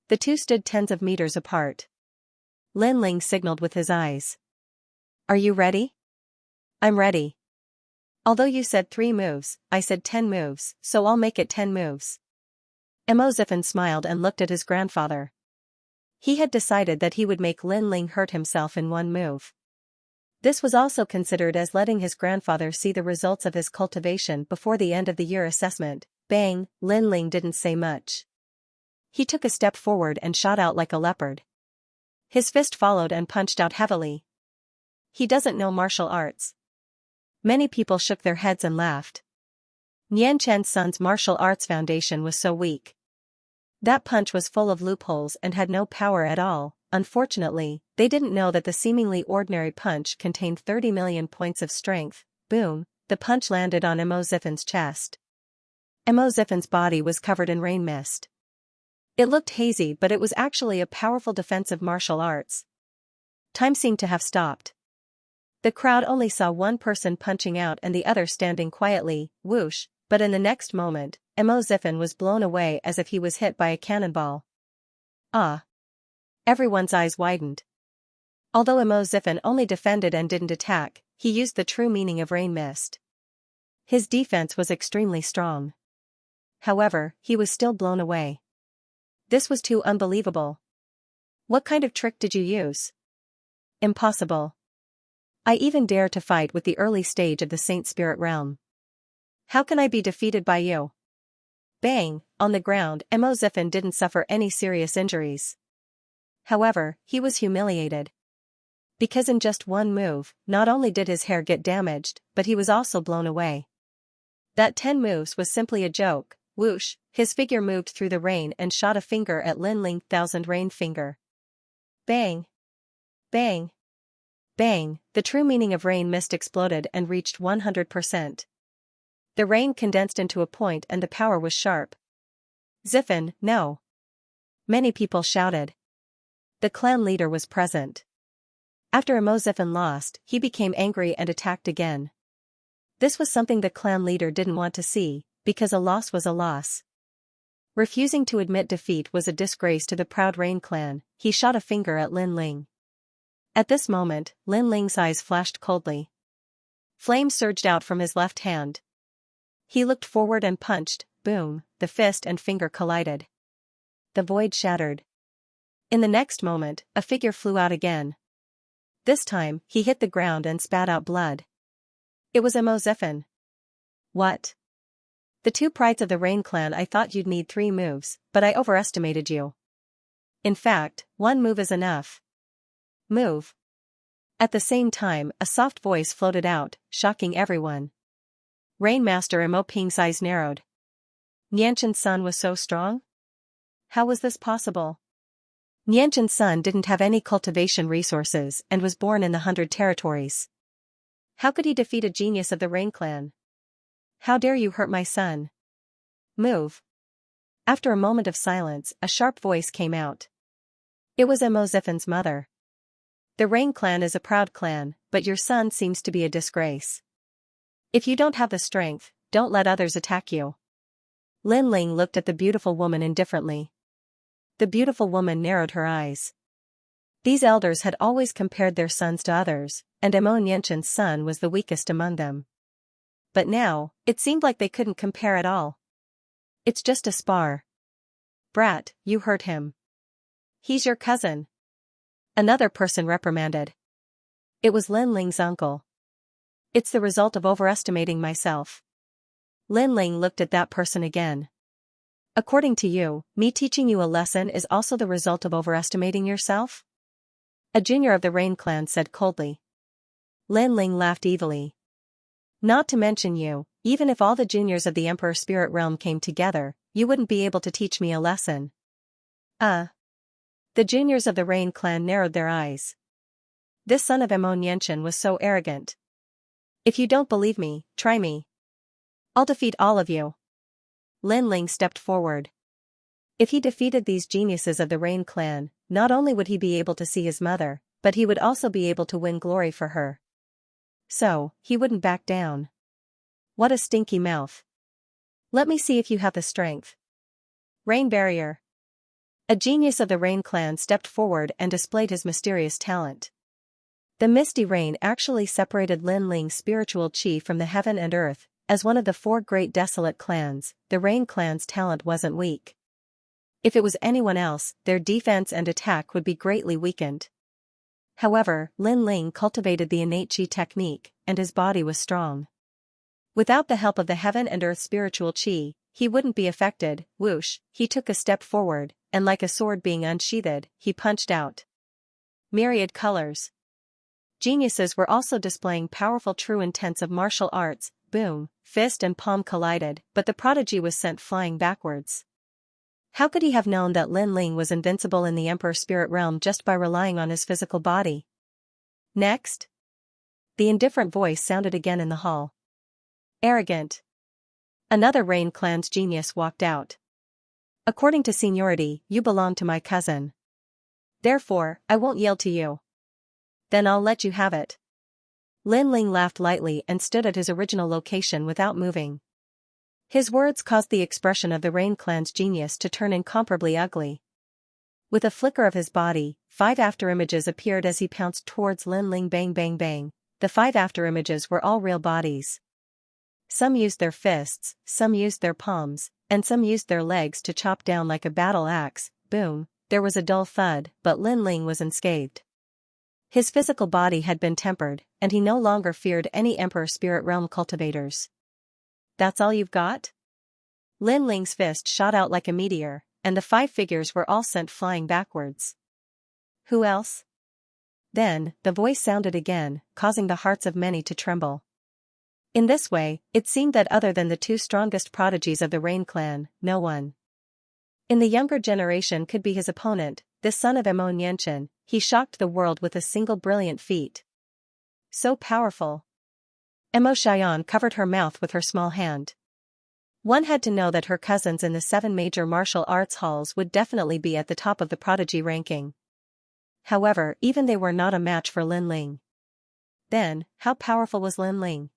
The two stood tens of meters apart. Lin Ling signaled with his eyes. Are you ready? I'm ready. Although you said 3 moves, I said 10 moves, so I'll make it 10 moves. Mo Ziffin smiled and looked at his grandfather. He had decided that he would make Lin Ling hurt himself in 1 move. This was also considered as letting his grandfather see the results of his cultivation before the end of the year assessment. Bang, Lin Ling didn't say much. He took a step forward and shot out like a leopard. His fist followed and punched out heavily. He doesn't know martial arts. Many people shook their heads and laughed. Nian Chen's son's martial arts foundation was so weak. That punch was full of loopholes and had no power at all. Unfortunately, they didn't know that the seemingly ordinary punch contained 30 million points of strength. Boom, the punch landed on Mo Ziffin's chest. Mo Ziffin's body was covered in rain mist. It looked hazy, but it was actually a powerful defensive martial arts. Time seemed to have stopped. The crowd only saw one person punching out and the other standing quietly, whoosh, but in the next moment, Mo Ziffin was blown away as if he was hit by a cannonball. Ah! Everyone's eyes widened. Although Mo Ziffin only defended and didn't attack, he used the true meaning of rain mist. His defense was extremely strong. However, he was still blown away. This was too unbelievable. What kind of trick did you use? Impossible. I even dare to fight with the early stage of the Saint Spirit Realm. How can I be defeated by you? Bang, on the ground, Mo Ziffin didn't suffer any serious injuries. However, he was humiliated. Because in just 1 move, not only did his hair get damaged, but he was also blown away. That 10 moves was simply a joke. Whoosh, his figure moved through the rain and shot a finger at Lin Ling. 1000 rain finger. Bang. Bang. Bang, the true meaning of rain mist exploded and reached 100%. The rain condensed into a point and the power was sharp. Ziffin, no. Many people shouted. The clan leader was present. After Mo Ziffin lost, he became angry and attacked again. This was something the clan leader didn't want to see, because a loss was a loss. Refusing to admit defeat was a disgrace to the proud Rain clan. He shot a finger at Lin Ling. At this moment, Lin Ling's eyes flashed coldly. Flame surged out from his left hand. He looked forward and punched. Boom, the fist and finger collided. The void shattered. In the next moment, a figure flew out again. This time, he hit the ground and spat out blood. It was Mo Ziffin. What? The 2 prides of the Rain clan. I thought you'd need 3 moves, but I overestimated you. In fact, 1 move is enough. Move. At the same time, a soft voice floated out, shocking everyone. Rainmaster Mo Ping's eyes narrowed. Nianchen's son was so strong? How was this possible? Nianchen's son didn't have any cultivation resources and was born in the 100 territories. How could he defeat a genius of the Rain clan? How dare you hurt my son? Move. After a moment of silence, a sharp voice came out. It was Mo Ziffin's mother. The Rain clan is a proud clan, but your son seems to be a disgrace. If you don't have the strength, don't let others attack you. Lin Ling looked at the beautiful woman indifferently. The beautiful woman narrowed her eyes. These elders had always compared their sons to others, and Mo Nianchen's son was the weakest among them. But now, it seemed like they couldn't compare at all. It's just a spar. Brat, you hurt him. He's your cousin. Another person reprimanded. It was Lin Ling's uncle. It's the result of overestimating myself. Lin Ling looked at that person again. According to you, me teaching you a lesson is also the result of overestimating yourself? A junior of the Rain clan said coldly. Lin Ling laughed evilly. Not to mention you, even if all the juniors of the Emperor Spirit Realm came together, you wouldn't be able to teach me a lesson. The juniors of the Rain clan narrowed their eyes. This son of Xianxia was so arrogant. If you don't believe me, try me. I'll defeat all of you. Lin Ling stepped forward. If he defeated these geniuses of the Rain clan, not only would he be able to see his mother, but he would also be able to win glory for her. So, he wouldn't back down. What a stinky mouth. Let me see if you have the strength. Rain Barrier. A genius of the Rain clan stepped forward and displayed his mysterious talent. The misty rain actually separated Lin Ling's spiritual chi from the heaven and earth. As one of the 4 great desolate clans, the Rain clan's talent wasn't weak. If it was anyone else, their defense and attack would be greatly weakened. However, Lin Ling cultivated the innate chi technique, and his body was strong. Without the help of the heaven and earth spiritual chi, he wouldn't be affected. Whoosh, he took a step forward, and like a sword being unsheathed, he punched out. Myriad colors. Geniuses were also displaying powerful true intents of martial arts. Boom, fist and palm collided, but the prodigy was sent flying backwards. How could he have known that Lin Ling was invincible in the Emperor Spirit Realm just by relying on his physical body? Next. The indifferent voice sounded again in the hall. Arrogant. Another Rain clan's genius walked out. According to seniority, you belong to my cousin. Therefore, I won't yield to you. Then I'll let you have it. Lin Ling laughed lightly and stood at his original location without moving. His words caused the expression of the Rain clan's genius to turn incomparably ugly. With a flicker of his body, 5 afterimages appeared as he pounced towards Lin Ling. Bang bang bang. The 5 afterimages were all real bodies. Some used their fists, some used their palms, and some used their legs to chop down like a battle axe. Boom, there was a dull thud, but Lin Ling was unscathed. His physical body had been tempered, and he no longer feared any Emperor Spirit Realm cultivators. That's all you've got? Lin Ling's fist shot out like a meteor, and the 5 figures were all sent flying backwards. Who else? Then, the voice sounded again, causing the hearts of many to tremble. In this way, it seemed that other than the 2 strongest prodigies of the Rain clan, no one in the younger generation could be his opponent. This son of Xianxia, he shocked the world with a single brilliant feat. So powerful. Xianxia covered her mouth with her small hand. One had to know that her cousins in the 7 major martial arts halls would definitely be at the top of the prodigy ranking. However, even they were not a match for Lin Ling. Then, how powerful was Lin Ling?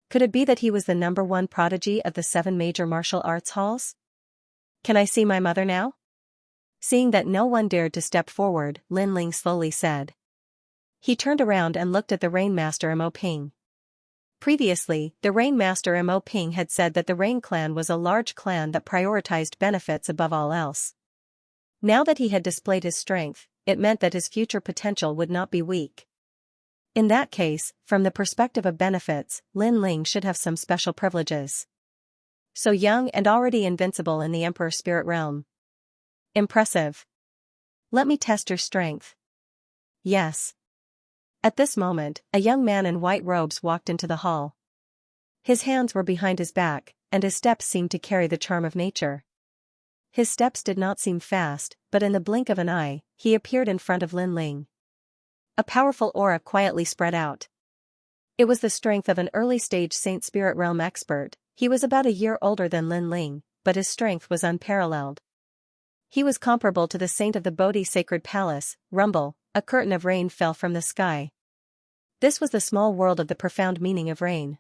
Could it be that he was the number 1 prodigy of the 7 major martial arts halls? Can I see my mother now? Seeing that no one dared to step forward, Lin Ling slowly said. He turned around and looked at the Rain Master Mo Ping. Previously, the Rain Master Mo Ping had said that the Rain clan was a large clan that prioritized benefits above all else. Now that he had displayed his strength, it meant that his future potential would not be weak. In that case, from the perspective of benefits, Lin Ling should have some special privileges. So young and already invincible in the Emperor Spirit Realm. Impressive. Let me test your strength. Yes. At this moment, a young man in white robes walked into the hall. His hands were behind his back, and his steps seemed to carry the charm of nature. His steps did not seem fast, but in the blink of an eye, he appeared in front of Lin Ling. A powerful aura quietly spread out. It was the strength of an early-stage Saint Spirit Realm expert. He was about a year older than Lin Ling, but his strength was unparalleled. He was comparable to the saint of the Bodhi Sacred Palace. Rumble, a curtain of rain fell from the sky. This was the small world of the profound meaning of rain.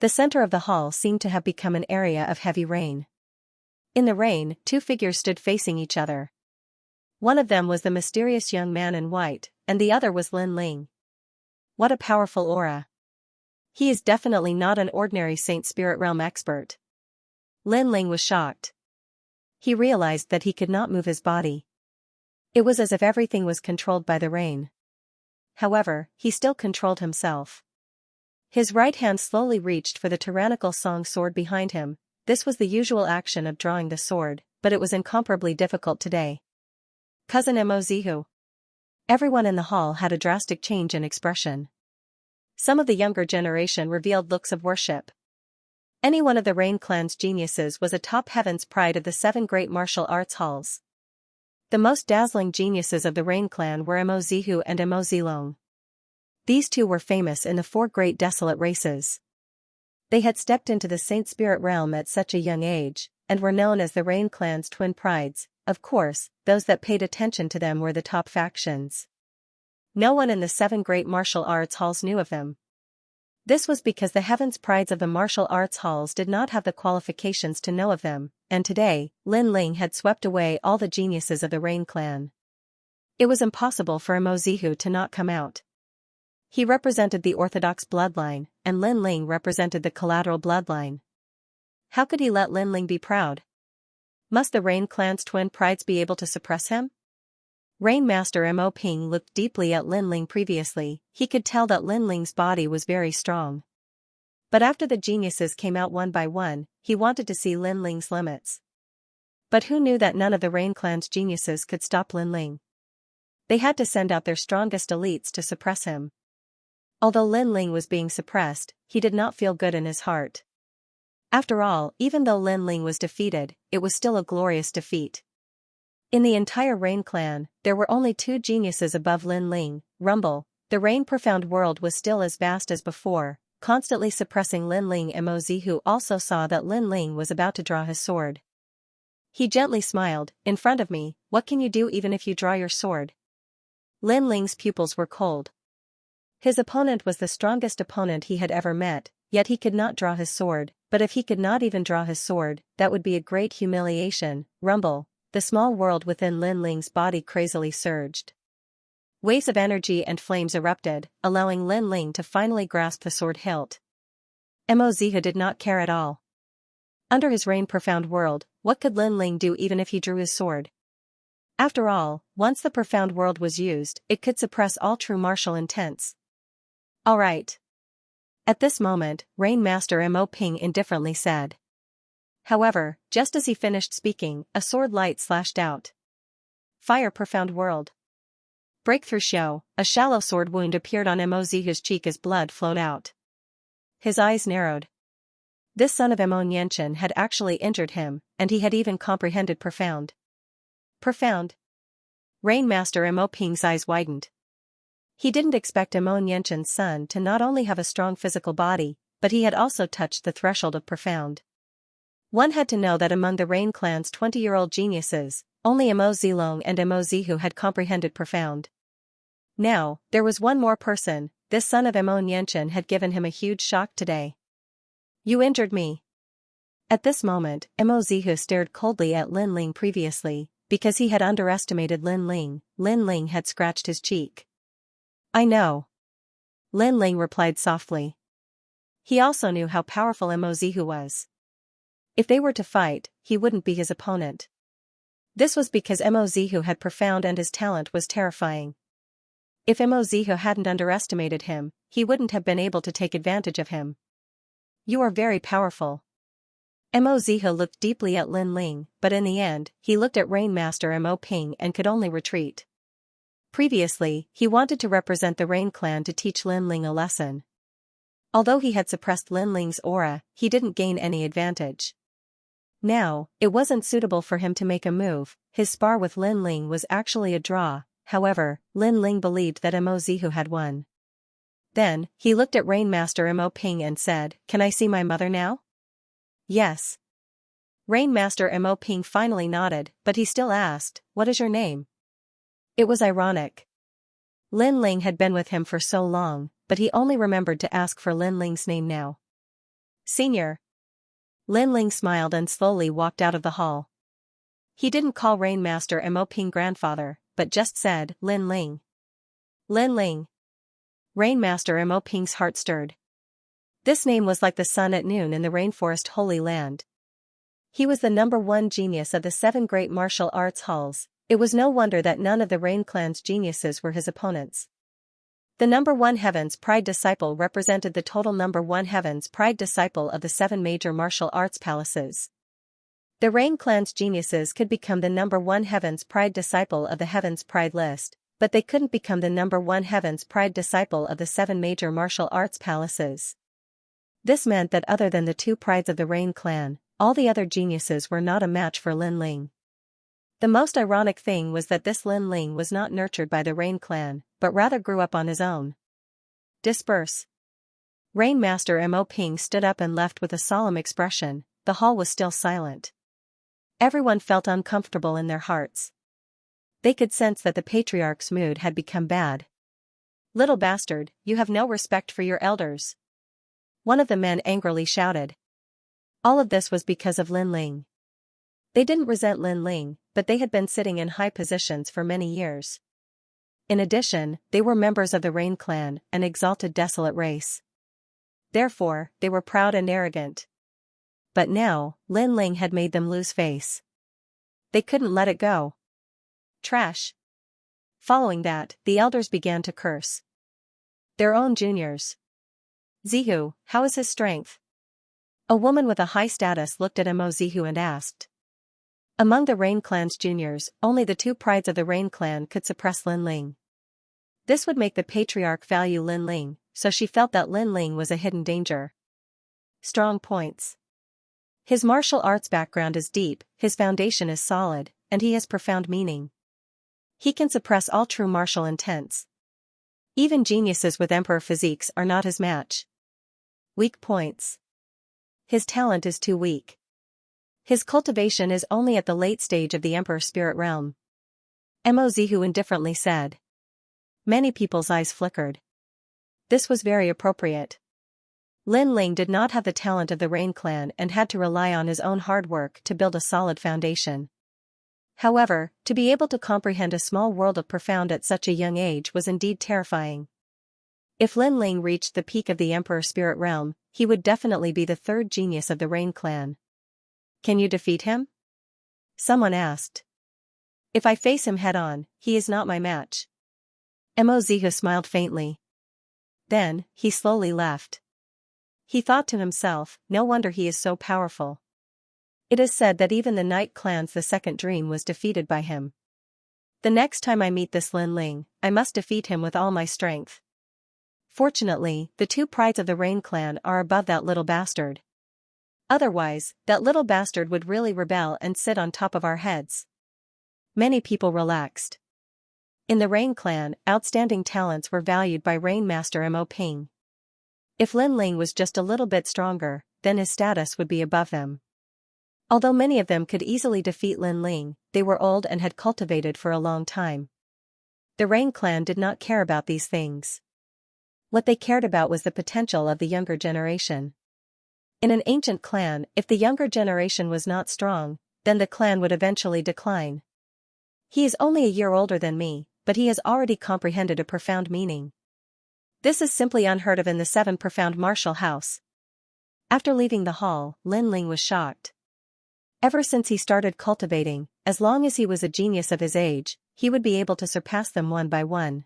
The center of the hall seemed to have become an area of heavy rain. In the rain, 2 figures stood facing each other. One of them was the mysterious young man in white, and the other was Lin Ling. What a powerful aura. He is definitely not an ordinary Saint Spirit Realm expert. Lin Ling was shocked. He realized that he could not move his body. It was as if everything was controlled by the rain. However, he still controlled himself. His right hand slowly reached for the tyrannical song sword behind him. this was the usual action of drawing the sword, but it was incomparably difficult today. Cousin Emozihu. Everyone in the hall had a drastic change in expression. Some of the younger generation revealed looks of worship. Any one of the Rain clan's geniuses was a top heaven's pride of the 7 great martial arts halls. The most dazzling geniuses of the Rain clan were Emozihu and Emozilong. These two were famous in the 4 great desolate races. They had stepped into the Saint Spirit realm at such a young age, and were known as the Rain clan's twin prides. Of course, those that paid attention to them were the top factions. No one in the 7 great martial arts halls knew of them. This was because the heavens prides of the martial arts halls did not have the qualifications to know of them, and today, Lin Ling had swept away all the geniuses of the Rain clan. It was impossible for Emozihu to not come out. He represented the orthodox bloodline, and Lin Ling represented the collateral bloodline. How could he let Lin Ling be proud? Must the Rain clan's twin prides be able to suppress him? Rain Master Mo Ping looked deeply at Lin Ling previously. He could tell that Lin Ling's body was very strong. But after the geniuses came out one by one, he wanted to see Lin Ling's limits. But who knew that none of the Rain clan's geniuses could stop Lin Ling? They had to send out their strongest elites to suppress him. Although Lin Ling was being suppressed, he did not feel good in his heart. After all, even though Lin Ling was defeated, it was still a glorious defeat. In the entire Rain clan, there were only 2 geniuses above Lin Ling. Rumble, the Rain profound world was still as vast as before, constantly suppressing Lin Ling. Emozihu also saw that Lin Ling was about to draw his sword. He gently smiled. In front of me, what can you do even if you draw your sword? Lin Ling's pupils were cold. His opponent was the strongest opponent he had ever met, yet he could not draw his sword. But if he could not even draw his sword, that would be a great humiliation. Rumble, the small world within Lin Ling's body crazily surged. Waves of energy and flames erupted, allowing Lin Ling to finally grasp the sword hilt. Emozihu did not care at all. Under his Rain profound world, what could Lin Ling do even if he drew his sword? After all, once the profound world was used, it could suppress all true martial intents. All right. At this moment, Rain Master Mo Ping indifferently said. However, just as he finished speaking, a sword light slashed out. Fire profound world. Breakthrough show, a shallow sword wound appeared on Emozihu's cheek as blood flowed out. His eyes narrowed. This son of Xianxia had actually injured him, and he had even comprehended profound. Profound. Rain Master Mo Ping's eyes widened. He didn't expect Xianxia's son to not only have a strong physical body, but he had also touched the threshold of profound. One had to know that among the Rain clan's 20-year-old geniuses, only Emozilong and Emozihu had comprehended profound. Now, there was one more person. This son of Xianxia had given him a huge shock today. You injured me. At this moment, Emozihu stared coldly at Lin Ling previously, because he had underestimated Lin Ling. Lin Ling had scratched his cheek. I know. Lin Ling replied softly. He also knew how powerful Emozihu was. If they were to fight, he wouldn't be his opponent. This was because Emozihu had profound and his talent was terrifying. If Emozihu hadn't underestimated him, he wouldn't have been able to take advantage of him. You are very powerful. Emozihu looked deeply at Lin Ling, but in the end, he looked at Rain Master Mo Ping and could only retreat. Previously, he wanted to represent the Rain clan to teach Lin Ling a lesson. Although he had suppressed Lin Ling's aura, he didn't gain any advantage. Now, it wasn't suitable for him to make a move. His spar with Lin Ling was actually a draw. However, Lin Ling believed that Emozihu had won. Then, he looked at Rain Master Mo Ping and said, "Can I see my mother now?" Yes. Rain Master Mo Ping finally nodded, but he still asked, "What is your name?" It was ironic. Lin Ling had been with him for so long, but he only remembered to ask for Lin Ling's name now. Senior. Lin Ling smiled and slowly walked out of the hall. He didn't call Rain Master Mo Ping grandfather, but just said, Lin Ling. Lin Ling. Rain Master Mo Ping's heart stirred. This name was like the sun at noon in the rainforest Holy Land. He was the #1 genius of the 7 great martial arts halls. It was no wonder that none of the Rain clan's geniuses were his opponents. The number one Heaven's Pride disciple represented the total number one Heaven's Pride disciple of the 7 major martial arts palaces. The Rain clan's geniuses could become the number one Heaven's Pride disciple of the Heaven's Pride list, but they couldn't become the number one Heaven's Pride disciple of the 7 major martial arts palaces. This meant that other than the 2 prides of the Rain clan, all the other geniuses were not a match for Lin Ling. The most ironic thing was that this Lin Ling was not nurtured by the Rain clan, but rather grew up on his own. Disperse. Rain Master Mo Ping stood up and left with a solemn expression. The hall was still silent. Everyone felt uncomfortable in their hearts. They could sense that the patriarch's mood had become bad. "Little bastard, you have no respect for your elders," one of the men angrily shouted. All of this was because of Lin Ling. They didn't resent Lin Ling, but they had been sitting in high positions for many years. In addition, they were members of the Rain clan, an exalted desolate race. Therefore, they were proud and arrogant. But now, Lin Ling had made them lose face. They couldn't let it go. Trash. Following that, the elders began to curse their own juniors. "Zihu, how is his strength?" A woman with a high status looked at Mo Zihu and asked. Among the Rain clan's juniors, only the 2 prides of the Rain clan could suppress Lin Ling. This would make the patriarch value Lin Ling, so she felt that Lin Ling was a hidden danger. Strong points. His martial arts background is deep, his foundation is solid, and he has profound meaning. He can suppress all true martial intents. Even geniuses with emperor physiques are not his match. Weak points. His talent is too weak. His cultivation is only at the late stage of the emperor spirit realm. Mo Zihu indifferently said. Many people's eyes flickered. This was very appropriate. Lin Ling did not have the talent of the Rain clan and had to rely on his own hard work to build a solid foundation. However, to be able to comprehend a small world of profound at such a young age was indeed terrifying. If Lin Ling reached the peak of the emperor spirit realm, he would definitely be the 3rd genius of the Rain clan. "Can you defeat him?" someone asked. "If I face him head-on, he is not my match." Mo Zihu smiled faintly. Then, he slowly left. He thought to himself, no wonder he is so powerful. It is said that even the Night clan's the 2nd dream was defeated by him. The next time I meet this Lin Ling, I must defeat him with all my strength. Fortunately, the 2 prides of the Rain clan are above that little bastard. Otherwise, that little bastard would really rebel and sit on top of our heads. Many people relaxed. In the Rain clan, outstanding talents were valued by Rain Master Mo Ping. If Lin Ling was just a little bit stronger, then his status would be above them. Although many of them could easily defeat Lin Ling, they were old and had cultivated for a long time. The Rain clan did not care about these things. What they cared about was the potential of the younger generation. In an ancient clan, if the younger generation was not strong, then the clan would eventually decline. He is only a year older than me, but he has already comprehended a profound meaning. This is simply unheard of in the 7 profound martial house. After leaving the hall, Lin Ling was shocked. Ever since he started cultivating, as long as he was a genius of his age, he would be able to surpass them one by one.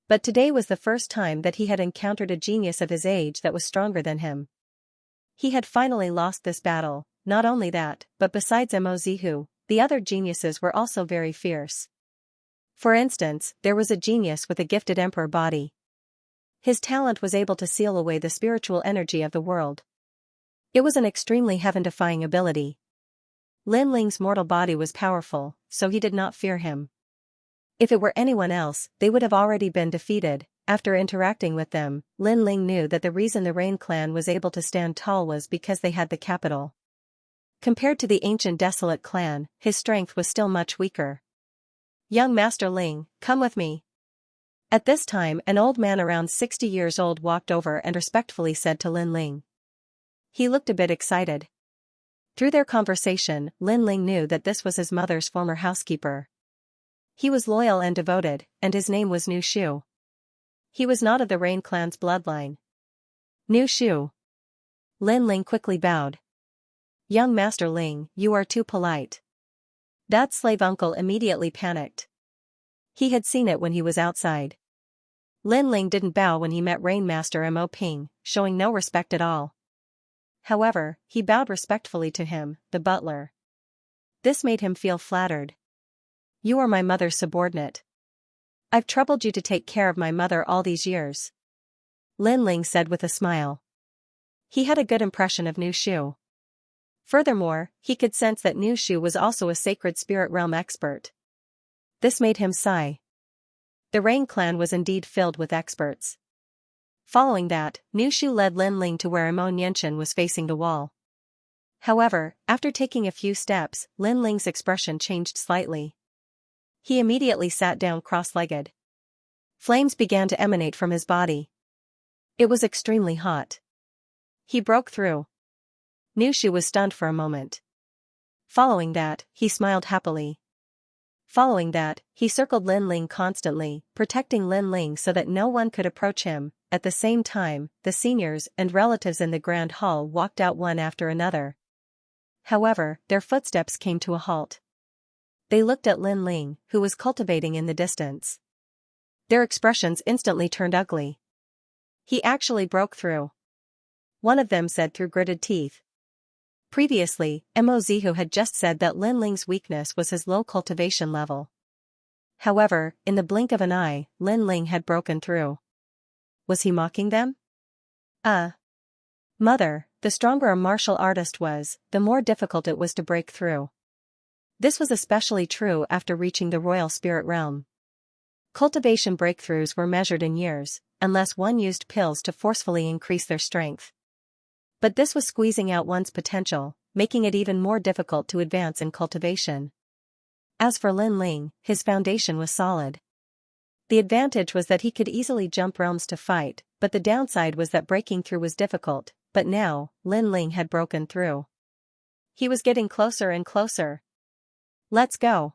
But today was the first time that he had encountered a genius of his age that was stronger than him. He had finally lost this battle. Not only that, but besides Mo Zihu, the other geniuses were also very fierce. For instance, there was a genius with a gifted emperor body. His talent was able to seal away the spiritual energy of the world. It was an extremely heaven-defying ability. Lin Ling's mortal body was powerful, so he did not fear him. If it were anyone else, they would have already been defeated. After interacting with them, Lin Ling knew that the reason the Rain clan was able to stand tall was because they had the capital. Compared to the ancient desolate clan, his strength was still much weaker. "Young Master Ling, come with me." At this time, an old man around 60 years old walked over and respectfully said to Lin Ling. He looked a bit excited. Through their conversation, Lin Ling knew that this was his mother's former housekeeper. He was loyal and devoted, and his name was Nu Shu. He was not of the Rain clan's bloodline. Nu Shu. Lin Ling quickly bowed. "Young Master Ling, you are too polite." That slave uncle immediately panicked. He had seen it when he was outside. Lin Ling didn't bow when he met Rainmaster Mo Ping, showing no respect at all. However, he bowed respectfully to him, the butler. This made him feel flattered. "You are my mother's subordinate. I've troubled you to take care of my mother all these years," Lin Ling said with a smile. He had a good impression of Nu Shu. Furthermore, he could sense that Nu Shu was also a sacred spirit realm expert. This made him sigh. The Rain clan was indeed filled with experts. Following that, Nu Shu led Lin Ling to where Mo Nianchen was facing the wall. However, after taking a few steps, Lin Ling's expression changed slightly. He immediately sat down cross-legged. Flames began to emanate from his body. It was extremely hot. He broke through. Nu Shu was stunned for a moment. Following that, he smiled happily. Following that, he circled Lin Ling constantly, protecting Lin Ling so that no one could approach him. At the same time, the seniors and relatives in the grand hall walked out one after another. However, their footsteps came to a halt. They looked at Lin Ling, who was cultivating in the distance. Their expressions instantly turned ugly. He actually broke through. One of them said through gritted teeth. Previously, Mo Zihu had just said that Lin Ling's weakness was his low cultivation level. However, in the blink of an eye, Lin Ling had broken through. Was he mocking them? Mother, the stronger a martial artist was, the more difficult it was to break through. This was especially true after reaching the royal spirit realm. Cultivation breakthroughs were measured in years, unless one used pills to forcefully increase their strength. But this was squeezing out one's potential, making it even more difficult to advance in cultivation. As for Lin Ling, his foundation was solid. The advantage was that he could easily jump realms to fight, but the downside was that breaking through was difficult. But now, Lin Ling had broken through. He was getting closer and closer. "Let's go."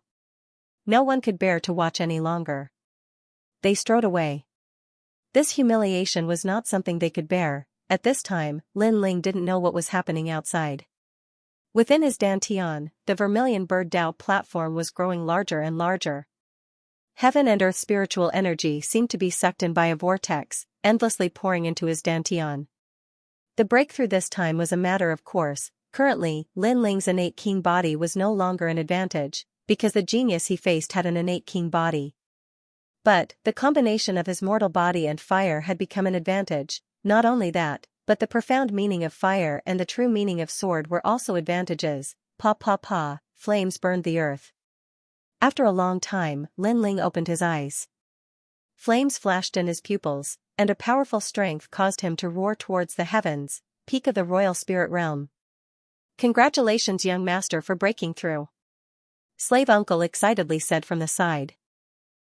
No one could bear to watch any longer. They strode away. This humiliation was not something they could bear. At this time, Lin Ling didn't know what was happening outside. Within his dantian, the vermilion bird Dao platform was growing larger and larger. Heaven and earth spiritual energy seemed to be sucked in by a vortex, endlessly pouring into his dantian. The breakthrough this time was a matter of course. Currently, Lin Ling's innate king body was no longer an advantage, because the genius he faced had an innate king body. But, the combination of his mortal body and fire had become an advantage. Not only that, but the profound meaning of fire and the true meaning of sword were also advantages. Pa pa pa, flames burned the earth. After a long time, Lin Ling opened his eyes. Flames flashed in his pupils, and a powerful strength caused him to roar towards the heavens, peak of the royal spirit realm. "Congratulations, young master, for breaking through," Slave Uncle excitedly said from the side.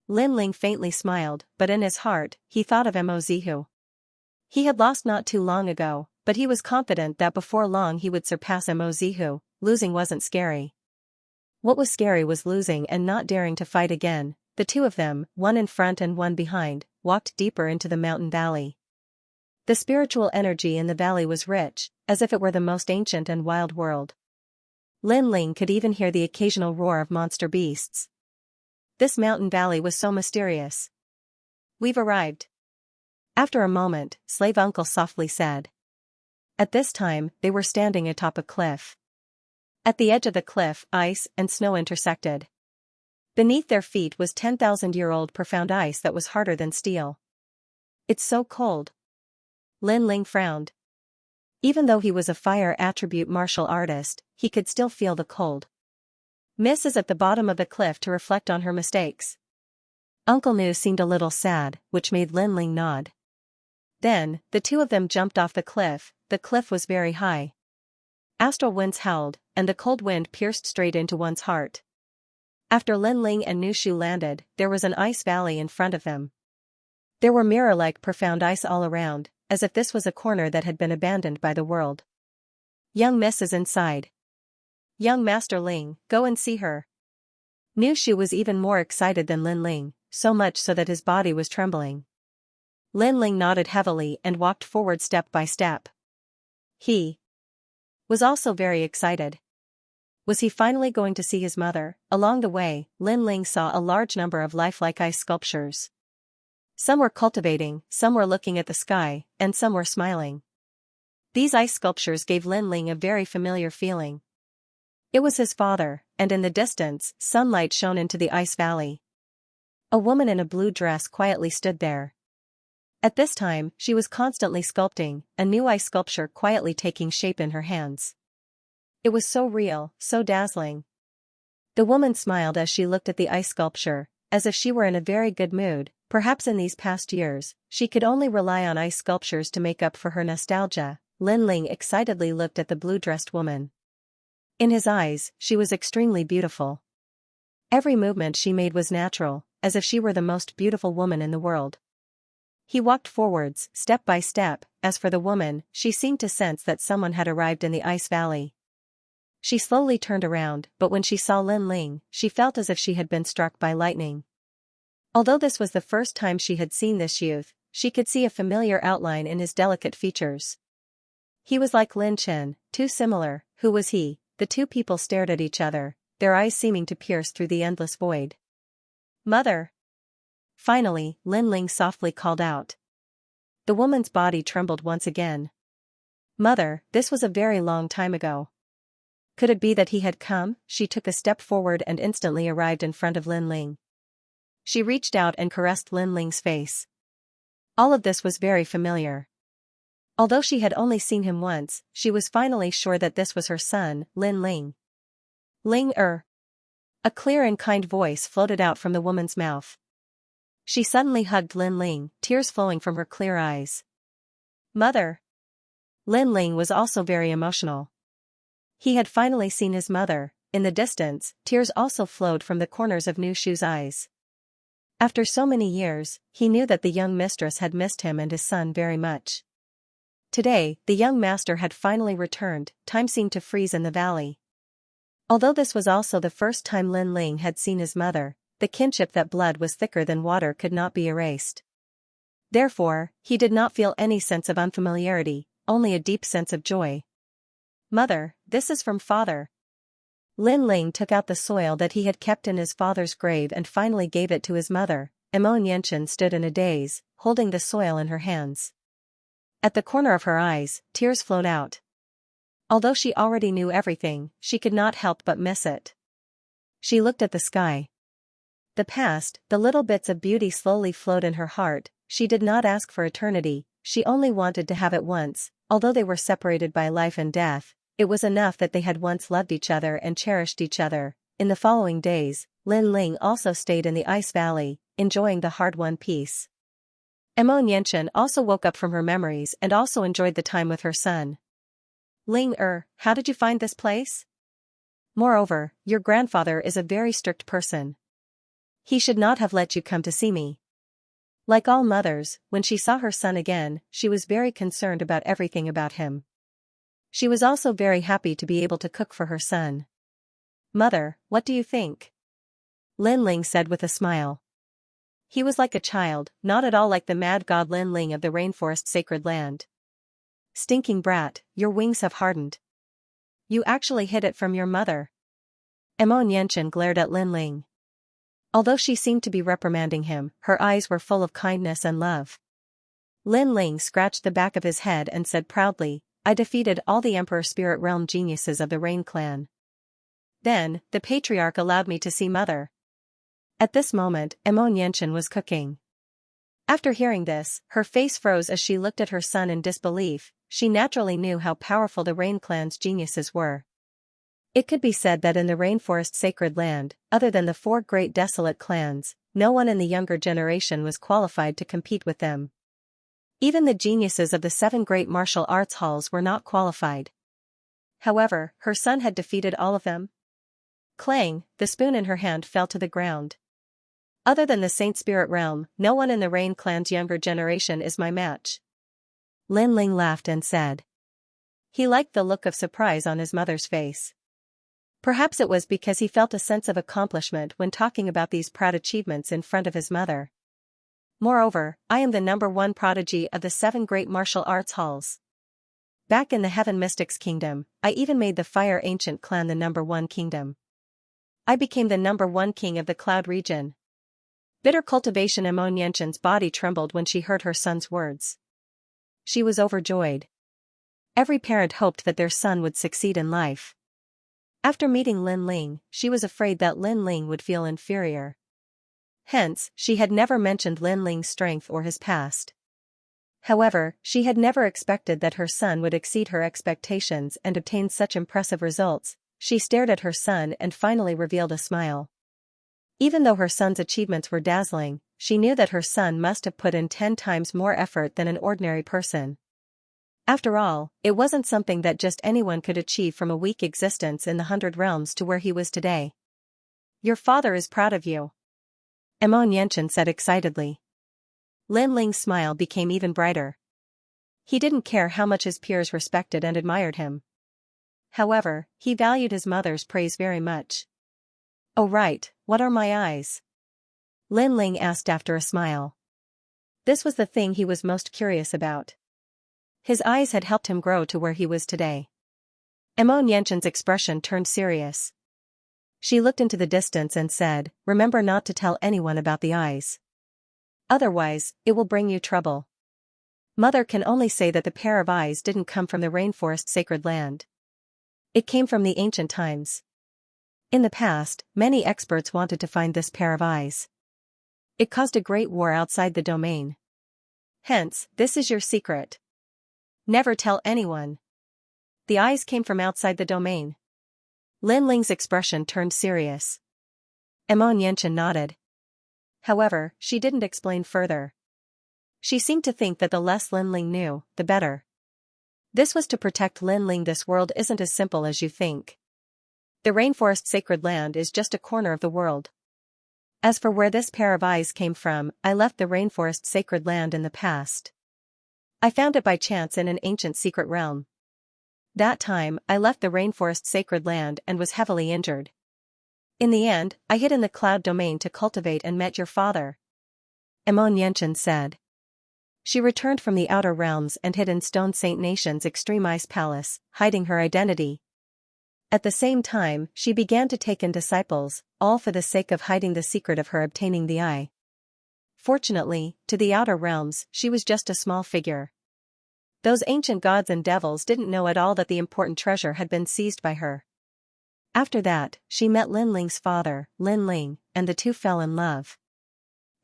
Lin Ling faintly smiled, but in his heart, he thought of Mo Zihu. He had lost not too long ago, but he was confident that before long he would surpass Mo Zihu. Losing wasn't scary. What was scary was losing and not daring to fight again. The two of them, one in front and one behind, walked deeper into the mountain valley. The spiritual energy in the valley was rich, as if it were the most ancient and wild world. Lin Ling could even hear the occasional roar of monster beasts. This mountain valley was so mysterious. "We've arrived." After a moment, Slave Uncle softly said. At this time, they were standing atop a cliff. At the edge of the cliff, ice and snow intersected. Beneath their feet was 10,000-year-old profound ice that was harder than steel. "It's so cold." Lin Ling frowned. Even though he was a fire attribute martial artist, he could still feel the cold. Miss is at the bottom of the cliff to reflect on her mistakes. Uncle Nu seemed a little sad, which made Lin Ling nod. Then, the two of them jumped off the cliff. The cliff was very high. Astral winds howled, and the cold wind pierced straight into one's heart. After Lin Ling and Nu Shu landed, there was an ice valley in front of them. There were mirror-like profound ice all around, as if this was a corner that had been abandoned by the world. "Young Miss is inside. Young Master Ling, go and see her." Nu Shu was even more excited than Lin Ling, so much so that his body was trembling. Lin Ling nodded heavily and walked forward step by step. He was also very excited. Was he finally going to see his mother? Along the way, Lin Ling saw a large number of lifelike ice sculptures. Some were cultivating, some were looking at the sky, and some were smiling. These ice sculptures gave Lin Ling a very familiar feeling. It was his father, and in the distance, sunlight shone into the ice valley. A woman in a blue dress quietly stood there. At this time, she was constantly sculpting, a new ice sculpture quietly taking shape in her hands. It was so real, so dazzling. The woman smiled as she looked at the ice sculpture, as if she were in a very good mood. Perhaps in these past years, she could only rely on ice sculptures to make up for her nostalgia. Lin Ling excitedly looked at the blue-dressed woman. In his eyes, she was extremely beautiful. Every movement she made was natural, as if she were the most beautiful woman in the world. He walked forwards, step by step. As for the woman, she seemed to sense that someone had arrived in the ice valley. She slowly turned around, but when she saw Lin Ling, she felt as if she had been struck by lightning. Although this was the first time she had seen this youth, she could see a familiar outline in his delicate features. He was like Lin Chen, too similar. Who was he? The two people stared at each other, their eyes seeming to pierce through the endless void. Mother! Finally, Lin Ling softly called out. The woman's body trembled once again. Mother, this was a very long time ago. Could it be that he had come? She took a step forward and instantly arrived in front of Lin Ling. She reached out and caressed Lin Ling's face. All of this was very familiar. Although she had only seen him once, she was finally sure that this was her son, Lin Ling. Ling-er. A clear and kind voice floated out from the woman's mouth. She suddenly hugged Lin Ling, tears flowing from her clear eyes. Mother. Lin Ling was also very emotional. He had finally seen his mother. In the distance, tears also flowed from the corners of Nu Shu's eyes. After so many years, he knew that the young mistress had missed him and his son very much. Today, the young master had finally returned. Time seemed to freeze in the valley. Although this was also the first time Lin Ling had seen his mother, the kinship that blood was thicker than water could not be erased. Therefore, he did not feel any sense of unfamiliarity, only a deep sense of joy. Mother, this is from father. Lin Ling took out the soil that he had kept in his father's grave and finally gave it to his mother. Xianxia stood in a daze, holding the soil in her hands. At the corner of her eyes, tears flowed out. Although she already knew everything, she could not help but miss it. She looked at the sky. The past, the little bits of beauty slowly flowed in her heart. She did not ask for eternity, she only wanted to have it once. Although they were separated by life and death, it was enough that they had once loved each other and cherished each other. In the following days, Lin Ling also stayed in the ice valley, enjoying the hard-won peace. Xianxia also woke up from her memories and also enjoyed the time with her son. Ling-er, how did you find this place? Moreover, your grandfather is a very strict person. He should not have let you come to see me. Like all mothers, when she saw her son again, she was very concerned about everything about him. She was also very happy to be able to cook for her son. Mother, what do you think? Lin Ling said with a smile. He was like a child, not at all like the mad god Lin Ling of the rainforest sacred land. Stinking brat, your wings have hardened. You actually hid it from your mother. Xianxia glared at Lin Ling. Although she seemed to be reprimanding him, her eyes were full of kindness and love. Lin Ling scratched the back of his head and said proudly, I defeated all the Emperor Spirit Realm geniuses of the Rain Clan. Then, the patriarch allowed me to see mother. At this moment, Xianxia was cooking. After hearing this, her face froze as she looked at her son in disbelief. She naturally knew how powerful the Rain Clan's geniuses were. It could be said that in the rainforest sacred land, other than the 4 great desolate clans, no one in the younger generation was qualified to compete with them. Even the geniuses of the 7 great martial arts halls were not qualified. However, her son had defeated all of them. Clang, the spoon in her hand fell to the ground. Other than the Saint Spirit Realm, no one in the Rain Clan's younger generation is my match. Lin Ling laughed and said. He liked the look of surprise on his mother's face. Perhaps it was because he felt a sense of accomplishment when talking about these proud achievements in front of his mother. Moreover, I am the #1 prodigy of the 7 great martial arts halls. Back in the Heaven Mystics Kingdom, I even made the Fire Ancient Clan the #1 kingdom. I became the #1 king of the Cloud region. Bitter cultivation. Xianxia's body trembled when she heard her son's words. She was overjoyed. Every parent hoped that their son would succeed in life. After meeting Lin Ling, she was afraid that Lin Ling would feel inferior. Hence, she had never mentioned Lin Ling's strength or his past. However, she had never expected that her son would exceed her expectations and obtain such impressive results. She stared at her son and finally revealed a smile. Even though her son's achievements were dazzling, she knew that her son must have put in 10 times more effort than an ordinary person. After all, it wasn't something that just anyone could achieve from a weak existence in the 100 realms to where he was today. Your father is proud of you, Xianxia said excitedly. Lin Ling's smile became even brighter. He didn't care how much his peers respected and admired him. However, he valued his mother's praise very much. Oh right, what are my eyes? Lin Ling asked after a smile. This was the thing he was most curious about. His eyes had helped him grow to where he was today. Xianxia's expression turned serious. She looked into the distance and said, "Remember not to tell anyone about the eyes. Otherwise, it will bring you trouble. Mother can only say that the pair of eyes didn't come from the rainforest sacred land. It came from the ancient times. In the past, many experts wanted to find this pair of eyes. It caused a great war outside the domain. Hence, this is your secret. Never tell anyone. The eyes came from outside the domain." Lin Ling's expression turned serious. Xianxia nodded. However, she didn't explain further. She seemed to think that the less Lin Ling knew, the better. This was to protect Lin Ling. This world isn't as simple as you think. The rainforest sacred land is just a corner of the world. As for where this pair of eyes came from, I left the rainforest sacred land in the past. I found it by chance in an ancient secret realm. That time, I left the rainforest sacred land and was heavily injured. In the end, I hid in the cloud domain to cultivate and met your father, Xianxia said. She returned from the outer realms and hid in Stone Saint Nation's extreme ice palace, hiding her identity. At the same time, she began to take in disciples, all for the sake of hiding the secret of her obtaining the eye. Fortunately, to the outer realms, she was just a small figure. Those ancient gods and devils didn't know at all that the important treasure had been seized by her. After that, she met Lin Ling's father, Lin Ling, and the two fell in love.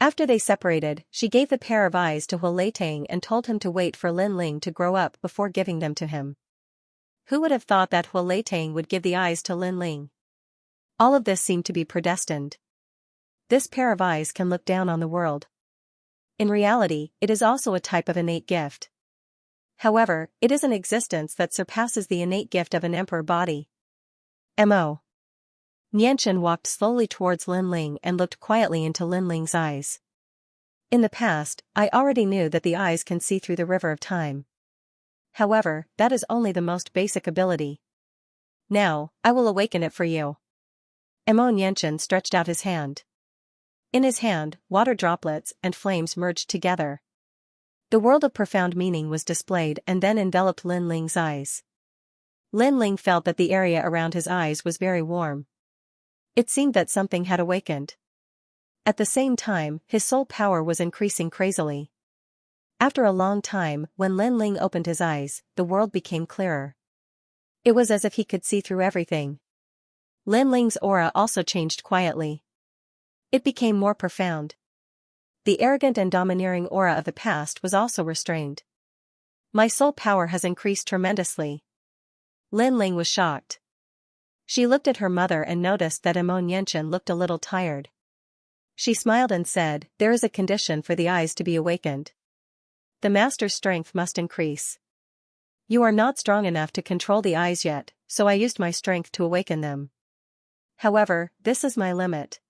After they separated, she gave the pair of eyes to Huoletang and told him to wait for Lin Ling to grow up before giving them to him. Who would have thought that Huoletang would give the eyes to Lin Ling? All of this seemed to be predestined. This pair of eyes can look down on the world. In reality, it is also a type of innate gift. However, it is an existence that surpasses the innate gift of an emperor body. Mo. Xianxia walked slowly towards Lin Ling and looked quietly into Lin Ling's eyes. In the past, I already knew that the eyes can see through the river of time. However, that is only the most basic ability. Now, I will awaken it for you. Xianxia stretched out his hand. In his hand, water droplets and flames merged together. The world of profound meaning was displayed and then enveloped Lin Ling's eyes. Lin Ling felt that the area around his eyes was very warm. It seemed that something had awakened. At the same time, his soul power was increasing crazily. After a long time, when Lin Ling opened his eyes, the world became clearer. It was as if he could see through everything. Lin Ling's aura also changed quietly. It became more profound. The arrogant and domineering aura of the past was also restrained. My soul power has increased tremendously. Lin Ling was shocked. She looked at her mother and noticed that Xianxia looked a little tired. She smiled and said, "There is a condition for the eyes to be awakened. The master's strength must increase. You are not strong enough to control the eyes yet, so I used my strength to awaken them. However, this is my limit.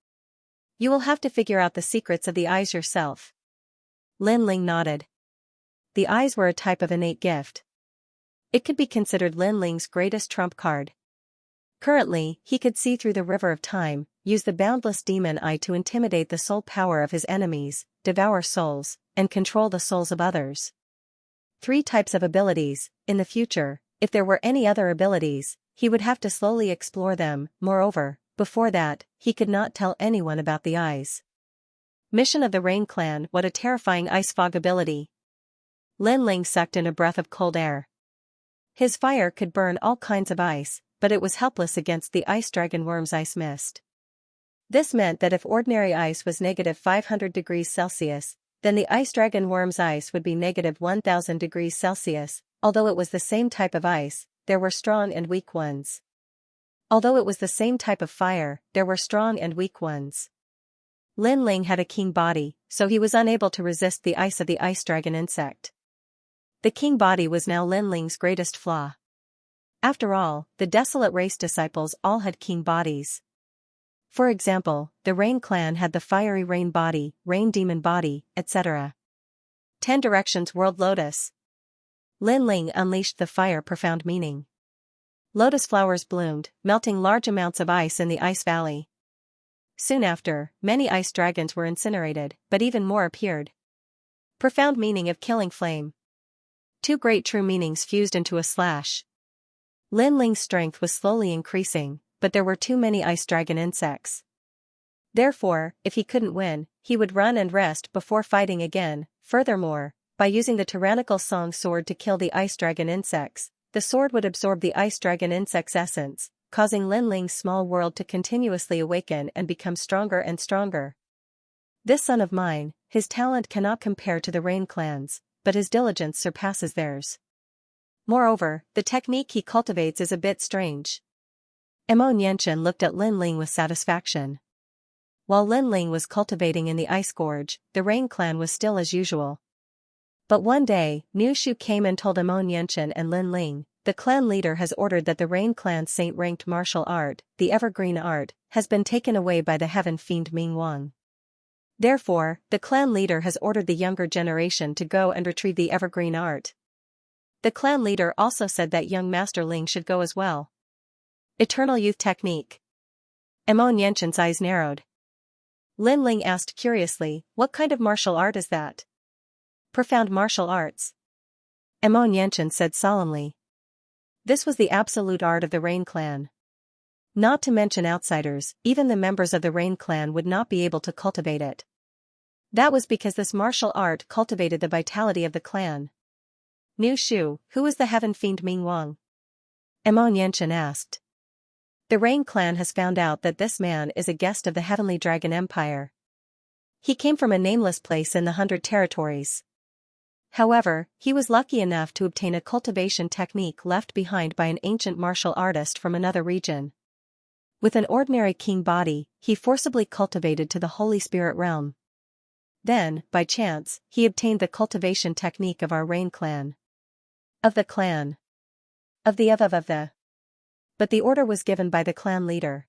You will have to figure out the secrets of the eyes yourself." Lin Ling nodded. The eyes were a type of innate gift. It could be considered Lin Ling's greatest trump card. Currently, he could see through the river of time, use the boundless demon eye to intimidate the soul power of his enemies, devour souls, and control the souls of others. 3 types of abilities. In the future, if there were any other abilities, he would have to slowly explore them. Moreover, before that, he could not tell anyone about the eyes. Mission of the Rain Clan. What a terrifying ice fog ability. Lin Ling sucked in a breath of cold air. His fire could burn all kinds of ice, but it was helpless against the ice dragon worm's ice mist. This meant that if ordinary ice was negative 500 degrees Celsius, then the ice dragon worm's ice would be negative 1000 degrees Celsius. Although it was the same type of ice, there were strong and weak ones. Although it was the same type of fire, there were strong and weak ones. Lin Ling had a king body, so he was unable to resist the ice of the ice dragon insect. The king body was now Lin Ling's greatest flaw. After all, the desolate race disciples all had king bodies. For example, the Rain Clan had the fiery rain body, rain demon body, etc. 10 Directions World Lotus. Lin Ling unleashed the fire. Profound meaning. Lotus flowers bloomed, melting large amounts of ice in the ice valley. Soon after, many ice dragons were incinerated, but even more appeared. Profound meaning of killing flame. 2 great true meanings fused into a slash. Lin Ling's strength was slowly increasing, but there were too many ice dragon insects. Therefore, if he couldn't win, he would run and rest before fighting again. Furthermore, by using the tyrannical song sword to kill the ice dragon insects, the sword would absorb the ice dragon insect's essence, causing Lin Ling's small world to continuously awaken and become stronger and stronger. This son of mine, his talent cannot compare to the Rain Clan's, but his diligence surpasses theirs. Moreover, the technique he cultivates is a bit strange. Xianxia looked at Lin Ling with satisfaction. While Lin Ling was cultivating in the ice gorge, the Rain Clan was still as usual. But one day, Niu Shu came and told Xianxia and Lin Ling, the clan leader has ordered that the Rain Clan's saint-ranked martial art, the evergreen art, has been taken away by the heaven fiend Ming Wang. Therefore, the clan leader has ordered the younger generation to go and retrieve the evergreen art. The clan leader also said that young Master Ling should go as well. Eternal Youth Technique. Xianxia's eyes narrowed. Lin Ling asked curiously, what kind of martial art is that? Profound martial arts. Xianxia said solemnly. This was the absolute art of the Rain Clan. Not to mention outsiders, even the members of the Rain Clan would not be able to cultivate it. That was because this martial art cultivated the vitality of the clan. Niu Shu, who is the heaven fiend Ming Wang? Xianxia asked. The Rain Clan has found out that this man is a guest of the Heavenly Dragon Empire. He came from a nameless place in the 100 territories. However, he was lucky enough to obtain a cultivation technique left behind by an ancient martial artist from another region. With an ordinary king body, he forcibly cultivated to the Holy Spirit realm. Then, by chance, he obtained the cultivation technique of our Rain Clan. Of the clan. Of the. But the order was given by the clan leader.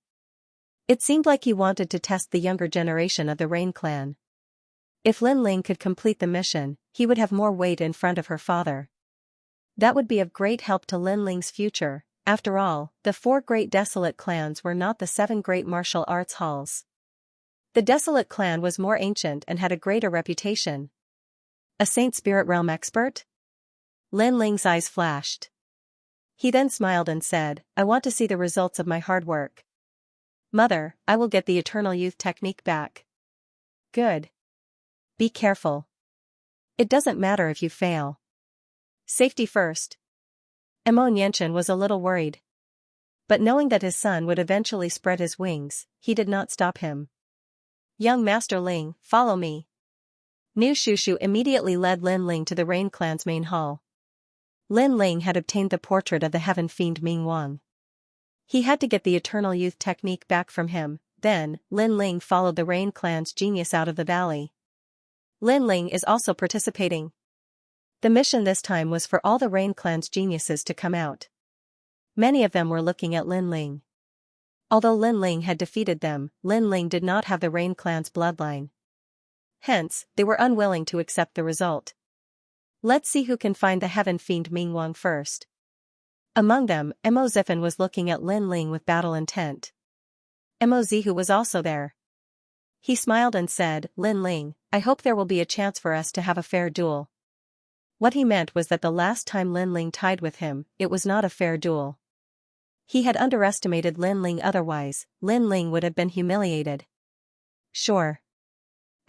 It seemed like he wanted to test the younger generation of the Rain Clan. If Lin Ling could complete the mission, he would have more weight in front of her father. That would be of great help to Lin Ling's future. After all, the 4 great desolate clans were not the 7 great martial arts halls. The desolate clan was more ancient and had a greater reputation. A Saint Spirit Realm expert? Lin Ling's eyes flashed. He then smiled and said, I want to see the results of my hard work. Mother, I will get the Eternal Youth technique back. Good. Be careful. It doesn't matter if you fail. Safety first. Xianxia was a little worried. But knowing that his son would eventually spread his wings, he did not stop him. Young Master Ling, follow me. Niu Shu immediately led Lin Ling to the Rain Clan's main hall. Lin Ling had obtained the portrait of the heaven fiend Ming Wang. He had to get the Eternal Youth technique back from him. Then, Lin Ling followed the Rain Clan's genius out of the valley. Lin Ling is also participating. The mission this time was for all the Rain Clan's geniuses to come out. Many of them were looking at Lin Ling. Although Lin Ling had defeated them, Lin Ling did not have the Rain Clan's bloodline. Hence, they were unwilling to accept the result. Let's see who can find the heaven fiend Ming Wang first. Among them, Mo Zifan was looking at Lin Ling with battle intent. Mo Zihu was also there. He smiled and said, Lin Ling, I hope there will be a chance for us to have a fair duel. What he meant was that the last time Lin Ling tied with him, it was not a fair duel. He had underestimated Lin Ling, otherwise, Lin Ling would have been humiliated. Sure.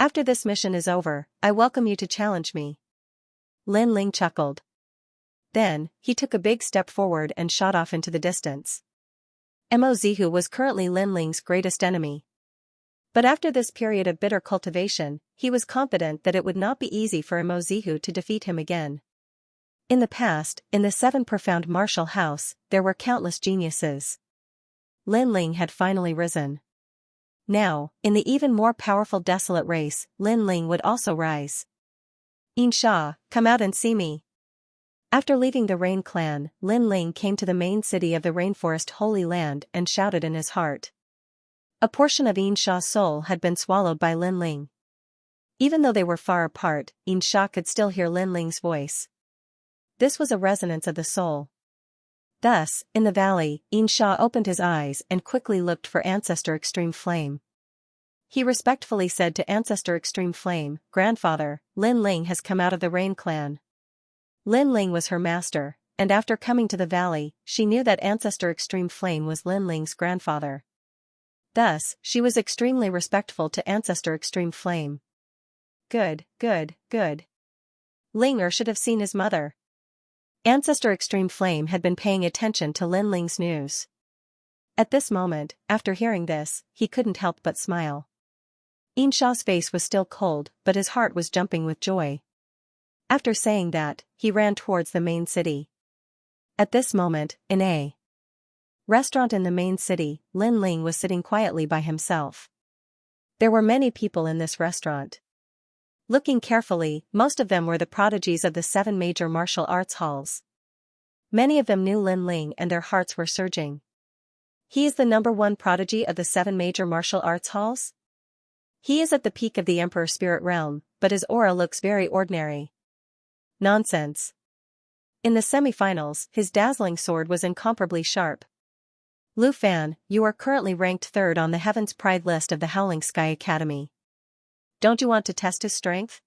After this mission is over, I welcome you to challenge me. Lin Ling chuckled. Then, he took a big step forward and shot off into the distance. Mo Zihu was currently Lin Ling's greatest enemy. But after this period of bitter cultivation, he was confident that it would not be easy for Mo Zihu to defeat him again. In the past, in the Seven Profound Martial House, there were countless geniuses. Lin Ling had finally risen. Now, in the even more powerful Desolate race, Lin Ling would also rise. Xianxia, come out and see me. After leaving the Rain clan, Lin Ling came to the main city of the Rainforest Holy Land and shouted in his heart. A portion of Xianxia's soul had been swallowed by Lin Ling. Even though they were far apart, Xianxia could still hear Lin Ling's voice. This was a resonance of the soul. Thus, in the valley, Xianxia opened his eyes and quickly looked for Ancestor Extreme Flame. He respectfully said to Ancestor Extreme Flame, "Grandfather, Lin Ling has come out of the Rain clan." Lin Ling was her master, and after coming to the valley, she knew that Ancestor Extreme Flame was Lin Ling's grandfather. Thus, she was extremely respectful to Ancestor Extreme Flame. Good. Ling should have seen his mother. Ancestor Extreme Flame had been paying attention to Lin Ling's news. At this moment, after hearing this, he couldn't help but smile. Xianxia's face was still cold, but his heart was jumping with joy. After saying that, he ran towards the main city. At this moment, in a restaurant in the main city, Lin Ling was sitting quietly by himself. There were many people in this restaurant. Looking carefully, most of them were the prodigies of the 7 major martial arts halls. Many of them knew Lin Ling and their hearts were surging. He is the #1 prodigy of the 7 major martial arts halls? He is at the peak of the Emperor Spirit Realm, but his aura looks very ordinary. Nonsense. In the semi-finals, his dazzling sword was incomparably sharp. Lu Fan, you are currently ranked 3rd on the Heaven's Pride list of the Howling Sky Academy. Don't you want to test his strength?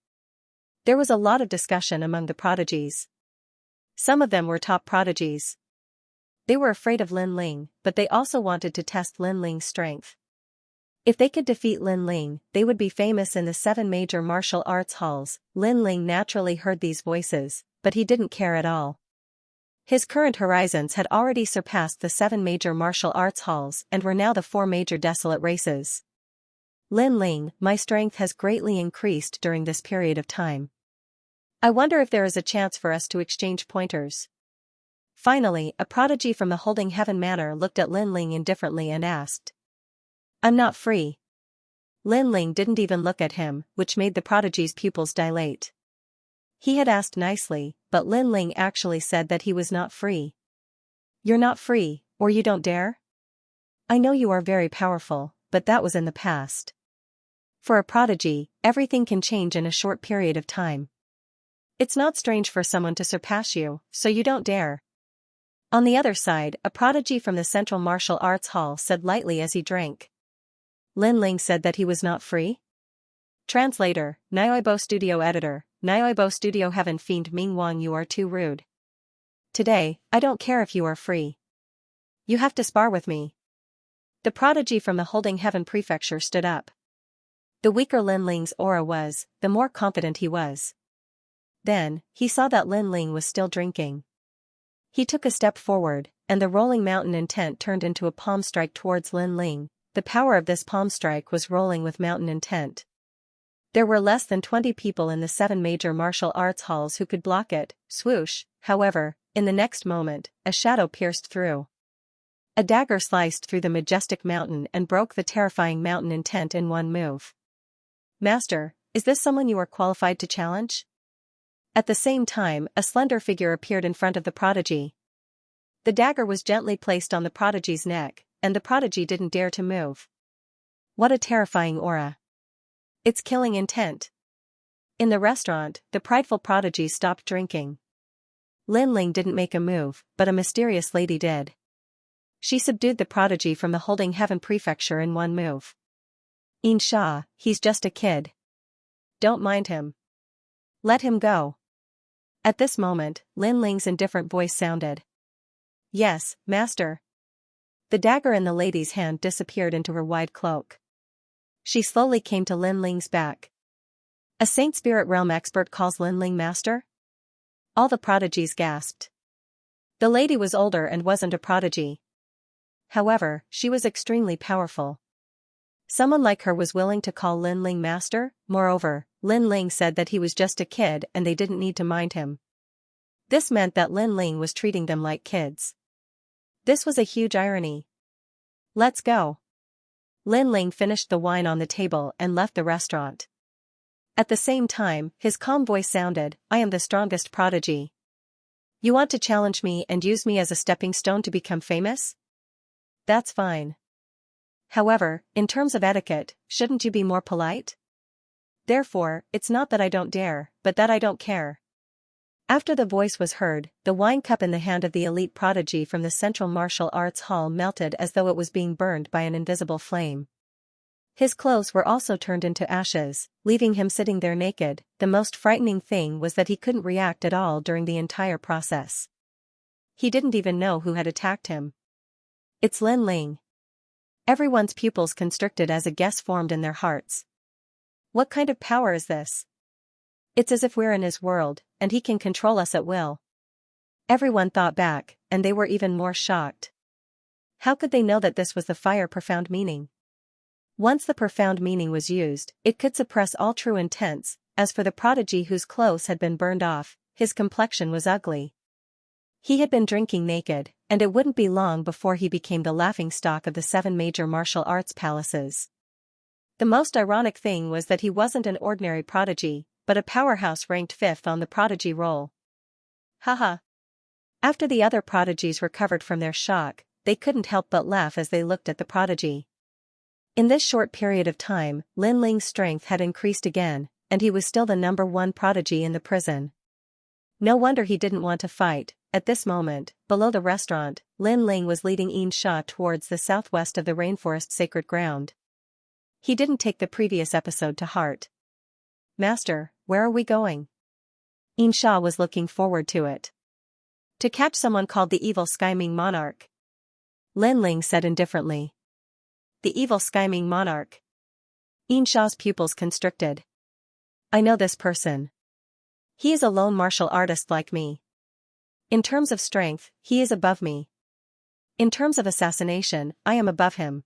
There was a lot of discussion among the prodigies. Some of them were top prodigies. They were afraid of Lin Ling, but they also wanted to test Lin Ling's strength. If they could defeat Lin Ling, they would be famous in the 7 major martial arts halls. Lin Ling naturally heard these voices, but he didn't care at all. His current horizons had already surpassed the 7 major martial arts halls and were now the 4 major desolate races. Lin Ling, my strength has greatly increased during this period of time. I wonder if there is a chance for us to exchange pointers. Finally, a prodigy from the Holding Heaven Manor looked at Lin Ling indifferently and asked. I'm not free. Lin Ling didn't even look at him, which made the prodigy's pupils dilate. He had asked nicely, but Lin Ling actually said that he was not free. You're not free, or you don't dare? I know you are very powerful, but that was in the past. For a prodigy, everything can change in a short period of time. It's not strange for someone to surpass you, so you don't dare. On the other side, a prodigy from the Central Martial Arts Hall said lightly as he drank. Lin Ling said that he was not free? Translator, Nyoibo Studio Editor, Nyoibo Studio Heaven Fiend Ming Wang, you are too rude. Today, I don't care if you are free. You have to spar with me. The prodigy from the Holding Heaven Prefecture stood up. The weaker Lin Ling's aura was, the more confident he was. Then, he saw that Lin Ling was still drinking. He took a step forward, and the rolling mountain intent turned into a palm strike towards Lin Ling. The power of this palm strike was rolling with mountain intent. There were less than 20 people in the 7 major martial arts halls who could block it. Swoosh, however, in the next moment, a shadow pierced through. A dagger sliced through the majestic mountain and broke the terrifying mountain intent in one move. Master, is this someone you are qualified to challenge? At the same time, a slender figure appeared in front of the prodigy. The dagger was gently placed on the prodigy's neck, and the prodigy didn't dare to move. What a terrifying aura. It's killing intent. In the restaurant, the prideful prodigy stopped drinking. Lin Ling didn't make a move, but a mysterious lady did. She subdued the prodigy from the Holding Heaven Prefecture in one move. Xianxia, he's just a kid. Don't mind him. Let him go. At this moment, Lin Ling's indifferent voice sounded. Yes, master. The dagger in the lady's hand disappeared into her wide cloak. She slowly came to Lin Ling's back. A Saint Spirit Realm expert calls Lin Ling master? All the prodigies gasped. The lady was older and wasn't a prodigy. However, she was extremely powerful. Someone like her was willing to call Lin Ling master. Moreover, Lin Ling said that he was just a kid and they didn't need to mind him. This meant that Lin Ling was treating them like kids. This was a huge irony. Let's go. Lin Ling finished the wine on the table and left the restaurant. At the same time, his calm voice sounded, I am the strongest prodigy. You want to challenge me and use me as a stepping stone to become famous? That's fine. However, in terms of etiquette, shouldn't you be more polite? Therefore, it's not that I don't dare, but that I don't care. After the voice was heard, the wine cup in the hand of the elite prodigy from the Central Martial Arts Hall melted as though it was being burned by an invisible flame. His clothes were also turned into ashes, leaving him sitting there naked. The most frightening thing was that he couldn't react at all during the entire process. He didn't even know who had attacked him. It's Lin Ling. Everyone's pupils constricted as a guess formed in their hearts. What kind of power is this? It's as if we're in his world, and he can control us at will. Everyone thought back, and they were even more shocked. How could they know that this was the fire profound meaning? Once the profound meaning was used, it could suppress all true intents. As for the prodigy whose clothes had been burned off, his complexion was ugly. He had been drinking naked, and it wouldn't be long before he became the laughingstock of the 7 major martial arts palaces. The most ironic thing was that he wasn't an ordinary prodigy, but a powerhouse ranked 5th on the prodigy roll. Haha. After the other prodigies recovered from their shock, they couldn't help but laugh as they looked at the prodigy. In this short period of time, Lin Ling's strength had increased again, and he was still the #1 prodigy in the prison. No wonder he didn't want to fight. At this moment, below the restaurant, Lin Ling was leading Xianxia towards the southwest of the rainforest sacred ground. He didn't take the previous episode to heart. Master, where are we going? Xianxia was looking forward to it. To catch someone called the evil scheming monarch. Lin Ling said indifferently. The evil scheming monarch. Xianxia's pupils constricted. I know this person. He is a lone martial artist like me. In terms of strength, he is above me. In terms of assassination, I am above him.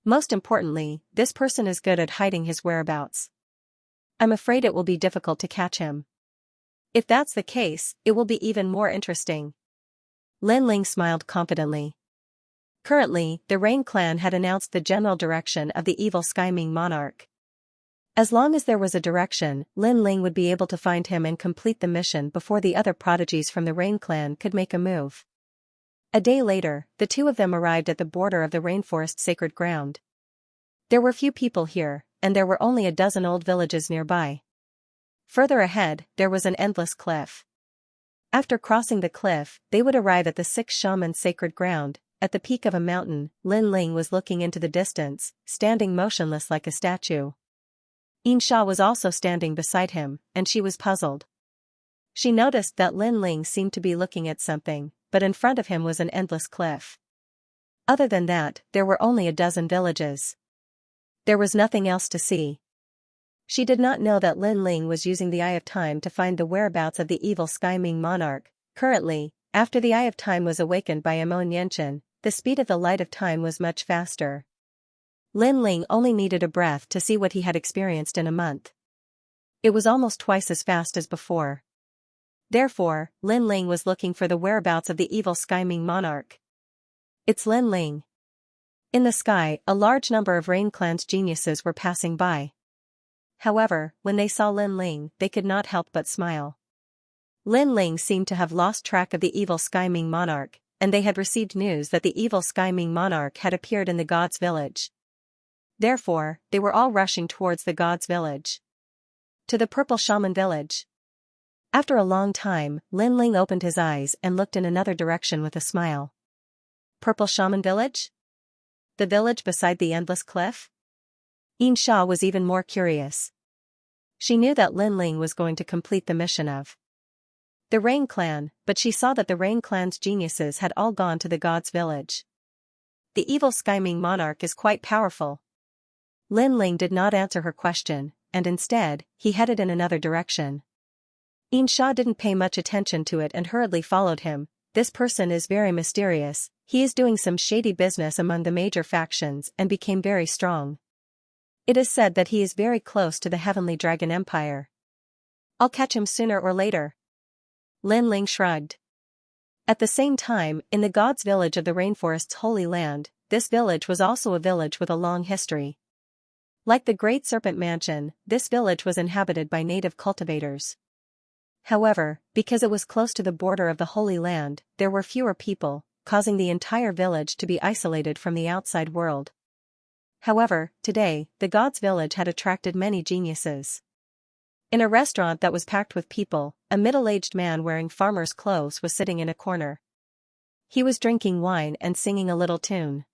Most importantly, this person is good at hiding his whereabouts. I'm afraid it will be difficult to catch him. If that's the case, it will be even more interesting. Lin Ling smiled confidently. Currently, the Rain clan had announced the general direction of the evil scheming monarch. As long as there was a direction, Lin Ling would be able to find him and complete the mission before the other prodigies from the Rain clan could make a move. A day later, the two of them arrived at the border of the rainforest sacred ground. There were few people here, and there were only a dozen old villages nearby. Further ahead, there was an endless cliff. After crossing the cliff, they would arrive at the 6 shaman sacred ground. At the peak of a mountain, Lin Ling was looking into the distance, standing motionless like a statue. Xianxia was also standing beside him, and she was puzzled. She noticed that Lin Ling seemed to be looking at something, but in front of him was an endless cliff. Other than that, there were only a dozen villages. There was nothing else to see. She did not know that Lin Ling was using the Eye of Time to find the whereabouts of the evil scheming monarch. Currently, after the Eye of Time was awakened by Amon Yenchen, the speed of the light of time was much faster. Lin Ling only needed a breath to see what he had experienced in a month. It was almost twice as fast as before. Therefore, Lin Ling was looking for the whereabouts of the evil scheming monarch. It's Lin Ling. In the sky, a large number of Rain clan's geniuses were passing by. However, when they saw Lin Ling, they could not help but smile. Lin Ling seemed to have lost track of the evil scheming monarch, and they had received news that the evil scheming monarch had appeared in the god's village. Therefore, they were all rushing towards the god's village. To the purple shaman village. After a long time, Lin Ling opened his eyes and looked in another direction with a smile. Purple shaman village? The village beside the endless cliff? Xianxia was even more curious. She knew that Lin Ling was going to complete the mission of the Rain clan, but she saw that the Rain clan's geniuses had all gone to the god's village. The evil scheming monarch is quite powerful. Lin Ling did not answer her question, and instead, he headed in another direction. Xianxia didn't pay much attention to it and hurriedly followed him. This person is very mysterious, he is doing some shady business among the major factions and became very strong. It is said that he is very close to the Heavenly Dragon Empire. I'll catch him sooner or later. Lin Ling shrugged. At the same time, in the God's village of the rainforest's holy land, this village was also a village with a long history. Like the Great Serpent Mansion, this village was inhabited by native cultivators. However, because it was close to the border of the Holy Land, there were fewer people, causing the entire village to be isolated from the outside world. However, today, the God's village had attracted many geniuses. In a restaurant that was packed with people, a middle-aged man wearing farmer's clothes was sitting in a corner. He was drinking wine and singing a little tune.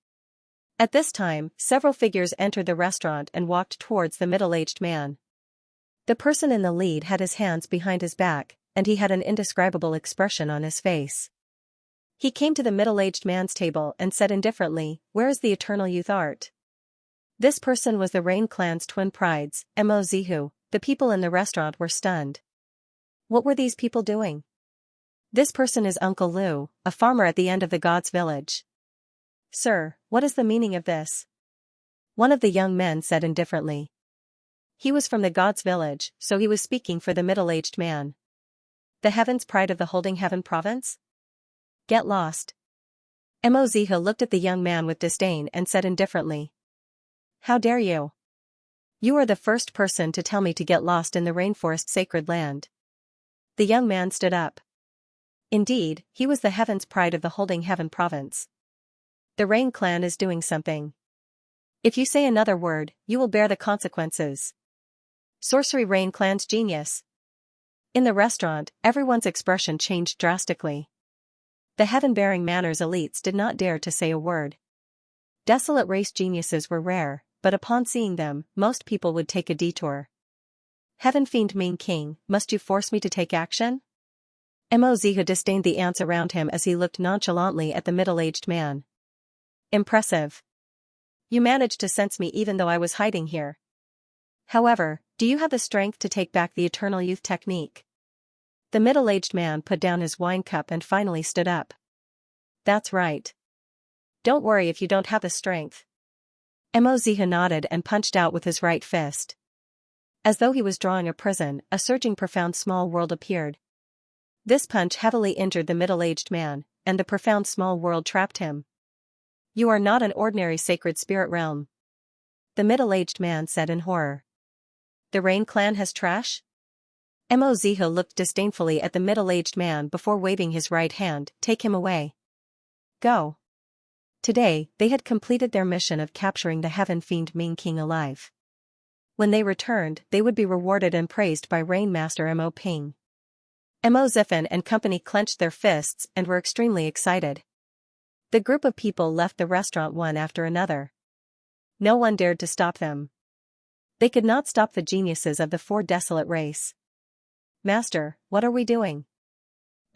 At this time, several figures entered the restaurant and walked towards the middle-aged man. The person in the lead had his hands behind his back, and he had an indescribable expression on his face. He came to the middle-aged man's table and said indifferently, "Where is the eternal youth art?" This person was the Rain Clan's twin prides, Mozihu. The people in the restaurant were stunned. What were these people doing? This person is Uncle Lu, a farmer at the end of the God's village. Sir, what is the meaning of this? One of the young men said indifferently. He was from the God's village, so he was speaking for the middle-aged man. The heaven's pride of the Holding Heaven province? Get lost. Moziha looked at the young man with disdain and said indifferently. How dare you? You are the first person to tell me to get lost in the rainforest sacred land. The young man stood up. Indeed, he was the heaven's pride of the Holding Heaven province. The Rain Clan is doing something. If you say another word, you will bear the consequences. Sorcery Rain Clan's genius. In the restaurant, everyone's expression changed drastically. The heaven-bearing manners elites did not dare to say a word. Desolate race geniuses were rare, but upon seeing them, most people would take a detour. Heaven Fiend Ming King, must you force me to take action? Mozihu disdained the ants around him as he looked nonchalantly at the middle-aged man. Impressive. You managed to sense me even though I was hiding here. However, do you have the strength to take back the eternal youth technique? The middle-aged man put down his wine cup and finally stood up. That's right. Don't worry if you don't have the strength. Mozihu nodded and punched out with his right fist. As though he was drawing a prison, a surging profound small world appeared. This punch heavily injured the middle-aged man, and the profound small world trapped him. You are not an ordinary sacred spirit realm. The middle-aged man said in horror. The Rain Clan has trash? Mozihu looked disdainfully at the middle-aged man before waving his right hand. Take him away. Go. Today, they had completed their mission of capturing the Heaven Fiend Ming King alive. When they returned, they would be rewarded and praised by Rain Master Mo Ping. Mo Ziffin and company clenched their fists and were extremely excited. The group of people left the restaurant one after another. No one dared to stop them. They could not stop the geniuses of the four desolate race. Master, what are we doing?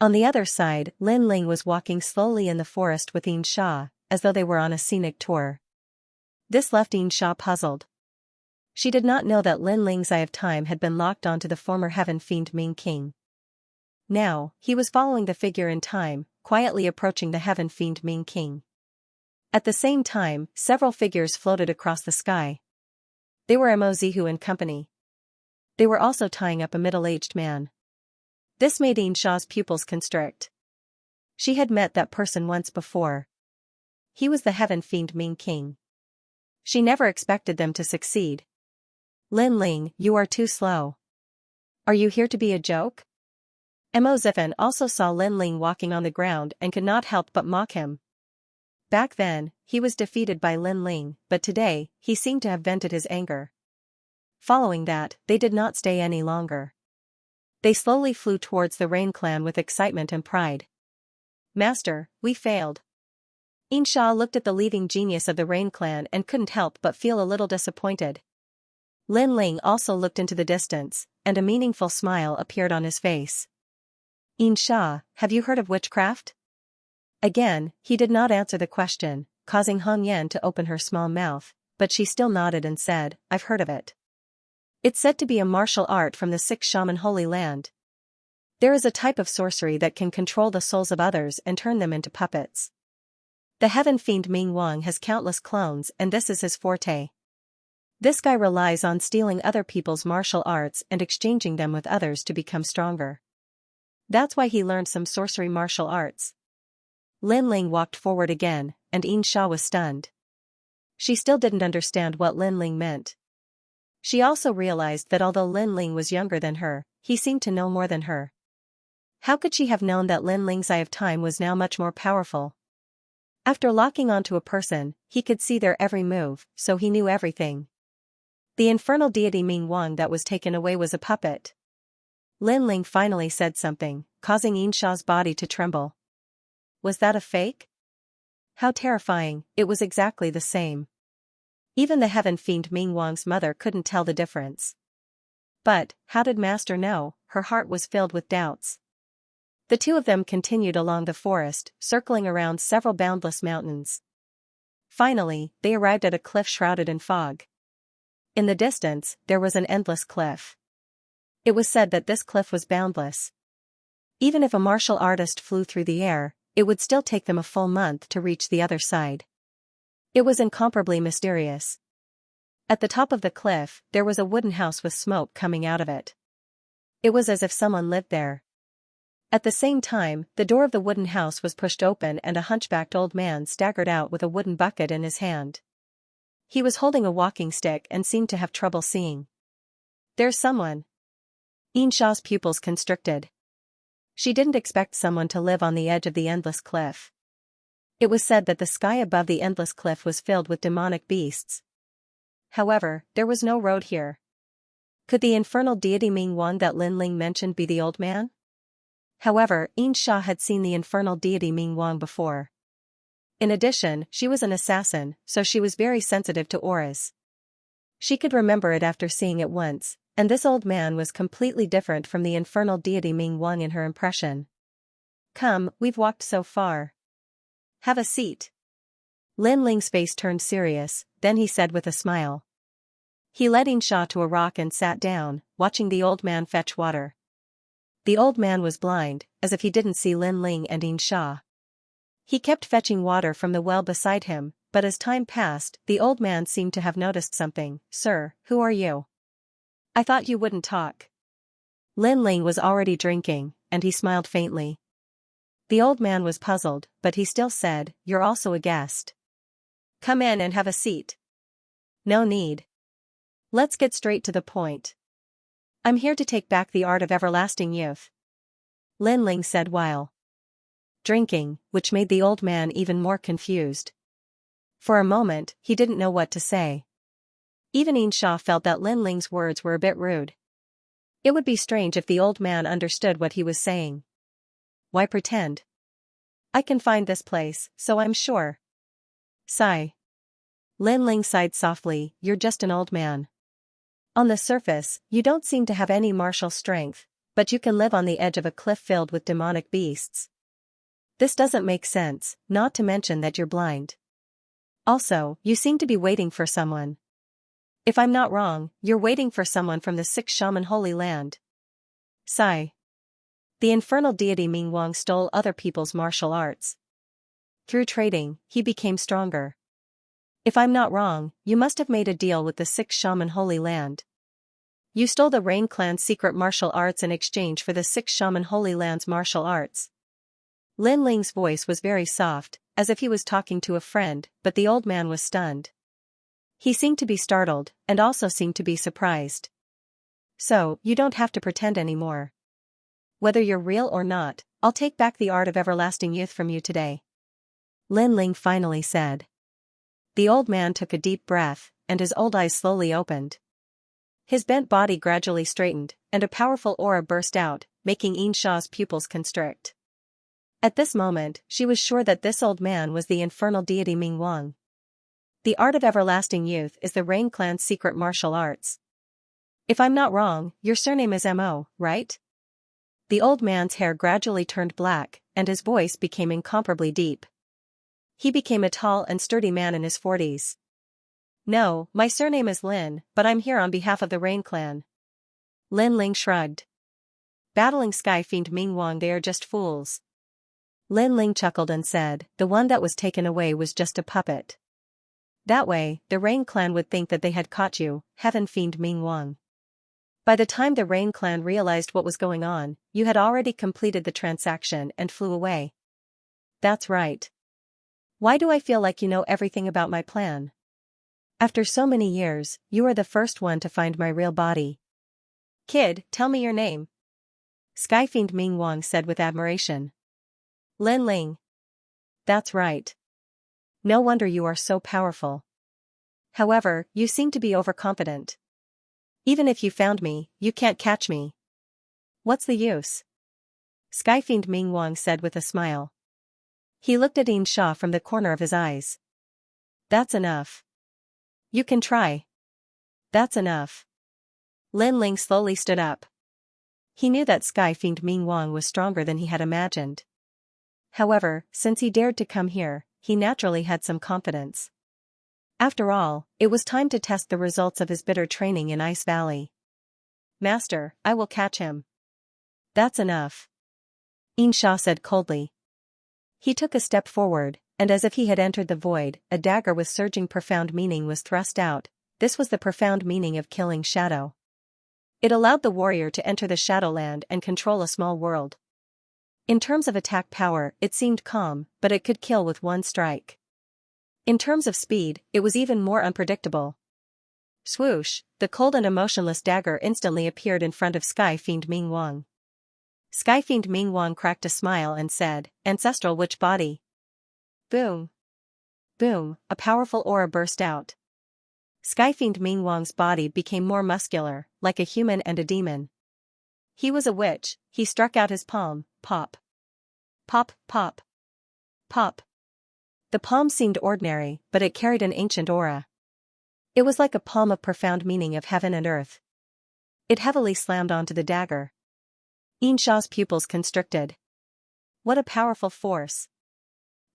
On the other side, Lin Ling was walking slowly in the forest with Xianxia, as though they were on a scenic tour. This left Xianxia puzzled. She did not know that Lin Ling's Eye of Time had been locked onto the former Heaven Fiend Ming King. Now, he was following the figure in time, quietly approaching the Heaven Fiend Ming King. At the same time, several figures floated across the sky. They were Mozihu and company. They were also tying up a middle-aged man. This made Xianxia's pupils constrict. She had met that person once before. He was the Heaven Fiend Ming King. She never expected them to succeed. Lin Ling, you are too slow. Are you here to be a joke? Mo Ziffin also saw Lin Ling walking on the ground and could not help but mock him. Back then, he was defeated by Lin Ling, but today, he seemed to have vented his anger. Following that, they did not stay any longer. They slowly flew towards the Rain Clan with excitement and pride. Master, we failed. Xianxia looked at the leading genius of the Rain Clan and couldn't help but feel a little disappointed. Lin Ling also looked into the distance, and a meaningful smile appeared on his face. Xianxia, have you heard of witchcraft? Again, he did not answer the question, causing Hong Yan to open her small mouth, but she still nodded and said, I've heard of it. It's said to be a martial art from the six shaman holy land. There is a type of sorcery that can control the souls of others and turn them into puppets. The heaven fiend Ming Wang has countless clones and this is his forte. This guy relies on stealing other people's martial arts and exchanging them with others to become stronger. That's why he learned some sorcery martial arts. Lin Ling walked forward again, and Xianxia was stunned. She still didn't understand what Lin Ling meant. She also realized that although Lin Ling was younger than her, he seemed to know more than her. How could she have known that Lin Ling's eye of time was now much more powerful? After locking onto a person, he could see their every move, so he knew everything. The infernal deity Ming Wang that was taken away was a puppet. Lin Ling finally said something, causing Xianxia's body to tremble. Was that a fake? How terrifying, it was exactly the same. Even the heaven fiend Ming Wang's mother couldn't tell the difference. But, how did Master know? Her heart was filled with doubts. The two of them continued along the forest, circling around several boundless mountains. Finally, they arrived at a cliff shrouded in fog. In the distance, there was an endless cliff. It was said that this cliff was boundless. Even if a martial artist flew through the air, it would still take them a full month to reach the other side. It was incomparably mysterious. At the top of the cliff, there was a wooden house with smoke coming out of it. It was as if someone lived there. At the same time, the door of the wooden house was pushed open and a hunchbacked old man staggered out with a wooden bucket in his hand. He was holding a walking stick and seemed to have trouble seeing. There's someone. Xianxia's pupils constricted. She didn't expect someone to live on the edge of the endless cliff. It was said that the sky above the endless cliff was filled with demonic beasts. However, there was no road here. Could the infernal deity Ming Wang that Lin Ling mentioned be the old man? However, Xianxia had seen the infernal deity Ming Wang before. In addition, she was an assassin, so she was very sensitive to auras. She could remember it after seeing it once, and this old man was completely different from the infernal deity Ming Wang in her impression. Come, we've walked so far. Have a seat. Lin Ling's face turned serious, then he said with a smile. He led Xianxia to a rock and sat down, watching the old man fetch water. The old man was blind, as if he didn't see Lin Ling and Xianxia. He kept fetching water from the well beside him, but as time passed, the old man seemed to have noticed something. Sir, who are you? I thought you wouldn't talk. Lin Ling was already drinking, and he smiled faintly. The old man was puzzled, but he still said, You're also a guest. Come in and have a seat. No need. Let's get straight to the point. I'm here to take back the art of everlasting youth. Lin Ling said while drinking, which made the old man even more confused. For a moment, he didn't know what to say. Even Xianxia felt that Lin Ling's words were a bit rude. It would be strange if the old man understood what he was saying. Why pretend? I can find this place, so I'm sure. Sigh. Lin Ling sighed softly, You're just an old man. On the surface, you don't seem to have any martial strength, but you can live on the edge of a cliff filled with demonic beasts. This doesn't make sense, not to mention that you're blind. Also, you seem to be waiting for someone. If I'm not wrong, you're waiting for someone from the six shaman holy land. Sigh. The infernal deity Ming Wang stole other people's martial arts. Through trading, he became stronger. If I'm not wrong, you must have made a deal with the six shaman holy land. You stole the Rain clan's secret martial arts in exchange for the six shaman holy land's martial arts. Lin Ling's voice was very soft, as if he was talking to a friend, but the old man was stunned. He seemed to be startled, and also seemed to be surprised. So, you don't have to pretend anymore. Whether you're real or not, I'll take back the art of everlasting youth from you today. Lin Ling finally said. The old man took a deep breath, and his old eyes slowly opened. His bent body gradually straightened, and a powerful aura burst out, making Xianxia's pupils constrict. At this moment, she was sure that this old man was the infernal deity Ming Wang. The art of everlasting youth is the Rain clan's secret martial arts. If I'm not wrong, your surname is Mo, right? The old man's hair gradually turned black, and his voice became incomparably deep. He became a tall and sturdy man in his 40s. No, my surname is Lin, but I'm here on behalf of the Rain Clan. Lin Ling shrugged. Battling Sky Fiend Ming Wang, they are just fools. Lin Ling chuckled and said, the one that was taken away was just a puppet. That way, the Rain Clan would think that they had caught you, Heaven Fiend Ming Wang. By the time the Rain Clan realized what was going on, you had already completed the transaction and flew away. That's right. Why do I feel like you know everything about my plan? After so many years, you are the first one to find my real body. Kid, tell me your name. Sky Fiend Ming Wang said with admiration. Lin Ling. That's right. No wonder you are so powerful. However, you seem to be overconfident. Even if you found me, you can't catch me. What's the use? Sky Fiend Ming Wang said with a smile. He looked at Xianxia from the corner of his eyes. That's enough. You can try. That's enough. Lin Ling slowly stood up. He knew that Sky Fiend Ming Wang was stronger than he had imagined. However, since he dared to come here, he naturally had some confidence. After all, it was time to test the results of his bitter training in Ice Valley. Master, I will catch him. That's enough. Xianxia said coldly. He took a step forward, and as if he had entered the void, a dagger with surging profound meaning was thrust out. This was the profound meaning of killing shadow. It allowed the warrior to enter the Shadowland and control a small world. In terms of attack power, it seemed calm, but it could kill with one strike. In terms of speed, it was even more unpredictable. Swoosh, the cold and emotionless dagger instantly appeared in front of Sky Fiend Ming Wang. Sky Fiend Ming Wang cracked a smile and said, Ancestral Witch Body. Boom. Boom, a powerful aura burst out. Sky Fiend Ming Wang's body became more muscular, like a human and a demon. He was a witch. He struck out his palm, pop. Pop, pop. Pop. The palm seemed ordinary, but it carried an ancient aura. It was like a palm of profound meaning of heaven and earth. It heavily slammed onto the dagger. Xianxia's pupils constricted. What a powerful force.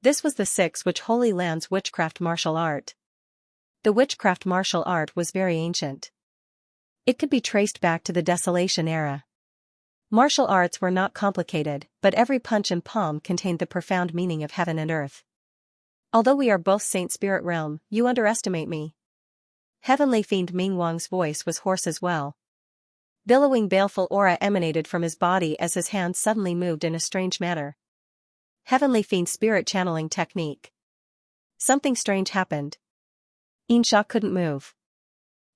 This was the Six Witch Holy Land's witchcraft martial art. The witchcraft martial art was very ancient. It could be traced back to the Desolation era. Martial arts were not complicated, but every punch and palm contained the profound meaning of heaven and earth. Although we are both Saint Spirit Realm, you underestimate me. Heavenly Fiend Ming Wang's voice was hoarse as well. Billowing baleful aura emanated from his body as his hands suddenly moved in a strange manner. Heavenly Fiend spirit channeling technique. Something strange happened. Xianxia couldn't move.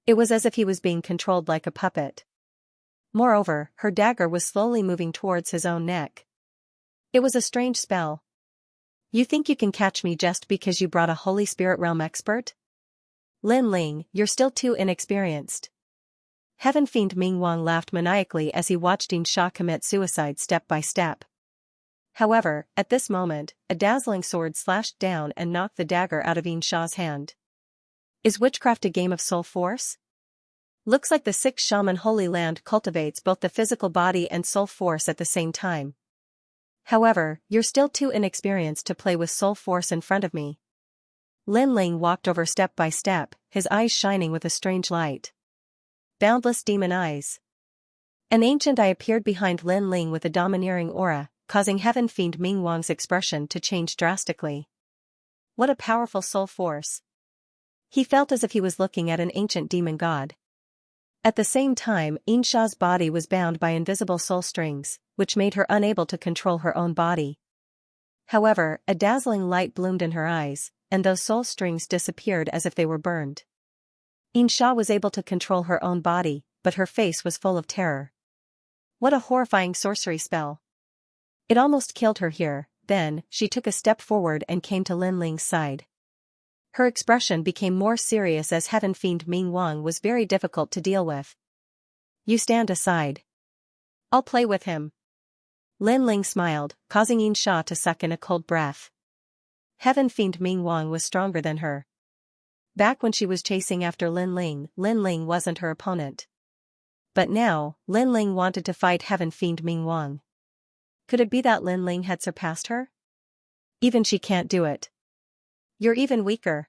It was as if he was being controlled like a puppet. Moreover, her dagger was slowly moving towards his own neck. It was a strange spell. You think you can catch me just because you brought a Holy Spirit Realm expert? Lin Ling, you're still too inexperienced. Heaven Fiend Ming Wang laughed maniacally as he watched Xianxia commit suicide step by step. However, at this moment, a dazzling sword slashed down and knocked the dagger out of Xianxia's hand. Is witchcraft a game of soul force? Looks like the Six Shaman Holy Land cultivates both the physical body and soul force at the same time. However, you're still too inexperienced to play with soul force in front of me. Lin Ling walked over step by step, his eyes shining with a strange light. Boundless demon eyes. An ancient eye appeared behind Lin Ling with a domineering aura, causing Heaven Fiend Ming Wang's expression to change drastically. What a powerful soul force. He felt as if he was looking at an ancient demon god. At the same time, Xianxia's body was bound by invisible soul strings, which made her unable to control her own body. However, a dazzling light bloomed in her eyes, and those soul strings disappeared as if they were burned. Xianxia was able to control her own body, but her face was full of terror. What a horrifying sorcery spell. It almost killed her here. Then, she took a step forward and came to Lin Ling's side. Her expression became more serious as Heaven Fiend Ming Wang was very difficult to deal with. You stand aside. I'll play with him. Lin Ling smiled, causing Xianxia to suck in a cold breath. Heaven Fiend Ming Wang was stronger than her. Back when she was chasing after Lin Ling wasn't her opponent. But now, Lin Ling wanted to fight Heaven Fiend Ming Wang. Could it be that Lin Ling had surpassed her? Even she can't do it. You're even weaker.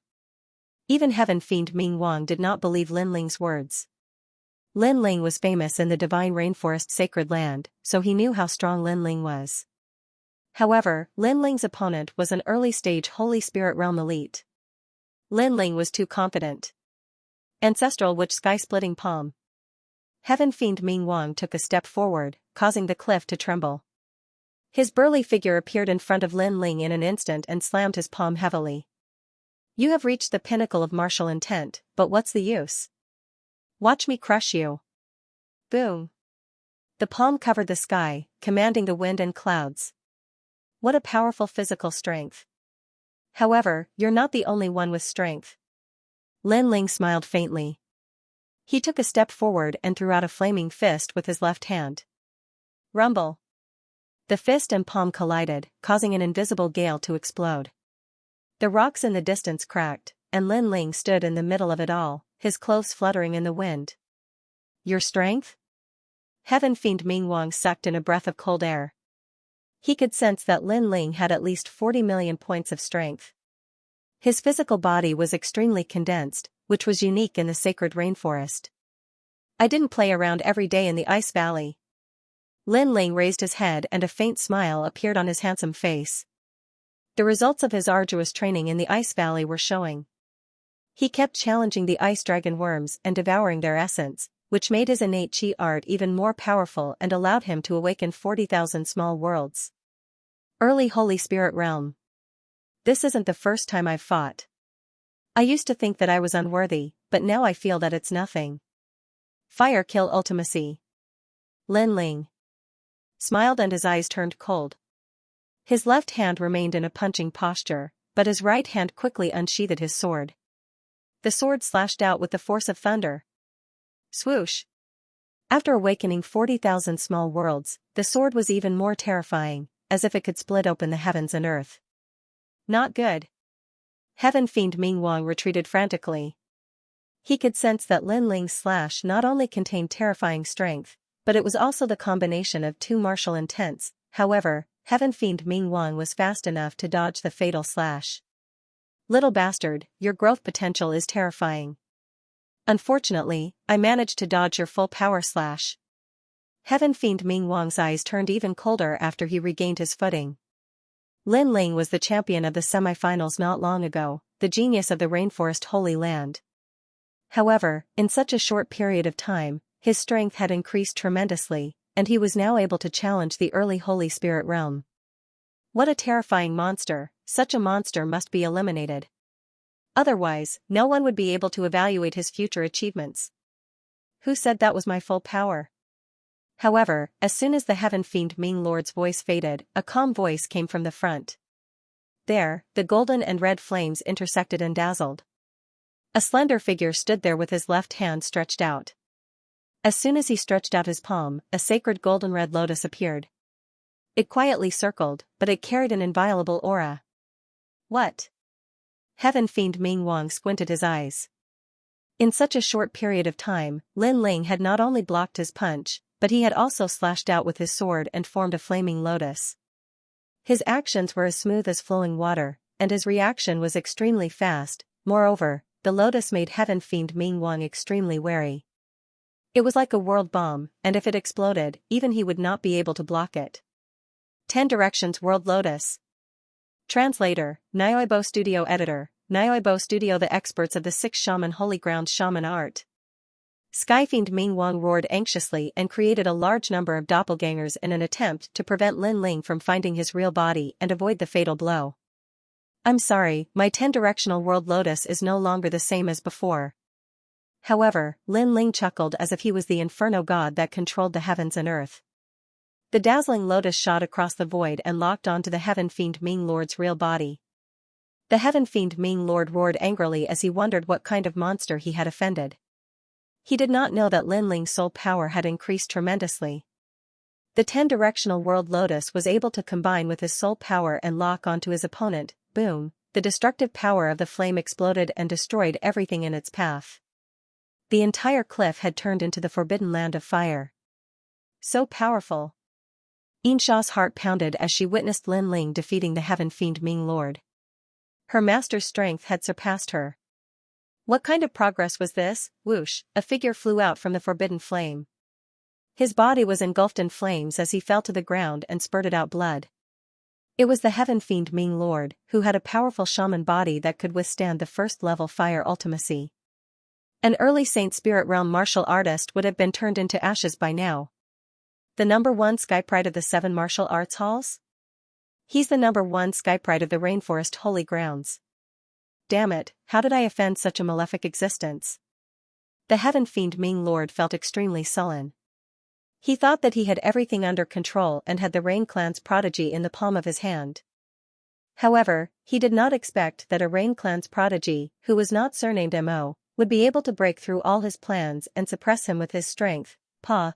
Even Heaven Fiend Ming Wang did not believe Lin Ling's words. Lin Ling was famous in the divine rainforest sacred land, so he knew how strong Lin Ling was. However, Lin Ling's opponent was an early-stage Holy Spirit Realm elite. Lin Ling was too confident. Ancestral Witch Sky-Splitting Palm. Heaven Fiend Ming Wang took a step forward, causing the cliff to tremble. His burly figure appeared in front of Lin Ling in an instant and slammed his palm heavily. You have reached the pinnacle of martial intent, but what's the use? Watch me crush you. Boom. The palm covered the sky, commanding the wind and clouds. What a powerful physical strength. However, you're not the only one with strength. Lin Ling smiled faintly. He took a step forward and threw out a flaming fist with his left hand. Rumble. The fist and palm collided, causing an invisible gale to explode. The rocks in the distance cracked, and Lin Ling stood in the middle of it all, his clothes fluttering in the wind. Your strength? Heaven Fiend Ming Wang sucked in a breath of cold air. He could sense that Lin Ling had at least 40 million points of strength. His physical body was extremely condensed, which was unique in the sacred rainforest. I didn't play around every day in the Ice Valley. Lin Ling raised his head and a faint smile appeared on his handsome face. The results of his arduous training in the Ice Valley were showing. He kept challenging the ice dragon worms and devouring their essence, which made his innate chi art even more powerful and allowed him to awaken 40,000 small worlds. Early Holy Spirit Realm. This isn't the first time I've fought. I used to think that I was unworthy, but now I feel that it's nothing. Fire Kill Ultimacy. Lin Ling smiled and his eyes turned cold. His left hand remained in a punching posture, but his right hand quickly unsheathed his sword. The sword slashed out with the force of thunder. Swoosh! After awakening 40,000 small worlds, the sword was even more terrifying, as if it could split open the heavens and earth. Not good. Heaven Fiend Ming Wang retreated frantically. He could sense that Lin Ling's slash not only contained terrifying strength, but it was also the combination of two martial intents. However, Heaven Fiend Ming Wang was fast enough to dodge the fatal slash. Little bastard, your growth potential is terrifying. Unfortunately, I managed to dodge your full power slash. Heaven Fiend Ming Wang's eyes turned even colder after he regained his footing. Lin Ling was the champion of the semifinals not long ago, the genius of the Rainforest Holy Land. However, in such a short period of time, his strength had increased tremendously, and he was now able to challenge the early Holy Spirit Realm. What a terrifying monster, such a monster must be eliminated. Otherwise, no one would be able to evaluate his future achievements. Who said that was my full power? However, as soon as the Heaven Fiend Ming Lord's voice faded, a calm voice came from the front. There, the golden and red flames intersected and dazzled. A slender figure stood there with his left hand stretched out. As soon as he stretched out his palm, a sacred golden red lotus appeared. It quietly circled, but it carried an inviolable aura. What? Heaven Fiend Ming Wang squinted his eyes. In such a short period of time, Lin Ling had not only blocked his punch, but he had also slashed out with his sword and formed a flaming lotus. His actions were as smooth as flowing water, and his reaction was extremely fast. Moreover, the lotus made Heaven Fiend Ming Wang extremely wary. It was like a world bomb, and if it exploded, even he would not be able to block it. 10 Directions World Lotus. Translator, Nyoibo Studio Editor, Nyoibo Studio. The experts of the 6 Shaman Holy Ground Shaman Art. Skyfiend Ming Wang roared anxiously and created a large number of doppelgangers in an attempt to prevent Lin Ling from finding his real body and avoid the fatal blow. I'm sorry, my 10-directional world lotus is no longer the same as before. However, Lin Ling chuckled as if he was the inferno god that controlled the heavens and earth. The dazzling lotus shot across the void and locked onto the Heaven Fiend Ming Lord's real body. The Heaven Fiend Ming Lord roared angrily as he wondered what kind of monster he had offended. He did not know that Lin Ling's soul power had increased tremendously. The 10-directional world lotus was able to combine with his soul power and lock onto his opponent. Boom, the destructive power of the flame exploded and destroyed everything in its path. The entire cliff had turned into the forbidden land of fire. So powerful. Xianxia's heart pounded as she witnessed Lin Ling defeating the Heaven Fiend Ming Lord. Her master's strength had surpassed her. What kind of progress was this? Whoosh, a figure flew out from the forbidden flame. His body was engulfed in flames as he fell to the ground and spurted out blood. It was the Heaven Fiend Ming Lord, who had a powerful shaman body that could withstand the first-level fire ultimacy. An early Saint Spirit Realm martial artist would have been turned into ashes by now. The #1 Skypride of the 7 martial arts halls? He's the #1 Skypride of the Rainforest Holy Grounds. Damn it, how did I offend such a malefic existence? The Heaven Fiend Ming Lord felt extremely sullen. He thought that he had everything under control and had the Rain Clan's prodigy in the palm of his hand. However, he did not expect that a Rain Clan's prodigy, who was not surnamed Mo, would be able to break through all his plans and suppress him with his strength.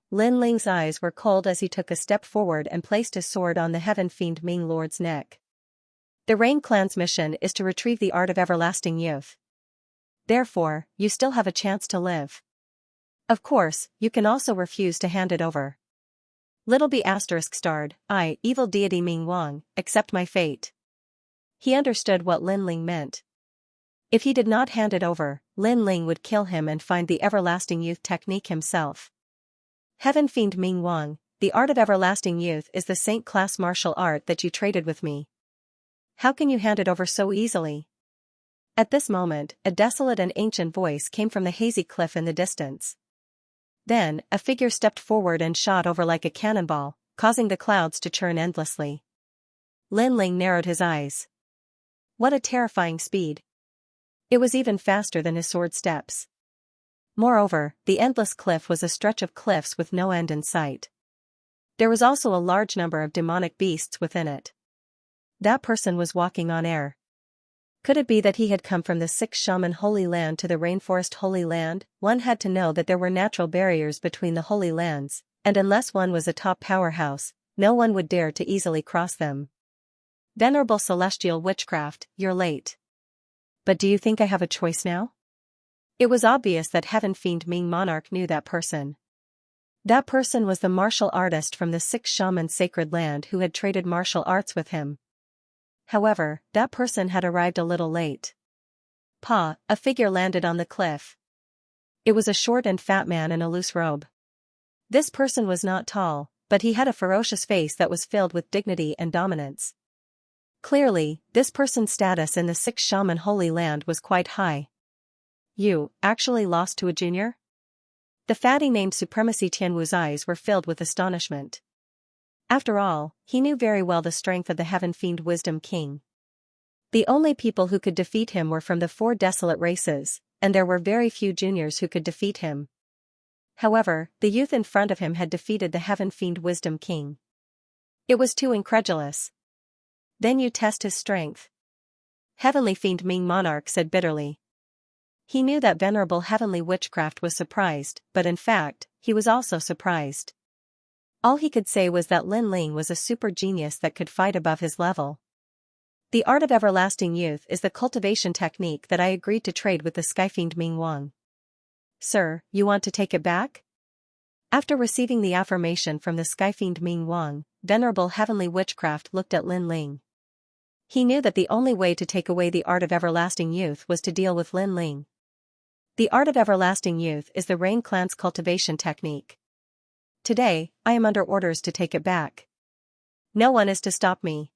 Lin Ling's eyes were cold as he took a step forward and placed his sword on the Heaven Fiend Ming Lord's neck. The Rain Clan's mission is to retrieve the art of everlasting youth. Therefore, you still have a chance to live. Of course, you can also refuse to hand it over. Little B** starred, I, evil deity Ming Wang, accept my fate. He understood what Lin Ling meant. If he did not hand it over, Lin Ling would kill him and find the everlasting youth technique himself. Heaven Fiend Ming Wang, the art of everlasting youth is the saint-class martial art that you traded with me. How can you hand it over so easily? At this moment, a desolate and ancient voice came from the hazy cliff in the distance. Then, a figure stepped forward and shot over like a cannonball, causing the clouds to churn endlessly. Lin Ling narrowed his eyes. What a terrifying speed. It was even faster than his sword steps. Moreover, the endless cliff was a stretch of cliffs with no end in sight. There was also a large number of demonic beasts within it. That person was walking on air. Could it be that he had come from the 6 Shaman Holy Land to the Rainforest Holy Land? One had to know that there were natural barriers between the Holy Lands, and unless one was a top powerhouse, no one would dare to easily cross them. Venerable Celestial Witchcraft, you're late. But do you think I have a choice now? It was obvious that Heaven Fiend Ming Monarch knew that person. That person was the martial artist from the 6 Shaman Sacred Land who had traded martial arts with him. However, that person had arrived a little late. A figure landed on the cliff. It was a short and fat man in a loose robe. This person was not tall, but he had a ferocious face that was filled with dignity and dominance. Clearly, this person's status in the 6 Shaman Holy Land was quite high. You, actually lost to a junior? The fatty named Supremacy Tianwu's eyes were filled with astonishment. After all, he knew very well the strength of the Heaven Fiend Wisdom King. The only people who could defeat him were from the 4 desolate races, and there were very few juniors who could defeat him. However, the youth in front of him had defeated the Heaven Fiend Wisdom King. It was too incredulous. Then you test his strength. Heavenly Fiend Ming Monarch said bitterly. He knew that Venerable Heavenly Witchcraft was surprised, but in fact, he was also surprised. All he could say was that Lin Ling was a super genius that could fight above his level. The art of everlasting youth is the cultivation technique that I agreed to trade with the Skyfiend Ming Wang. Sir, you want to take it back? After receiving the affirmation from the Skyfiend Ming Wang, Venerable Heavenly Witchcraft looked at Lin Ling. He knew that the only way to take away the art of everlasting youth was to deal with Lin Ling. The art of everlasting youth is the Rain Clan's cultivation technique. Today, I am under orders to take it back. No one is to stop me.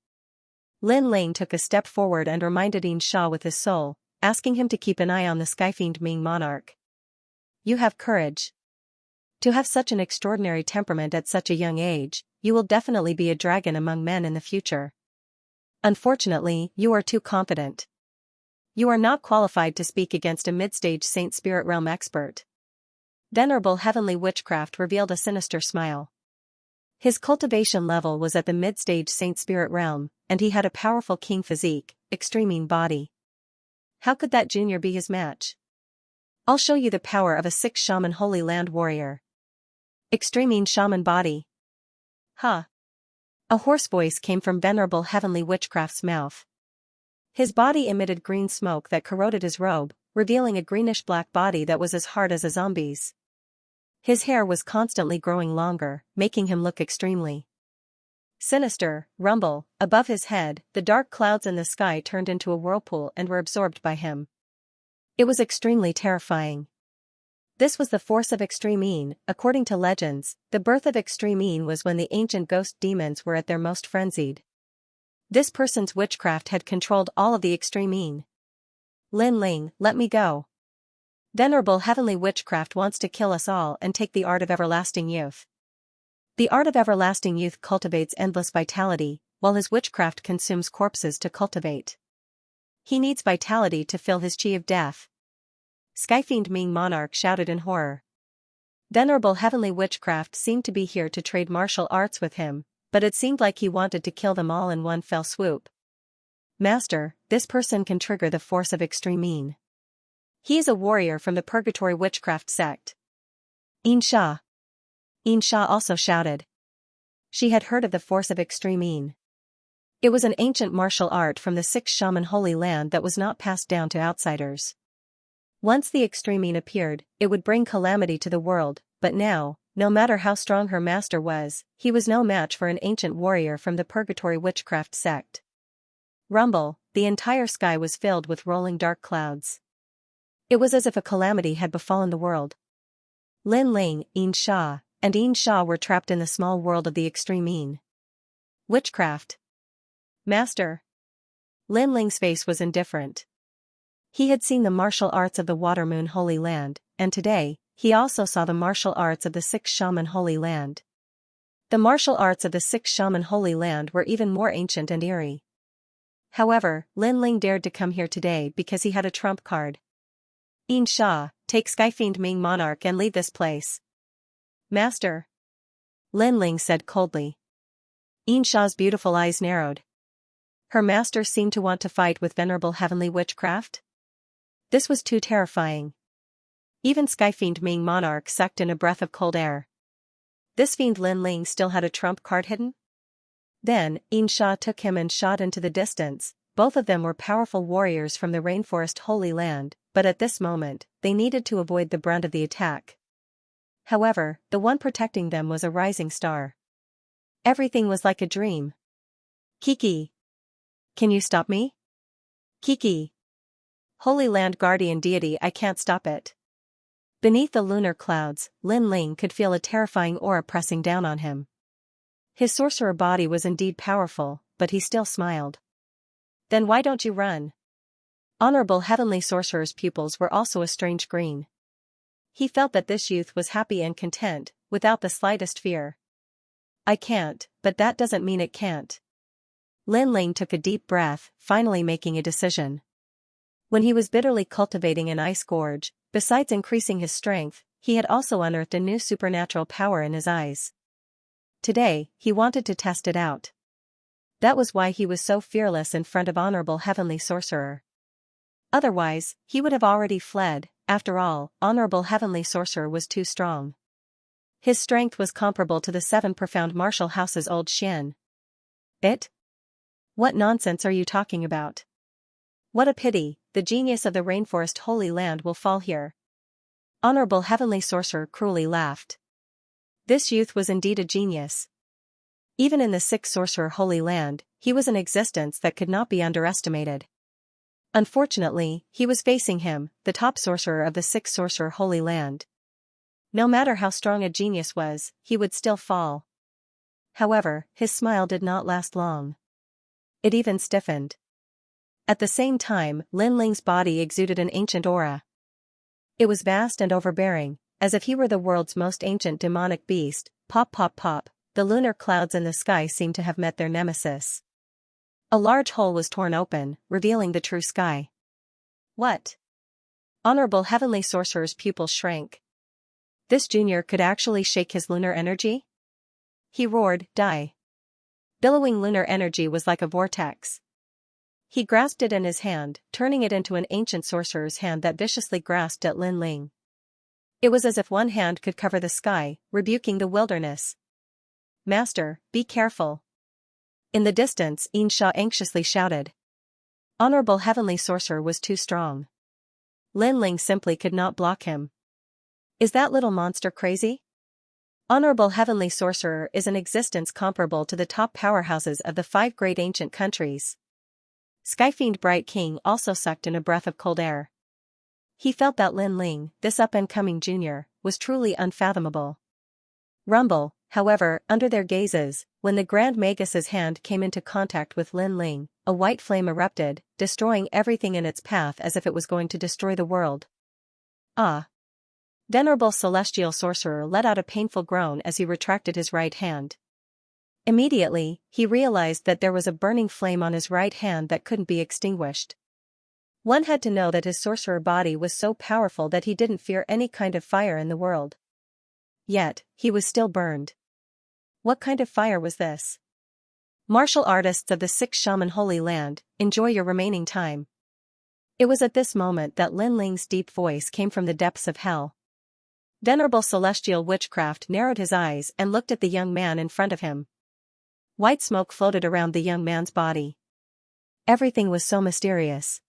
Lin Ling took a step forward and reminded Xianxia with his soul, asking him to keep an eye on the Skyfiend Ming Monarch. You have courage. To have such an extraordinary temperament at such a young age, you will definitely be a dragon among men in the future. Unfortunately, you are too confident. You are not qualified to speak against a mid-stage Saint Spirit Realm expert. Venerable Heavenly Witchcraft revealed a sinister smile. His cultivation level was at the mid-stage Saint Spirit Realm, and he had a powerful king physique, extreme body. How could that junior be his match? I'll show you the power of a 6 Shaman Holy Land warrior. Extreme shaman body. Huh. A hoarse voice came from Venerable Heavenly Witchcraft's mouth. His body emitted green smoke that corroded his robe, revealing a greenish-black body that was as hard as a zombie's. His hair was constantly growing longer, making him look extremely sinister. Rumble, above his head, the dark clouds in the sky turned into a whirlpool and were absorbed by him. It was extremely terrifying. This was the force of Extreme. According to legends, the birth of Extreme was when the ancient ghost demons were at their most frenzied. This person's witchcraft had controlled all of the Extreme. Lin Ling, let me go. Venerable heavenly witchcraft wants to kill us all and take the art of everlasting youth. The art of everlasting youth cultivates endless vitality, while his witchcraft consumes corpses to cultivate. He needs vitality to fill his chi of death. Skyfiend Ming Monarch shouted in horror. Venerable heavenly witchcraft seemed to be here to trade martial arts with him, but it seemed like he wanted to kill them all in one fell swoop. Master, this person can trigger the force of Extreme. He is a warrior from the Purgatory Witchcraft sect. Xianxia. Xianxia also shouted. She had heard of the force of Extreme. It was an ancient martial art from the Six Shaman Holy Land that was not passed down to outsiders. Once the Extreme appeared, it would bring calamity to the world, but now, no matter how strong her master was, he was no match for an ancient warrior from the Purgatory Witchcraft sect. Rumble, the entire sky was filled with rolling dark clouds. It was as if a calamity had befallen the world. Lin Ling, Xianxia, and Xianxia were trapped in the small world of the Extreme. Witchcraft. Master. Lin Ling's face was indifferent. He had seen the martial arts of the Water Moon Holy Land, and today, he also saw the martial arts of the Six Shaman Holy Land. The martial arts of the Six Shaman Holy Land were even more ancient and eerie. However, Lin Ling dared to come here today because he had a trump card. Xianxia, take Skyfiend Ming Monarch and leave this place. Master. Lin Ling said coldly. Xianxia's beautiful eyes narrowed. Her master seemed to want to fight with venerable heavenly witchcraft. This was too terrifying. Even Skyfiend Ming Monarch sucked in a breath of cold air. This fiend Lin Ling still had a trump card hidden? Then, Xianxia took him and shot into the distance. Both of them were powerful warriors from the Rainforest Holy Land, but at this moment, they needed to avoid the brunt of the attack. However, the one protecting them was a rising star. Everything was like a dream. Kiki. Can you stop me? Kiki. Holy Land Guardian Deity, I can't stop it. Beneath the lunar clouds, Lin Ling could feel a terrifying aura pressing down on him. His sorcerer body was indeed powerful, but he still smiled. Then why don't you run? Honorable heavenly sorcerer's pupils were also a strange green. He felt that this youth was happy and content, without the slightest fear. I can't, but that doesn't mean it can't. Lin Ling took a deep breath, finally making a decision. When he was bitterly cultivating an ice gorge, besides increasing his strength, he had also unearthed a new supernatural power in his eyes. Today, he wanted to test it out. That was why he was so fearless in front of Honorable Heavenly Sorcerer. Otherwise, he would have already fled. After all, Honorable Heavenly Sorcerer was too strong. His strength was comparable to the 7 profound martial house's old Xian. It? What nonsense are you talking about? What a pity, the genius of the Rainforest Holy Land will fall here. Honorable Heavenly Sorcerer cruelly laughed. This youth was indeed a genius. Even in the Six Sorcerer Holy Land, he was an existence that could not be underestimated. Unfortunately, he was facing him, the top sorcerer of the Six Sorcerer Holy Land. No matter how strong a genius was, he would still fall. However, his smile did not last long. It even stiffened. At the same time, Lin Ling's body exuded an ancient aura. It was vast and overbearing, as if he were the world's most ancient demonic beast. Pop pop pop, the lunar clouds in the sky seemed to have met their nemesis. A large hole was torn open, revealing the true sky. What? Honorable Heavenly Sorcerer's pupils shrank. This junior could actually shake his lunar energy? He roared, die. Billowing lunar energy was like a vortex. He grasped it in his hand, turning it into an ancient sorcerer's hand that viciously grasped at Lin Ling. It was as if one hand could cover the sky, rebuking the wilderness. Master, be careful. In the distance, Xianxia anxiously shouted. Honorable Heavenly Sorcerer was too strong. Lin Ling simply could not block him. Is that little monster crazy? Honorable Heavenly Sorcerer is an existence comparable to the top powerhouses of the 5 great ancient countries. Skyfiend Bright King also sucked in a breath of cold air. He felt that Lin Ling, this up-and-coming junior, was truly unfathomable. Rumble, however, under their gazes, when the Grand Magus's hand came into contact with Lin Ling, a white flame erupted, destroying everything in its path as if it was going to destroy the world. Ah! Venerable Celestial Sorcerer let out a painful groan as he retracted his right hand. Immediately, he realized that there was a burning flame on his right hand that couldn't be extinguished. One had to know that his sorcerer body was so powerful that he didn't fear any kind of fire in the world. Yet, he was still burned. What kind of fire was this? Martial artists of the Six Shaman Holy Land, enjoy your remaining time. It was at this moment that Lin Ling's deep voice came from the depths of hell. Venerable Celestial Witchcraft narrowed his eyes and looked at the young man in front of him. White smoke floated around the young man's body. Everything was so mysterious.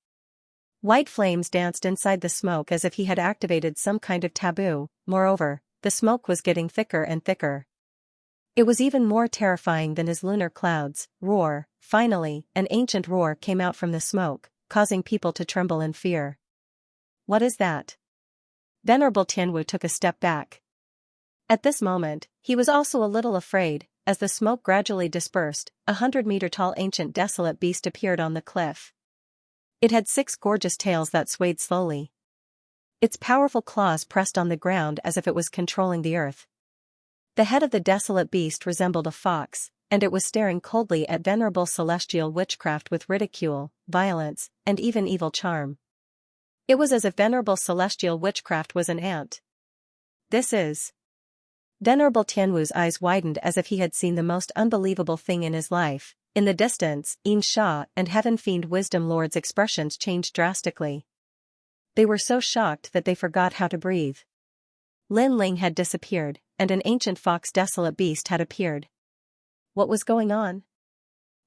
White flames danced inside the smoke as if he had activated some kind of taboo. Moreover, the smoke was getting thicker and thicker. It was even more terrifying than his lunar clouds. Roar. Finally, an ancient roar came out from the smoke, causing people to tremble in fear. What is that? Venerable Tianwu took a step back. At this moment, he was also a little afraid. As the smoke gradually dispersed, 100-meter-tall ancient desolate beast appeared on the cliff. It had 6 gorgeous tails that swayed slowly. Its powerful claws pressed on the ground as if it was controlling the earth. The head of the desolate beast resembled a fox, and it was staring coldly at Venerable Celestial Witchcraft with ridicule, violence, and even evil charm. It was as if Venerable Celestial Witchcraft was an ant. This is... Venerable Tianwu's eyes widened as if he had seen the most unbelievable thing in his life. In the distance, Xianxia and Heaven Fiend Wisdom Lord's expressions changed drastically. They were so shocked that they forgot how to breathe. Lin Ling had disappeared, and an ancient fox desolate beast had appeared. What was going on?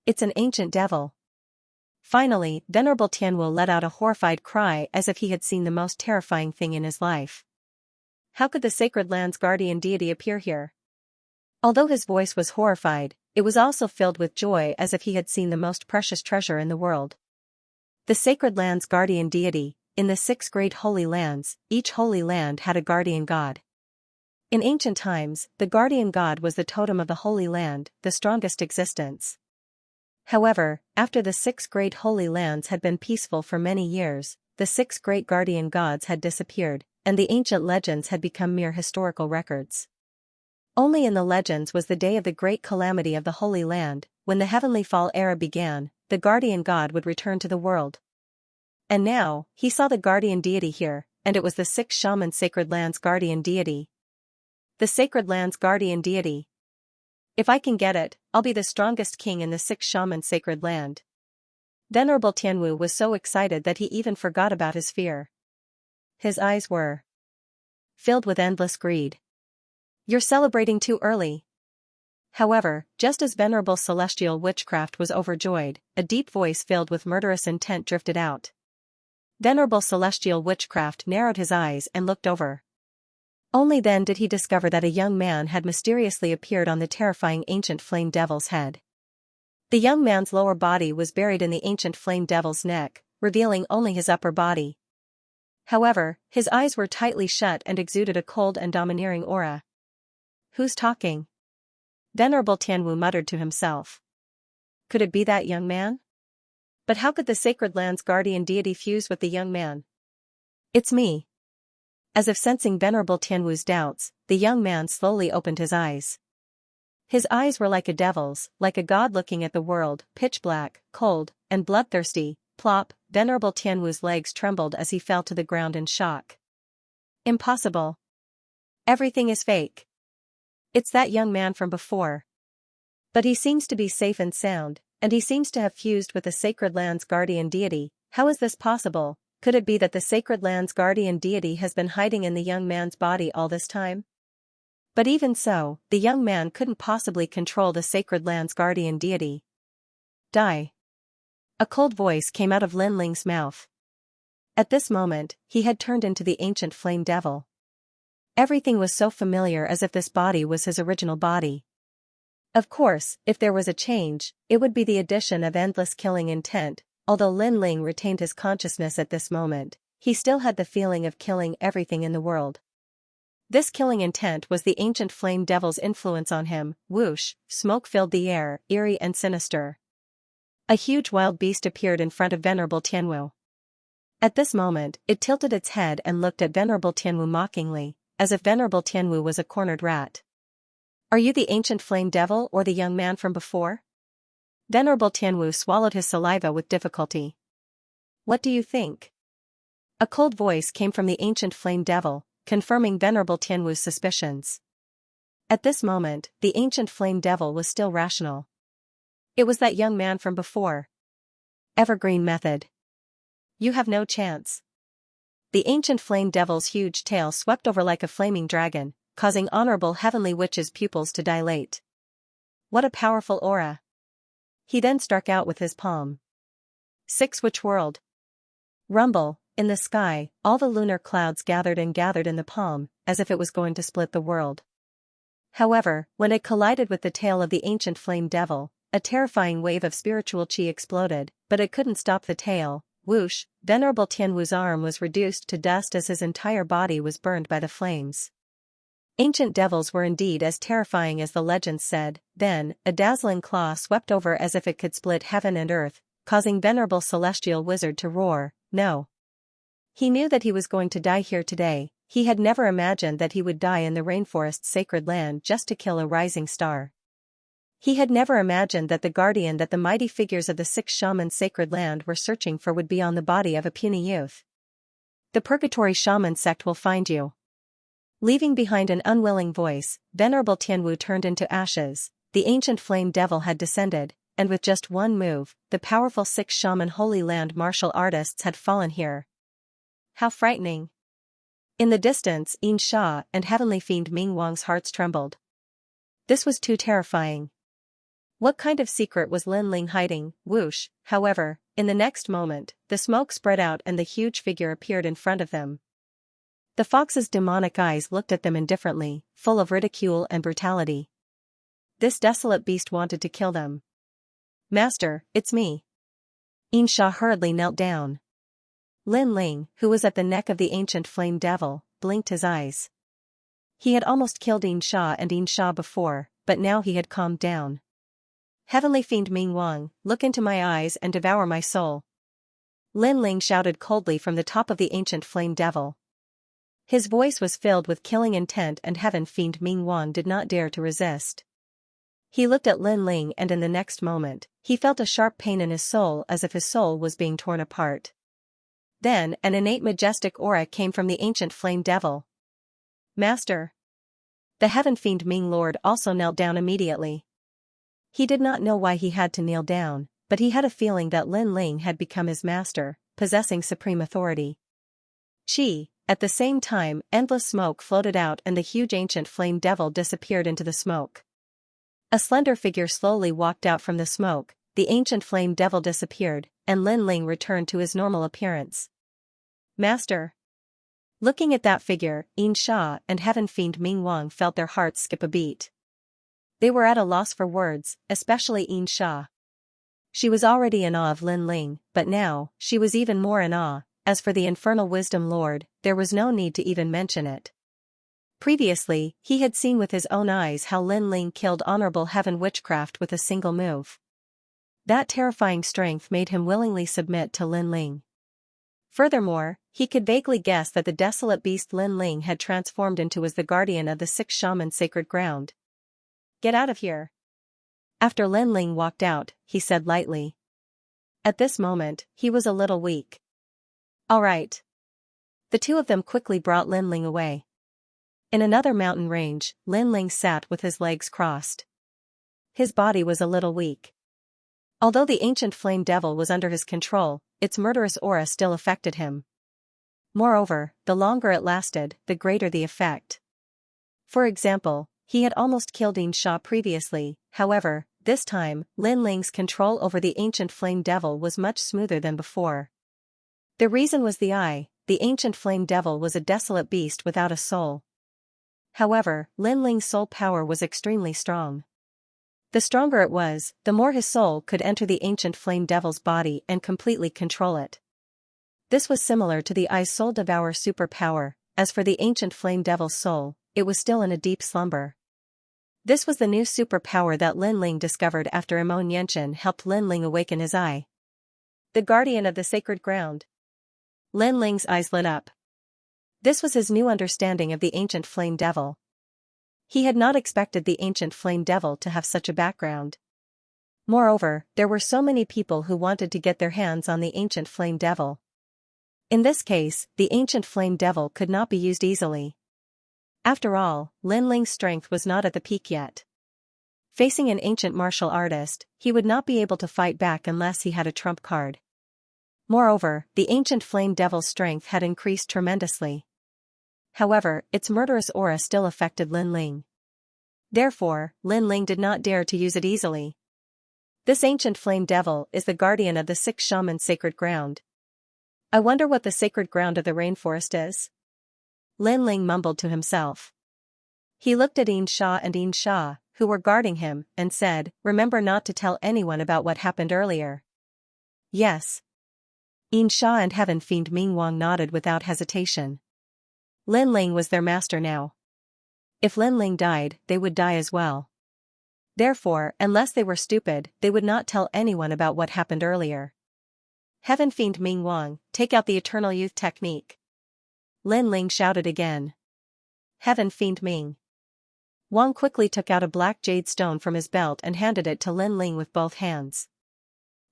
It's an ancient devil. Finally, Venerable Tianwu let out a horrified cry as if he had seen the most terrifying thing in his life. How could the sacred land's guardian deity appear here? Although his voice was horrified, it was also filled with joy as if he had seen the most precious treasure in the world. The sacred land's guardian deity. In the 6 great holy lands, each holy land had a guardian god. In ancient times, the guardian god was the totem of the holy land, the strongest existence. However, after the 6 great holy lands had been peaceful for many years, the 6 great guardian gods had disappeared, and the ancient legends had become mere historical records. Only in the legends was the day of the great calamity of the Holy Land, when the heavenly fall era began, the guardian god would return to the world. And now, he saw the guardian deity here, and it was the 6 shaman sacred land's guardian deity. The sacred land's guardian deity. If I can get it, I'll be the strongest king in the 6 shaman sacred land. Venerable Tianwu was so excited that he even forgot about his fear. His eyes were filled with endless greed. You're celebrating too early. However, just as Venerable Celestial Witchcraft was overjoyed, a deep voice filled with murderous intent drifted out. Venerable Celestial Witchcraft narrowed his eyes and looked over. Only then did he discover that a young man had mysteriously appeared on the terrifying ancient flame devil's head. The young man's lower body was buried in the ancient flame devil's neck, revealing only his upper body. However, his eyes were tightly shut and exuded a cold and domineering aura. Who's talking? Venerable Tianwu muttered to himself. Could it be that young man? But how could the sacred land's guardian deity fuse with the young man? It's me. As if sensing Venerable Tianwu's doubts, the young man slowly opened his eyes. His eyes were like a devil's, like a god looking at the world, pitch black, cold, and bloodthirsty. Plop, Venerable Tianwu's legs trembled as he fell to the ground in shock. Impossible. Everything is fake. It's that young man from before. But he seems to be safe and sound, and he seems to have fused with the sacred land's guardian deity. How is this possible? Could it be that the sacred land's guardian deity has been hiding in the young man's body all this time? But even so, the young man couldn't possibly control the sacred land's guardian deity. Die. A cold voice came out of Lin Ling's mouth. At this moment, he had turned into the ancient flame devil. Everything was so familiar as if this body was his original body. Of course, if there was a change, it would be the addition of endless killing intent. Although Lin Ling retained his consciousness at this moment, he still had the feeling of killing everything in the world. This killing intent was the ancient flame devil's influence on him. Whoosh, smoke filled the air, eerie and sinister. A huge wild beast appeared in front of Venerable Tianwu. At this moment, it tilted its head and looked at Venerable Tianwu mockingly, as if Venerable Tianwu was a cornered rat. "Are you the ancient flame devil or the young man from before?" Venerable Tianwu swallowed his saliva with difficulty. "What do you think?" A cold voice came from the ancient flame devil, confirming Venerable Tianwu's suspicions. At this moment, the ancient flame devil was still rational. It was that young man from before. Evergreen method. "You have no chance." The ancient flame devil's huge tail swept over like a flaming dragon, causing Honorable Heavenly Witch's pupils to dilate. What a powerful aura. He then struck out with his palm. 6 Witch World. Rumble, in the sky, all the lunar clouds gathered in the palm, as if it was going to split the world. However, when it collided with the tail of the ancient flame devil, a terrifying wave of spiritual chi exploded, but it couldn't stop the tail. Whoosh, Venerable Tianwu's arm was reduced to dust as his entire body was burned by the flames. Ancient devils were indeed as terrifying as the legends said. Then, a dazzling claw swept over as if it could split heaven and earth, causing Venerable Celestial Wizard to roar, "No!" He knew that he was going to die here today. He had never imagined that he would die in the rainforest's sacred land just to kill a rising star. He had never imagined that the guardian that the mighty figures of the 6 shamans' sacred land were searching for would be on the body of a puny youth. "The Purgatory Shaman sect will find you." Leaving behind an unwilling voice, Venerable Tianwu turned into ashes. The ancient flame devil had descended, and with just one move, the powerful 6 shaman Holy Land martial artists had fallen here. How frightening. In the distance, Xianxia and Heavenly Fiend Ming Wang's hearts trembled. This was too terrifying. What kind of secret was Lin Ling hiding? Whoosh, however, in the next moment, the smoke spread out and the huge figure appeared in front of them. The fox's demonic eyes looked at them indifferently, full of ridicule and brutality. This desolate beast wanted to kill them. "Master, it's me." Xianxia hurriedly knelt down. Lin Ling, who was at the neck of the ancient flame devil, blinked his eyes. He had almost killed Xianxia and Xianxia before, but now he had calmed down. "Heavenly Fiend Ming Wang, look into my eyes and devour my soul." Lin Ling shouted coldly from the top of the ancient flame devil. His voice was filled with killing intent and Heaven Fiend Ming Wang did not dare to resist. He looked at Lin Ling and in the next moment, he felt a sharp pain in his soul as if his soul was being torn apart. Then an innate majestic aura came from the ancient flame devil. "Master." The Heaven Fiend Ming Lord also knelt down immediately. He did not know why he had to kneel down, but he had a feeling that Lin Ling had become his master, possessing supreme authority. Chi. At the same time, endless smoke floated out and the huge ancient flame devil disappeared into the smoke. A slender figure slowly walked out from the smoke, the ancient flame devil disappeared, and Lin Ling returned to his normal appearance. "Master." Looking at that figure, Xianxia and Heaven Fiend Ming Wang felt their hearts skip a beat. They were at a loss for words, especially Xianxia. She was already in awe of Lin Ling, but now, she was even more in awe. As for the Infernal Wisdom Lord, there was no need to even mention it. Previously, he had seen with his own eyes how Lin Ling killed Honorable Heaven Witchcraft with a single move. That terrifying strength made him willingly submit to Lin Ling. Furthermore, he could vaguely guess that the desolate beast Lin Ling had transformed into was the guardian of the 6 shaman sacred ground. "Get out of here." After Lin Ling walked out, he said lightly. At this moment, he was a little weak. "All right." The two of them quickly brought Lin Ling away. In another mountain range, Lin Ling sat with his legs crossed. His body was a little weak. Although the ancient flame devil was under his control, its murderous aura still affected him. Moreover, the longer it lasted, the greater the effect. For example, he had almost killed Xianxia previously, however, this time, Lin Ling's control over the ancient flame devil was much smoother than before. The reason was the eye. The ancient flame devil was a desolate beast without a soul. However, Lin Ling's soul power was extremely strong. The stronger it was, the more his soul could enter the ancient flame devil's body and completely control it. This was similar to the Eye's soul devour superpower. As for the ancient flame devil's soul, it was still in a deep slumber. This was the new superpower that Lin Ling discovered after Imon Yenshin helped Lin Ling awaken his eye. The guardian of the sacred ground. Lin Ling's eyes lit up. This was his new understanding of the ancient flame devil. He had not expected the ancient flame devil to have such a background. Moreover, there were so many people who wanted to get their hands on the ancient flame devil. In this case, the ancient flame devil could not be used easily. After all, Lin Ling's strength was not at the peak yet. Facing an ancient martial artist, he would not be able to fight back unless he had a trump card. Moreover, the ancient flame devil's strength had increased tremendously. However, its murderous aura still affected Lin Ling. Therefore, Lin Ling did not dare to use it easily. This ancient flame devil is the guardian of the 6 shaman sacred ground. I wonder what the sacred ground of the rainforest is? Lin Ling mumbled to himself. He looked at Xianxia, who were guarding him, and said, "Remember not to tell anyone about what happened earlier." Yes. Xianxia and Heaven Fiend Ming Wang nodded without hesitation. Lin Ling was their master now. If Lin Ling died, they would die as well. Therefore, unless they were stupid, they would not tell anyone about what happened earlier. Heaven Fiend Ming Wang, take out the Eternal Youth technique. Lin Ling shouted again. Heaven Fiend Ming. Wang quickly took out a black jade stone from his belt and handed it to Lin Ling with both hands.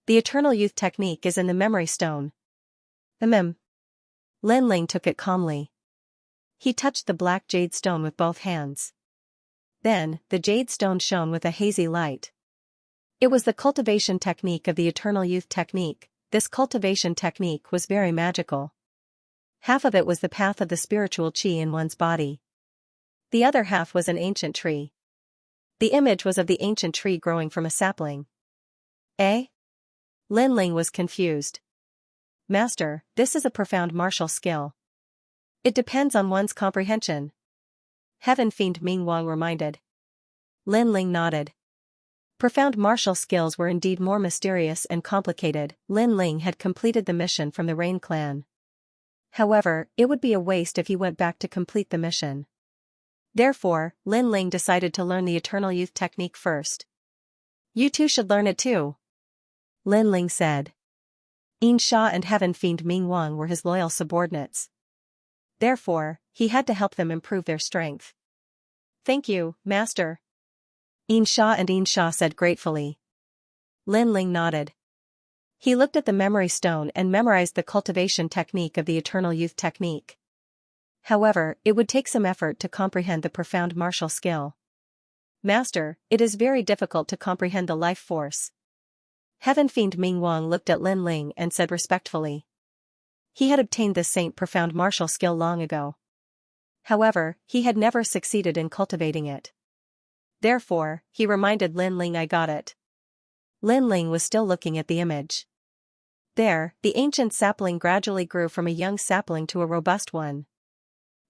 The Eternal Youth technique is in the memory stone. Lin Ling took it calmly. He touched the black jade stone with both hands. Then, the jade stone shone with a hazy light. It was the cultivation technique of the Eternal Youth technique. This cultivation technique was very magical. Half of it was the path of the spiritual qi in one's body. The other half was an ancient tree. The image was of the ancient tree growing from a sapling. Eh? Lin Ling was confused. Master, this is a profound martial skill. It depends on one's comprehension. Heaven Fiend Ming Wang reminded. Lin Ling nodded. Profound martial skills were indeed more mysterious and complicated. Lin Ling had completed the mission from the Rain Clan. However, it would be a waste if he went back to complete the mission. Therefore, Lin Ling decided to learn the Eternal Youth technique first. You two should learn it too. Lin Ling said. Xianxia and Heaven Fiend Ming Wang were his loyal subordinates. Therefore, he had to help them improve their strength. Thank you, Master. Xianxia said gratefully. Lin Ling nodded. He looked at the memory stone and memorized the cultivation technique of the Eternal Youth technique. However, it would take some effort to comprehend the profound martial skill. Master, it is very difficult to comprehend the life force. Heaven Fiend Ming Wang looked at Lin Ling and said respectfully. He had obtained this saint profound martial skill long ago. However, he had never succeeded in cultivating it. Therefore, he reminded Lin Ling, I got it. Lin Ling was still looking at the image. There, the ancient sapling gradually grew from a young sapling to a robust one.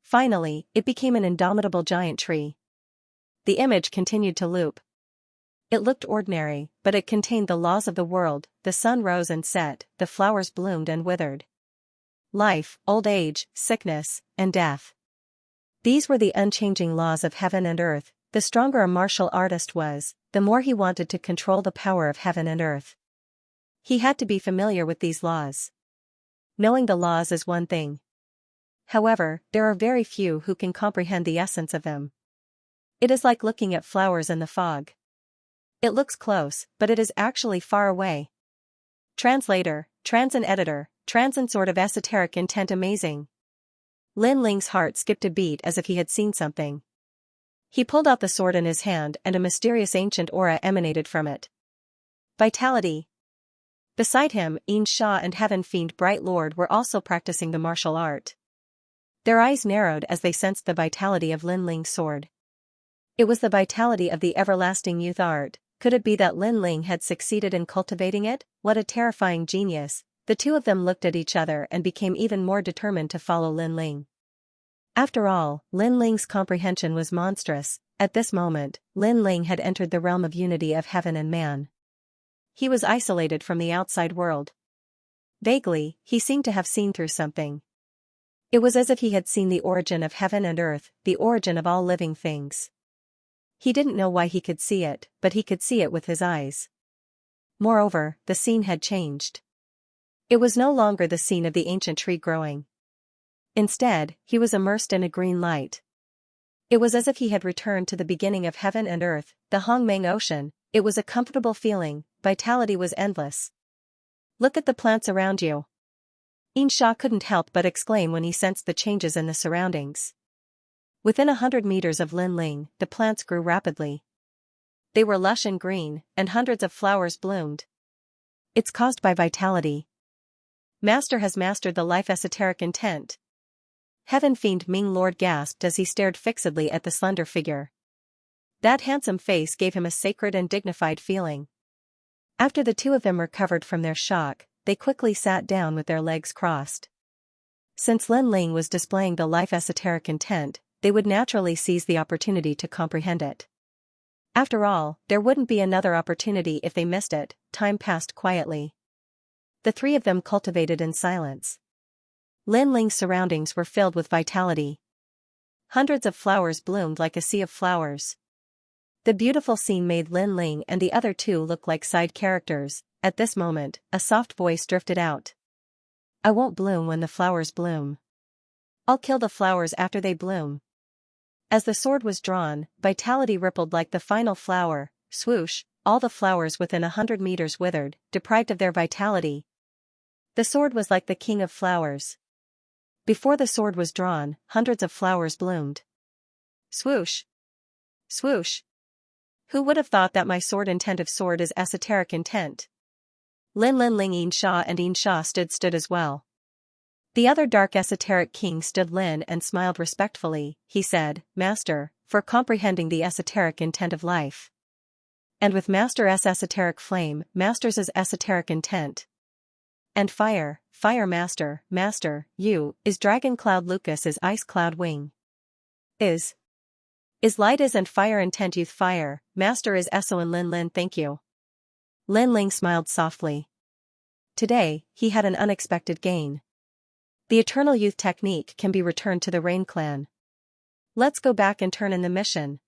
Finally, it became an indomitable giant tree. The image continued to loop. It looked ordinary, but it contained the laws of the world. The sun rose and set, the flowers bloomed and withered. Life, old age, sickness, and death. These were the unchanging laws of heaven and earth. The stronger a martial artist was, the more he wanted to control the power of heaven and earth. He had to be familiar with these laws. Knowing the laws is one thing. However, there are very few who can comprehend the essence of them. It is like looking at flowers in the fog. It looks close, but it is actually far away. Translator, trans and editor, trans and sort of esoteric intent amazing. Lin Ling's heart skipped a beat as if he had seen something. He pulled out the sword in his hand and a mysterious ancient aura emanated from it. Vitality. Beside him, Xianxia and Heaven Fiend Bright Lord were also practicing the martial art. Their eyes narrowed as they sensed the vitality of Lin Ling's sword. It was the vitality of the everlasting youth art. Could it be that Lin Ling had succeeded in cultivating it? What a terrifying genius. The two of them looked at each other and became even more determined to follow Lin Ling. After all, Lin Ling's comprehension was monstrous. At this moment, Lin Ling had entered the realm of unity of heaven and man. He was isolated from the outside world. Vaguely, he seemed to have seen through something. It was as if he had seen the origin of heaven and earth, the origin of all living things. He didn't know why he could see it, but he could see it with his eyes. Moreover, the scene had changed. It was no longer the scene of the ancient tree growing. Instead, he was immersed in a green light. It was as if he had returned to the beginning of heaven and earth, the Hongmeng Ocean. It was a comfortable feeling, vitality was endless. Look at the plants around you. Xianxia couldn't help but exclaim when he sensed the changes in the surroundings. Within 100 meters of Linling, the plants grew rapidly. They were lush and green, and hundreds of flowers bloomed. It's caused by vitality. Master has mastered the life esoteric intent. Heaven Fiend Ming Lord gasped as he stared fixedly at the slender figure. That handsome face gave him a sacred and dignified feeling. After the two of them recovered from their shock, they quickly sat down with their legs crossed. Since Lin Ling was displaying the life esoteric intent, they would naturally seize the opportunity to comprehend it. After all, there wouldn't be another opportunity if they missed it. Time passed quietly. The three of them cultivated in silence. Lin Ling's surroundings were filled with vitality. Hundreds of flowers bloomed like a sea of flowers. The beautiful scene made Lin Ling and the other two look like side characters. At this moment, a soft voice drifted out. I won't bloom when the flowers bloom. I'll kill the flowers after they bloom. As the sword was drawn, vitality rippled like the final flower. Swoosh, all the flowers within 100 meters withered, deprived of their vitality. The sword was like the king of flowers. Before the sword was drawn, hundreds of flowers bloomed. Swoosh. Swoosh. Who would have thought that my sword intent of sword is esoteric intent? Lin Ling Xianxia and Xianxia stood as well. The other dark esoteric king stood Lin and smiled respectfully. He said, Master, for comprehending the esoteric intent of life. And with Master's esoteric flame, Master's esoteric intent. And fire, fire Master, you, is Dragon Cloud Lucas is Ice Cloud Wing. Is light is and fire intent youth fire, Master is Eso and Lin thank you. Lin Ling smiled softly. Today, he had an unexpected gain. The Eternal Youth technique can be returned to the Rain Clan. Let's go back and turn in the mission.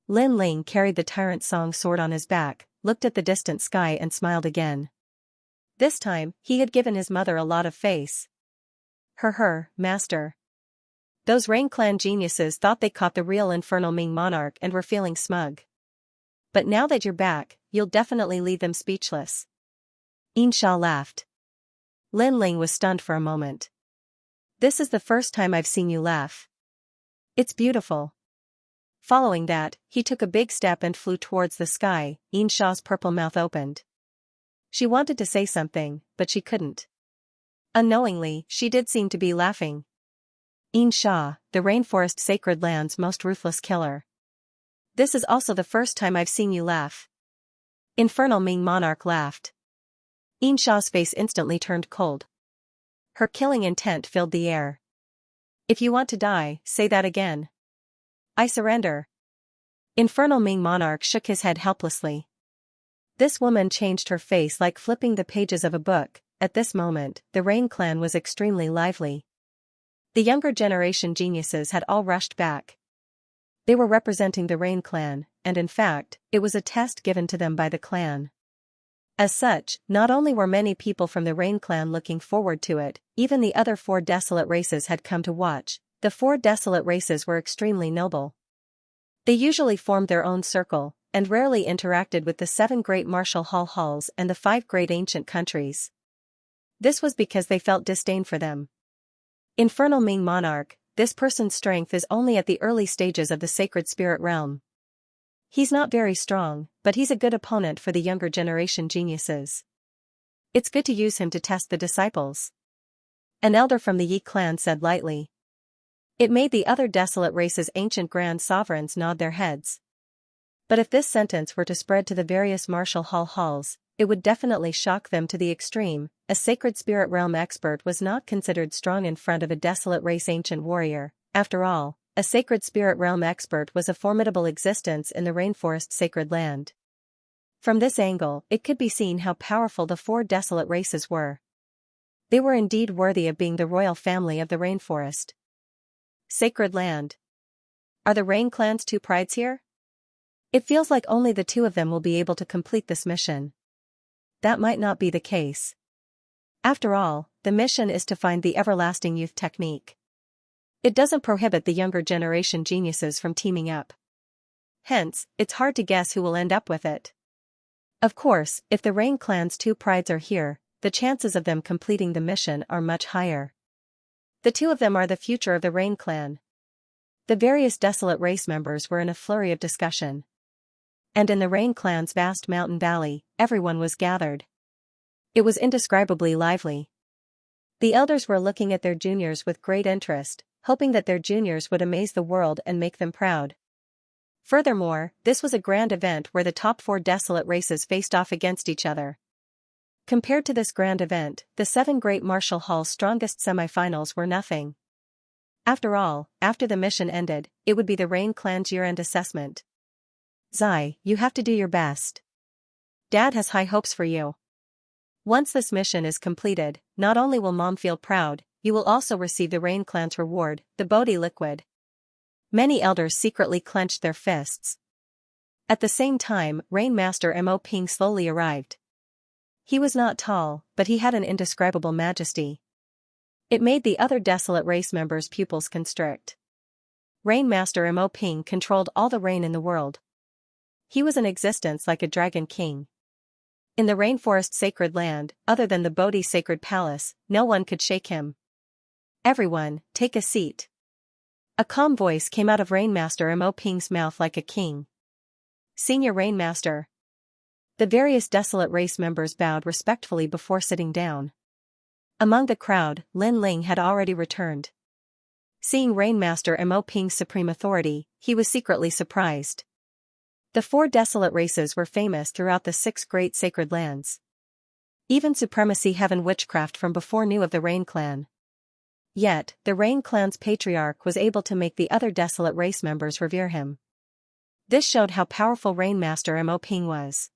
Lin Ling carried the Tyrant Song sword on his back, looked at the distant sky and smiled again. This time, he had given his mother a lot of face. Master. Those Rain Clan geniuses thought they caught the real Infernal Ming monarch and were feeling smug. But now that you're back, you'll definitely leave them speechless. Xianxia laughed. Lin Ling was stunned for a moment. This is the first time I've seen you laugh. It's beautiful. Following that, he took a big step and flew towards the sky. Xianxia's purple mouth opened. She wanted to say something, but she couldn't. Unknowingly, she did seem to be laughing. Xianxia, the rainforest sacred land's most ruthless killer. This is also the first time I've seen you laugh. Infernal Ming monarch laughed. Xianxia's face instantly turned cold. Her killing intent filled the air. If you want to die, say that again. I surrender. Infernal Ming monarch shook his head helplessly. This woman changed her face like flipping the pages of a book. At this moment, the Rain Clan was extremely lively. The younger generation geniuses had all rushed back. They were representing the Rain Clan, and in fact, it was a test given to them by the clan. As such, not only were many people from the Rain Clan looking forward to it, even the other 4 desolate races had come to watch. The 4 desolate races were extremely noble. They usually formed their own circle, and rarely interacted with the 7 great martial halls and the 5 great ancient countries. This was because they felt disdain for them. Infernal Ming monarch, this person's strength is only at the early stages of the sacred spirit realm. He's not very strong, but he's a good opponent for the younger generation geniuses. It's good to use him to test the disciples. An elder from the Yi clan said lightly. It made the other desolate race's ancient grand sovereigns nod their heads. But if this sentence were to spread to the various martial halls, it would definitely shock them to the extreme. A sacred spirit realm expert was not considered strong in front of a desolate race ancient warrior. After all, a sacred spirit realm expert was a formidable existence in the rainforest sacred land. From this angle, it could be seen how powerful the 4 desolate races were. They were indeed worthy of being the royal family of the rainforest. Sacred land. Are the Rain Clan's two prides here? It feels like only the two of them will be able to complete this mission. That might not be the case. After all, the mission is to find the everlasting youth technique. It doesn't prohibit the younger generation geniuses from teaming up. Hence, it's hard to guess who will end up with it. Of course, if the Rain Clan's two prides are here, the chances of them completing the mission are much higher. The two of them are the future of the Rain Clan. The various desolate race members were in a flurry of discussion. And in the Rain Clan's vast mountain valley, everyone was gathered. It was indescribably lively. The elders were looking at their juniors with great interest, hoping that their juniors would amaze the world and make them proud. Furthermore, this was a grand event where the top 4 desolate races faced off against each other. Compared to this grand event, the 7 Great Martial Hall's strongest semifinals were nothing. After all, after the mission ended, it would be the Rain Clan's year-end assessment. Zai, you have to do your best. Dad has high hopes for you. Once this mission is completed, not only will Mom feel proud, you will also receive the Rain Clan's reward, the Bodhi liquid. Many elders secretly clenched their fists. At the same time, Rain Master Mo Ping slowly arrived. He was not tall, but he had an indescribable majesty. It made the other desolate race members' pupils constrict. Rain Master Mo Ping controlled all the rain in the world. He was in existence like a dragon king. In the rainforest sacred land, other than the Bodhi sacred palace, no one could shake him. Everyone, take a seat. A calm voice came out of Rainmaster Mo Ping's mouth like a king. Senior Rainmaster. The various desolate race members bowed respectfully before sitting down. Among the crowd, Lin Ling had already returned. Seeing Rainmaster Mo Ping's supreme authority, he was secretly surprised. The 4 desolate races were famous throughout the 6 great sacred lands. Even Supremacy Heaven Witchcraft from before knew of the Rain Clan. Yet, the Rain Clan's patriarch was able to make the other desolate race members revere him. This showed how powerful Rainmaster Mo Ping was.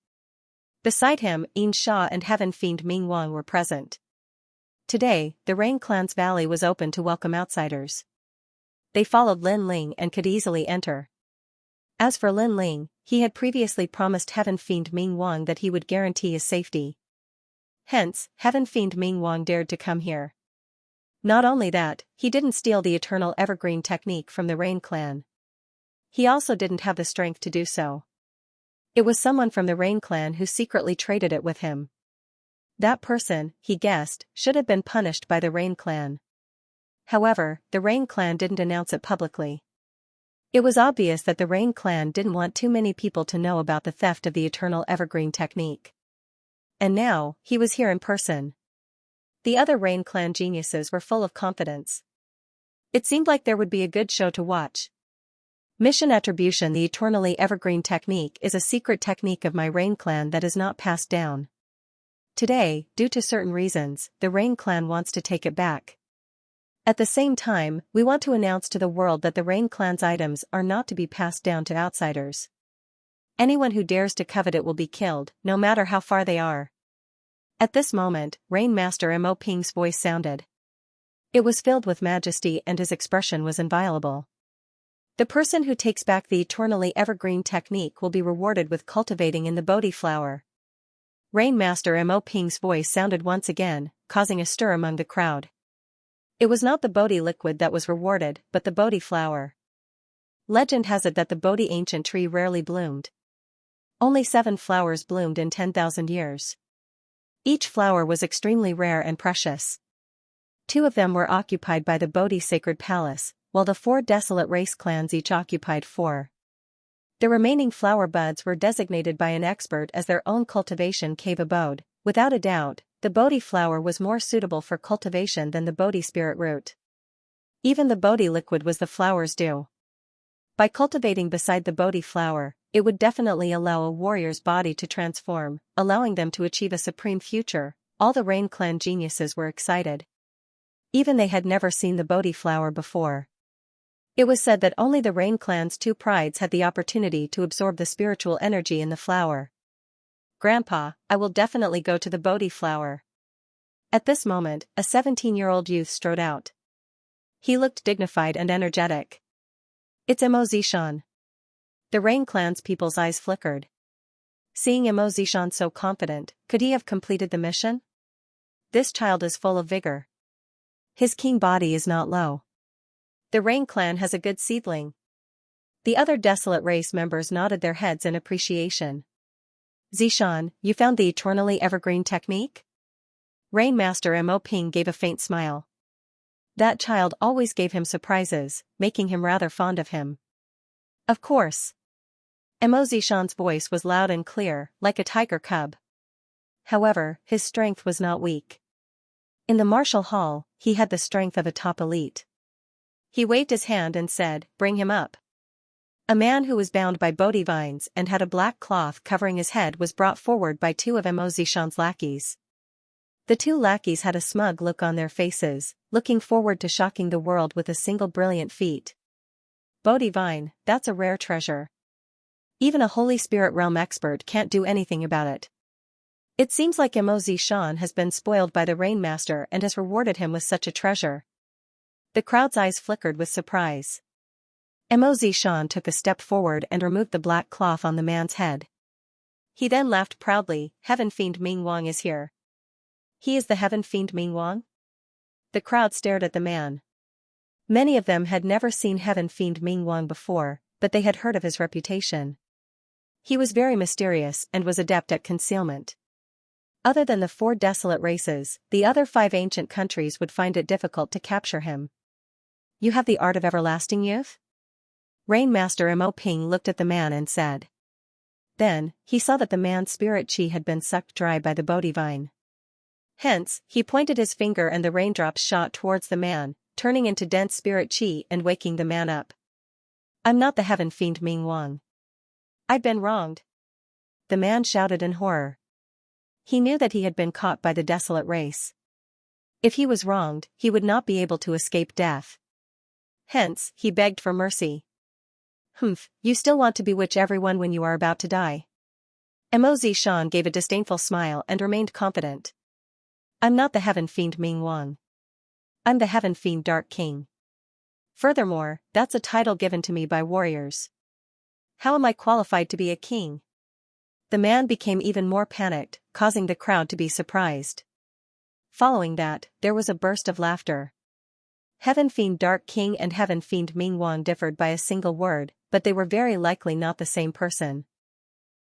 Beside him, Xianxia and Heaven Fiend Ming Wang were present. Today, the Rain Clan's valley was open to welcome outsiders. They followed Lin Ling and could easily enter. As for Lin Ling, he had previously promised Heaven Fiend Ming Wang that he would guarantee his safety. Hence, Heaven Fiend Ming Wang dared to come here. Not only that, he didn't steal the Eternal Evergreen technique from the Rain Clan. He also didn't have the strength to do so. It was someone from the Rain Clan who secretly traded it with him. That person, he guessed, should have been punished by the Rain Clan. However, the Rain Clan didn't announce it publicly. It was obvious that the Rain Clan didn't want too many people to know about the theft of the Eternal Evergreen technique. And now, he was here in person. The other Rain Clan geniuses were full of confidence. It seemed like there would be a good show to watch. Mission Attribution. The Eternally Evergreen technique is a secret technique of my Rain Clan that is not passed down. Today, due to certain reasons, the Rain Clan wants to take it back. At the same time, we want to announce to the world that the Rain Clan's items are not to be passed down to outsiders. Anyone who dares to covet it will be killed, no matter how far they are. At this moment, Rain Master Mo Ping's voice sounded. It was filled with majesty and his expression was inviolable. The person who takes back the Eternally Evergreen technique will be rewarded with cultivating in the Bodhi flower. Rain Master Mo Ping's voice sounded once again, causing a stir among the crowd. It was not the Bodhi liquid that was rewarded, but the Bodhi flower. Legend has it that the Bodhi ancient tree rarely bloomed. Only 7 flowers bloomed in 10,000 years. Each flower was extremely rare and precious. 2 of them were occupied by the Bodhi sacred palace, while the 4 desolate race clans each occupied 4. The remaining flower buds were designated by an expert as their own cultivation cave abode. Without a doubt, the Bodhi flower was more suitable for cultivation than the Bodhi spirit root. Even the Bodhi liquid was the flower's due. By cultivating beside the Bodhi flower, it would definitely allow a warrior's body to transform, allowing them to achieve a supreme future. All the Rain Clan geniuses were excited. Even they had never seen the Bodhi flower before. It was said that only the Rain Clan's 2 prides had the opportunity to absorb the spiritual energy in the flower. Grandpa, I will definitely go to the Bodhi flower. At this moment, a 17-year-old youth strode out. He looked dignified and energetic. It's Emo Zishan. The Rain Clan's people's eyes flickered. Seeing Emo Zishan so confident, could he have completed the mission? This child is full of vigor. His keen body is not low. The Rain Clan has a good seedling. The other Desolate Race members nodded their heads in appreciation. Zishan, you found the eternally evergreen technique? Rain Master Mo Ping gave a faint smile. That child always gave him surprises, making him rather fond of him. Of course. Mo Zishan's voice was loud and clear, like a tiger cub. However, his strength was not weak. In the martial hall, he had the strength of a top elite. He waved his hand and said, "Bring him up." A man who was bound by Bodhi vines and had a black cloth covering his head was brought forward by two of Mo Zishan's lackeys. The two lackeys had a smug look on their faces, looking forward to shocking the world with a single brilliant feat. Bodhi vine, that's a rare treasure. Even a Holy Spirit realm expert can't do anything about it. It seems like Mo Zishan has been spoiled by the Rain Master and has rewarded him with such a treasure. The crowd's eyes flickered with surprise. Mo Zishan took a step forward and removed the black cloth on the man's head. He then laughed proudly. Heaven Fiend Ming Wang is here. He is the Heaven Fiend Ming Wang? The crowd stared at the man. Many of them had never seen Heaven Fiend Ming Wang before, but they had heard of his reputation. He was very mysterious and was adept at concealment. Other than the 4 desolate races, the other 5 ancient countries would find it difficult to capture him. You have the art of everlasting youth? Rain Master Mo Ping looked at the man and said. Then, he saw that the man's spirit chi had been sucked dry by the Bodhi vine. Hence, he pointed his finger and the raindrops shot towards the man, turning into dense spirit chi and waking the man up. I'm not the Heaven Fiend Ming Wang. I've been wronged. The man shouted in horror. He knew that he had been caught by the desolate race. If he was wronged, he would not be able to escape death. Hence, he begged for mercy. Humph, you still want to bewitch everyone when you are about to die. Mo Zishan gave a disdainful smile and remained confident. I'm not the Heaven Fiend Ming Wang. I'm the Heaven Fiend Dark King. Furthermore, that's a title given to me by warriors. How am I qualified to be a king? The man became even more panicked, causing the crowd to be surprised. Following that, there was a burst of laughter. Heaven Fiend Dark King and Heaven Fiend Ming Wang differed by a single word, but they were very likely not the same person.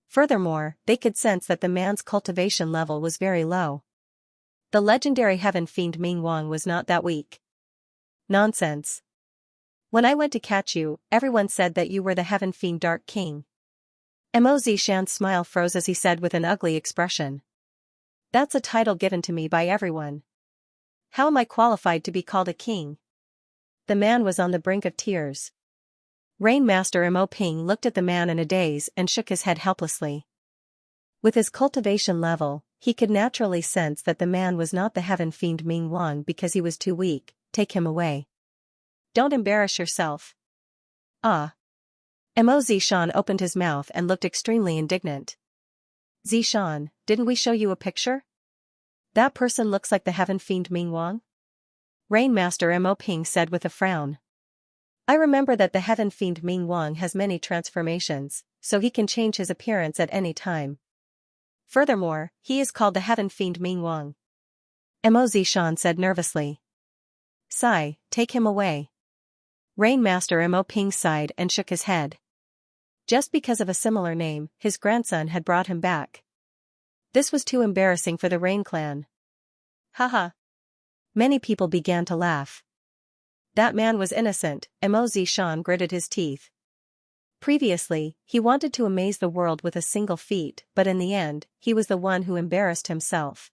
Furthermore, they could sense that the man's cultivation level was very low. The legendary Heaven Fiend Ming Wang was not that weak. Nonsense. When I went to catch you, everyone said that you were the Heaven Fiend Dark King. Mo Zishan's smile froze as he said with an ugly expression. That's a title given to me by everyone. How am I qualified to be called a king? The man was on the brink of tears. Rain Master Mo Ping looked at the man in a daze and shook his head helplessly. With his cultivation level, he could naturally sense that the man was not the Heaven Fiend Ming Wang because he was too weak. Take him away. Don't embarrass yourself. Ah. Mo Zishan opened his mouth and looked extremely indignant. Zishan, didn't we show you a picture? That person looks like the Heaven Fiend Ming Wang? Rain Master Mo Ping said with a frown. I remember that the Heaven Fiend Ming Wang has many transformations, so he can change his appearance at any time. Furthermore, he is called the Heaven Fiend Ming Wang. Mo Zishan said nervously. Sigh, take him away. Rain Master Mo Ping sighed and shook his head. Just because of a similar name, his grandson had brought him back. This was too embarrassing for the Rain Clan. Haha. Many people began to laugh. That man was innocent, Mo Zishan gritted his teeth. Previously, he wanted to amaze the world with a single feat, but in the end, he was the one who embarrassed himself.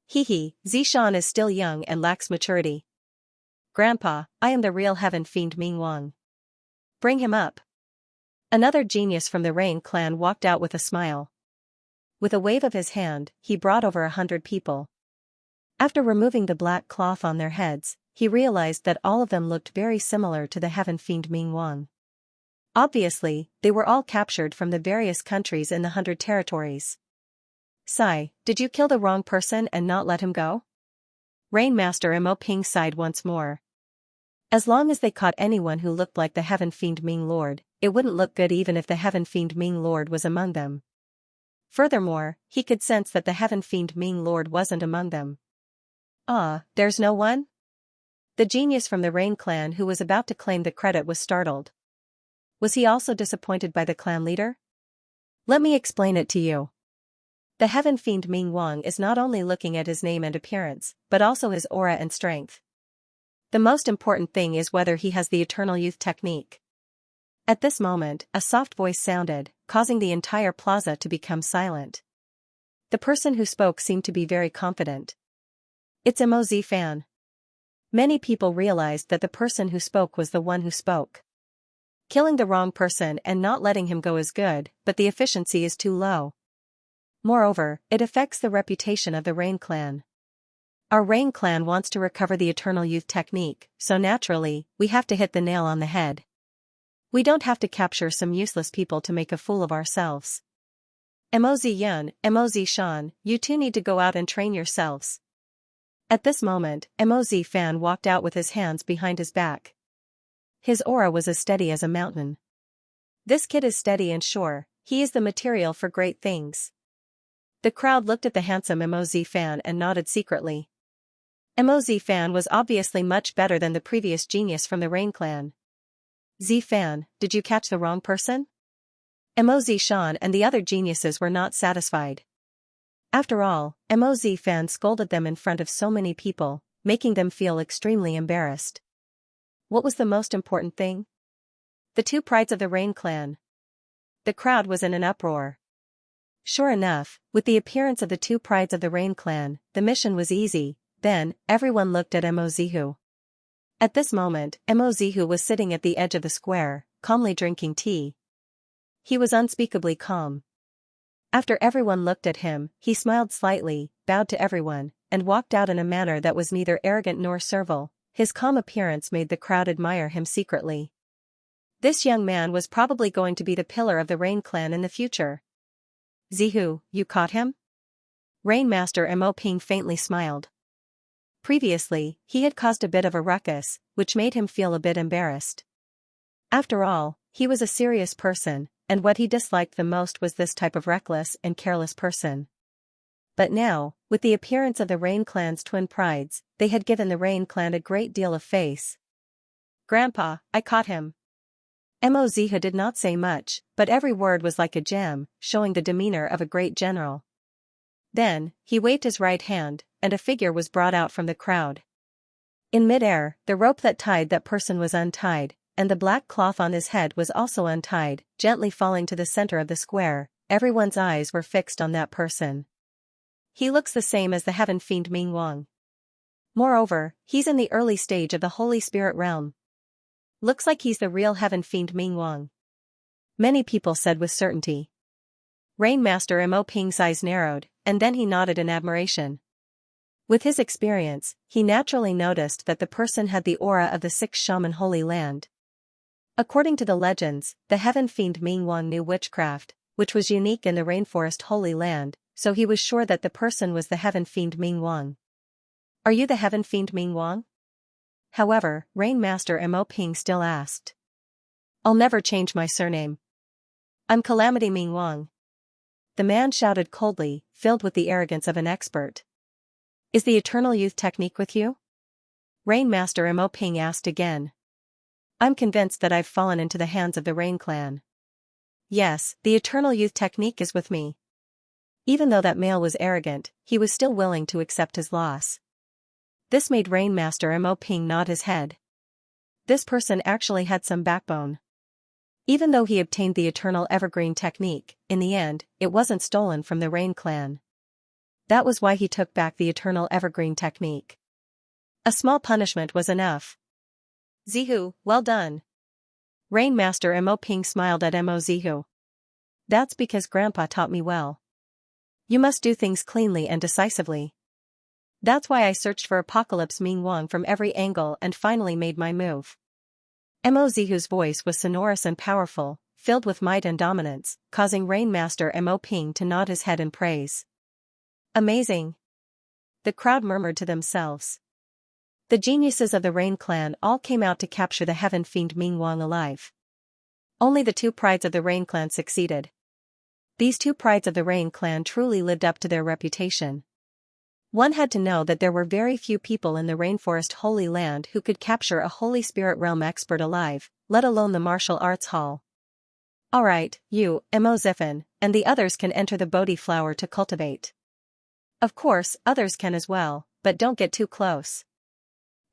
Hee, Zishan is still young and lacks maturity. Grandpa, I am the real Heaven Fiend Ming Wang. Bring him up. Another genius from the Rain Clan walked out with a smile. With a wave of his hand, he brought over 100 people. After removing the black cloth on their heads, he realized that all of them looked very similar to the Heaven Fiend Ming Wang. Obviously, they were all captured from the various countries in the 100 territories. Sai, did you kill the wrong person and not let him go? Rainmaster Mo Ping sighed once more. As long as they caught anyone who looked like the Heaven Fiend Ming Lord, it wouldn't look good even if the Heaven Fiend Ming Lord was among them. Furthermore, he could sense that the Heaven Fiend Ming Lord wasn't among them. Ah, there's no one? The genius from the Rain clan who was about to claim the credit was startled. Was he also disappointed by the clan leader? Let me explain it to you. The Heaven Fiend Ming Wang is not only looking at his name and appearance, but also his aura and strength. The most important thing is whether he has the Eternal Youth technique. At this moment, a soft voice sounded, causing the entire plaza to become silent. The person who spoke seemed to be very confident. It's Mo Fan. Many people realized that the person who spoke was the one who spoke. Killing the wrong person and not letting him go is good, but the efficiency is too low. Moreover, it affects the reputation of the Rain clan. Our Rain clan wants to recover the Eternal Youth technique, so naturally, we have to hit the nail on the head. We don't have to capture some useless people to make a fool of ourselves. Mo Yun, Mo Shan, you two need to go out and train yourselves. At this moment, Mo Fan walked out with his hands behind his back. His aura was as steady as a mountain. This kid is steady and sure, he is the material for great things. The crowd looked at the handsome Mo Fan and nodded secretly. Mo Fan was obviously much better than the previous genius from the Rain clan. Fan, did you catch the wrong person? Mo Shan and the other geniuses were not satisfied. After all, Mo Fan scolded them in front of so many people, making them feel extremely embarrassed. What was the most important thing? The two prides of the Rain clan. The crowd was in an uproar. Sure enough, with the appearance of the two prides of the Rain clan, the mission was easy. Then, everyone looked at Mo Zihu. At this moment, Mo Zihu was sitting at the edge of the square, calmly drinking tea. He was unspeakably calm. After everyone looked at him, he smiled slightly, bowed to everyone, and walked out in a manner that was neither arrogant nor servile. His calm appearance made the crowd admire him secretly. This young man was probably going to be the pillar of the Rain clan in the future. Zihu, you caught him? Rainmaster Mo Ping faintly smiled. Previously, he had caused a bit of a ruckus, which made him feel a bit embarrassed. After all, he was a serious person, and what he disliked the most was this type of reckless and careless person. But now, with the appearance of the Rain clan's twin prides, they had given the Rain clan a great deal of face. Grandpa, I caught him. Mo Zihu did not say much, but every word was like a gem, showing the demeanor of a great general. Then, he waved his right hand, and a figure was brought out from the crowd. In midair, the rope that tied that person was untied, and the black cloth on his head was also untied, gently falling to the center of the square. Everyone's eyes were fixed on that person. He looks the same as the Heaven Fiend Ming Wang. Moreover, he's in the early stage of the Holy Spirit realm. Looks like he's the real Heaven Fiend Ming Wang. Many people said with certainty. Rainmaster Mo Ping's eyes narrowed, and then he nodded in admiration. With his experience, he naturally noticed that the person had the aura of the sixth shaman Holy Land. According to the legends, the Heaven Fiend Ming Wang knew witchcraft, which was unique in the Rainforest Holy Land, so he was sure that the person was the Heaven Fiend Ming Wang. Are you the Heaven Fiend Ming Wang? However, Rainmaster Mo Ping still asked. I'll never change my surname. I'm Calamity Ming Wang. The man shouted coldly, filled with the arrogance of an expert. Is the Eternal Youth technique with you? Rainmaster Mo Ping asked again. I'm convinced that I've fallen into the hands of the Rain clan. Yes, the Eternal Youth technique is with me. Even though that male was arrogant, he was still willing to accept his loss. This made Rainmaster Mo Ping nod his head. This person actually had some backbone. Even though he obtained the Eternal Evergreen technique, in the end, it wasn't stolen from the Rain clan. That was why he took back the Eternal Evergreen technique. A small punishment was enough. Zihu, well done. Rainmaster Mo Ping smiled at Mo Zihu. That's because Grandpa taught me well. You must do things cleanly and decisively. That's why I searched for Apocalypse Ming Wang from every angle and finally made my move. Mo Zihu's voice was sonorous and powerful, filled with might and dominance, causing Rainmaster Mo Ping to nod his head in praise. Amazing. The crowd murmured to themselves. The geniuses of the Rain clan all came out to capture the heaven fiend Ming Wang alive. Only the two prides of the Rain clan succeeded. These two prides of the Rain clan truly lived up to their reputation. One had to know that there were very few people in the Rainforest Holy Land who could capture a Holy Spirit Realm expert alive, let alone the martial arts hall. Alright, you, Mo Ziffin, and the others can enter the Bodhi flower to cultivate. Of course, others can as well, but don't get too close.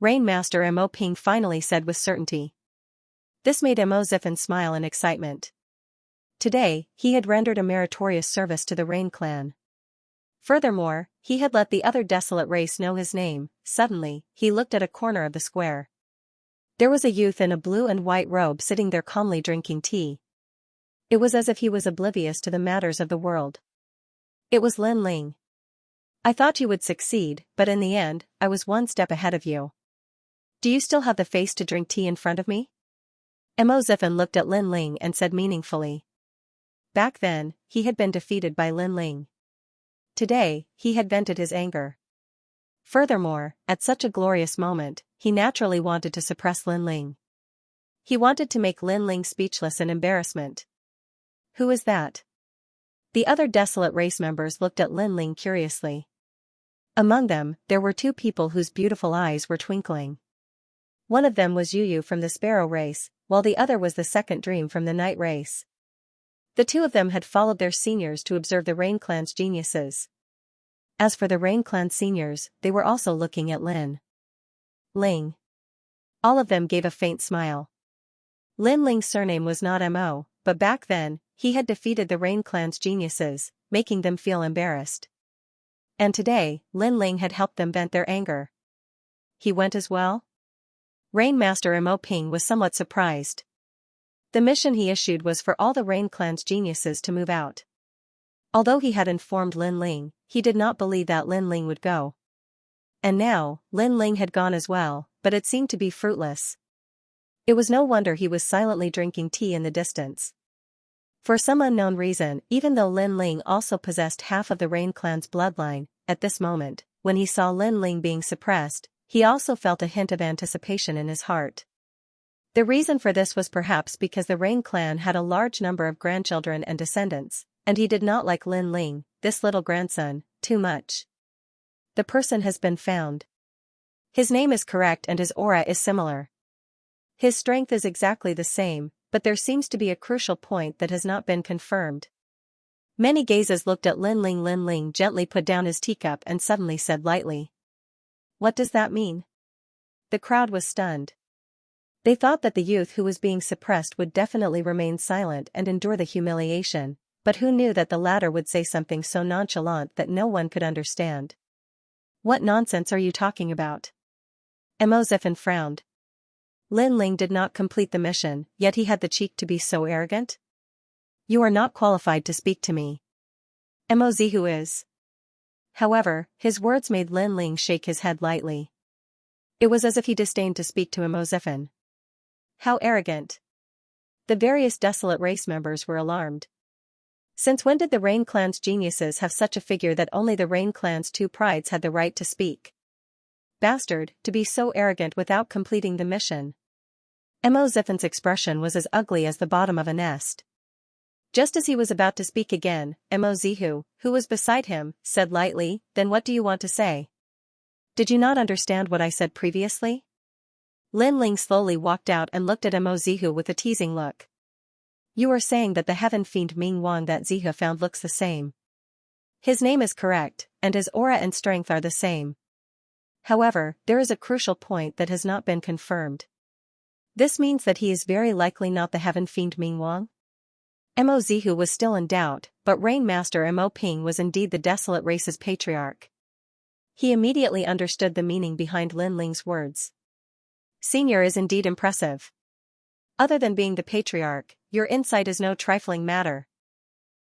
Rain Master Mo Ping finally said with certainty. This made Mo Ziffin smile in excitement. Today, he had rendered a meritorious service to the Rain clan. Furthermore, he had let the other desolate race know his name. Suddenly, he looked at a corner of the square. There was a youth in a blue and white robe sitting there calmly drinking tea. It was as if he was oblivious to the matters of the world. It was Lin Ling. I thought you would succeed, but in the end, I was one step ahead of you. Do you still have the face to drink tea in front of me? Mo Ziffin looked at Lin Ling and said meaningfully. Back then, he had been defeated by Lin Ling. Today, he had vented his anger. Furthermore, at such a glorious moment, he naturally wanted to suppress Lin Ling. He wanted to make Lin Ling speechless in embarrassment. Who is that? The other desolate race members looked at Lin Ling curiously. Among them, there were two people whose beautiful eyes were twinkling. One of them was Yu from the Sparrow race, while the other was the second Dream from the Night race. The two of them had followed their seniors to observe the Rain clan's geniuses. As for the Rain clan seniors, they were also looking at Lin Ling. All of them gave a faint smile. Lin Ling's surname was not Mo, but back then, he had defeated the Rain clan's geniuses, making them feel embarrassed. And today, Lin Ling had helped them vent their anger. He went as well? Rain Master Mo Ping was somewhat surprised. The mission he issued was for all the Rain clan's geniuses to move out. Although he had informed Lin Ling, he did not believe that Lin Ling would go. And now, Lin Ling had gone as well, but it seemed to be fruitless. It was no wonder he was silently drinking tea in the distance. For some unknown reason, even though Lin Ling also possessed half of the Rain clan's bloodline, at this moment, when he saw Lin Ling being suppressed, he also felt a hint of anticipation in his heart. The reason for this was perhaps because the Rain clan had a large number of grandchildren and descendants, and he did not like Lin Ling, this little grandson, too much. The person has been found. His name is correct and his aura is similar. His strength is exactly the same, but there seems to be a crucial point that has not been confirmed. Many gazes looked at Lin Ling. Lin Ling gently put down his teacup and suddenly said lightly. What does that mean? The crowd was stunned. They thought that the youth who was being suppressed would definitely remain silent and endure the humiliation, but who knew that the latter would say something so nonchalant that no one could understand. What nonsense are you talking about? Mo Ziffin frowned. Lin Ling did not complete the mission, yet he had the cheek to be so arrogant? You are not qualified to speak to me. Mo Zihu is. However, his words made Lin Ling shake his head lightly. It was as if he disdained to speak to Mo Ziffin. How arrogant. The various desolate race members were alarmed. Since when did the Rain clan's geniuses have such a figure that only the Rain clan's two prides had the right to speak? Bastard, to be so arrogant without completing the mission. Mo Ziffin's expression was as ugly as the bottom of a nest. Just as he was about to speak again, Mo Zihu, who was beside him, said lightly, Then what do you want to say? Did you not understand what I said previously? Lin Ling slowly walked out and looked at Mo Zihu with a teasing look. You are saying that the heaven fiend Ming Wang that Zihu found looks the same. His name is correct, and his aura and strength are the same. However, there is a crucial point that has not been confirmed. This means that he is very likely not the heaven fiend Ming Wang? Mo Zihu was still in doubt, but Rain Master Mo Ping was indeed the desolate race's patriarch. He immediately understood the meaning behind Lin Ling's words. Senior is indeed impressive. Other than being the patriarch, your insight is no trifling matter.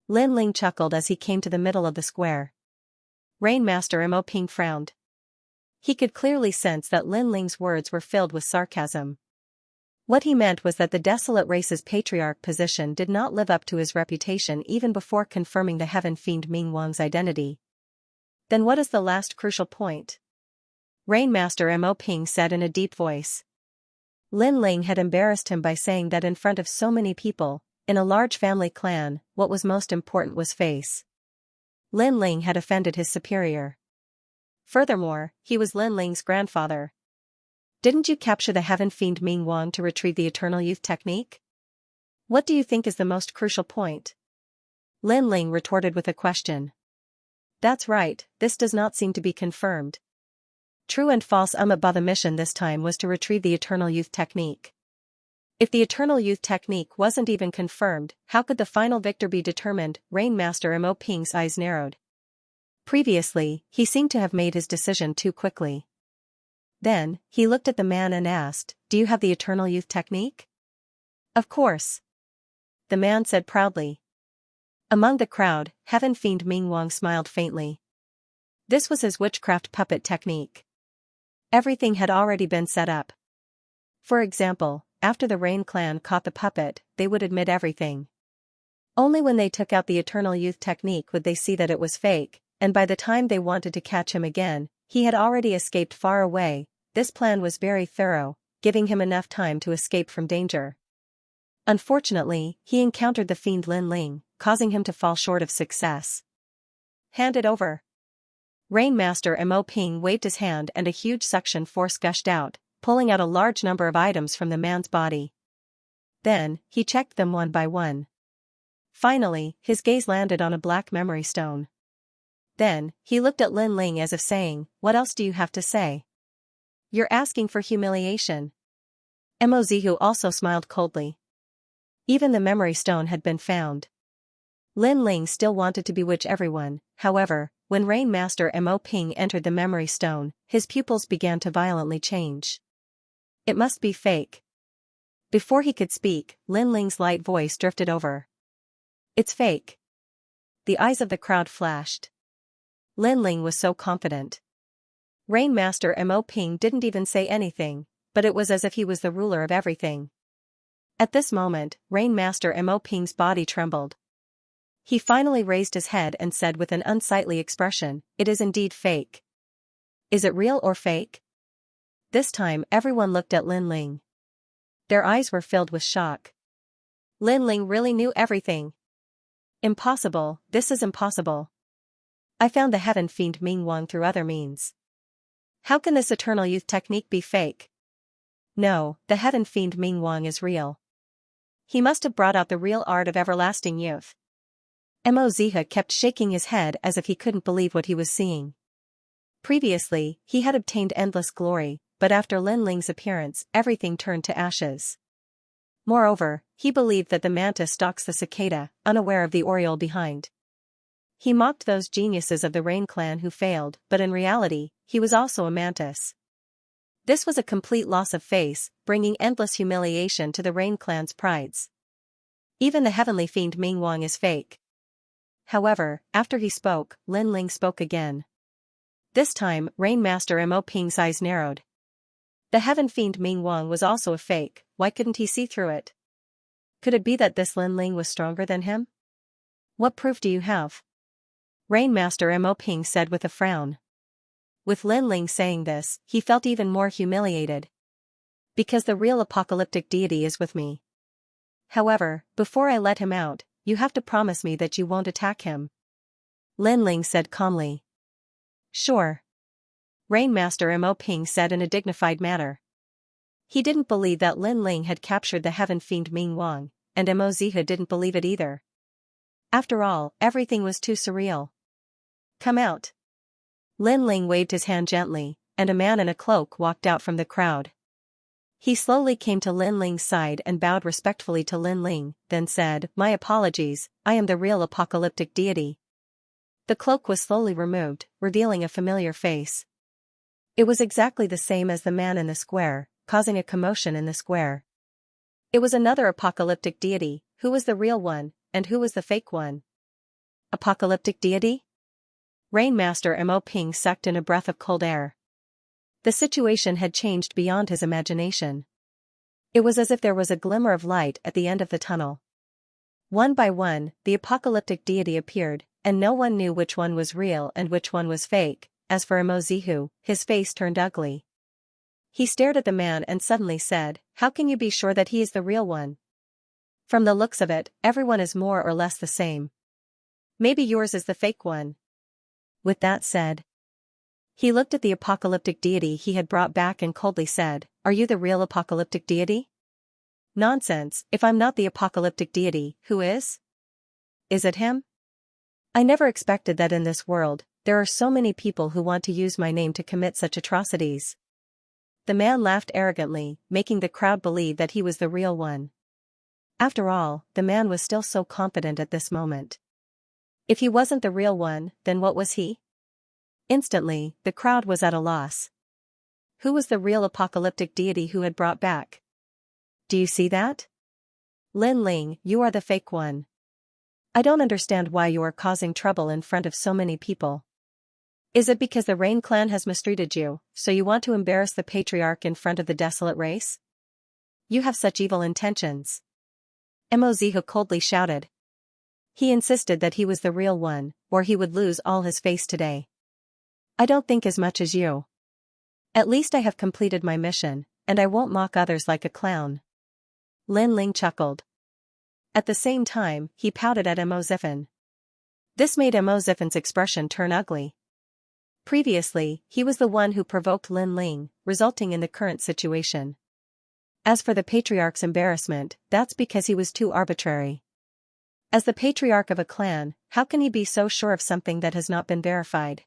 Lin Ling chuckled as he came to the middle of the square. Rain Master Mo Ping frowned. He could clearly sense that Lin Ling's words were filled with sarcasm. What he meant was that the desolate race's patriarch position did not live up to his reputation even before confirming the heaven fiend Ming Wang's identity. Then what is the last crucial point? Rainmaster Mo Ping said in a deep voice. Lin Ling had embarrassed him by saying that in front of so many people, in a large family clan, what was most important was face. Lin Ling had offended his superior. Furthermore, he was Lin Ling's grandfather. Didn't you capture the heaven fiend Ming Wang to retrieve the eternal youth technique? What do you think is the most crucial point? Lin Ling retorted with a question. That's right, this does not seem to be confirmed. True and false about the mission this time was to retrieve the eternal youth technique. If the eternal youth technique wasn't even confirmed, how could the final victor be determined? Rainmaster Mo Ping's eyes narrowed. Previously, he seemed to have made his decision too quickly. Then, he looked at the man and asked, "Do you have the eternal youth technique?" "Of course," the man said proudly. Among the crowd, heaven fiend Ming Wang smiled faintly. This was his witchcraft puppet technique. Everything had already been set up. For example, after the Rain clan caught the puppet, they would admit everything. Only when they took out the eternal youth technique would they see that it was fake, and by the time they wanted to catch him again, he had already escaped far away. This plan was very thorough, giving him enough time to escape from danger. Unfortunately, he encountered the fiend Lin Ling, causing him to fall short of success. "Hand it over." Rainmaster Mo Ping waved his hand and a huge suction force gushed out, pulling out a large number of items from the man's body. Then, he checked them one by one. Finally, his gaze landed on a black memory stone. Then, he looked at Lin Ling as if saying, "What else do you have to say? You're asking for humiliation." Mo Zihu also smiled coldly. Even the memory stone had been found. Lin Ling still wanted to bewitch everyone, however, when Rainmaster Mo Ping entered the memory stone, his pupils began to violently change. It must be fake. Before he could speak, Lin Ling's light voice drifted over. "It's fake." The eyes of the crowd flashed. Lin Ling was so confident. Rainmaster Mo Ping didn't even say anything, but it was as if he was the ruler of everything. At this moment, Rainmaster Mo Ping's body trembled. He finally raised his head and said with an unsightly expression, "It is indeed fake." "Is it real or fake?" This time everyone looked at Lin Ling. Their eyes were filled with shock. Lin Ling really knew everything. "Impossible, this is impossible. I found the heaven fiend Ming Wang through other means. How can this eternal youth technique be fake? No, the heaven fiend Ming Wang is real. He must have brought out the real art of everlasting youth." Mo Ziha kept shaking his head as if he couldn't believe what he was seeing. Previously, he had obtained endless glory, but after Lin Ling's appearance, everything turned to ashes. Moreover, he believed that the mantis stalks the cicada, unaware of the oriole behind. He mocked those geniuses of the Rain clan who failed, but in reality, he was also a mantis. This was a complete loss of face, bringing endless humiliation to the Rain clan's prides. Even the heavenly fiend Ming Wang is fake. However, after he spoke, Lin Ling spoke again. This time, Rainmaster Mo Ping's eyes narrowed. The heaven fiend Ming Wang was also a fake. Why couldn't he see through it? Could it be that this Lin Ling was stronger than him? "What proof do you have?" Rainmaster Mo Ping said with a frown. With Lin Ling saying this, he felt even more humiliated. "Because the real apocalyptic deity is with me. However, before I let him out, you have to promise me that you won't attack him." Lin Ling said calmly. "Sure." Rainmaster Mo Ping said in a dignified manner. He didn't believe that Lin Ling had captured the heaven fiend Ming Wang, and Mo Ziha didn't believe it either. After all, everything was too surreal. "Come out." Lin Ling waved his hand gently, and a man in a cloak walked out from the crowd. He slowly came to Lin Ling's side and bowed respectfully to Lin Ling, then said, "My apologies, I am the real apocalyptic deity." The cloak was slowly removed, revealing a familiar face. It was exactly the same as the man in the square, causing a commotion in the square. It was another apocalyptic deity. Who was the real one, and who was the fake one? Apocalyptic deity? Rainmaster Mo Ping sucked in a breath of cold air. The situation had changed beyond his imagination. It was as if there was a glimmer of light at the end of the tunnel. One by one, the apocalyptic deity appeared, and no one knew which one was real and which one was fake. As for Emozihu, his face turned ugly. He stared at the man and suddenly said, "How can you be sure that he is the real one? From the looks of it, everyone is more or less the same. Maybe yours is the fake one." With that said, he looked at the apocalyptic deity he had brought back and coldly said, "Are you the real apocalyptic deity?" "Nonsense, if I'm not the apocalyptic deity, who is? Is it him? I never expected that in this world, there are so many people who want to use my name to commit such atrocities." The man laughed arrogantly, making the crowd believe that he was the real one. After all, the man was still so confident at this moment. If he wasn't the real one, then what was he? Instantly, the crowd was at a loss. Who was the real apocalyptic deity who had brought back? Do you see that? Lin Ling, you are the fake one. I don't understand why you are causing trouble in front of so many people. Is it because the Rain clan has mistreated you, so you want to embarrass the patriarch in front of the desolate race? You have such evil intentions. Emozihu coldly shouted. He insisted that he was the real one, or he would lose all his face today. I don't think as much as you. At least I have completed my mission, and I won't mock others like a clown. Lin Ling chuckled. At the same time, he pouted at Emozifen. This made Emozifen's expression turn ugly. Previously, he was the one who provoked Lin Ling, resulting in the current situation. As for the patriarch's embarrassment, that's because he was too arbitrary. As the patriarch of a clan, how can he be so sure of something that has not been verified?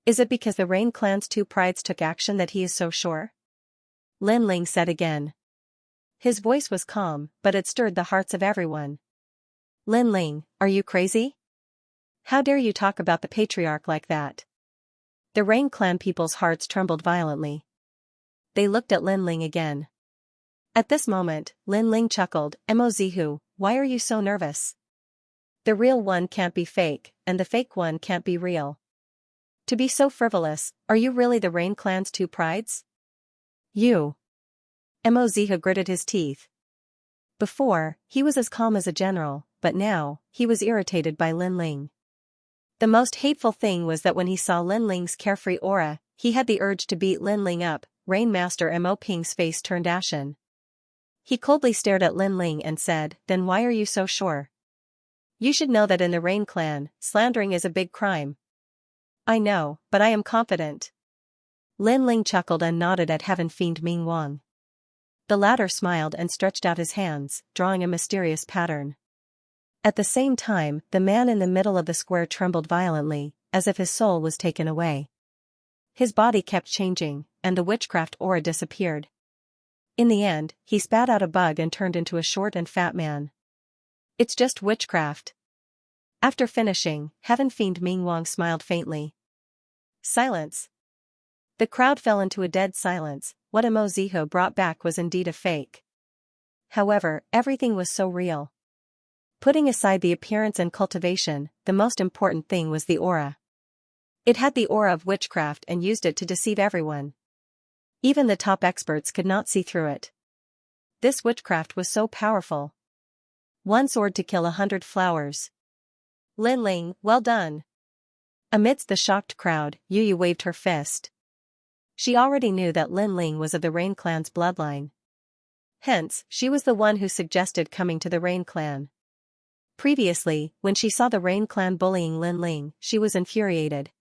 Is it because the Rain clan's two prides took action that he is so sure? Lin Ling said again. His voice was calm, but it stirred the hearts of everyone. Lin Ling, are you crazy? How dare you talk about the patriarch like that? The Rain clan people's hearts trembled violently. They looked at Lin Ling again. At this moment, Lin Ling chuckled, Emozihu, why are you so nervous? The real one can't be fake, and the fake one can't be real. To be so frivolous, are you really the Rain clan's two prides? You. Emozihu gritted his teeth. Before, he was as calm as a general, but now, he was irritated by Lin Ling. The most hateful thing was that when he saw Lin Ling's carefree aura, he had the urge to beat Lin Ling up. Rain Master Mo Ping's face turned ashen. He coldly stared at Lin Ling and said, "Then why are you so sure? You should know that in the Rain clan, slandering is a big crime." "I know, but I am confident." Lin Ling chuckled and nodded at Heaven Fiend Ming Wang. The latter smiled and stretched out his hands, drawing a mysterious pattern. At the same time, the man in the middle of the square trembled violently, as if his soul was taken away. His body kept changing, and the witchcraft aura disappeared. In the end, he spat out a bug and turned into a short and fat man. It's just witchcraft. After finishing, Heaven Fiend Ming Wang smiled faintly. Silence. The crowd fell into a dead silence. What Emozihu brought back was indeed a fake. However, everything was so real. Putting aside the appearance and cultivation, the most important thing was the aura. It had the aura of witchcraft and used it to deceive everyone. Even the top experts could not see through it. This witchcraft was so powerful. One sword to kill 100 flowers. Lin Ling, well done. Amidst the shocked crowd, Yu waved her fist. She already knew that Lin Ling was of the Rain clan's bloodline. Hence, she was the one who suggested coming to the Rain clan. Previously, when she saw the Rain clan bullying Lin Ling, she was infuriated.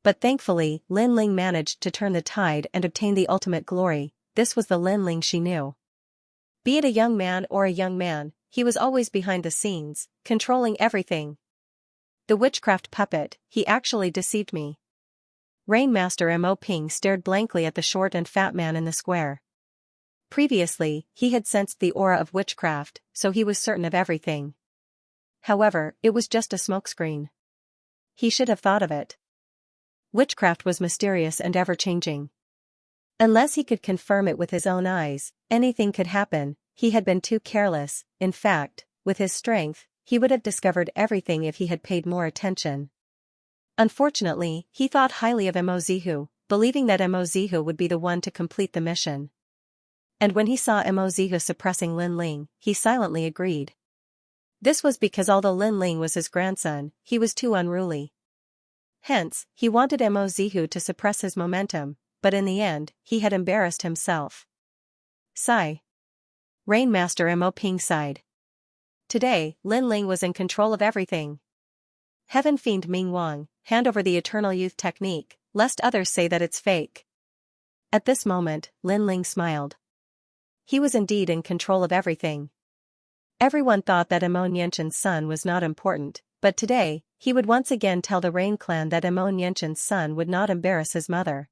But thankfully, Lin Ling managed to turn the tide and obtain the ultimate glory. This was the Lin Ling she knew. Be it a young man or a young man, he was always behind the scenes, controlling everything. The witchcraft puppet, he actually deceived me. Rain Master Mo Ping stared blankly at the short and fat man in the square. Previously, he had sensed the aura of witchcraft, so he was certain of everything. However, it was just a smokescreen. He should have thought of it. Witchcraft was mysterious and ever-changing. Unless he could confirm it with his own eyes, anything could happen. He had been too careless. In fact, with his strength, he would have discovered everything if he had paid more attention. Unfortunately, he thought highly of Emozihu, believing that Emozihu would be the one to complete the mission. And when he saw Emozihu suppressing Lin Ling, he silently agreed. This was because although Lin Ling was his grandson, he was too unruly. Hence, he wanted Mo Zihu to suppress his momentum, but in the end, he had embarrassed himself. Sigh. Rainmaster Mo Ping sighed. Today, Lin Ling was in control of everything. Heaven fiend Ming Wang, hand over the eternal youth technique, lest others say that it's fake. At this moment, Lin Ling smiled. He was indeed in control of everything. Everyone thought that Mo Nianshan's son was not important, but today, he would once again tell the Rain clan that Mo Nianshan's son would not embarrass his mother.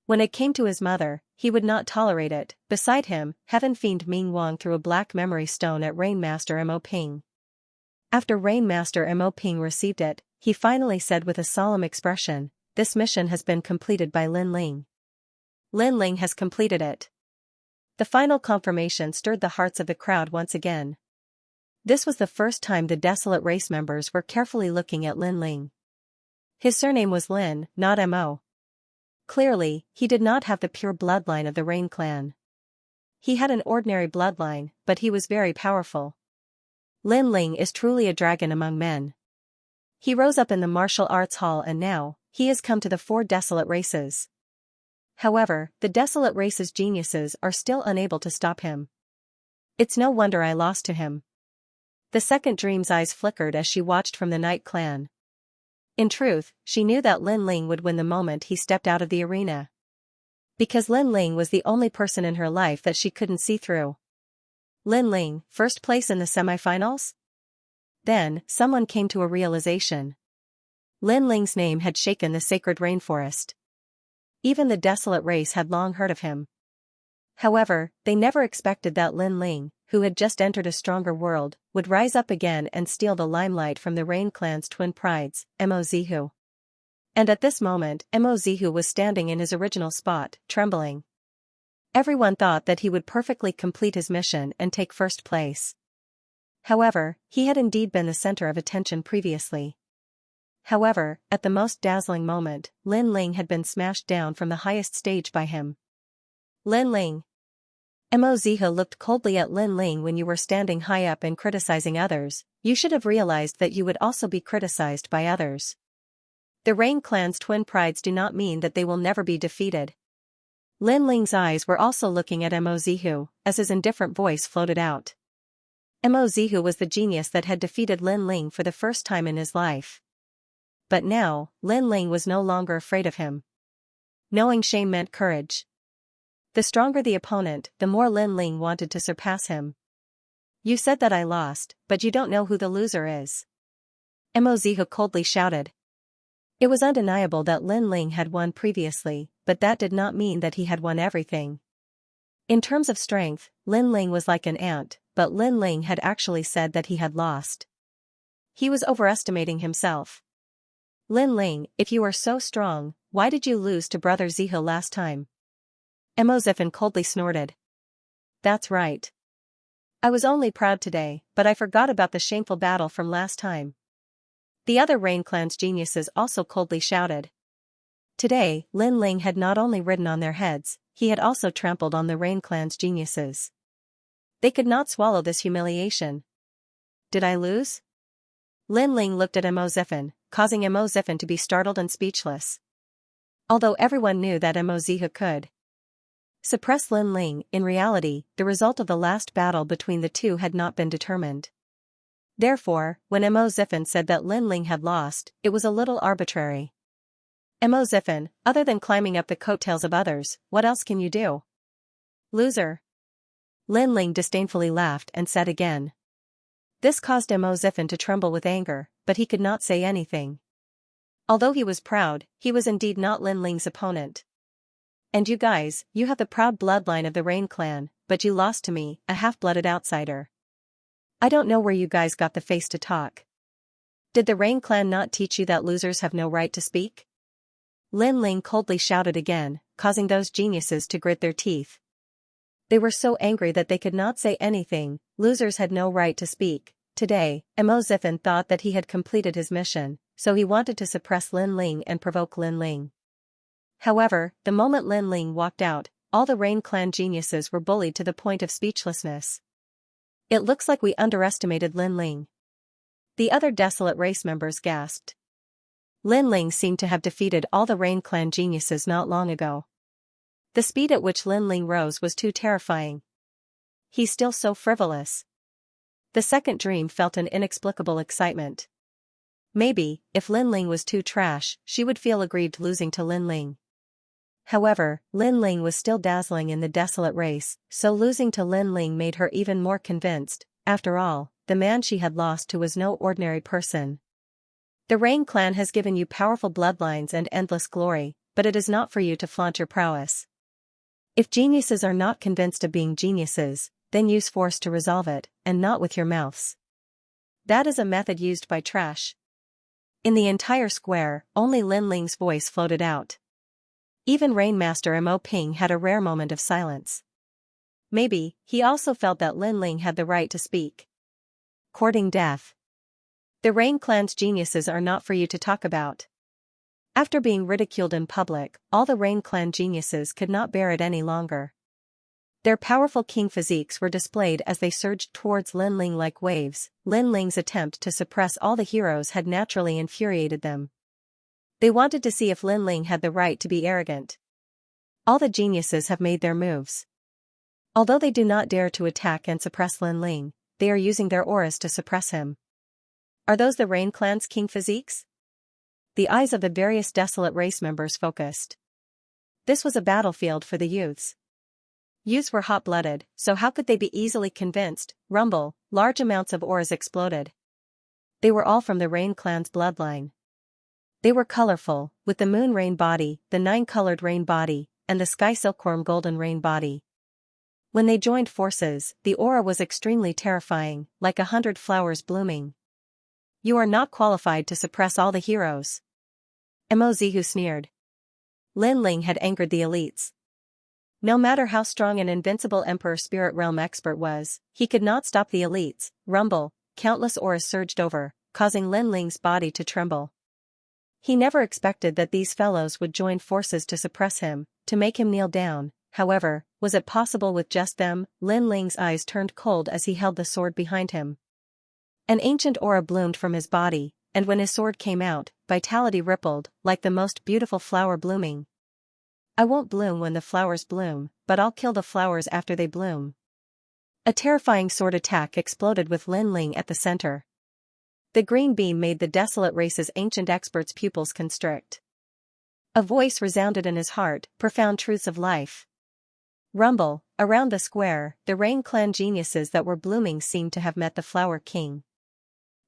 When it came to his mother, he would not tolerate it. Beside him, Heaven Fiend Ming Wang threw a black memory stone at Rainmaster Mo Ping. After Rainmaster Mo Ping received it, he finally said with a solemn expression, "This mission has been completed by Lin Ling. Lin Ling has completed it." The final confirmation stirred the hearts of the crowd once again. This was the first time the Desolate Race members were carefully looking at Lin Ling. His surname was Lin, not Mo. Clearly, he did not have the pure bloodline of the Rain clan. He had an ordinary bloodline, but he was very powerful. Lin Ling is truly a dragon among men. He rose up in the martial arts hall and now, he has come to the 4 Desolate Races. However, the Desolate Race's geniuses are still unable to stop him. It's no wonder I lost to him. The second Dream's eyes flickered as she watched from the Night Clan. In truth, she knew that Lin Ling would win the moment he stepped out of the arena. Because Lin Ling was the only person in her life that she couldn't see through. Lin Ling, first place in the semifinals? Then, someone came to a realization. Lin Ling's name had shaken the sacred rainforest. Even the Desolate Race had long heard of him. However, they never expected that Lin Ling, who had just entered a stronger world, would rise up again and steal the limelight from the Rain clan's twin prides, Mo Zihu. And at this moment, Mo Zihu was standing in his original spot, trembling. Everyone thought that he would perfectly complete his mission and take first place. However, he had indeed been the center of attention previously. However, at the most dazzling moment, Lin Ling had been smashed down from the highest stage by him. Lin Ling. Mo Zihu looked coldly at Lin Ling. When you were standing high up and criticizing others, you should have realized that you would also be criticized by others. The Rain clan's twin prides do not mean that they will never be defeated. Lin Ling's eyes were also looking at Mo Zihu, as his indifferent voice floated out. Mo Zihu was the genius that had defeated Lin Ling for the first time in his life. But now, Lin Ling was no longer afraid of him. Knowing shame meant courage. The stronger the opponent, the more Lin Ling wanted to surpass him. You said that I lost, but you don't know who the loser is. Mo Zihu coldly shouted. It was undeniable that Lin Ling had won previously, but that did not mean that he had won everything. In terms of strength, Lin Ling was like an ant, but Lin Ling had actually said that he had lost. He was overestimating himself. Lin Ling, if you are so strong, why did you lose to Brother Zihu last time? Mo Zifen coldly snorted. That's right. I was only proud today, but I forgot about the shameful battle from last time. The other Rain clan's geniuses also coldly shouted. Today, Lin Ling had not only ridden on their heads, he had also trampled on the Rain clan's geniuses. They could not swallow this humiliation. Did I lose? Lin Ling looked at Mo Zifen, causing Mo Zifen to be startled and speechless. Although everyone knew that Mo Zihu could suppress Lin Ling, in reality, the result of the last battle between the two had not been determined. Therefore, when Mo Zifen said that Lin Ling had lost, it was a little arbitrary. Mo Zifen, other than climbing up the coattails of others, what else can you do? Loser. Lin Ling disdainfully laughed and said again. This caused Mo Zifen to tremble with anger, but he could not say anything. Although he was proud, he was indeed not Lin Ling's opponent. And you guys, you have the proud bloodline of the Rain clan, but you lost to me, a half-blooded outsider. I don't know where you guys got the face to talk. Did the Rain clan not teach you that losers have no right to speak? Lin Ling coldly shouted again, causing those geniuses to grit their teeth. They were so angry that they could not say anything. Losers had no right to speak. Today, Mo Zifen thought that he had completed his mission, so he wanted to suppress Lin Ling and provoke Lin Ling. However, the moment Lin Ling walked out, all the Rain clan geniuses were bullied to the point of speechlessness. It looks like we underestimated Lin Ling. The other Desolate Race members gasped. Lin Ling seemed to have defeated all the Rain Clan geniuses not long ago. The speed at which Lin Ling rose was too terrifying. He's still so frivolous. The second dream felt an inexplicable excitement. Maybe, if Lin Ling was too trash, she would feel aggrieved losing to Lin Ling. However, Lin Ling was still dazzling in the desolate race, so losing to Lin Ling made her even more convinced. After all, the man she had lost to was no ordinary person. The Rain Clan has given you powerful bloodlines and endless glory, but it is not for you to flaunt your prowess. If geniuses are not convinced of being geniuses, then use force to resolve it, and not with your mouths. That is a method used by trash. In the entire square, only Lin Ling's voice floated out. Even Rainmaster Mo Ping had a rare moment of silence. Maybe, he also felt that Lin Ling had the right to speak. Courting death. The Rain Clan's geniuses are not for you to talk about. After being ridiculed in public, all the Rain Clan geniuses could not bear it any longer. Their powerful king physiques were displayed as they surged towards Lin Ling like waves. Lin Ling's attempt to suppress all the heroes had naturally infuriated them. They wanted to see if Lin Ling had the right to be arrogant. All the geniuses have made their moves. Although they do not dare to attack and suppress Lin Ling, they are using their auras to suppress him. Are those the Rain Clan's king physiques? The eyes of the various desolate race members focused. This was a battlefield for the youths. Youths were hot-blooded, so how could they be easily convinced? Rumble, large amounts of auras exploded. They were all from the Rain Clan's bloodline. They were colorful, with the moon rain body, the nine-colored rain body, and the sky silkworm golden rain body. When they joined forces, the aura was extremely terrifying, like 100 flowers blooming. You are not qualified to suppress all the heroes. Mo Zihu sneered. Lin Ling had angered the elites. No matter how strong an invincible Emperor Spirit Realm expert was, he could not stop the elites. Rumble, countless auras surged over, causing Lin Ling's body to tremble. He never expected that these fellows would join forces to suppress him, to make him kneel down. However, was it possible with just them? Lin Ling's eyes turned cold as he held the sword behind him. An ancient aura bloomed from his body, and when his sword came out, vitality rippled, like the most beautiful flower blooming. I won't bloom when the flowers bloom, but I'll kill the flowers after they bloom. A terrifying sword attack exploded with Lin Ling at the center. The green beam made the desolate race's ancient expert's pupils constrict. A voice resounded in his heart, profound truths of life. Rumble, around the square, the Rain Clan geniuses that were blooming seemed to have met the Flower King.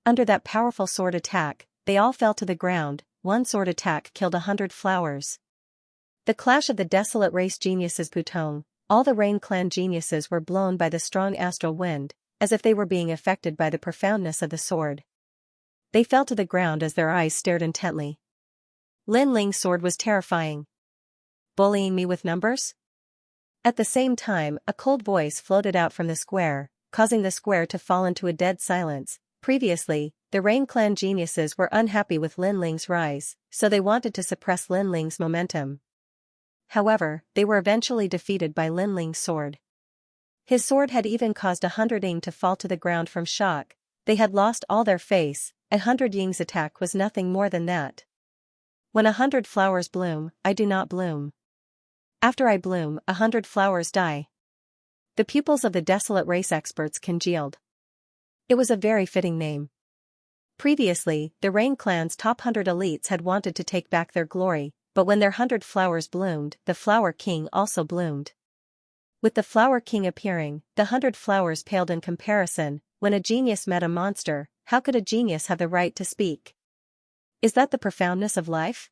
Under that powerful sword attack, they all fell to the ground. One sword attack killed 100 flowers. The clash of the desolate race geniuses Putong, all the Rain Clan geniuses were blown by the strong astral wind, as if they were being affected by the profoundness of the sword. They fell to the ground as their eyes stared intently. Lin Ling's sword was terrifying. Bullying me with numbers? At the same time, a cold voice floated out from the square, causing the square to fall into a dead silence. Previously, the Rain Clan geniuses were unhappy with Lin Ling's rise, so they wanted to suppress Lin Ling's momentum. However, they were eventually defeated by Lin Ling's sword. His sword had even caused 100 Ying to fall to the ground from shock. They had lost all their face. 100 Ying's attack was nothing more than that. When 100 flowers bloom, I do not bloom. After I bloom, 100 flowers die. The pupils of the desolate race experts congealed. It was a very fitting name. Previously, the Rain Clan's top 100 elites had wanted to take back their glory, but when their 100 flowers bloomed, the Flower King also bloomed. With the Flower King appearing, the 100 flowers paled in comparison. When a genius met a monster, how could a genius have the right to speak? Is that the profoundness of life?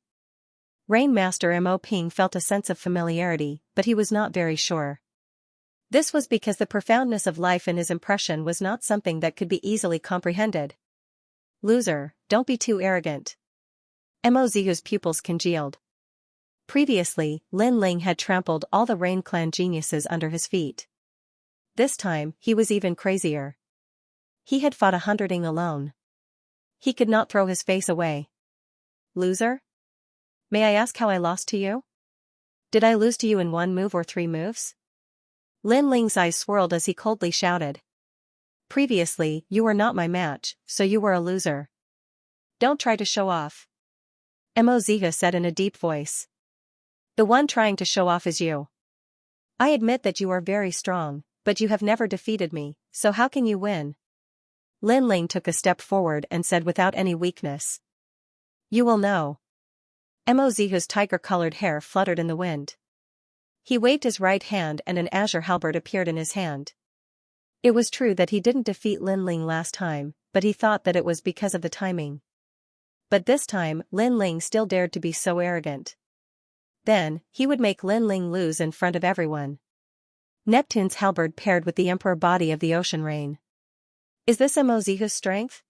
Rainmaster Mo Ping felt a sense of familiarity, but he was not very sure. This was because the profoundness of life in his impression was not something that could be easily comprehended. Loser, don't be too arrogant. Mo Zihu's pupils congealed. Previously, Lin Ling had trampled all the Rain Clan geniuses under his feet. This time, he was even crazier. He had fought 100 Ying alone. He could not throw his face away. Loser? May I ask how I lost to you? Did I lose to you in 1 move or 3 moves? Lin Ling's eyes swirled as he coldly shouted. Previously, you were not my match, so you were a loser. Don't try to show off. Xianxia said in a deep voice. The one trying to show off is you. I admit that you are very strong, but you have never defeated me, so how can you win? Lin Ling took a step forward and said without any weakness. You will know. Xianxia's tiger-colored hair fluttered in the wind. He waved his right hand and an azure halberd appeared in his hand. It was true that he didn't defeat Lin Ling last time, but he thought that it was because of the timing. But this time, Lin Ling still dared to be so arrogant. Then, he would make Lin Ling lose in front of everyone. Neptune's halberd paired with the emperor body of the ocean rain. Is this Xianxia's strength?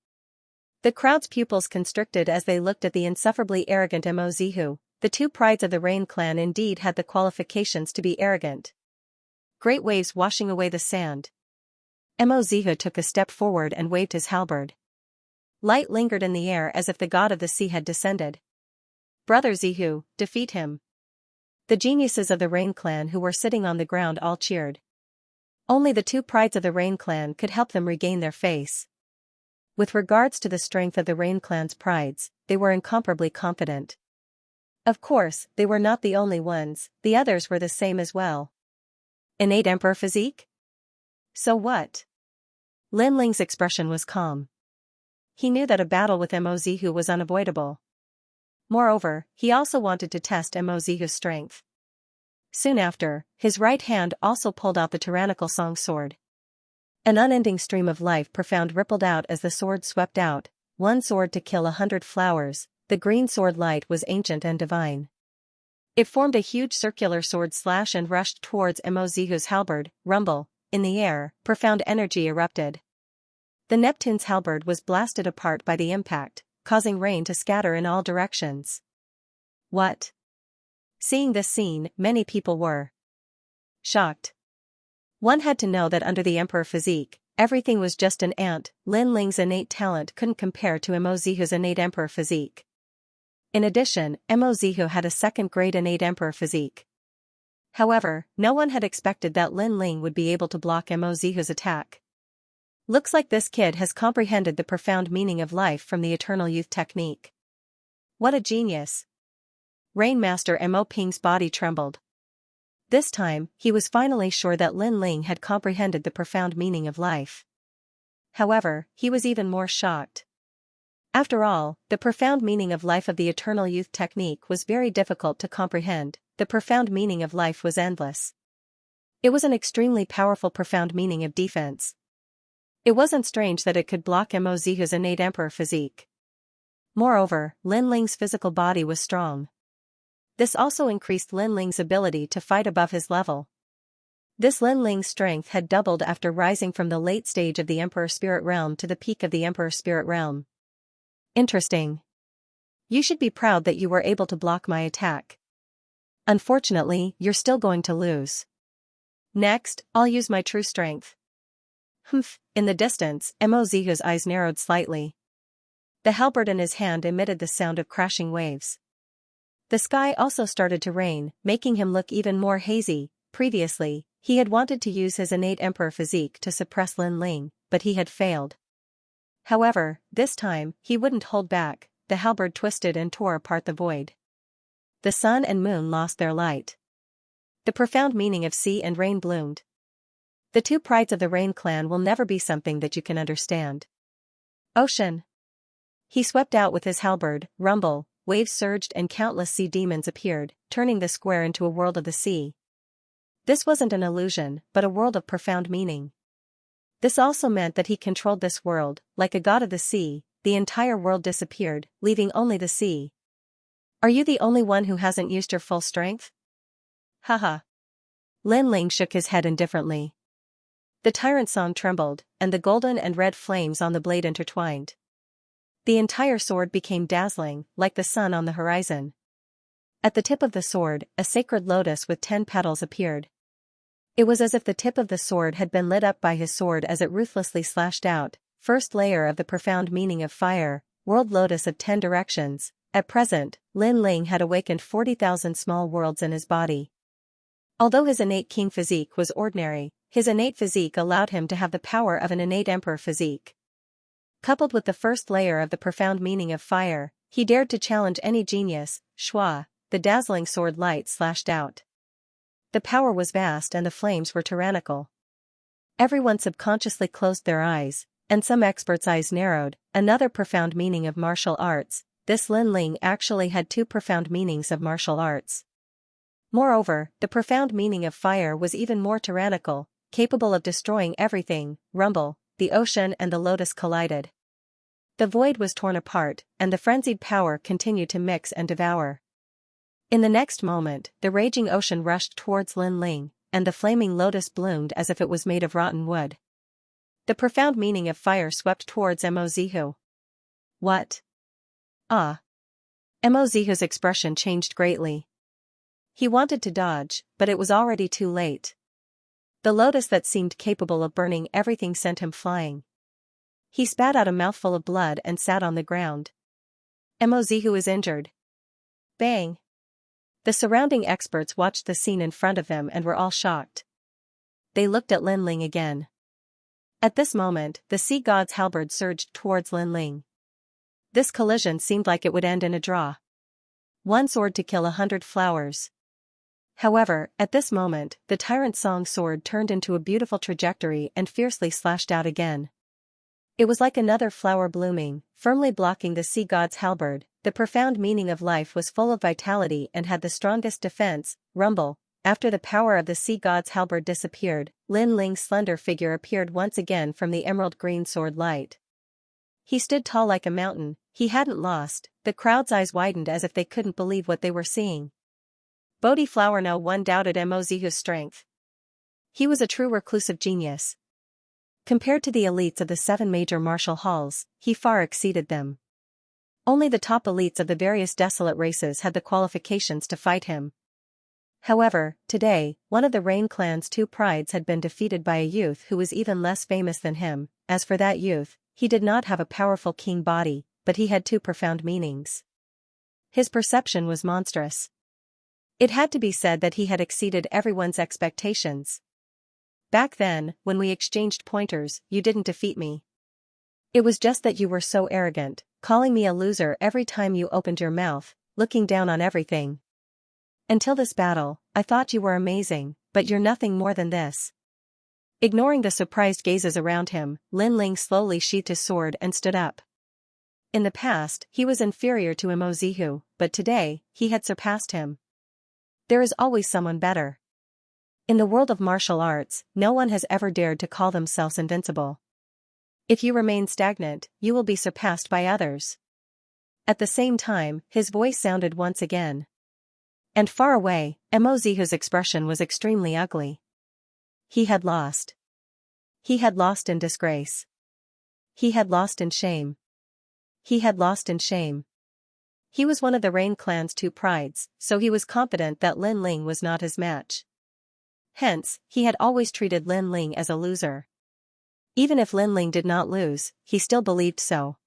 The crowd's pupils constricted as they looked at the insufferably arrogant Xianxia. The two prides of the Rain clan indeed had the qualifications to be arrogant. Great waves washing away the sand. Xianxia took a step forward and waved his halberd. Light lingered in the air as if the god of the sea had descended. Brother Zihu, defeat him. The geniuses of the Rain clan who were sitting on the ground all cheered. Only the two prides of the Rain clan could help them regain their face. With regards to the strength of the Rain clan's prides, they were incomparably confident. Of course, they were not the only ones, the others were the same as well. Innate emperor physique? So what? Lin Ling's expression was calm. He knew that a battle with Xianxia was unavoidable. Moreover, he also wanted to test Xianxia's strength. Soon after, his right hand also pulled out the tyrannical song sword. An unending stream of life profound rippled out as the sword swept out, one sword to kill 100 flowers, the green sword light was ancient and divine. It formed a huge circular sword slash and rushed towards Xianxia's halberd, rumble, in the air, profound energy erupted. The Neptune's halberd was blasted apart by the impact, causing rain to scatter in all directions. What? Seeing this scene, many people were shocked. One had to know that under the emperor physique, everything was just an ant. Lin Ling's innate talent couldn't compare to Xianxia's innate emperor physique. In addition, Xianxia had a second-grade innate emperor physique. However, no one had expected that Lin Ling would be able to block Xianxia's attack. Looks like this kid has comprehended the profound meaning of life from the eternal youth technique. What a genius! Rainmaster Mo Ping's body trembled. This time, he was finally sure that Lin Ling had comprehended the profound meaning of life. However, he was even more shocked. After all, the profound meaning of life of the eternal youth technique was very difficult to comprehend. The profound meaning of life was endless. It was an extremely powerful profound meaning of defense. It wasn't strange that it could block Xianxia's innate emperor physique. Moreover, Lin Ling's physical body was strong. This also increased Lin Ling's ability to fight above his level. This Lin Ling's strength had doubled after rising from the late stage of the Emperor Spirit Realm to the peak of the Emperor Spirit Realm. Interesting. You should be proud that you were able to block my attack. Unfortunately, you're still going to lose. Next, I'll use my true strength. Humph. In the distance, Xianxia's eyes narrowed slightly. The halberd in his hand emitted the sound of crashing waves. The sky also started to rain, making him look even more hazy. Previously, he had wanted to use his innate emperor physique to suppress Lin Ling, but he had failed. However, this time, he wouldn't hold back. The halberd twisted and tore apart the void. The sun and moon lost their light. The profound meaning of sea and rain bloomed. The two prides of the Rain clan will never be something that you can understand. Ocean. He swept out with his halberd, rumble, waves surged and countless sea demons appeared, turning the square into a world of the sea. This wasn't an illusion, but a world of profound meaning. This also meant that he controlled this world, like a god of the sea. The entire world disappeared, leaving only the sea. Are you the only one who hasn't used your full strength? Haha. Lin Ling shook his head indifferently. The tyrant song trembled, and the golden and red flames on the blade intertwined. The entire sword became dazzling, like the sun on the horizon. At the tip of the sword, a sacred lotus with 10 petals appeared. It was as if the tip of the sword had been lit up by his sword as it ruthlessly slashed out. First layer of the profound meaning of fire, world lotus of 10 directions. At present, Lin Ling had awakened 40,000 small worlds in his body. Although his innate king physique was ordinary, his innate physique allowed him to have the power of an innate emperor physique. Coupled with the first layer of the profound meaning of fire, He dared to challenge any genius. Shua, the dazzling sword light slashed out. The power was vast and the flames were tyrannical. Everyone subconsciously closed their eyes, and some experts' eyes narrowed. Another profound meaning of martial arts. This Lin Ling actually had two profound meanings of martial arts. Moreover, the profound meaning of fire was even more tyrannical, capable of destroying everything. Rumble, the ocean and the lotus collided. The void was torn apart, and the frenzied power continued to mix and devour. In the next moment, the raging ocean rushed towards Lin Ling, and the flaming lotus bloomed as if it was made of rotten wood. The profound meaning of fire swept towards Mo. What? Ah! Mo's expression changed greatly. He wanted to dodge, but it was already too late. The lotus that seemed capable of burning everything sent him flying. He spat out a mouthful of blood and sat on the ground. Mo is injured. Bang! The surrounding experts watched the scene in front of them and were all shocked. They looked at Lin Ling again. At this moment, the sea god's halberd surged towards Lin Ling. This collision seemed like it would end in a draw. One sword to kill 100 flowers. However, at this moment, the tyrant song sword turned into a beautiful trajectory and fiercely slashed out again. It was like another flower blooming, firmly blocking the sea god's halberd. The profound meaning of life was full of vitality and had the strongest defense. Rumble. After the power of the sea god's halberd disappeared, Lin Ling's slender figure appeared once again from the emerald green sword light. He stood tall like a mountain. He hadn't lost. The crowd's eyes widened as if they couldn't believe what they were seeing. Bodhi Flower. No one doubted Mo's strength. He was a true reclusive genius. Compared to the elites of the 7 major martial halls, he far exceeded them. Only the top elites of the various desolate races had the qualifications to fight him. However, today, one of the Rain clan's 2 prides had been defeated by a youth who was even less famous than him. As for that youth, he did not have a powerful king body, but he had 2 profound meanings. His perception was monstrous. It had to be said that he had exceeded everyone's expectations. Back then, when we exchanged pointers, you didn't defeat me. It was just that you were so arrogant, calling me a loser every time you opened your mouth, looking down on everything. Until this battle, I thought you were amazing, but you're nothing more than this. Ignoring the surprised gazes around him, Lin Ling slowly sheathed his sword and stood up. In the past, he was inferior to Mo, but today, he had surpassed him. There is always someone better. In the world of martial arts, no one has ever dared to call themselves invincible. If you remain stagnant, you will be surpassed by others. At the same time, his voice sounded once again. And far away, Mo's expression was extremely ugly. He had lost. He had lost in disgrace. He had lost in shame. He had lost in shame. He was one of the Rain clan's 2 prides, so he was confident that Lin Ling was not his match. Hence, he had always treated Lin Ling as a loser. Even if Lin Ling did not lose, he still believed so.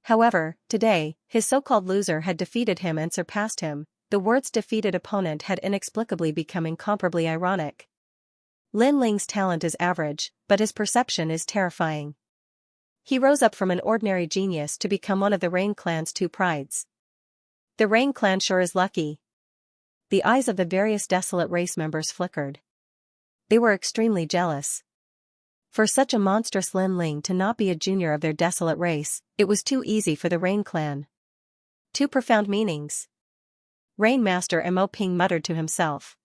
However, today, his so-called loser had defeated him and surpassed him. The words defeated opponent had inexplicably become incomparably ironic. Lin Ling's talent is average, but his perception is terrifying. He rose up from an ordinary genius to become one of the Rain clan's 2 prides. The Rain clan sure is lucky. The eyes of the various desolate race members flickered. They were extremely jealous. For such a monstrous Lin Ling to not be a junior of their desolate race, it was too easy for the Rain clan. 2 profound meanings. Rain Master Mo muttered to himself.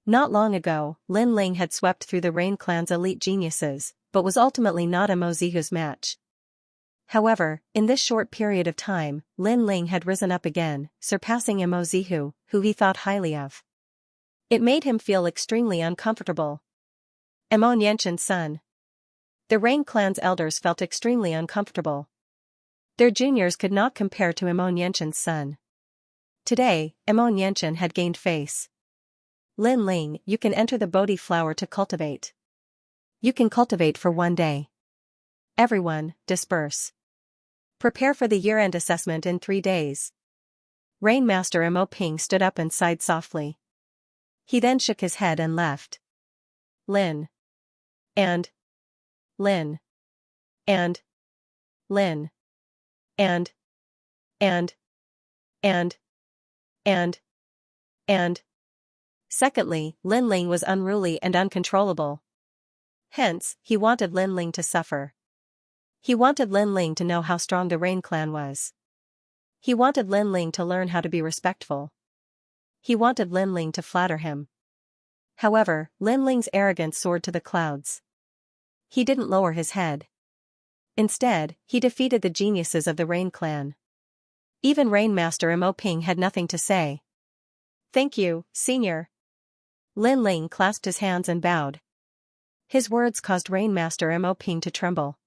Not long ago, Lin Ling had swept through the Rain clan's elite geniuses, but was ultimately not Mo's match. However, in this short period of time, Lin Ling had risen up again, surpassing Mo, who he thought highly of. It made him feel extremely uncomfortable. Mo Nianqian's son. The Rain clan's elders felt extremely uncomfortable. Their juniors could not compare to Mo Nianqian's son. Today, Mo Nianqian had gained face. Lin Ling, you can enter the Bodhi flower to cultivate. You can cultivate for 1 day. Everyone, disperse. Prepare for the year-end assessment in 3 days. Rain Master Mo stood up and sighed softly. He then shook his head and left. Lin. And. Lin. And. Lin. And. and, and, and, and. Secondly, Lin Ling was unruly and uncontrollable. Hence, he wanted Lin Ling to suffer. He wanted Lin Ling to know how strong the Rain clan was. He wanted Lin Ling to learn how to be respectful. He wanted Lin Ling to flatter him. However, Lin Ling's arrogance soared to the clouds. He didn't lower his head. Instead, he defeated the geniuses of the Rain clan. Even Rainmaster Mo Ping had nothing to say. "Thank you, Senior." Lin Ling clasped his hands and bowed. His words caused Rainmaster Mo Ping to tremble.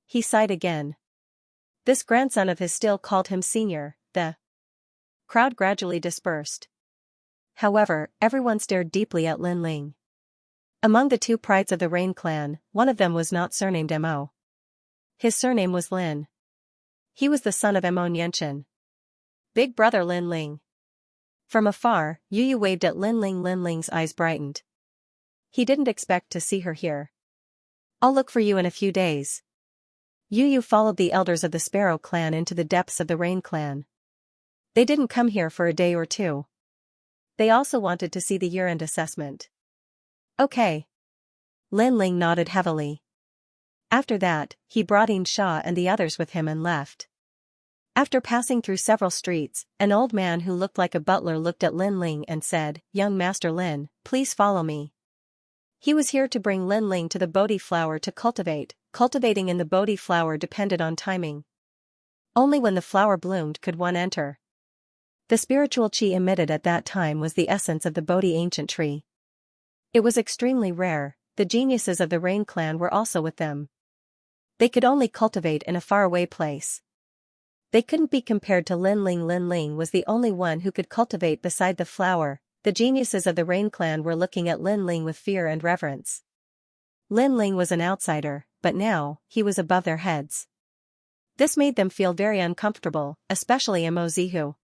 He sighed again. This grandson of his still called him Senior. The crowd gradually dispersed. However, everyone stared deeply at Lin Ling. Among the two prides of the Rain clan, one of them was not surnamed Mo. His surname was Lin. He was the son of Mo Nianchen. Big brother Lin Ling. From afar, Yu waved at Lin Ling. Lin Ling's eyes brightened. He didn't expect to see her here. "I'll look for you in a few days." Yu followed the elders of the Sparrow clan into the depths of the Rain clan. They didn't come here for a day or two. They also wanted to see the year-end assessment. Okay. Lin Ling nodded heavily. After that, he brought Xianxia and the others with him and left. After passing through several streets, an old man who looked like a butler looked at Lin Ling and said, "Young Master Lin, please follow me." He was here to bring Lin Ling to the Bodhi flower to cultivate. Cultivating in the Bodhi flower depended on timing. Only when the flower bloomed could one enter. The spiritual qi emitted at that time was the essence of the Bodhi ancient tree. It was extremely rare. The geniuses of the Rain clan were also with them. They could only cultivate in a faraway place. They couldn't be compared to Lin Ling. Lin Ling was the only one who could cultivate beside the flower. The geniuses of the Rain clan were looking at Lin Ling with fear and reverence. Lin Ling was an outsider, but now, he was above their heads. This made them feel very uncomfortable, especially Mo Zihu.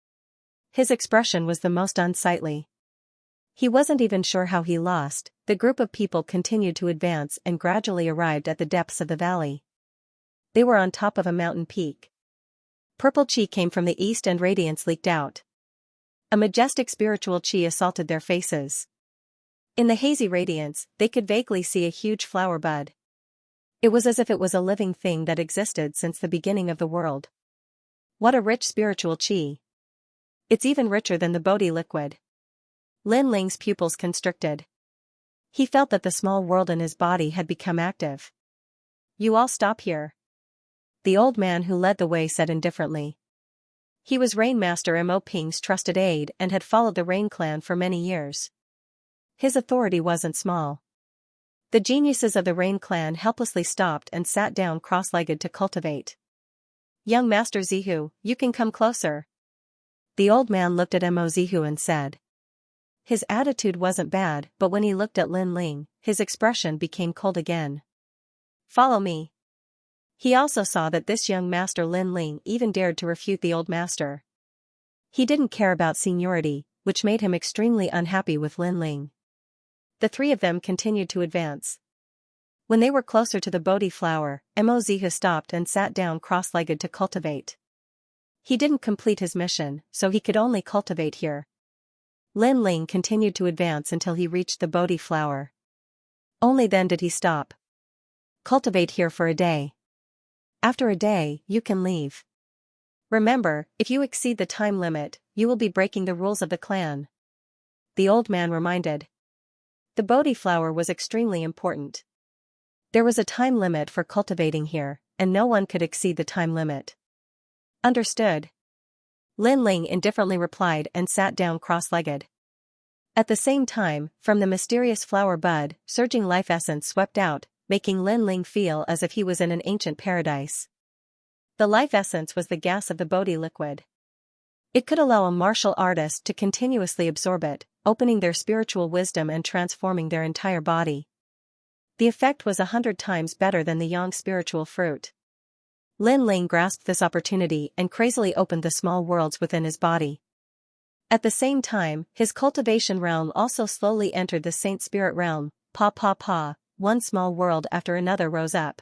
His expression was the most unsightly. He wasn't even sure how he lost. The group of people continued to advance and gradually arrived at the depths of the valley. They were on top of a mountain peak. Purple qi came from the east and radiance leaked out. A majestic spiritual qi assaulted their faces. In the hazy radiance, they could vaguely see a huge flower bud. It was as if it was a living thing that existed since the beginning of the world. What a rich spiritual qi. It's even richer than the Bodhi liquid. Lin Ling's pupils constricted. He felt that the small world in his body had become active. "You all stop here," the old man who led the way said indifferently. He was Rainmaster Mo Ping's trusted aide and had followed the Rain clan for many years. His authority wasn't small. The geniuses of the Rain clan helplessly stopped and sat down cross-legged to cultivate. "Young Master Zihu, you can come closer." The old man looked at Mo Zihu and said. His attitude wasn't bad, but when he looked at Lin Ling, his expression became cold again. "Follow me." He also saw that this young master Lin Ling even dared to refute the old master. He didn't care about seniority, which made him extremely unhappy with Lin Ling. The three of them continued to advance. When they were closer to the Bodhi flower, Mo Zihu stopped and sat down cross-legged to cultivate. He didn't complete his mission, so he could only cultivate here. Lin Ling continued to advance until he reached the Bodhi flower. Only then did he stop. "Cultivate here for a day. After a day, you can leave. Remember, if you exceed the time limit, you will be breaking the rules of the clan," the old man reminded. The Bodhi flower was extremely important. There was a time limit for cultivating here, and no one could exceed the time limit. "Understood." Lin Ling indifferently replied and sat down cross-legged. At the same time, from the mysterious flower bud, surging life essence swept out, making Lin Ling feel as if he was in an ancient paradise. The life essence was the gas of the Bodhi liquid. It could allow a martial artist to continuously absorb it, opening their spiritual wisdom and transforming their entire body. The effect was 100 times better than the yang spiritual fruit. Lin Ling grasped this opportunity and crazily opened the small worlds within his body. At the same time, his cultivation realm also slowly entered the saint spirit realm. Pa pa pa, one small world after another rose up.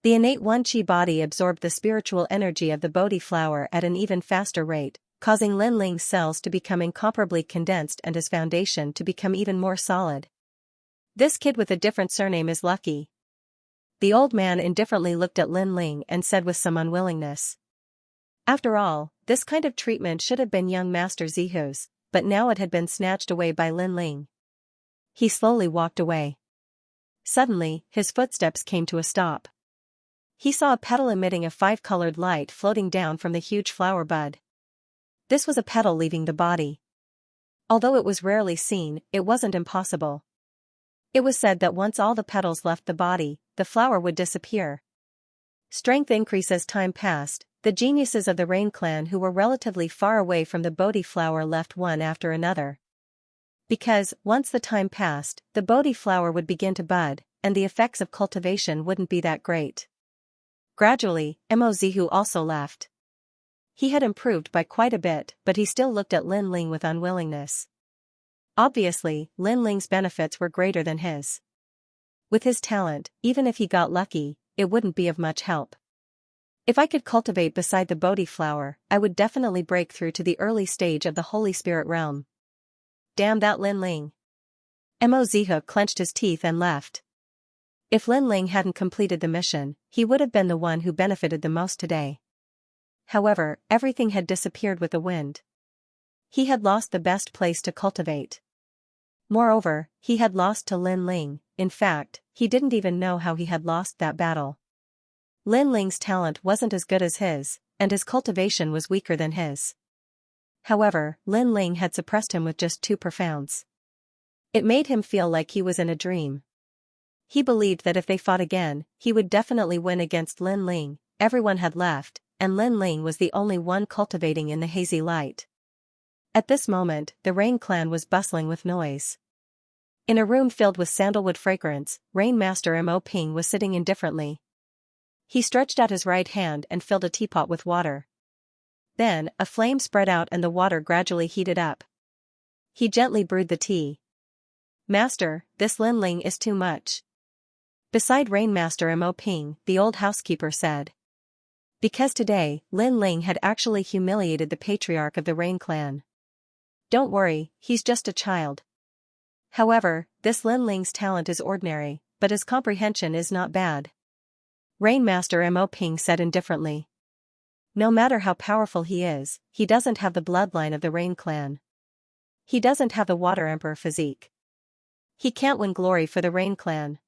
The innate one chi body absorbed the spiritual energy of the Bodhi flower at an even faster rate, causing Lin Ling's cells to become incomparably condensed and his foundation to become even more solid. This kid with a different surname is lucky. The old man indifferently looked at Lin Ling and said with some unwillingness. After all, this kind of treatment should have been young Master Zihu's, but now it had been snatched away by Lin Ling. He slowly walked away. Suddenly, his footsteps came to a stop. He saw a petal emitting a five-colored light floating down from the huge flower bud. This was a petal leaving the body. Although it was rarely seen, it wasn't impossible. It was said that once all the petals left the body, the flower would disappear. Strength increased as time passed. The geniuses of the Rain clan who were relatively far away from the Bodhi flower left one after another. Because, once the time passed, the Bodhi flower would begin to bud, and the effects of cultivation wouldn't be that great. Gradually, Mozihu also left. He had improved by quite a bit, but he still looked at Lin Ling with unwillingness. Obviously, Lin Ling's benefits were greater than his. With his talent, even if he got lucky, it wouldn't be of much help. If I could cultivate beside the Bodhi flower, I would definitely break through to the early stage of the Holy Spirit realm. Damn that Lin Ling. Mo Zihu clenched his teeth and left. If Lin Ling hadn't completed the mission, he would have been the one who benefited the most today. However, everything had disappeared with the wind. He had lost the best place to cultivate. Moreover, he had lost to Lin Ling. In fact, he didn't even know how he had lost that battle. Lin Ling's talent wasn't as good as his, and his cultivation was weaker than his. However, Lin Ling had suppressed him with just 2 profounds. It made him feel like he was in a dream. He believed that if they fought again, he would definitely win against Lin Ling. Everyone had left, and Lin Ling was the only one cultivating in the hazy light. At this moment, the Rain clan was bustling with noise. In a room filled with sandalwood fragrance, Rain Master Mo Ping was sitting indifferently. He stretched out his right hand and filled a teapot with water. Then, a flame spread out and the water gradually heated up. He gently brewed the tea. Master, this Lin Ling is too much. Beside Rain Master Mo Ping, the old housekeeper said. Because today, Lin Ling had actually humiliated the patriarch of the Rain clan. Don't worry, he's just a child. However, this Lin Ling's talent is ordinary, but his comprehension is not bad. Rain Master Mo Ping said indifferently. No matter how powerful he is, he doesn't have the bloodline of the Rain clan. He doesn't have the Water Emperor physique. He can't win glory for the Rain clan.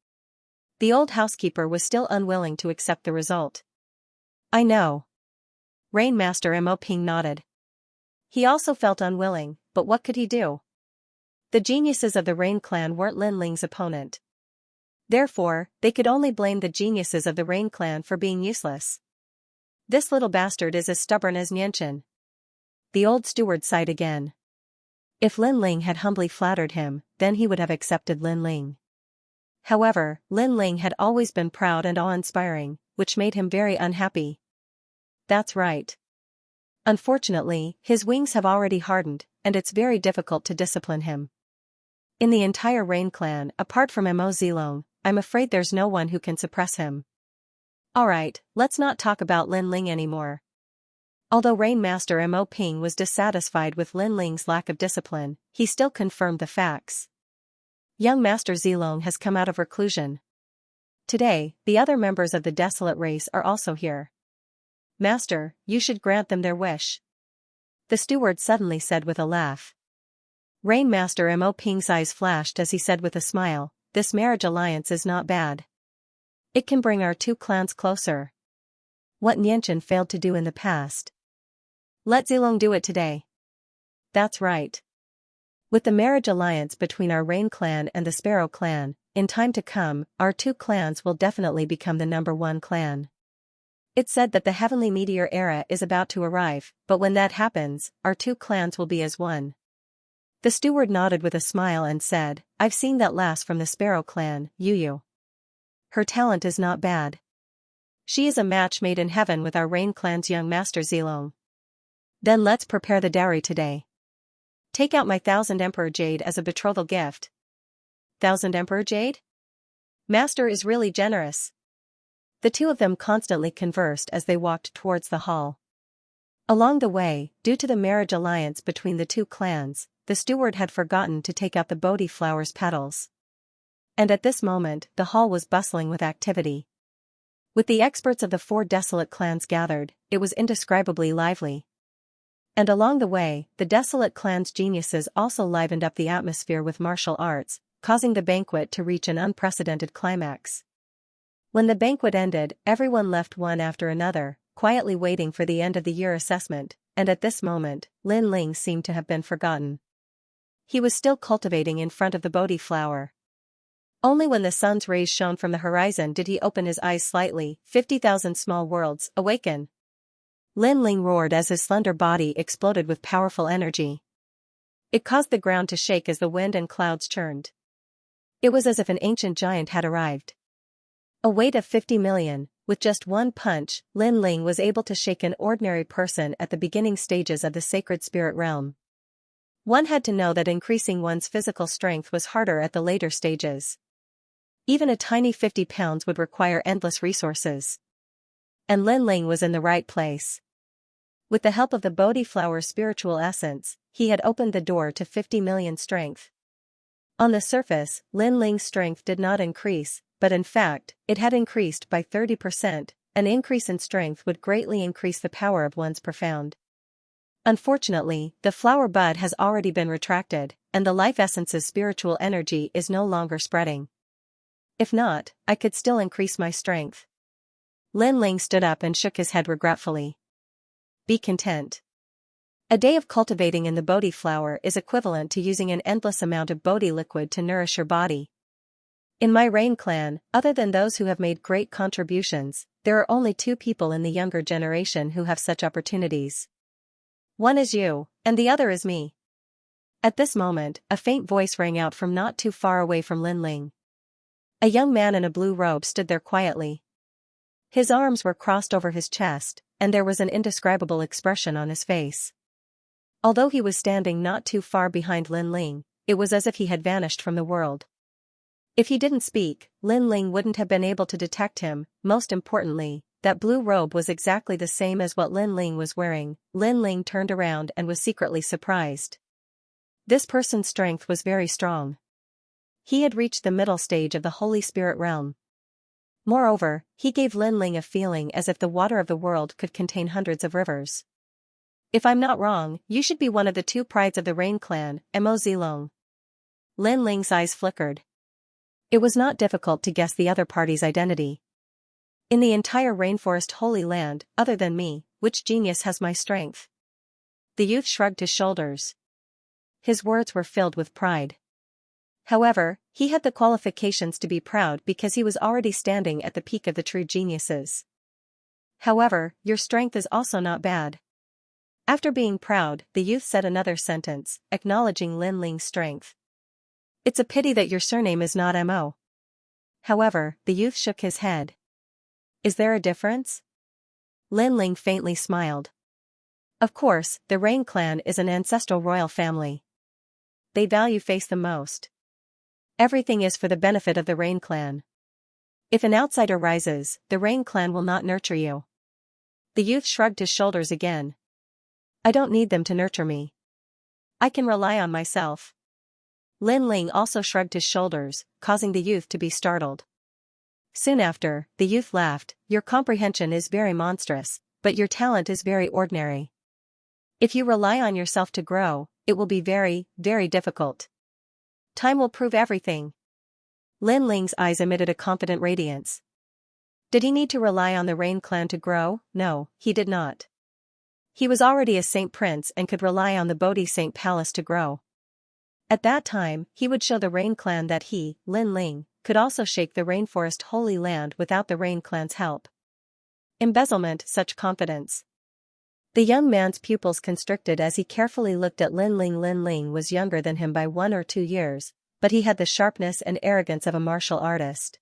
The old housekeeper was still unwilling to accept the result. I know. Rain Master Mo Ping nodded. He also felt unwilling, but what could he do? The geniuses of the Rain clan weren't Lin Ling's opponent. Therefore, they could only blame the geniuses of the Rain clan for being useless. This little bastard is as stubborn as Xianxia. The old steward sighed again. If Lin Ling had humbly flattered him, then he would have accepted Lin Ling. However, Lin Ling had always been proud and awe-inspiring, which made him very unhappy. That's right. Unfortunately, his wings have already hardened, and it's very difficult to discipline him. In the entire Rain clan, apart from Mo Zilong, I'm afraid there's no one who can suppress him. Alright, let's not talk about Lin Ling anymore. Although Rain Master Mo Ping was dissatisfied with Lin Ling's lack of discipline, he still confirmed the facts. Young Master Zilong has come out of reclusion. Today, the other members of the desolate race are also here. Master, you should grant them their wish. The steward suddenly said with a laugh. Rain Master Mo Ping's eyes flashed as he said with a smile, this marriage alliance is not bad. It can bring our 2 clans closer. What Xianxia failed to do in the past. Let Zilong do it today. That's right. With the marriage alliance between our Rain clan and the Sparrow clan, in time to come, our 2 clans will definitely become the #1 clan. It's said that the heavenly meteor era is about to arrive, but when that happens, our 2 clans will be as one. The steward nodded with a smile and said, I've seen that lass from the Sparrow clan, Yu. Her talent is not bad. She is a match made in heaven with our Rain clan's young Master Zilong. Then let's prepare the dowry today. Take out my 1000 Emperor Jade as a betrothal gift. 1000 Emperor Jade? Master is really generous. The two of them constantly conversed as they walked towards the hall. Along the way, due to the marriage alliance between the two clans, the steward had forgotten to take out the Bodhi flower's petals. And at this moment, the hall was bustling with activity. With the experts of the four desolate clans gathered, it was indescribably lively. And along the way, the desolate clan's geniuses also livened up the atmosphere with martial arts, causing the banquet to reach an unprecedented climax. When the banquet ended, everyone left one after another, quietly waiting for the end of the year assessment, and at this moment, Lin Ling seemed to have been forgotten. He was still cultivating in front of the Bodhi flower. Only when the sun's rays shone from the horizon did he open his eyes slightly. 50,000 small worlds, awaken! Lin Ling roared as his slender body exploded with powerful energy. It caused the ground to shake as the wind and clouds churned. It was as if an ancient giant had arrived. A weight of 50 million, with just one punch, Lin Ling was able to shake an ordinary person at the beginning stages of the sacred spirit realm. One had to know that increasing one's physical strength was harder at the later stages. Even a tiny 50 pounds would require endless resources. And Lin Ling was in the right place. With the help of the Bodhi flower's spiritual essence, he had opened the door to 50 million strength. On the surface, Lin Ling's strength did not increase, but in fact, it had increased by 30%. An increase in strength would greatly increase the power of one's profound. Unfortunately, the flower bud has already been retracted, and the life essence's spiritual energy is no longer spreading. If not, I could still increase my strength. Lin Ling stood up and shook his head regretfully. Be content. A day of cultivating in the Bodhi flower is equivalent to using an endless amount of Bodhi liquid to nourish your body. In my Rain clan, other than those who have made great contributions, there are only 2 people in the younger generation who have such opportunities. One is you, and the other is me. At this moment, a faint voice rang out from not too far away from Lin Ling. A young man in a blue robe stood there quietly. His arms were crossed over his chest, and there was an indescribable expression on his face. Although he was standing not too far behind Lin Ling, it was as if he had vanished from the world. If he didn't speak, Lin Ling wouldn't have been able to detect him. Most importantly, that blue robe was exactly the same as what Lin Ling was wearing. Lin Ling turned around and was secretly surprised. This person's strength was very strong. He had reached the middle stage of the Holy Spirit realm. Moreover, he gave Lin Ling a feeling as if the water of the world could contain hundreds of rivers. If I'm not wrong, you should be one of the 2 prides of the Rain clan, Mo Zilong. Lin Ling's eyes flickered. It was not difficult to guess the other party's identity. In the entire rainforest Holy Land, other than me, which genius has my strength? The youth shrugged his shoulders. His words were filled with pride. However, he had the qualifications to be proud because he was already standing at the peak of the true geniuses. However, your strength is also not bad. After being proud, the youth said another sentence, acknowledging Lin Ling's strength. It's a pity that your surname is not Mo. However, the youth shook his head. Is there a difference? Lin Ling faintly smiled. Of course, the Rain clan is an ancestral royal family. They value face the most. Everything is for the benefit of the Rain clan. If an outsider rises, the Rain clan will not nurture you. The youth shrugged his shoulders again. I don't need them to nurture me. I can rely on myself. Lin Ling also shrugged his shoulders, causing the youth to be startled. Soon after, the youth laughed. Your comprehension is very monstrous, but your talent is very ordinary. If you rely on yourself to grow, it will be very, very difficult. Time will prove everything. Lin Ling's eyes emitted a confident radiance. Did he need to rely on the Rain clan to grow? No, he did not. He was already a saint prince and could rely on the Bodhi Saint Palace to grow. At that time, he would show the Rain clan that he, Lin Ling, could also shake the rainforest Holy Land without the Rain clan's help. Embezzlement, such confidence. The young man's pupils constricted as he carefully looked at Lin Ling. Lin Ling was younger than him by 1 or 2 years, but he had the sharpness and arrogance of a martial artist.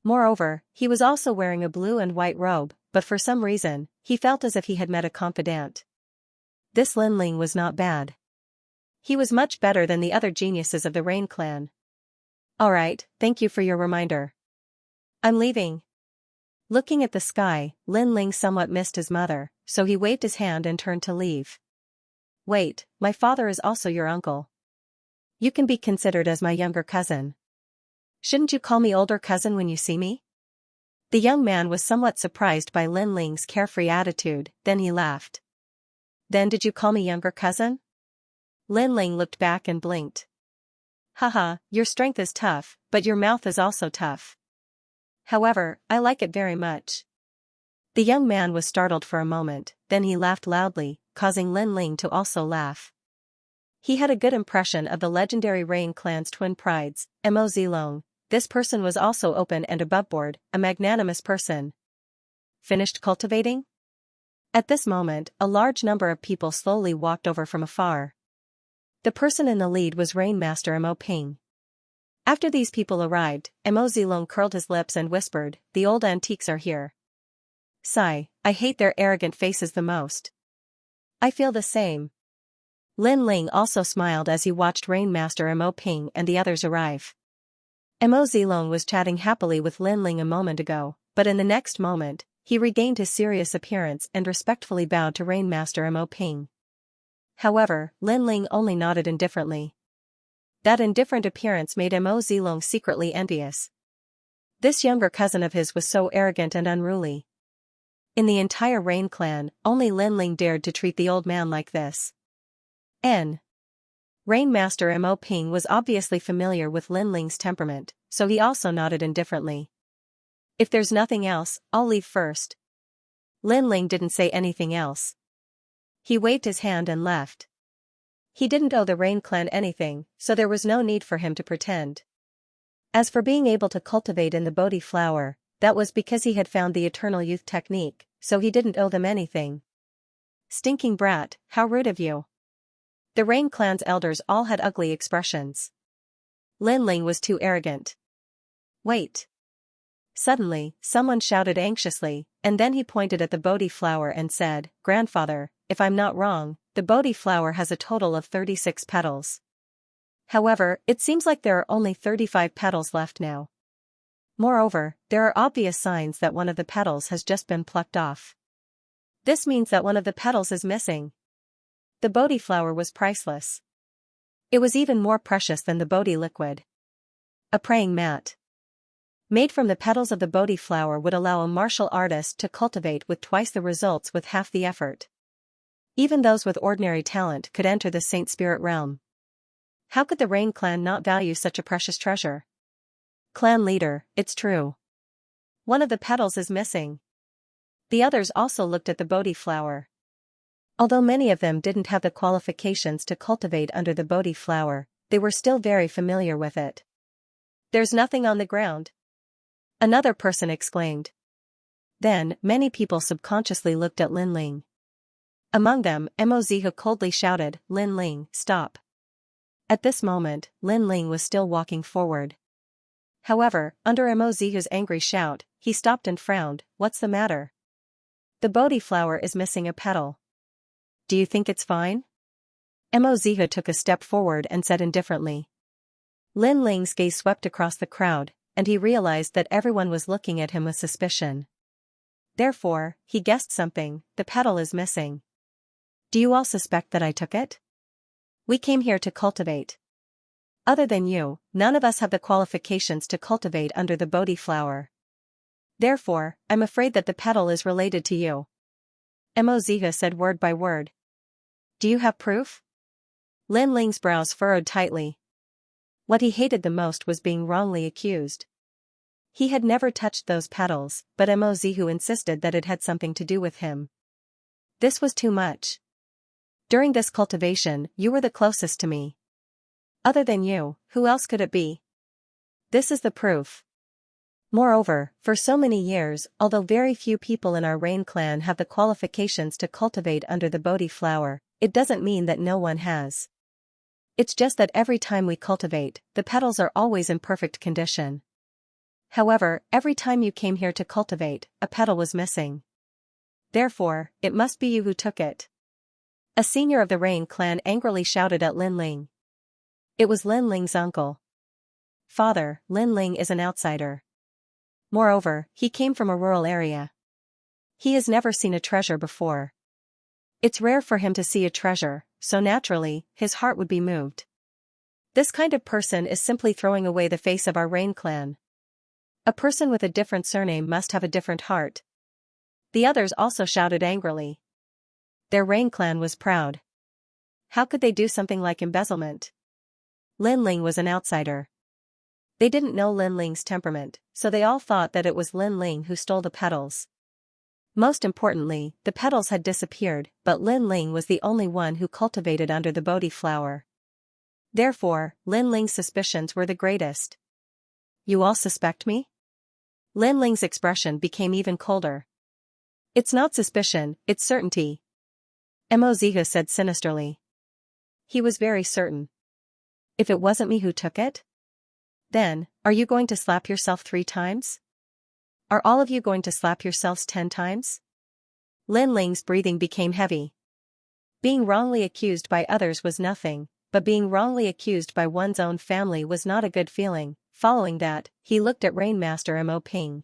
Moreover, he was also wearing a blue and white robe, but for some reason, he felt as if he had met a confidant. This Lin Ling was not bad. He was much better than the other geniuses of the Rain clan. Alright, thank you for your reminder. I'm leaving. Looking at the sky, Lin Ling somewhat missed his mother, so he waved his hand and turned to leave. Wait, my father is also your uncle. You can be considered as my younger cousin. Shouldn't you call me older cousin when you see me? The young man was somewhat surprised by Lin Ling's carefree attitude, then he laughed. Then did you call me younger cousin? Lin Ling looked back and blinked. Haha, your strength is tough, but your mouth is also tough. However, I like it very much. The young man was startled for a moment, then he laughed loudly, causing Lin Ling to also laugh. He had a good impression of the legendary Rain clan's twin prides, Mo Zilong. This person was also open and aboveboard, a magnanimous person. Finished cultivating? At this moment, a large number of people slowly walked over from afar. The person in the lead was Rainmaster Mo Ping. After these people arrived, Mo Zilong curled his lips and whispered, "The old antiques are here. Sigh, I hate their arrogant faces the most." I feel the same. Lin Ling also smiled as he watched Rainmaster Mo Ping and the others arrive. Mo Zilong was chatting happily with Lin Ling a moment ago, but in the next moment, he regained his serious appearance and respectfully bowed to Rainmaster Mo Ping. However, Lin Ling only nodded indifferently. That indifferent appearance made Mo Zilong secretly envious. This younger cousin of his was so arrogant and unruly. In the entire Rain clan, only Lin Ling dared to treat the old man like this. Rainmaster Mo Ping was obviously familiar with Lin Ling's temperament, so he also nodded indifferently. If there's nothing else, I'll leave first. Lin Ling didn't say anything else. He waved his hand and left. He didn't owe the Rain clan anything, so there was no need for him to pretend. As for being able to cultivate in the Bodhi flower, that was because he had found the eternal youth technique, so he didn't owe them anything. Stinking brat, how rude of you. The Rain clan's elders all had ugly expressions. Lin Ling was too arrogant. Wait. Suddenly, someone shouted anxiously, and then he pointed at the Bodhi flower and said, "Grandfather, if I'm not wrong, the Bodhi flower has a total of 36 petals. However, it seems like there are only 35 petals left now. Moreover, there are obvious signs that one of the petals has just been plucked off. This means that one of the petals is missing." The Bodhi flower was priceless. It was even more precious than the Bodhi liquid. A praying mat made from the petals of the Bodhi flower would allow a martial artist to cultivate with twice the results with half the effort. Even those with ordinary talent could enter the Saint Spirit realm. How could the Rain clan not value such a precious treasure? Clan leader, it's true. One of the petals is missing. The others also looked at the Bodhi flower. Although many of them didn't have the qualifications to cultivate under the Bodhi flower, they were still very familiar with it. There's nothing on the ground. Another person exclaimed. Then, many people subconsciously looked at Lin Ling. Among them, Mo Zihu coldly shouted, "Lin Ling, stop." At this moment, Lin Ling was still walking forward. However, under Mo Zihu's angry shout, he stopped and frowned. "What's the matter?" "The Bodhi flower is missing a petal. Do you think it's fine?" Mo Zihu took a step forward and said indifferently. Lin Ling's gaze swept across the crowd, and he realized that everyone was looking at him with suspicion. Therefore, he guessed something. The petal is missing. Do you all suspect that I took it? We came here to cultivate. Other than you, none of us have the qualifications to cultivate under the Bodhi flower. Therefore, I'm afraid that the petal is related to you. Mo Zihu said word by word. Do you have proof? Lin Ling's brows furrowed tightly. What he hated the most was being wrongly accused. He had never touched those petals, but Mo Zihu insisted that it had something to do with him. This was too much. During this cultivation, you were the closest to me. Other than you, who else could it be? This is the proof. Moreover, for so many years, although very few people in our Rain clan have the qualifications to cultivate under the Bodhi flower, it doesn't mean that no one has. It's just that every time we cultivate, the petals are always in perfect condition. However, every time you came here to cultivate, a petal was missing. Therefore, it must be you who took it. A senior of the Rain clan angrily shouted at Lin Ling. It was Lin Ling's uncle. Father, Lin Ling is an outsider. Moreover, he came from a rural area. He has never seen a treasure before. It's rare for him to see a treasure, so naturally, his heart would be moved. This kind of person is simply throwing away the face of our Rain clan. A person with a different surname must have a different heart. The others also shouted angrily. Their Rain clan was proud. How could they do something like embezzlement? Lin Ling was an outsider. They didn't know Lin Ling's temperament, so they all thought that it was Lin Ling who stole the petals. Most importantly, the petals had disappeared, but Lin Ling was the only one who cultivated under the Bodhi flower. Therefore, Lin Ling's suspicions were the greatest. You all suspect me? Lin Ling's expression became even colder. It's not suspicion, it's certainty. Mo Zihu said sinisterly. He was very certain. If it wasn't me who took it? Then, are you going to slap yourself 3 times? Are all of you going to slap yourselves 10 times? Lin Ling's breathing became heavy. Being wrongly accused by others was nothing, but being wrongly accused by one's own family was not a good feeling. Following that, he looked at Rainmaster Mo Ping.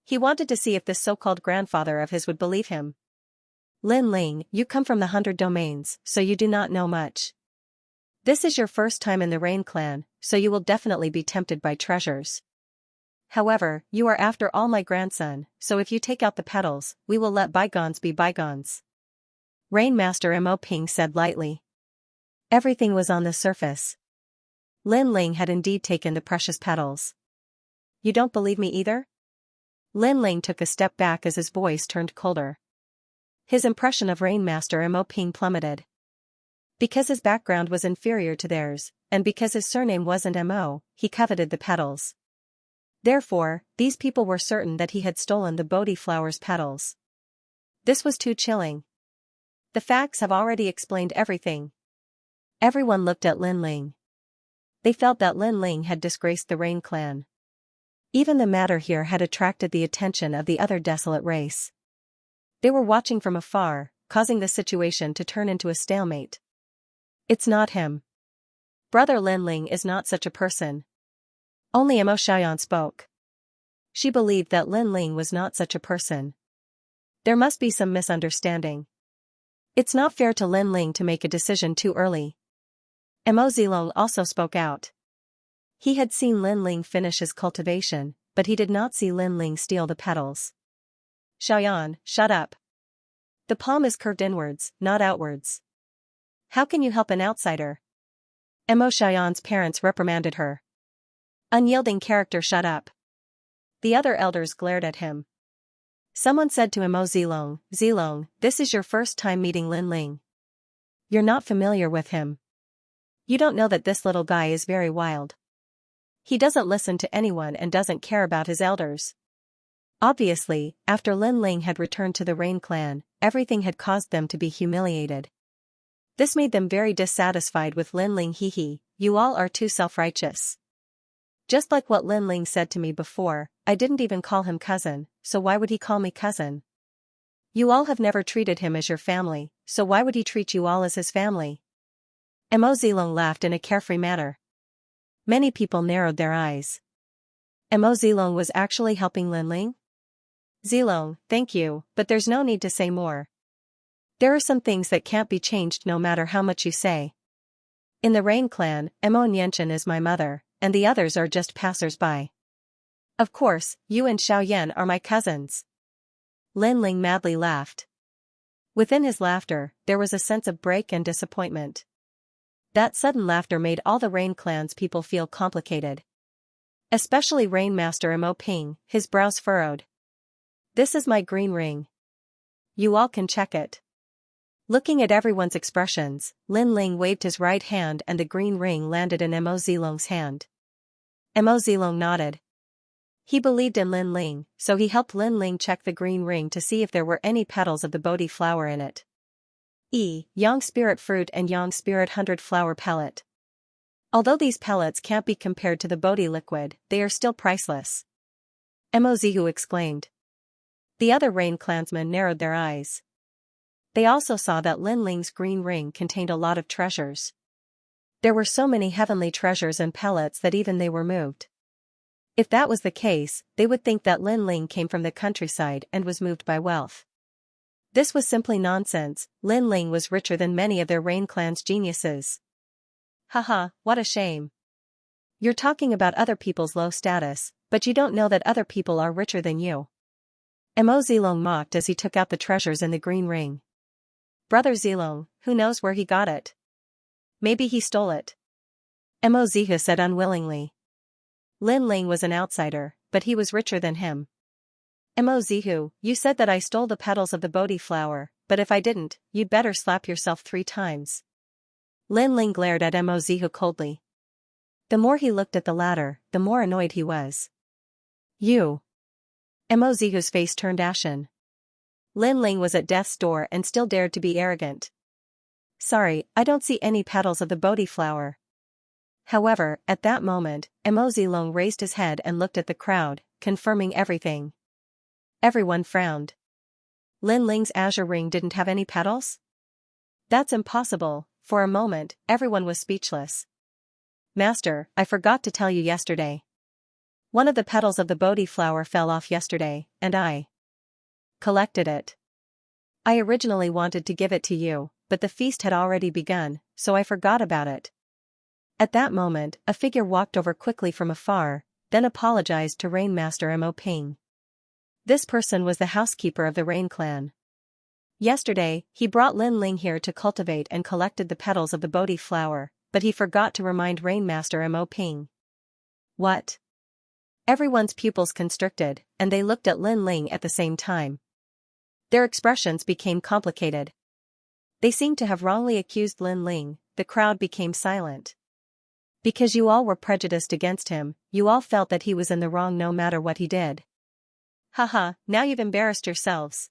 He wanted to see if this so-called grandfather of his would believe him. Lin Ling, you come from the 100 domains, so you do not know much. This is your first time in the Rain clan, so you will definitely be tempted by treasures. However, you are after all my grandson, so if you take out the petals, we will let bygones be bygones. Rainmaster Mo Ping said lightly. Everything was on the surface. Lin Ling had indeed taken the precious petals. You don't believe me either? Lin Ling took a step back as his voice turned colder. His impression of Rainmaster Mo Ping plummeted. Because his background was inferior to theirs, and because his surname wasn't Mo, he coveted the petals. Therefore, these people were certain that he had stolen the Bodhi flower's petals. This was too chilling. The facts have already explained everything. Everyone looked at Lin Ling. They felt that Lin Ling had disgraced the Rain clan. Even the matter here had attracted the attention of the other desolate race. They were watching from afar, causing the situation to turn into a stalemate. It's not him. Brother Lin Ling is not such a person. Only Mo Xiaoyan spoke. She believed that Lin Ling was not such a person. There must be some misunderstanding. It's not fair to Lin Ling to make a decision too early. Mo Zilong also spoke out. He had seen Lin Ling finish his cultivation, but he did not see Lin Ling steal the petals. Xiaoyan, shut up. The palm is curved inwards, not outwards. How can you help an outsider? Mo Xiaoyan's parents reprimanded her. Unyielding character, shut up. The other elders glared at him. Someone said to Mo Zilong, Zilong, this is your first time meeting Lin Ling. You're not familiar with him. You don't know that this little guy is very wild. He doesn't listen to anyone and doesn't care about his elders. Obviously, after Lin Ling had returned to the Rain clan, everything had caused them to be humiliated. This made them very dissatisfied with Lin Ling. Hee, you all are too self-righteous. Just like what Lin Ling said to me before, I didn't even call him cousin, so why would he call me cousin? You all have never treated him as your family, so why would he treat you all as his family? Mo Zilong laughed in a carefree manner. Many people narrowed their eyes. Mo Zilong was actually helping Lin Ling? Zilong, thank you, but there's no need to say more. There are some things that can't be changed no matter how much you say. In the Rain clan, Mo Nianchen is my mother, and the others are just passers-by. Of course, you and Xiao Yan are my cousins. Lin Ling madly laughed. Within his laughter, there was a sense of break and disappointment. That sudden laughter made all the Rain clan's people feel complicated. Especially Rainmaster Mo Ping, his brows furrowed. This is my green ring. You all can check it. Looking at everyone's expressions, Lin Ling waved his right hand and the green ring landed in Mo Zilong's hand. Mo Zilong nodded. He believed in Lin Ling, so he helped Lin Ling check the green ring to see if there were any petals of the Bodhi flower in it. Yang Spirit Fruit and Yang Spirit 100 Flower Pellet. Although these pellets can't be compared to the Bodhi liquid, they are still priceless. Mo Zihu exclaimed. The other Rain clansmen narrowed their eyes. They also saw that Lin Ling's green ring contained a lot of treasures. There were so many heavenly treasures and pellets that even they were moved. If that was the case, they would think that Lin Ling came from the countryside and was moved by wealth. This was simply nonsense. Lin Ling was richer than many of their Rain Clan's geniuses. Haha, what a shame. You're talking about other people's low status, but you don't know that other people are richer than you. Mo Zilong mocked as he took out the treasures in the green ring. Brother Zilong, who knows where he got it? Maybe he stole it. Mo Zihu said unwillingly. Lin Ling was an outsider, but he was richer than him. Mo Zihu, you said that I stole the petals of the Bodhi flower, but if I didn't, you'd better slap yourself 3 times. Lin Ling glared at Mo Zihu coldly. The more he looked at the latter, the more annoyed he was. You. Mo Zihu's face turned ashen. Lin Ling was at death's door and still dared to be arrogant. Sorry, I don't see any petals of the Bodhi flower. However, at that moment, Mo Zilong raised his head and looked at the crowd, confirming everything. Everyone frowned. Lin Ling's azure ring didn't have any petals? That's impossible. For a moment, everyone was speechless. Master, I forgot to tell you yesterday. One of the petals of the Bodhi flower fell off yesterday, and I collected it. I originally wanted to give it to you, but the feast had already begun, so I forgot about it. At that moment, a figure walked over quickly from afar, then apologized to Rainmaster Mo Ping. This person was the housekeeper of the Rain Clan. Yesterday, he brought Lin Ling here to cultivate and collected the petals of the Bodhi flower, but he forgot to remind Rainmaster Mo Ping. What? Everyone's pupils constricted, and they looked at Lin Ling at the same time. Their expressions became complicated. They seemed to have wrongly accused Lin Ling. The crowd became silent. Because you all were prejudiced against him, you all felt that he was in the wrong no matter what he did. Haha, now you've embarrassed yourselves.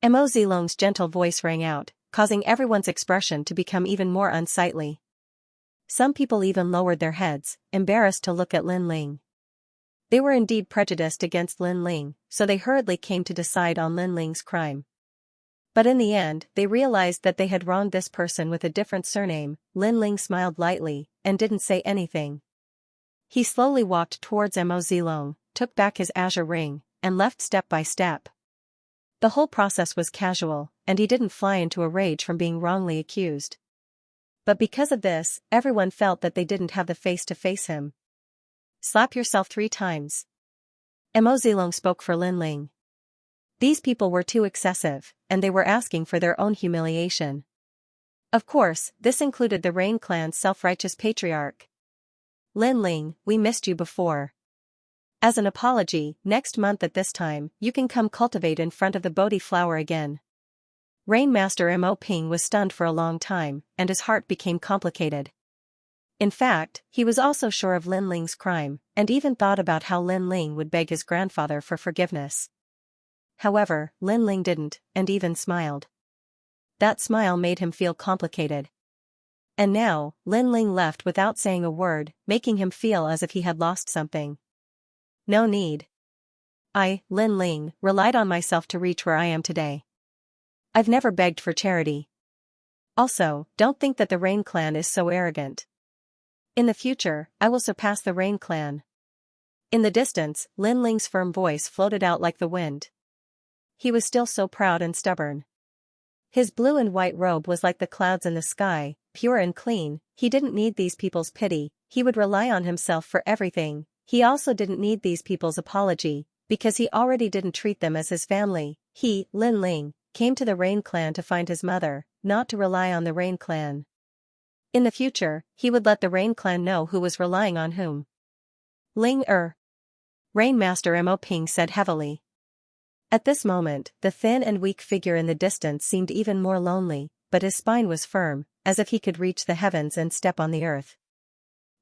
Mo Zilong's gentle voice rang out, causing everyone's expression to become even more unsightly. Some people even lowered their heads, embarrassed to look at Lin Ling. They were indeed prejudiced against Lin Ling, so they hurriedly came to decide on Lin Ling's crime. But in the end, they realized that they had wronged this person with a different surname. Lin Ling smiled lightly, and didn't say anything. He slowly walked towards Mo Zilong, took back his azure ring, and left step by step. The whole process was casual, and he didn't fly into a rage from being wrongly accused. But because of this, everyone felt that they didn't have the face to face him. Slap yourself 3 times. Mo Zilong spoke for Lin Ling. These people were too excessive, and they were asking for their own humiliation. Of course, this included the Rain Clan's self-righteous patriarch. Lin Ling, we missed you before. As an apology, next month at this time, you can come cultivate in front of the Bodhi flower again. Rainmaster Mo Ping was stunned for a long time, and his heart became complicated. In fact, he was also sure of Lin Ling's crime, and even thought about how Lin Ling would beg his grandfather for forgiveness. However, Lin Ling didn't, and even smiled. That smile made him feel complicated. And now, Lin Ling left without saying a word, making him feel as if he had lost something. No need. I, Lin Ling, relied on myself to reach where I am today. I've never begged for charity. Also, don't think that the Rain Clan is so arrogant. In the future, I will surpass the Rain Clan. In the distance, Lin Ling's firm voice floated out like the wind. He was still so proud and stubborn. His blue and white robe was like the clouds in the sky, pure and clean. He didn't need these people's pity, he would rely on himself for everything. He also didn't need these people's apology, because he already didn't treat them as his family. He, Lin Ling, came to the Rain Clan to find his mother, not to rely on the Rain Clan. In the future, he would let the Rain Clan know who was relying on whom. Rainmaster Mo Ping said heavily. At this moment, the thin and weak figure in the distance seemed even more lonely, but his spine was firm, as if he could reach the heavens and step on the earth.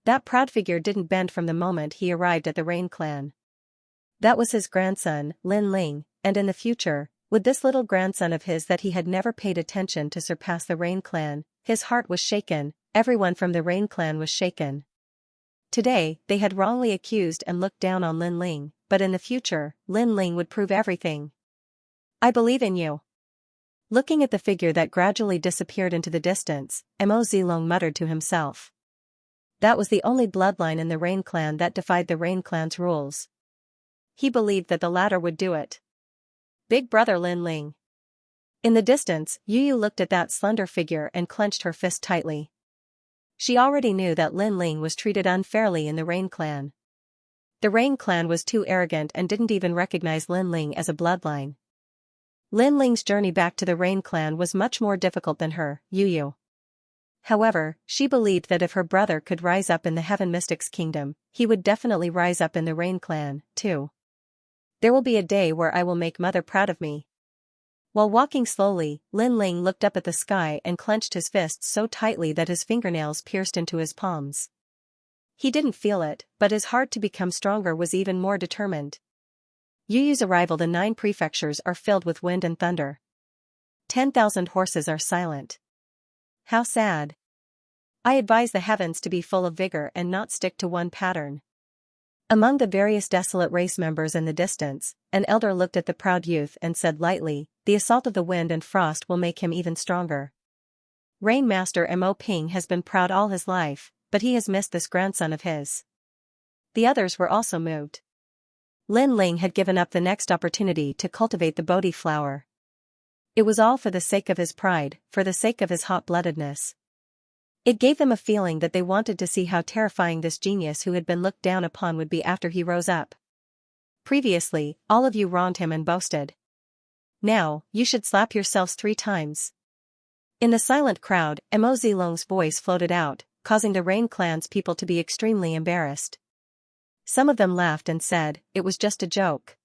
That proud figure didn't bend from the moment he arrived at the Rain Clan. That was his grandson, Lin Ling, and in the future, would this little grandson of his that he had never paid attention to surpass the Rain Clan. His heart was shaken, everyone from the Rain Clan was shaken. Today, they had wrongly accused and looked down on Lin Ling, but in the future, Lin Ling would prove everything. I believe in you. Looking at the figure that gradually disappeared into the distance, Mo Zilong muttered to himself. That was the only bloodline in the Rain clan that defied the Rain clan's rules. He believed that the latter would do it. Big brother Lin Ling. In the distance, Yu looked at that slender figure and clenched her fist tightly. She already knew that Lin Ling was treated unfairly in the Rain clan. The Rain clan was too arrogant and didn't even recognize Lin Ling as a bloodline. Lin Ling's journey back to the Rain clan was much more difficult than her, Yu. However, she believed that if her brother could rise up in the Heaven Mystics Kingdom, he would definitely rise up in the Rain clan, too. There will be a day where I will make mother proud of me. While walking slowly, Lin Ling looked up at the sky and clenched his fists so tightly that his fingernails pierced into his palms. He didn't feel it, but his heart to become stronger was even more determined. Yu's arrival. The 9 prefectures are filled with wind and thunder. 10,000 horses are silent. How sad. I advise the heavens to be full of vigor and not stick to one pattern. Among the various desolate race members in the distance, an elder looked at the proud youth and said lightly, the assault of the wind and frost will make him even stronger. Rain Master Mo Ping has been proud all his life, but he has missed this grandson of his. The others were also moved. Lin Ling had given up the next opportunity to cultivate the Bodhi flower. It was all for the sake of his pride, for the sake of his hot-bloodedness. It gave them a feeling that they wanted to see how terrifying this genius who had been looked down upon would be after he rose up. Previously, all of you wronged him and boasted. Now, you should slap yourselves 3 times. In the silent crowd, Mo Zilong's voice floated out, causing the Rain clan's people to be extremely embarrassed. Some of them laughed and said, it was just a joke.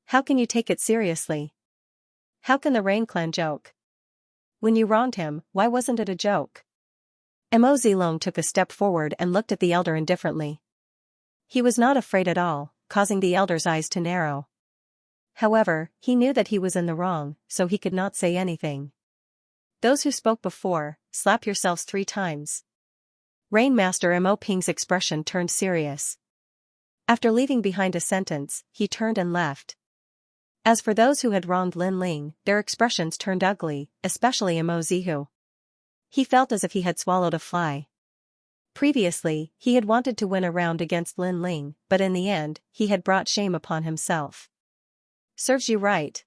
How can you take it seriously? How can the Rain clan joke? When you wronged him, why wasn't it a joke? Mo Zilong took a step forward and looked at the elder indifferently. He was not afraid at all, causing the elder's eyes to narrow. However, he knew that he was in the wrong, so he could not say anything. Those who spoke before, slap yourselves 3 times. Rain Master Mo Ping's expression turned serious. After leaving behind a sentence, he turned and left. As for those who had wronged Lin Ling, their expressions turned ugly, especially Mo Zihu. He felt as if he had swallowed a fly. Previously, he had wanted to win a round against Lin Ling, but in the end, he had brought shame upon himself. Serves you right.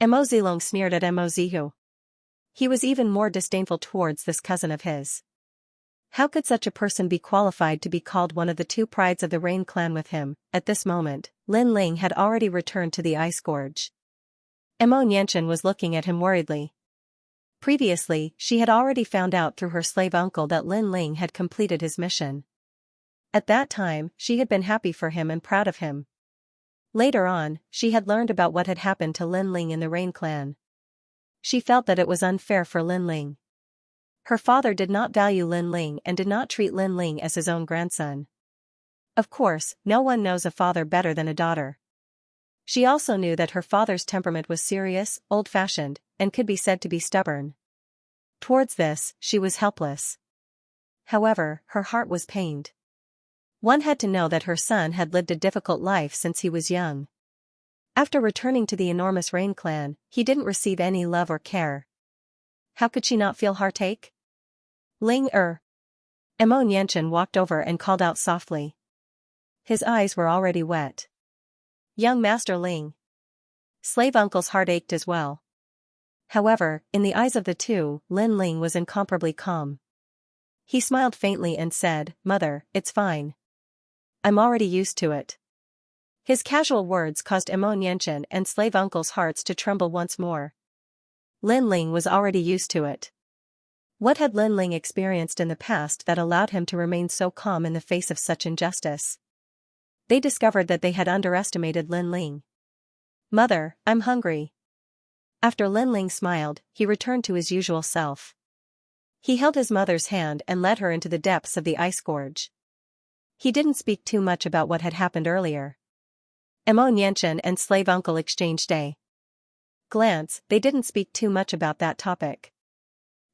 Mo Zilong sneered at Mo Zihu. He was even more disdainful towards this cousin of his. How could such a person be qualified to be called one of the 2 prides of the Rain clan with him? At this moment, Lin Ling had already returned to the ice gorge. Mo Nianchen was looking at him worriedly. Previously, she had already found out through her slave uncle that Lin Ling had completed his mission. At that time, she had been happy for him and proud of him. Later on, she had learned about what had happened to Lin Ling in the Rain clan. She felt that it was unfair for Lin Ling. Her father did not value Lin Ling and did not treat Lin Ling as his own grandson. Of course, no one knows a father better than a daughter. She also knew that her father's temperament was serious, old-fashioned, and could be said to be stubborn. Towards this, she was helpless. However, her heart was pained. One had to know that her son had lived a difficult life since he was young. After returning to the enormous Rain clan, he didn't receive any love or care. How could she not feel heartache? Ling Mo Nianchen walked over and called out softly. His eyes were already wet. Young Master Ling. Slave uncle's heart ached as well. However, in the eyes of the 2, Lin Ling was incomparably calm. He smiled faintly and said, Mother, it's fine. I'm already used to it. His casual words caused Mo Nianchen and slave uncle's hearts to tremble once more. Lin Ling was already used to it. What had Lin Ling experienced in the past that allowed him to remain so calm in the face of such injustice? They discovered that they had underestimated Lin Ling. Mother, I'm hungry. After Lin Ling smiled, he returned to his usual self. He held his mother's hand and led her into the depths of the ice gorge. He didn't speak too much about what had happened earlier. Mo Nianchen and slave uncle exchanged a glance. They didn't speak too much about that topic.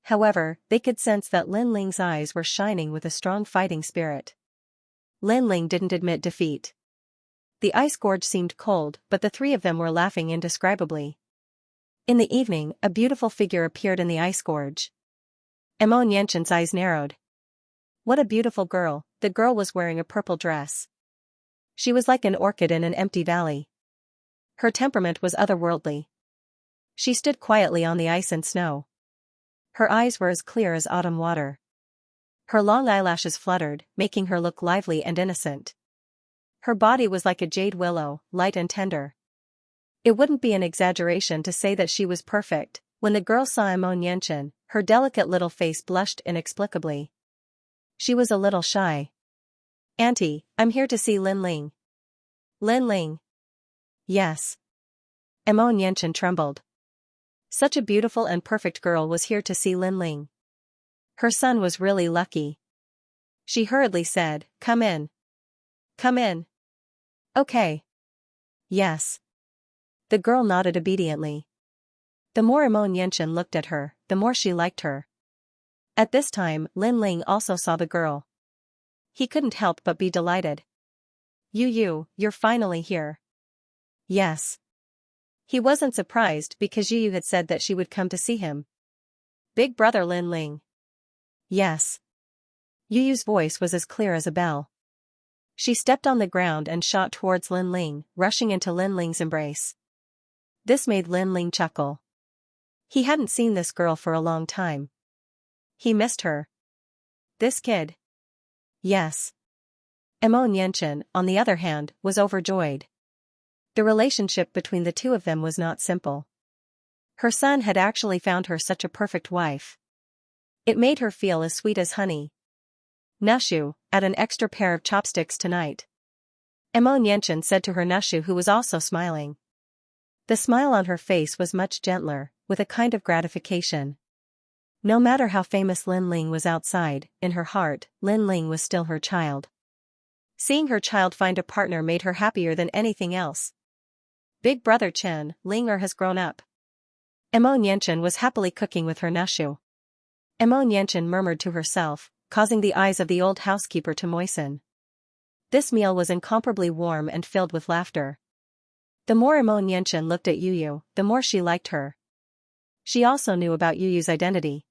However, they could sense that Lin Ling's eyes were shining with a strong fighting spirit. Lin Ling didn't admit defeat. The ice gorge seemed cold, but the 3 of them were laughing indescribably. In the evening, a beautiful figure appeared in the ice gorge. Mo Nianchen's eyes narrowed. What a beautiful girl, the girl was wearing a purple dress. She was like an orchid in an empty valley. Her temperament was otherworldly. She stood quietly on the ice and snow. Her eyes were as clear as autumn water. Her long eyelashes fluttered, making her look lively and innocent. Her body was like a jade willow, light and tender. It wouldn't be an exaggeration to say that she was perfect. When the girl saw Xianxia, her delicate little face blushed inexplicably. She was a little shy. "Auntie, I'm here to see Lin Ling." "Lin Ling?" "Yes." Xianxia trembled. Such a beautiful and perfect girl was here to see Lin Ling. Her son was really lucky. She hurriedly said, "Come in. Come in." "Okay." "Yes." The girl nodded obediently. The more Xianxia looked at her, the more she liked her. At this time, Lin Ling also saw the girl. He couldn't help but be delighted. You're finally here." "Yes." He wasn't surprised because Yu had said that she would come to see him. "Big brother Lin Ling." "Yes." Yu's voice was as clear as a bell. She stepped on the ground and shot towards Lin Ling, rushing into Lin Ling's embrace. This made Lin Ling chuckle. He hadn't seen this girl for a long time. He missed her. This kid? Yes. Xianxia, on the other hand, was overjoyed. The relationship between the two of them was not simple. Her son had actually found her such a perfect wife. It made her feel as sweet as honey. "Nushu, add an extra pair of chopsticks tonight," Xianxia said to her Nushu, who was also smiling. The smile on her face was much gentler, with a kind of gratification. No matter how famous Lin Ling was outside, in her heart, Lin Ling was still her child. Seeing her child find a partner made her happier than anything else. "Big brother Chen, Ling has grown up." Xianxia was happily cooking with her Nushu. Xianxia murmured to herself, causing the eyes of the old housekeeper to moisten. This meal was incomparably warm and filled with laughter. The more Xianxia looked at Yu, the more she liked her. She also knew about Yu's identity.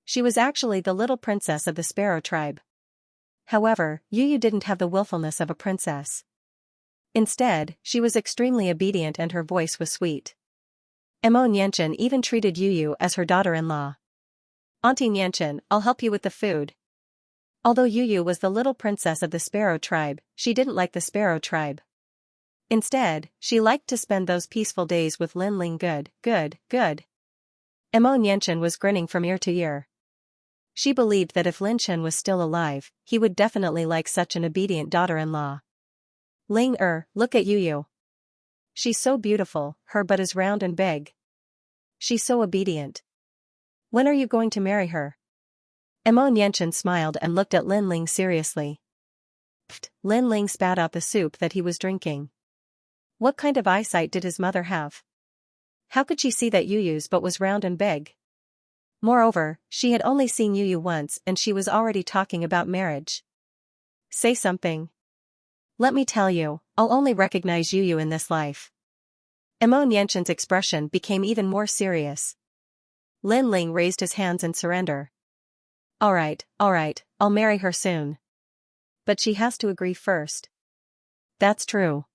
She was actually the little princess of the Sparrow tribe. However, Yu didn't have the willfulness of a princess. Instead, she was extremely obedient and her voice was sweet. Xianxia even treated Yu as her daughter-in-law. "Auntie Xianxia, I'll help you with the food." Although Yu was the little princess of the Sparrow tribe, she didn't like the Sparrow tribe. Instead, she liked to spend those peaceful days with Lin Ling. Good. Xianxia was grinning from ear to ear. She believed that if Lin Chen was still alive, he would definitely like such an obedient daughter-in-law. "Ling look at Yu. She's so beautiful, her butt is round and big. She's so obedient. When are you going to marry her?" Xianxia smiled and looked at Lin Ling seriously. Pfft, Lin Ling spat out the soup that he was drinking. What kind of eyesight did his mother have? How could she see that Yu's butt was round and big? Moreover, she had only seen Yu once and she was already talking about marriage. "Say something. Let me tell you, I'll only recognize Yu in this life." Xianxia's expression became even more serious. Lin Ling raised his hands in surrender. All right, I'll marry her soon. But she has to agree first." "That's true.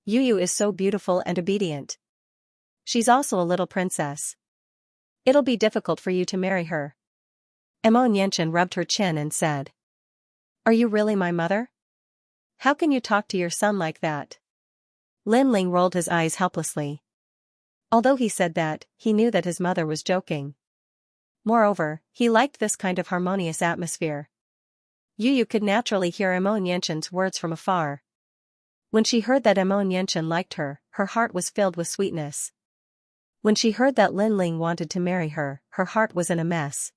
Yu is so beautiful and obedient. She's also a little princess. It'll be difficult for you to marry her." Xianxia rubbed her chin and said. "Are you really my mother? How can you talk to your son like that?" Lin Ling rolled his eyes helplessly. Although he said that, he knew that his mother was joking. Moreover, he liked this kind of harmonious atmosphere. Yu could naturally hear Xianxia's words from afar. When she heard that Xianxia liked her, her heart was filled with sweetness. When she heard that Lin Ling wanted to marry her, her heart was in a mess.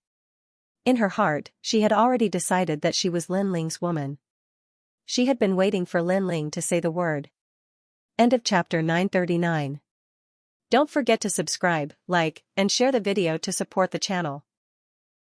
In her heart, she had already decided that she was Lin Ling's woman. She had been waiting for Lin Ling to say the word. End of chapter 939. Don't forget to subscribe, like, and share the video to support the channel.